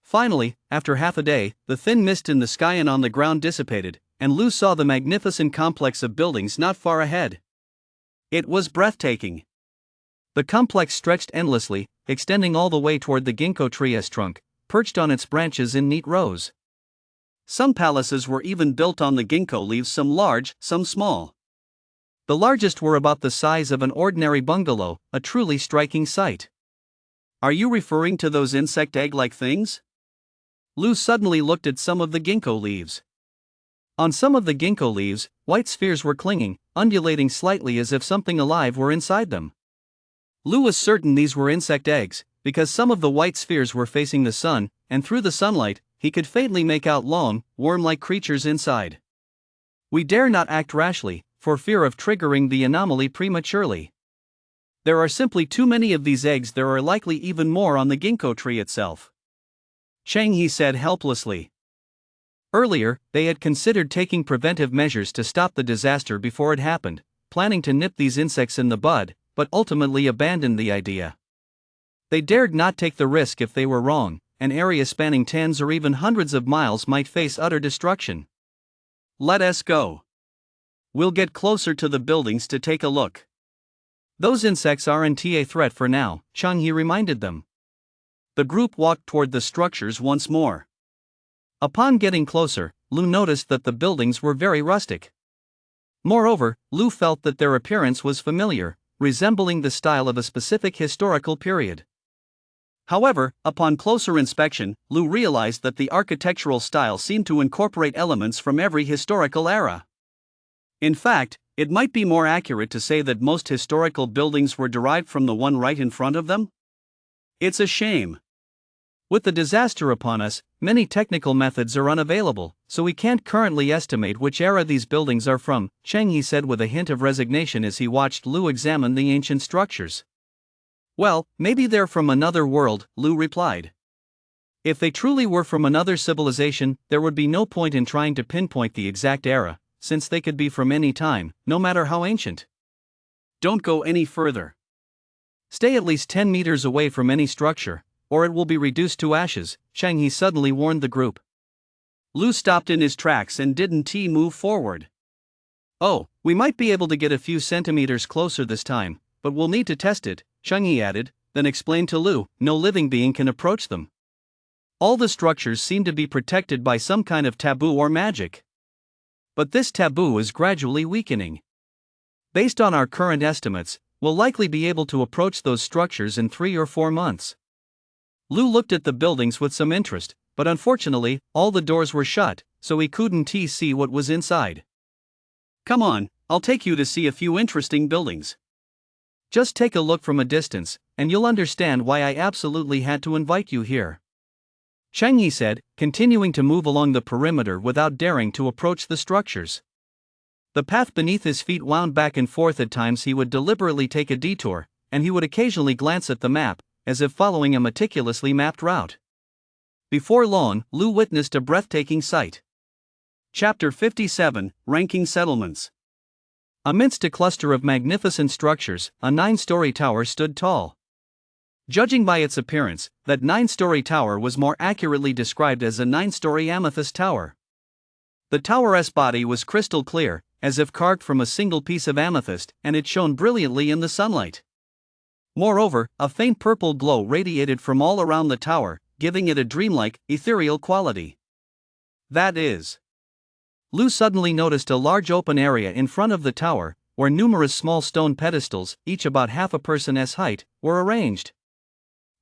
Finally, after half a day, the thin mist in the sky and on the ground dissipated, and Lou saw the magnificent complex of buildings not far ahead. It was breathtaking. The complex stretched endlessly, extending all the way toward the ginkgo tree's trunk, perched on its branches in neat rows. Some palaces were even built on the ginkgo leaves, some large, some small. The largest were about the size of an ordinary bungalow, a truly striking sight. Are you referring to those insect egg-like things? Lou suddenly looked at some of the ginkgo leaves. On some of the ginkgo leaves, white spheres were clinging, undulating slightly as if something alive were inside them. Lou was certain these were insect eggs, because some of the white spheres were facing the sun, and through the sunlight, he could faintly make out long, worm-like creatures inside. We dare not act rashly, for fear of triggering the anomaly prematurely. There are simply too many of these eggs. There are likely even more on the ginkgo tree itself. Chang He said helplessly. Earlier, they had considered taking preventive measures to stop the disaster before it happened, planning to nip these insects in the bud, but ultimately abandoned the idea. They dared not take the risk. If they were wrong, an area spanning tens or even hundreds of miles might face utter destruction. Let us go. We'll get closer to the buildings to take a look. Those insects aren't a threat for now, Chang He reminded them. The group walked toward the structures once more. Upon getting closer, Lou noticed that the buildings were very rustic. Moreover, Lou felt that their appearance was familiar, resembling the style of a specific historical period. However, upon closer inspection, Lou realized that the architectural style seemed to incorporate elements from every historical era. In fact, it might be more accurate to say that most historical buildings were derived from the one right in front of them. It's a shame. With the disaster upon us, many technical methods are unavailable, so we can't currently estimate which era these buildings are from, Chang He said with a hint of resignation as he watched Lou examine the ancient structures. Well, maybe they're from another world, Lou replied. If they truly were from another civilization, there would be no point in trying to pinpoint the exact era, since they could be from any time, no matter how ancient. Don't go any further. Stay at least 10 meters away from any structure, or it will be reduced to ashes, Chang He suddenly warned the group. Lou stopped in his tracks and didn't move forward. Oh, we might be able to get a few centimeters closer this time, but we'll need to test it, Chang He added, then explained to Lou, no living being can approach them. All the structures seem to be protected by some kind of taboo or magic. But this taboo is gradually weakening. Based on our current estimates, we'll likely be able to approach those structures in 3 or 4 months. Lou looked at the buildings with some interest, but unfortunately, all the doors were shut, so he couldn't see what was inside. Come on, I'll take you to see a few interesting buildings. Just take a look from a distance, and you'll understand why I absolutely had to invite you here. Chang He said, continuing to move along the perimeter without daring to approach the structures. The path beneath his feet wound back and forth. At times he would deliberately take a detour, and he would occasionally glance at the map, as if following a meticulously mapped route. Before long, Lou witnessed a breathtaking sight. Chapter 57, Ranking Settlements. Amidst a cluster of magnificent structures, a 9-story tower stood tall. Judging by its appearance, that 9-story tower was more accurately described as a 9-story amethyst tower. The tower's body was crystal clear, as if carved from a single piece of amethyst, and it shone brilliantly in the sunlight. Moreover, a faint purple glow radiated from all around the tower, giving it a dreamlike, ethereal quality. That is. Lou suddenly noticed a large open area in front of the tower, where numerous small stone pedestals, each about half a person's height, were arranged.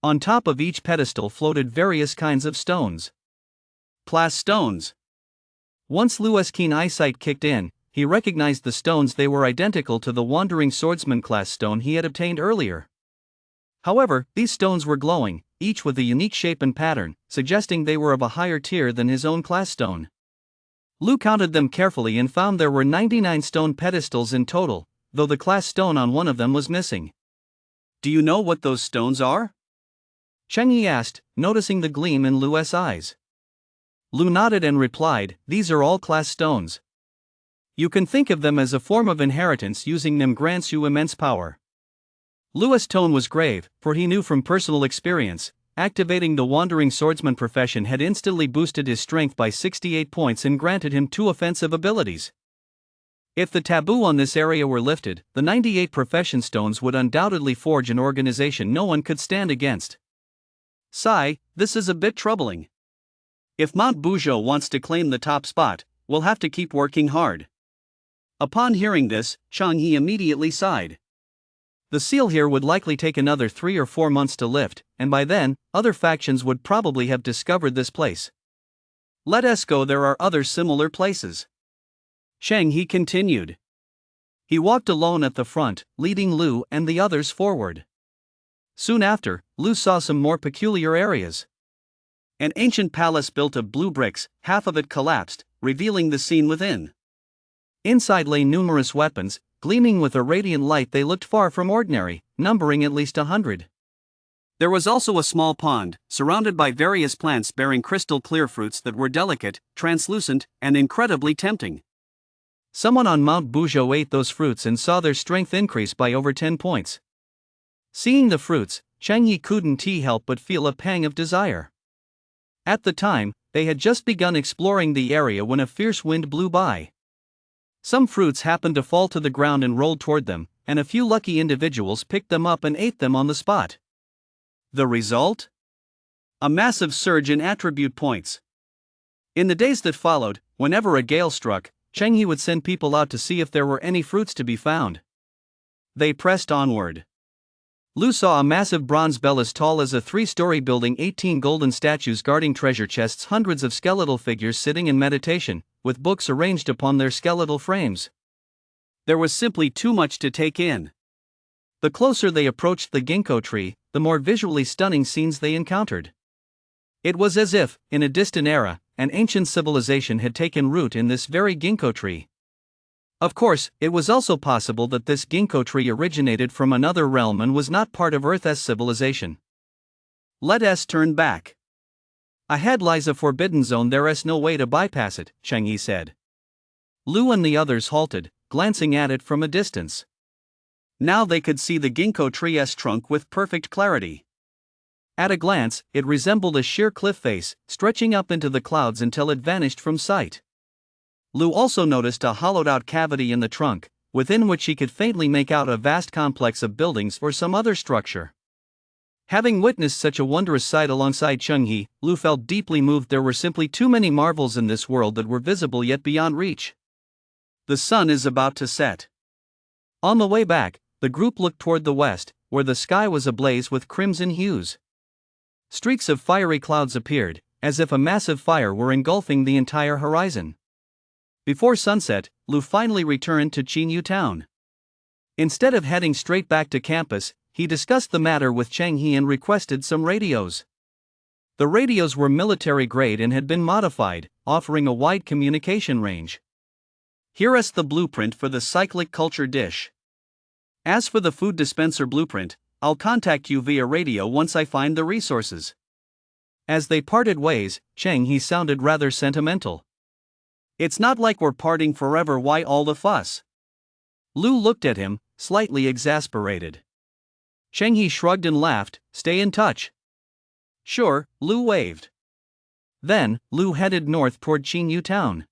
On top of each pedestal floated various kinds of stones. Class stones. Once Lou's keen eyesight kicked in, he recognized the stones. They were identical to the Wandering Swordsman class stone he had obtained earlier. However, these stones were glowing, each with a unique shape and pattern, suggesting they were of a higher tier than his own class stone. Lou counted them carefully and found there were 99 stone pedestals in total, though the class stone on one of them was missing. Do you know what those stones are? Cheng Yi asked, noticing the gleam in Lou's eyes. Lou nodded and replied, these are all class stones. You can think of them as a form of inheritance. Using them grants you immense power. Lu's tone was grave, for he knew from personal experience, activating the wandering swordsman profession had instantly boosted his strength by 68 points and granted him 2 offensive abilities. If the taboo on this area were lifted, the 98 profession stones would undoubtedly forge an organization no one could stand against. Sigh, this is a bit troubling. If Mount Bujo wants to claim the top spot, we'll have to keep working hard. Upon hearing this, Changhe immediately sighed. The seal here would likely take another 3 or 4 months to lift, and by then, other factions would probably have discovered this place. Let us go, there are other similar places. Changhe continued. He walked alone at the front, leading Lu and the others forward. Soon after, Lu saw some more peculiar areas. An ancient palace built of blue bricks, half of it collapsed, revealing the scene within. Inside lay numerous weapons, gleaming with a radiant light. They looked far from ordinary, numbering at least 100. There was also a small pond, surrounded by various plants bearing crystal-clear fruits that were delicate, translucent, and incredibly tempting. Someone on Mount Bujo ate those fruits and saw their strength increase by over 10 points. Seeing the fruits, Changhe couldn't help but feel a pang of desire. At the time, they had just begun exploring the area when a fierce wind blew by. Some fruits happened to fall to the ground and rolled toward them, and a few lucky individuals picked them up and ate them on the spot. The result? A massive surge in attribute points. In the days that followed, whenever a gale struck, Changhe would send people out to see if there were any fruits to be found. They pressed onward. Lu saw a massive bronze bell as tall as a 3-story building, 18 golden statues guarding treasure chests, hundreds of skeletal figures sitting in meditation, with books arranged upon their skeletal frames. There was simply too much to take in. The closer they approached the ginkgo tree, the more visually stunning scenes they encountered. It was as if, in a distant era, an ancient civilization had taken root in this very ginkgo tree. Of course, it was also possible that this ginkgo tree originated from another realm and was not part of Earth's civilization. Let us turn back. Ahead lies a forbidden zone, there is no way to bypass it, Changhe said. Lu and the others halted, glancing at it from a distance. Now they could see the ginkgo tree's trunk with perfect clarity. At a glance, it resembled a sheer cliff face, stretching up into the clouds until it vanished from sight. Lu also noticed a hollowed-out cavity in the trunk, within which he could faintly make out a vast complex of buildings or some other structure. Having witnessed such a wondrous sight alongside Changhe, Lu felt deeply moved. There were simply too many marvels in this world that were visible yet beyond reach. The sun is about to set. On the way back, the group looked toward the west, where the sky was ablaze with crimson hues. Streaks of fiery clouds appeared, as if a massive fire were engulfing the entire horizon. Before sunset, Lu finally returned to Qinyu town. Instead of heading straight back to campus, he discussed the matter with Changhe and requested some radios. The radios were military grade and had been modified, offering a wide communication range. Here is the blueprint for the cyclic culture dish. As for the food dispenser blueprint, I'll contact you via radio once I find the resources. As they parted ways, Changhe sounded rather sentimental. It's not like we're parting forever, why all the fuss? Lu looked at him, slightly exasperated. Changhe shrugged and laughed, stay in touch. Sure, Lu waved. Then, Lu headed north toward Qinyu town.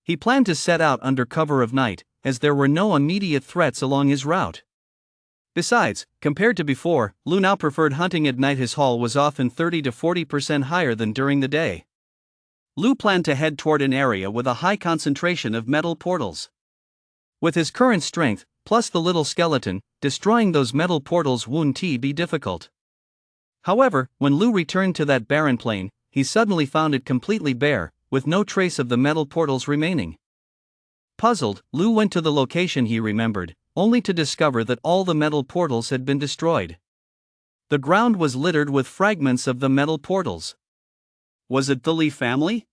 He planned to set out under cover of night, as there were no immediate threats along his route. Besides, compared to before, Lu now preferred hunting at night. His haul was often 30 to 40% higher than during the day. Lu planned to head toward an area with a high concentration of metal portals. With his current strength, plus the little skeleton, destroying those metal portals wouldn't be difficult. However, when Lu returned to that barren plain, he suddenly found it completely bare, with no trace of the metal portals remaining. Puzzled, Lu went to the location he remembered, only to discover that all the metal portals had been destroyed. The ground was littered with fragments of the metal portals. Was it the Li family?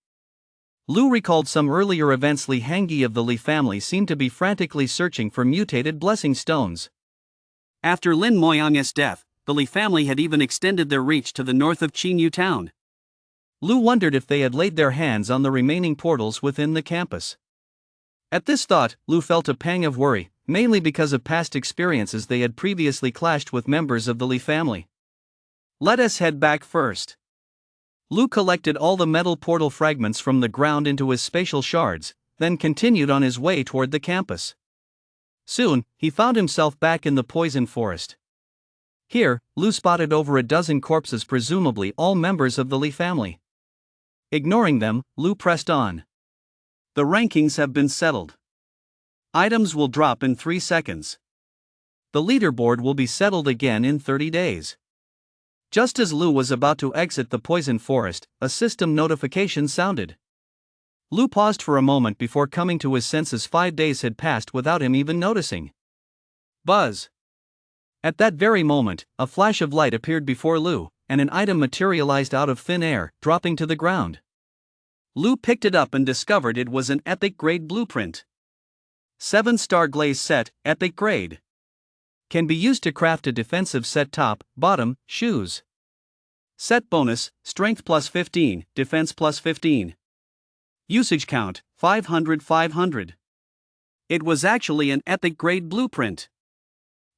Lu recalled some earlier events. Li Hangyi of the Li family seemed to be frantically searching for mutated blessing stones. After Lin Moyang's death, the Li family had even extended their reach to the north of Qinyu town. Lu wondered if they had laid their hands on the remaining portals within the campus. At this thought, Lou felt a pang of worry, mainly because of past experiences. They had previously clashed with members of the Lee family. Let us head back first. Lou collected all the metal portal fragments from the ground into his spatial shards, then continued on his way toward the campus. Soon, he found himself back in the poison forest. Here, Lou spotted over a dozen corpses, presumably all members of the Lee family. Ignoring them, Lou pressed on. The rankings have been settled. Items will drop in 3 seconds. The leaderboard will be settled again in 30 days. Just as Lou was about to exit the poison forest, a system notification sounded. Lou paused for a moment before coming to his senses. 5 days had passed without him even noticing. Buzz. At that very moment, a flash of light appeared before Lou, and an item materialized out of thin air, dropping to the ground. Lou picked it up and discovered it was an epic grade blueprint. 7-star glaze set, epic grade. Can be used to craft a defensive set top, bottom, shoes. Set bonus, strength plus 15, defense plus 15. Usage count, 500. It was actually an epic grade blueprint.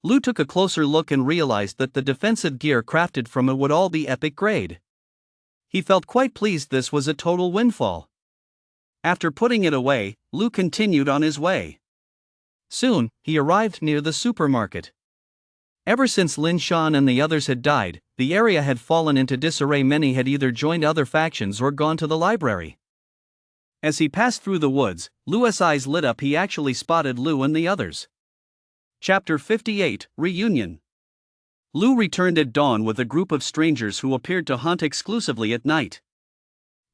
Lou took a closer look and realized that the defensive gear crafted from it would all be epic grade. He felt quite pleased. This was a total windfall. After putting it away, Lou continued on his way. Soon, he arrived near the supermarket. Ever since Lin Shan and the others had died, the area had fallen into disarray. Many had either joined other factions or gone to the library. As he passed through the woods, Lou's eyes lit up. He actually spotted Lou and the others. Chapter 58, Reunion. Lou returned at dawn with a group of strangers who appeared to hunt exclusively at night.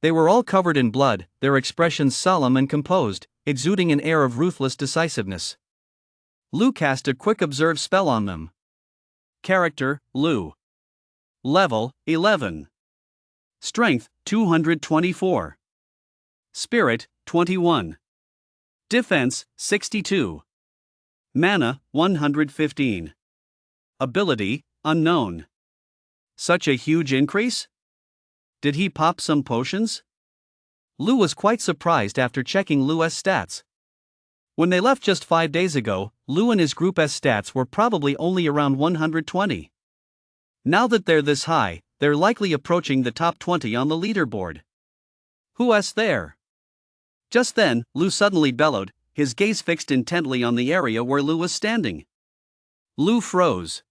They were all covered in blood, their expressions solemn and composed, exuding an air of ruthless decisiveness. Lou cast a quick observe spell on them. Character, Lou. Level, 11. Strength, 224. Spirit, 21. Defense, 62. Mana, 115. Ability, unknown. Such a huge increase? Did he pop some potions? Lou was quite surprised after checking Lou's stats. When they left just 5 days ago, Lou and his group's stats were probably only around 120. Now that they're this high, they're likely approaching the top 20 on the leaderboard. Who's there? Just then, Lou suddenly bellowed, his gaze fixed intently on the area where Lou was standing. Lou froze.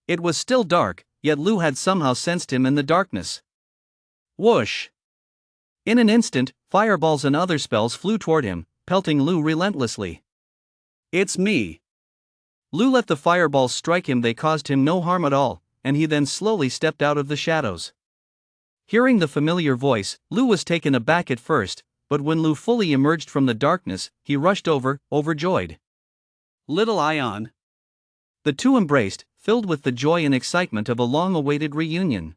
It was still dark, yet Lou had somehow sensed him in the darkness. Whoosh! In an instant, fireballs and other spells flew toward him, pelting Lou relentlessly. It's me. Lou let the fireballs strike him. They caused him no harm at all, and he then slowly stepped out of the shadows. Hearing the familiar voice, Lou was taken aback at first, but when Lou fully emerged from the darkness, he rushed over, overjoyed. Little Ion. The two embraced, filled with the joy and excitement of a long-awaited reunion.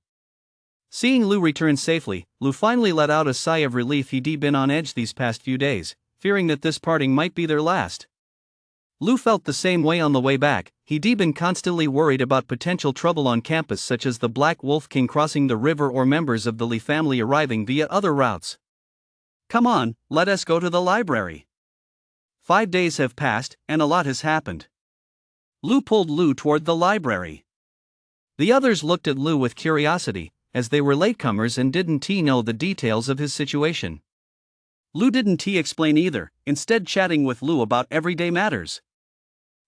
Seeing Lou return safely, Lou finally let out a sigh of relief. He'd been on edge these past few days, fearing that this parting might be their last. Lou felt the same way on the way back. He'd been constantly worried about potential trouble on campus, such as the Black Wolf King crossing the river or members of the Lee family arriving via other routes. Come on, let us go to the library. 5 days have passed, and a lot has happened. Lou pulled Lou toward the library. The others looked at Lou with curiosity, as they were latecomers and didn't know the details of his situation. Lou didn't explain either, instead chatting with Lou about everyday matters.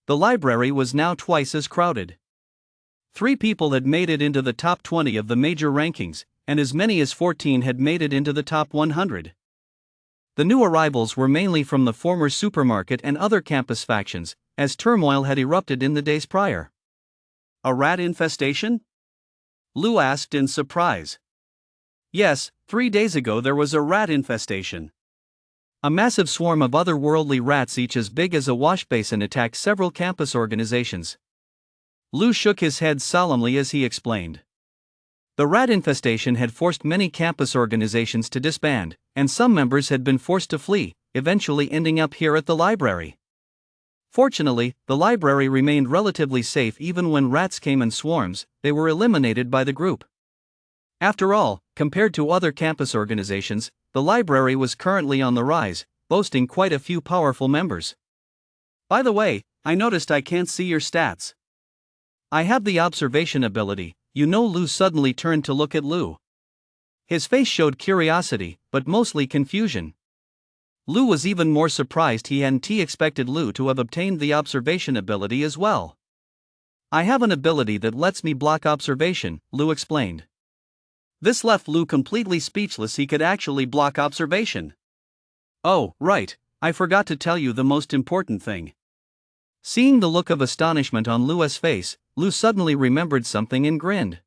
The library was now twice as crowded. 3 people had made it into the top 20 of the major rankings, and as many as 14 had made it into the top 100. The new arrivals were mainly from the former supermarket and other campus factions, as turmoil had erupted in the days prior. A rat infestation? Lou asked in surprise. Yes, 3 days ago there was a rat infestation. A massive swarm of otherworldly rats, each as big as a washbasin, attacked several campus organizations. Lou shook his head solemnly as he explained. The rat infestation had forced many campus organizations to disband, and some members had been forced to flee, eventually ending up here at the library. Fortunately, the library remained relatively safe. Even when rats came in swarms, they were eliminated by the group. After all, compared to other campus organizations, the library was currently on the rise, boasting quite a few powerful members. By the way, I noticed I can't see your stats. I have the observation ability, you know. Lu suddenly turned to look at Lu. His face showed curiosity, but mostly confusion. Lu was even more surprised. He hadn't expected Lu to have obtained the observation ability as well. I have an ability that lets me block observation, Lu explained. This left Lu completely speechless. He could actually block observation. Oh, right, I forgot to tell you the most important thing. Seeing the look of astonishment on Lu's face, Lu suddenly remembered something and grinned.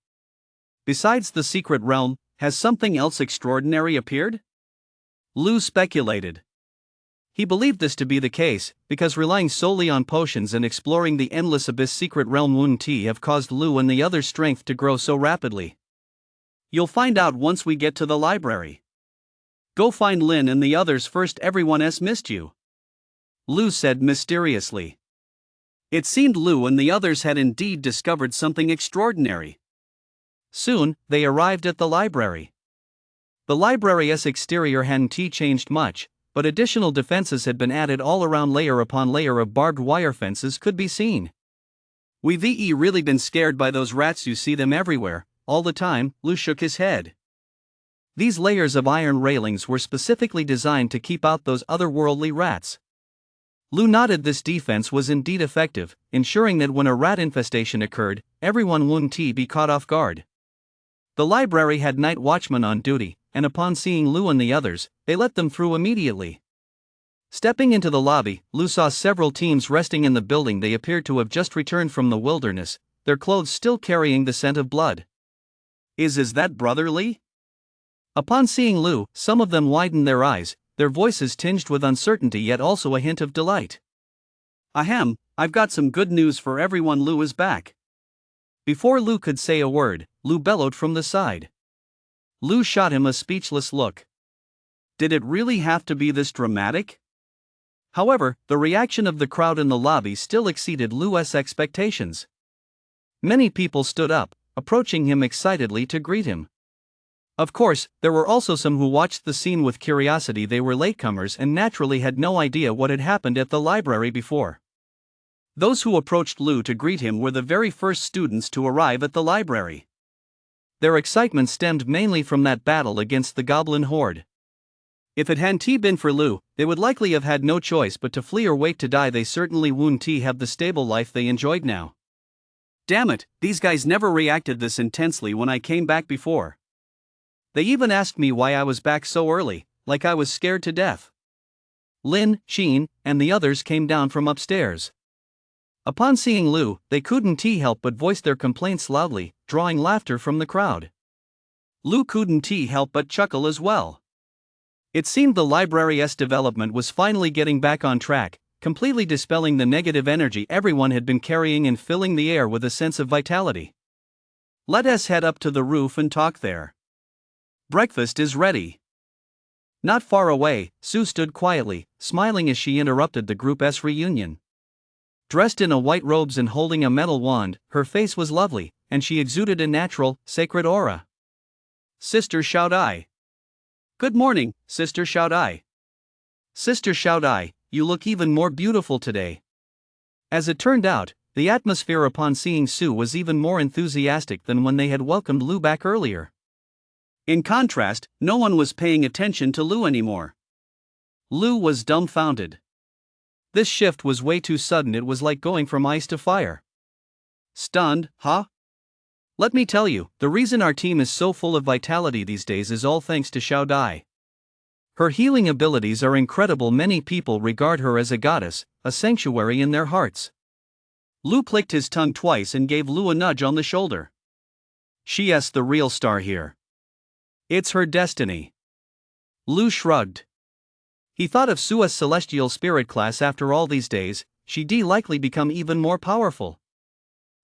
Besides the secret realm, has something else extraordinary appeared? Lu speculated. He believed this to be the case, because relying solely on potions and exploring the endless abyss secret realm wouldn't have caused Lu and the others' strength to grow so rapidly. You'll find out once we get to the library. Go find Lin and the others first. Everyone has missed you, Lu said mysteriously. It seemed Lu and the others had indeed discovered something extraordinary. Soon, they arrived at the library. The library's exterior hadn't changed much, but additional defenses had been added all around. Layer upon layer of barbed wire fences could be seen. We've really been scared by those rats. You see them everywhere, all the time, Lu shook his head. These layers of iron railings were specifically designed to keep out those otherworldly rats. Lu nodded. This defense was indeed effective, ensuring that when a rat infestation occurred, everyone wouldn't be caught off guard. The library had night watchmen on duty, and upon seeing Lu and the others, they let them through immediately. Stepping into the lobby, Lu saw several teams resting in the building. They appeared to have just returned from the wilderness, their clothes still carrying the scent of blood. Is that Brother Li? Upon seeing Lu, some of them widened their eyes, their voices tinged with uncertainty yet also a hint of delight. Ahem, I've got some good news for everyone. Lu is back. Before Lu could say a word, Lu bellowed from the side. Lu shot him a speechless look. Did it really have to be this dramatic? However, the reaction of the crowd in the lobby still exceeded Lu's expectations. Many people stood up, approaching him excitedly to greet him. Of course, there were also some who watched the scene with curiosity. They were latecomers and naturally had no idea what had happened at the library before. Those who approached Lu to greet him were the very first students to arrive at the library. Their excitement stemmed mainly from that battle against the goblin horde. If it hadn't been for Lu, they would likely have had no choice but to flee or wait to die. They certainly wouldn't have the stable life they enjoyed now. Damn it, these guys never reacted this intensely when I came back before. They even asked me why I was back so early, like I was scared to death. Lin, Sheen, and the others came down from upstairs. Upon seeing Lu, they couldn't help but voice their complaints loudly, drawing laughter from the crowd. Lu couldn't help but chuckle as well. It seemed the library's development was finally getting back on track, completely dispelling the negative energy everyone had been carrying and filling the air with a sense of vitality. Let us head up to the roof and talk there. Breakfast is ready. Not far away, Sue stood quietly, smiling as she interrupted the group's reunion. Dressed in a white robes and holding a metal wand, her face was lovely, and she exuded a natural, sacred aura. Sister Shout-I. Good morning, Sister Shout-I. Sister Shout-I, you look even more beautiful today. As it turned out, the atmosphere upon seeing Sue was even more enthusiastic than when they had welcomed Lu back earlier. In contrast, no one was paying attention to Lu anymore. Lu was dumbfounded. This shift was way too sudden. It was like going from ice to fire. Stunned, huh? Let me tell you, the reason our team is so full of vitality these days is all thanks to Xiao-Dai. Her healing abilities are incredible. Many people regard her as a goddess, a sanctuary in their hearts. Lu clicked his tongue twice and gave Lu a nudge on the shoulder. She's the real star here. It's her destiny. Lu shrugged. He thought of Sua's celestial spirit class. After all these days, she'd likely become even more powerful.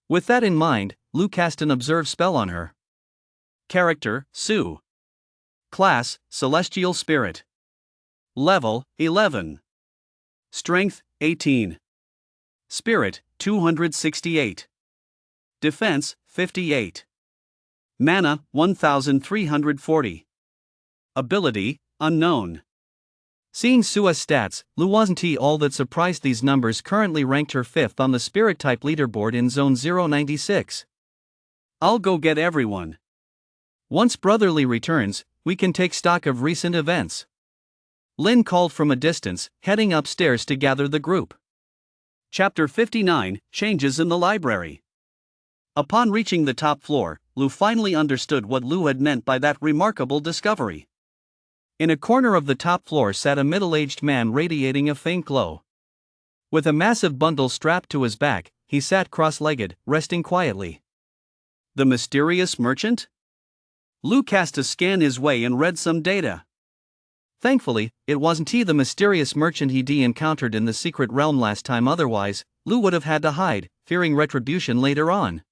With that in mind, Lu cast an observe spell on her. Character, Sue. Class, Celestial Spirit. Level, 11. Strength, 18. Spirit, 268. Defense, 58. Mana, 1340. Ability, unknown. Seeing Su's stats, Lu wasn't all that surprised. These numbers currently ranked her 5th on the spirit type leaderboard in zone 096. I'll go get everyone. Once Brotherly returns, we can take stock of recent events. Lin called from a distance, heading upstairs to gather the group. Chapter 59, Changes in the Library. Upon reaching the top floor, Lu finally understood what Lu had meant by that remarkable discovery. In a corner of the top floor sat a middle-aged man radiating a faint glow. With a massive bundle strapped to his back, he sat cross-legged, resting quietly. The mysterious merchant? Lu cast a scan his way and read some data. Thankfully, it wasn't the mysterious merchant he'd encountered in the secret realm last time. Otherwise, Lu would have had to hide, fearing retribution later on.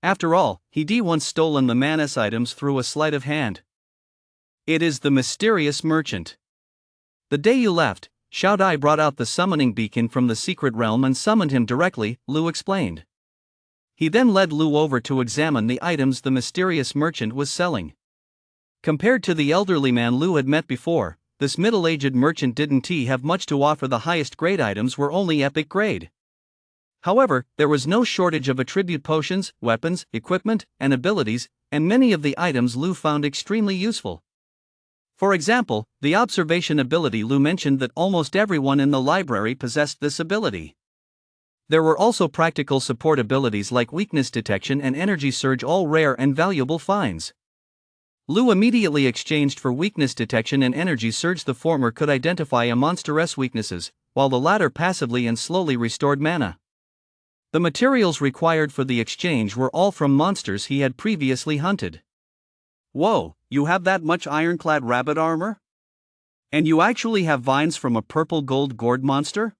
After all, he'd once stolen the man's items through a sleight of hand. It is the mysterious merchant. The day you left, Xiao Dai brought out the summoning beacon from the secret realm and summoned him directly, Lu explained. He then led Lu over to examine the items the mysterious merchant was selling. Compared to the elderly man Lu had met before, this middle-aged merchant didn't have much to offer. The highest grade items were only epic grade. However, there was no shortage of attribute potions, weapons, equipment, and abilities, and many of the items Lu found extremely useful. For example, the observation ability. Lu mentioned that almost everyone in the library possessed this ability. There were also practical support abilities like weakness detection and energy surge, all rare and valuable finds. Lu immediately exchanged for weakness detection and energy surge. The former could identify a monster's weaknesses, while the latter passively and slowly restored mana. The materials required for the exchange were all from monsters he had previously hunted. Whoa, you have that much ironclad rabbit armor? And you actually have vines from a purple gold gourd monster?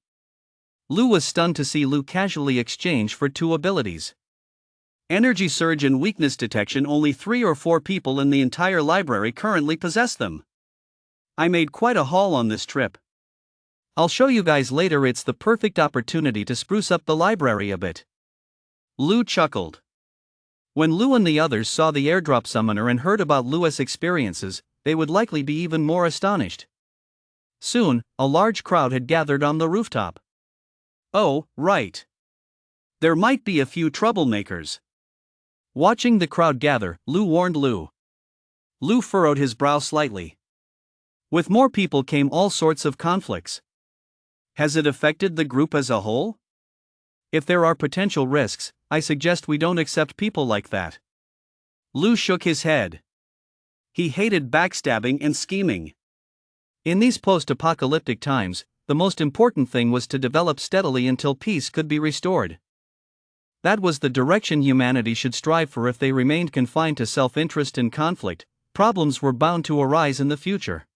Lu was stunned to see Lu casually exchange for 2 abilities. Energy surge and weakness detection. Only 3 or 4 people in the entire library currently possess them. I made quite a haul on this trip. I'll show you guys later. It's the perfect opportunity to spruce up the library a bit. Lu chuckled. When Lu and the others saw the airdrop summoner and heard about Lu's experiences, they would likely be even more astonished. Soon, a large crowd had gathered on the rooftop. Oh, right. There might be a few troublemakers. Watching the crowd gather, Lu warned Lu. Lu furrowed his brow slightly. With more people came all sorts of conflicts. Has it affected the group as a whole? If there are potential risks, I suggest we don't accept people like that. Lu shook his head. He hated backstabbing and scheming. In these post-apocalyptic times, the most important thing was to develop steadily until peace could be restored. That was the direction humanity should strive for. If they remained confined to self-interest and conflict, problems were bound to arise in the future.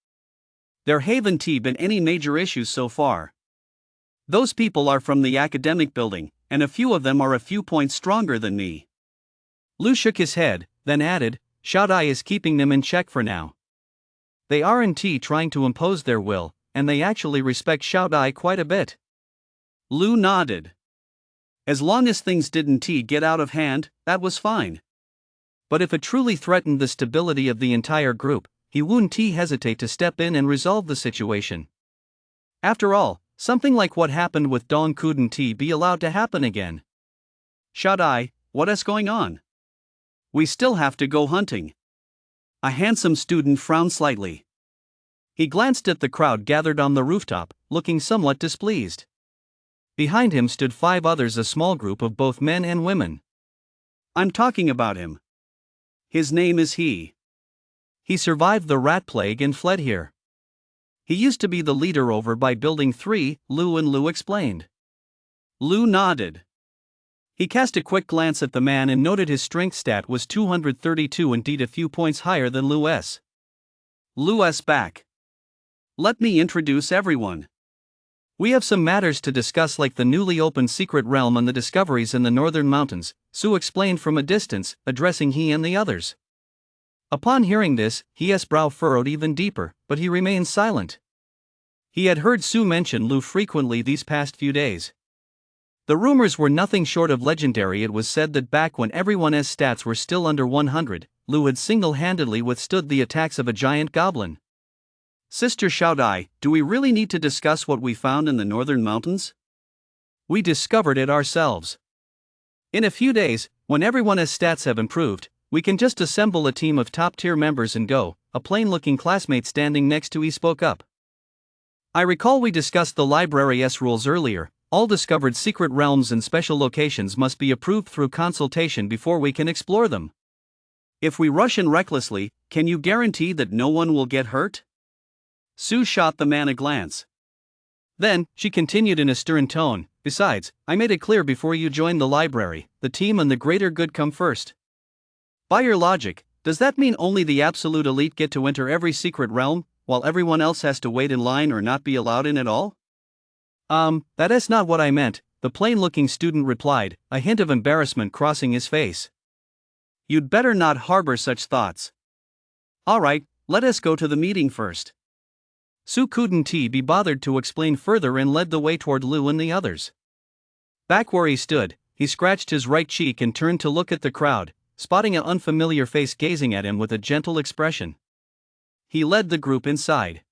There haven't been any major issues so far. Those people are from the academic building, and a few of them are a few points stronger than me. Lu shook his head, then added, Xiao Dai is keeping them in check for now. They aren't trying to impose their will, and they actually respect Xiao Dai quite a bit. Lu nodded. As long as things didn't get out of hand, that was fine. But if it truly threatened the stability of the entire group, he wouldn't hesitate to step in and resolve the situation. After all, something like what happened with Dong couldn't be allowed to happen again. Xiao Dai, what is going on? We still have to go hunting. A handsome student frowned slightly. He glanced at the crowd gathered on the rooftop, looking somewhat displeased. Behind him stood 5 others, a small group of both men and women. I'm talking about him. His name is He. He survived the rat plague and fled here. He used to be the leader over by Building 3, Lu explained. Lu nodded. He cast a quick glance at the man and noted his strength stat was 232, indeed a few points higher than Lu's. Lu's back. Let me introduce everyone. We have some matters to discuss, like the newly opened secret realm and the discoveries in the northern mountains, Su explained from a distance, addressing He and the others. Upon hearing this, He's brow furrowed even deeper, but he remained silent. He had heard Su mention Lu frequently these past few days. The rumors were nothing short of legendary. It was said that back when everyone's stats were still under 100, Lu had single-handedly withstood the attacks of a giant goblin. Sister Xiaodai, do we really need to discuss what we found in the northern mountains? We discovered it ourselves. In a few days, when everyone's stats have improved, we can just assemble a team of top-tier members and go. A plain-looking classmate standing next to E spoke up. I recall we discussed the library's rules earlier. All discovered secret realms and special locations must be approved through consultation before we can explore them. If we rush in recklessly, can you guarantee that no one will get hurt? Sue shot the man a glance. Then, she continued in a stern tone, besides, I made it clear before you joined the library, the team and the greater good come first. By your logic, does that mean only the absolute elite get to enter every secret realm, while everyone else has to wait in line or not be allowed in at all? That is not what I meant, the plain-looking student replied, a hint of embarrassment crossing his face. You'd better not harbor such thoughts. Alright, let us go to the meeting first. Sue couldn't be bothered to explain further and led the way toward Lu and the others. Back where he stood, he scratched his right cheek and turned to look at the crowd, spotting an unfamiliar face gazing at him with a gentle expression. He led the group inside.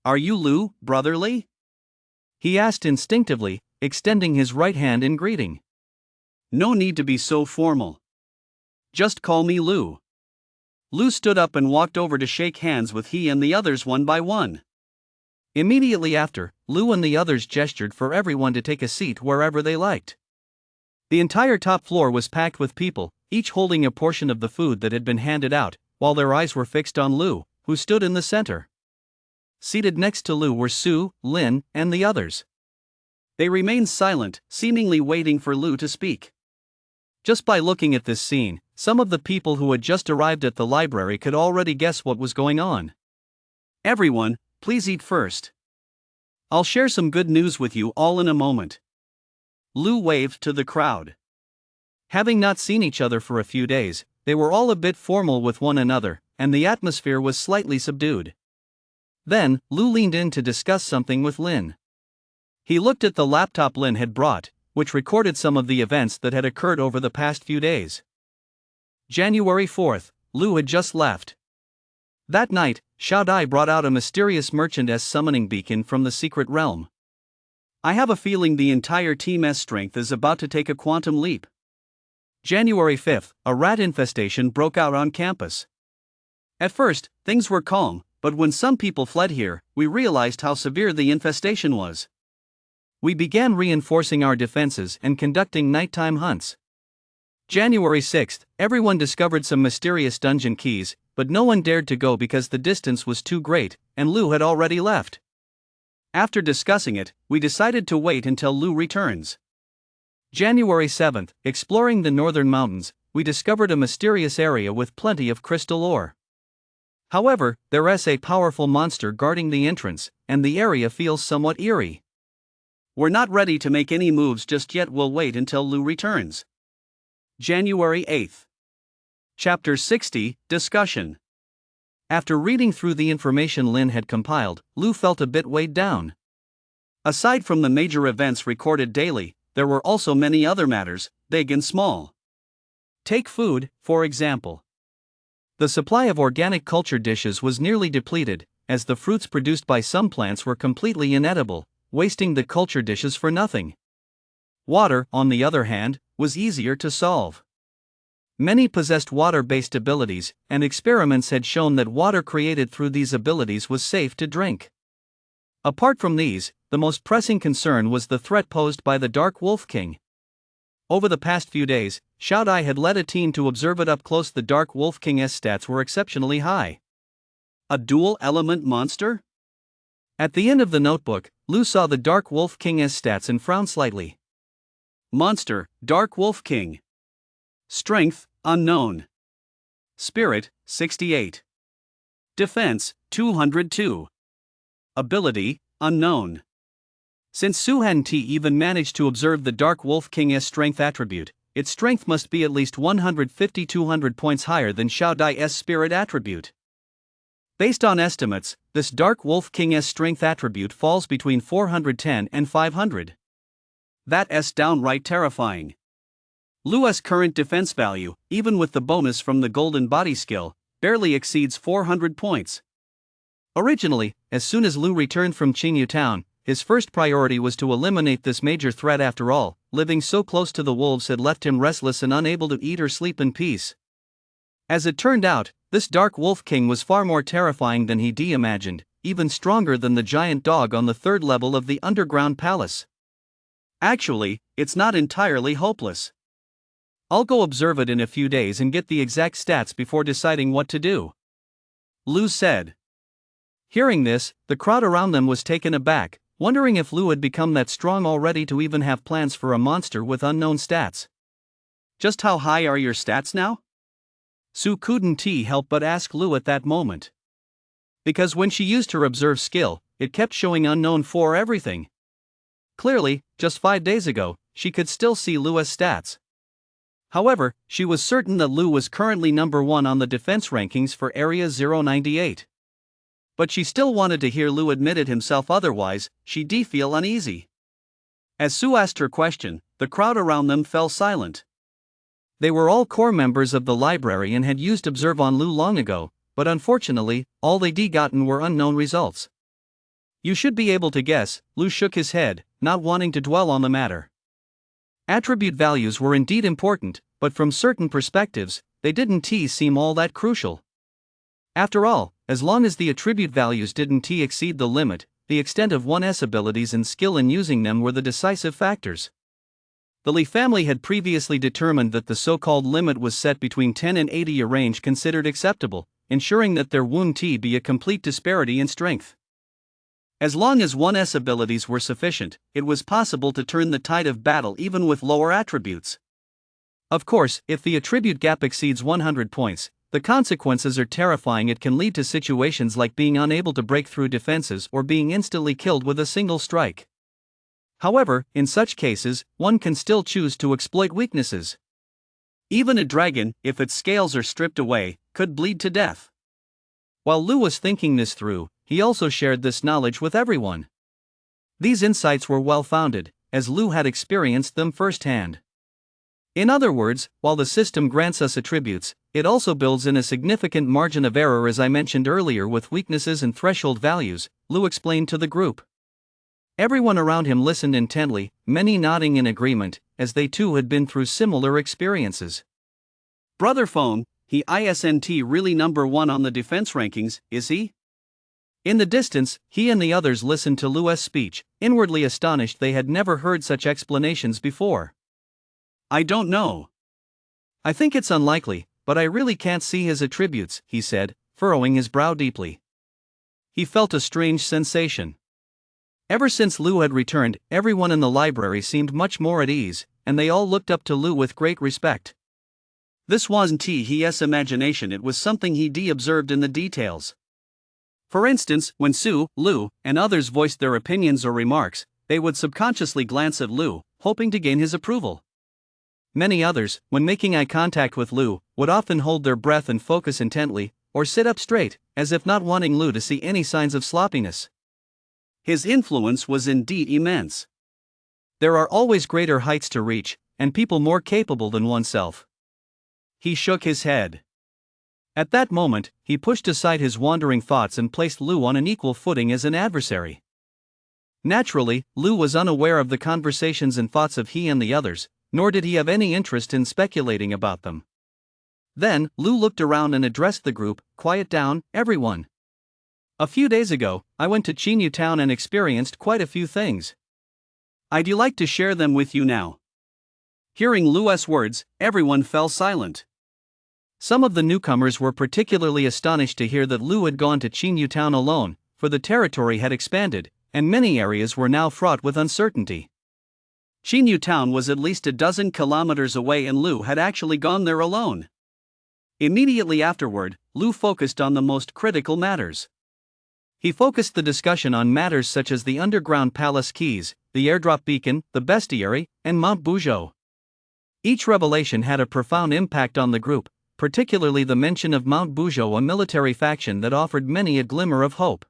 Are you Lu, brotherly? He asked instinctively, extending his right hand in greeting. No need to be so formal. Just call me Lu. Lu stood up and walked over to shake hands with he and the others one by one. Immediately after, Lu and the others gestured for everyone to take a seat wherever they liked. The entire top floor was packed with people, each holding a portion of the food that had been handed out, while their eyes were fixed on Lu, who stood in the center. Seated next to Lu were Sue, Lin, and the others. They remained silent, seemingly waiting for Lu to speak. Just by looking at this scene, some of the people who had just arrived at the library could already guess what was going on. Everyone, please eat first. I'll share some good news with you all in a moment. Lu waved to the crowd. Having not seen each other for a few days, they were all a bit formal with one another, and the atmosphere was slightly subdued. Then, Lu leaned in to discuss something with Lin. He looked at the laptop Lin had brought, which recorded some of the events that had occurred over the past few days. January 4th, Lu had just left. That night, Xiaodai brought out a mysterious merchant-s summoning beacon from the secret realm. I have a feeling the entire team's strength is about to take a quantum leap. January 5th, a rat infestation broke out on campus. At first, things were calm, but when some people fled here, we realized how severe the infestation was. We began reinforcing our defenses and conducting nighttime hunts. January 6th, everyone discovered some mysterious dungeon keys, but no one dared to go because the distance was too great, and Lu had already left. After discussing it, we decided to wait until Lu returns. January 7th, exploring the northern mountains, we discovered a mysterious area with plenty of crystal ore. However, there is a powerful monster guarding the entrance, and the area feels somewhat eerie. We're not ready to make any moves just yet, we'll wait until Lu returns. January 8th. Chapter 60, Discussion. After reading through the information Lin had compiled, Lu felt a bit weighed down. Aside from the major events recorded daily, there were also many other matters, big and small. Take food, for example. The supply of organic culture dishes was nearly depleted, as the fruits produced by some plants were completely inedible, wasting the culture dishes for nothing. Water, on the other hand, was easier to solve. Many possessed water-based abilities, and experiments had shown that water created through these abilities was safe to drink. Apart from these, the most pressing concern was the threat posed by the Dark Wolf King. Over the past few days, Xiaodai had led a team to observe it up close. The Dark Wolf King's stats were exceptionally high. A dual-element monster? At the end of the notebook, Lu saw the Dark Wolf King's stats and frowned slightly. Monster, Dark Wolf King. Strength, unknown. Spirit, 68. Defense, 202. Ability, unknown. Since Su hadn't even managed to observe the Dark Wolf King's strength attribute, its strength must be at least 150-200 points higher than Xiaodai's spirit attribute. Based on estimates, this Dark Wolf King's strength attribute falls between 410 and 500. That's downright terrifying. Lu's current defense value, even with the bonus from the golden body skill, barely exceeds 400 points. Originally, as soon as Lu returned from Qingyu Town, his first priority was to eliminate this major threat. After all, living so close to the wolves had left him restless and unable to eat or sleep in peace. As it turned out, this dark wolf king was far more terrifying than he imagined, even stronger than the giant dog on the third level of the underground palace. Actually, it's not entirely hopeless. I'll go observe it in a few days and get the exact stats before deciding what to do, Lu said. Hearing this, the crowd around them was taken aback, wondering if Lu had become that strong already to even have plans for a monster with unknown stats. Just how high are your stats now? Su couldn't help but ask Lu at that moment. Because when she used her observe skill, it kept showing unknown for everything. Clearly, just 5 days ago, she could still see Lu's stats. However, she was certain that Lu was currently number 1 on the defense rankings for Area 098. But she still wanted to hear Lu admit it himself, otherwise, she'd feel uneasy. As Su asked her question, the crowd around them fell silent. They were all core members of the library and had used Observe on Lu long ago, but unfortunately, all they'd gotten were unknown results. You should be able to guess, Lu shook his head, not wanting to dwell on the matter. Attribute values were indeed important, but from certain perspectives, they didn't seem all that crucial. After all, as long as the attribute values didn't exceed the limit, the extent of one's abilities and skill in using them were the decisive factors. The Li family had previously determined that the so-called limit was set between 10 and 80, a range considered acceptable, ensuring that there wouldn't be a complete disparity in strength. As long as one's abilities were sufficient, it was possible to turn the tide of battle even with lower attributes. Of course, if the attribute gap exceeds 100 points, the consequences are terrifying. It can lead to situations like being unable to break through defenses or being instantly killed with a single strike. However, in such cases, one can still choose to exploit weaknesses. Even a dragon, if its scales are stripped away, could bleed to death. While Lu was thinking this through, he also shared this knowledge with everyone. These insights were well-founded, as Lu had experienced them firsthand. In other words, while the system grants us attributes, it also builds in a significant margin of error, as I mentioned earlier, with weaknesses and threshold values, Lu explained to the group. Everyone around him listened intently, many nodding in agreement, as they too had been through similar experiences. Brother Phone, he isn't really number 1 on the defense rankings, is he? In the distance, he and the others listened to Lu's speech, inwardly astonished they had never heard such explanations before. I don't know. I think it's unlikely, but I really can't see his attributes, he said, furrowing his brow deeply. He felt a strange sensation. Ever since Lu had returned, everyone in the library seemed much more at ease, and they all looked up to Lu with great respect. This wasn't his imagination, it was something he'd observed in the details. For instance, when Su, Lu, and others voiced their opinions or remarks, they would subconsciously glance at Lu, hoping to gain his approval. Many others, when making eye contact with Lu, would often hold their breath and focus intently, or sit up straight, as if not wanting Lu to see any signs of sloppiness. His influence was indeed immense. There are always greater heights to reach, and people more capable than oneself. He shook his head. At that moment, he pushed aside his wandering thoughts and placed Lu on an equal footing as an adversary. Naturally, Lu was unaware of the conversations and thoughts of he and the others, nor did he have any interest in speculating about them. Then, Lu looked around and addressed the group, "Quiet down, everyone. A few days ago, I went to Qingyu Town and experienced quite a few things. I'd like to share them with you now." Hearing Lu's words, everyone fell silent. Some of the newcomers were particularly astonished to hear that Lu had gone to Qingyu Town alone, for the territory had expanded, and many areas were now fraught with uncertainty. Qingyu Town was at least a dozen kilometers away, and Lu had actually gone there alone. Immediately afterward, Lu focused on the most critical matters. He focused the discussion on matters such as the underground palace keys, the airdrop beacon, the bestiary, and Mount Buzhou. Each revelation had a profound impact on the group, particularly the mention of Mount Buzhou, a military faction that offered many a glimmer of hope.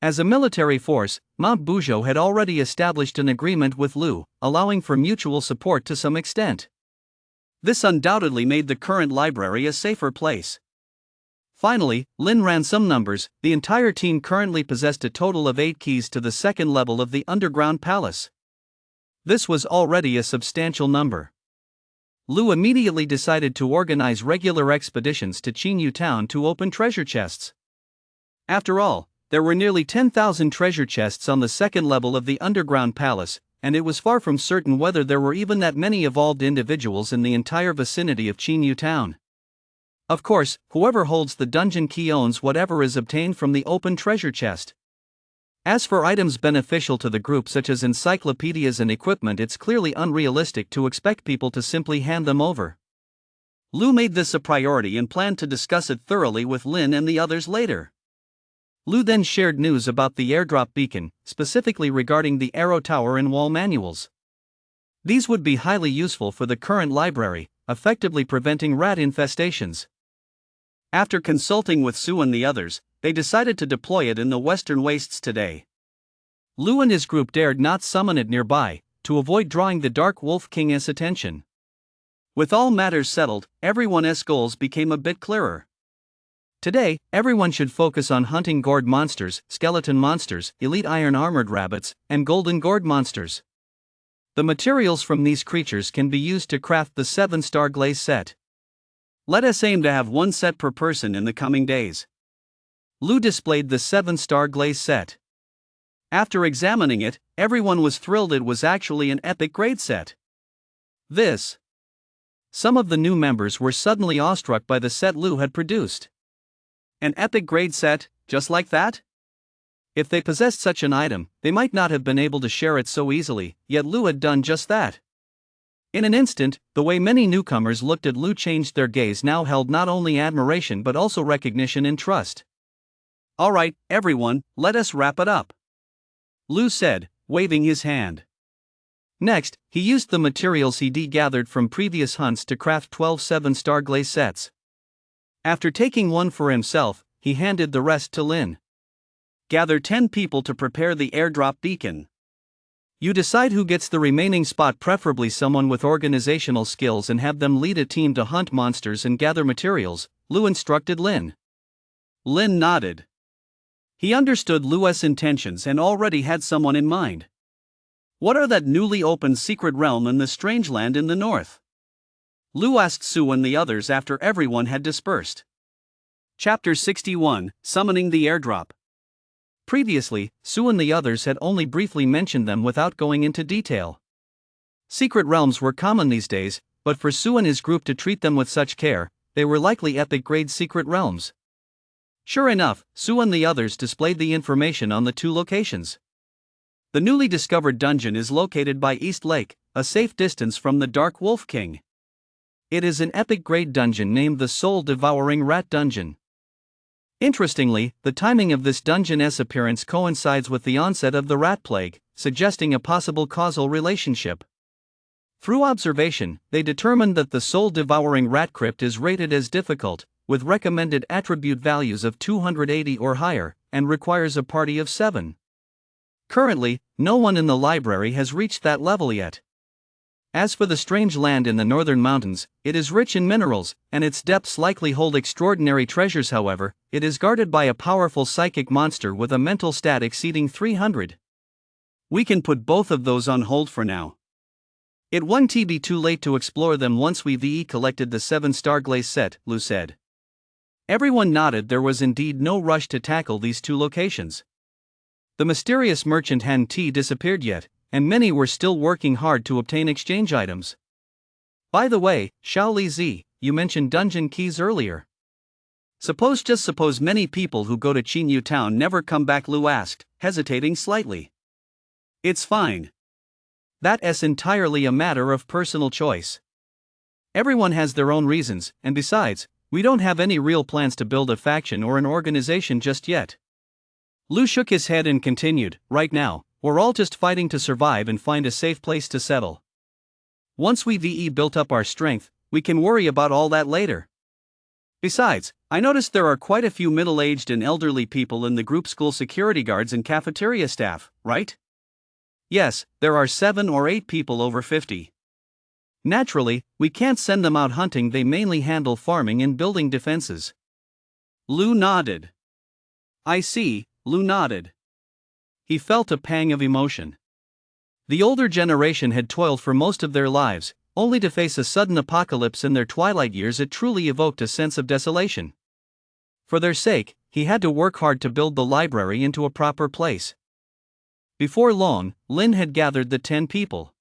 As a military force, Mount Buzhou had already established an agreement with Lu, allowing for mutual support to some extent. This undoubtedly made the current library a safer place. Finally, Lin ran some numbers. The entire team currently possessed a total of 8 keys to the second level of the underground palace. This was already a substantial number. Lu immediately decided to organize regular expeditions to Qinyu Town to open treasure chests. After all, there were nearly 10,000 treasure chests on the second level of the underground palace, and it was far from certain whether there were even that many evolved individuals in the entire vicinity of Qinyu Town. Of course, whoever holds the dungeon key owns whatever is obtained from the open treasure chest. As for items beneficial to the group such as encyclopedias and equipment, it's clearly unrealistic to expect people to simply hand them over. Lu made this a priority and planned to discuss it thoroughly with Lin and the others later. Lu then shared news about the airdrop beacon, specifically regarding the arrow tower and wall manuals. These would be highly useful for the current library, effectively preventing rat infestations. After consulting with Su and the others, they decided to deploy it in the western wastes today. Lu and his group dared not summon it nearby, to avoid drawing the Dark Wolf King's attention. With all matters settled, everyone's goals became a bit clearer. Today, everyone should focus on hunting gourd monsters, skeleton monsters, elite iron armored rabbits, and golden gourd monsters. The materials from these creatures can be used to craft the 7-star glaze set. Let us aim to have 1 set per person in the coming days. Lu displayed the 7-star glaze set. After examining it, everyone was thrilled. It was actually an epic grade set. Some of the new members were suddenly awestruck by the set Lu had produced. An epic grade set, just like that? If they possessed such an item, they might not have been able to share it so easily, yet Lu had done just that. In an instant, the way many newcomers looked at Lu changed. Their gaze now held not only admiration but also recognition and trust. Alright, everyone, let us wrap it up, Lu said, waving his hand. Next, he used the materials he gathered from previous hunts to craft 12 7-star glaze sets. After taking one for himself, he handed the rest to Lin. Gather 10 people to prepare the airdrop beacon. You decide who gets the remaining spot, preferably someone with organizational skills, and have them lead a team to hunt monsters and gather materials, Lu instructed Lin. Lin nodded. He understood Lu's intentions and already had someone in mind. What are that newly opened secret realm in the strange land in the north? Lu asked Su and the others after everyone had dispersed. Chapter 61, Summoning the Airdrop. Previously, Su and the others had only briefly mentioned them without going into detail. Secret realms were common these days, but for Su and his group to treat them with such care, they were likely epic-grade secret realms. Sure enough, Su and the others displayed the information on the 2 locations. The newly discovered dungeon is located by East Lake, a safe distance from the Dark Wolf King. It is an epic-grade dungeon named the Soul-Devouring Rat Dungeon. Interestingly, the timing of this dungeon's appearance coincides with the onset of the rat plague, suggesting a possible causal relationship. Through observation, they determined that the soul-devouring rat crypt is rated as difficult, with recommended attribute values of 280 or higher, and requires a party of 7. Currently, no one in the library has reached that level yet. As for the strange land in the northern mountains, it is rich in minerals, and its depths likely hold extraordinary treasures. However, it is guarded by a powerful psychic monster with a mental stat exceeding 300. We can put both of those on hold for now. It won't be too late to explore them once we've collected the 7-star glaze set, Lu said. Everyone nodded. There was indeed no rush to tackle these 2 locations. The mysterious merchant hadn't disappeared yet, and many were still working hard to obtain exchange items. By the way, Xiao Zi, you mentioned dungeon keys earlier. Suppose many people who go to Qinyu Town never come back, Lu asked, hesitating slightly. It's fine. That's entirely a matter of personal choice. Everyone has their own reasons, and besides, we don't have any real plans to build a faction or an organization just yet. Lu shook his head and continued, right now, we're all just fighting to survive and find a safe place to settle. Once we've built up our strength, we can worry about all that later. Besides, I noticed there are quite a few middle-aged and elderly people in the group, school security guards and cafeteria staff, right? Yes, there are 7 or 8 people over 50. Naturally, we can't send them out hunting. They mainly handle farming and building defenses. Lu nodded. I see, Lu nodded. He felt a pang of emotion. The older generation had toiled for most of their lives, only to face a sudden apocalypse in their twilight years. It truly evoked a sense of desolation. For their sake, he had to work hard to build the library into a proper place. Before long, Lin had gathered the 10 people.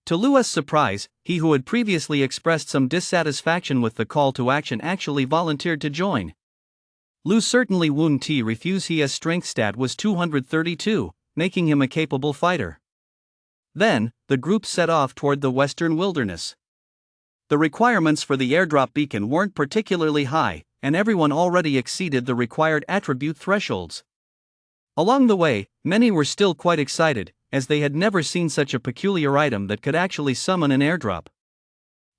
To Lu's surprise, he who had previously expressed some dissatisfaction with the call to action actually volunteered to join. Lu certainly wouldn't refuse. His strength stat was 232, making him a capable fighter. Then, the group set off toward the western wilderness. The requirements for the airdrop beacon weren't particularly high, and everyone already exceeded the required attribute thresholds. Along the way, many were still quite excited, as they had never seen such a peculiar item that could actually summon an airdrop.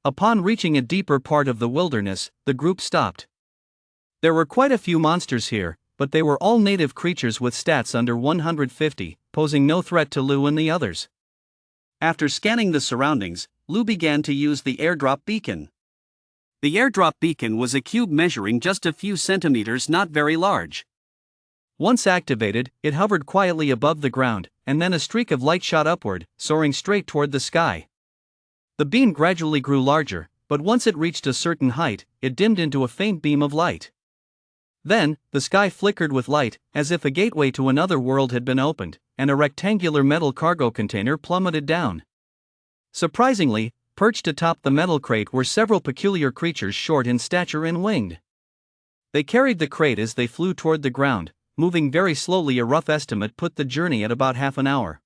Upon reaching a deeper part of the wilderness, the group stopped. There were quite a few monsters here, but they were all native creatures with stats under 150, posing no threat to Lu and the others. After scanning the surroundings, Lu began to use the airdrop beacon. The airdrop beacon was a cube measuring just a few centimeters, not very large. Once activated, it hovered quietly above the ground, and then a streak of light shot upward, soaring straight toward the sky. The beam gradually grew larger, but once it reached a certain height, it dimmed into a faint beam of light. Then, the sky flickered with light, as if a gateway to another world had been opened, and a rectangular metal cargo container plummeted down. Surprisingly, perched atop the metal crate were several peculiar creatures short in stature and winged. They carried the crate as they flew toward the ground, moving very slowly. A rough estimate put the journey at about half an hour.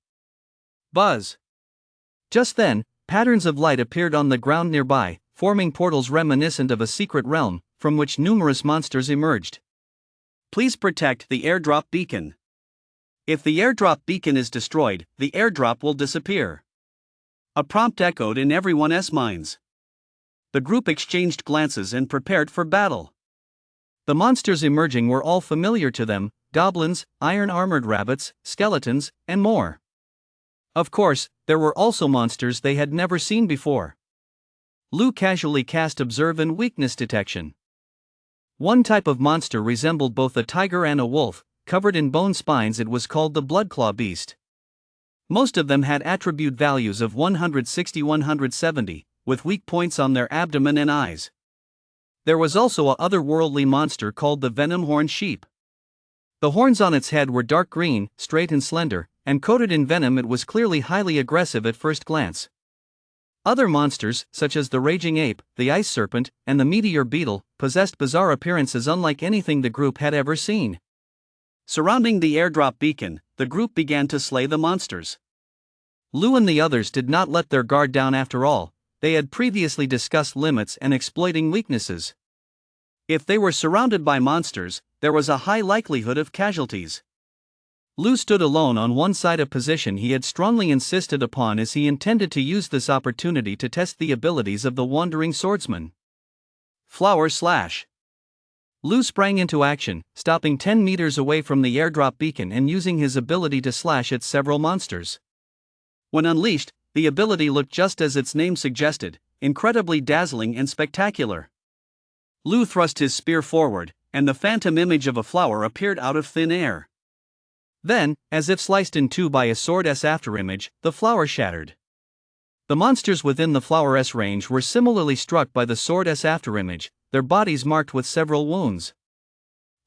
Buzz! Just then, patterns of light appeared on the ground nearby, forming portals reminiscent of a secret realm, from which numerous monsters emerged. Please protect the airdrop beacon. If the airdrop beacon is destroyed, the airdrop will disappear. A prompt echoed in everyone's minds. The group exchanged glances and prepared for battle. The monsters emerging were all familiar to them: goblins, iron-armored rabbits, skeletons, and more. Of course, there were also monsters they had never seen before. Lu casually cast Observe and Weakness Detection. One type of monster resembled both a tiger and a wolf, covered in bone spines. It was called the Bloodclaw Beast. Most of them had attribute values of 160-170, with weak points on their abdomen and eyes. There was also a otherworldly monster called the Venom-Horned Sheep. The horns on its head were dark green, straight and slender, and coated in venom. It was clearly highly aggressive at first glance. Other monsters, such as the Raging Ape, the Ice Serpent, and the Meteor Beetle, possessed bizarre appearances unlike anything the group had ever seen. Surrounding the airdrop beacon, the group began to slay the monsters. Lu and the others did not let their guard down. After all, they had previously discussed limits and exploiting weaknesses. If they were surrounded by monsters, there was a high likelihood of casualties. Lu stood alone on one side, a position he had strongly insisted upon, as he intended to use this opportunity to test the abilities of the wandering swordsman. Flower Slash. Lu sprang into action, stopping 10 meters away from the airdrop beacon and using his ability to slash at several monsters. When unleashed, the ability looked just as its name suggested, incredibly dazzling and spectacular. Lu thrust his spear forward, and the phantom image of a flower appeared out of thin air. Then, as if sliced in two by a sword's afterimage, the flower shattered. The monsters within the flower's range were similarly struck by the sword's afterimage, their bodies marked with several wounds.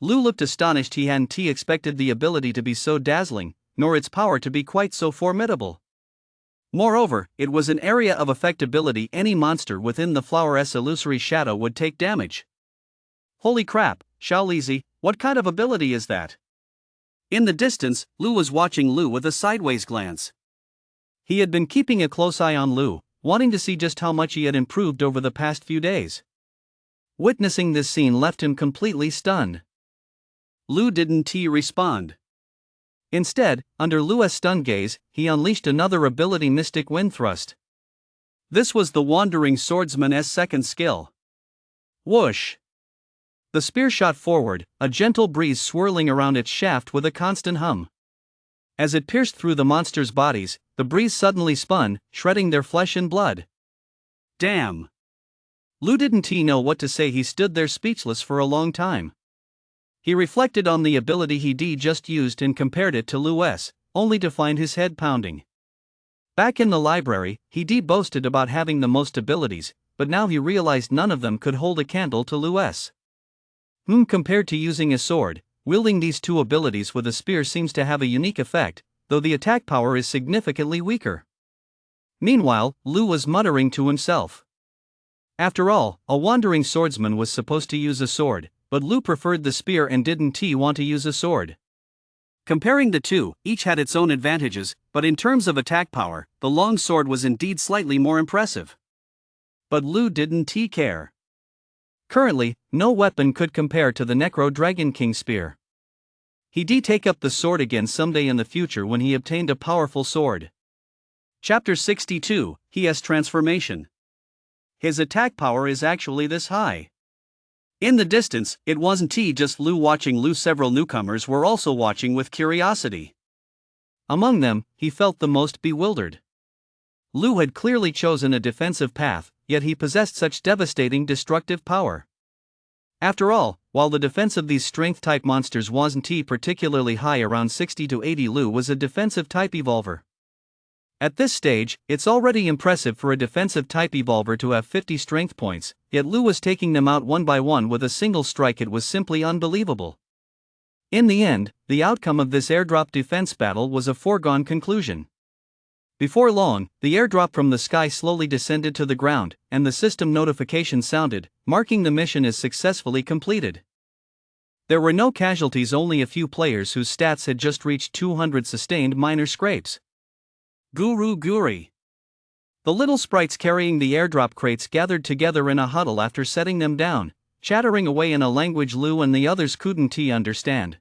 Lu looked astonished. He hadn't expected the ability to be so dazzling, nor its power to be quite so formidable. Moreover, it was an area of effectability. Any monster within the flower's illusory shadow would take damage. Holy crap, Xiaolizi, what kind of ability is that? In the distance, Lu was watching Lu with a sideways glance. He had been keeping a close eye on Lu, wanting to see just how much he had improved over the past few days. Witnessing this scene left him completely stunned. Lu didn't respond. Instead, under Lu's stunned gaze, he unleashed another ability, Mystic Wind Thrust. This was the wandering swordsman's second skill. Whoosh! The spear shot forward, a gentle breeze swirling around its shaft with a constant hum. As it pierced through the monsters' bodies, the breeze suddenly spun, shredding their flesh and blood. Damn! Lu didn't know what to say. He stood there speechless for a long time. He reflected on the ability he just used and compared it to Lu's, only to find his head pounding. Back in the library, he boasted about having the most abilities, but now he realized none of them could hold a candle to Lu's. Compared to using a sword, wielding these two abilities with a spear seems to have a unique effect, though the attack power is significantly weaker. Meanwhile, Lu was muttering to himself. After all, a wandering swordsman was supposed to use a sword, but Lu preferred the spear and didn't want to use a sword. Comparing the two, each had its own advantages, but in terms of attack power, the long sword was indeed slightly more impressive. But Lu didn't care. Currently, no weapon could compare to the Necro Dragon King spear. He'd take up the sword again someday in the future when he obtained a powerful sword. Chapter 62, His Transformation. His attack power is actually this high. In the distance, it wasn't just Lu watching. Several newcomers were also watching with curiosity. Among them, he felt the most bewildered. Lu had clearly chosen a defensive path, yet he possessed such devastating destructive power. After all, while the defense of these strength-type monsters wasn't particularly high, around 60 to 80, Lu was a defensive-type evolver. At this stage, it's already impressive for a defensive-type evolver to have 50 strength points, yet Lu was taking them out one by one with a single strike. It was simply unbelievable. In the end, the outcome of this airdrop defense battle was a foregone conclusion. Before long, the airdrop from the sky slowly descended to the ground, and the system notification sounded, marking the mission as successfully completed. There were no casualties, only a few players whose stats had just reached 200 sustained minor scrapes. Guru Guri. The little sprites carrying the airdrop crates gathered together in a huddle after setting them down, chattering away in a language Lu and the others couldn't understand.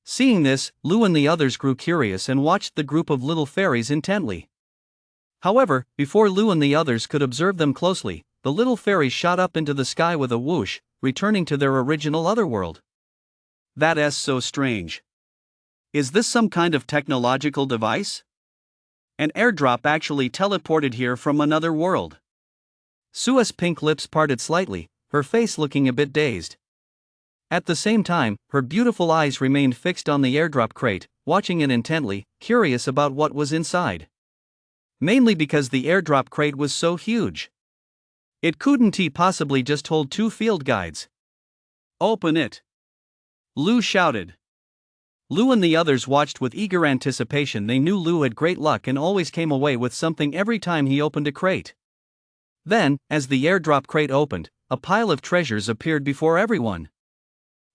Seeing this, Lu and the others grew curious and watched the group of little fairies intently. However, before Lu and the others could observe them closely, the little fairies shot up into the sky with a whoosh, returning to their original otherworld. That's so strange. Is this some kind of technological device? An airdrop actually teleported here from another world. Sue's pink lips parted slightly, her face looking a bit dazed. At the same time, her beautiful eyes remained fixed on the airdrop crate, watching it intently, curious about what was inside. Mainly because the airdrop crate was so huge. It couldn't possibly just hold 2 field guides. Open it! Lu shouted. Lu and the others watched with eager anticipation. They knew Lu had great luck and always came away with something every time he opened a crate. Then, as the airdrop crate opened, a pile of treasures appeared before everyone.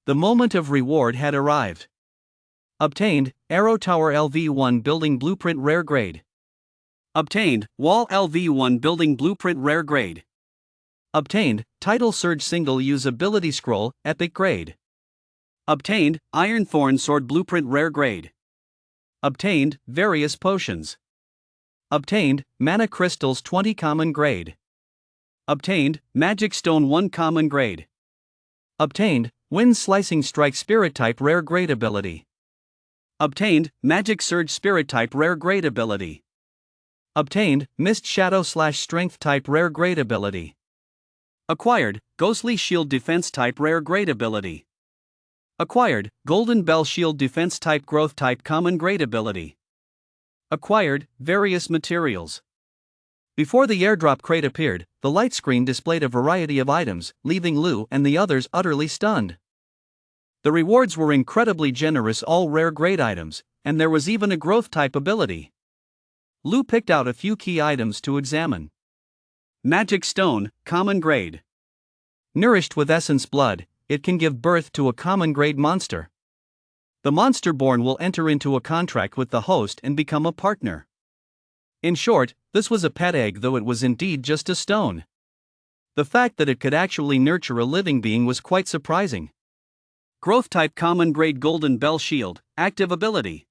The moment of reward had arrived. Obtained, Arrow Tower LV1 Building Blueprint Rare Grade. Obtained, Wall LV1 Building Blueprint Rare Grade. Obtained, Title Surge Single Use Ability Scroll, Epic Grade. Obtained, Iron Thorn Sword Blueprint Rare Grade. Obtained, Various Potions. Obtained, Mana Crystals 20 Common Grade. Obtained, Magic Stone 1 Common Grade. Obtained, Wind Slicing Strike Spirit Type Rare Grade Ability. Obtained, Magic Surge Spirit Type Rare Grade Ability. Obtained, Mist Shadow / Strength Type Rare Grade Ability. Acquired, Ghostly Shield Defense Type Rare Grade Ability. Acquired, Golden Bell Shield Defense Type Growth Type Common Grade Ability. Acquired, Various Materials. Before the airdrop crate appeared, the light screen displayed a variety of items, leaving Lu and the others utterly stunned. The rewards were incredibly generous, all rare grade items, and there was even a growth type ability. Lu picked out a few key items to examine. Magic Stone, Common Grade. Nourished with Essence Blood, it can give birth to a common grade monster. The monster born will enter into a contract with the host and become a partner. In short, this was a pet egg, though it was indeed just a stone. The fact that it could actually nurture a living being was quite surprising. Growth Type Common Grade Golden Bell Shield, Active Ability.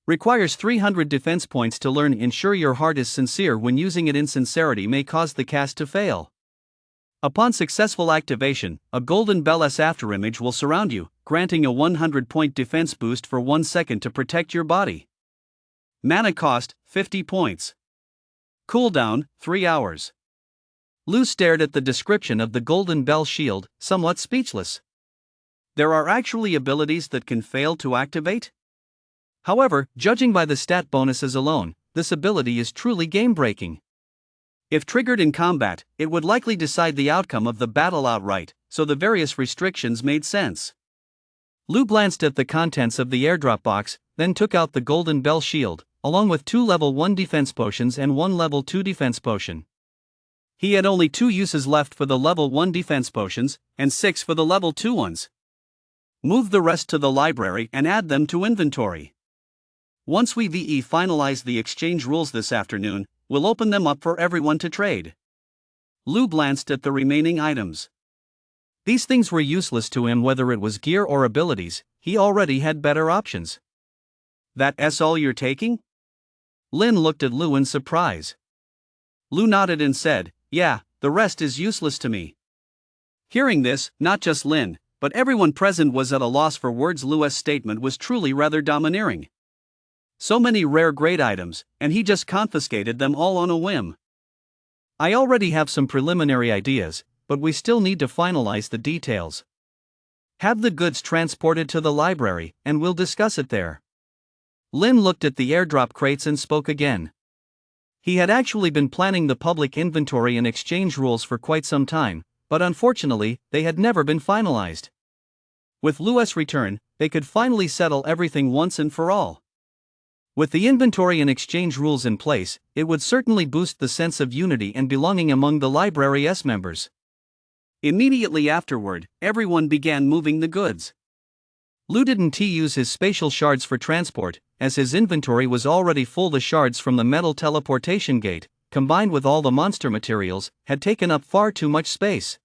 Requires 300 defense points to learn. Ensure your heart is sincere when using it. Insincerity may cause the cast to fail. Upon successful activation, a golden bell's afterimage will surround you, granting a 100-point defense boost for 1 second to protect your body. Mana cost, 50 points. Cooldown, 3 hours. Lu stared at the description of the golden bell shield, somewhat speechless. There are actually abilities that can fail to activate? However, judging by the stat bonuses alone, this ability is truly game-breaking. If triggered in combat, it would likely decide the outcome of the battle outright, so the various restrictions made sense. Lou glanced at the contents of the airdrop box, then took out the Golden Bell Shield, along with 2 level 1 defense potions and 1 level 2 defense potion. He had only 2 uses left for the level 1 defense potions, and 6 for the level 2 ones. Move the rest to the library and add them to inventory. Once we finalize the exchange rules this afternoon, we'll open them up for everyone to trade. Lou glanced at the remaining items. These things were useless to him whether it was gear or abilities, he already had better options. That's all you're taking? Lin looked at Lou in surprise. Lou nodded and said, yeah, the rest is useless to me. Hearing this, not just Lin, but everyone present was at a loss for words. Lou's statement was truly rather domineering. So many rare grade items, and he just confiscated them all on a whim. I already have some preliminary ideas, but we still need to finalize the details. Have the goods transported to the library, and we'll discuss it there. Lin looked at the airdrop crates and spoke again. He had actually been planning the public inventory and exchange rules for quite some time, but unfortunately, they had never been finalized. With Lou's return, they could finally settle everything once and for all. With the inventory and exchange rules in place, it would certainly boost the sense of unity and belonging among the library's members. Immediately afterward, everyone began moving the goods. Lou didn't use his spatial shards for transport, as his inventory was already full. The shards from the metal teleportation gate, combined with all the monster materials, had taken up far too much space.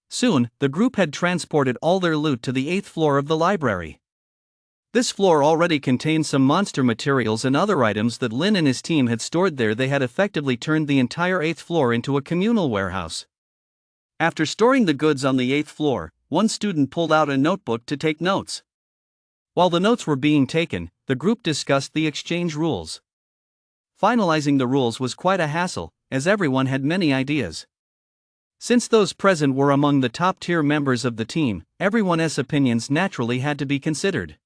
Soon, the group had transported all their loot to the 8th floor of the library. This floor already contained some monster materials and other items that Lin and his team had stored there. They had effectively turned the entire 8th floor into a communal warehouse. After storing the goods on the 8th floor, one student pulled out a notebook to take notes. While the notes were being taken, the group discussed the exchange rules. Finalizing the rules was quite a hassle, as everyone had many ideas. Since those present were among the top-tier members of the team, everyone's opinions naturally had to be considered.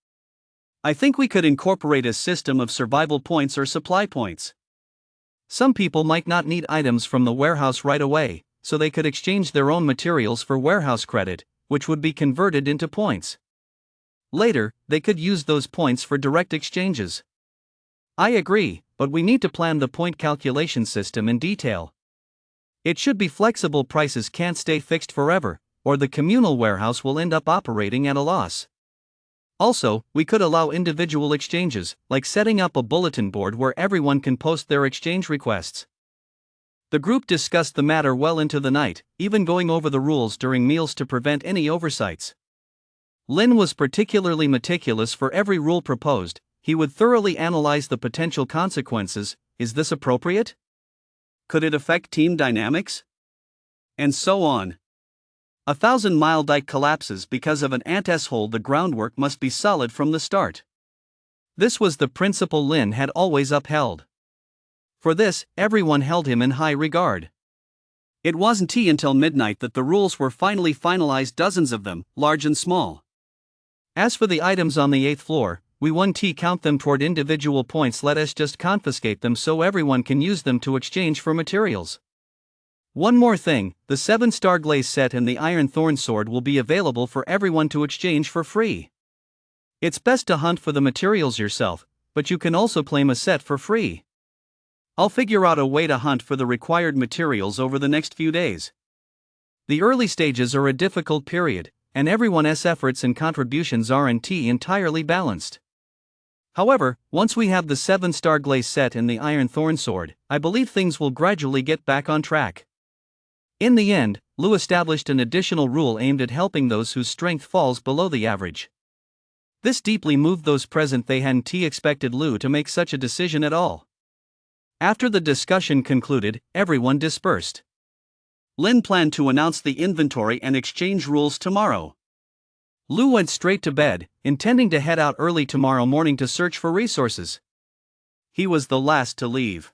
I think we could incorporate a system of survival points or supply points. Some people might not need items from the warehouse right away, so they could exchange their own materials for warehouse credit, which would be converted into points. Later, they could use those points for direct exchanges. I agree, but we need to plan the point calculation system in detail. It should be flexible. Prices can't stay fixed forever, or the communal warehouse will end up operating at a loss. Also, we could allow individual exchanges, like setting up a bulletin board where everyone can post their exchange requests. The group discussed the matter well into the night, even going over the rules during meals to prevent any oversights. Lin was particularly meticulous for every rule proposed. He would thoroughly analyze the potential consequences. Is this appropriate? Could it affect team dynamics? And so on. 1,000-mile dike collapses because of an ant's hole. The groundwork must be solid from the start. This was the principle Lin had always upheld. For this, everyone held him in high regard. It wasn't until midnight that the rules were finally finalized, dozens of them, large and small. As for the items on the 8th floor, we won't count them toward individual points. Let us just confiscate them so everyone can use them to exchange for materials. One more thing, the 7-star glaze set and the Iron Thorn sword will be available for everyone to exchange for free. It's best to hunt for the materials yourself, but you can also claim a set for free. I'll figure out a way to hunt for the required materials over the next few days. The early stages are a difficult period, and everyone's efforts and contributions aren't entirely balanced. However, once we have the 7-star glaze set and the Iron Thorn sword, I believe things will gradually get back on track. In the end, Lou established an additional rule aimed at helping those whose strength falls below the average. This deeply moved those present. They hadn't expected Lou to make such a decision at all. After the discussion concluded, everyone dispersed. Lin planned to announce the inventory and exchange rules tomorrow. Lou went straight to bed, intending to head out early tomorrow morning to search for resources. He was the last to leave.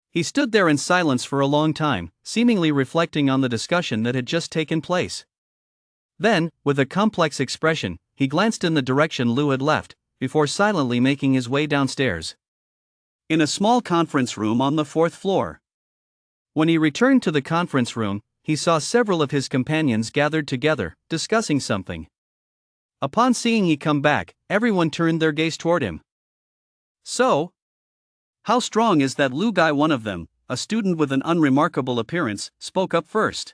He stood there in silence for a long time, seemingly reflecting on the discussion that had just taken place. Then, with a complex expression, he glanced in the direction Lu had left, before silently making his way downstairs. In a small conference room on the 4th floor. When he returned to the conference room, he saw several of his companions gathered together, discussing something. Upon seeing he come back, everyone turned their gaze toward him. "So? How strong is that Lu guy?" One of them, a student with an unremarkable appearance, spoke up first.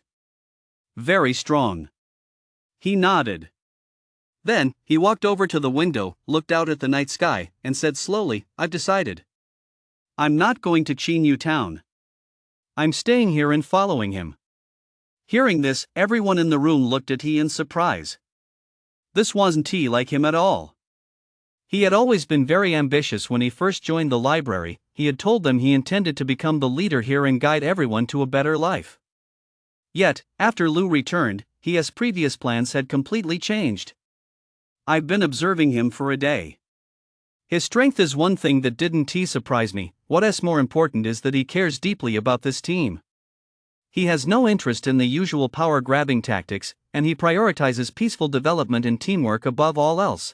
"Very strong." He nodded. Then, he walked over to the window, looked out at the night sky, and said slowly, "I've decided. I'm not going to Chinyu town. I'm staying here and following him." Hearing this, everyone in the room looked at he in surprise. This wasn't he like him at all. He had always been very ambitious. When he first joined the library, he had told them he intended to become the leader here and guide everyone to a better life. Yet, after Lu returned, his previous plans had completely changed. "I've been observing him for a day. His strength is one thing that didn't surprise me. What's more important is that he cares deeply about this team. He has no interest in the usual power-grabbing tactics, and he prioritizes peaceful development and teamwork above all else.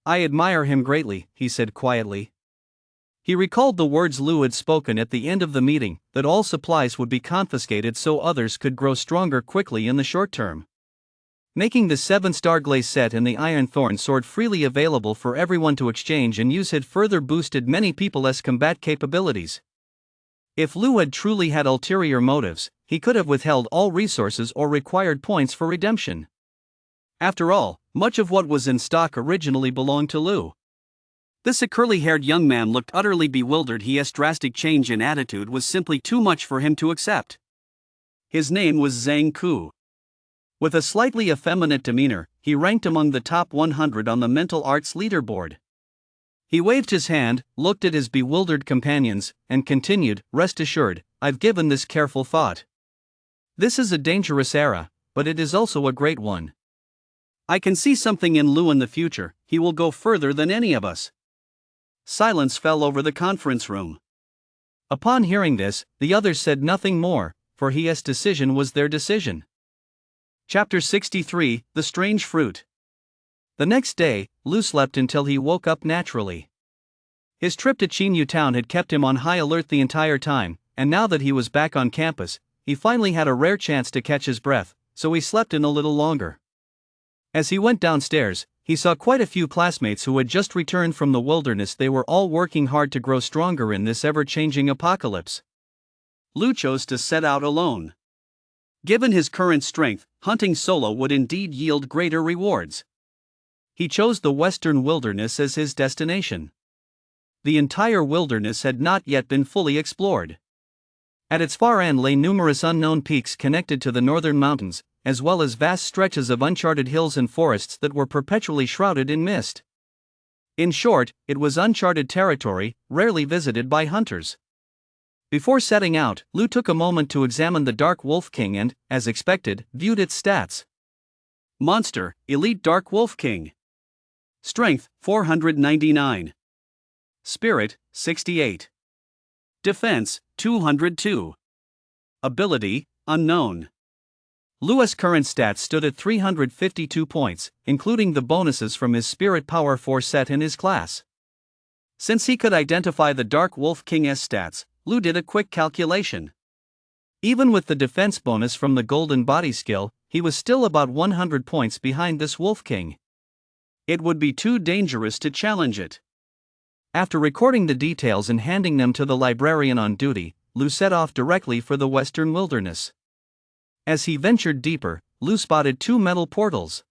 I admire him greatly," he said quietly. He recalled the words Lu had spoken at the end of the meeting, that all supplies would be confiscated so others could grow stronger quickly in the short term. Making the 7-star glaze set and the Iron Thorn sword freely available for everyone to exchange and use had further boosted many people's combat capabilities. If Lu had truly had ulterior motives, he could have withheld all resources or required points for redemption. After all, much of what was in stock originally belonged to Lu. This curly-haired young man looked utterly bewildered. His drastic change in attitude was simply too much for him to accept. His name was Zhang Ku. With a slightly effeminate demeanor, he ranked among the top 100 on the mental arts leaderboard. He waved his hand, looked at his bewildered companions, and continued, "Rest assured, I've given this careful thought. This is a dangerous era, but it is also a great one. I can see something in Lu in the future. He will go further than any of us." Silence fell over the conference room. Upon hearing this, the others said nothing more, for his decision was their decision. Chapter 63, The Strange Fruit. The next day, Lu slept until he woke up naturally. His trip to Chinyu town had kept him on high alert the entire time, and now that he was back on campus, he finally had a rare chance to catch his breath, so he slept in a little longer. As he went downstairs, he saw quite a few classmates who had just returned from the wilderness. They were all working hard to grow stronger in this ever-changing apocalypse. Lu chose to set out alone. Given his current strength, hunting solo would indeed yield greater rewards. He chose the western wilderness as his destination. The entire wilderness had not yet been fully explored. At its far end lay numerous unknown peaks connected to the northern mountains, as well as vast stretches of uncharted hills and forests that were perpetually shrouded in mist. In short, it was uncharted territory, rarely visited by hunters. Before setting out, Lu took a moment to examine the Dark Wolf King and, as expected, viewed its stats. Monster, Elite Dark Wolf King. Strength, 499. Spirit, 68. Defense, 202. Ability, Unknown. Lu's current stats stood at 352 points, including the bonuses from his Spirit Power 4 set in his class. Since he could identify the Dark Wolf King's stats, Lu did a quick calculation. Even with the defense bonus from the Golden Body skill, he was still about 100 points behind this Wolf King. It would be too dangerous to challenge it. After recording the details and handing them to the librarian on duty, Lu set off directly for the western wilderness. As he ventured deeper, Lu spotted 2 metal portals.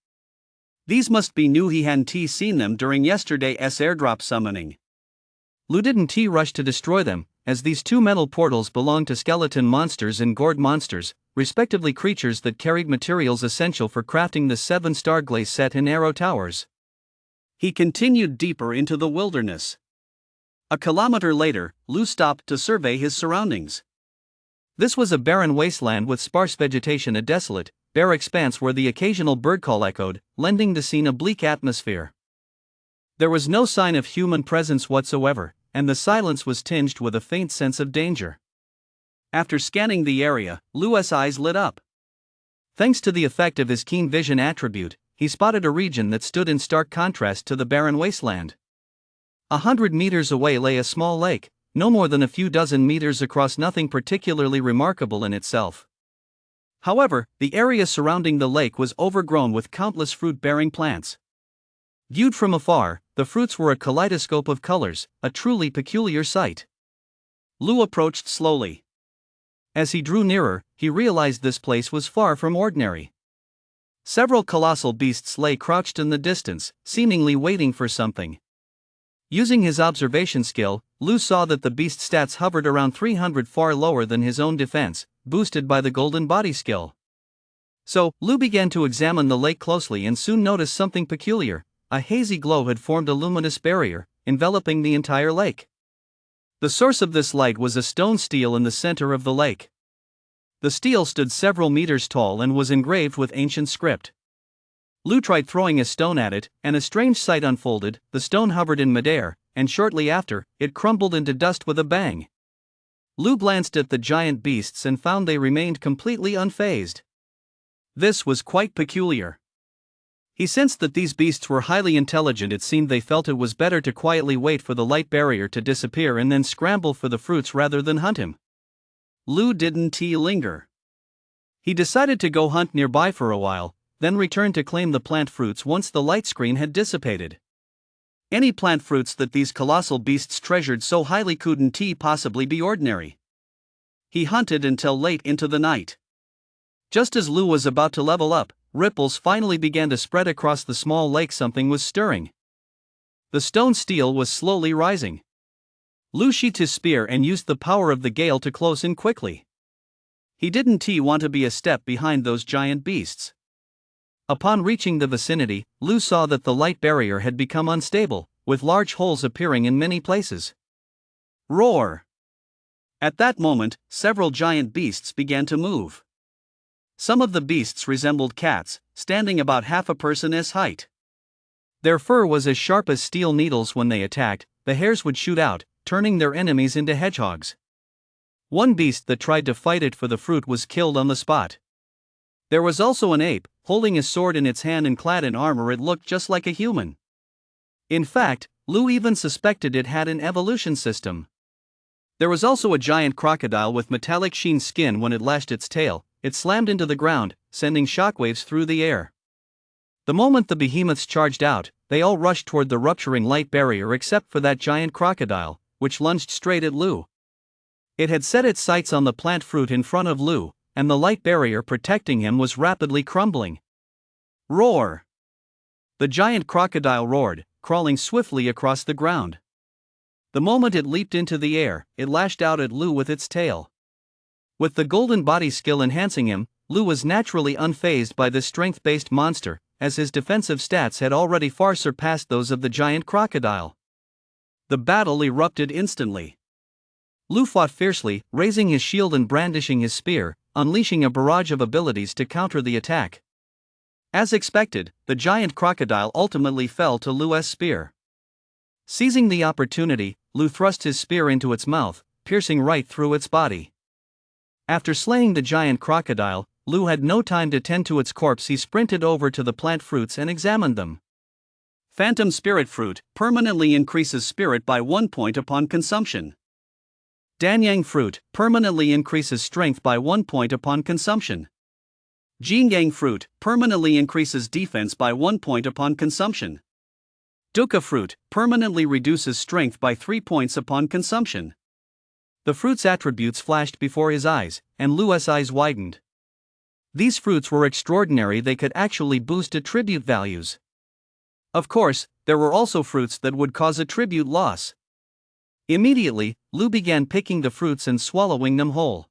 These must be new. He hadn't seen them during yesterday's airdrop summoning. Lu didn't rush to destroy them, as these 2 metal portals belonged to skeleton monsters and gourd monsters, respectively creatures that carried materials essential for crafting the 7-star glaze set in arrow towers. He continued deeper into the wilderness. A kilometer later, Lu stopped to survey his surroundings. This was a barren wasteland with sparse vegetation, a desolate, bare expanse where the occasional bird call echoed, lending the scene a bleak atmosphere. There was no sign of human presence whatsoever, and the silence was tinged with a faint sense of danger. After scanning the area, Lu's eyes lit up. Thanks to the effect of his keen vision attribute, he spotted a region that stood in stark contrast to the barren wasteland. 100 meters away lay a small lake, no more than a few dozen meters across, nothing particularly remarkable in itself. However, the area surrounding the lake was overgrown with countless fruit-bearing plants. Viewed from afar, the fruits were a kaleidoscope of colors, a truly peculiar sight. Lu approached slowly. As he drew nearer, he realized this place was far from ordinary. Several colossal beasts lay crouched in the distance, seemingly waiting for something. Using his observation skill, Lu saw that the beast stats hovered around 300, far lower than his own defense, boosted by the golden body skill. So, Lu began to examine the lake closely and soon noticed something peculiar. A hazy glow had formed a luminous barrier, enveloping the entire lake. The source of this light was a stone stele in the center of the lake. The stele stood several meters tall and was engraved with ancient script. Lu tried throwing a stone at it, and a strange sight unfolded. The stone hovered in midair, and shortly after, it crumbled into dust with a bang. Lu glanced at the giant beasts and found they remained completely unfazed. This was quite peculiar. He sensed that these beasts were highly intelligent. It seemed they felt it was better to quietly wait for the light barrier to disappear and then scramble for the fruits rather than hunt him. Lu didn't linger. He decided to go hunt nearby for a while, then return to claim the plant fruits once the light screen had dissipated. Any plant fruits that these colossal beasts treasured so highly couldn't possibly be ordinary. He hunted until late into the night. Just as Lu was about to level up, ripples finally began to spread across the small lake. Something was stirring. The stone stele was slowly rising. Lu sheathed his spear and used the power of the gale to close in quickly. He didn't want to be a step behind those giant beasts. Upon reaching the vicinity, Lu saw that the light barrier had become unstable, with large holes appearing in many places. Roar! At that moment, several giant beasts began to move. Some of the beasts resembled cats, standing about half a person's height. Their fur was as sharp as steel needles. When they attacked, the hairs would shoot out, turning their enemies into hedgehogs. One beast that tried to fight it for the fruit was killed on the spot. There was also an ape, holding a sword in its hand and clad in armor. It looked just like a human. In fact, Lu even suspected it had an evolution system. There was also a giant crocodile with metallic sheen skin. When it lashed its tail, it slammed into the ground, sending shockwaves through the air. The moment the behemoths charged out, they all rushed toward the rupturing light barrier except for that giant crocodile, which lunged straight at Lu. It had set its sights on the plant fruit in front of Lu, and the light barrier protecting him was rapidly crumbling. Roar! The giant crocodile roared, crawling swiftly across the ground. The moment it leaped into the air, it lashed out at Lu with its tail. With the golden body skill enhancing him, Lu was naturally unfazed by this strength-based monster, as his defensive stats had already far surpassed those of the giant crocodile. The battle erupted instantly. Lu fought fiercely, raising his shield and brandishing his spear, unleashing a barrage of abilities to counter the attack. As expected, the giant crocodile ultimately fell to Lu's spear. Seizing the opportunity, Lu thrust his spear into its mouth, piercing right through its body. After slaying the giant crocodile, Lu had no time to tend to its corpse. He sprinted over to the plant fruits and examined them. Phantom Spirit Fruit permanently increases spirit by 1 point upon consumption. Danyang Fruit permanently increases strength by 1 point upon consumption. Jingyang Fruit permanently increases defense by 1 point upon consumption. Dukkha Fruit permanently reduces strength by 3 points upon consumption. The fruit's attributes flashed before his eyes, and Lu's eyes widened. These fruits were extraordinary. They could actually boost attribute values. Of course, there were also fruits that would cause attribute loss. Immediately, Lu began picking the fruits and swallowing them whole.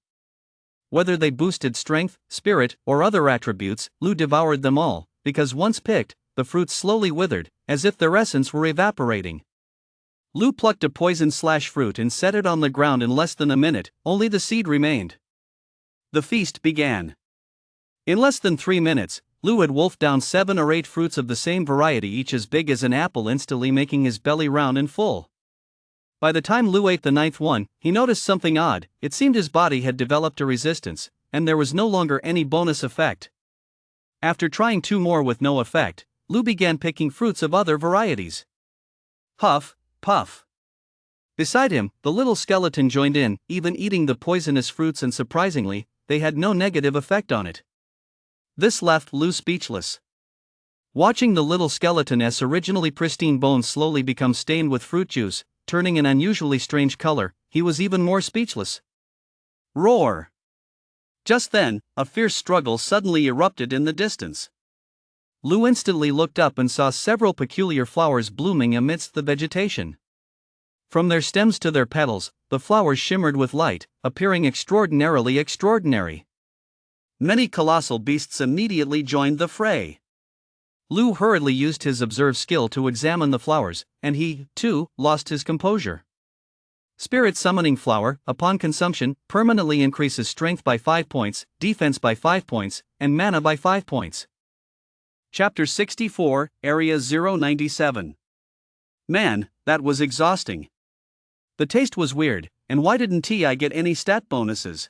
Whether they boosted strength, spirit, or other attributes, Lu devoured them all, because once picked, the fruits slowly withered, as if their essence were evaporating. Lu plucked a poison-fruit and set it on the ground. In less than a minute, only the seed remained. The feast began. In less than 3 minutes, Lu had wolfed down 7 or 8 fruits of the same variety, each as big as an apple, instantly making his belly round and full. By the time Lu ate the 9th one, he noticed something odd. It seemed his body had developed a resistance, and there was no longer any bonus effect. After trying 2 more with no effect, Lu began picking fruits of other varieties. Puff, puff. Beside him, the little skeleton joined in, even eating the poisonous fruits, and surprisingly, they had no negative effect on it. This left Lu speechless. Watching the little skeleton's originally pristine bones slowly become stained with fruit juice, turning an unusually strange color, he was even more speechless. Roar! Just then, a fierce struggle suddenly erupted in the distance. Lu instantly looked up and saw several peculiar flowers blooming amidst the vegetation. From their stems to their petals, the flowers shimmered with light, appearing extraordinarily extraordinary. Many colossal beasts immediately joined the fray. Lu hurriedly used his observe skill to examine the flowers, and he, too, lost his composure. Spirit Summoning Flower, upon consumption, permanently increases strength by 5 points, defense by 5 points, and mana by 5 points. Chapter 64, Area 097. Man, that was exhausting. The taste was weird, and why didn't I get any stat bonuses?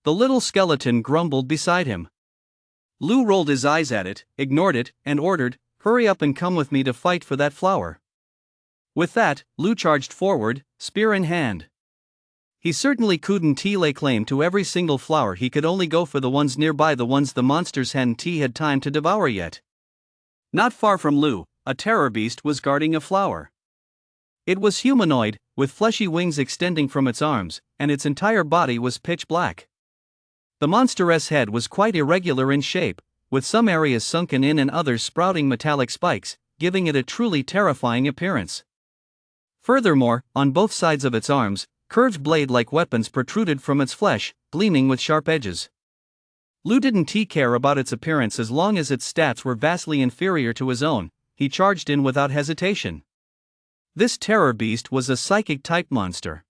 The little skeleton grumbled beside him. Lu rolled his eyes at it, ignored it, and ordered, "Hurry up and come with me to fight for that flower." With that, Lu charged forward, spear in hand. He certainly couldn't lay claim to every single flower, he could only go for the ones nearby, the ones the monsters hadn't had time to devour yet. Not far from Lu, a terror beast was guarding a flower. It was humanoid, with fleshy wings extending from its arms, and its entire body was pitch black. The monster's head was quite irregular in shape, with some areas sunken in and others sprouting metallic spikes, giving it a truly terrifying appearance. Furthermore, on both sides of its arms, curved blade-like weapons protruded from its flesh, gleaming with sharp edges. Lu didn't care about its appearance as long as its stats were vastly inferior to his own. He charged in without hesitation. This terror beast was a psychic-type monster.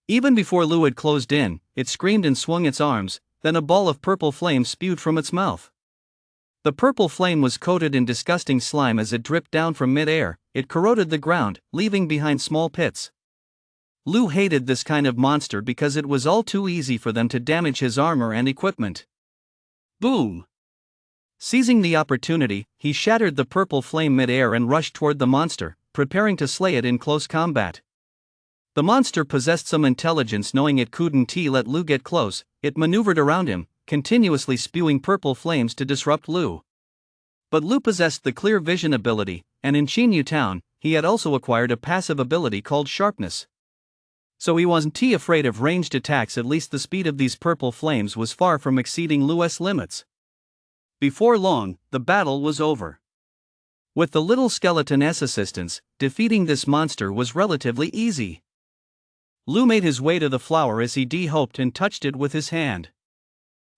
Even before Lu had closed in, it screamed and swung its arms, then a ball of purple flame spewed from its mouth. The purple flame was coated in disgusting slime. As it dripped down from mid-air, it corroded the ground, leaving behind small pits. Lu hated this kind of monster because it was all too easy for them to damage his armor and equipment. Boom! Seizing the opportunity, he shattered the purple flame mid-air and rushed toward the monster, preparing to slay it in close combat. The monster possessed some intelligence. Knowing it couldn't let Lu get close, it maneuvered around him, continuously spewing purple flames to disrupt Lu. But Lu possessed the clear vision ability, and in Chinyu Town, he had also acquired a passive ability called sharpness. So he wasn't afraid of ranged attacks. At least the speed of these purple flames was far from exceeding Lu's limits. Before long, the battle was over. With the little skeleton's assistance, defeating this monster was relatively easy. Lu made his way to the flower as he hoped and touched it with his hand.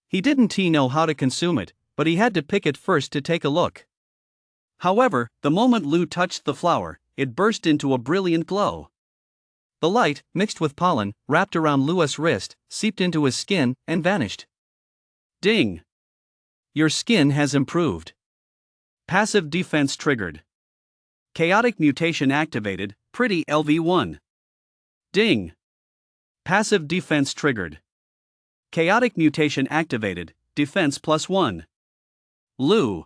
He didn't know how to consume it, but he had to pick it first to take a look. However, the moment Lu touched the flower, it burst into a brilliant glow. The light, mixed with pollen, wrapped around Lu's wrist, seeped into his skin, and vanished. Ding! Your skin has improved. Passive defense triggered. Chaotic mutation activated, pretty LV1. Ding! Passive defense triggered. Chaotic mutation activated, defense +1. Lu.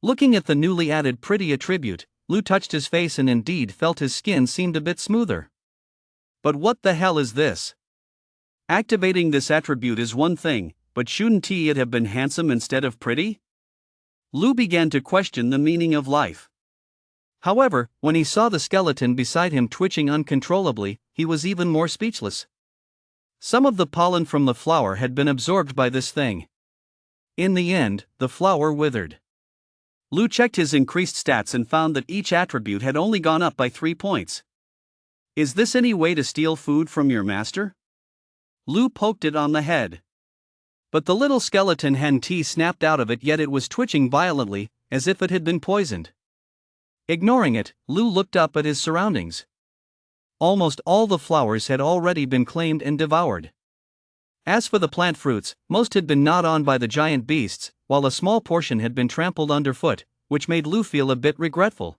Looking at the newly added pretty attribute, Lu touched his face and indeed felt his skin seemed a bit smoother. But what the hell is this? Activating this attribute is one thing, but shouldn't it have been handsome instead of pretty? Lu began to question the meaning of life. However, when he saw the skeleton beside him twitching uncontrollably, he was even more speechless. Some of the pollen from the flower had been absorbed by this thing. In the end, the flower withered. Lu checked his increased stats and found that each attribute had only gone up by 3 points. Is this any way to steal food from your master? Lu poked it on the head. But the little skeleton hadn't snapped out of it yet. It was twitching violently, as if it had been poisoned. Ignoring it, Lu looked up at his surroundings. Almost all the flowers had already been claimed and devoured. As for the plant fruits, most had been gnawed on by the giant beasts, while a small portion had been trampled underfoot, which made Lu feel a bit regretful.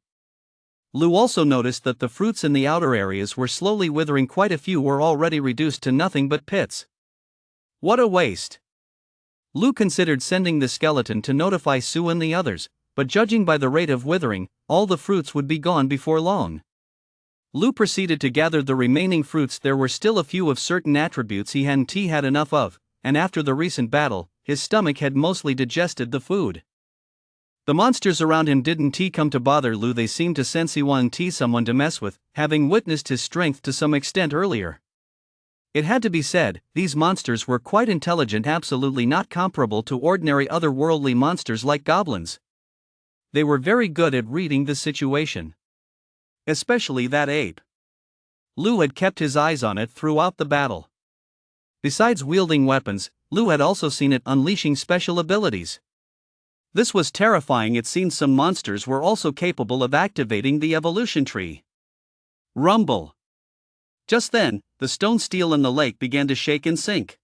Lu also noticed that the fruits in the outer areas were slowly withering. Quite a few were already reduced to nothing but pits. What a waste! Lu considered sending the skeleton to notify Sue and the others, but judging by the rate of withering, all the fruits would be gone before long. Lu proceeded to gather the remaining fruits. There were still a few of certain attributes he hadn't had enough of, and after the recent battle, his stomach had mostly digested the food. The monsters around him didn't come to bother Lu. They seemed to sense he wanted someone to mess with, having witnessed his strength to some extent earlier. It had to be said, these monsters were quite intelligent, absolutely not comparable to ordinary otherworldly monsters like goblins. They were very good at reading the situation. Especially that ape. Lu had kept his eyes on it throughout the battle. Besides wielding weapons, Lu had also seen it unleashing special abilities. This was terrifying. It seemed some monsters were also capable of activating the evolution tree. Rumble. Just then, the stone steel in the lake began to shake and sink.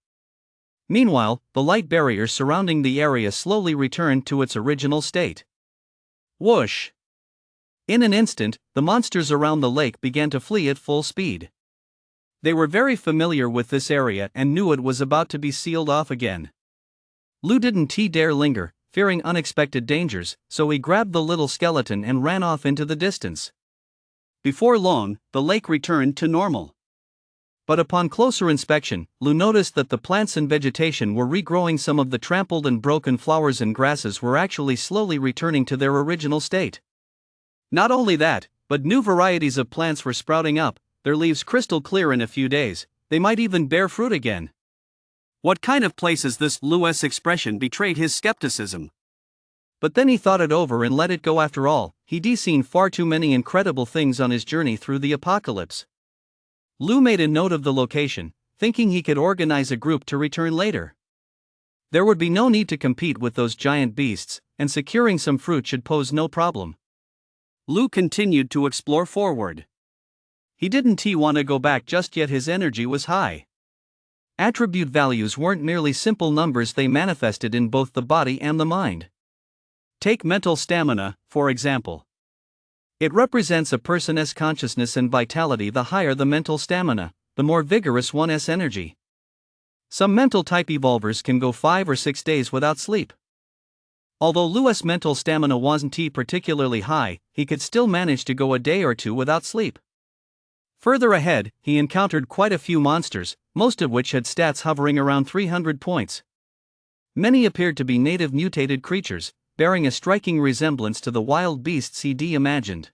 Meanwhile, the light barrier surrounding the area slowly returned to its original state. Whoosh! In an instant, the monsters around the lake began to flee at full speed. They were very familiar with this area and knew it was about to be sealed off again. Lu didn't dare linger, fearing unexpected dangers, so he grabbed the little skeleton and ran off into the distance. Before long, the lake returned to normal. But upon closer inspection, Lu noticed that the plants and vegetation were regrowing. Some of the trampled and broken flowers and grasses were actually slowly returning to their original state. Not only that, but new varieties of plants were sprouting up, their leaves crystal clear. In a few days, they might even bear fruit again. What kind of place is this? Lu's expression betrayed his skepticism. But then he thought it over and let it go. After all, he'd seen far too many incredible things on his journey through the apocalypse. Lu made a note of the location, thinking he could organize a group to return later. There would be no need to compete with those giant beasts, and securing some fruit should pose no problem. Lu continued to explore forward. He didn't want to go back just yet. His energy was high. Attribute values weren't merely simple numbers, they manifested in both the body and the mind. Take mental stamina, for example. It represents a person's consciousness and vitality. The higher the mental stamina, the more vigorous one's energy. Some mental type evolvers can go 5 or 6 days without sleep. Although Lu's mental stamina wasn't particularly high, he could still manage to go a day or two without sleep. Further ahead, he encountered quite a few monsters, most of which had stats hovering around 300 points. Many appeared to be native mutated creatures, bearing a striking resemblance to the wild beasts he'd imagined.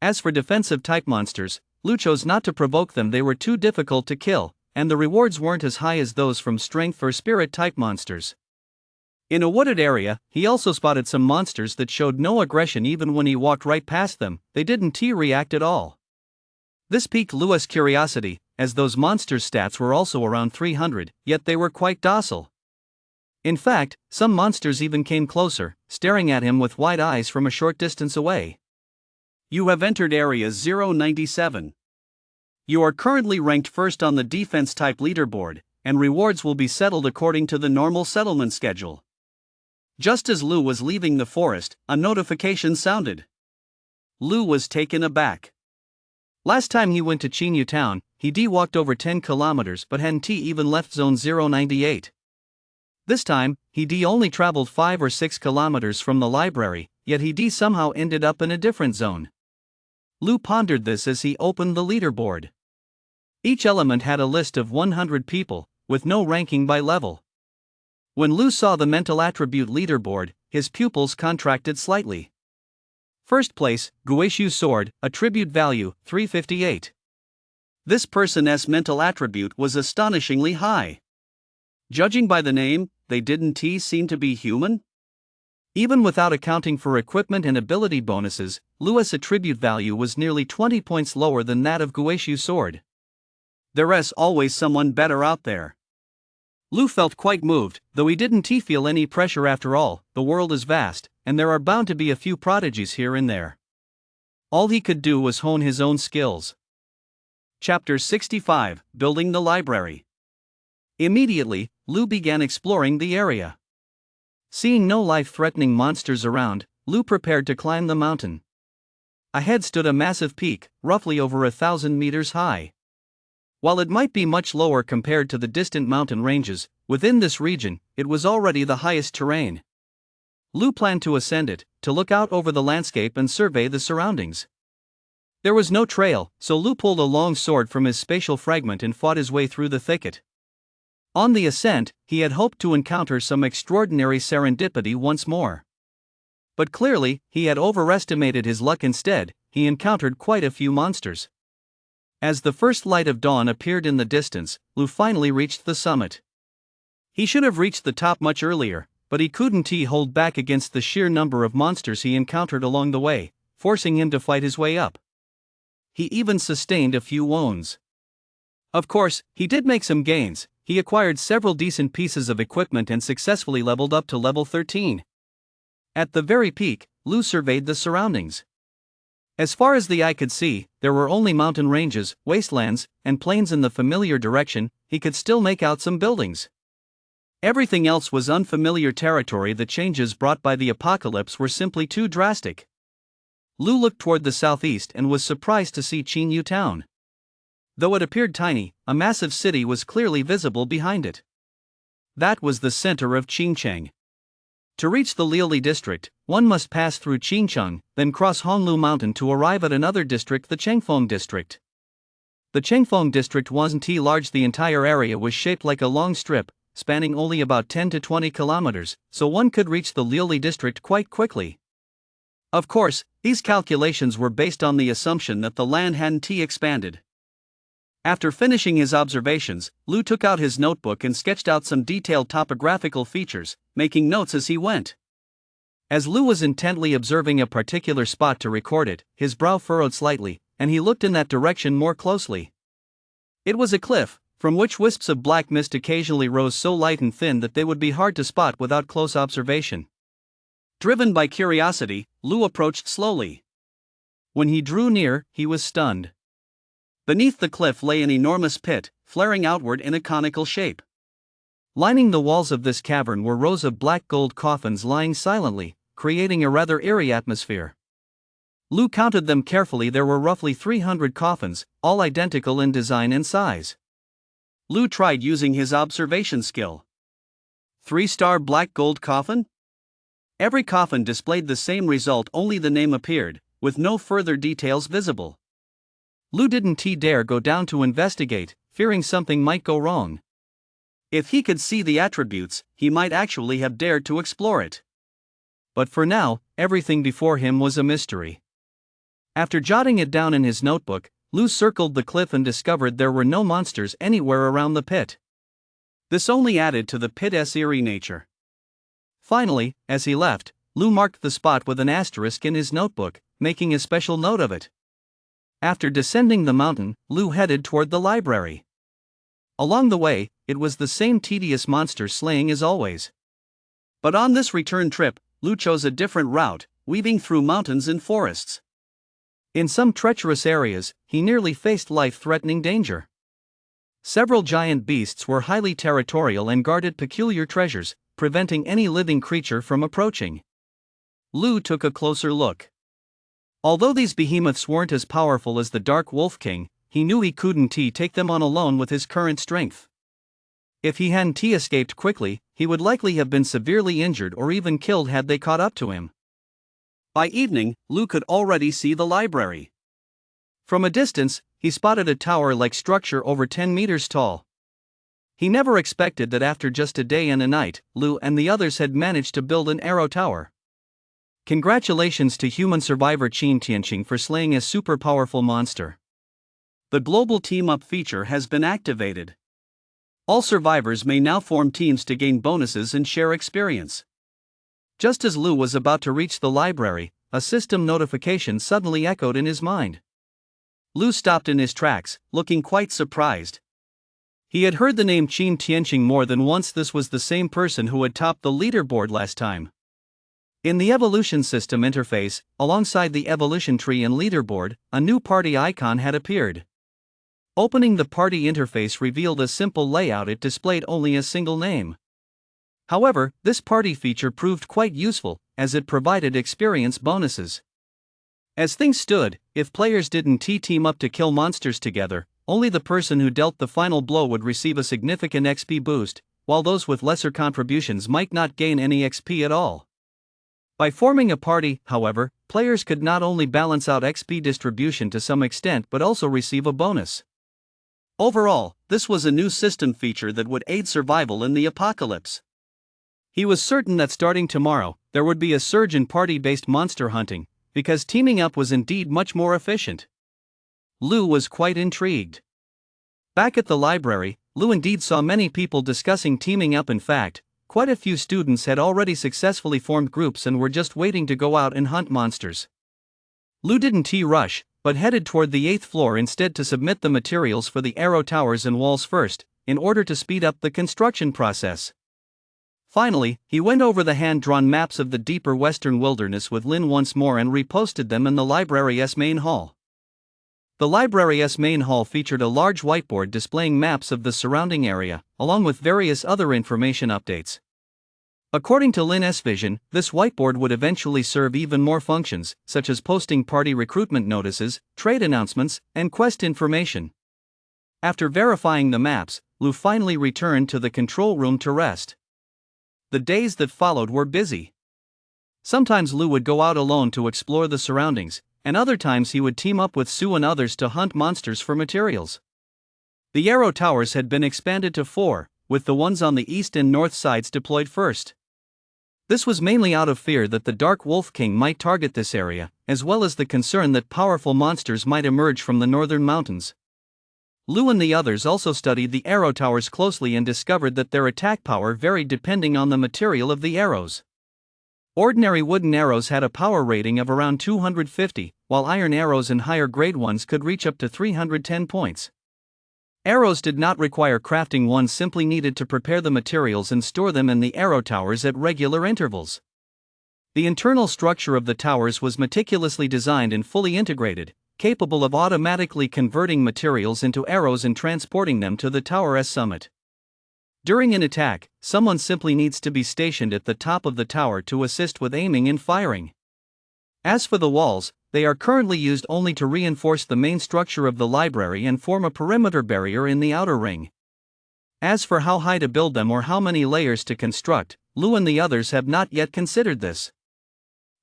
As for defensive type monsters, Lu chose not to provoke them. They were too difficult to kill, and the rewards weren't as high as those from strength or spirit type monsters. In a wooded area, he also spotted some monsters that showed no aggression. Even when he walked right past them, they didn't react at all. This piqued Lu's curiosity, as those monsters' stats were also around 300, yet they were quite docile. In fact, some monsters even came closer, staring at him with wide eyes from a short distance away. You have entered Area 097. You are currently ranked first on the defense type leaderboard, and rewards will be settled according to the normal settlement schedule. Just as Lu was leaving the forest, a notification sounded. Lu was taken aback. Last time he went to Chinyu town, he'd walked over 10 kilometers but hadn't even left Zone 098. This time, he'd only traveled 5 or 6 kilometers from the library, yet he'd somehow ended up in a different zone. Lu pondered this as he opened the leaderboard. Each element had a list of 100 people, with no ranking by level. When Lu saw the mental attribute leaderboard, his pupils contracted slightly. First place, Guishu Sword, attribute value, 358. This person's mental attribute was astonishingly high. Judging by the name, they didn't seem to be human? Even without accounting for equipment and ability bonuses, Lu's attribute value was nearly 20 points lower than that of Guishu Sword. There's always someone better out there. Lu felt quite moved, though he didn't feel any pressure. After all, the world is vast, and there are bound to be a few prodigies here and there. All he could do was hone his own skills. Chapter 65, Building the Library. Immediately, Lu began exploring the area. Seeing no life-threatening monsters around, Lu prepared to climb the mountain. Ahead stood a massive peak, roughly over 1,000 meters high. While it might be much lower compared to the distant mountain ranges, Within this region, it was already the highest terrain. Lu planned to ascend it, to look out over the landscape and survey the surroundings. There was no trail, so Lu pulled a long sword from his spatial fragment and fought his way through the thicket. On the ascent, he had hoped to encounter some extraordinary serendipity once more. But clearly, he had overestimated his luck. Instead, he encountered quite a few monsters. As the first light of dawn appeared in the distance, Lu finally reached the summit. He should have reached the top much earlier, but he couldn't hold back against the sheer number of monsters he encountered along the way, forcing him to fight his way up. He even sustained a few wounds. Of course, he did make some gains. He acquired several decent pieces of equipment and successfully leveled up to level 13. At the very peak, Lu surveyed the surroundings. As far as the eye could see, there were only mountain ranges, wastelands, and plains. In the familiar direction, he could still make out some buildings. Everything else was unfamiliar territory. The changes brought by the apocalypse were simply too drastic. Lu looked toward the southeast and was surprised to see Qingyu Town. Though it appeared tiny, a massive city was clearly visible behind it. That was the center of Qingcheng. To reach the Liuli district, one must pass through Qingcheng, then cross Honglu Mountain to arrive at another district, the Chengfeng district. The Chengfeng district wasn't large. The entire area was shaped like a long strip, spanning only about 10 to 20 kilometers, so one could reach the Liuli district quite quickly. Of course, these calculations were based on the assumption that the land hadn't expanded. After finishing his observations, Lu took out his notebook and sketched out some detailed topographical features, making notes as he went. As Lu was intently observing a particular spot to record it, his brow furrowed slightly, and he looked in that direction more closely. It was a cliff, from which wisps of black mist occasionally rose so light and thin that they would be hard to spot without close observation. Driven by curiosity, Lu approached slowly. When he drew near, he was stunned. Beneath the cliff lay an enormous pit, flaring outward in a conical shape. Lining the walls of this cavern were rows of black gold coffins lying silently, creating a rather eerie atmosphere. Lu counted them carefully. There were roughly 300 coffins, all identical in design and size. Lu tried using his observation skill. 3-star black gold coffin? Every coffin displayed the same result, only the name appeared, with no further details visible. Lu didn't dare go down to investigate, fearing something might go wrong. If he could see the attributes, he might actually have dared to explore it. But for now, everything before him was a mystery. After jotting it down in his notebook, Lu circled the cliff and discovered there were no monsters anywhere around the pit. This only added to the pit's eerie nature. Finally, as he left, Lu marked the spot with an asterisk in his notebook, making a special note of it. After descending the mountain, Lu headed toward the library. Along the way, it was the same tedious monster slaying as always. But on this return trip, Lu chose a different route, weaving through mountains and forests. In some treacherous areas, he nearly faced life-threatening danger. Several giant beasts were highly territorial and guarded peculiar treasures, preventing any living creature from approaching. Lu took a closer look. Although these behemoths weren't as powerful as the Dark Wolf King, he knew he couldn't take them on alone with his current strength. If he hadn't escaped quickly, he would likely have been severely injured or even killed had they caught up to him. By evening, Lu could already see the library. From a distance, he spotted a tower-like structure over 10 meters tall. He never expected that after just a day and a night, Lu and the others had managed to build an arrow tower. Congratulations to human survivor Qin Tianqing for slaying a super-powerful monster. The global team-up feature has been activated. All survivors may now form teams to gain bonuses and share experience. Just as Lu was about to reach the library, a system notification suddenly echoed in his mind. Lu stopped in his tracks, looking quite surprised. He had heard the name Qin Tianqing more than once. This was the same person who had topped the leaderboard last time. In the evolution system interface, alongside the evolution tree and leaderboard, a new party icon had appeared. Opening the party interface revealed a simple layout. It displayed only a single name. However, this party feature proved quite useful, as it provided experience bonuses. As things stood, if players didn't team up to kill monsters together, only the person who dealt the final blow would receive a significant XP boost, while those with lesser contributions might not gain any XP at all. By forming a party, however, players could not only balance out XP distribution to some extent but also receive a bonus. Overall, this was a new system feature that would aid survival in the apocalypse. He was certain that starting tomorrow, there would be a surge in party-based monster hunting, because teaming up was indeed much more efficient. Lou was quite intrigued. Back at the library, Lou indeed saw many people discussing teaming up. In fact, quite a few students had already successfully formed groups and were just waiting to go out and hunt monsters. Lou didn't rush, but headed toward the 8th floor instead to submit the materials for the arrow towers and walls first, in order to speed up the construction process. Finally, he went over the hand-drawn maps of the deeper western wilderness with Lynn once more and reposted them in the library's main hall. The library's main hall featured a large whiteboard displaying maps of the surrounding area, along with various other information updates. According to Lynn's vision, this whiteboard would eventually serve even more functions, such as posting party recruitment notices, trade announcements, and quest information. After verifying the maps, Lou finally returned to the control room to rest. The days that followed were busy. Sometimes Lou would go out alone to explore the surroundings, and other times he would team up with Sue and others to hunt monsters for materials. The arrow towers had been expanded to 4, with the ones on the east and north sides deployed first. This was mainly out of fear that the Dark Wolf King might target this area, as well as the concern that powerful monsters might emerge from the northern mountains. Lou and the others also studied the arrow towers closely and discovered that their attack power varied depending on the material of the arrows. Ordinary wooden arrows had a power rating of around 250, while iron arrows and higher grade ones could reach up to 310 points. Arrows did not require crafting, one simply needed to prepare the materials and store them in the arrow towers at regular intervals. The internal structure of the towers was meticulously designed and fully integrated, capable of automatically converting materials into arrows and transporting them to the tower's summit. During an attack, someone simply needs to be stationed at the top of the tower to assist with aiming and firing. As for the walls, they are currently used only to reinforce the main structure of the library and form a perimeter barrier in the outer ring. As for how high to build them or how many layers to construct, Lou and the others have not yet considered this.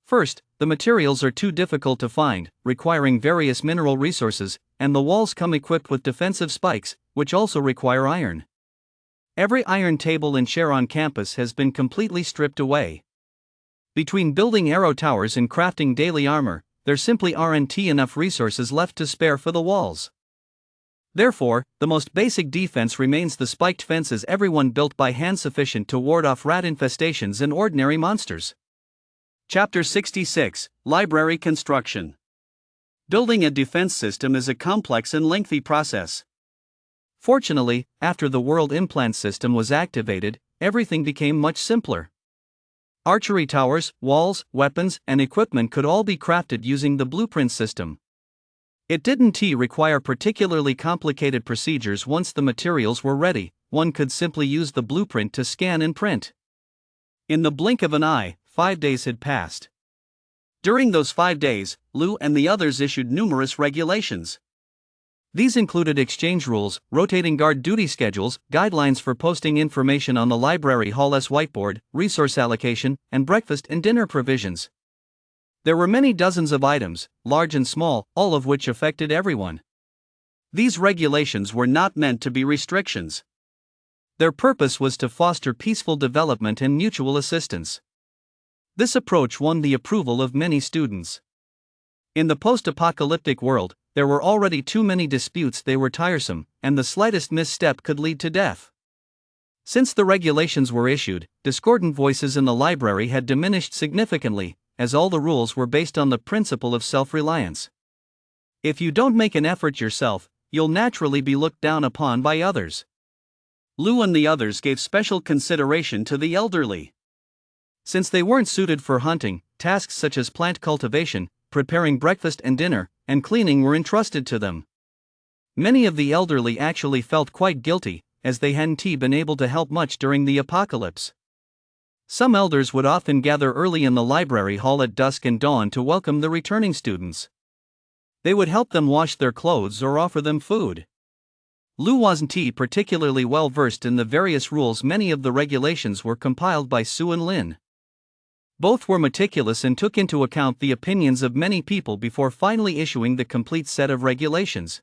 First, the materials are too difficult to find, requiring various mineral resources, and the walls come equipped with defensive spikes, which also require iron. Every iron table and chair on campus has been completely stripped away. Between building arrow towers and crafting daily armor, there simply aren't enough resources left to spare for the walls. Therefore, the most basic defense remains the spiked fences, everyone built by hand, sufficient to ward off rat infestations and ordinary monsters. Chapter 66, Library Construction. Building a defense system is a complex and lengthy process. Fortunately, after the world implant system was activated, everything became much simpler. Archery towers, walls, weapons, and equipment could all be crafted using the blueprint system. It didn't require particularly complicated procedures. Once the materials were ready, one could simply use the blueprint to scan and print. In the blink of an eye, 5 days had passed. During those 5 days, Lou and the others issued numerous regulations. These included exchange rules, rotating guard duty schedules, guidelines for posting information on the library hall's whiteboard, resource allocation, and breakfast and dinner provisions. There were many dozens of items, large and small, all of which affected everyone. These regulations were not meant to be restrictions. Their purpose was to foster peaceful development and mutual assistance. This approach won the approval of many students. In the post-apocalyptic world, there were already too many disputes. They were tiresome, and the slightest misstep could lead to death. Since the regulations were issued, discordant voices in the library had diminished significantly, as all the rules were based on the principle of self-reliance. If you don't make an effort yourself, you'll naturally be looked down upon by others. Lou and the others gave special consideration to the elderly. Since they weren't suited for hunting, tasks such as plant cultivation, preparing breakfast and dinner, and cleaning were entrusted to them. Many of the elderly actually felt quite guilty, as they hadn't been able to help much during the apocalypse. Some elders would often gather early in the library hall at dusk and dawn to welcome the returning students. They would help them wash their clothes or offer them food. Lu wasn't particularly well versed in the various rules. Many of the regulations were compiled by Su and Lin. Both were meticulous and took into account the opinions of many people before finally issuing the complete set of regulations.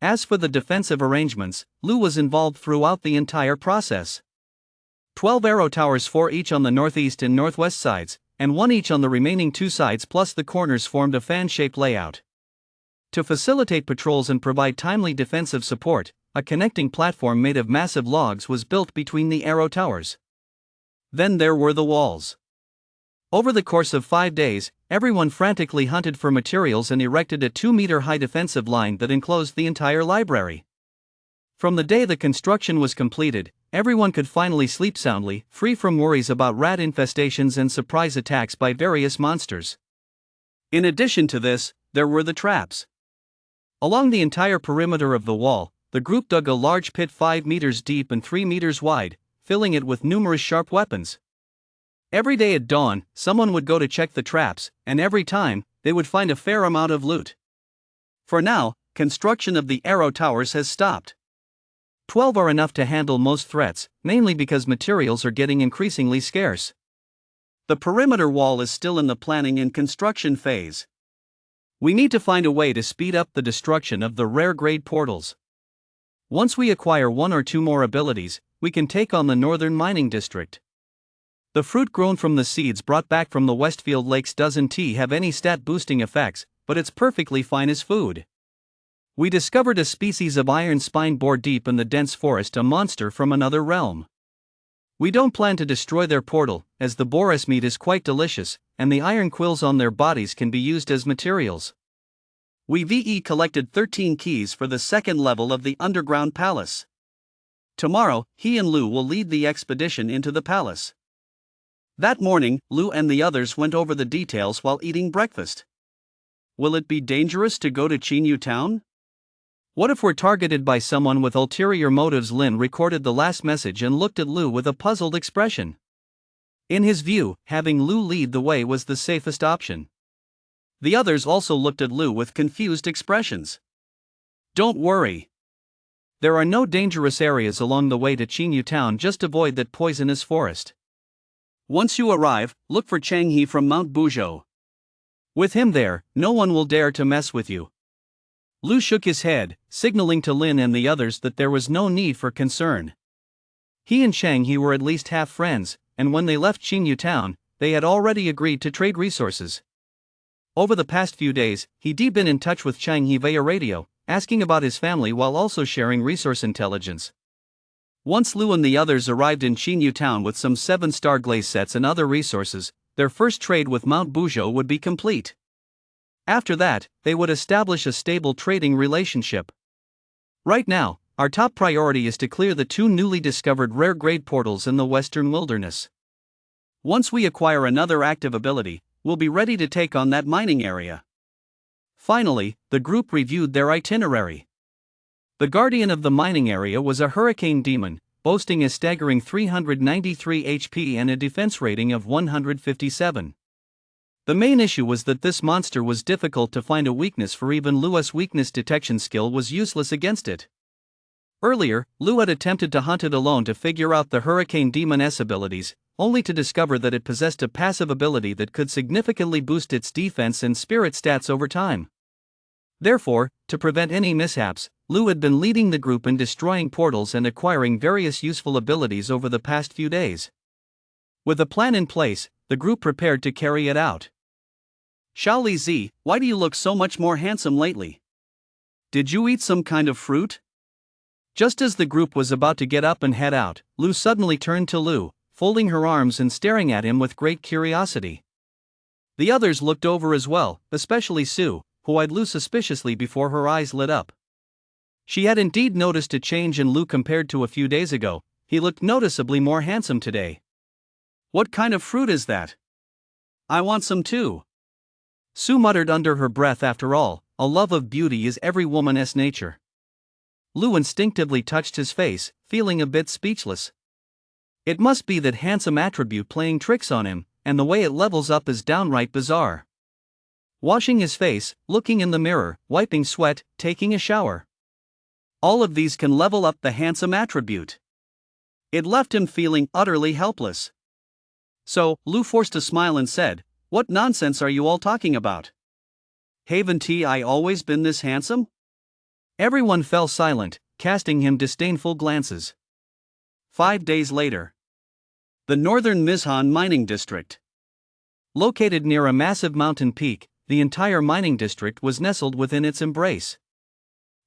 As for the defensive arrangements, Lu was involved throughout the entire process. 12 arrow towers, 4 each on the northeast and northwest sides, and 1 each on the remaining 2 sides plus the corners formed a fan-shaped layout. To facilitate patrols and provide timely defensive support, a connecting platform made of massive logs was built between the arrow towers. Then there were the walls. Over the course of 5 days, everyone frantically hunted for materials and erected a 2-meter-high defensive line that enclosed the entire library. From the day the construction was completed, everyone could finally sleep soundly, free from worries about rat infestations and surprise attacks by various monsters. In addition to this, there were the traps. Along the entire perimeter of the wall, the group dug a large pit 5 meters deep and 3 meters wide, filling it with numerous sharp weapons. Every day at dawn, someone would go to check the traps, and every time, they would find a fair amount of loot. For now, construction of the arrow towers has stopped. 12 are enough to handle most threats, mainly because materials are getting increasingly scarce. The perimeter wall is still in the planning and construction phase. We need to find a way to speed up the destruction of the rare grade portals. Once we acquire 1 or 2 more abilities, we can take on the northern mining district. The fruit grown from the seeds brought back from the Westfield Lakes doesn't have any stat-boosting effects, but it's perfectly fine as food. We discovered a species of iron spine boar deep in the dense forest, a monster from another realm. We don't plan to destroy their portal, as the boar's meat is quite delicious, and the iron quills on their bodies can be used as materials. We collected 13 keys for the 2nd level of the underground palace. Tomorrow, he and Lu will lead the expedition into the palace. That morning, Lu and the others went over the details while eating breakfast. Will it be dangerous to go to Chinyu Town? What if we're targeted by someone with ulterior motives? Lin recorded the last message and looked at Lu with a puzzled expression. In his view, having Lu lead the way was the safest option. The others also looked at Lu with confused expressions. Don't worry. There are no dangerous areas along the way to Chinyu Town, just avoid that poisonous forest. Once you arrive, look for Changhe from Mount Buzhou. With him there, no one will dare to mess with you. Lu shook his head, signaling to Lin and the others that there was no need for concern. He and Changhe were at least half friends, and when they left Chinyu Town, they had already agreed to trade resources. Over the past few days, he'd been in touch with Changhe via radio, asking about his family while also sharing resource intelligence. Once Lu and the others arrived in Chinyu Town with some 7-star glaze sets and other resources, their first trade with Mount Buzhou would be complete. After that, they would establish a stable trading relationship. Right now, our top priority is to clear the 2 newly discovered rare-grade portals in the western wilderness. Once we acquire another active ability, we'll be ready to take on that mining area. Finally, the group reviewed their itinerary. The guardian of the mining area was a hurricane demon, boasting a staggering 393 HP and a defense rating of 157. The main issue was that this monster was difficult to find a weakness for. Even Lu's weakness detection skill was useless against it. Earlier, Lu had attempted to hunt it alone to figure out the hurricane demon's abilities, only to discover that it possessed a passive ability that could significantly boost its defense and spirit stats over time. Therefore, to prevent any mishaps, Lu had been leading the group in destroying portals and acquiring various useful abilities over the past few days. With a plan in place, the group prepared to carry it out. Xiaoli Zi, why do you look so much more handsome lately? Did you eat some kind of fruit? Just as the group was about to get up and head out, Lu suddenly turned to Lu, folding her arms and staring at him with great curiosity. The others looked over as well, especially Su, who eyed Lu suspiciously before her eyes lit up. She had indeed noticed a change in Lu compared to a few days ago. He looked noticeably more handsome today. What kind of fruit is that? I want some too. Su muttered under her breath. After all, a love of beauty is every woman's nature. Lu instinctively touched his face, feeling a bit speechless. It must be that handsome attribute playing tricks on him, and the way it levels up is downright bizarre. Washing his face, looking in the mirror, wiping sweat, taking a shower. All of these can level up the handsome attribute. It left him feeling utterly helpless. So, Lou forced a smile and said, "What nonsense are you all talking about? Haven't I always been this handsome?" Everyone fell silent, casting him disdainful glances. 5 days later. The northern Mizhan mining district. Located near a massive mountain peak, the entire mining district was nestled within its embrace.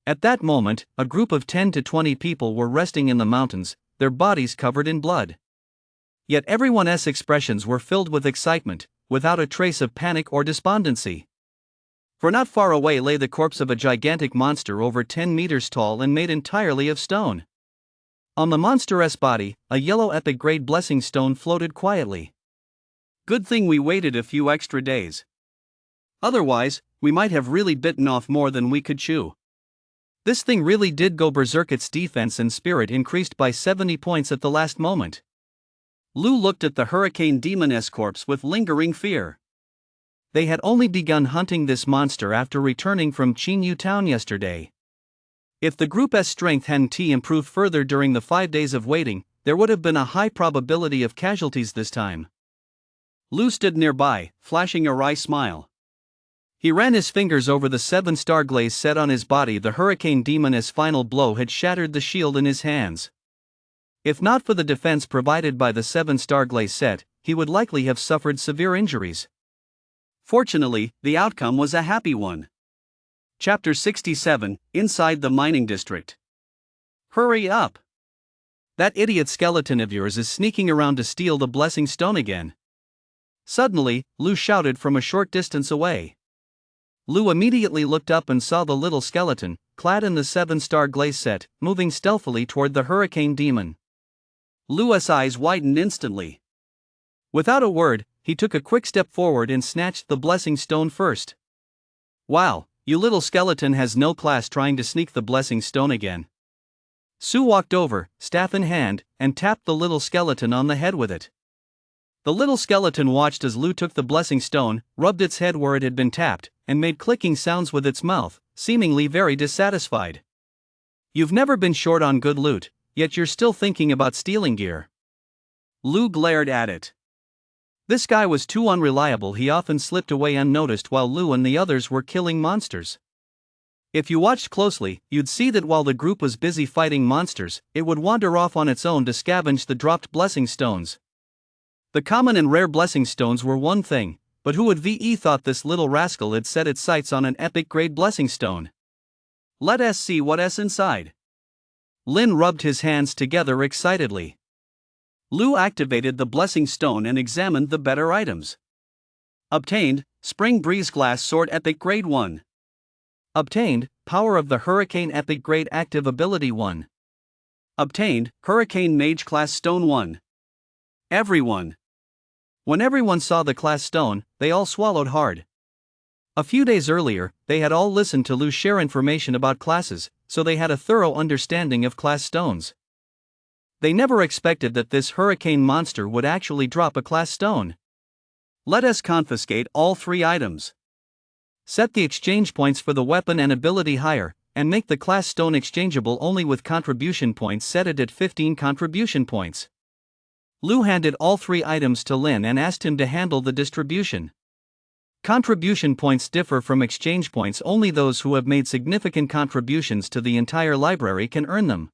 At that moment, a group of 10 to 20 people were resting in the mountains, their bodies covered in blood. Yet everyone's expressions were filled with excitement, without a trace of panic or despondency. For not far away lay the corpse of a gigantic monster over 10 meters tall and made entirely of stone. On the monster's body, a yellow epic-grade blessing stone floated quietly. Good thing we waited a few extra days. Otherwise, we might have really bitten off more than we could chew. This thing really did go berserk. Its defense and spirit increased by 70 points at the last moment. Lou looked at the hurricane demoness corpse with lingering fear. They had only begun hunting this monster after returning from Chinyu town yesterday. If the group's strength hadn't improved further during the 5 days of waiting, there would have been a high probability of casualties this time. Lou stood nearby, flashing a wry smile. He ran his fingers over the 7-star glaze set on his body. The hurricane demoness final blow had shattered the shield in his hands. If not for the defense provided by the 7-star glaze set, he would likely have suffered severe injuries. Fortunately, the outcome was a happy one. Chapter 67, Inside the Mining District. Hurry up! That idiot skeleton of yours is sneaking around to steal the blessing stone again. Suddenly, Lou shouted from a short distance away. Lou immediately looked up and saw the little skeleton, clad in the 7-star glaze set, moving stealthily toward the hurricane demon. Lou's eyes widened instantly. Without a word, he took a quick step forward and snatched the blessing stone first. "Wow, you little skeleton has no class trying to sneak the blessing stone again." Sue walked over, staff in hand, and tapped the little skeleton on the head with it. The little skeleton watched as Lou took the blessing stone, rubbed its head where it had been tapped, and made clicking sounds with its mouth, seemingly very dissatisfied. "You've never been short on good loot, yet you're still thinking about stealing gear." Lou glared at it. This guy was too unreliable. He often slipped away unnoticed while Lou and the others were killing monsters. If you watched closely, you'd see that while the group was busy fighting monsters, it would wander off on its own to scavenge the dropped blessing stones. The common and rare blessing stones were one thing, but who would have thought this little rascal had set its sights on an epic-grade blessing stone? "Let us see what's inside." Lin rubbed his hands together excitedly. Lou activated the blessing stone and examined the better items. Obtained, Spring Breeze Glass Sword Epic Grade 1. Obtained, Power of the Hurricane Epic Grade Active Ability 1. Obtained, Hurricane Mage Class Stone 1. Everyone. When everyone saw the class stone, they all swallowed hard. A few days earlier, they had all listened to Lou share information about classes, so they had a thorough understanding of class stones. They never expected that this hurricane monster would actually drop a class stone. Let us confiscate all 3 items. Set the exchange points for the weapon and ability higher, and make the class stone exchangeable only with contribution points. Set it at 15 contribution points. Lou handed all 3 items to Lin and asked him to handle the distribution. Contribution points differ from exchange points. Only those who have made significant contributions to the entire library can earn them.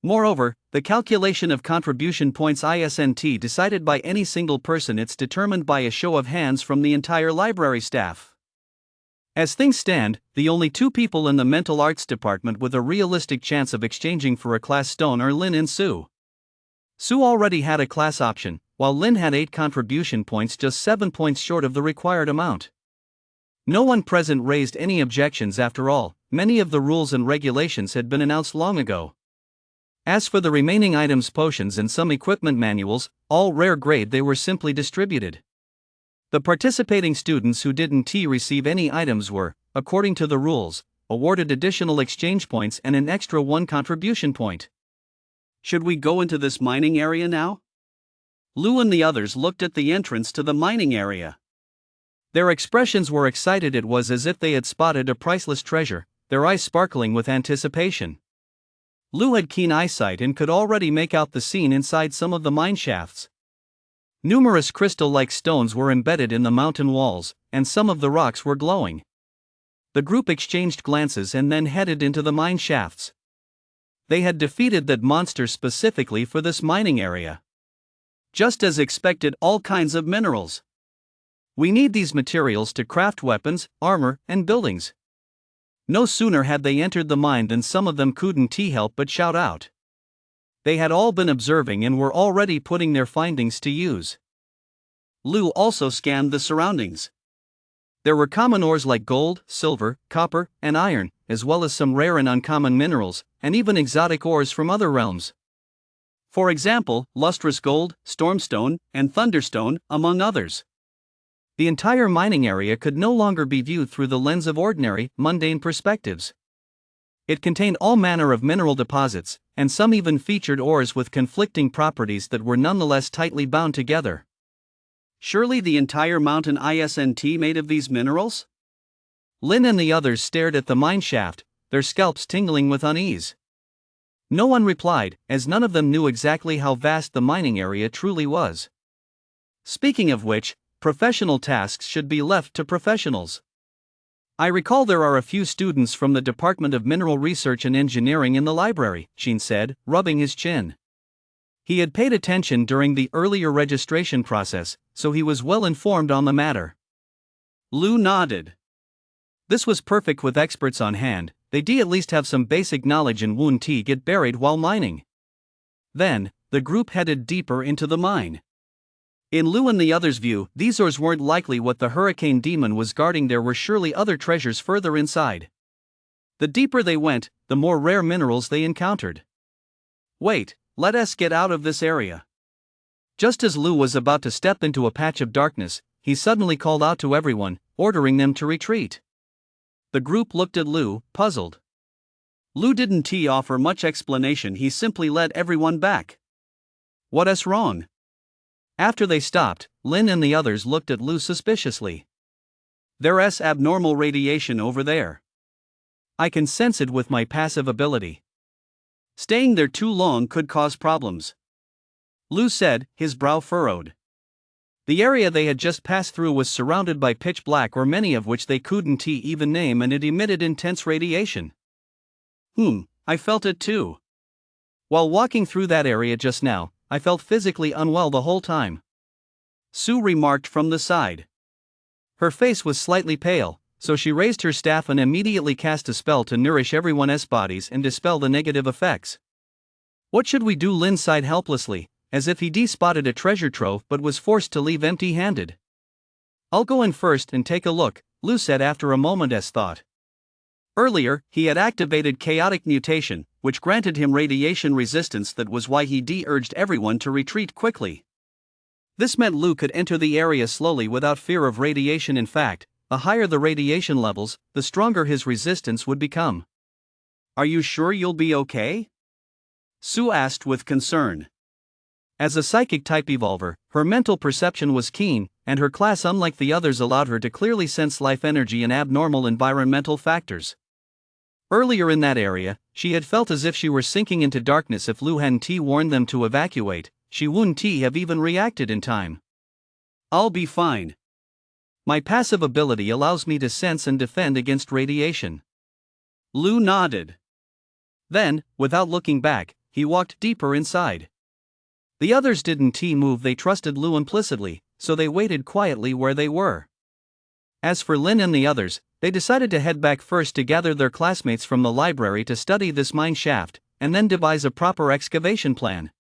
Moreover, the calculation of contribution points isn't decided by any single person. It's determined by a show of hands from the entire library staff. As things stand, the only 2 people in the mental arts department with a realistic chance of exchanging for a class stone are Lin and Sue. Sue already had a class option, while Lin had 8 contribution points, just 7 points short of the required amount. No one present raised any objections. After all, many of the rules and regulations had been announced long ago. As for the remaining items, potions and some equipment manuals, all rare grade, they were simply distributed. The participating students who didn't receive any items were, according to the rules, awarded additional exchange points and an extra 1 contribution point. Should we go into this mining area now? Lou and the others looked at the entrance to the mining area. Their expressions were excited. It was as if they had spotted a priceless treasure, their eyes sparkling with anticipation. Lu had keen eyesight and could already make out the scene inside some of the mine shafts. Numerous crystal-like stones were embedded in the mountain walls, and some of the rocks were glowing. The group exchanged glances and then headed into the mine shafts. They had defeated that monster specifically for this mining area. Just as expected, all kinds of minerals. We need these materials to craft weapons, armor, and buildings. No sooner had they entered the mine than some of them couldn't help but shout out. They had all been observing and were already putting their findings to use. Lu also scanned the surroundings. There were common ores like gold, silver, copper, and iron, as well as some rare and uncommon minerals, and even exotic ores from other realms. For example, lustrous gold, stormstone, and thunderstone, among others. The entire mining area could no longer be viewed through the lens of ordinary, mundane perspectives. It contained all manner of mineral deposits, and some even featured ores with conflicting properties that were nonetheless tightly bound together. Surely the entire mountain isn't made of these minerals? Lin and the others stared at the mine shaft, their scalps tingling with unease. No one replied, as none of them knew exactly how vast the mining area truly was. Speaking of which, professional tasks should be left to professionals. I recall there are a few students from the Department of Mineral Research and Engineering in the library, Shin said, rubbing his chin. He had paid attention during the earlier registration process, so he was well informed on the matter. Lu nodded. This was perfect. With experts on hand, they'd at least have some basic knowledge and wouldn't get buried while mining. Then, the group headed deeper into the mine. In Lu and the others' view, these ores weren't likely what the hurricane demon was guarding. There were surely other treasures further inside. The deeper they went, the more rare minerals they encountered. Wait, let us get out of this area. Just as Lu was about to step into a patch of darkness, he suddenly called out to everyone, ordering them to retreat. The group looked at Lu, puzzled. Lu didn't offer much explanation. He simply led everyone back. What's wrong? After they stopped, Lin and the others looked at Lu suspiciously. There's abnormal radiation over there. I can sense it with my passive ability. Staying there too long could cause problems. Lu said, his brow furrowed. The area they had just passed through was surrounded by pitch black ore, many of which they couldn't even name, and it emitted intense radiation. I felt it too. While walking through that area just now, I felt physically unwell the whole time. Sue remarked from the side. Her face was slightly pale, so she raised her staff and immediately cast a spell to nourish everyone's bodies and dispel the negative effects. What should we do? Lin sighed helplessly, as if he'd spotted a treasure trove but was forced to leave empty-handed. I'll go in first and take a look, Lu said after a moment's thought. Earlier, he had activated chaotic mutation, which granted him radiation resistance. That was why he urged everyone to retreat quickly. This meant Lu could enter the area slowly without fear of radiation. In fact, the higher the radiation levels, the stronger his resistance would become. Are you sure you'll be okay? Sue asked with concern. As a psychic-type evolver, her mental perception was keen, and her class, unlike the others, allowed her to clearly sense life energy and abnormal environmental factors. Earlier in that area, she had felt as if she were sinking into darkness. If Lu hadn't warned them to evacuate, she wouldn't have even reacted in time. I'll be fine. My passive ability allows me to sense and defend against radiation. Lu nodded. Then, without looking back, he walked deeper inside. The others didn't move. They trusted Lu implicitly, so they waited quietly where they were. As for Lin and the others, they decided to head back first to gather their classmates from the library to study this mine shaft, and then devise a proper excavation plan.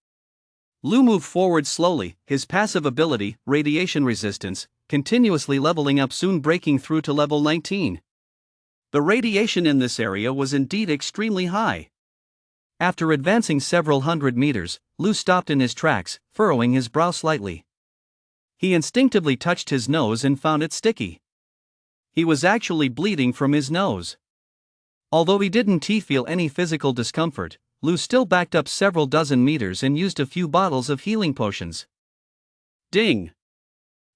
Lu moved forward slowly, his passive ability, radiation resistance, continuously leveling up, soon breaking through to level 19. The radiation in this area was indeed extremely high. After advancing several hundred meters, Lu stopped in his tracks, furrowing his brow slightly. He instinctively touched his nose and found it sticky. He was actually bleeding from his nose. Although he didn't feel any physical discomfort, Lu still backed up several dozen meters and used a few bottles of healing potions. Ding!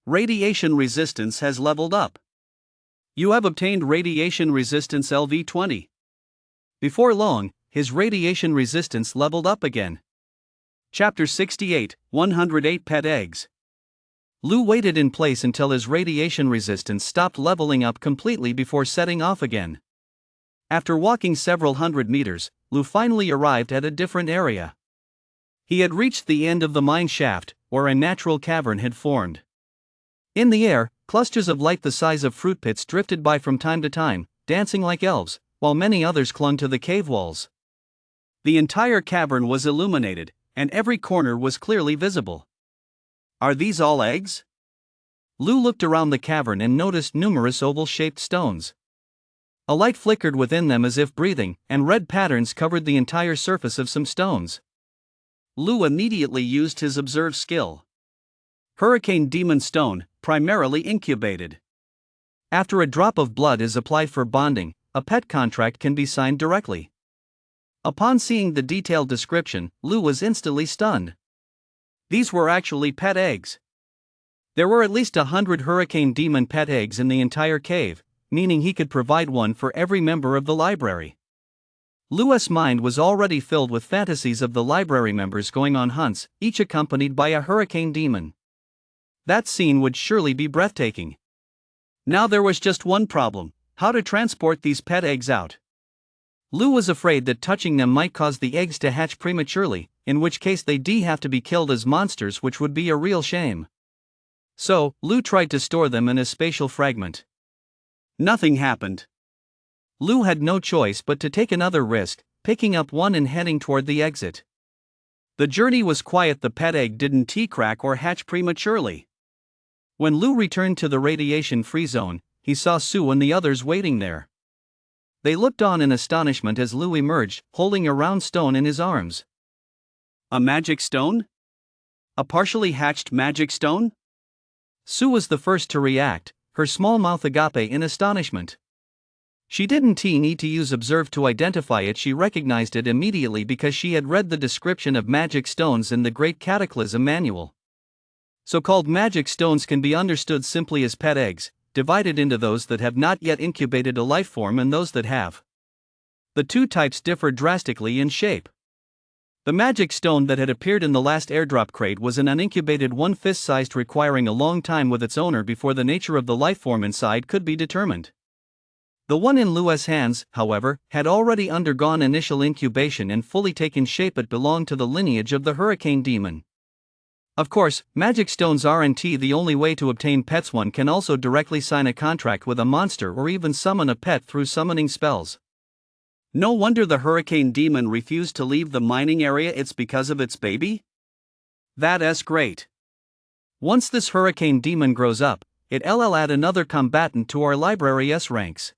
Radiation resistance has leveled up. You have obtained radiation resistance LV20. Before long, his radiation resistance leveled up again. Chapter 68, 108 Pet Eggs. Lou waited in place until his radiation resistance stopped leveling up completely before setting off again. After walking several hundred meters, Lou finally arrived at a different area. He had reached the end of the mine shaft, where a natural cavern had formed. In the air, clusters of light the size of fruit pits drifted by from time to time, dancing like elves, while many others clung to the cave walls. The entire cavern was illuminated, and every corner was clearly visible. Are these all eggs? Lou looked around the cavern and noticed numerous oval-shaped stones. A light flickered within them as if breathing, and red patterns covered the entire surface of some stones. Lou immediately used his observe skill. Hurricane Demon Stone, primarily incubated. After a drop of blood is applied for bonding, a pet contract can be signed directly. Upon seeing the detailed description, Lou was instantly stunned. These were actually pet eggs. There were at least 100 Hurricane Demon pet eggs in the entire cave, meaning he could provide one for every member of the library. Lou's mind was already filled with fantasies of the library members going on hunts, each accompanied by a Hurricane Demon. That scene would surely be breathtaking. Now there was just one problem: how to transport these pet eggs out. Lou was afraid that touching them might cause the eggs to hatch prematurely, in which case they'd have to be killed as monsters, which would be a real shame. So, Lou tried to store them in a spatial fragment. Nothing happened. Lou had no choice but to take another risk, picking up one and heading toward the exit. The journey was quiet. The pet egg didn't crack or hatch prematurely. When Lou returned to the radiation-free zone, he saw Sue and the others waiting there. They looked on in astonishment as Lou emerged, holding a round stone in his arms. A magic stone? A partially hatched magic stone? Sue was the first to react, her small mouth agape in astonishment. She didn't need to use observe to identify it. She recognized it immediately because she had read the description of magic stones in the Great Cataclysm Manual. So-called magic stones can be understood simply as pet eggs, divided into those that have not yet incubated a life form and those that have. The two types differ drastically in shape. The magic stone that had appeared in the last airdrop crate was an unincubated one fist-sized, requiring a long time with its owner before the nature of the life form inside could be determined. The one in Lou's hands, however, had already undergone initial incubation and fully taken shape. It belonged to the lineage of the Hurricane Demon. Of course, magic stones aren't the only way to obtain pets. One can also directly sign a contract with a monster or even summon a pet through summoning spells. No wonder the Hurricane Demon refused to leave the mining area. It's because of its baby? That's great. Once this Hurricane Demon grows up, it'll add another combatant to our library's ranks.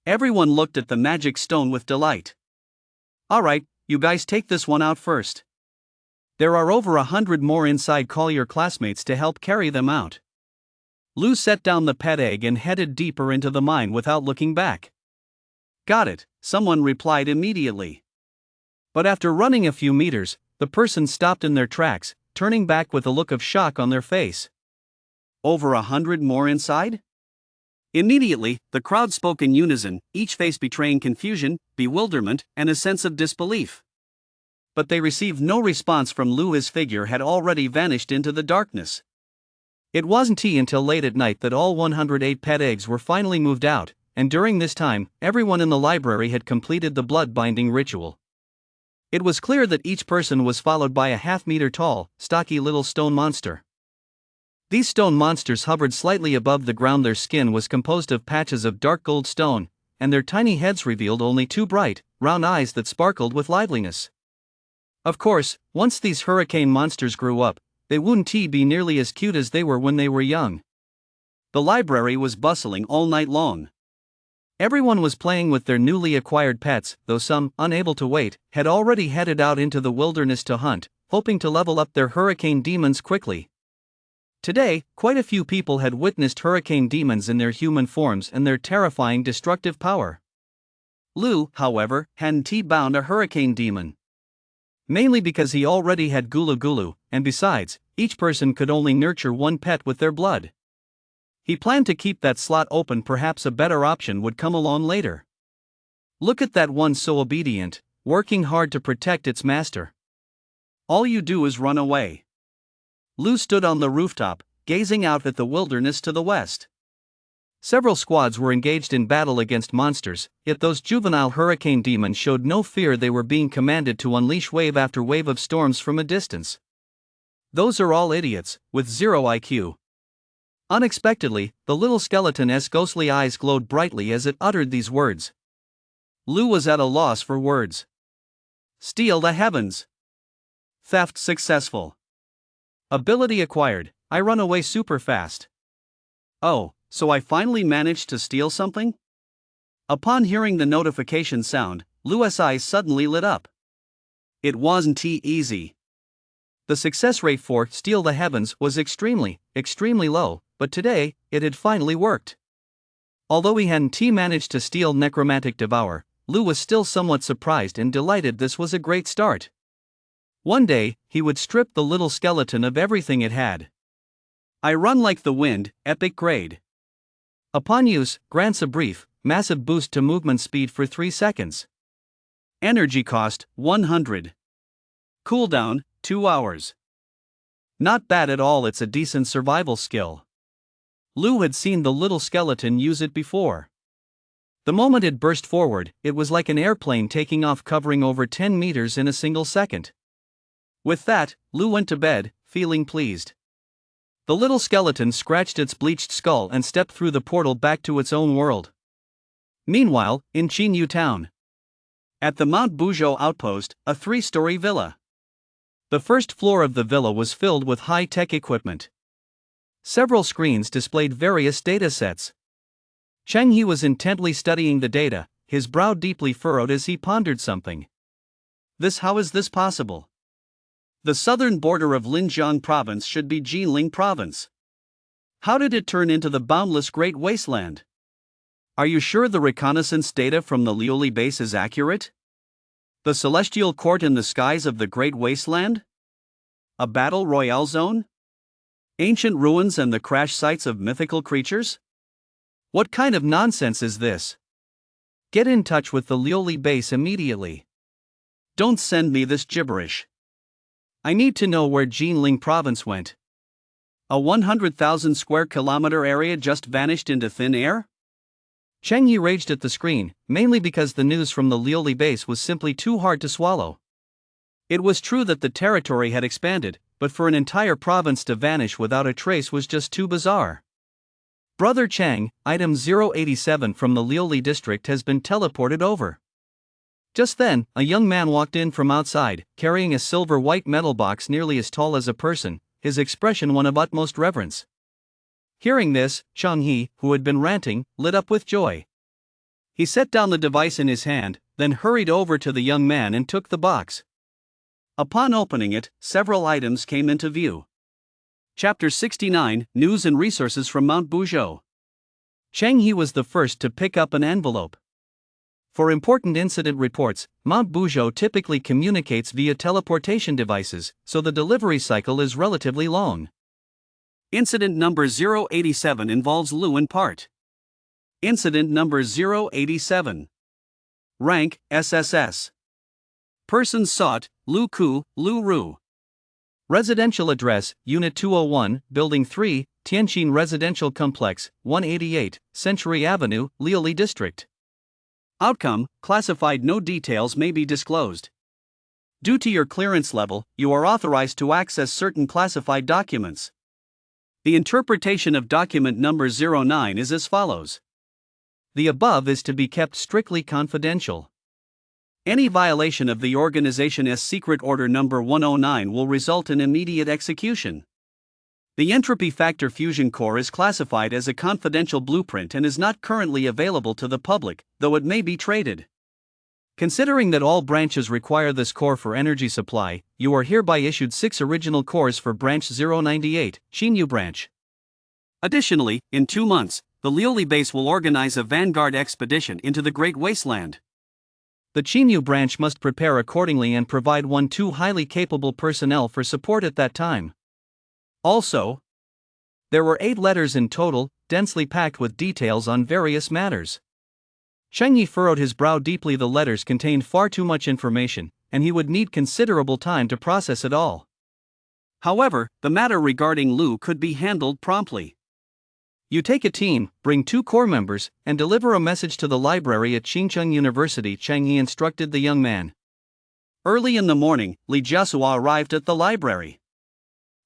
Everyone looked at the magic stone with delight. Alright, you guys take this one out first. There are over 100 more inside. Call your classmates to help carry them out. Lou set down the pet egg and headed deeper into the mine without looking back. Got it, someone replied immediately. But after running a few meters, the person stopped in their tracks, turning back with a look of shock on their face. Over 100 more inside? Immediately, the crowd spoke in unison, each face betraying confusion, bewilderment, and a sense of disbelief. But they received no response from Lou. His figure had already vanished into the darkness. It wasn't until late at night that all 108 pet eggs were finally moved out, and during this time, everyone in the library had completed the blood-binding ritual. It was clear that each person was followed by a half-meter-tall, stocky little stone monster. These stone monsters hovered slightly above the ground. Their skin was composed of patches of dark gold stone, and their tiny heads revealed only two bright, round eyes that sparkled with liveliness. Of course, once these hurricane monsters grew up, they wouldn't be nearly as cute as they were when they were young. The library was bustling all night long. Everyone was playing with their newly acquired pets, though some, unable to wait, had already headed out into the wilderness to hunt, hoping to level up their hurricane demons quickly. Today, quite a few people had witnessed hurricane demons in their human forms and their terrifying destructive power. Lou, however, hadn't bound a hurricane demon. Mainly because he already had Gulu Gulu, and besides, each person could only nurture one pet with their blood. He planned to keep that slot open. Perhaps a better option would come along later. Look at that one, so obedient, working hard to protect its master. All you do is run away. Lu stood on the rooftop, gazing out at the wilderness to the west. Several squads were engaged in battle against monsters, yet those juvenile hurricane demons showed no fear. They were being commanded to unleash wave after wave of storms from a distance. Those are all idiots, with zero IQ. Unexpectedly, the little skeleton's ghostly eyes glowed brightly as it uttered these words. Lu was at a loss for words. Steal the heavens. Theft successful. Ability acquired, I run away super fast. Oh, so I finally managed to steal something? Upon hearing the notification sound, Lu's eyes suddenly lit up. It wasn't easy. The success rate for Steal the Heavens was extremely low, but today, it had finally worked. Although he hadn't managed to steal Necromantic Devour, Lu was still somewhat surprised and delighted. This was a great start. One day, he would strip the little skeleton of everything it had. I run like the wind, epic grade. Upon use, grants a brief, massive boost to movement speed for 3 seconds. Energy cost, 100. Cooldown, 2 hours. Not bad at all. It's a decent survival skill. Lu had seen the little skeleton use it before. The moment it burst forward, it was like an airplane taking off, covering over 10 meters in a single second. With that, Lu went to bed, feeling pleased. The little skeleton scratched its bleached skull and stepped through the portal back to its own world. Meanwhile, in Qinyu town. At the Mount Buzhou outpost, a 3-story villa. The first floor of the villa was filled with high-tech equipment. Several screens displayed various data sets. Cheng He was intently studying the data, his brow deeply furrowed as he pondered something. How is this possible? The southern border of Linjiang province should be Jinling province. How did it turn into the boundless Great Wasteland? Are you sure the reconnaissance data from the Liuli base is accurate? The celestial court in the skies of the Great Wasteland? A battle royale zone? Ancient ruins and the crash sites of mythical creatures? What kind of nonsense is this? Get in touch with the Liuli base immediately. Don't send me this gibberish. I need to know where Jinling province went. A 100,000 square kilometer area just vanished into thin air? Cheng Yi raged at the screen, mainly because the news from the Liuli base was simply too hard to swallow. It was true that the territory had expanded, but for an entire province to vanish without a trace was just too bizarre. Brother Chang, item 087 from the Liuli district has been teleported over. Just then, a young man walked in from outside, carrying a silver white metal box nearly as tall as a person, his expression one of utmost reverence. Hearing this, Chang He, who had been ranting, lit up with joy. He set down the device in his hand, then hurried over to the young man and took the box. Upon opening it, several items came into view. Chapter 69, News and Resources from Mount Buzhou. Chang He was the first to pick up an envelope. For important incident reports, Mount Buzhou typically communicates via teleportation devices, so the delivery cycle is relatively long. Incident number 087 involves Lu in part. Incident number 087. Rank, SSS. Persons sought, Lu Ku, Lu Ru. Residential address, Unit 201, Building 3, Tianqin Residential Complex, 188, Century Avenue, Liuli District. Outcome, classified. No details may be disclosed. Due to your clearance level, you are authorized to access certain classified documents. The interpretation of document number 09 is as follows. The above is to be kept strictly confidential. Any violation of the organization's secret order number 109 will result in immediate execution. The entropy factor fusion core is classified as a confidential blueprint and is not currently available to the public, though it may be traded. Considering that all branches require this core for energy supply, you are hereby issued 6 original cores for branch 098, Qinyu branch. Additionally, in 2 months, the Liuli base will organize a vanguard expedition into the Great Wasteland. The Qinyu branch must prepare accordingly and provide 1-2 highly capable personnel for support at that time. Also, there were 8 letters in total, densely packed with details on various matters. Cheng Yi furrowed his brow deeply. The letters contained far too much information, and he would need considerable time to process it all. However, the matter regarding Lu could be handled promptly. You take a team, bring 2 core members, and deliver a message to the library at Qingcheng University, Cheng Yi instructed the young man. Early in the morning, Li Jiasuo arrived at the library.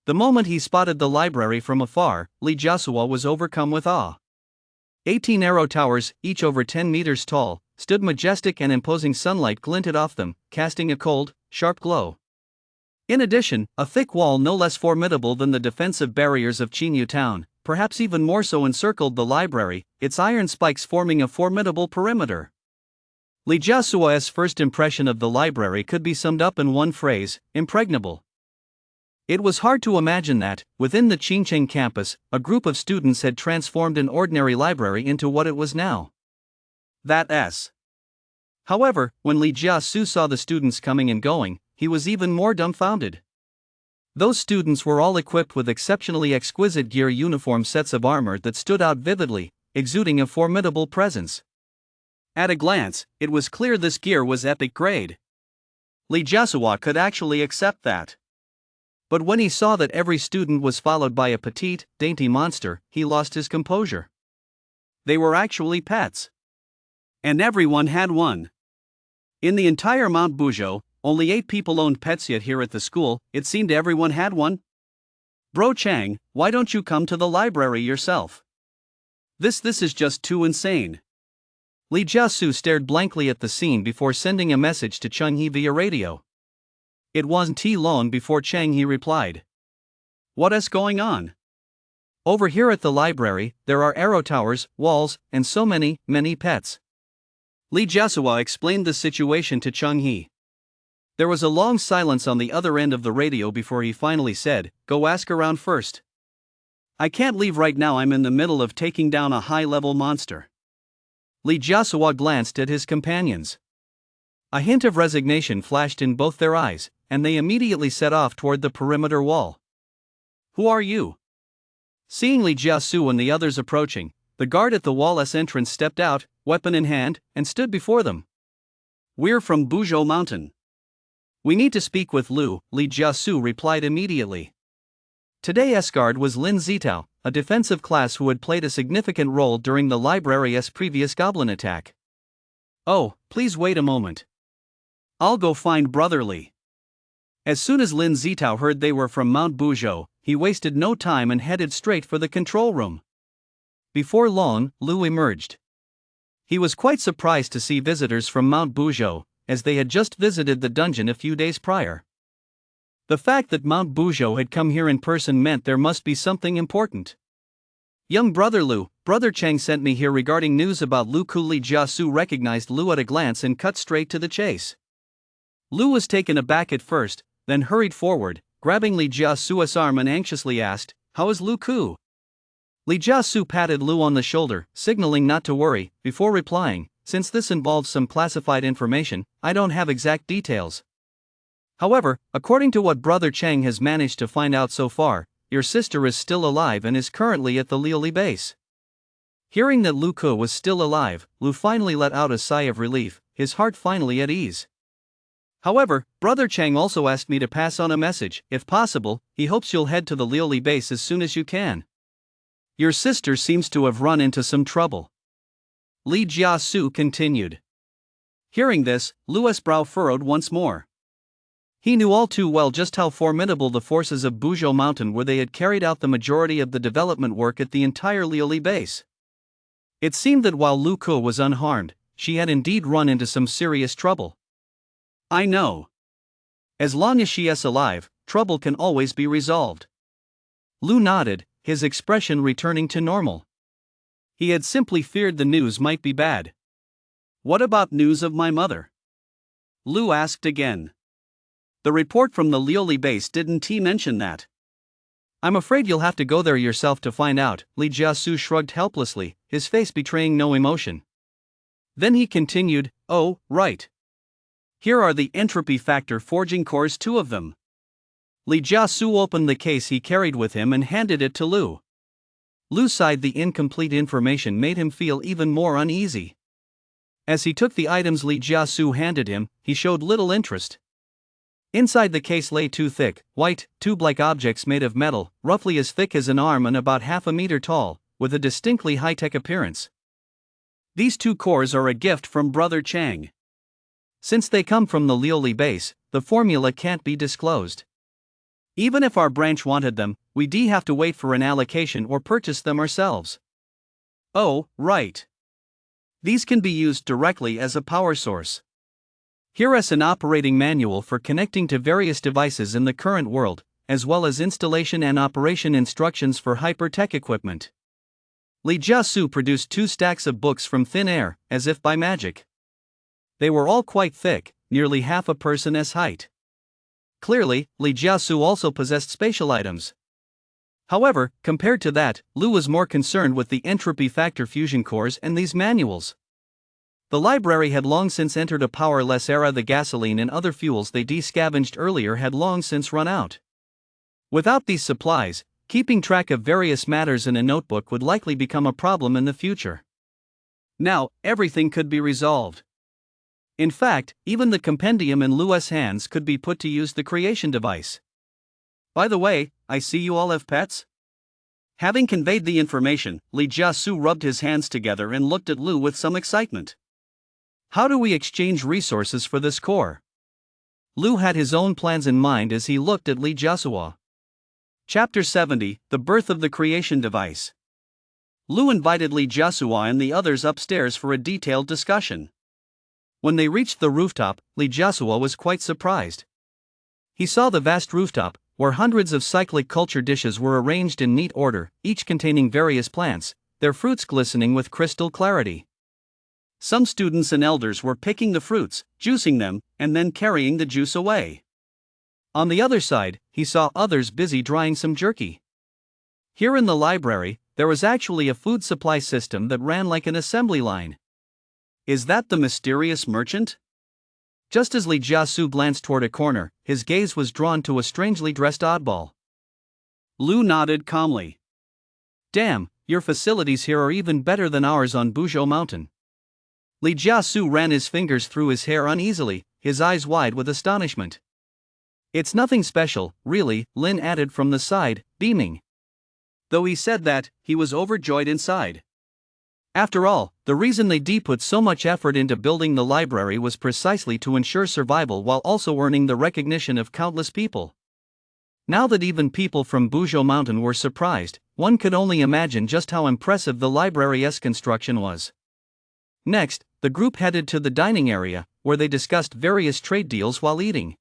The moment he spotted the library from afar, Li Jiasuo was overcome with awe. 18 arrow towers, each over 10 meters tall, stood majestic and imposing. Sunlight glinted off them, casting a cold, sharp glow. In addition, a thick wall no less formidable than the defensive barriers of Qinyu town, perhaps even more so, encircled the library, its iron spikes forming a formidable perimeter. Li Jiasuo's first impression of the library could be summed up in one phrase: impregnable. It was hard to imagine that, within the Qingcheng campus, a group of students had transformed an ordinary library into what it was now. However, when Li Jiasu saw the students coming and going, he was even more dumbfounded. Those students were all equipped with exceptionally exquisite gear, uniform sets of armor that stood out vividly, exuding a formidable presence. At a glance, it was clear this gear was epic grade. Li Jiasuo could actually accept that. But when he saw that every student was followed by a petite, dainty monster, he lost his composure. They were actually pets. And everyone had one. In the entire Mount Buzhou, only 8 people owned pets, yet here at the school, it seemed everyone had one. Bro Chang, why don't you come to the library yourself? This is just too insane. Li Jiasu stared blankly at the scene before sending a message to Cheng He via radio. It wasn't too long before Cheng He replied. What is going on? Over here at the library, there are arrow towers, walls, and so many pets. Li Jiasuo explained the situation to Cheng He. There was a long silence on the other end of the radio before he finally said, "Go ask around first." I can't leave right now, I'm in the middle of taking down a high-level monster. Li Jiasuo glanced at his companions. A hint of resignation flashed in both their eyes, and they immediately set off toward the perimeter wall. Who are you? Seeing Li Jiasu and the others approaching, the guard at the wall's entrance stepped out, weapon in hand, and stood before them. We're from Buzhou Mountain. We need to speak with Lu, Li Jiasu replied immediately. Today's guard was Lin Zitao, a defensive class who had played a significant role during the library's previous goblin attack. Oh, please wait a moment. I'll go find Brother Li. As soon as Lin Zitao heard they were from Mount Buzhou, he wasted no time and headed straight for the control room. Before long, Lu emerged. He was quite surprised to see visitors from Mount Buzhou, as they had just visited the dungeon a few days prior. The fact that Mount Buzhou had come here in person meant there must be something important. "Young brother Lu, Brother Cheng sent me here regarding news about Lu Ku." Li Jiasu recognized Lu at a glance and cut straight to the chase. Lu was taken aback at first, then hurried forward, grabbing Li Jiasu's arm and anxiously asked, "How is Lu Ku?" Li Jiasu patted Lu on the shoulder, signaling not to worry, before replying, "Since this involves some classified information, I don't have exact details. However, according to what Brother Cheng has managed to find out so far, your sister is still alive and is currently at the Liuli base." Hearing that Lu Ku was still alive, Lu finally let out a sigh of relief, his heart finally at ease. "However, Brother Cheng also asked me to pass on a message. If possible, he hopes you'll head to the Liuli base as soon as you can. Your sister seems to have run into some trouble." Li Jiasu continued. Hearing this, Lu's brow furrowed once more. He knew all too well just how formidable the forces of Buzhou Mountain were. They had carried out the majority of the development work at the entire Liuli base. It seemed that while Lu Ku was unharmed, she had indeed run into some serious trouble. I know. As long as she is alive, trouble can always be resolved. Lu nodded, his expression returning to normal. He had simply feared the news might be bad. What about news of my mother? Lu asked again. The report from the Liuli base didn't mention that. I'm afraid you'll have to go there yourself to find out. Li Jiasu shrugged helplessly, his face betraying no emotion. Then he continued, "Oh, right. Here are the entropy factor forging cores, 2 of them." Li Jiasu opened the case he carried with him and handed it to Lu. Lu sighed. The incomplete information made him feel even more uneasy. As he took the items Li Jiasu handed him, he showed little interest. Inside the case lay two thick, white, tube-like objects made of metal, roughly as thick as an arm and about half a meter tall, with a distinctly high-tech appearance. These two cores are a gift from Brother Chang. Since they come from the Lioli base, the formula can't be disclosed. Even if our branch wanted them, we'd have to wait for an allocation or purchase them ourselves. Oh, right. These can be used directly as a power source. Here is an operating manual for connecting to various devices in the current world, as well as installation and operation instructions for hyper-tech equipment. Li Jiasu produced 2 stacks of books from thin air, as if by magic. They were all quite thick, nearly half a person's height. Clearly, Li Jiasu also possessed spatial items. However, compared to that, Lu was more concerned with the entropy factor fusion cores and these manuals. The library had long since entered a powerless era. The gasoline and other fuels they de-scavenged earlier had long since run out. Without these supplies, keeping track of various matters in a notebook would likely become a problem in the future. Now, everything could be resolved. In fact, even the compendium in Lu's hands could be put to use the creation device. By the way, I see you all have pets? Having conveyed the information, Li Jiasu rubbed his hands together and looked at Lu with some excitement. How do we exchange resources for this core? Lu had his own plans in mind as he looked at Li Jiasu. Chapter 70, The Birth of the Creation Device. Lu invited Li Jiasu and the others upstairs for a detailed discussion. When they reached the rooftop, Li Jiasu was quite surprised. He saw the vast rooftop, where hundreds of cyclic culture dishes were arranged in neat order, each containing various plants, their fruits glistening with crystal clarity. Some students and elders were picking the fruits, juicing them, and then carrying the juice away. On the other side, he saw others busy drying some jerky. Here in the library, there was actually a food supply system that ran like an assembly line. Is that the mysterious merchant? Just as Li Jiasu glanced toward a corner, his gaze was drawn to a strangely dressed oddball. Lu nodded calmly. Damn, your facilities here are even better than ours on Buzhou Mountain. Li Jiasu ran his fingers through his hair uneasily, his eyes wide with astonishment. It's nothing special, really, Lin added from the side, beaming. Though he said that, he was overjoyed inside. After all, the reason they put so much effort into building the library was precisely to ensure survival while also earning the recognition of countless people. Now that even people from Buzhou Mountain were surprised, one could only imagine just how impressive the library's construction was. Next, the group headed to the dining area, where they discussed various trade deals while eating.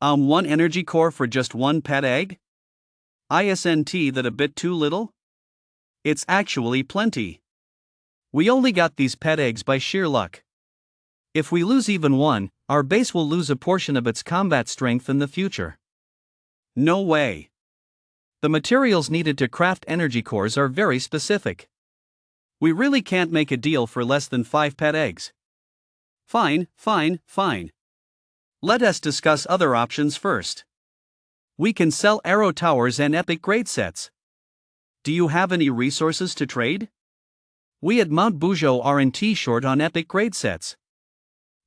1 energy core for just 1 pet egg? Isn't that a bit too little? It's actually plenty. We only got these pet eggs by sheer luck. If we lose even one, our base will lose a portion of its combat strength in the future. No way. The materials needed to craft energy cores are very specific. We really can't make a deal for less than 5 pet eggs. Fine. Let us discuss other options first. We can sell arrow towers and epic grade sets. Do you have any resources to trade? We at Mount Buzhou aren't short on epic grade sets.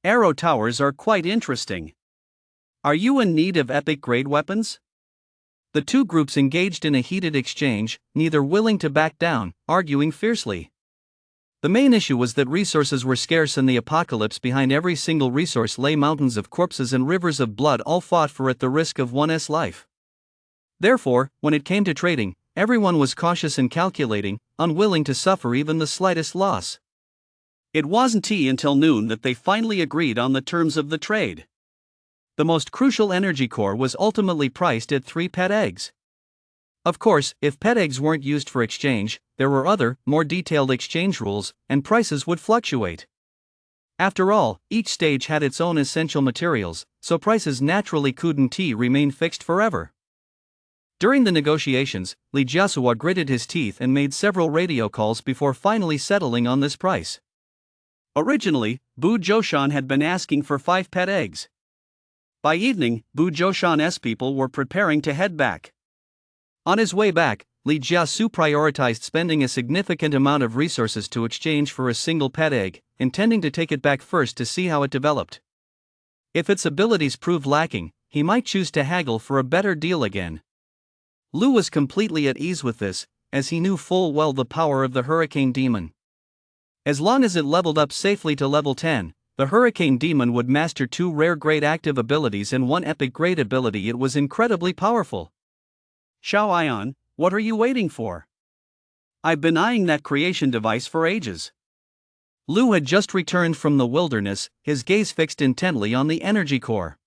Arrow towers are quite interesting. Are you in need of epic grade weapons? The two groups engaged in a heated exchange, neither willing to back down, arguing fiercely. The main issue was that resources were scarce and the apocalypse. Behind every single resource lay mountains of corpses and rivers of blood, all fought for at the risk of one's life. Therefore, when it came to trading, everyone was cautious and calculating, unwilling to suffer even the slightest loss. It wasn't until noon that they finally agreed on the terms of the trade. The most crucial energy core was ultimately priced at 3 pet eggs. Of course, if pet eggs weren't used for exchange, there were other, more detailed exchange rules, and prices would fluctuate. After all, each stage had its own essential materials, so prices naturally couldn't remain fixed forever. During the negotiations, Li Jiasu gritted his teeth and made several radio calls before finally settling on this price. Originally, Bu Zhoushan had been asking for 5 pet eggs. By evening, Bu Zhoushan's people were preparing to head back. On his way back, Li Jiasu prioritized spending a significant amount of resources to exchange for a single pet egg, intending to take it back first to see how it developed. If its abilities proved lacking, he might choose to haggle for a better deal again. Lu was completely at ease with this, as he knew full well the power of the Hurricane Demon. As long as it leveled up safely to level 10, the Hurricane Demon would master 2 rare grade active abilities and 1 epic grade ability. It was incredibly powerful. Xiao Aion, what are you waiting for? I've been eyeing that creation device for ages. Lu had just returned from the wilderness, his gaze fixed intently on the energy core.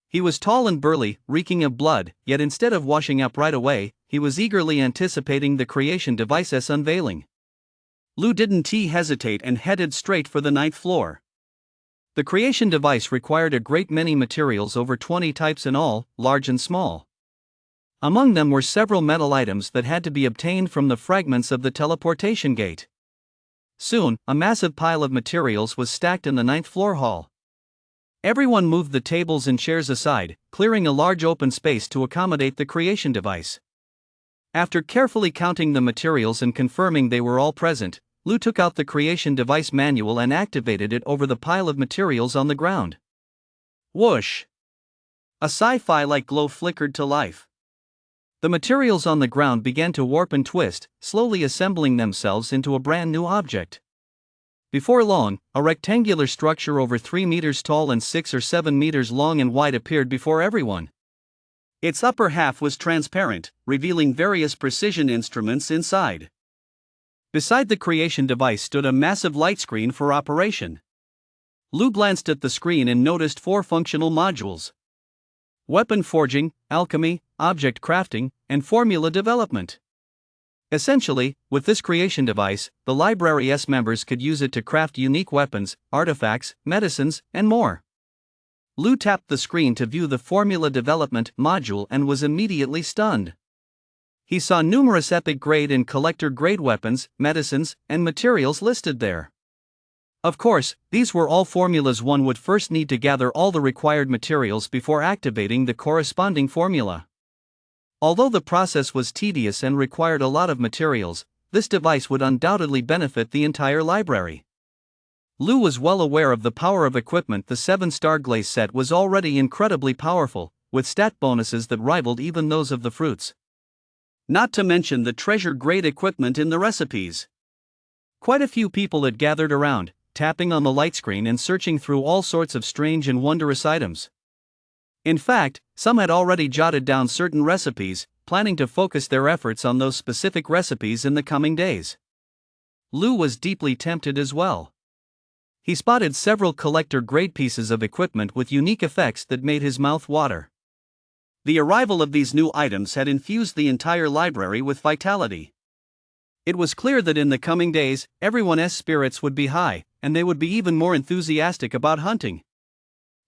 He was tall and burly, reeking of blood, yet instead of washing up right away, he was eagerly anticipating the creation device's unveiling. Lu didn't hesitate and headed straight for the 9th floor. The creation device required a great many materials, over 20 types in all, large and small. Among them were several metal items that had to be obtained from the fragments of the teleportation gate. Soon, a massive pile of materials was stacked in the 9th floor hall. Everyone moved the tables and chairs aside, clearing a large open space to accommodate the creation device. After carefully counting the materials and confirming they were all present, Lu took out the creation device manual and activated it over the pile of materials on the ground. Whoosh! A sci-fi-like glow flickered to life. The materials on the ground began to warp and twist, slowly assembling themselves into a brand new object. Before long, a rectangular structure over 3 meters tall and 6 or 7 meters long and wide appeared before everyone. Its upper half was transparent, revealing various precision instruments inside. Beside the creation device stood a massive light screen for operation. Lu glanced at the screen and noticed 4 functional modules: weapon forging, alchemy, object crafting, and formula development. Essentially, with this creation device, the library's members could use it to craft unique weapons, artifacts, medicines, and more. Lu tapped the screen to view the formula development module and was immediately stunned. He saw numerous epic grade and collector grade weapons, medicines, and materials listed there. Of course, these were all formulas. One would first need to gather all the required materials before activating the corresponding formula. Although the process was tedious and required a lot of materials, this device would undoubtedly benefit the entire library. Lu was well aware of the power of equipment. The 7-star glaze set was already incredibly powerful, with stat bonuses that rivaled even those of the fruits. Not to mention the treasure-grade equipment in the recipes. Quite a few people had gathered around, tapping on the light screen and searching through all sorts of strange and wondrous items. In fact, some had already jotted down certain recipes, planning to focus their efforts on those specific recipes in the coming days. Lu was deeply tempted as well. He spotted several collector-grade pieces of equipment with unique effects that made his mouth water. The arrival of these new items had infused the entire library with vitality. It was clear that in the coming days, everyone's spirits would be high, and they would be even more enthusiastic about hunting.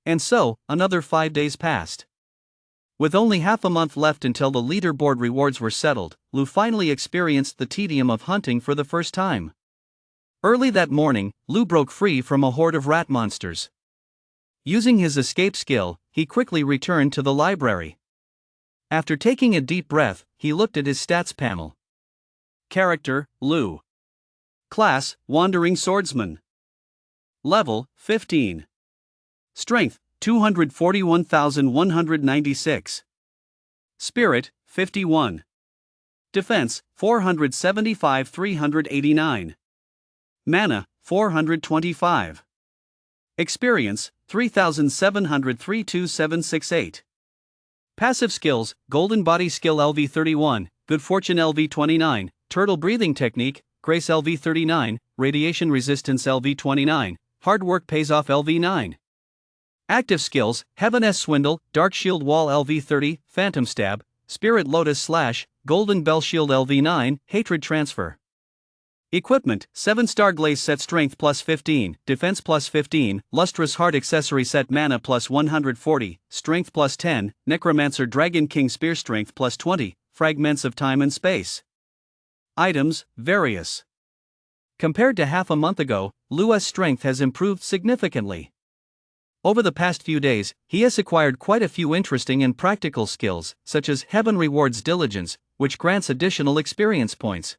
And so, another 5 days passed. With only half a month left until the leaderboard rewards were settled, Lu finally experienced the tedium of hunting for the first time. Early that morning, Lu broke free from a horde of rat monsters. Using his escape skill, he quickly returned to the library. After taking a deep breath, he looked at his stats panel. Character, Lu. Class, Wandering Swordsman. Level, 15. Strength, 241,196. Spirit, 51. Defense, 475,389. Mana, 425. Experience, 3,703,2768. Passive skills: Golden Body Skill LV31, Good Fortune LV29, Turtle Breathing Technique, Grace LV39, Radiation Resistance LV29, Hard Work Pays Off LV9. Active skills: Heaven-S Swindle, Dark Shield Wall LV30, Phantom Stab, Spirit Lotus Slash, Golden Bell Shield LV9, Hatred Transfer. Equipment: 7-star glaze set, strength plus 15, defense plus 15, lustrous heart accessory set, mana plus 140, strength plus 10, necromancer Dragon King spear, strength plus 20, fragments of time and space. Items: various. Compared to half a month ago, Lu's strength has improved significantly. Over the past few days, he has acquired quite a few interesting and practical skills, such as Heaven Rewards Diligence, which grants additional experience points.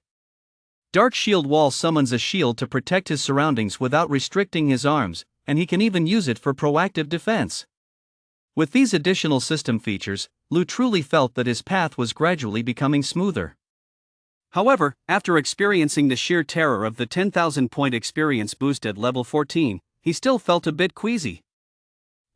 Dark Shield Wall summons a shield to protect his surroundings without restricting his arms, and he can even use it for proactive defense. With these additional system features, Lu truly felt that his path was gradually becoming smoother. However, after experiencing the sheer terror of the 10,000-point experience boost at level 14, he still felt a bit queasy.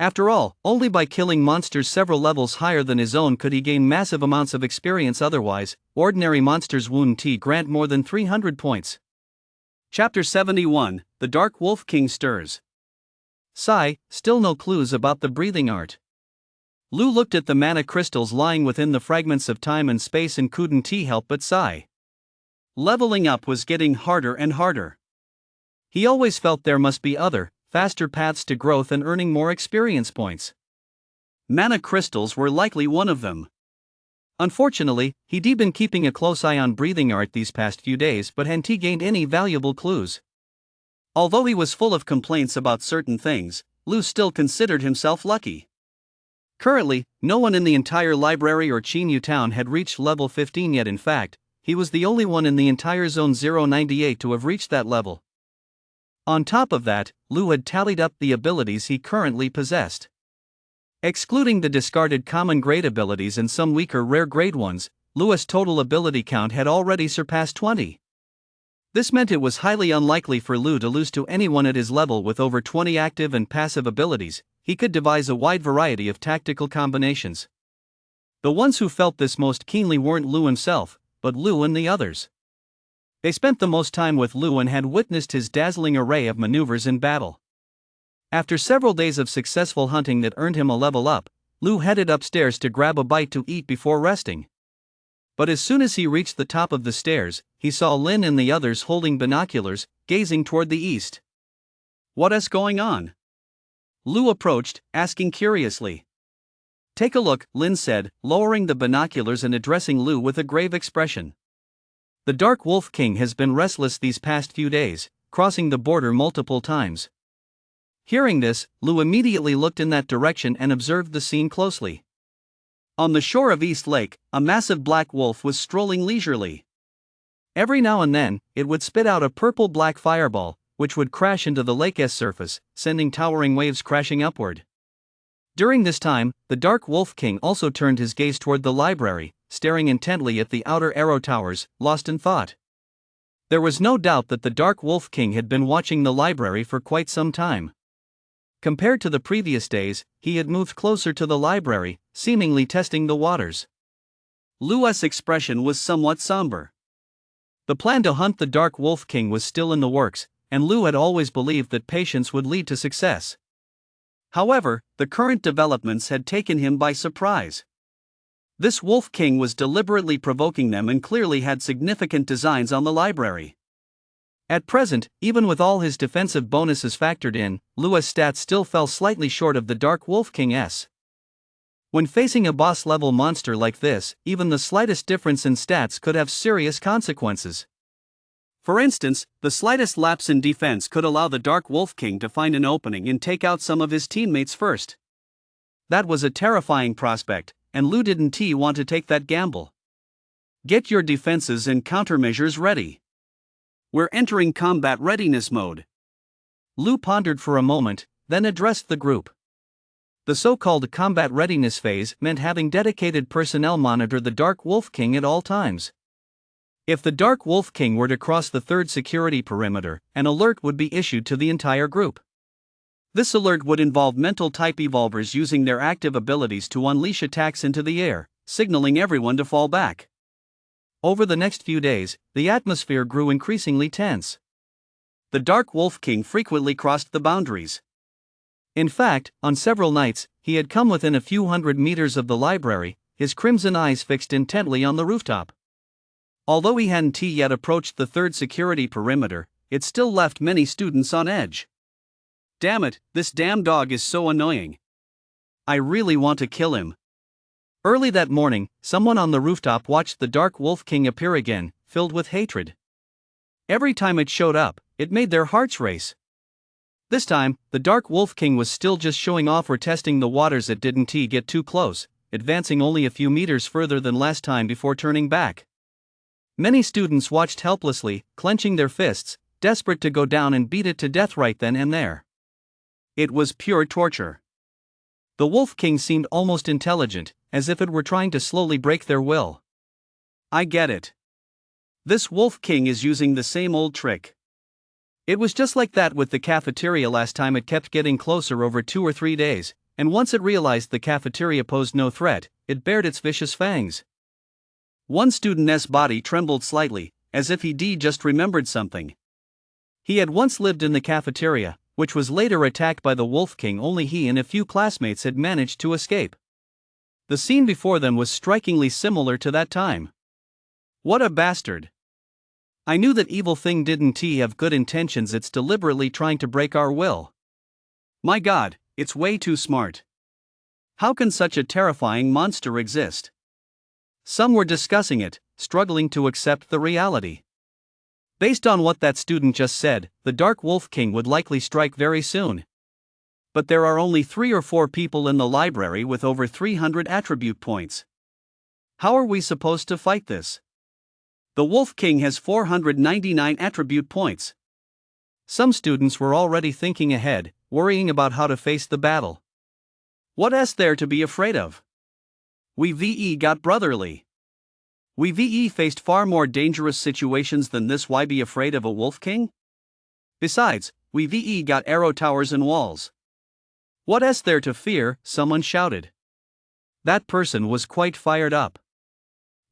After all, only by killing monsters several levels higher than his own could he gain massive amounts of experience. Otherwise, ordinary monsters wouldn't grant more than 300 points. Chapter 71, The Dark Wolf King Stirs. Sigh, still no clues about the breathing art. Lu looked at the mana crystals lying within the fragments of time and space and couldn't help but sigh. Leveling up was getting harder and harder. He always felt there must be other, faster paths to growth and earning more experience points. Mana crystals were likely one of them. Unfortunately, he'd been keeping a close eye on breathing art these past few days but hadn't gained any valuable clues. Although he was full of complaints about certain things, Lu still considered himself lucky. Currently, no one in the entire library or Chinyu town had reached level 15 yet. In fact, he was the only one in the entire Zone 098 to have reached that level. On top of that, Lu had tallied up the abilities he currently possessed. Excluding the discarded common grade abilities and some weaker rare grade ones, Lu's total ability count had already surpassed 20. This meant it was highly unlikely for Lu to lose to anyone at his level with over 20 active and passive abilities. He could devise a wide variety of tactical combinations. The ones who felt this most keenly weren't Lu himself, but Lu and the others. They spent the most time with Lu and had witnessed his dazzling array of maneuvers in battle. After several days of successful hunting that earned him a level up, Lu headed upstairs to grab a bite to eat before resting. But as soon as he reached the top of the stairs, he saw Lin and the others holding binoculars, gazing toward the east. "What is going on?" Lu approached, asking curiously. "Take a look," Lin said, lowering the binoculars and addressing Lu with a grave expression. "The Dark Wolf King has been restless these past few days, crossing the border multiple times." Hearing this, Lu immediately looked in that direction and observed the scene closely. On the shore of East Lake, a massive black wolf was strolling leisurely. Every now and then, it would spit out a purple-black fireball, which would crash into the lake's surface, sending towering waves crashing upward. During this time, the Dark Wolf King also turned his gaze toward the library, staring intently at the outer arrow towers, lost in thought. There was no doubt that the Dark Wolf King had been watching the library for quite some time. Compared to the previous days, he had moved closer to the library, seemingly testing the waters. Lu's expression was somewhat somber. The plan to hunt the Dark Wolf King was still in the works, and Lu had always believed that patience would lead to success. However, the current developments had taken him by surprise. This Wolf King was deliberately provoking them and clearly had significant designs on the library. At present, even with all his defensive bonuses factored in, Lu's stats still fell slightly short of the Dark Wolf King's. When facing a boss-level monster like this, even the slightest difference in stats could have serious consequences. For instance, the slightest lapse in defense could allow the Dark Wolf King to find an opening and take out some of his teammates first. That was a terrifying prospect, and Lu didn't want to take that gamble. "Get your defenses and countermeasures ready. We're entering combat readiness mode." Lu pondered for a moment, then addressed the group. The so-called combat readiness phase meant having dedicated personnel monitor the Dark Wolf King at all times. If the Dark Wolf King were to cross the third security perimeter, an alert would be issued to the entire group. This alert would involve mental-type evolvers using their active abilities to unleash attacks into the air, signaling everyone to fall back. Over the next few days, the atmosphere grew increasingly tense. The Dark Wolf King frequently crossed the boundaries. In fact, on several nights, he had come within a few hundred meters of the library, his crimson eyes fixed intently on the rooftop. Although he hadn't yet approached the third security perimeter, it still left many students on edge. "Damn it, this damn dog is so annoying. I really want to kill him." Early that morning, someone on the rooftop watched the Dark Wolf King appear again, filled with hatred. Every time it showed up, it made their hearts race. This time, the Dark Wolf King was still just showing off or testing the waters. It didn't get too close, advancing only a few meters further than last time before turning back. Many students watched helplessly, clenching their fists, desperate to go down and beat it to death right then and there. It was pure torture. The Wolf King seemed almost intelligent, as if it were trying to slowly break their will. I get it. This Wolf King is using the same old trick. It was just like that with the cafeteria last time. It kept getting closer over 2 or 3 days, and once it realized the cafeteria posed no threat, it bared its vicious fangs. One student's body trembled slightly, as if he just remembered something. He had once lived in the cafeteria, which was later attacked by the Wolf King. Only he and a few classmates had managed to escape. The scene before them was strikingly similar to that time. What a bastard! I knew that evil thing didn't have good intentions. It's deliberately trying to break our will. My God, it's way too smart. How can such a terrifying monster exist? Some were discussing it, struggling to accept the reality. Based on what that student just said, the Dark Wolf King would likely strike very soon. But there are only 3 or 4 people in the library with over 300 attribute points. How are we supposed to fight this? The Wolf King has 499 attribute points. Some students were already thinking ahead, worrying about how to face the battle. What's there to be afraid of? We got brotherly. We faced far more dangerous situations than this. Why be afraid of a Wolf King? Besides, we got arrow towers and walls. What's there to fear? Someone shouted. That person was quite fired up.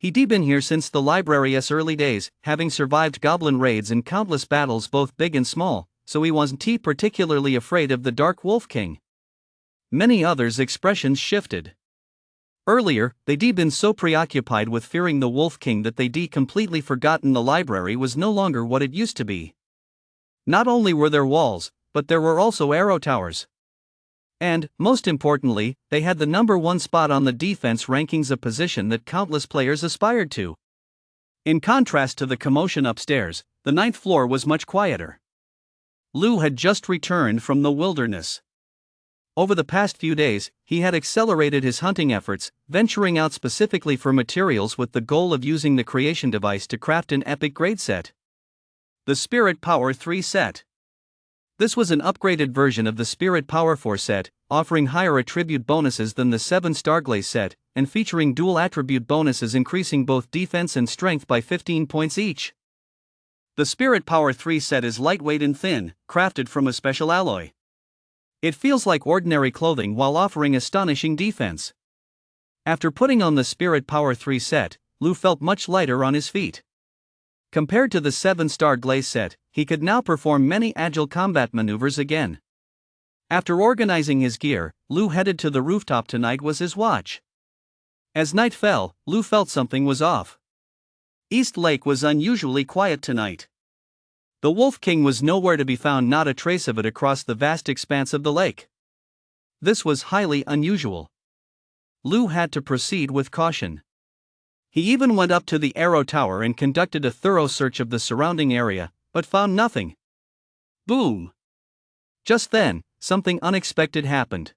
He'd been here since the library's early days, having survived goblin raids and countless battles both big and small, so he wasn't particularly afraid of the Dark Wolf King. Many others' expressions shifted. Earlier, they'd been so preoccupied with fearing the Wolf King that they'd completely forgotten the library was no longer what it used to be. Not only were there walls, but there were also arrow towers. And, most importantly, they had the #1 spot on the defense rankings, a position that countless players aspired to. In contrast to the commotion upstairs, the 9th floor was much quieter. Lou had just returned from the wilderness. Over the past few days, he had accelerated his hunting efforts, venturing out specifically for materials with the goal of using the creation device to craft an epic grade set. The Spirit Power 3 set. This was an upgraded version of the Spirit Power 4 set, offering higher attribute bonuses than the 7-star Glaze set, and featuring dual attribute bonuses increasing both defense and strength by 15 points each. The Spirit Power 3 set is lightweight and thin, crafted from a special alloy. It feels like ordinary clothing while offering astonishing defense. After putting on the Spirit Power 3 set, Lou felt much lighter on his feet. Compared to the 7-star Glaze set, he could now perform many agile combat maneuvers again. After organizing his gear, Lou headed to the rooftop. Tonight was his watch. As night fell, Lou felt something was off. East Lake was unusually quiet tonight. The Wolf King was nowhere to be found, not a trace of it across the vast expanse of the lake. This was highly unusual. Lou had to proceed with caution. He even went up to the arrow tower and conducted a thorough search of the surrounding area, but found nothing. Boom! Just then, something unexpected happened.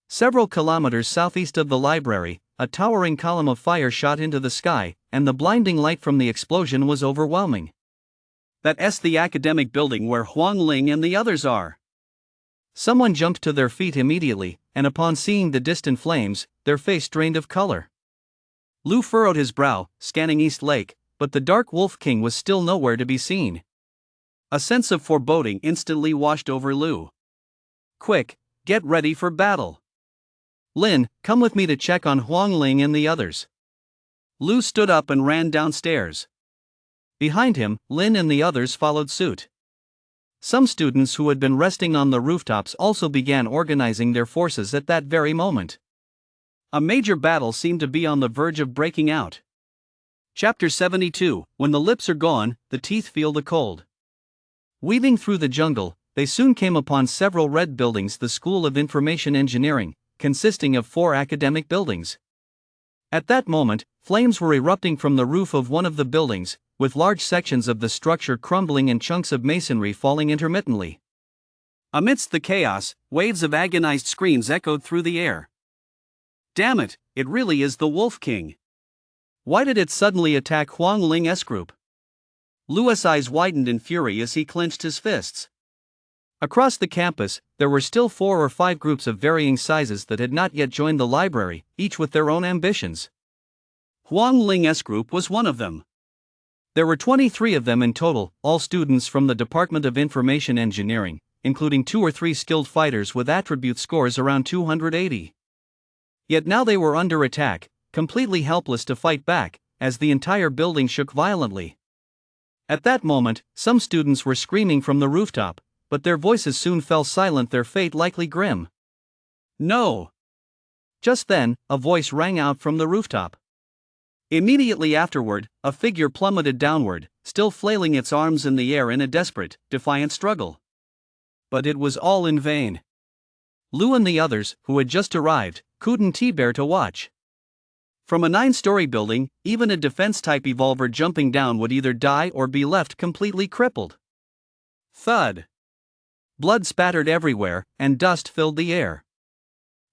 Several kilometers southeast of the library, a towering column of fire shot into the sky, and the blinding light from the explosion was overwhelming. That's the academic building where Huang Ling and the others are. Someone jumped to their feet immediately, and upon seeing the distant flames, their face drained of color. Lou furrowed his brow, scanning East Lake, but the Dark Wolf King was still nowhere to be seen. A sense of foreboding instantly washed over Lou. Quick, get ready for battle. Lin, come with me to check on Huang Ling and the others. Lou stood up and ran downstairs. Behind him, Lin and the others followed suit. Some students who had been resting on the rooftops also began organizing their forces at that very moment. A major battle seemed to be on the verge of breaking out. Chapter 72, When the lips are gone, the teeth feel the cold. Weaving through the jungle, they soon came upon several red buildings, the School of Information Engineering, consisting of 4 academic buildings. At that moment, flames were erupting from the roof of one of the buildings, with large sections of the structure crumbling and chunks of masonry falling intermittently. Amidst the chaos, waves of agonized screams echoed through the air. Damn it, it really is the Wolf King. Why did it suddenly attack Huang Ling's group? Lu's eyes widened in fury as he clenched his fists. Across the campus, there were still 4 or 5 groups of varying sizes that had not yet joined the library, each with their own ambitions. Huang Ling's group was one of them. There were 23 of them in total, all students from the Department of Information Engineering, including 2 or 3 skilled fighters with attribute scores around 280. Yet now they were under attack, completely helpless to fight back, as the entire building shook violently. At that moment, some students were screaming from the rooftop, but their voices soon fell silent, their fate likely grim. No! Just then, a voice rang out from the rooftop. Immediately afterward, a figure plummeted downward, still flailing its arms in the air in a desperate, defiant struggle. But it was all in vain. Lu and the others, who had just arrived, couldn't bear to watch. From a 9-story building, even a defense-type evolver jumping down would either die or be left completely crippled. Thud. Blood spattered everywhere, and dust filled the air.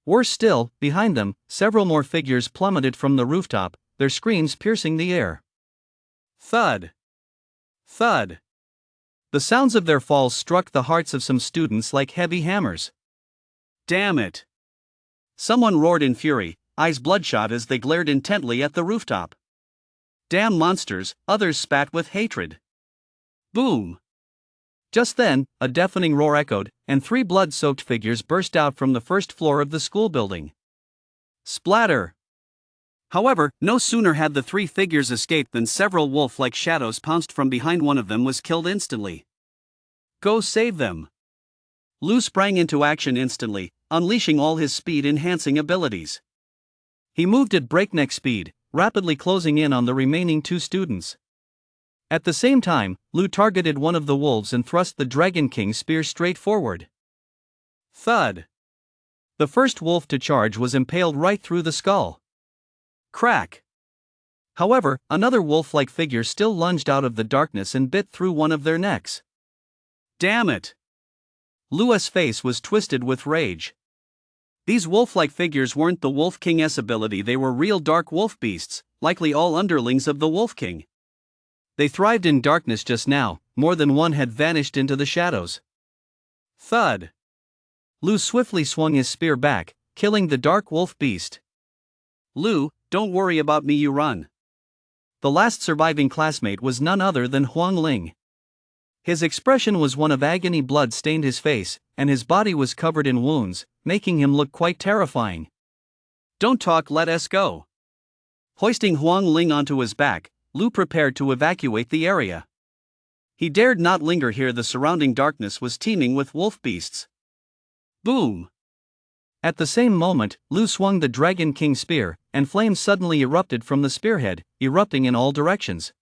Worse still, behind them, several more figures plummeted from the rooftop, their screams piercing the air. Thud. Thud. The sounds of their falls struck the hearts of some students like heavy hammers. Damn it! Someone roared in fury, eyes bloodshot as they glared intently at the rooftop. Damn monsters, others spat with hatred. Boom! Just then, a deafening roar echoed, and 3 blood-soaked figures burst out from the first floor of the school building. Splatter! However, no sooner had the 3 figures escaped than several wolf-like shadows pounced from behind. One of them was killed instantly. Go save them! Lu sprang into action instantly, unleashing all his speed-enhancing abilities. He moved at breakneck speed, rapidly closing in on the remaining 2 students. At the same time, Lu targeted one of the wolves and thrust the Dragon King's spear straight forward. Thud! The first wolf to charge was impaled right through the skull. Crack! However, another wolf-like figure still lunged out of the darkness and bit through one of their necks. Damn it! Lu's face was twisted with rage. These wolf-like figures weren't the Wolf King's ability, they were real dark wolf beasts, likely all underlings of the Wolf King. They thrived in darkness just now, more than one had vanished into the shadows. Thud! Lu swiftly swung his spear back, killing the dark wolf beast. Lu, don't worry about me, you run. The last surviving classmate was none other than Huang Ling. His expression was one of agony. Blood stained his face, and his body was covered in wounds, making him look quite terrifying. Don't talk, let us go. Hoisting Huang Ling onto his back, Lu prepared to evacuate the area. He dared not linger here, the surrounding darkness was teeming with wolf beasts. Boom! At the same moment, Lu swung the Dragon King spear, and flames suddenly erupted from the spearhead, erupting in all directions.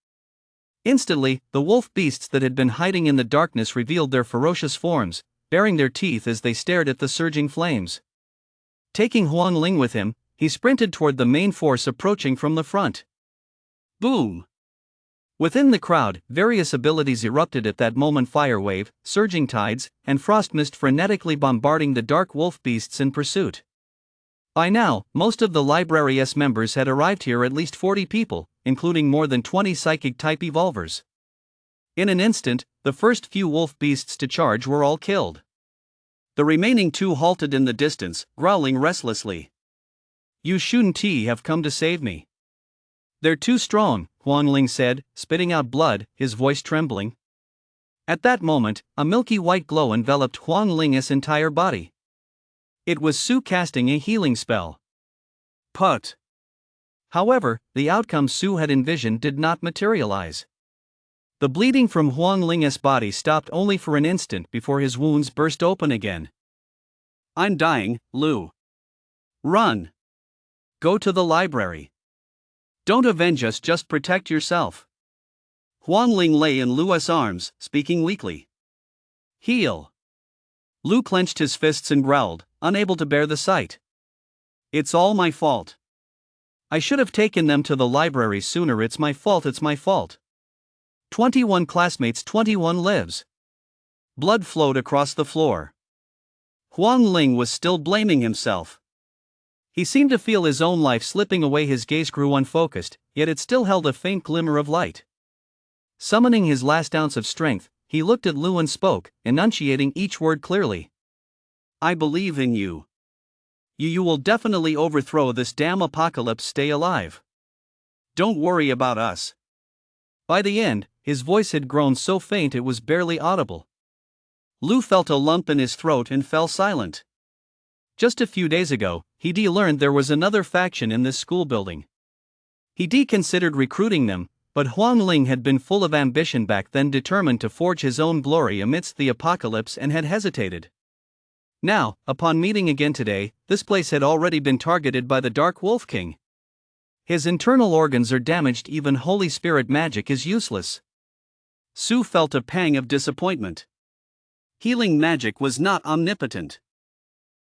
Instantly, the wolf beasts that had been hiding in the darkness revealed their ferocious forms, baring their teeth as they stared at the surging flames. Taking Huang Ling with him, he sprinted toward the main force approaching from the front. Boom! Within the crowd, various abilities erupted at that moment: fire wave, surging tides, and frost mist frenetically bombarding the dark wolf beasts in pursuit. By now, most of the library's members had arrived here, at least 40 people, including more than 20 psychic-type evolvers. In an instant, the first few wolf beasts to charge were all killed. The remaining 2 halted in the distance, growling restlessly. You shouldn't have come to save me. They're too strong, Huang Ling said, spitting out blood, his voice trembling. At that moment, a milky white glow enveloped Huang Ling's entire body. It was Su casting a healing spell. Put. However, the outcome Su had envisioned did not materialize. The bleeding from Huang Ling's body stopped only for an instant before his wounds burst open again. I'm dying, Lu. Run. Go to the library. Don't avenge us, just protect yourself. Huang Ling lay in Lu's arms, speaking weakly. Heal. Lu clenched his fists and growled, unable to bear the sight. It's all my fault. I should have taken them to the library sooner. It's my fault, it's my fault. 21 classmates, 21 lives. Blood flowed across the floor. Huang Ling was still blaming himself. He seemed to feel his own life slipping away. His gaze grew unfocused, yet it still held a faint glimmer of light. Summoning his last ounce of strength, he looked at Lu and spoke, enunciating each word clearly. I believe in you. You will definitely overthrow this damn apocalypse. Stay alive. Don't worry about us. By the end, his voice had grown so faint it was barely audible. Lu felt a lump in his throat and fell silent. Just a few days ago, he learned there was another faction in this school building. He considered recruiting them, but Huang Ling had been full of ambition back then, determined to forge his own glory amidst the apocalypse, and had hesitated. Now, upon meeting again today, this place had already been targeted by the Dark Wolf King. His internal organs are damaged, even Holy Spirit magic is useless. Su felt a pang of disappointment. Healing magic was not omnipotent.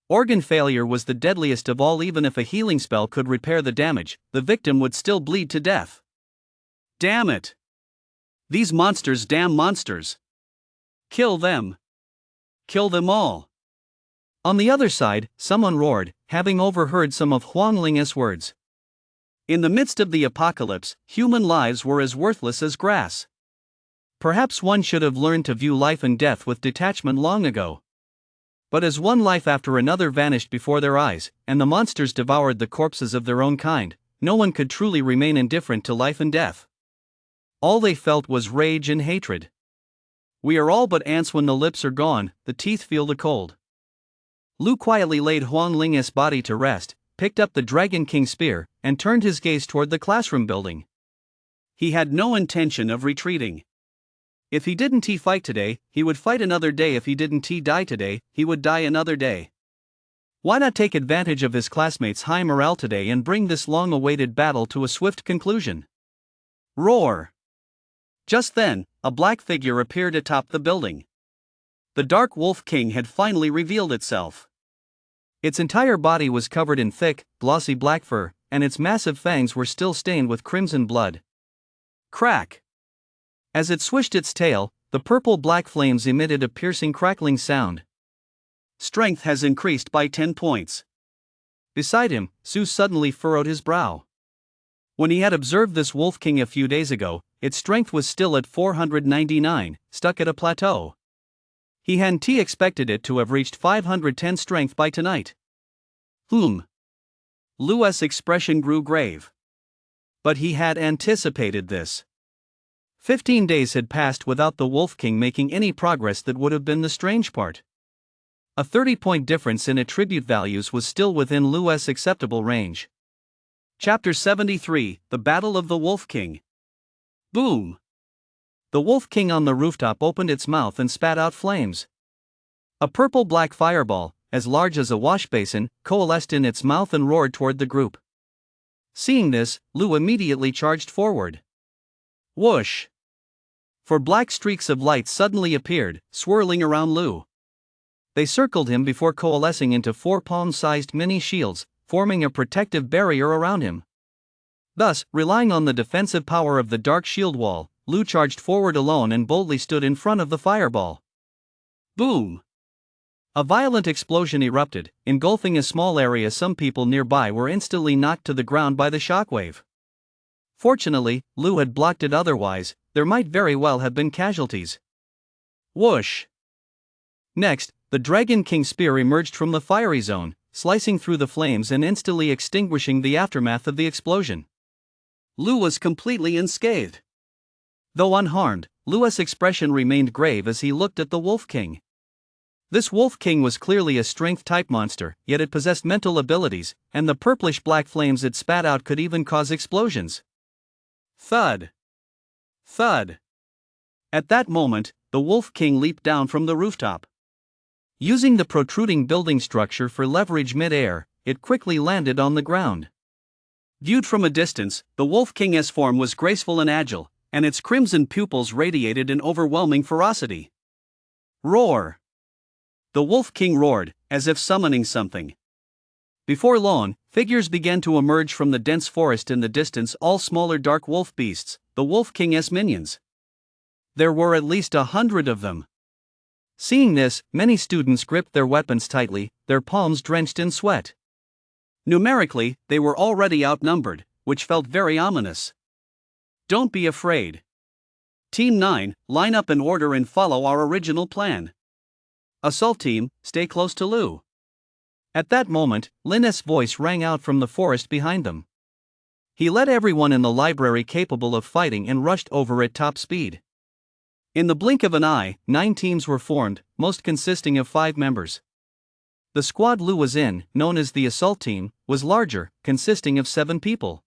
Organ failure was the deadliest of all. Even if a healing spell could repair the damage, the victim would still bleed to death. Damn it! These monsters, damn monsters! Kill them! Kill them all! On the other side, someone roared, having overheard some of Huang Ling's words. In the midst of the apocalypse, human lives were as worthless as grass. Perhaps one should have learned to view life and death with detachment long ago. But as one life after another vanished before their eyes, and the monsters devoured the corpses of their own kind, no one could truly remain indifferent to life and death. All they felt was rage and hatred. We are all but ants when the lips are gone, the teeth feel the cold. Lu quietly laid Huang Ling's body to rest, picked up the Dragon King spear, and turned his gaze toward the classroom building. He had no intention of retreating. If he didn't fight today, he would fight another day. If he didn't die today, he would die another day. Why not take advantage of his classmates' high morale today and bring this long-awaited battle to a swift conclusion? Roar! Just then, a black figure appeared atop the building. The Dark Wolf King had finally revealed itself. Its entire body was covered in thick, glossy black fur, and its massive fangs were still stained with crimson blood. Crack! As it swished its tail, the purple-black flames emitted a piercing crackling sound. Strength has increased by 10 points. Beside him, Su suddenly furrowed his brow. When he had observed this Wolf King a few days ago, its strength was still at 499, stuck at a plateau. He hadn't expected it to have reached 510 strength by tonight. Lu's expression grew grave. But he had anticipated this. 15 days had passed without the Wolf King making any progress. That would have been the strange part. A 30-point difference in attribute values was still within Lu's acceptable range. Chapter 73, The Battle of the Wolf King. Boom! The Wolf King on the rooftop opened its mouth and spat out flames. A purple-black fireball, as large as a wash basin, coalesced in its mouth and roared toward the group. Seeing this, Lu immediately charged forward. Whoosh! 4 black streaks of light suddenly appeared, swirling around Lu. They circled him before coalescing into 4 palm-sized mini shields, forming a protective barrier around him. Thus, relying on the defensive power of the dark shield wall, Lu charged forward alone and boldly stood in front of the fireball. Boom! A violent explosion erupted, engulfing a small area. Some people nearby were instantly knocked to the ground by the shockwave. Fortunately, Lu had blocked it, otherwise, there might very well have been casualties. Whoosh! Next, the Dragon King spear emerged from the fiery zone, slicing through the flames and instantly extinguishing the aftermath of the explosion. Lu was completely unscathed. Though unharmed, Lu's expression remained grave as he looked at the Wolf King. This Wolf King was clearly a strength-type monster, yet it possessed mental abilities, and the purplish-black flames it spat out could even cause explosions. Thud! Thud! At that moment, the Wolf King leaped down from the rooftop. Using the protruding building structure for leverage mid-air, it quickly landed on the ground. Viewed from a distance, the Wolf King's form was graceful and agile, and its crimson pupils radiated an overwhelming ferocity. Roar! The Wolf King roared, as if summoning something. Before long, figures began to emerge from the dense forest in the distance, all smaller dark wolf beasts, the Wolf King's minions. There were at least 100 of them. Seeing this, many students gripped their weapons tightly, their palms drenched in sweat. Numerically, they were already outnumbered, which felt very ominous. Don't be afraid. Team 9, line up in order and follow our original plan. Assault team, stay close to Lu. At that moment, Lin's voice rang out from the forest behind them. He led everyone in the library capable of fighting and rushed over at top speed. In the blink of an eye, 9 teams were formed, most consisting of 5 members. The squad Lu was in, known as the assault team, was larger, consisting of 7 people.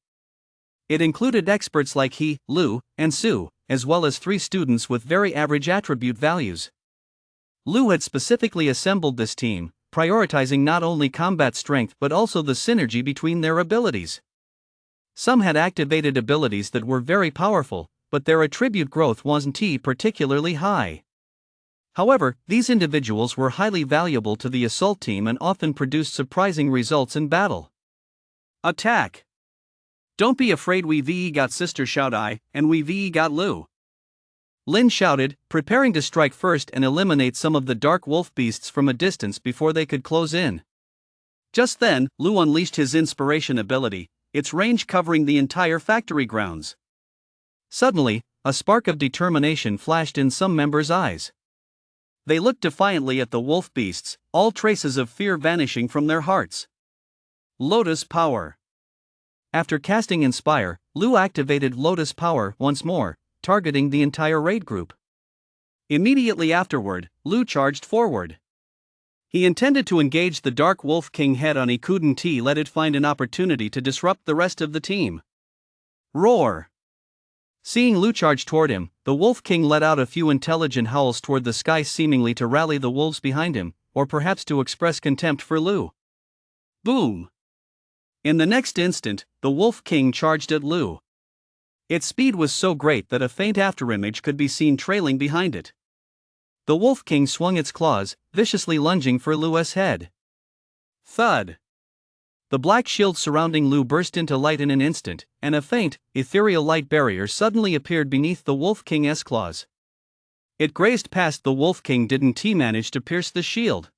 It included experts like he, Lu, and Su, as well as 3 students with very average attribute values. Lu had specifically assembled this team, prioritizing not only combat strength but also the synergy between their abilities. Some had activated abilities that were very powerful, but their attribute growth wasn't particularly high. However, these individuals were highly valuable to the assault team and often produced surprising results in battle. Attack! Don't be afraid, we got sister, shout I, and we got Lu. Lin shouted, preparing to strike first and eliminate some of the dark wolf beasts from a distance before they could close in. Just then, Lu unleashed his inspiration ability, its range covering the entire factory grounds. Suddenly, a spark of determination flashed in some members' eyes. They looked defiantly at the wolf beasts, all traces of fear vanishing from their hearts. Lotus Power. After casting Inspire, Lu activated Lotus Power once more, targeting the entire raid group. Immediately afterward, Lu charged forward. He intended to engage the Dark Wolf King head on. He couldn't let it find an opportunity to disrupt the rest of the team. Roar! Seeing Lu charge toward him, the Wolf King let out a few intelligent howls toward the sky, seemingly to rally the wolves behind him, or perhaps to express contempt for Lu. Boom! In the next instant, the Wolf King charged at Lu. Its speed was so great that a faint afterimage could be seen trailing behind it. The Wolf King swung its claws, viciously lunging for Lu's head. Thud! The black shield surrounding Lu burst into light in an instant, and a faint, ethereal light barrier suddenly appeared beneath the Wolf King's claws. It grazed past the Wolf King, didn't manage to pierce the shield.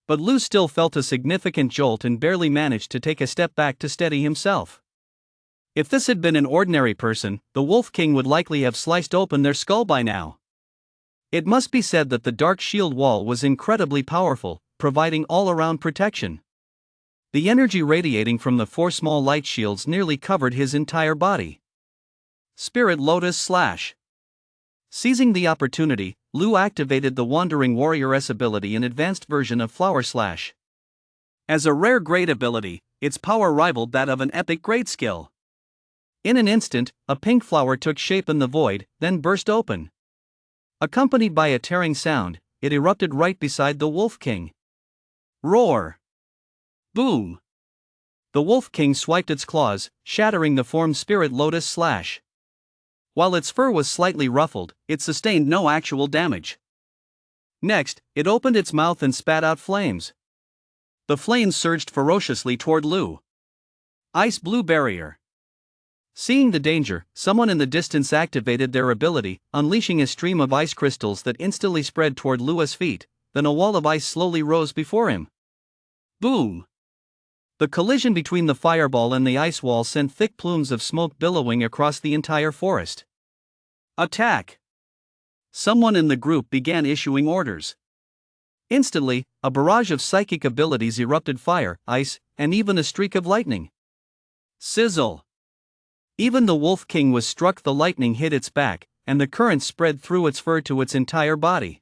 But Lu still felt a significant jolt and barely managed to take a step back to steady himself. If this had been an ordinary person, the Wolf King would likely have sliced open their skull by now. It must be said that the dark shield wall was incredibly powerful, providing all-around protection. The energy radiating from the 4 small light shields nearly covered his entire body. Spirit Lotus Slash. Seizing the opportunity, Lu activated the Wandering Warrior's ability, an advanced version of Flower Slash. As a rare grade ability, its power rivaled that of an epic grade skill. In an instant, a pink flower took shape in the void, then burst open. Accompanied by a tearing sound, it erupted right beside the Wolf King. Roar! Boom! The Wolf King swiped its claws, shattering the formed Spirit Lotus Slash. While its fur was slightly ruffled, it sustained no actual damage. Next, it opened its mouth and spat out flames. The flames surged ferociously toward Lu. Ice Blue Barrier. Seeing the danger, someone in the distance activated their ability, unleashing a stream of ice crystals that instantly spread toward Lu's feet, then a wall of ice slowly rose before him. Boom! The collision between the fireball and the ice wall sent thick plumes of smoke billowing across the entire forest. Attack! Someone in the group began issuing orders. Instantly, a barrage of psychic abilities erupted: fire, ice, and even a streak of lightning. Sizzle! Even the Wolf King was struck. The lightning hit its back, and the current spread through its fur to its entire body.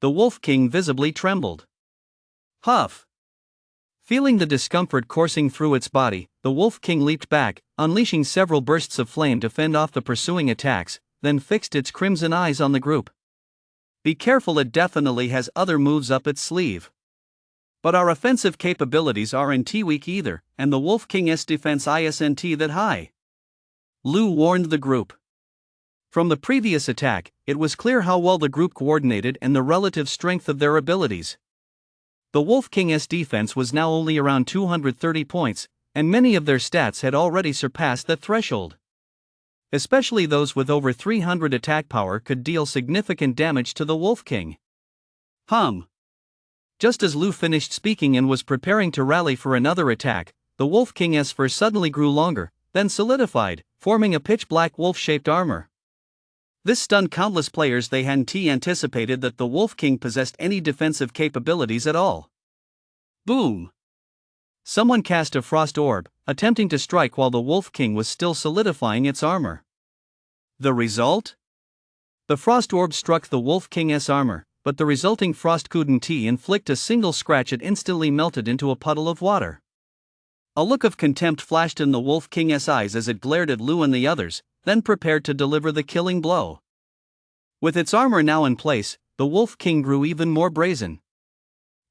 The Wolf King visibly trembled. Huff! Feeling the discomfort coursing through its body, the Wolf King leaped back, unleashing several bursts of flame to fend off the pursuing attacks, then fixed its crimson eyes on the group. Be careful, it definitely has other moves up its sleeve. But our offensive capabilities aren't weak either, and the Wolf King's defense isn't that high. Lu warned the group. From the previous attack, it was clear how well the group coordinated and the relative strength of their abilities. The Wolf King's defense was now only around 230 points, and many of their stats had already surpassed that threshold. Especially those with over 300 attack power could deal significant damage to the Wolf King. Just as Lu finished speaking and was preparing to rally for another attack, the Wolf King's fur suddenly grew longer, then solidified, forming a pitch-black wolf-shaped armor. This stunned countless players. They hadn't anticipated that the Wolf King possessed any defensive capabilities at all. Boom! Someone cast a frost orb, attempting to strike while the Wolf King was still solidifying its armor. The result? The frost orb struck the Wolf King's armor, but the resulting frost couldn't inflict a single scratch. It instantly melted into a puddle of water. A look of contempt flashed in the Wolf King's eyes as it glared at Lu and the others, then prepared to deliver the killing blow. With its armor now in place, the Wolf King grew even more brazen.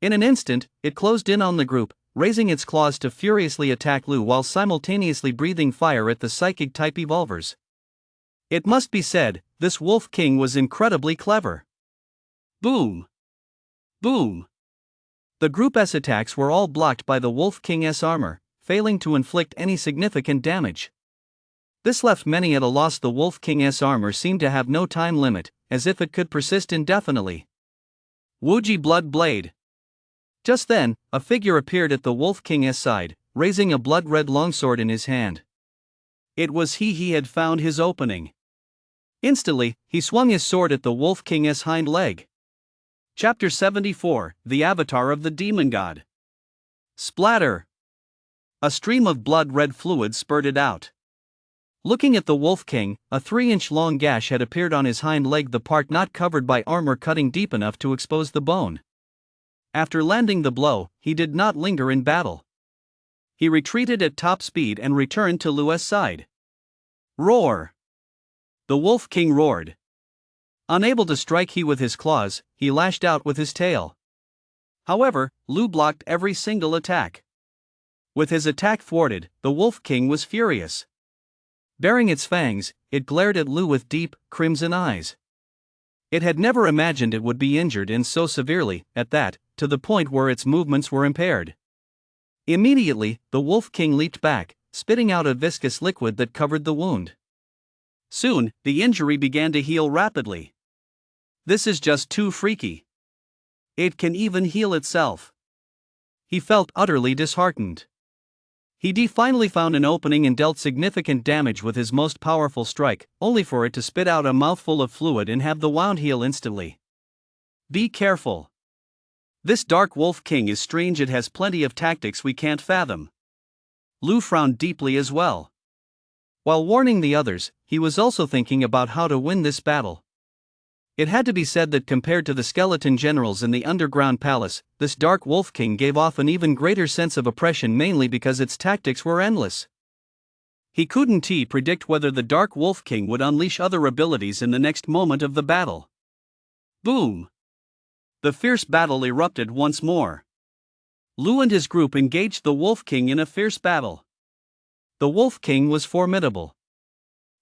In an instant, it closed in on the group, raising its claws to furiously attack Lu while simultaneously breathing fire at the psychic-type evolvers. It must be said, this Wolf King was incredibly clever. Boom! Boom! The group's attacks were all blocked by the Wolf King's armor, failing to inflict any significant damage. This left many at a loss. The Wolf King's armor seemed to have no time limit, as if it could persist indefinitely. Wuji Blood Blade. Just then, a figure appeared at the Wolf King's side, raising a blood-red longsword in his hand. It was he had found his opening. Instantly, he swung his sword at the Wolf King's hind leg. Chapter 74, The Avatar of the Demon God. Splatter! A stream of blood-red fluid spurted out. Looking at the Wolf King, a 3-inch long gash had appeared on his hind leg, the part not covered by armor cutting deep enough to expose the bone. After landing the blow, he did not linger in battle. He retreated at top speed and returned to Lu's side. Roar! The Wolf King roared. Unable to strike he with his claws, he lashed out with his tail. However, Lu blocked every single attack. With his attack thwarted, the Wolf King was furious. Baring its fangs, it glared at Lu with deep, crimson eyes. It had never imagined it would be injured and so severely, at that, to the point where its movements were impaired. Immediately, the Wolf King leaped back, spitting out a viscous liquid that covered the wound. Soon, the injury began to heal rapidly. This is just too freaky. It can even heal itself. He felt utterly disheartened. He finally found an opening and dealt significant damage with his most powerful strike, only for it to spit out a mouthful of fluid and have the wound heal instantly. Be careful. This Dark Wolf King is strange. It has plenty of tactics we can't fathom. Lu frowned deeply as well. While warning the others, he was also thinking about how to win this battle. It had to be said that compared to the skeleton generals in the underground palace, this Dark Wolf King gave off an even greater sense of oppression, mainly because its tactics were endless. He couldn't predict whether the Dark Wolf King would unleash other abilities in the next moment of the battle. Boom! The fierce battle erupted once more. Lu and his group engaged the Wolf King in a fierce battle. The Wolf King was formidable.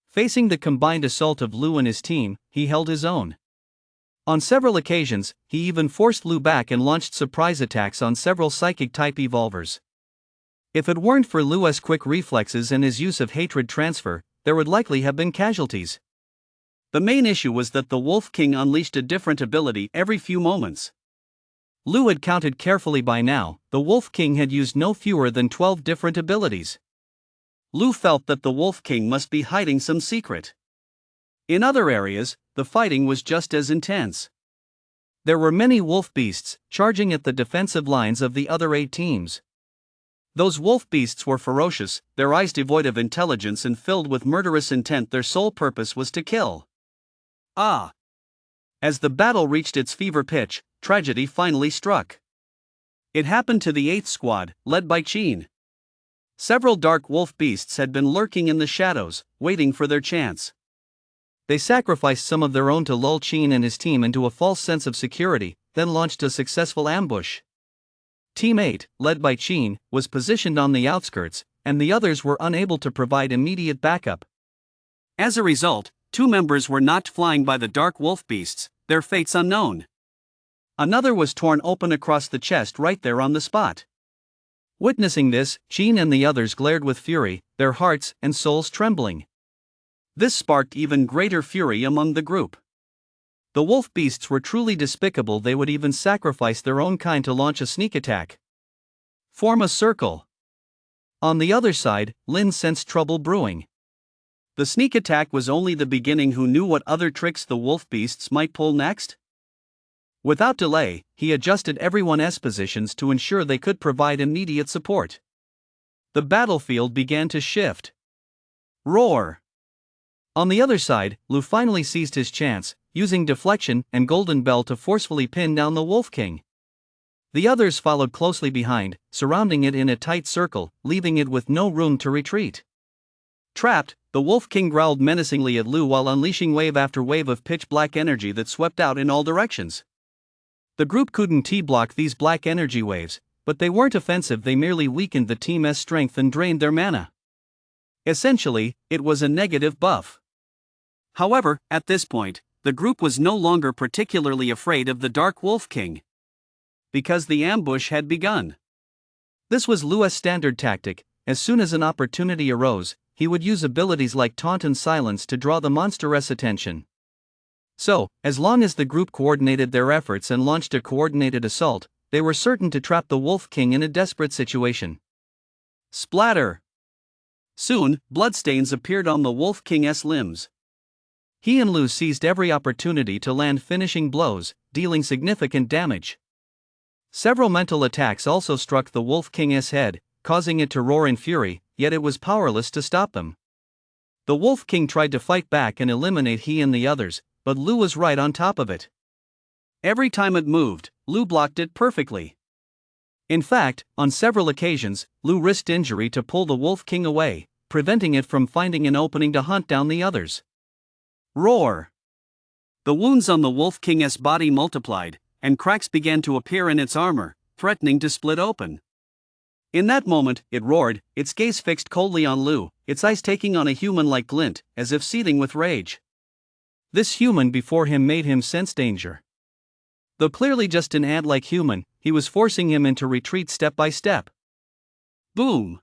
Facing the combined assault of Lu and his team, he held his own. On several occasions, he even forced Lu back and launched surprise attacks on several psychic-type evolvers. If it weren't for Lu's quick reflexes and his use of hatred transfer, there would likely have been casualties. The main issue was that the Wolf King unleashed a different ability every few moments. Lu had counted carefully by now. The Wolf King had used no fewer than 12 different abilities. Lu felt that the Wolf King must be hiding some secret. In other areas, the fighting was just as intense. There were many wolf beasts charging at the defensive lines of the other 8 teams. Those wolf beasts were ferocious, their eyes devoid of intelligence and filled with murderous intent. Their sole purpose was to kill. As the battle reached its fever pitch, tragedy finally struck. It happened to the 8th squad, led by Qin. Several dark wolf beasts had been lurking in the shadows, waiting for their chance. They sacrificed some of their own to lull Qin and his team into a false sense of security, then launched a successful ambush. Team 8, led by Qin, was positioned on the outskirts, and the others were unable to provide immediate backup. As a result, 2 members were knocked flying by the dark wolf beasts, their fates unknown. Another was torn open across the chest right there on the spot. Witnessing this, Qin and the others glared with fury, their hearts and souls trembling. This sparked even greater fury among the group. The wolf beasts were truly despicable, they would even sacrifice their own kind to launch a sneak attack. Form a circle. On the other side, Lin sensed trouble brewing. The sneak attack was only the beginning. Who knew what other tricks the wolf beasts might pull next? Without delay, he adjusted everyone's positions to ensure they could provide immediate support. The battlefield began to shift. Roar! On the other side, Lu finally seized his chance, using deflection and golden bell to forcefully pin down the Wolf King. The others followed closely behind, surrounding it in a tight circle, leaving it with no room to retreat. Trapped, the Wolf King growled menacingly at Lu while unleashing wave after wave of pitch-black energy that swept out in all directions. The group couldn't block these black energy waves, but they weren't offensive, they merely weakened the team's strength and drained their mana. Essentially, it was a negative buff. However, at this point, the group was no longer particularly afraid of the Dark Wolf King, because the ambush had begun. This was Lu's standard tactic. As soon as an opportunity arose, he would use abilities like Taunt and Silence to draw the monster's attention. So, as long as the group coordinated their efforts and launched a coordinated assault, they were certain to trap the Wolf King in a desperate situation. Splatter! Soon, bloodstains appeared on the Wolf King's limbs. He and Lu seized every opportunity to land finishing blows, dealing significant damage. Several mental attacks also struck the Wolf King's head, causing it to roar in fury, yet it was powerless to stop them. The Wolf King tried to fight back and eliminate he and the others, but Lu was right on top of it. Every time it moved, Lu blocked it perfectly. In fact, on several occasions, Lu risked injury to pull the Wolf King away, preventing it from finding an opening to hunt down the others. Roar! The wounds on the Wolf King's body multiplied, and cracks began to appear in its armor, threatening to split open. In that moment, it roared, its gaze fixed coldly on Lu, its eyes taking on a human-like glint, as if seething with rage. This human before him made him sense danger. Though clearly just an ant-like human, he was forcing him into retreat step by step. Boom!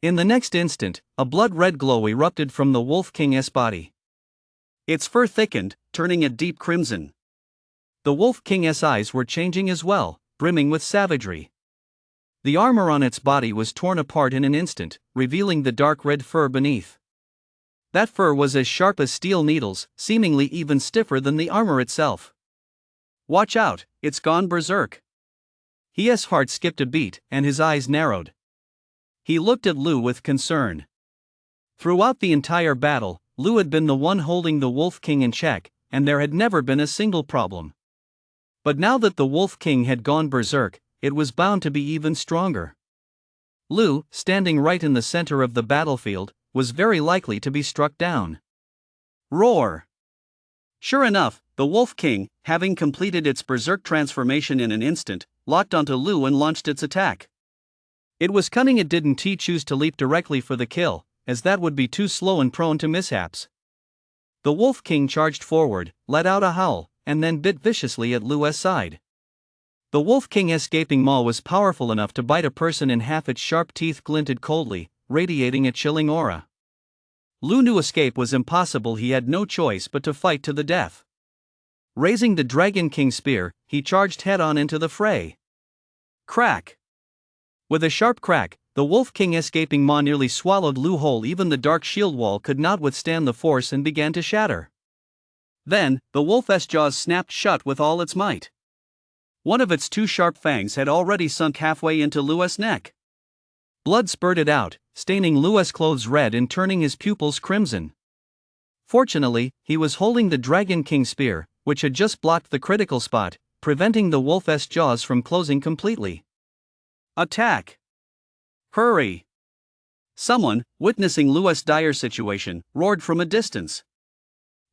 In the next instant, a blood-red glow erupted from the Wolf King's body. Its fur thickened, turning a deep crimson. The Wolf King's eyes were changing as well, brimming with savagery. The armor on its body was torn apart in an instant, revealing the dark red fur beneath. That fur was as sharp as steel needles, seemingly even stiffer than the armor itself. Watch out, it's gone berserk. His heart skipped a beat, and his eyes narrowed. He looked at Lu with concern. Throughout the entire battle, Lu had been the one holding the Wolf King in check, and there had never been a single problem. But now that the Wolf King had gone berserk, it was bound to be even stronger. Lu, standing right in the center of the battlefield, was very likely to be struck down. Roar! Sure enough, the Wolf King, having completed its berserk transformation in an instant, locked onto Lu and launched its attack. It was cunning, it didn't choose to leap directly for the kill, as that would be too slow and prone to mishaps. The Wolf King charged forward, let out a howl, and then bit viciously at Lu's side. The Wolf King's gaping maw was powerful enough to bite a person in half. Its sharp teeth glinted coldly, radiating a chilling aura. Lu knew escape was impossible, he had no choice but to fight to the death. Raising the Dragon King spear, he charged head-on into the fray. Crack! With a sharp crack, the Wolf King's gaping maw nearly swallowed Lu whole. Even the dark shield wall could not withstand the force and began to shatter. Then, the wolf's jaws snapped shut with all its might. One of its two sharp fangs had already sunk halfway into Lu's neck. Blood spurted out, staining Lu's clothes red and turning his pupils crimson. Fortunately, he was holding the Dragon King spear, which had just blocked the critical spot, preventing the wolf's jaws from closing completely. Attack! Hurry! Someone, witnessing Lu's dire situation, roared from a distance.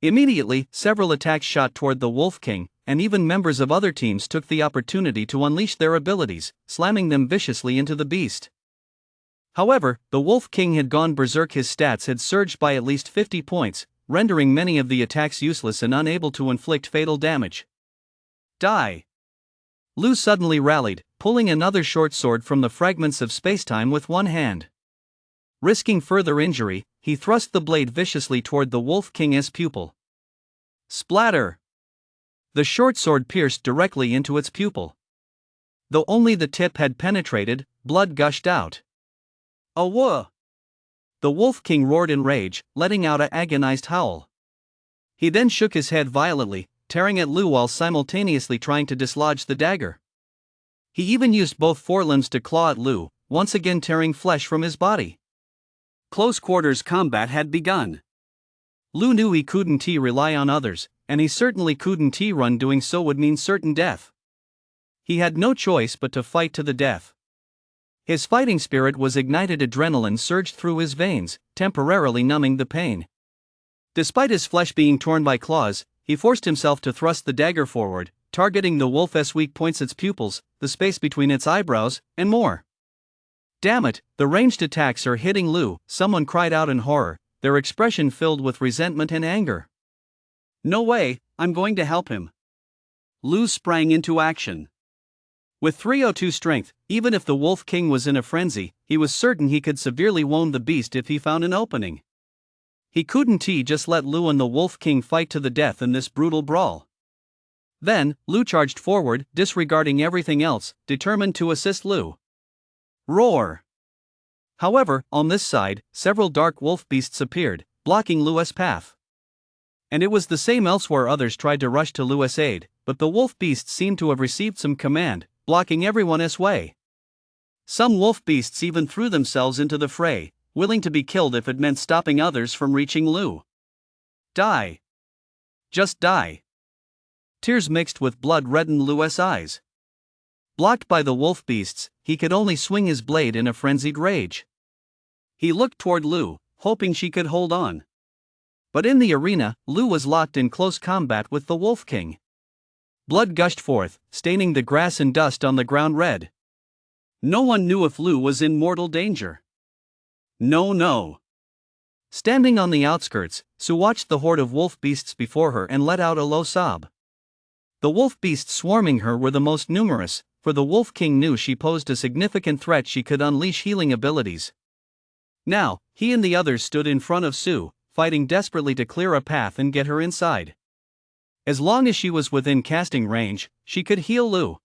Immediately, several attacks shot toward the Wolf King, and even members of other teams took the opportunity to unleash their abilities, slamming them viciously into the beast. However, the Wolf King had gone berserk. His stats had surged by at least 50 points, rendering many of the attacks useless and unable to inflict fatal damage. Die! Lu suddenly rallied, pulling another short sword from the fragments of spacetime with one hand. Risking further injury, he thrust the blade viciously toward the Wolf King's pupil. Splatter! The short sword pierced directly into its pupil. Though only the tip had penetrated, blood gushed out. Awoke! The Wolf King roared in rage, letting out an agonized howl. He then shook his head violently, tearing at Lu while simultaneously trying to dislodge the dagger. He even used both forelimbs to claw at Lu, once again tearing flesh from his body. Close quarters combat had begun. Lu knew he couldn't rely on others, and he certainly couldn't run. Doing so would mean certain death. He had no choice but to fight to the death. His fighting spirit was ignited. Adrenaline surged through his veins, temporarily numbing the pain. Despite his flesh being torn by claws, he forced himself to thrust the dagger forward, targeting the wolf's weak points, its pupils, the space between its eyebrows, and more. Damn it, the ranged attacks are hitting Lu, someone cried out in horror, their expression filled with resentment and anger. No way, I'm going to help him. Lu sprang into action. With 302 strength, even if the Wolf King was in a frenzy, he was certain he could severely wound the beast if he found an opening. He couldn't just let Lu and the Wolf King fight to the death in this brutal brawl. Then, Lu charged forward, disregarding everything else, determined to assist Lu. Roar! However, on this side, several dark wolf beasts appeared, blocking Lu's path. And it was the same elsewhere. Others tried to rush to Lu's aid, but the wolf beasts seemed to have received some command, blocking everyone's way. Some wolf beasts even threw themselves into the fray, willing to be killed if it meant stopping others from reaching Lu. Die. Just die. Tears mixed with blood reddened Lu's eyes. Blocked by the wolf beasts, he could only swing his blade in a frenzied rage. He looked toward Lu, hoping she could hold on. But in the arena, Lu was locked in close combat with the Wolf King. Blood gushed forth, staining the grass and dust on the ground red. No one knew if Lu was in mortal danger. No. Standing on the outskirts, Su watched the horde of wolf beasts before her and let out a low sob. The wolf beasts swarming her were the most numerous, for the Wolf King knew she posed a significant threat. She could unleash healing abilities. Now, he and the others stood in front of Su, fighting desperately to clear a path and get her inside. As long as she was within casting range, she could heal Lu.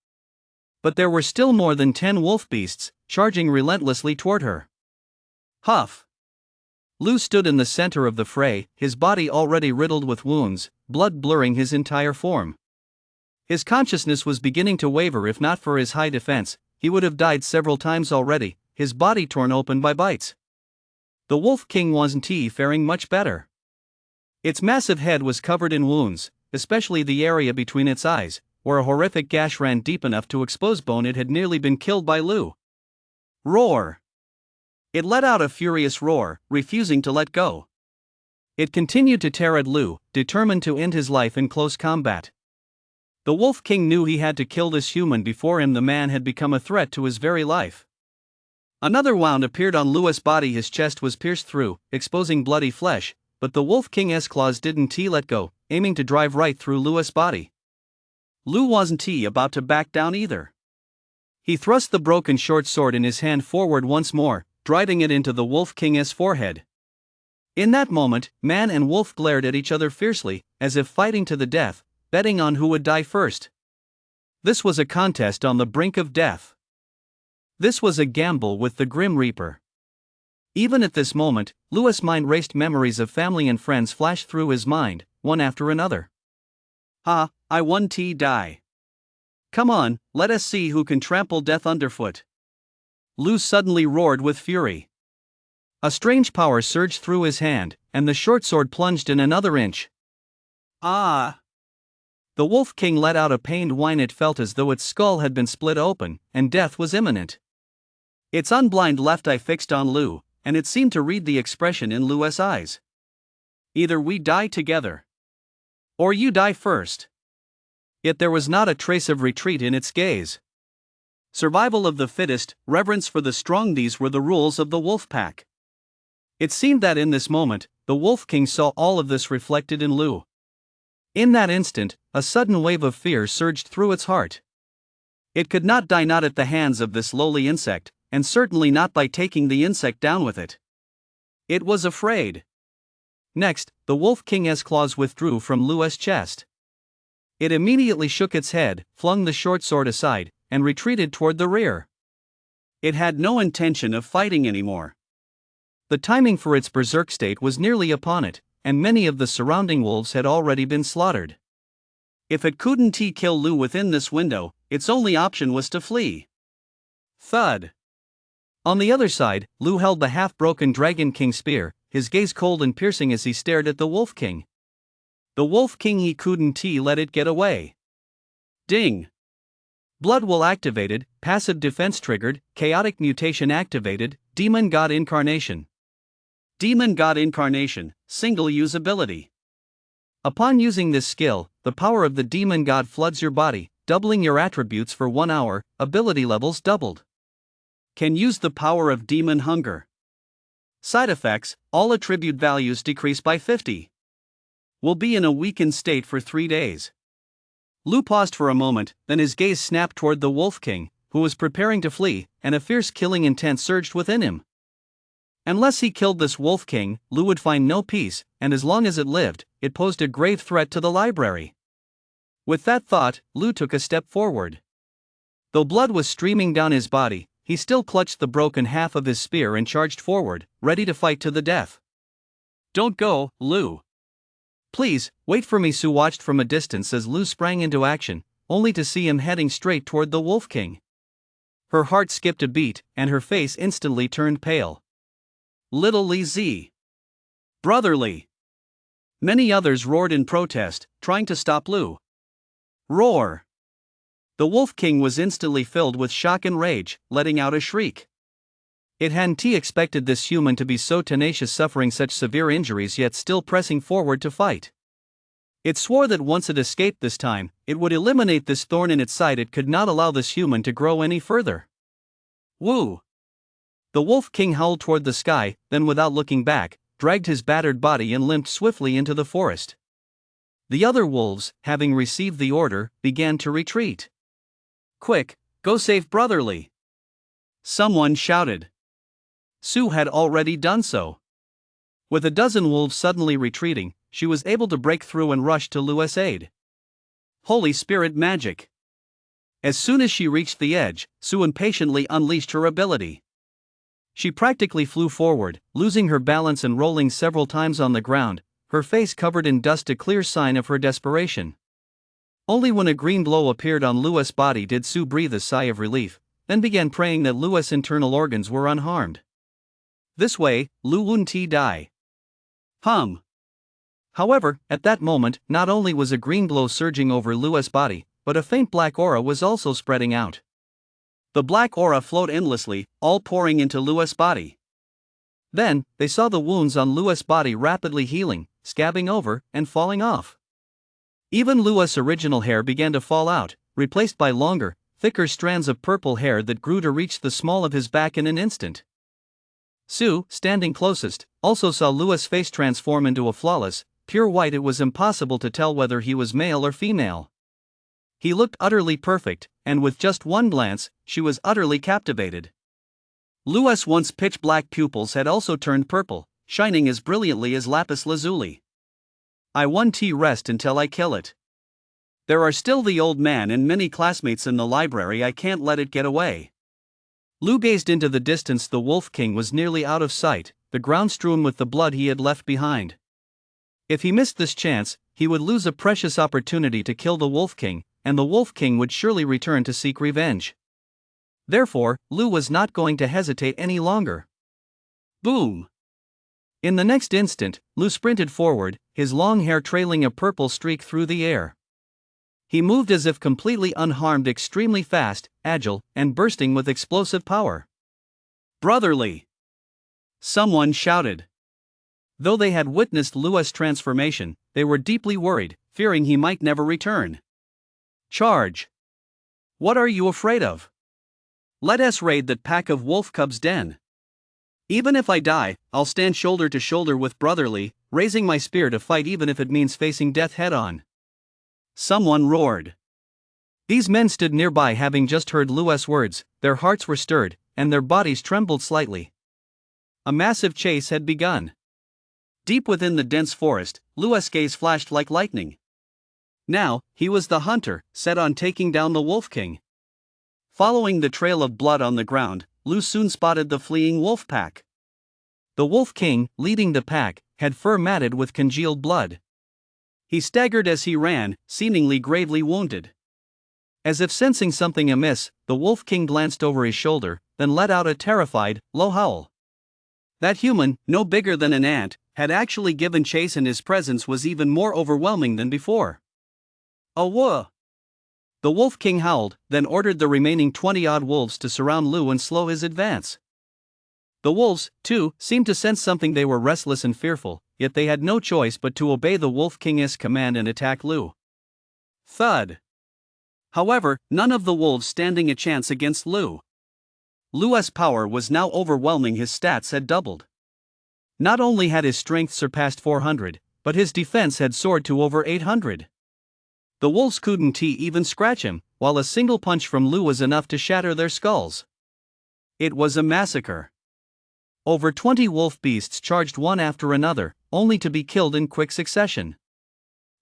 But there were still more than 10 wolf beasts, charging relentlessly toward her. Huff! Lu stood in the center of the fray, his body already riddled with wounds, blood blurring his entire form. His consciousness was beginning to waver. If not for his high defense, he would have died several times already, his body torn open by bites. The Wolf King wasn't faring much better. Its massive head was covered in wounds, especially the area between its eyes, where a horrific gash ran deep enough to expose bone. It had nearly been killed by Lu. Roar! It let out a furious roar, refusing to let go. It continued to tear at Lu, determined to end his life in close combat. The Wolf King knew he had to kill this human before him. The man had become a threat to his very life. Another wound appeared on Lu's body. His chest was pierced through, exposing bloody flesh, but the Wolf King's claws didn't let go, aiming to drive right through Lu's body. Lu wasn't about to back down either. He thrust the broken short sword in his hand forward once more, driving it into the Wolf King's forehead. In that moment, man and wolf glared at each other fiercely, as if fighting to the death, betting on who would die first. This was a contest on the brink of death. This was a gamble with the Grim Reaper. Even at this moment, Lu's mind raced. Memories of family and friends flashed through his mind, one after another. I won. Die. Come on, let us see who can trample death underfoot. Lu suddenly roared with fury. A strange power surged through his hand, and the short sword plunged in another inch. Ah! The Wolf King let out a pained whine. It felt as though its skull had been split open, and death was imminent. Its unblind left eye fixed on Lu, and it seemed to read the expression in Lu's eyes. Either we die together, or you die first. Yet there was not a trace of retreat in its gaze. Survival of the fittest, reverence for the strong, these were the rules of the wolf pack. It seemed that in this moment, the Wolf King saw all of this reflected in Lu. In that instant, a sudden wave of fear surged through its heart. It could not die, not at the hands of this lowly insect, and certainly not by taking the insect down with it. It was afraid. Next, the Wolf King's claws withdrew from Lu's chest. It immediately shook its head, flung the short sword aside, and retreated toward the rear. It had no intention of fighting anymore. The timing for its berserk state was nearly upon it, and many of the surrounding wolves had already been slaughtered. If it couldn't kill Lu within this window, its only option was to flee. Thud. On the other side, Lu held the half-broken Dragon King spear, his gaze cold and piercing as he stared at the Wolf King. The Wolf King he couldn't let it get away. Ding. Blood will activated, passive defense triggered, chaotic mutation activated, demon god incarnation. Demon god incarnation, single usability. Upon using this skill, the power of the demon god floods your body, doubling your attributes for 1 hour, ability levels doubled. Can use the power of demon hunger. Side effects, all attribute values decrease by 50. Will be in a weakened state for 3 days. Lu paused for a moment, then his gaze snapped toward the Wolf King, who was preparing to flee, and a fierce killing intent surged within him. Unless he killed this Wolf King, Lu would find no peace, and as long as it lived, it posed a grave threat to the library. With that thought, Lu took a step forward. Though blood was streaming down his body, he still clutched the broken half of his spear and charged forward, ready to fight to the death. Don't go, Lu. Please, wait for me. Su watched from a distance as Lu sprang into action, only to see him heading straight toward the Wolf King. Her heart skipped a beat, and her face instantly turned pale. Little Li Z. Brotherly. Many others roared in protest, trying to stop Lu. Roar. The Wolf King was instantly filled with shock and rage, letting out a shriek. It hadn't expected this human to be so tenacious, suffering such severe injuries yet still pressing forward to fight. It swore that once it escaped this time, it would eliminate this thorn in its side. It could not allow this human to grow any further. Woo! The Wolf King howled toward the sky, then without looking back, dragged his battered body and limped swiftly into the forest. The other wolves, having received the order, began to retreat. Quick, go save Brotherly! Someone shouted. Su had already done so. With a dozen wolves suddenly retreating, she was able to break through and rush to Lu's aid. Holy Spirit magic! As soon as she reached the edge, Su impatiently unleashed her ability. She practically flew forward, losing her balance and rolling several times on the ground, her face covered in dust, a clear sign of her desperation. Only when a green glow appeared on Lu's body did Su breathe a sigh of relief, then began praying that Lu's internal organs were unharmed. This way, Lu wouldn't die. However, at that moment, not only was a green glow surging over Lu's body, but a faint black aura was also spreading out. The black aura flowed endlessly, all pouring into Lu's body. Then, they saw the wounds on Lu's body rapidly healing, scabbing over, and falling off. Even Lu's original hair began to fall out, replaced by longer, thicker strands of purple hair that grew to reach the small of his back in an instant. Su, standing closest, also saw Lu's face transform into a flawless, pure white. It was impossible to tell whether he was male or female. He looked utterly perfect, and with just one glance, she was utterly captivated. Lu's once pitch-black pupils had also turned purple, shining as brilliantly as lapis lazuli. I won't rest until I kill it. There are still the old man and many classmates in the library. I can't let it get away. Lu gazed into the distance. The Wolf King was nearly out of sight, the ground strewn with the blood he had left behind. If he missed this chance, he would lose a precious opportunity to kill the Wolf King, and the Wolf King would surely return to seek revenge. Therefore, Lu was not going to hesitate any longer. Boom! In the next instant, Lu sprinted forward, his long hair trailing a purple streak through the air. He moved as if completely unharmed, extremely fast, agile, and bursting with explosive power. Brotherly! Someone shouted. Though they had witnessed Lu's transformation, they were deeply worried, fearing he might never return. Charge! What are you afraid of? Let us raid that pack of wolf cubs' den. Even if I die, I'll stand shoulder to shoulder with Brotherly, raising my spear to fight even if it means facing death head-on. Someone roared. These men stood nearby, having just heard Lu's words. Their hearts were stirred, and their bodies trembled slightly. A massive chase had begun. Deep within the dense forest, Lu's gaze flashed like lightning. Now, he was the hunter, set on taking down the Wolf King. Following the trail of blood on the ground, Lu soon spotted the fleeing wolf pack. The Wolf King, leading the pack, had fur matted with congealed blood. He staggered as he ran, seemingly gravely wounded. As if sensing something amiss, the Wolf King glanced over his shoulder, then let out a terrified, low howl. That human, no bigger than an ant, had actually given chase, and his presence was even more overwhelming than before. Awoke! The Wolf King howled, then ordered the remaining 20-odd wolves to surround Lu and slow his advance. The wolves, too, seemed to sense something. They were restless and fearful, yet they had no choice but to obey the Wolf King's command and attack Lu. Thud! However, none of the wolves standing a chance against Lu. Lu's power was now overwhelming. His stats had doubled. Not only had his strength surpassed 400, but his defense had soared to over 800. The wolves couldn't even scratch him, while a single punch from Lu was enough to shatter their skulls. It was a massacre. Over 20 wolf beasts charged one after another, only to be killed in quick succession.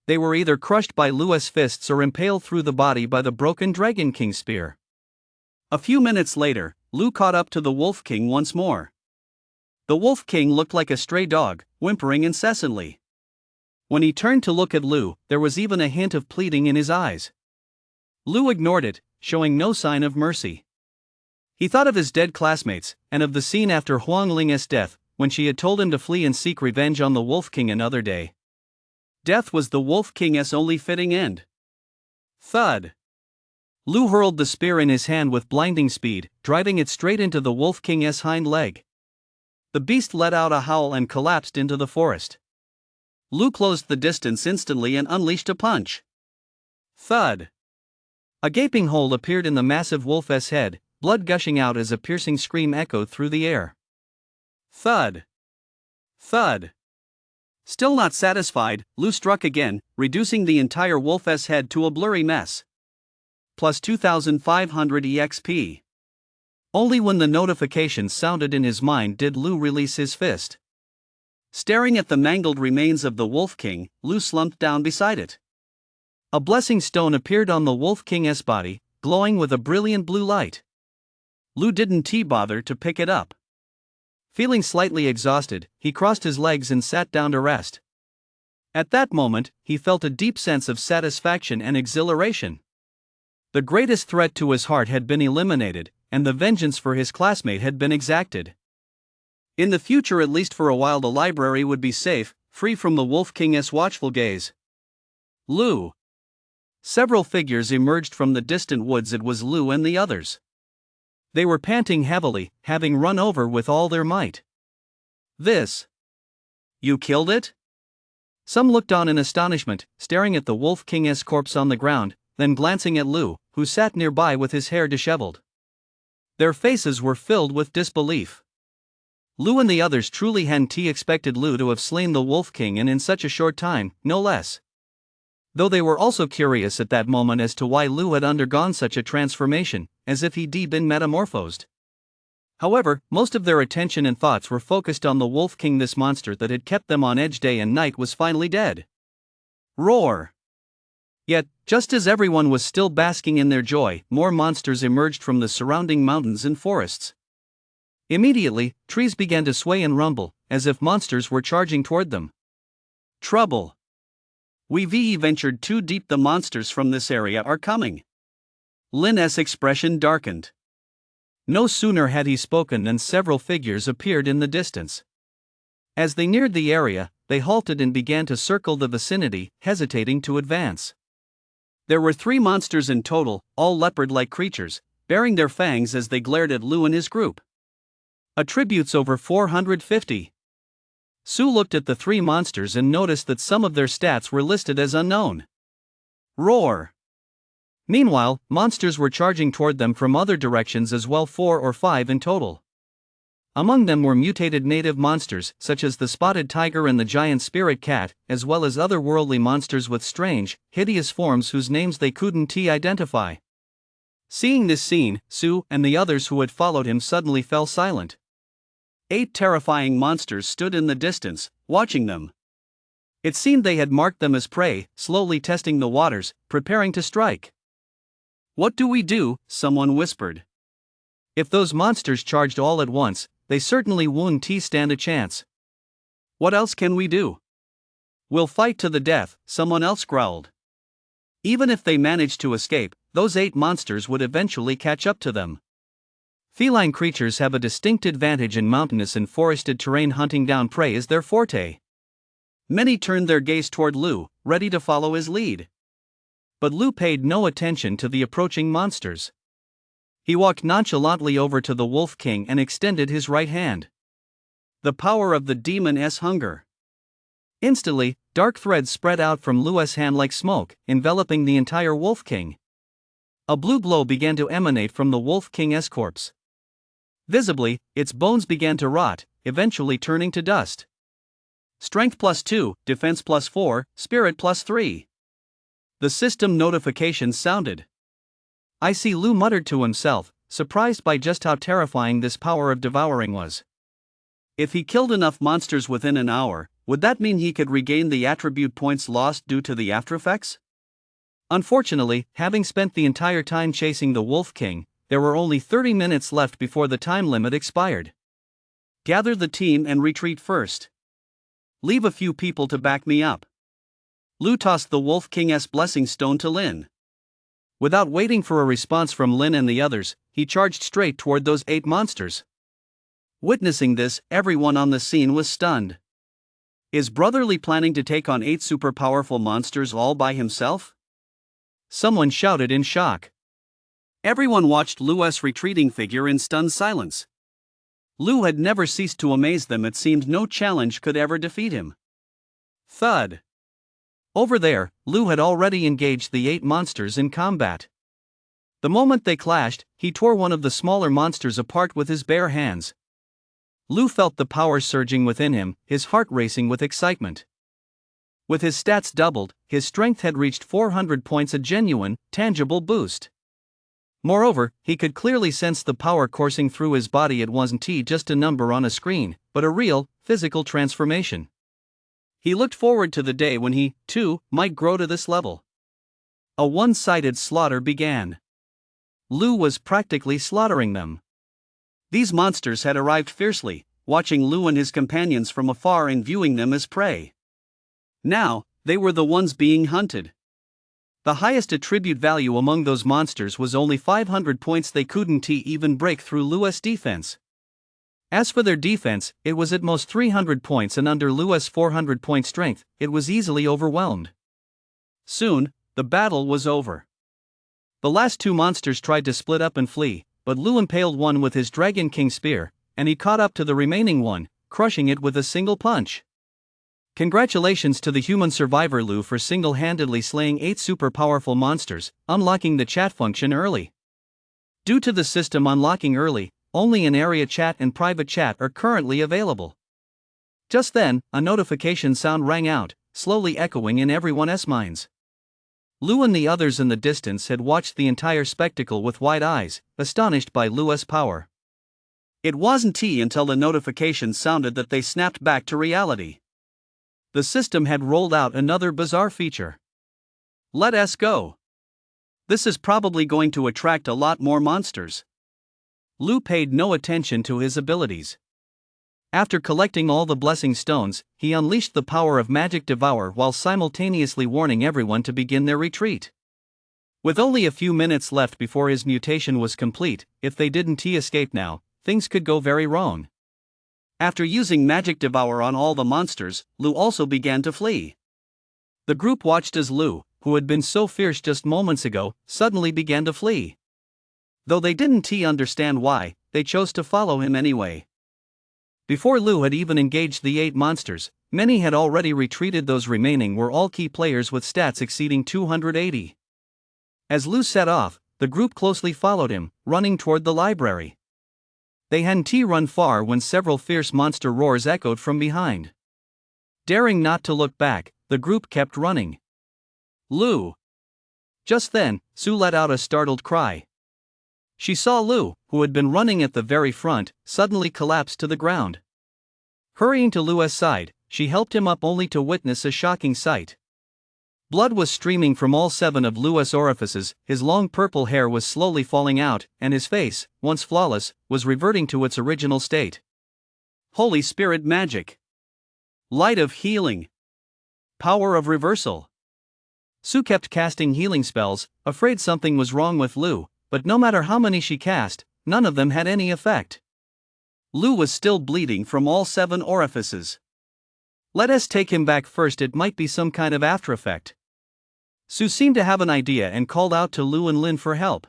They were either crushed by Lu's fists or impaled through the body by the broken Dragon King's spear. A few minutes later, Lu caught up to the Wolf King once more. The Wolf King looked like a stray dog, whimpering incessantly. When he turned to look at Lu, there was even a hint of pleading in his eyes. Lu ignored it, showing no sign of mercy. He thought of his dead classmates, and of the scene after Huang Ling's death, when she had told him to flee and seek revenge on the Wolf King another day. Death was the Wolf King's only fitting end. Thud! Lu hurled the spear in his hand with blinding speed, driving it straight into the Wolf King's hind leg. The beast let out a howl and collapsed into the forest. Lu closed the distance instantly and unleashed a punch. Thud! A gaping hole appeared in the massive wolf's head, blood gushing out as a piercing scream echoed through the air. Thud! Thud! Still not satisfied, Lu struck again, reducing the entire wolf's head to a blurry mess. Plus 2,500 EXP. Only when the notification sounded in his mind did Lu release his fist. Staring at the mangled remains of the Wolf King, Lu slumped down beside it. A blessing stone appeared on the Wolf King's body, glowing with a brilliant blue light. Lu didn't bother to pick it up. Feeling slightly exhausted, he crossed his legs and sat down to rest. At that moment, he felt a deep sense of satisfaction and exhilaration. The greatest threat to his heart had been eliminated, and the vengeance for his classmate had been exacted. In the future, at least for a while, the library would be safe, free from the Wolf King's watchful gaze. Lu! Several figures emerged from the distant woods. It was Lu and the others. They were panting heavily, having run over with all their might. This. You killed it? Some looked on in astonishment, staring at the Wolf King's corpse on the ground, then glancing at Lu, who sat nearby with his hair disheveled. Their faces were filled with disbelief. Lu and the others truly hadn't expected Lu to have slain the Wolf King, and in such a short time, no less. Though they were also curious at that moment as to why Lu had undergone such a transformation, as if he'd been metamorphosed. However, most of their attention and thoughts were focused on the Wolf King. This monster that had kept them on edge day and night was finally dead. Roar! Yet, just as everyone was still basking in their joy, more monsters emerged from the surrounding mountains and forests. Immediately, trees began to sway and rumble, as if monsters were charging toward them. Trouble! We've ventured too deep. The monsters from this area are coming. Lin's expression darkened. No sooner had he spoken than several figures appeared in the distance. As they neared the area, they halted and began to circle the vicinity, hesitating to advance. There were 3 monsters in total, all leopard-like creatures, baring their fangs as they glared at Lu and his group. Attributes over 450. Su looked at the 3 monsters and noticed that some of their stats were listed as unknown. Roar! Meanwhile, monsters were charging toward them from other directions as well, 4 or 5 in total. Among them were mutated native monsters, such as the spotted tiger and the giant spirit cat, as well as otherworldly monsters with strange, hideous forms whose names they couldn't identify. Seeing this scene, Su and the others who had followed him suddenly fell silent. 8 terrifying monsters stood in the distance, watching them. It seemed they had marked them as prey, slowly testing the waters, preparing to strike. "What do we do?" someone whispered. "If those monsters charged all at once, they certainly wouldn't stand a chance." "What else can we do?" "We'll fight to the death," someone else growled. Even if they managed to escape, those 8 monsters would eventually catch up to them. Feline creatures have a distinct advantage in mountainous and forested terrain. Hunting down prey is their forte. Many turned their gaze toward Lu, ready to follow his lead. But Lu paid no attention to the approaching monsters. He walked nonchalantly over to the Wolf King and extended his right hand. The power of the demon's hunger. Instantly, dark threads spread out from Lu's hand like smoke, enveloping the entire Wolf King. A blue glow began to emanate from the Wolf King's corpse. Visibly, its bones began to rot, eventually turning to dust. Strength +2, defense +4, spirit +3. The system notification sounded. "I see," Lu muttered to himself, surprised by just how terrifying this power of devouring was. If he killed enough monsters within an hour, would that mean he could regain the attribute points lost due to the aftereffects? Unfortunately, having spent the entire time chasing the Wolf King, there were only 30 minutes left before the time limit expired. "Gather the team and retreat first. Leave a few people to back me up." Lu tossed the Wolf King's blessing stone to Lin. Without waiting for a response from Lin and the others, he charged straight toward those 8 monsters. Witnessing this, everyone on the scene was stunned. Is Brotherly planning to take on 8 super powerful monsters all by himself? Someone shouted in shock. Everyone watched Lu's retreating figure in stunned silence. Lu had never ceased to amaze them. It seemed no challenge could ever defeat him. Thud. Over there, Lu had already engaged the 8 monsters in combat. The moment they clashed, he tore one of the smaller monsters apart with his bare hands. Lu felt the power surging within him, his heart racing with excitement. With his stats doubled, his strength had reached 400 points, a genuine, tangible boost. Moreover, he could clearly sense the power coursing through his body. It wasn't just a number on a screen, but a real, physical transformation. He looked forward to the day when he, too, might grow to this level. A one-sided slaughter began. Lu was practically slaughtering them. These monsters had arrived fiercely, watching Lu and his companions from afar and viewing them as prey. Now, they were the ones being hunted. The highest attribute value among those monsters was only 500 points. They couldn't even break through Lu's defense. As for their defense, it was at most 300 points, and under Lu's 400-point strength, it was easily overwhelmed. Soon, the battle was over. The last 2 monsters tried to split up and flee, but Lu impaled one with his Dragon King spear, and he caught up to the remaining one, crushing it with a single punch. Congratulations to the human survivor Lu for single-handedly slaying 8 super powerful monsters, unlocking the chat function early. Due to the system unlocking early, only an area chat and private chat are currently available. Just then, a notification sound rang out, slowly echoing in everyone's minds. Lu and the others in the distance had watched the entire spectacle with wide eyes, astonished by Lu's power. It wasn't until the notification sounded that they snapped back to reality. The system had rolled out another bizarre feature. Let us go. This is probably going to attract a lot more monsters. Lu paid no attention to his abilities. After collecting all the blessing stones, he unleashed the power of Magic Devour while simultaneously warning everyone to begin their retreat. With only a few minutes left before his mutation was complete, if they didn't escape now, things could go very wrong. After using Magic Devour on all the monsters, Lu also began to flee. The group watched as Lu, who had been so fierce just moments ago, suddenly began to flee. Though they didn't understand why, they chose to follow him anyway. Before Lu had even engaged the 8 monsters, many had already retreated. Those remaining were all key players with stats exceeding 280. As Lu set off, the group closely followed him, running toward the library. They hadn't run far when several fierce monster roars echoed from behind. Daring not to look back, the group kept running. Lu! Just then, Sue let out a startled cry. She saw Lu, who had been running at the very front, suddenly collapse to the ground. Hurrying to Lu's side, she helped him up only to witness a shocking sight. Blood was streaming from all 7 of Lu's orifices, his long purple hair was slowly falling out, and his face, once flawless, was reverting to its original state. Holy Spirit magic! Light of healing! Power of reversal! Sue kept casting healing spells, afraid something was wrong with Lu, but no matter how many she cast, none of them had any effect. Lu was still bleeding from all 7 orifices. Let us take him back first, it might be some kind of after effect. Sue seemed to have an idea and called out to Lu and Lin for help.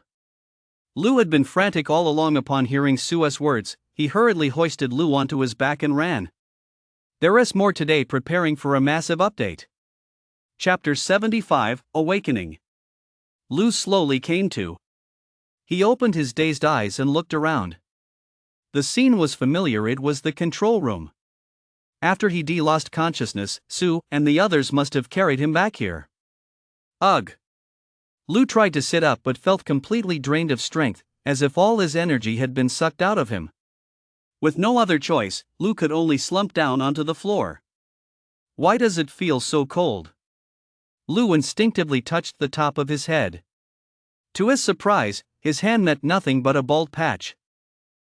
Lu had been frantic all along. Upon hearing Sue's words, he hurriedly hoisted Lu onto his back and ran. There is more today, preparing for a massive update. Chapter 75, Awakening. Lu slowly came to. He opened his dazed eyes and looked around. The scene was familiar, it was the control room. After he lost consciousness, Sue and the others must have carried him back here. Ugh! Lu tried to sit up but felt completely drained of strength, as if all his energy had been sucked out of him. With no other choice, Lu could only slump down onto the floor. Why does it feel so cold? Lu instinctively touched the top of his head. To his surprise, his hand met nothing but a bald patch.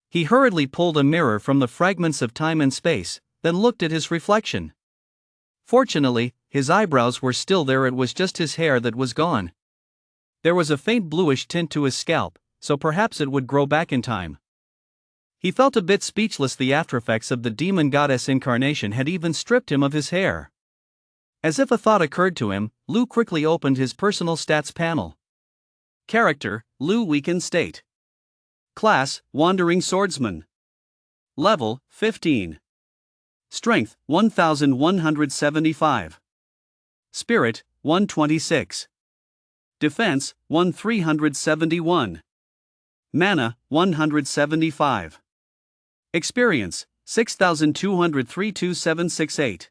He hurriedly pulled a mirror from the fragments of time and space, then looked at his reflection. Fortunately, his eyebrows were still there, it was just his hair that was gone. There was a faint bluish tint to his scalp, so perhaps it would grow back in time. He felt a bit speechless. The aftereffects of the demon goddess incarnation had even stripped him of his hair. As if a thought occurred to him, Lu quickly opened his personal stats panel. Character, Lu, weakened state. Class, Wandering Swordsman. Level, 15. Strength, 1175. Spirit, 126. Defense, 1371. Mana, 175. Experience, 6203-27768.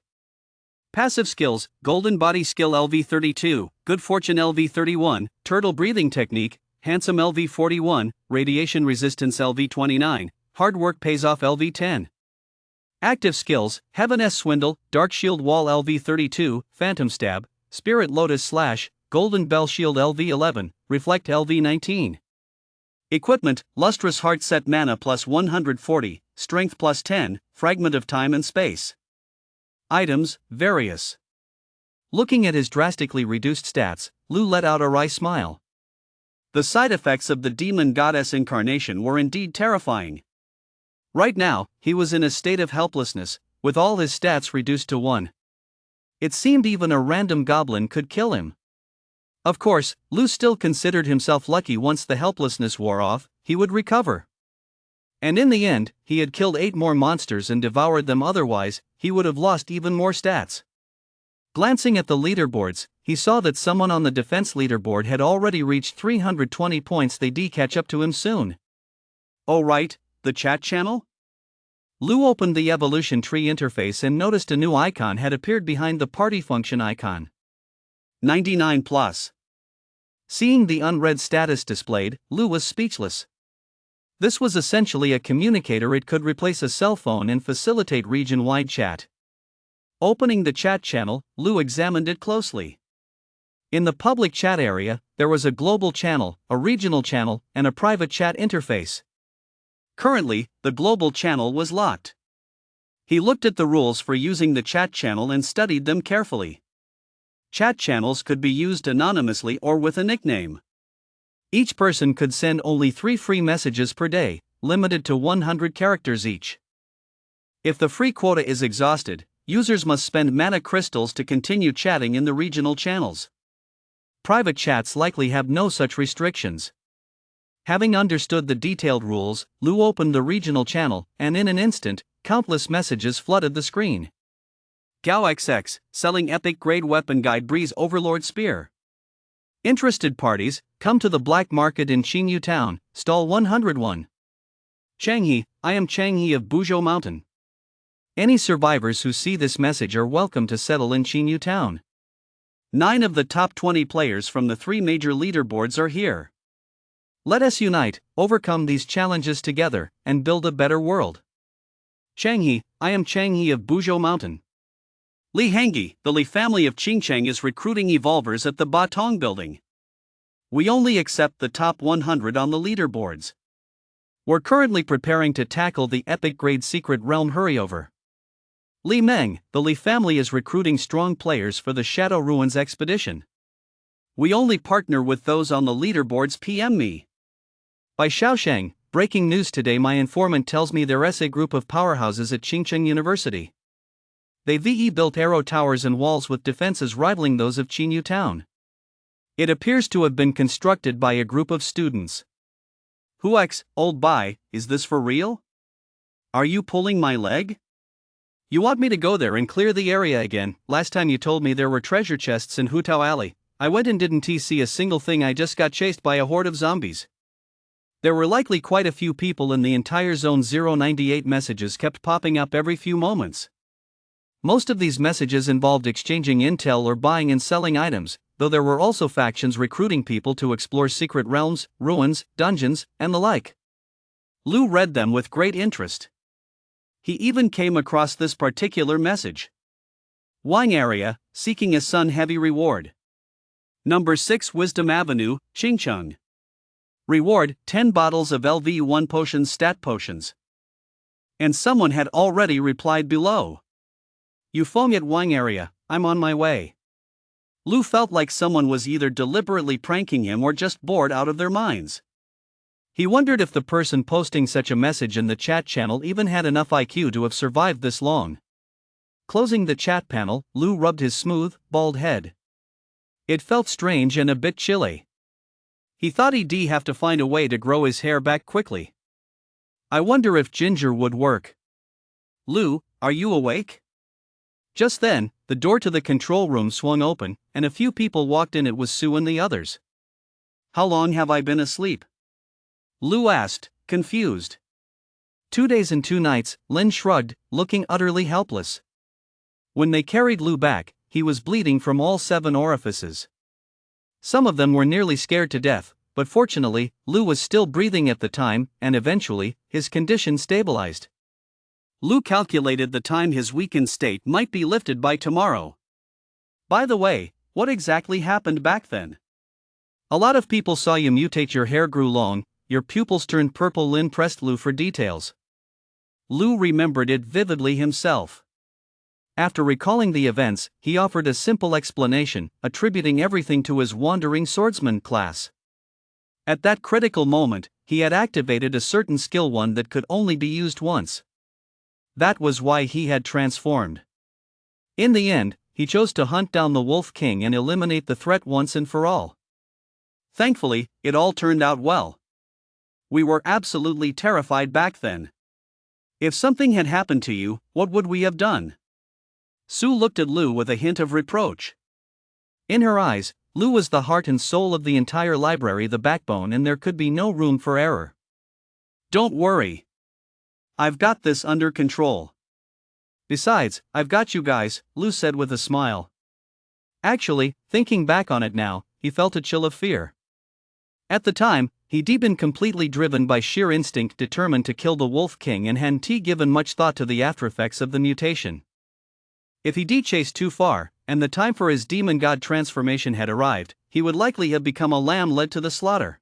Passive skills, Golden Body Skill LV32, Good Fortune LV31, Turtle Breathing Technique, Handsome LV41, Radiation Resistance LV29, Hard Work Pays Off LV10. Active skills, Heaven S Swindle, Dark Shield Wall LV32, Phantom Stab, Spirit Lotus Slash, Golden Bell Shield LV11, Reflect LV19. Equipment, Lustrous Heart Set, Mana plus 140, Strength plus 10, Fragment of Time and Space. Items, various. Looking at his drastically reduced stats, Lu let out a wry smile. The side effects of the demon goddess incarnation were indeed terrifying. Right now, he was in a state of helplessness, with all his stats reduced to 1. It seemed even a random goblin could kill him. Of course, Lu still considered himself lucky. Once the helplessness wore off, he would recover. And in the end, he had killed 8 more monsters and devoured them, otherwise, he would have lost even more stats. Glancing at the leaderboards, he saw that someone on the defense leaderboard had already reached 320 points. They'd catch up to him soon. Oh right, the chat channel? Lu opened the evolution tree interface and noticed a new icon had appeared behind the party function icon. 99 plus. Seeing the unread status displayed, Lu was speechless. This was essentially a communicator. It could replace a cell phone and facilitate region-wide chat. Opening the chat channel, Lu examined it closely. In the public chat area, there was a global channel, a regional channel, and a private chat interface. Currently, the global channel was locked. He looked at the rules for using the chat channel and studied them carefully. Chat channels could be used anonymously or with a nickname. Each person could send only 3 free messages per day, limited to 100 characters each. If the free quota is exhausted, users must spend mana crystals to continue chatting in the regional channels. Private chats likely have no such restrictions. Having understood the detailed rules, Lu opened the regional channel, and in an instant, countless messages flooded the screen. Gao XX, selling epic grade weapon guide Breeze Overlord Spear. Interested parties, come to the black market in Qingyu Town, stall 101. Changhe, I am Changhe of Buzhou Mountain. Any survivors who see this message are welcome to settle in Qingyu Town. 9 of the top 20 players from the 3 major leaderboards are here. Let us unite, overcome these challenges together, and build a better world. Changhe, I am Changhe of Buzhou Mountain. Li Hangyi, the Li family of Qingcheng is recruiting evolvers at the Batong building. We only accept the top 100 on the leaderboards. We're currently preparing to tackle the epic grade secret realm hurryover. Li Meng, the Li family is recruiting strong players for the Shadow Ruins expedition. We only partner with those on the leaderboards. PM me. By Xiaosheng, breaking news today. My informant tells me there's a group of powerhouses at Qingcheng University. They've built arrow towers and walls with defenses rivaling those of Qinyu Town. It appears to have been constructed by a group of students. Huax, old bai, is this for real? Are you pulling my leg? You want me to go there and clear the area again? Last time you told me there were treasure chests in Hutao Alley. I went and didn't see a single thing. I just got chased by a horde of zombies. There were likely quite a few people in the entire zone. 098 messages kept popping up every few moments. Most of these messages involved exchanging intel or buying and selling items, though there were also factions recruiting people to explore secret realms, ruins, dungeons, and the like. Lu read them with great interest. He even came across this particular message. Wang area, seeking a sun-heavy reward. Number 6 Wisdom Avenue, Qingcheng. Reward, 10 bottles of LV1 potions stat potions. And someone had already replied below. Yufeng at Wang area, I'm on my way. Lu felt like someone was either deliberately pranking him or just bored out of their minds. He wondered if the person posting such a message in the chat channel even had enough IQ to have survived this long. Closing the chat panel, Lu rubbed his smooth, bald head. It felt strange and a bit chilly. He thought he'd have to find a way to grow his hair back quickly. I wonder if ginger would work. Lu, are you awake? Just then, the door to the control room swung open, and a few people walked in. It was Sue and the others. How long have I been asleep? Lu asked, confused. 2 days and 2 nights, Lin shrugged, looking utterly helpless. When they carried Lu back, he was bleeding from all 7 orifices. Some of them were nearly scared to death, but fortunately, Lu was still breathing at the time, and eventually, his condition stabilized. Lu calculated the time his weakened state might be lifted by tomorrow. By the way, what exactly happened back then? A lot of people saw you mutate. Your hair grew long, your pupils turned purple. Lin pressed Lu for details. Lu remembered it vividly himself. After recalling the events, he offered a simple explanation, attributing everything to his wandering swordsman class. At that critical moment, he had activated a certain skill, one that could only be used once. That was why he had transformed. In the end, he chose to hunt down the Wolf King and eliminate the threat once and for all. Thankfully, it all turned out well. We were absolutely terrified back then. If something had happened to you, what would we have done? Sue looked at Lu with a hint of reproach. In her eyes, Lu was the heart and soul of the entire library, the backbone, and there could be no room for error. Don't worry. I've got this under control. Besides, I've got you guys, Lu said with a smile. Actually, thinking back on it now, he felt a chill of fear. At the time, he'd been completely driven by sheer instinct, determined to kill the Wolf King, and hadn't given much thought to the aftereffects of the mutation. If he'd chased too far, and the time for his demon god transformation had arrived, he would likely have become a lamb led to the slaughter.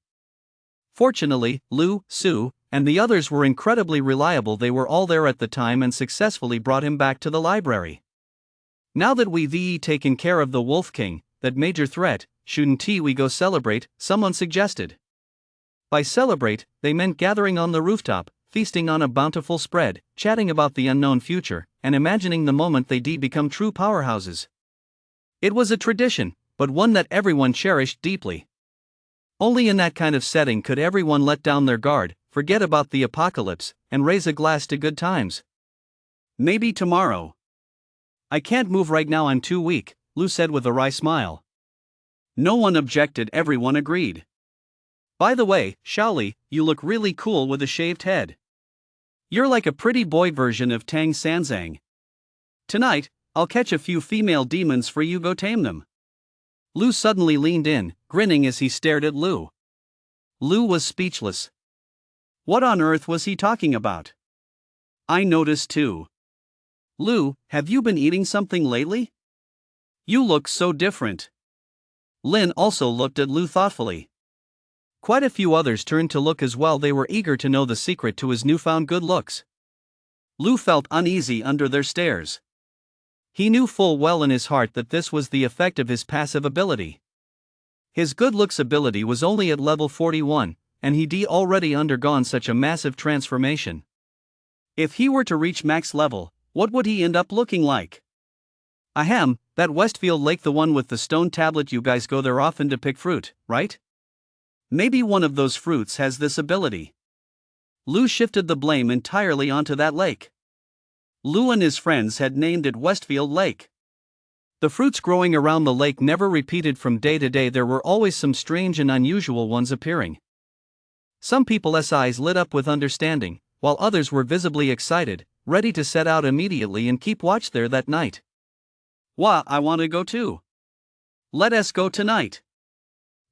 Fortunately, Lu, Sue, and the others were incredibly reliable. They were all there at the time and successfully brought him back to the library. Now that we've taken care of the Wolf King, that major threat, shouldn't we go celebrate? Someone suggested. By celebrate, they meant gathering on the rooftop, feasting on a bountiful spread, chatting about the unknown future, and imagining the moment they'd become true powerhouses. It was a tradition, but one that everyone cherished deeply. Only in that kind of setting could everyone let down their guard, forget about the apocalypse, and raise a glass to good times. Maybe tomorrow. I can't move right now, I'm too weak, Lu said with a wry smile. No one objected, everyone agreed. By the way, Shaoli, you look really cool with a shaved head. You're like a pretty boy version of Tang Sanzang. Tonight, I'll catch a few female demons for you, go tame them. Lu suddenly leaned in, grinning as he stared at Lu. Lu was speechless. What on earth was he talking about? I noticed too. Lu, have you been eating something lately? You look so different. Lin also looked at Lu thoughtfully. Quite a few others turned to look as well. They were eager to know the secret to his newfound good looks. Lu felt uneasy under their stares. He knew full well in his heart that this was the effect of his passive ability. His good looks ability was only at level 41, and he'd already undergone such a massive transformation. If he were to reach max level, what would he end up looking like? Ahem, that Westfield Lake, the one with the stone tablet. You guys go there often to pick fruit, right? Maybe one of those fruits has this ability. Lu shifted the blame entirely onto that lake. Lu and his friends had named it Westfield Lake. The fruits growing around the lake never repeated from day to day. There were always some strange and unusual ones appearing. Some people's eyes lit up with understanding, while others were visibly excited, ready to set out immediately and keep watch there that night. Wah, I want to go too. Let us go tonight.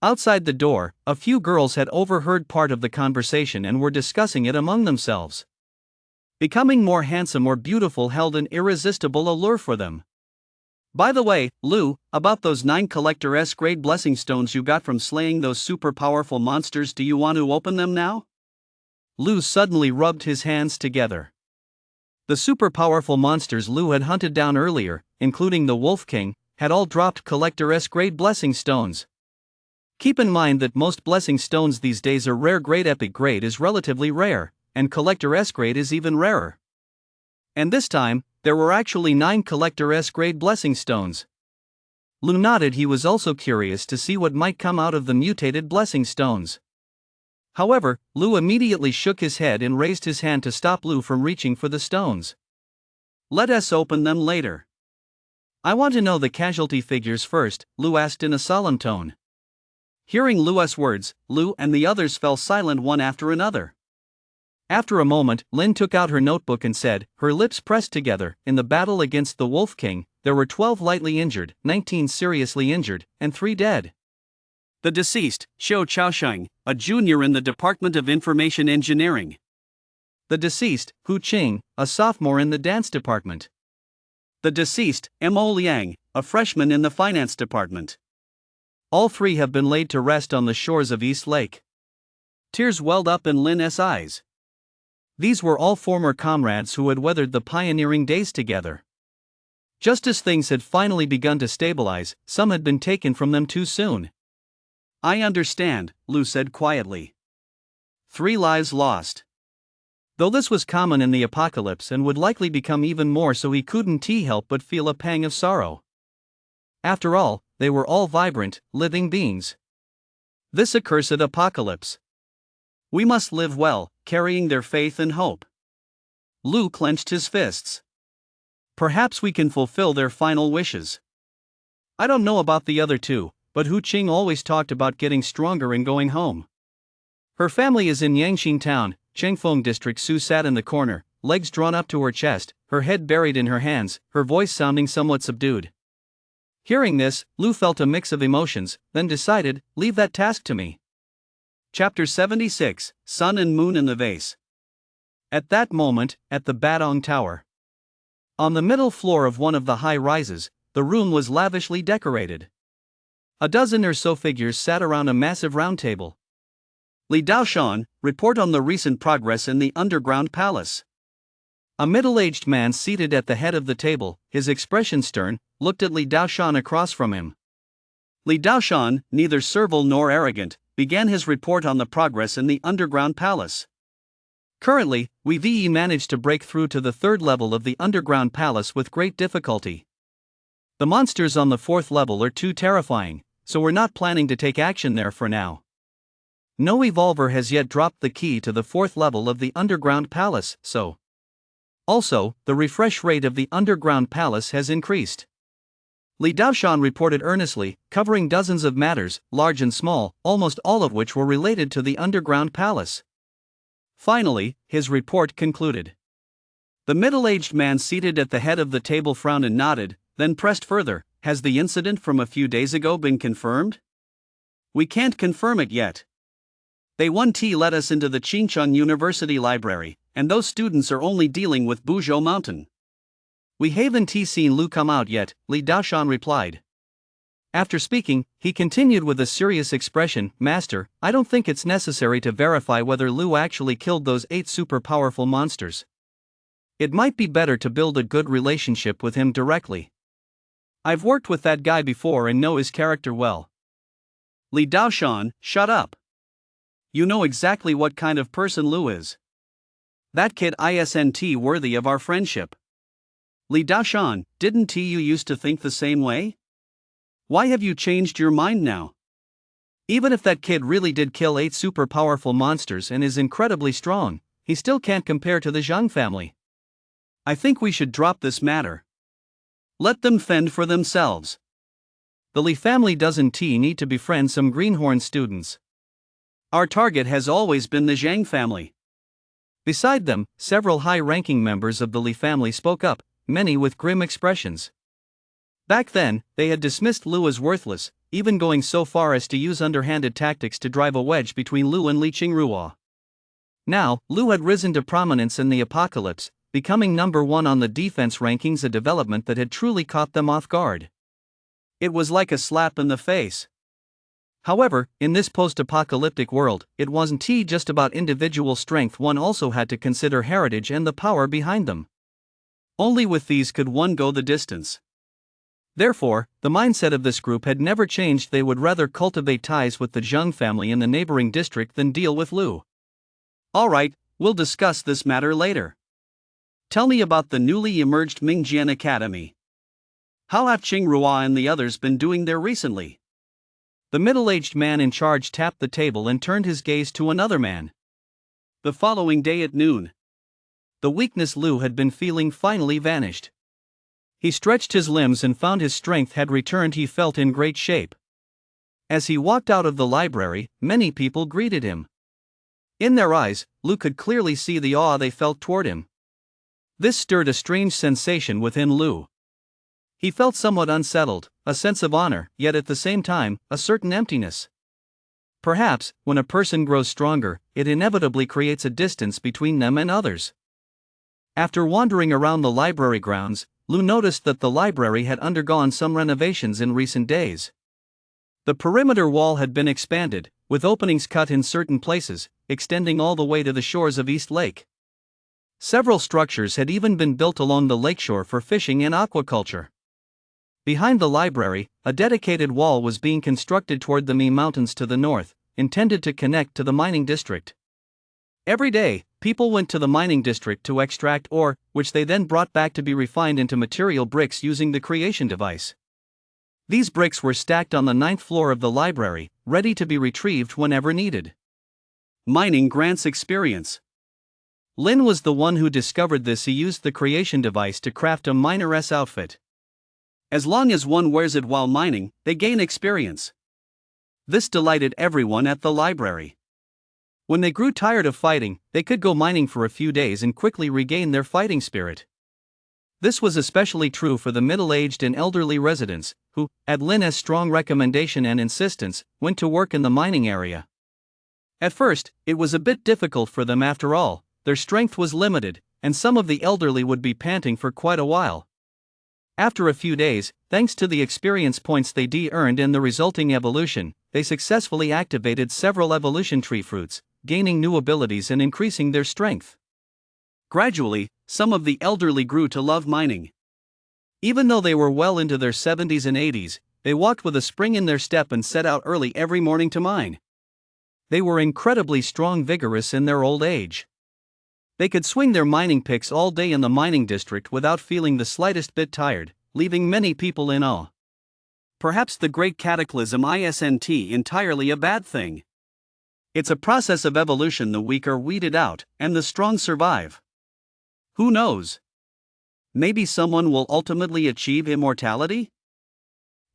Outside the door, a few girls had overheard part of the conversation and were discussing it among themselves. Becoming more handsome or beautiful held an irresistible allure for them. By the way, Lu, about those 9 Collector S grade blessing stones you got from slaying those super powerful monsters, do you want to open them now? Lu suddenly rubbed his hands together. The super powerful monsters Lu had hunted down earlier, including the Wolf King, had all dropped Collector S grade blessing stones. Keep in mind that most blessing stones these days are rare. Grade epic grade is relatively rare, and Collector S grade is even rarer. And this time, there were actually 9 Collector S grade blessing stones. Lu nodded. He was also curious to see what might come out of the mutated blessing stones. However, Lu immediately shook his head and raised his hand to stop Lu from reaching for the stones. Let us open them later. I want to know the casualty figures first, Lu asked in a solemn tone. Hearing Lu's words, Lu and the others fell silent one after another. After a moment, Lin took out her notebook and said, her lips pressed together, in the battle against the Wolf King, there were 12 lightly injured, 19 seriously injured, and 3 dead. The deceased, Xiao Chaosheng, a junior in the Department of Information Engineering. The deceased, Hu Qing, a sophomore in the dance department. The deceased, Mo Liang, a freshman in the finance department. All 3 have been laid to rest on the shores of East Lake. Tears welled up in Lin's eyes. These were all former comrades who had weathered the pioneering days together. Just as things had finally begun to stabilize, some had been taken from them too soon. I understand, Lu said quietly. 3 lives lost. Though this was common in the apocalypse and would likely become even more so, he couldn't help but feel a pang of sorrow. After all, they were all vibrant, living beings. This accursed apocalypse. We must live well, carrying their faith and hope. Lu clenched his fists. Perhaps we can fulfill their final wishes. I don't know about the other 2, but Hu Qing always talked about getting stronger and going home. Her family is in Yangxin Town, Chengfeng District. Su sat in the corner, legs drawn up to her chest, her head buried in her hands, her voice sounding somewhat subdued. Hearing this, Lu felt a mix of emotions, then decided, leave that task to me. Chapter 76, Sun and Moon in the Vase. At that moment, at the Badong Tower. On the middle floor of one of the high rises, the room was lavishly decorated. A dozen or so figures sat around a massive round table. Li Daoshan, report on the recent progress in the underground palace. A middle-aged man seated at the head of the table, his expression stern, looked at Li Daoshan across from him. Li Daoshan, neither servile nor arrogant, began his report on the progress in the underground palace. Currently, we've managed to break through to the 3rd level of the underground palace with great difficulty. The monsters on the 4th level are too terrifying, so we're not planning to take action there for now. No evolver has yet dropped the key to the 4th level of the underground palace, so. Also, the refresh rate of the underground palace has increased. Li Daoshan reported earnestly, covering dozens of matters, large and small, almost all of which were related to the underground palace. Finally, his report concluded. The middle-aged man seated at the head of the table frowned and nodded, then pressed further. Has the incident from a few days ago been confirmed? We can't confirm it yet. They 1T let us into the Qingcheng University library, and those students are only dealing with Buzhou Mountain. We haven't seen Lu come out yet, Li Daoshan replied. After speaking, he continued with a serious expression, Master, I don't think it's necessary to verify whether Lu actually killed those 8 super powerful monsters. It might be better to build a good relationship with him directly. I've worked with that guy before and know his character well. Li Daoshan, shut up. You know exactly what kind of person Lu is. That kid isn't worthy of our friendship. Li Daoshan, didn't you used to think the same way? Why have you changed your mind now? Even if that kid really did kill 8 super powerful monsters and is incredibly strong, he still can't compare to the Zhang family. I think we should drop this matter. Let them fend for themselves. The Li family doesn't need to befriend some greenhorn students. Our target has always been the Zhang family. Beside them, several high-ranking members of the Li family spoke up, many with grim expressions. Back then, they had dismissed Lu as worthless, even going so far as to use underhanded tactics to drive a wedge between Lu and Li Qingruo. Now, Lu had risen to prominence in the apocalypse, becoming number 1 on the defense rankings, a development that had truly caught them off guard. It was like a slap in the face. However, in this post-apocalyptic world, it wasn't just about individual strength, one also had to consider heritage and the power behind them. Only with these could one go the distance. Therefore, the mindset of this group had never changed. They would rather cultivate ties with the Zhang family in the neighboring district than deal with Lu. Alright, we'll discuss this matter later. Tell me about the newly emerged Mingjian Academy. How have Qingruo and the others been doing there recently? The middle-aged man in charge tapped the table and turned his gaze to another man. The following day at noon, the weakness Lu had been feeling finally vanished. He stretched his limbs and found his strength had returned. He felt in great shape. As he walked out of the library, many people greeted him. In their eyes, Lu could clearly see the awe they felt toward him. This stirred a strange sensation within Lu. He felt somewhat unsettled, a sense of honor, yet at the same time, a certain emptiness. Perhaps, when a person grows stronger, it inevitably creates a distance between them and others. After wandering around the library grounds, Lu noticed that the library had undergone some renovations in recent days. The perimeter wall had been expanded, with openings cut in certain places, extending all the way to the shores of East Lake. Several structures had even been built along the lakeshore for fishing and aquaculture. Behind the library, a dedicated wall was being constructed toward the Mi Mountains to the north, intended to connect to the mining district. Every day, people went to the mining district to extract ore, which they then brought back to be refined into material bricks using the creation device. These bricks were stacked on the 9th floor of the library, ready to be retrieved whenever needed. Mining grants experience. Lin was the one who discovered this. He used the creation device to craft a miner's outfit. As long as one wears it while mining, they gain experience. This delighted everyone at the library. When they grew tired of fighting, they could go mining for a few days and quickly regain their fighting spirit. This was especially true for the middle-aged and elderly residents, who, at Lin's strong recommendation and insistence, went to work in the mining area. At first, it was a bit difficult for them. After all, their strength was limited, and some of the elderly would be panting for quite a while. After a few days, thanks to the experience points they earned and the resulting evolution, they successfully activated several evolution tree fruits, gaining new abilities and increasing their strength. Gradually, some of the elderly grew to love mining. Even though they were well into their 70s and 80s, they walked with a spring in their step and set out early every morning to mine. They were incredibly strong, vigorous in their old age. They could swing their mining picks all day in the mining district without feeling the slightest bit tired, leaving many people in awe. Perhaps the great cataclysm isn't entirely a bad thing. It's a process of evolution. The weak are weeded out, and the strong survive. Who knows? Maybe someone will ultimately achieve immortality?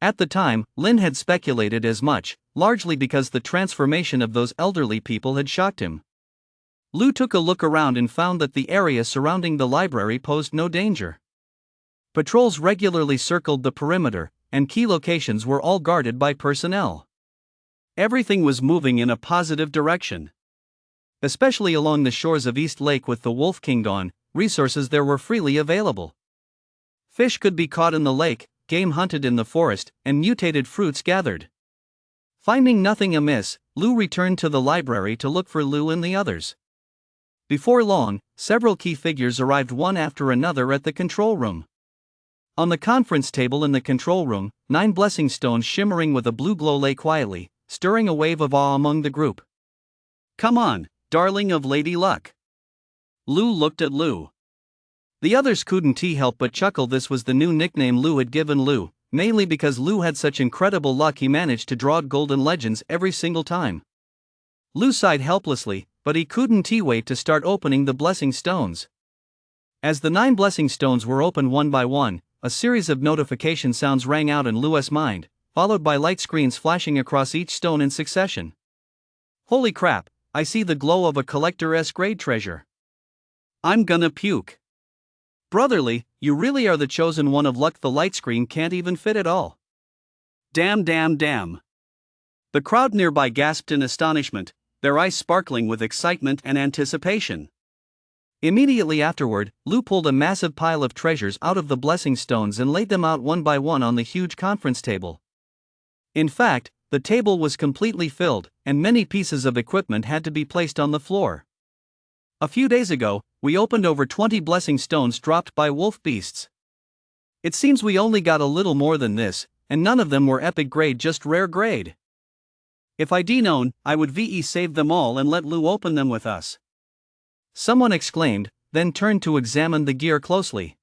At the time, Lin had speculated as much, largely because the transformation of those elderly people had shocked him. Lu took a look around and found that the area surrounding the library posed no danger. Patrols regularly circled the perimeter, and key locations were all guarded by personnel. Everything was moving in a positive direction. Especially along the shores of East Lake with the Wolf Kingdom, resources there were freely available. Fish could be caught in the lake, game hunted in the forest, and mutated fruits gathered. Finding nothing amiss, Lu returned to the library to look for Lu and the others. Before long, several key figures arrived one after another at the control room. On the conference table in the control room, 9 blessing stones shimmering with a blue glow lay quietly, stirring a wave of awe among the group. Come on, darling of Lady Luck. Lu looked at Lu. The others couldn't help but chuckle. This was the new nickname Lu had given Lu, mainly because Lu had such incredible luck he managed to draw golden legends every single time. Lu sighed helplessly, but he couldn't wait to start opening the blessing stones. As the 9 blessing stones were opened one by one, a series of notification sounds rang out in Lu's mind, followed by light screens flashing across each stone in succession. Holy crap, I see the glow of a collector-esque grade treasure. I'm gonna puke. Brotherly, you really are the chosen one of luck. The light screen can't even fit it all. Damn. The crowd nearby gasped in astonishment, their eyes sparkling with excitement and anticipation. Immediately afterward, Lu pulled a massive pile of treasures out of the blessing stones and laid them out one by one on the huge conference table. In fact, the table was completely filled, and many pieces of equipment had to be placed on the floor. A few days ago, we opened over 20 blessing stones dropped by wolf beasts. It seems we only got a little more than this, and none of them were epic grade, just rare grade. If I'd known, I would save them all and let Lu open them with us. Someone exclaimed, then turned to examine the gear closely.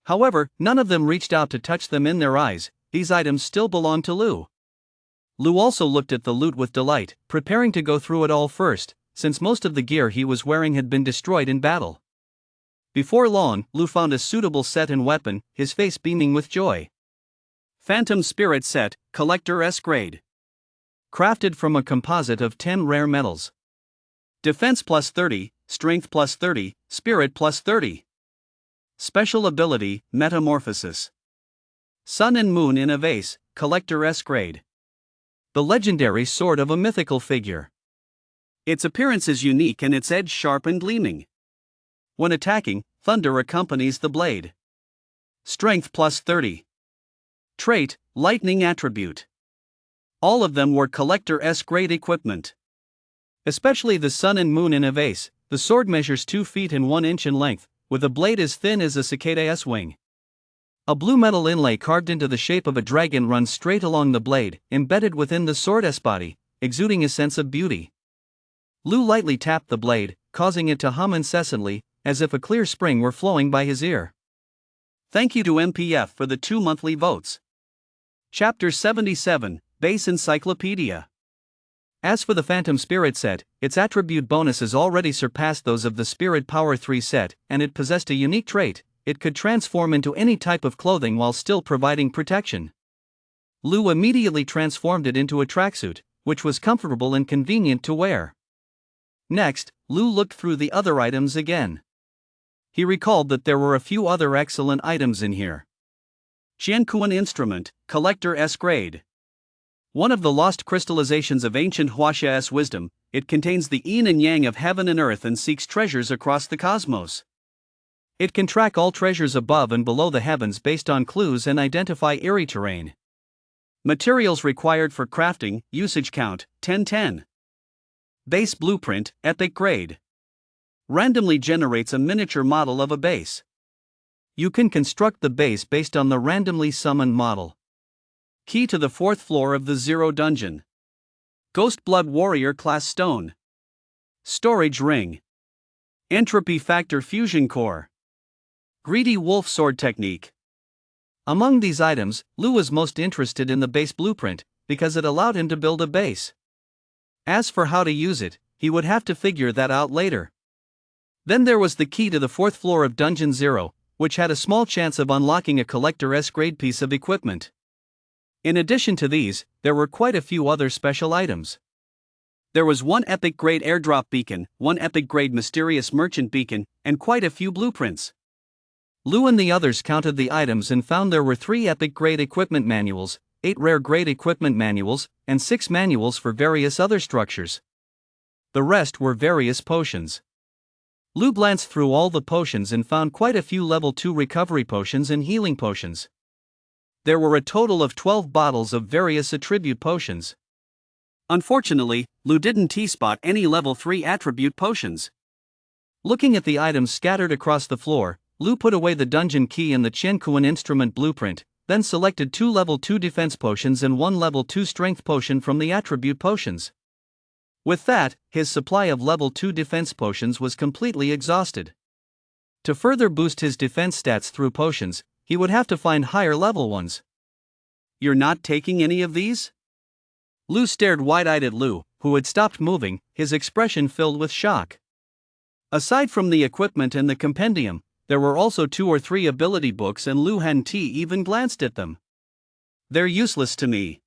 However, none of them reached out to touch them in their eyes. These items still belonged to Lu. Lu also looked at the loot with delight, preparing to go through it all first, since most of the gear he was wearing had been destroyed in battle. Before long, Lu found a suitable set and weapon, his face beaming with joy. Phantom Spirit Set, Collector-esque grade. Crafted from a composite of 10 rare metals. Defense plus 30, Strength plus 30, Spirit plus 30. Special ability, Metamorphosis. Sun and Moon in a Vase, Collector-esque grade. The legendary sword of a mythical figure. Its appearance is unique and its edge sharp and gleaming. When attacking, thunder accompanies the blade. Strength plus 30. Trait, Lightning attribute. All of them were collector-esque grade equipment. Especially the Sun and Moon in a Vase, the sword measures 2 feet and 1 inch in length, with a blade as thin as a cicada's wing. A blue metal inlay carved into the shape of a dragon runs straight along the blade, embedded within the sword's body, exuding a sense of beauty. Lu lightly tapped the blade, causing it to hum incessantly, as if a clear spring were flowing by his ear. Thank you to MPF for the 2 monthly votes. Chapter 77, Base Encyclopedia. As for the Phantom Spirit set, its attribute bonuses already surpassed those of the Spirit Power 3 set, and it possessed a unique trait: it could transform into any type of clothing while still providing protection. Lu immediately transformed it into a tracksuit, which was comfortable and convenient to wear. Next, Lu looked through the other items again. He recalled that there were a few other excellent items in here. Jiankuan Instrument, Collector-esque grade. One of the lost crystallizations of ancient Huaxia's wisdom, it contains the yin and yang of heaven and earth and seeks treasures across the cosmos. It can track all treasures above and below the heavens based on clues and identify eerie terrain. Materials required for crafting, usage count, 1010. Base blueprint, epic grade. Randomly generates a miniature model of a base. You can construct the base based on the randomly summoned model. Key to the 4th floor of the Zero Dungeon. Ghost Blood Warrior class stone. Storage ring. Entropy factor fusion core. Greedy wolf sword technique. Among these items, Lu was most interested in the base blueprint, because it allowed him to build a base. As for how to use it, he would have to figure that out later. Then there was the key to the 4th floor of Dungeon 0, which had a small chance of unlocking a collector-esque grade piece of equipment. In addition to these, there were quite a few other special items. There was 1 epic grade airdrop beacon, 1 epic grade mysterious merchant beacon, and quite a few blueprints. Lu and the others counted the items and found there were 3 epic grade equipment manuals, 8 rare grade equipment manuals, and 6 manuals for various other structures. The rest were various potions. Lu glanced through all the potions and found quite a few level 2 recovery potions and healing potions. There were a total of 12 bottles of various attribute potions. Unfortunately, Lu didn't T-spot any level 3 attribute potions. Looking at the items scattered across the floor, Lu put away the dungeon key and the Qianquan instrument blueprint, then selected 2 level 2 defense potions and 1 level 2 strength potion from the attribute potions. With that, his supply of level 2 defense potions was completely exhausted. To further boost his defense stats through potions, he would have to find higher level ones. "You're not taking any of these?" Lu stared wide-eyed at Lu, who had stopped moving, his expression filled with shock. Aside from the equipment and the compendium, there were also 2 or 3 ability books and Lu hadn't even glanced at them. "They're useless to me.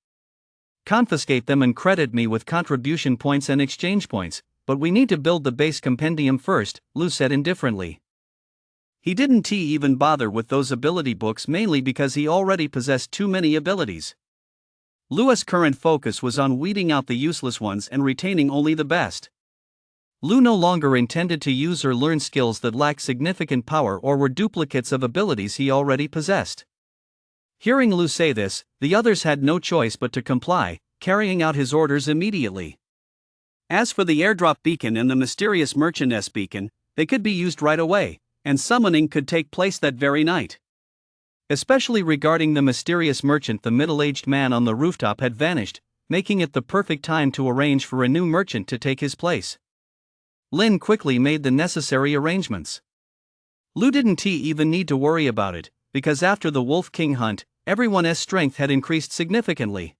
Confiscate them and credit me with contribution points and exchange points, but we need to build the base compendium first," Lu said indifferently. He didn't even bother with those ability books mainly because he already possessed too many abilities. Lu's current focus was on weeding out the useless ones and retaining only the best. Lu no longer intended to use or learn skills that lacked significant power or were duplicates of abilities he already possessed. Hearing Lu say this, the others had no choice but to comply, carrying out his orders immediately. As for the airdrop beacon and the mysterious merchantess beacon, they could be used right away, and summoning could take place that very night. Especially regarding the mysterious merchant, the middle-aged man on the rooftop had vanished, making it the perfect time to arrange for a new merchant to take his place. Lin quickly made the necessary arrangements. Lu didn't even need to worry about it, because after the Wolf King hunt, everyone's strength had increased significantly.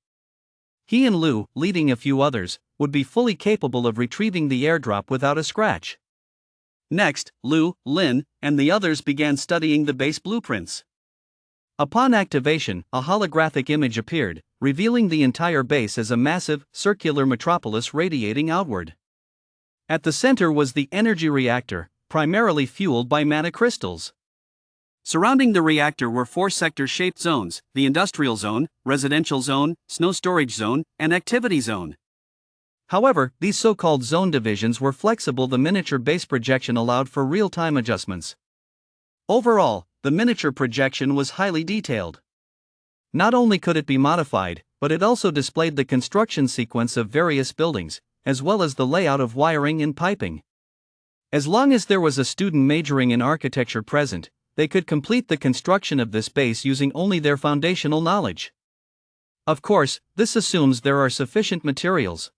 He and Lu, leading a few others, would be fully capable of retrieving the airdrop without a scratch. Next, Lu, Lin, and the others began studying the base blueprints. Upon activation, a holographic image appeared, revealing the entire base as a massive, circular metropolis radiating outward. At the center was the energy reactor, primarily fueled by mana crystals. Surrounding the reactor were 4 sector-shaped zones: the industrial zone, residential zone, snow storage zone, and activity zone. However, these so-called zone divisions were flexible. The miniature base projection allowed for real-time adjustments. Overall, the miniature projection was highly detailed. Not only could it be modified, but it also displayed the construction sequence of various buildings, as well as the layout of wiring and piping. As long as there was a student majoring in architecture present, they could complete the construction of this base using only their foundational knowledge. Of course, this assumes there are sufficient materials.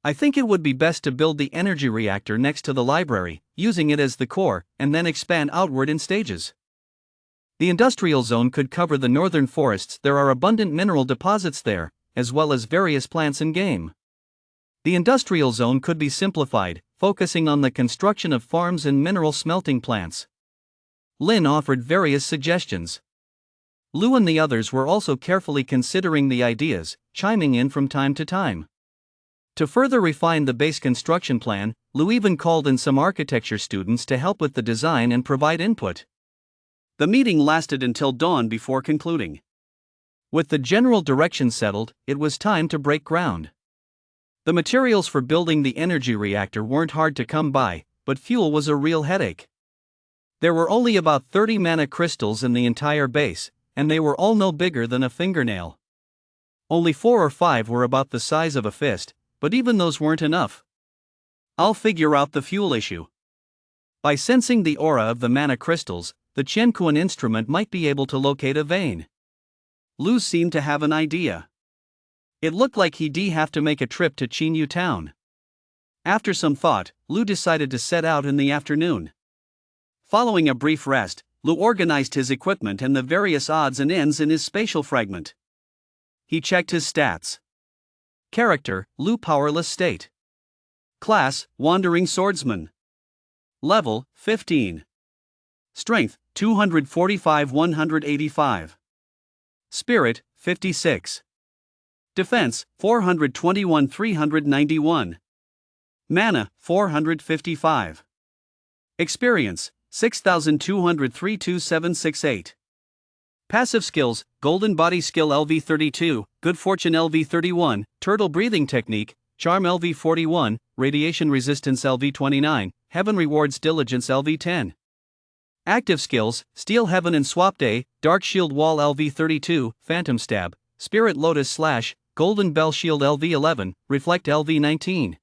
I think it would be best to build the energy reactor next to the library, using it as the core, and then expand outward in stages. The industrial zone could cover the northern forests. There are abundant mineral deposits there, as well as various plants and game. The industrial zone could be simplified, focusing on the construction of farms and mineral smelting plants. Lin offered various suggestions. Lu and the others were also carefully considering the ideas, chiming in from time to time. To further refine the base construction plan, Lu even called in some architecture students to help with the design and provide input. The meeting lasted until dawn before concluding. With the general direction settled, it was time to break ground. The materials for building the energy reactor weren't hard to come by, but fuel was a real headache. There were only about 30 mana crystals in the entire base, and they were all no bigger than a fingernail. Only 4 or 5 were about the size of a fist, but even those weren't enough. "I'll figure out the fuel issue." By sensing the aura of the mana crystals, the Qianquan instrument might be able to locate a vein. Lu seemed to have an idea. It looked like he'd have to make a trip to Qinyu town. After some thought, Lu decided to set out in the afternoon. Following a brief rest, Lu organized his equipment and the various odds and ends in his spatial fragment. He checked his stats. Character, Lu Powerless State. Class, Wandering Swordsman. Level, 15. Strength, 245-185. Spirit, 56. Defense, 421-391. Mana, 455. Experience, 6,203-2768. Passive skills, Golden Body Skill LV32, Good Fortune LV31, Turtle Breathing Technique, Charm LV41, Radiation Resistance LV29, Heaven rewards diligence LV10. Active skills, Steel Heaven and Swap Day, Dark Shield Wall LV32, Phantom Stab, Spirit Lotus Slash, Golden Bell Shield LV11, Reflect LV19.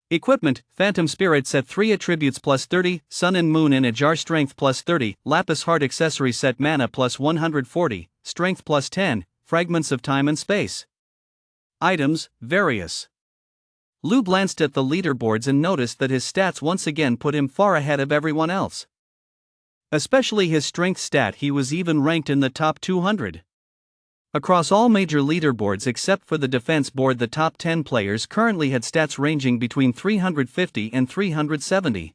Equipment, Phantom Spirit Set 3 Attributes plus 30, Sun and Moon in a Jar Strength plus 30, Lapis Heart Accessory Set Mana plus 140, Strength plus 10, Fragments of Time and Space. Items, various. Lou glanced at the leaderboards and noticed that his stats once again put him far ahead of everyone else. Especially his strength stat, he was even ranked in the top 200. Across all major leaderboards except for the defense board, the top 10 players currently had stats ranging between 350 and 370.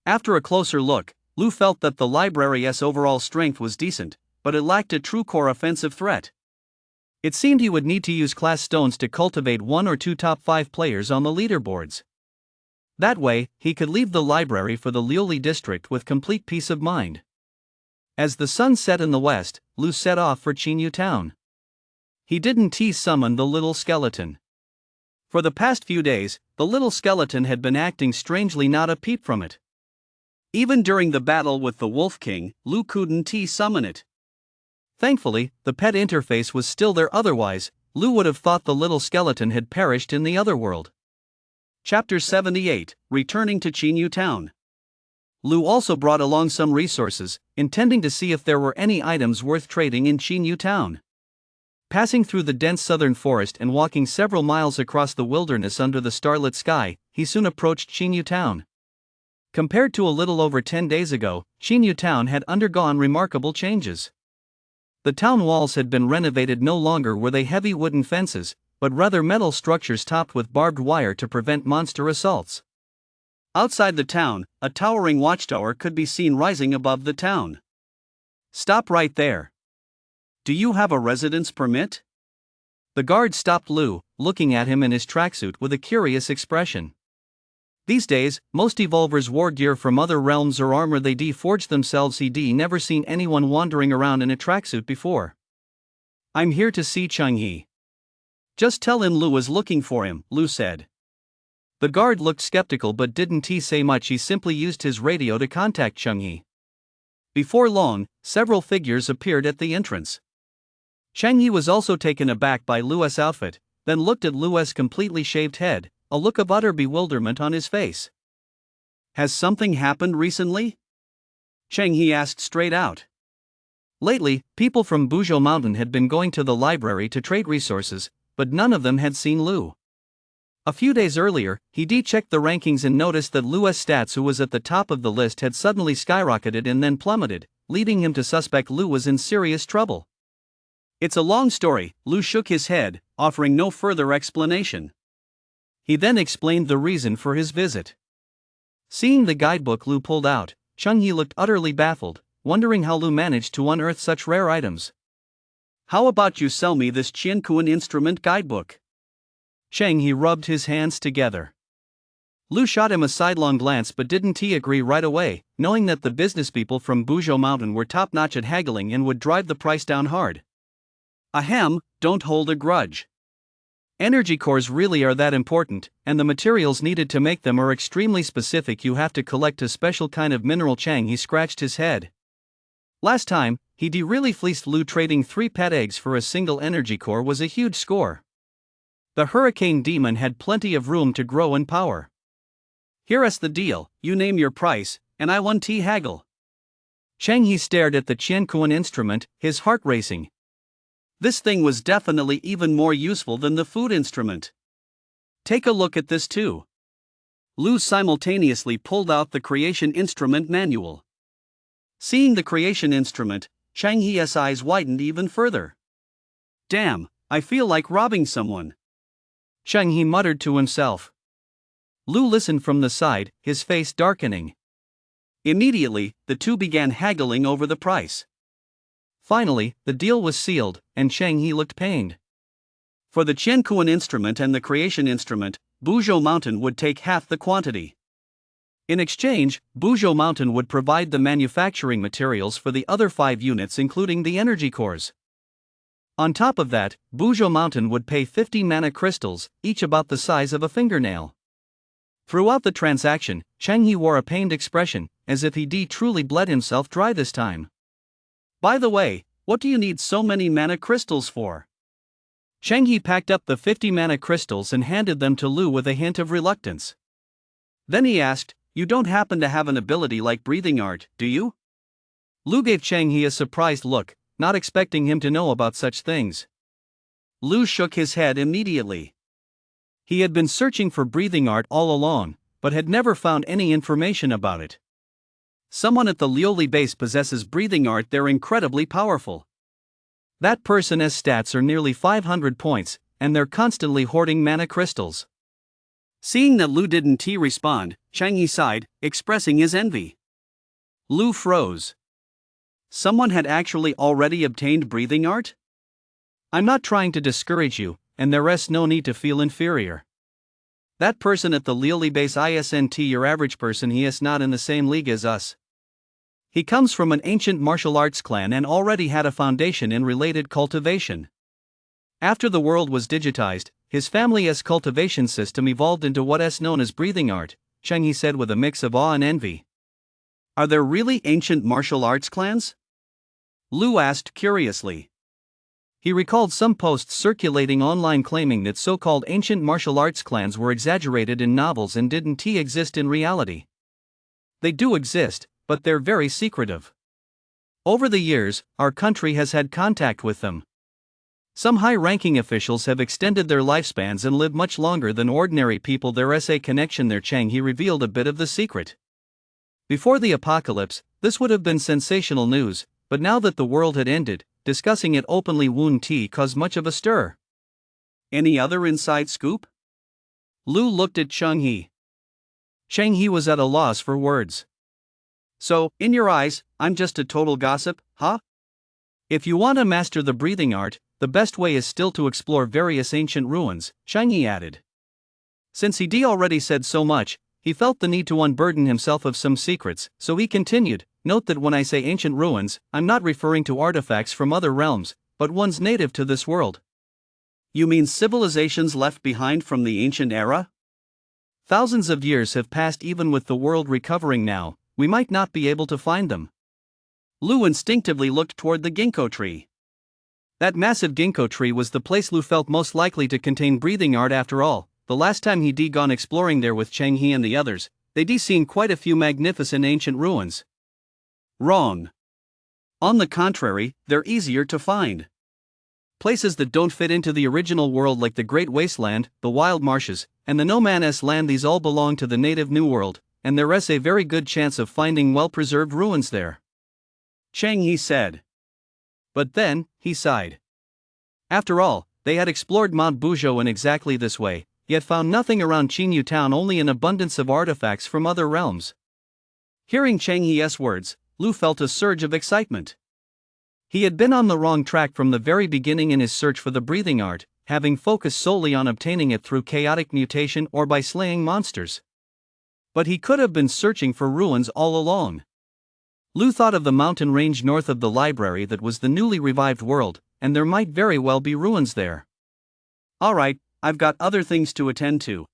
After a closer look, Lou felt that the library's overall strength was decent, but it lacked a true core offensive threat. It seemed he would need to use class stones to cultivate one or two top 5 players on the leaderboards. That way, he could leave the library for the Liuli district with complete peace of mind. As the sun set in the west, Lou set off for Chinyu town. He didn't summon the little skeleton. For the past few days, the little skeleton had been acting strangely, not a peep from it. Even during the battle with the Wolf King, Lou couldn't summon it. Thankfully, the pet interface was still there, otherwise, Lou would have thought the little skeleton had perished in the other world. Chapter 78, Returning to Chinyu Town. Lou also brought along some resources, intending to see if there were any items worth trading in Chinyu Town. Passing through the dense southern forest and walking several miles across the wilderness under the starlit sky, he soon approached Chinyu Town. Compared to a little over 10 days ago, Chinyu Town had undergone remarkable changes. The town walls had been renovated. No longer were they heavy wooden fences, but rather metal structures topped with barbed wire to prevent monster assaults. Outside the town, a towering watchtower could be seen rising above the town. "Stop right there. Do you have a residence permit?" The guard stopped Lou, looking at him in his tracksuit with a curious expression. These days, most evolvers wore gear from other realms or armor they forged themselves. He'd never seen anyone wandering around in a tracksuit before. "I'm here to see Changhe. Just tell him Lou was looking for him," Lou said. The guard looked skeptical but didn't say much. He simply used his radio to contact Changhe. Before long, several figures appeared at the entrance. Changhe was also taken aback by Lou's outfit, then looked at Lou's completely shaved head, a look of utter bewilderment on his face. "Has something happened recently?" Changhe asked straight out. Lately, people from Buzhou Mountain had been going to the library to trade resources, but none of them had seen Lou. A few days earlier, he checked the rankings and noticed that Lou's stats, who was at the top of the list, had suddenly skyrocketed and then plummeted, leading him to suspect Lou was in serious trouble. "It's a long story," Lou shook his head, offering no further explanation. He then explained the reason for his visit. Seeing the guidebook Lou pulled out, Changhe looked utterly baffled, wondering how Lou managed to unearth such rare items. "How about you sell me this Qiankuan instrument guidebook?" Changhe rubbed his hands together. Lou shot him a sidelong glance but didn't agree right away, knowing that the business people from Buzhou Mountain were top-notch at haggling and would drive the price down hard. "Ahem, don't hold a grudge. Energy cores really are that important, and the materials needed to make them are extremely specific. You have to collect a special kind of mineral." Changhe scratched his head. Last time, he really fleeced Lou. Trading 3 pet eggs for a single energy core was a huge score. The Hurricane Demon had plenty of room to grow in power. "Here's the deal, you name your price, and I won't haggle." Changhe stared at the Qiankuan instrument, his heart racing. This thing was definitely even more useful than the food instrument. "Take a look at this too." Lou simultaneously pulled out the Creation Instrument manual. Seeing the Creation Instrument, Changhe's eyes widened even further. "Damn, I feel like robbing someone," Changhe muttered to himself. Lou listened from the side, his face darkening. Immediately, the two began haggling over the price. Finally, the deal was sealed, and Changhe looked pained. For the Qiankuan instrument and the Creation Instrument, Buzhou Mountain would take half the quantity. In exchange, Buzhou Mountain would provide the manufacturing materials for the other 5 units, including the energy cores. On top of that, Buzhou Mountain would pay 50 mana crystals, each about the size of a fingernail. Throughout the transaction, Chang He wore a pained expression, as if he truly bled himself dry this time. By the way, what do you need so many mana crystals for? Chang He packed up the 50 mana crystals and handed them to Lu with a hint of reluctance. Then he asked, "You don't happen to have an ability like breathing art, do you?" Lu gave Chang He a surprised look, not expecting him to know about such things. Lu shook his head immediately. He had been searching for breathing art all along, but had never found any information about it. Someone at the Lioli base possesses breathing art. They're incredibly powerful. That person's stats are nearly 500 points, and they're constantly hoarding mana crystals. Seeing that Lu didn't respond, Chang He sighed, expressing his envy. Lu froze. Someone had actually already obtained breathing art? I'm not trying to discourage you, and there's no need to feel inferior. That person at the Lioli base isn't your average person. He is not in the same league as us. He comes from an ancient martial arts clan and already had a foundation in related cultivation. After the world was digitized, his family's cultivation system evolved into what is known as breathing art, Cheng He said with a mix of awe and envy. Are there really ancient martial arts clans? Lu asked curiously. He recalled some posts circulating online claiming that so-called ancient martial arts clans were exaggerated in novels and didn't exist in reality. They do exist, but they're very secretive. Over the years, our country has had contact with them. Some high-ranking officials have extended their lifespans and live much longer than ordinary people. There's a connection there. Chang He revealed a bit of the secret. Before the apocalypse, this would have been sensational news, but now that the world had ended, discussing it openly wouldn't cause much of a stir. Any other inside scoop? Lu looked at Chang He. Chang He was at a loss for words. So, in your eyes, I'm just a total gossip, huh? If you want to master the breathing art, the best way is still to explore various ancient ruins, Chang He added. Since he already said so much, he felt the need to unburden himself of some secrets, so he continued, note that when I say ancient ruins, I'm not referring to artifacts from other realms, but ones native to this world. You mean civilizations left behind from the ancient era? Thousands of years have passed. Even with the world recovering now, we might not be able to find them. Lu instinctively looked toward the ginkgo tree. That massive ginkgo tree was the place Lu felt most likely to contain breathing art. After all, the last time he'd gone exploring there with Chang He and the others, they'd seen quite a few magnificent ancient ruins. Wrong. On the contrary, they're easier to find. Places that don't fit into the original world, like the Great Wasteland, the Wild Marshes, and the No Man's Land, these all belong to the native New World, and there's a very good chance of finding well-preserved ruins there. Chang He said. But then, he sighed. After all, they had explored Mount Buzhou in exactly this way, yet found nothing around Qingyu town, only an abundance of artifacts from other realms. Hearing Chang He's words, Lu felt a surge of excitement. He had been on the wrong track from the very beginning in his search for the breathing art, having focused solely on obtaining it through chaotic mutation or by slaying monsters. But he could have been searching for ruins all along. Lu thought of the mountain range north of the library that was the newly revived world, and there might very well be ruins there. Alright, I've got other things to attend to.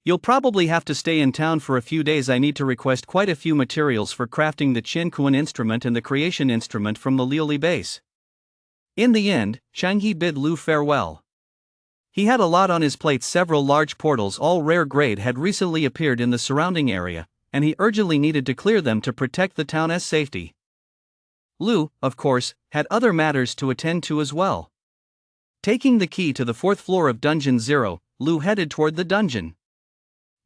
You'll probably have to stay in town for a few days. I need to request quite a few materials for crafting the Qin instrument and the creation instrument from the Lioli base. In the end, Chang He bid Lu farewell. He had a lot on his plate. Several large portals, all rare grade, had recently appeared in the surrounding area, and he urgently needed to clear them to protect the town's safety. Lu, of course, had other matters to attend to as well. Taking the key to the 4th floor of Dungeon 0, Lu headed toward the dungeon.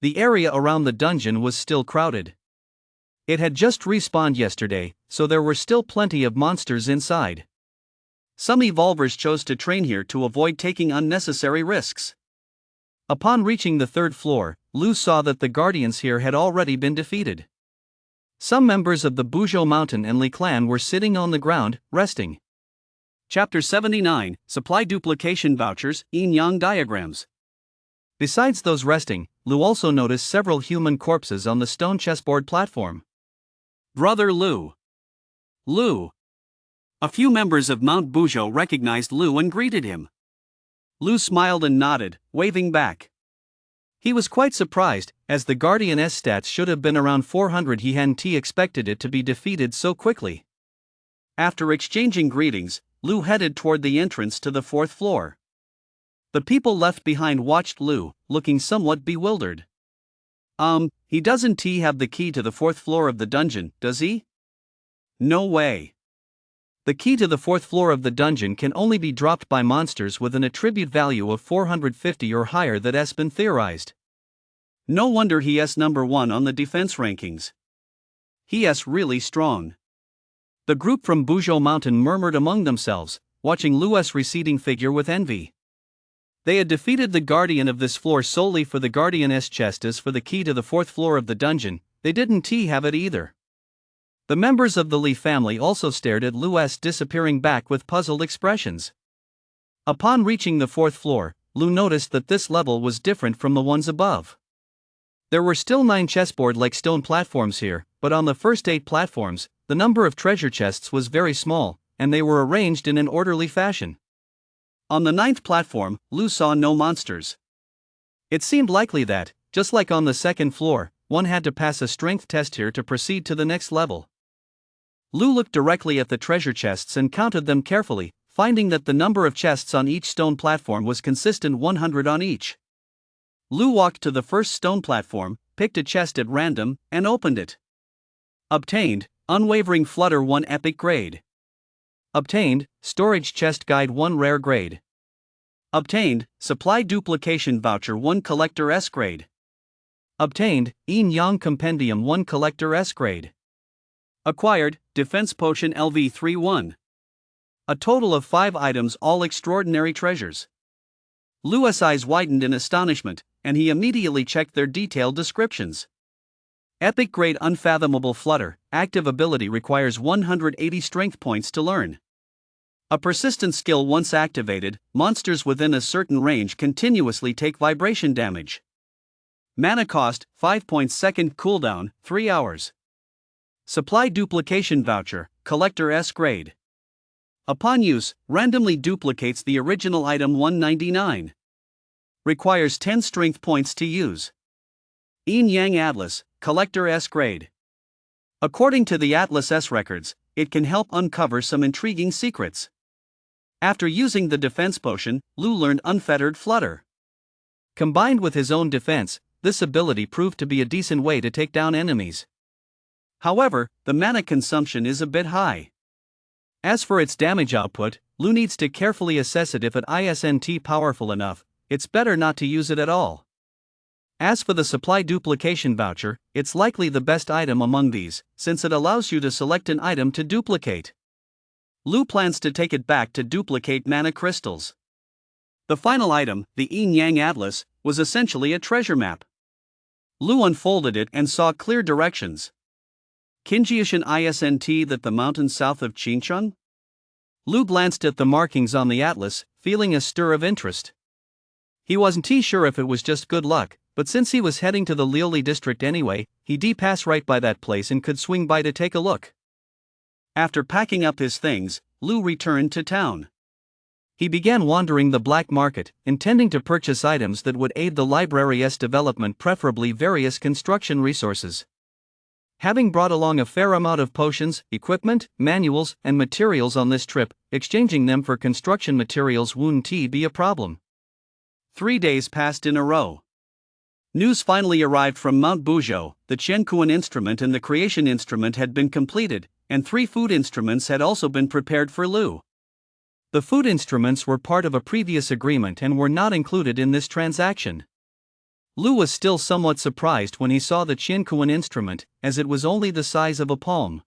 The area around the dungeon was still crowded. It had just respawned yesterday, so there were still plenty of monsters inside. Some evolvers chose to train here to avoid taking unnecessary risks. Upon reaching the 3rd floor, Lu saw that the guardians here had already been defeated. Some members of the Buzhou Mountain and Li clan were sitting on the ground, resting. Chapter 79, Supply Duplication Vouchers, Yin-Yang Diagrams. Besides those resting, Lu also noticed several human corpses on the stone chessboard platform. Brother Lu. Lu. A few members of Mount Buzhou recognized Lu and greeted him. Lu smiled and nodded, waving back. He was quite surprised, As the Guardian's stats should have been around 400, he hadn't expected it to be defeated so quickly. After exchanging greetings, Lu headed toward the entrance to the 4th floor. The people left behind watched Lu, looking somewhat bewildered. He doesn't have the key to the 4th floor of the dungeon, does he? No way. The key to the 4th floor of the dungeon can only be dropped by monsters with an attribute value of 450 or higher that has been theorized. No wonder he's number 1 on the defense rankings. He's really strong. The group from Buzhou Mountain murmured among themselves, watching Lu's receding figure with envy. They had defeated the guardian of this floor solely for the guardian's chest. As for the key to the 4th floor of the dungeon, they didn't have it either. The members of the Li family also stared at Lu's disappearing back with puzzled expressions. Upon reaching the 4th floor, Lu noticed that this level was different from the ones above. There were still 9 chessboard-like stone platforms here, but on the first 8 platforms, the number of treasure chests was very small, and they were arranged in an orderly fashion. On the 9th platform, Lu saw no monsters. It seemed likely that, just like on the 2nd floor, one had to pass a strength test here to proceed to the next level. Lu looked directly at the treasure chests and counted them carefully, finding that the number of chests on each stone platform was consistent, 100 on each. Lu walked to the first stone platform, picked a chest at random, and opened it. Obtained, Unwavering Flutter 1 Epic Grade. Obtained, Storage Chest Guide 1 Rare Grade. Obtained, Supply Duplication Voucher 1 Collector S Grade. Obtained, Yin Yang Compendium 1 Collector S Grade. Acquired, Defense Potion LV31. A total of 5 items, all extraordinary treasures. Lu's eyes widened in astonishment, and he immediately checked their detailed descriptions. Epic Grade Unfathomable Flutter, active ability, requires 180 strength points to learn. A persistent skill. Once activated, monsters within a certain range continuously take vibration damage. Mana cost, 5 points. Second cooldown, 3 hours. Supply Duplication Voucher, Collector S Grade. Upon use, randomly duplicates the original item 199. Requires 10 strength points to use. Yin Yang Atlas, Collector S Grade. According to the Atlas S records, it can help uncover some intriguing secrets. After using the defense potion, Lu learned Unfettered Flutter. Combined with his own defense, this ability proved to be a decent way to take down enemies. However, the mana consumption is a bit high. As for its damage output, Lu needs to carefully assess it. If it isn't powerful enough, it's better not to use it at all. As for the Supply Duplication Voucher, it's likely the best item among these, since it allows you to select an item to duplicate. Lu plans to take it back to duplicate mana crystals. The final item, the Yin Yang Atlas, was essentially a treasure map. Lu unfolded it and saw clear directions. Kinjiashan isn't that the mountains south of Qinchun? Lu glanced at the markings on the atlas, feeling a stir of interest. He wasn't sure if it was just good luck, but since he was heading to the Liuli district anyway, he'd pass right by that place and could swing by to take a look. After packing up his things, Lu returned to town. He began wandering the black market, intending to purchase items that would aid the library's development, preferably various construction resources. Having brought along a fair amount of potions, equipment, manuals, and materials on this trip, exchanging them for construction materials wouldn't be a problem. 3 days passed in a row. News finally arrived from Mount Buzhou. The Qiankuan instrument and the creation instrument had been completed, and 3 food instruments had also been prepared for Lu. The food instruments were part of a previous agreement and were not included in this transaction. Lu was still somewhat surprised when he saw the Qiankuan instrument, as it was only the size of a palm.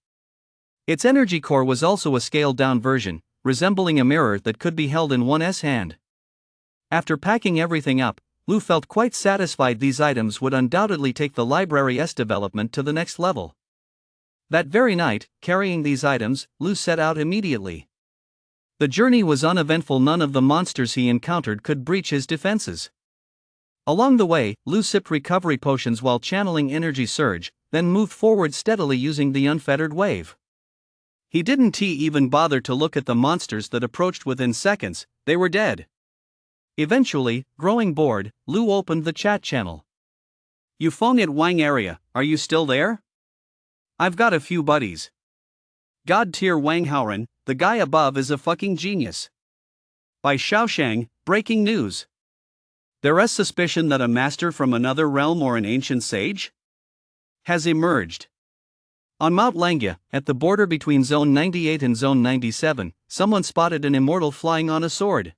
Its energy core was also a scaled-down version, resembling a mirror that could be held in one's hand. After packing everything up, Lu felt quite satisfied. These items would undoubtedly take the library's development to the next level. That very night, carrying these items, Lu set out immediately. The journey was uneventful. None of the monsters he encountered could breach his defenses. Along the way, Lu sipped recovery potions while channeling energy surge, then moved forward steadily using the unfettered wave. He didn't even bother to look at the monsters that approached within seconds. They were dead. Eventually, growing bored, Lu opened the chat channel. You phone at Wang area, are you still there? I've got a few buddies. God tier Wang Haoren, the guy above is a fucking genius. By Xiaoshang, breaking news. There is suspicion that a master from another realm or an ancient sage has emerged. On Mount Langya, at the border between Zone 98 and Zone 97, someone spotted an immortal flying on a sword.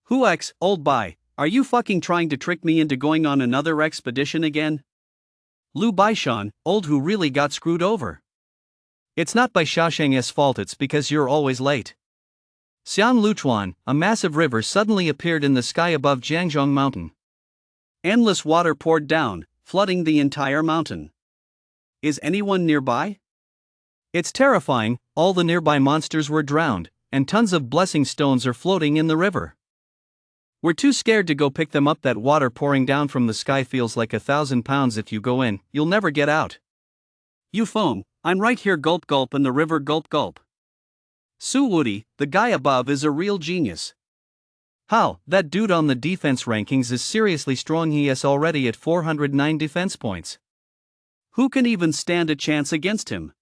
Huex, old bai, are you fucking trying to trick me into going on another expedition again? Lu Baishan, old who really got screwed over. It's not by Xiaoshang's fault, it's because you're always late. Xian Luchuan, a massive river suddenly appeared in the sky above Jiangzhong Mountain. Endless water poured down, flooding the entire mountain. Is anyone nearby? It's terrifying, all the nearby monsters were drowned, and tons of blessing stones are floating in the river. We're too scared to go pick them up. That water pouring down from the sky feels like 1,000 pounds. If you go in, you'll never get out. You foam, I'm right here, gulp gulp, in the river, gulp gulp. Su Woody, the guy above is a real genius. How, that dude on the defense rankings is seriously strong. He is already at 409 defense points. Who can even stand a chance against him?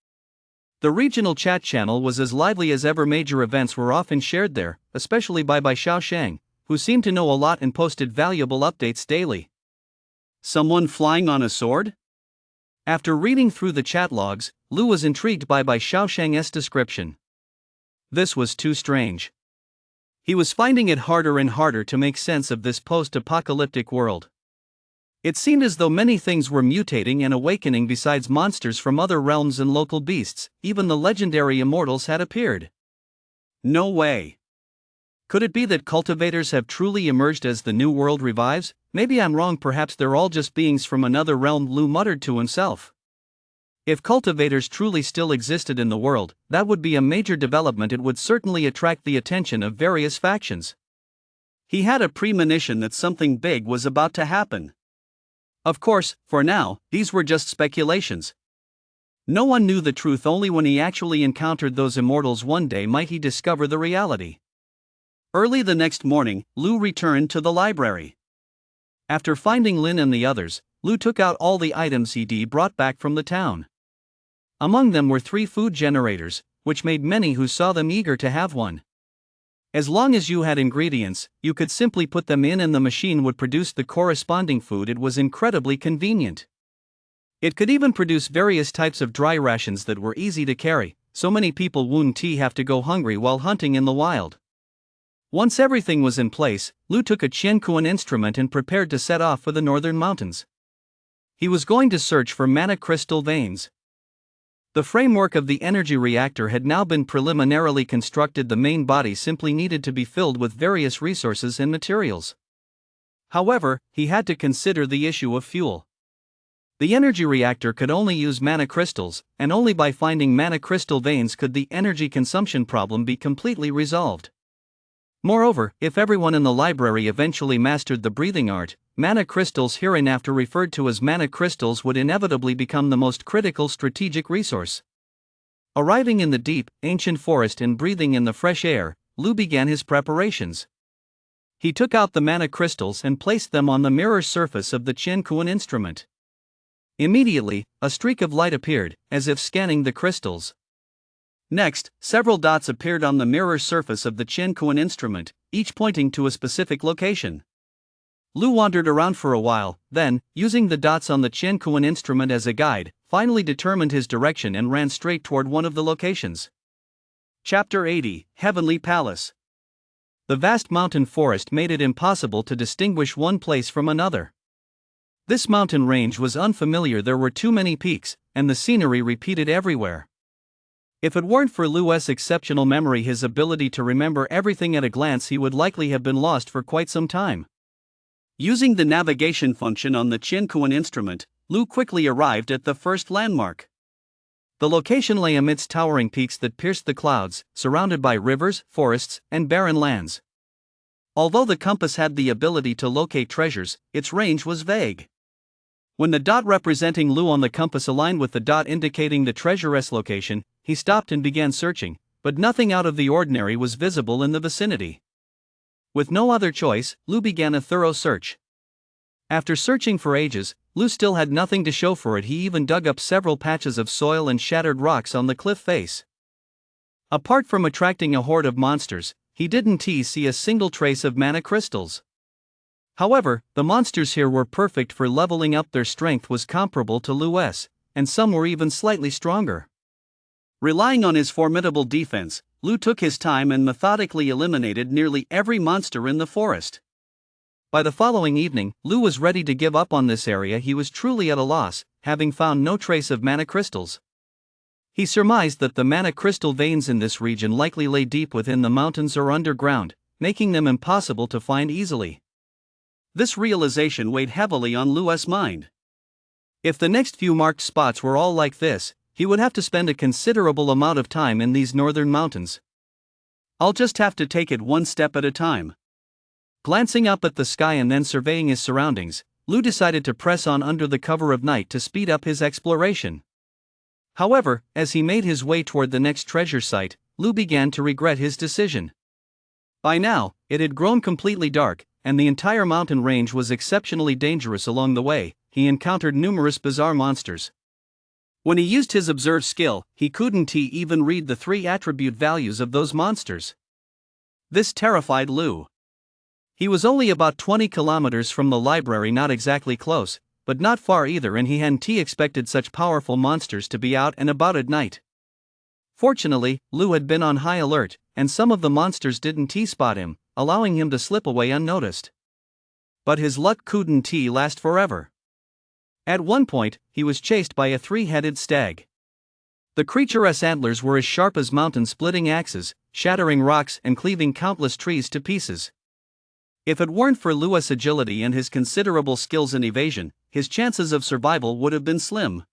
The regional chat channel was as lively as ever. Major events were often shared there, especially by Xiaoshang, who seemed to know a lot and posted valuable updates daily. Someone flying on a sword? After reading through the chat logs, Lu was intrigued by Xiaoshang's description. This was too strange. He was finding it harder and harder to make sense of this post-apocalyptic world. It seemed as though many things were mutating and awakening. Besides monsters from other realms and local beasts, even the legendary immortals had appeared. No way. Could it be that cultivators have truly emerged as the new world revives? Maybe I'm wrong, perhaps they're all just beings from another realm, Lu muttered to himself. If cultivators truly still existed in the world, that would be a major development. It would certainly attract the attention of various factions. He had a premonition that something big was about to happen. Of course, for now, these were just speculations. No one knew the truth. Only when he actually encountered those immortals one day might he discover the reality. Early the next morning, Lu returned to the library. After finding Lin and the others, Lu took out all the items he'd brought back from the town. Among them were 3 food generators, which made many who saw them eager to have one. As long as you had ingredients, you could simply put them in and the machine would produce the corresponding food. It was incredibly convenient. It could even produce various types of dry rations that were easy to carry. So many people wouldn't have to go hungry while hunting in the wild. Once everything was in place, Lu took a Qiankuan instrument and prepared to set off for the northern mountains. He was going to search for mana crystal veins. The framework of the energy reactor had now been preliminarily constructed. The main body simply needed to be filled with various resources and materials. However, he had to consider the issue of fuel. The energy reactor could only use mana crystals, and only by finding mana crystal veins could the energy consumption problem be completely resolved. Moreover, if everyone in the library eventually mastered the breathing art, mana crystals, hereinafter referred to as mana crystals, would inevitably become the most critical strategic resource. Arriving in the deep, ancient forest and breathing in the fresh air, Lu began his preparations. He took out the mana crystals and placed them on the mirror surface of the Qiankuan instrument. Immediately, a streak of light appeared, as if scanning the crystals. Next, several dots appeared on the mirror surface of the Qiankuan instrument, each pointing to a specific location. Lu wandered around for a while, then, using the dots on the Qiankuan instrument as a guide, finally determined his direction and ran straight toward one of the locations. Chapter 80, Heavenly Palace. The vast mountain forest made it impossible to distinguish one place from another. This mountain range was unfamiliar. There were too many peaks, and the scenery repeated everywhere. If it weren't for Lu's exceptional memory, his ability to remember everything at a glance, he would likely have been lost for quite some time. Using the navigation function on the Qiankuan instrument, Lu quickly arrived at the first landmark. The location lay amidst towering peaks that pierced the clouds, surrounded by rivers, forests, and barren lands. Although the compass had the ability to locate treasures, its range was vague. When the dot representing Lu on the compass aligned with the dot indicating the treasure's location, he stopped and began searching, but nothing out of the ordinary was visible in the vicinity. With no other choice, Lu began a thorough search. After searching for ages, Lu still had nothing to show for it. He even dug up several patches of soil and shattered rocks on the cliff face. Apart from attracting a horde of monsters, he didn't see a single trace of mana crystals. However, the monsters here were perfect for leveling up. Their strength was comparable to Lu's, and some were even slightly stronger. Relying on his formidable defense, Lu took his time and methodically eliminated nearly every monster in the forest. By the following evening, Lu was ready to give up on this area. He was truly at a loss, having found no trace of mana crystals. He surmised that the mana crystal veins in this region likely lay deep within the mountains or underground, making them impossible to find easily. This realization weighed heavily on Lu's mind. If the next few marked spots were all like this, he would have to spend a considerable amount of time in these northern mountains. I'll just have to take it one step at a time. Glancing up at the sky and then surveying his surroundings, Lu decided to press on under the cover of night to speed up his exploration. However, as he made his way toward the next treasure site, Lu began to regret his decision. By now, it had grown completely dark, and the entire mountain range was exceptionally dangerous. Along the way, he encountered numerous bizarre monsters. When he used his observe skill, he couldn't even read the 3 attribute values of those monsters. This terrified Lu. He was only about 20 kilometers from the library, not exactly close, but not far either, and he hadn't expected such powerful monsters to be out and about at night. Fortunately, Lu had been on high alert, and some of the monsters didn't spot him, allowing him to slip away unnoticed. But his luck couldn't last forever. At one point, he was chased by a 3-headed stag. The creature's antlers were as sharp as mountain-splitting axes, shattering rocks and cleaving countless trees to pieces. If it weren't for Lu's agility and his considerable skills in evasion, his chances of survival would have been slim.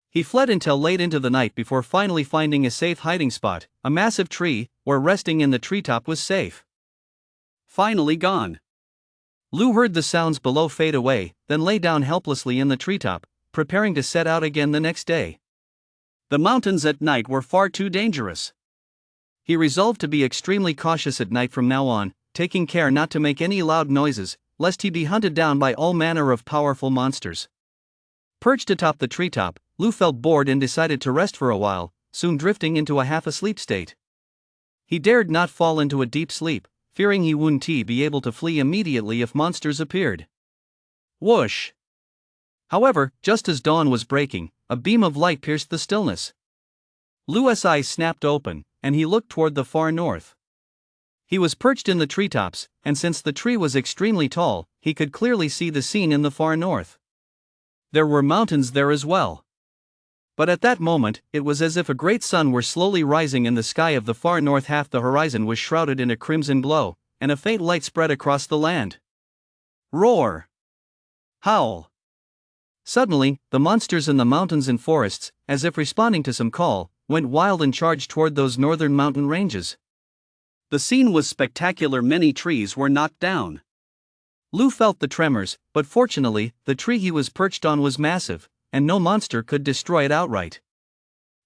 He fled until late into the night before finally finding a safe hiding spot, a massive tree, where resting in the treetop was safe. Finally gone. Lu heard the sounds below fade away, then lay down helplessly in the treetop, preparing to set out again the next day. The mountains at night were far too dangerous. He resolved to be extremely cautious at night from now on, taking care not to make any loud noises, lest he be hunted down by all manner of powerful monsters. Perched atop the treetop, Lu felt bored and decided to rest for a while, soon drifting into a half-asleep state. He dared not fall into a deep sleep, fearing he wouldn't be able to flee immediately if monsters appeared. Whoosh! However, just as dawn was breaking, a beam of light pierced the stillness. Lu's eyes snapped open, and he looked toward the far north. He was perched in the treetops, and since the tree was extremely tall, he could clearly see the scene in the far north. There were mountains there as well. But at that moment, it was as if a great sun were slowly rising in the sky of the far north. Half the horizon was shrouded in a crimson glow, and a faint light spread across the land. Roar! Howl! Suddenly, the monsters in the mountains and forests, as if responding to some call, went wild and charged toward those northern mountain ranges. The scene was spectacular. Many trees were knocked down. Lu felt the tremors, but fortunately, the tree he was perched on was massive, and no monster could destroy it outright.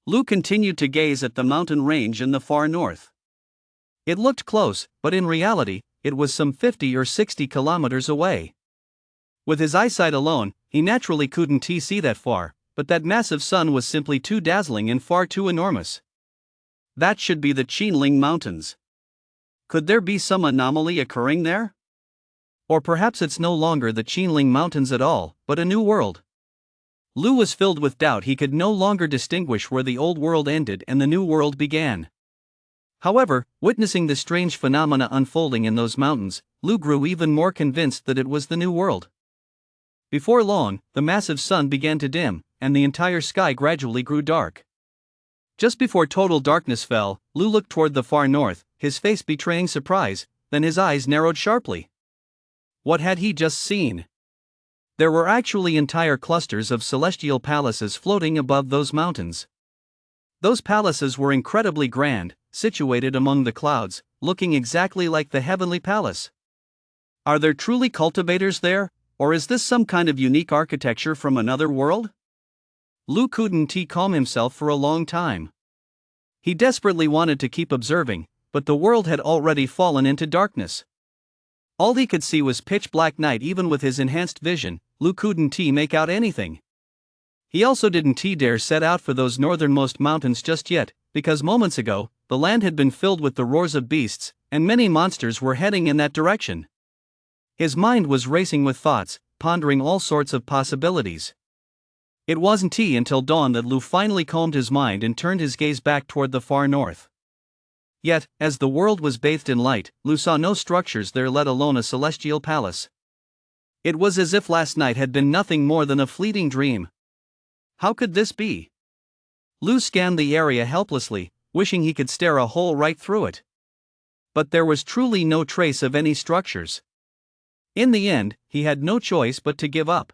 Lu continued to gaze at the mountain range in the far north. It looked close, but in reality, it was some 50 or 60 kilometers away. With his eyesight alone, he naturally couldn't see that far, but that massive sun was simply too dazzling and far too enormous. That should be the Qinling Mountains. Could there be some anomaly occurring there? Or perhaps it's no longer the Qinling Mountains at all, but a new world. Lu was filled with doubt. He could no longer distinguish where the old world ended and the new world began. However, witnessing the strange phenomena unfolding in those mountains, Lu grew even more convinced that it was the new world. Before long, the massive sun began to dim, and the entire sky gradually grew dark. Just before total darkness fell, Lu looked toward the far north, his face betraying surprise, then his eyes narrowed sharply. What had he just seen? There were actually entire clusters of celestial palaces floating above those mountains. Those palaces were incredibly grand, situated among the clouds, looking exactly like the heavenly palace. Are there truly cultivators there, or is this some kind of unique architecture from another world? Lu couldn't calm himself for a long time. He desperately wanted to keep observing, but the world had already fallen into darkness. All he could see was pitch black night. Even with his enhanced vision, Lu couldn't make out anything. He also didn't dare set out for those northernmost mountains just yet, because moments ago, the land had been filled with the roars of beasts, and many monsters were heading in that direction. His mind was racing with thoughts, pondering all sorts of possibilities. It wasn't until dawn that Lu finally calmed his mind and turned his gaze back toward the far north. Yet, as the world was bathed in light, Lu saw no structures there, let alone a celestial palace. It was as if last night had been nothing more than a fleeting dream. How could this be? Lu scanned the area helplessly, wishing he could stare a hole right through it. But there was truly no trace of any structures. In the end, he had no choice but to give up.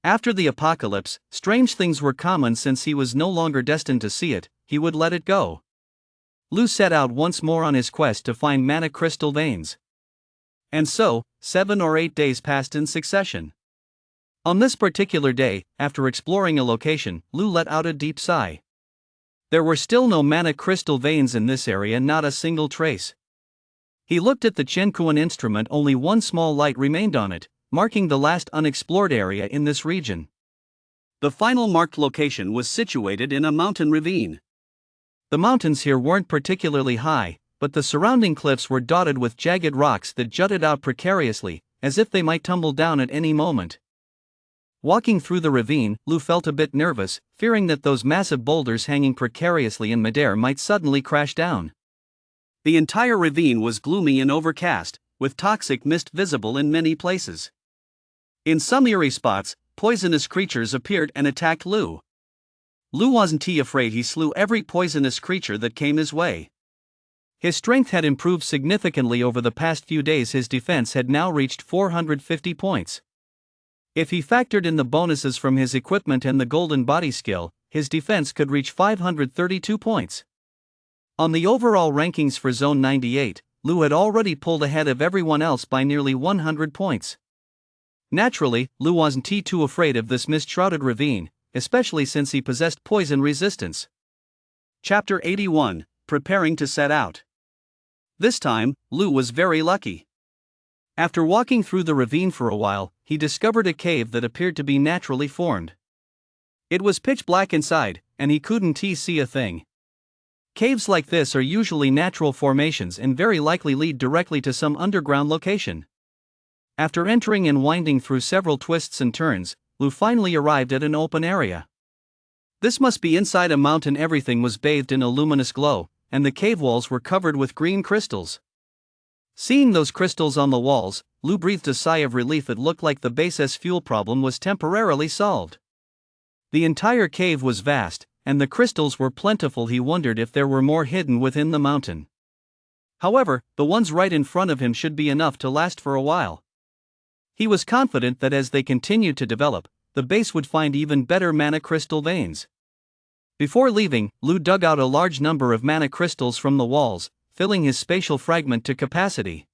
After the apocalypse, strange things were common. Since he was no longer destined to see it, he would let it go. Lu set out once more on his quest to find mana crystal veins. And so, 7 or 8 days passed in succession. On this particular day, after exploring a location, Lu let out a deep sigh. There were still no mana crystal veins in this area, not a single trace. He looked at the Chenkuan instrument. Only one small light remained on it, marking the last unexplored area in this region. The final marked location was situated in a mountain ravine. The mountains here weren't particularly high, but the surrounding cliffs were dotted with jagged rocks that jutted out precariously, as if they might tumble down at any moment. Walking through the ravine, Lu felt a bit nervous, fearing that those massive boulders hanging precariously in midair might suddenly crash down. The entire ravine was gloomy and overcast, with toxic mist visible in many places. In some eerie spots, poisonous creatures appeared and attacked Lu. Lu wasn't afraid. He slew every poisonous creature that came his way. His strength had improved significantly over the past few days. His defense had now reached 450 points. If he factored in the bonuses from his equipment and the golden body skill, his defense could reach 532 points. On the overall rankings for Zone 98, Lu had already pulled ahead of everyone else by nearly 100 points. Naturally, Lu wasn't too afraid of this mist-shrouded ravine, especially since he possessed poison resistance. Chapter 81, Preparing to Set Out. This time, Lu was very lucky. After walking through the ravine for a while, he discovered a cave that appeared to be naturally formed. It was pitch black inside, and he couldn't see a thing. Caves like this are usually natural formations and very likely lead directly to some underground location. After entering and winding through several twists and turns, Lu finally arrived at an open area. This must be inside a mountain. Everything was bathed in a luminous glow, and the cave walls were covered with green crystals. Seeing those crystals on the walls, Lu breathed a sigh of relief. It looked like the base's fuel problem was temporarily solved. The entire cave was vast, and the crystals were plentiful. He wondered if there were more hidden within the mountain. However, the ones right in front of him should be enough to last for a while. He was confident that as they continued to develop, the base would find even better mana crystal veins. Before leaving, Lu dug out a large number of mana crystals from the walls, filling his spatial fragment to capacity.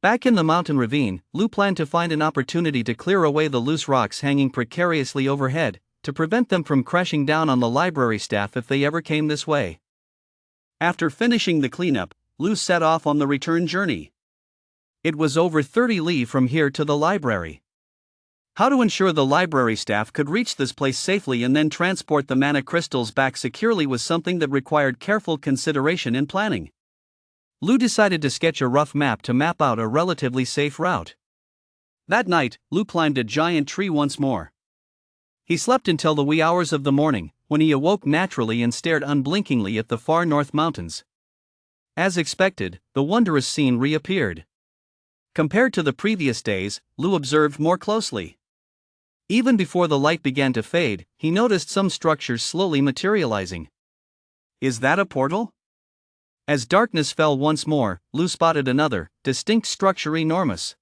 Back in the mountain ravine, Lu planned to find an opportunity to clear away the loose rocks hanging precariously overhead, to prevent them from crashing down on the library staff if they ever came this way. After finishing the cleanup, Lu set off on the return journey. It was over 30 li from here to the library. How to ensure the library staff could reach this place safely and then transport the mana crystals back securely was something that required careful consideration and planning. Lu decided to sketch a rough map to map out a relatively safe route. That night, Lu climbed a giant tree once more. He slept until the wee hours of the morning, when he awoke naturally and stared unblinkingly at the far north mountains. As expected, the wondrous scene reappeared. Compared to the previous days, Lu observed more closely. Even before the light began to fade, he noticed some structures slowly materializing. Is that a portal? As darkness fell once more, Lu spotted another, distinct structure enormous.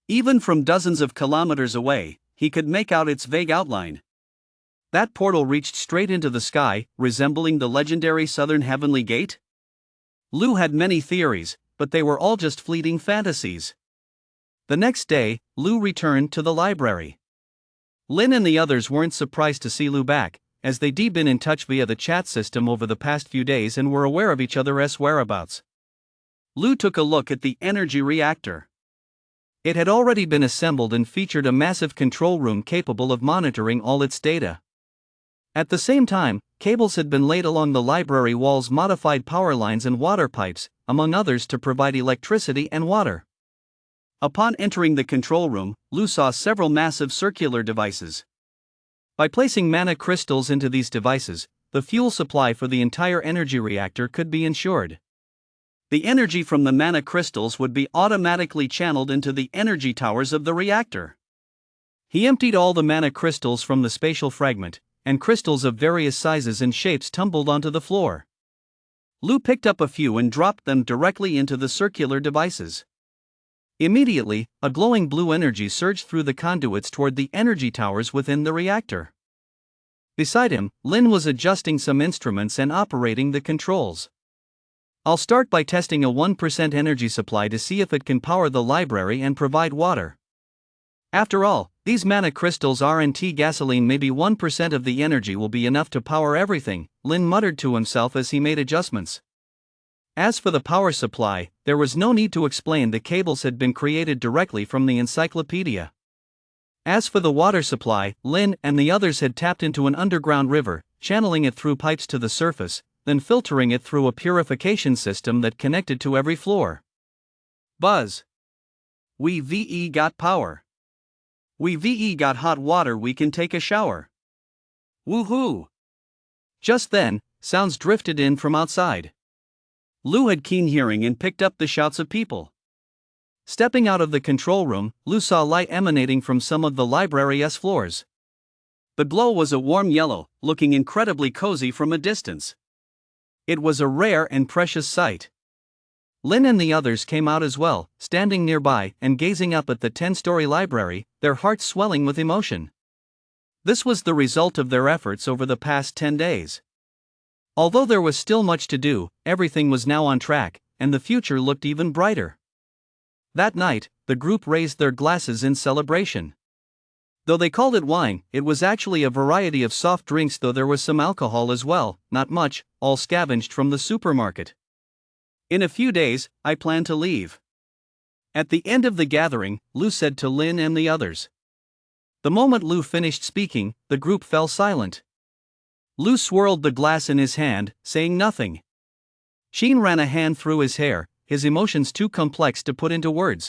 Even from dozens of kilometers away, he could make out its vague outline. That portal reached straight into the sky, resembling the legendary Southern Heavenly Gate? Lu had many theories, but they were all just fleeting fantasies. The next day, Lu returned to the library. Lin and the others weren't surprised to see Lu back, as they'd been in touch via the chat system over the past few days and were aware of each other's whereabouts. Lu took a look at the energy reactor. It had already been assembled and featured a massive control room capable of monitoring all its data. At the same time, cables had been laid along the library walls, modified power lines and water pipes, among others, to provide electricity and water. Upon entering the control room, Lu saw several massive circular devices. By placing mana crystals into these devices, the fuel supply for the entire energy reactor could be ensured. The energy from the mana crystals would be automatically channeled into the energy towers of the reactor. He emptied all the mana crystals from the spatial fragment, and crystals of various sizes and shapes tumbled onto the floor. Lu picked up a few and dropped them directly into the circular devices. Immediately, a glowing blue energy surged through the conduits toward the energy towers within the reactor. Beside him, Lin was adjusting some instruments and operating the controls. "I'll start by testing a 1% energy supply to see if it can power the library and provide water. After all, these mana crystals R&T gasoline, maybe 1% of the energy will be enough to power everything," Lin muttered to himself as he made adjustments. As for the power supply, there was no need to explain. The cables had been created directly from the encyclopedia. As for the water supply, Lin and the others had tapped into an underground river, channeling it through pipes to the surface, then filtering it through a purification system that connected to every floor. Buzz. We VE got power. We VE got hot water, we can take a shower. Woohoo! Just then, sounds drifted in from outside. Lu had keen hearing and picked up the shouts of people. Stepping out of the control room, Lu saw light emanating from some of the library's floors. The glow was a warm yellow, looking incredibly cozy from a distance. It was a rare and precious sight. Lin and the others came out as well, standing nearby and gazing up at the 10-story library, their hearts swelling with emotion. This was the result of their efforts over the past 10 days. Although there was still much to do, everything was now on track, and the future looked even brighter. That night, the group raised their glasses in celebration. Though they called it wine, it was actually a variety of soft drinks, though there was some alcohol as well, not much, all scavenged from the supermarket. "In a few days, I plan to leave." At the end of the gathering, Lu said to Lin and the others. The moment Lu finished speaking, the group fell silent. Lu swirled the glass in his hand, saying nothing. Sheen ran a hand through his hair, his emotions too complex to put into words.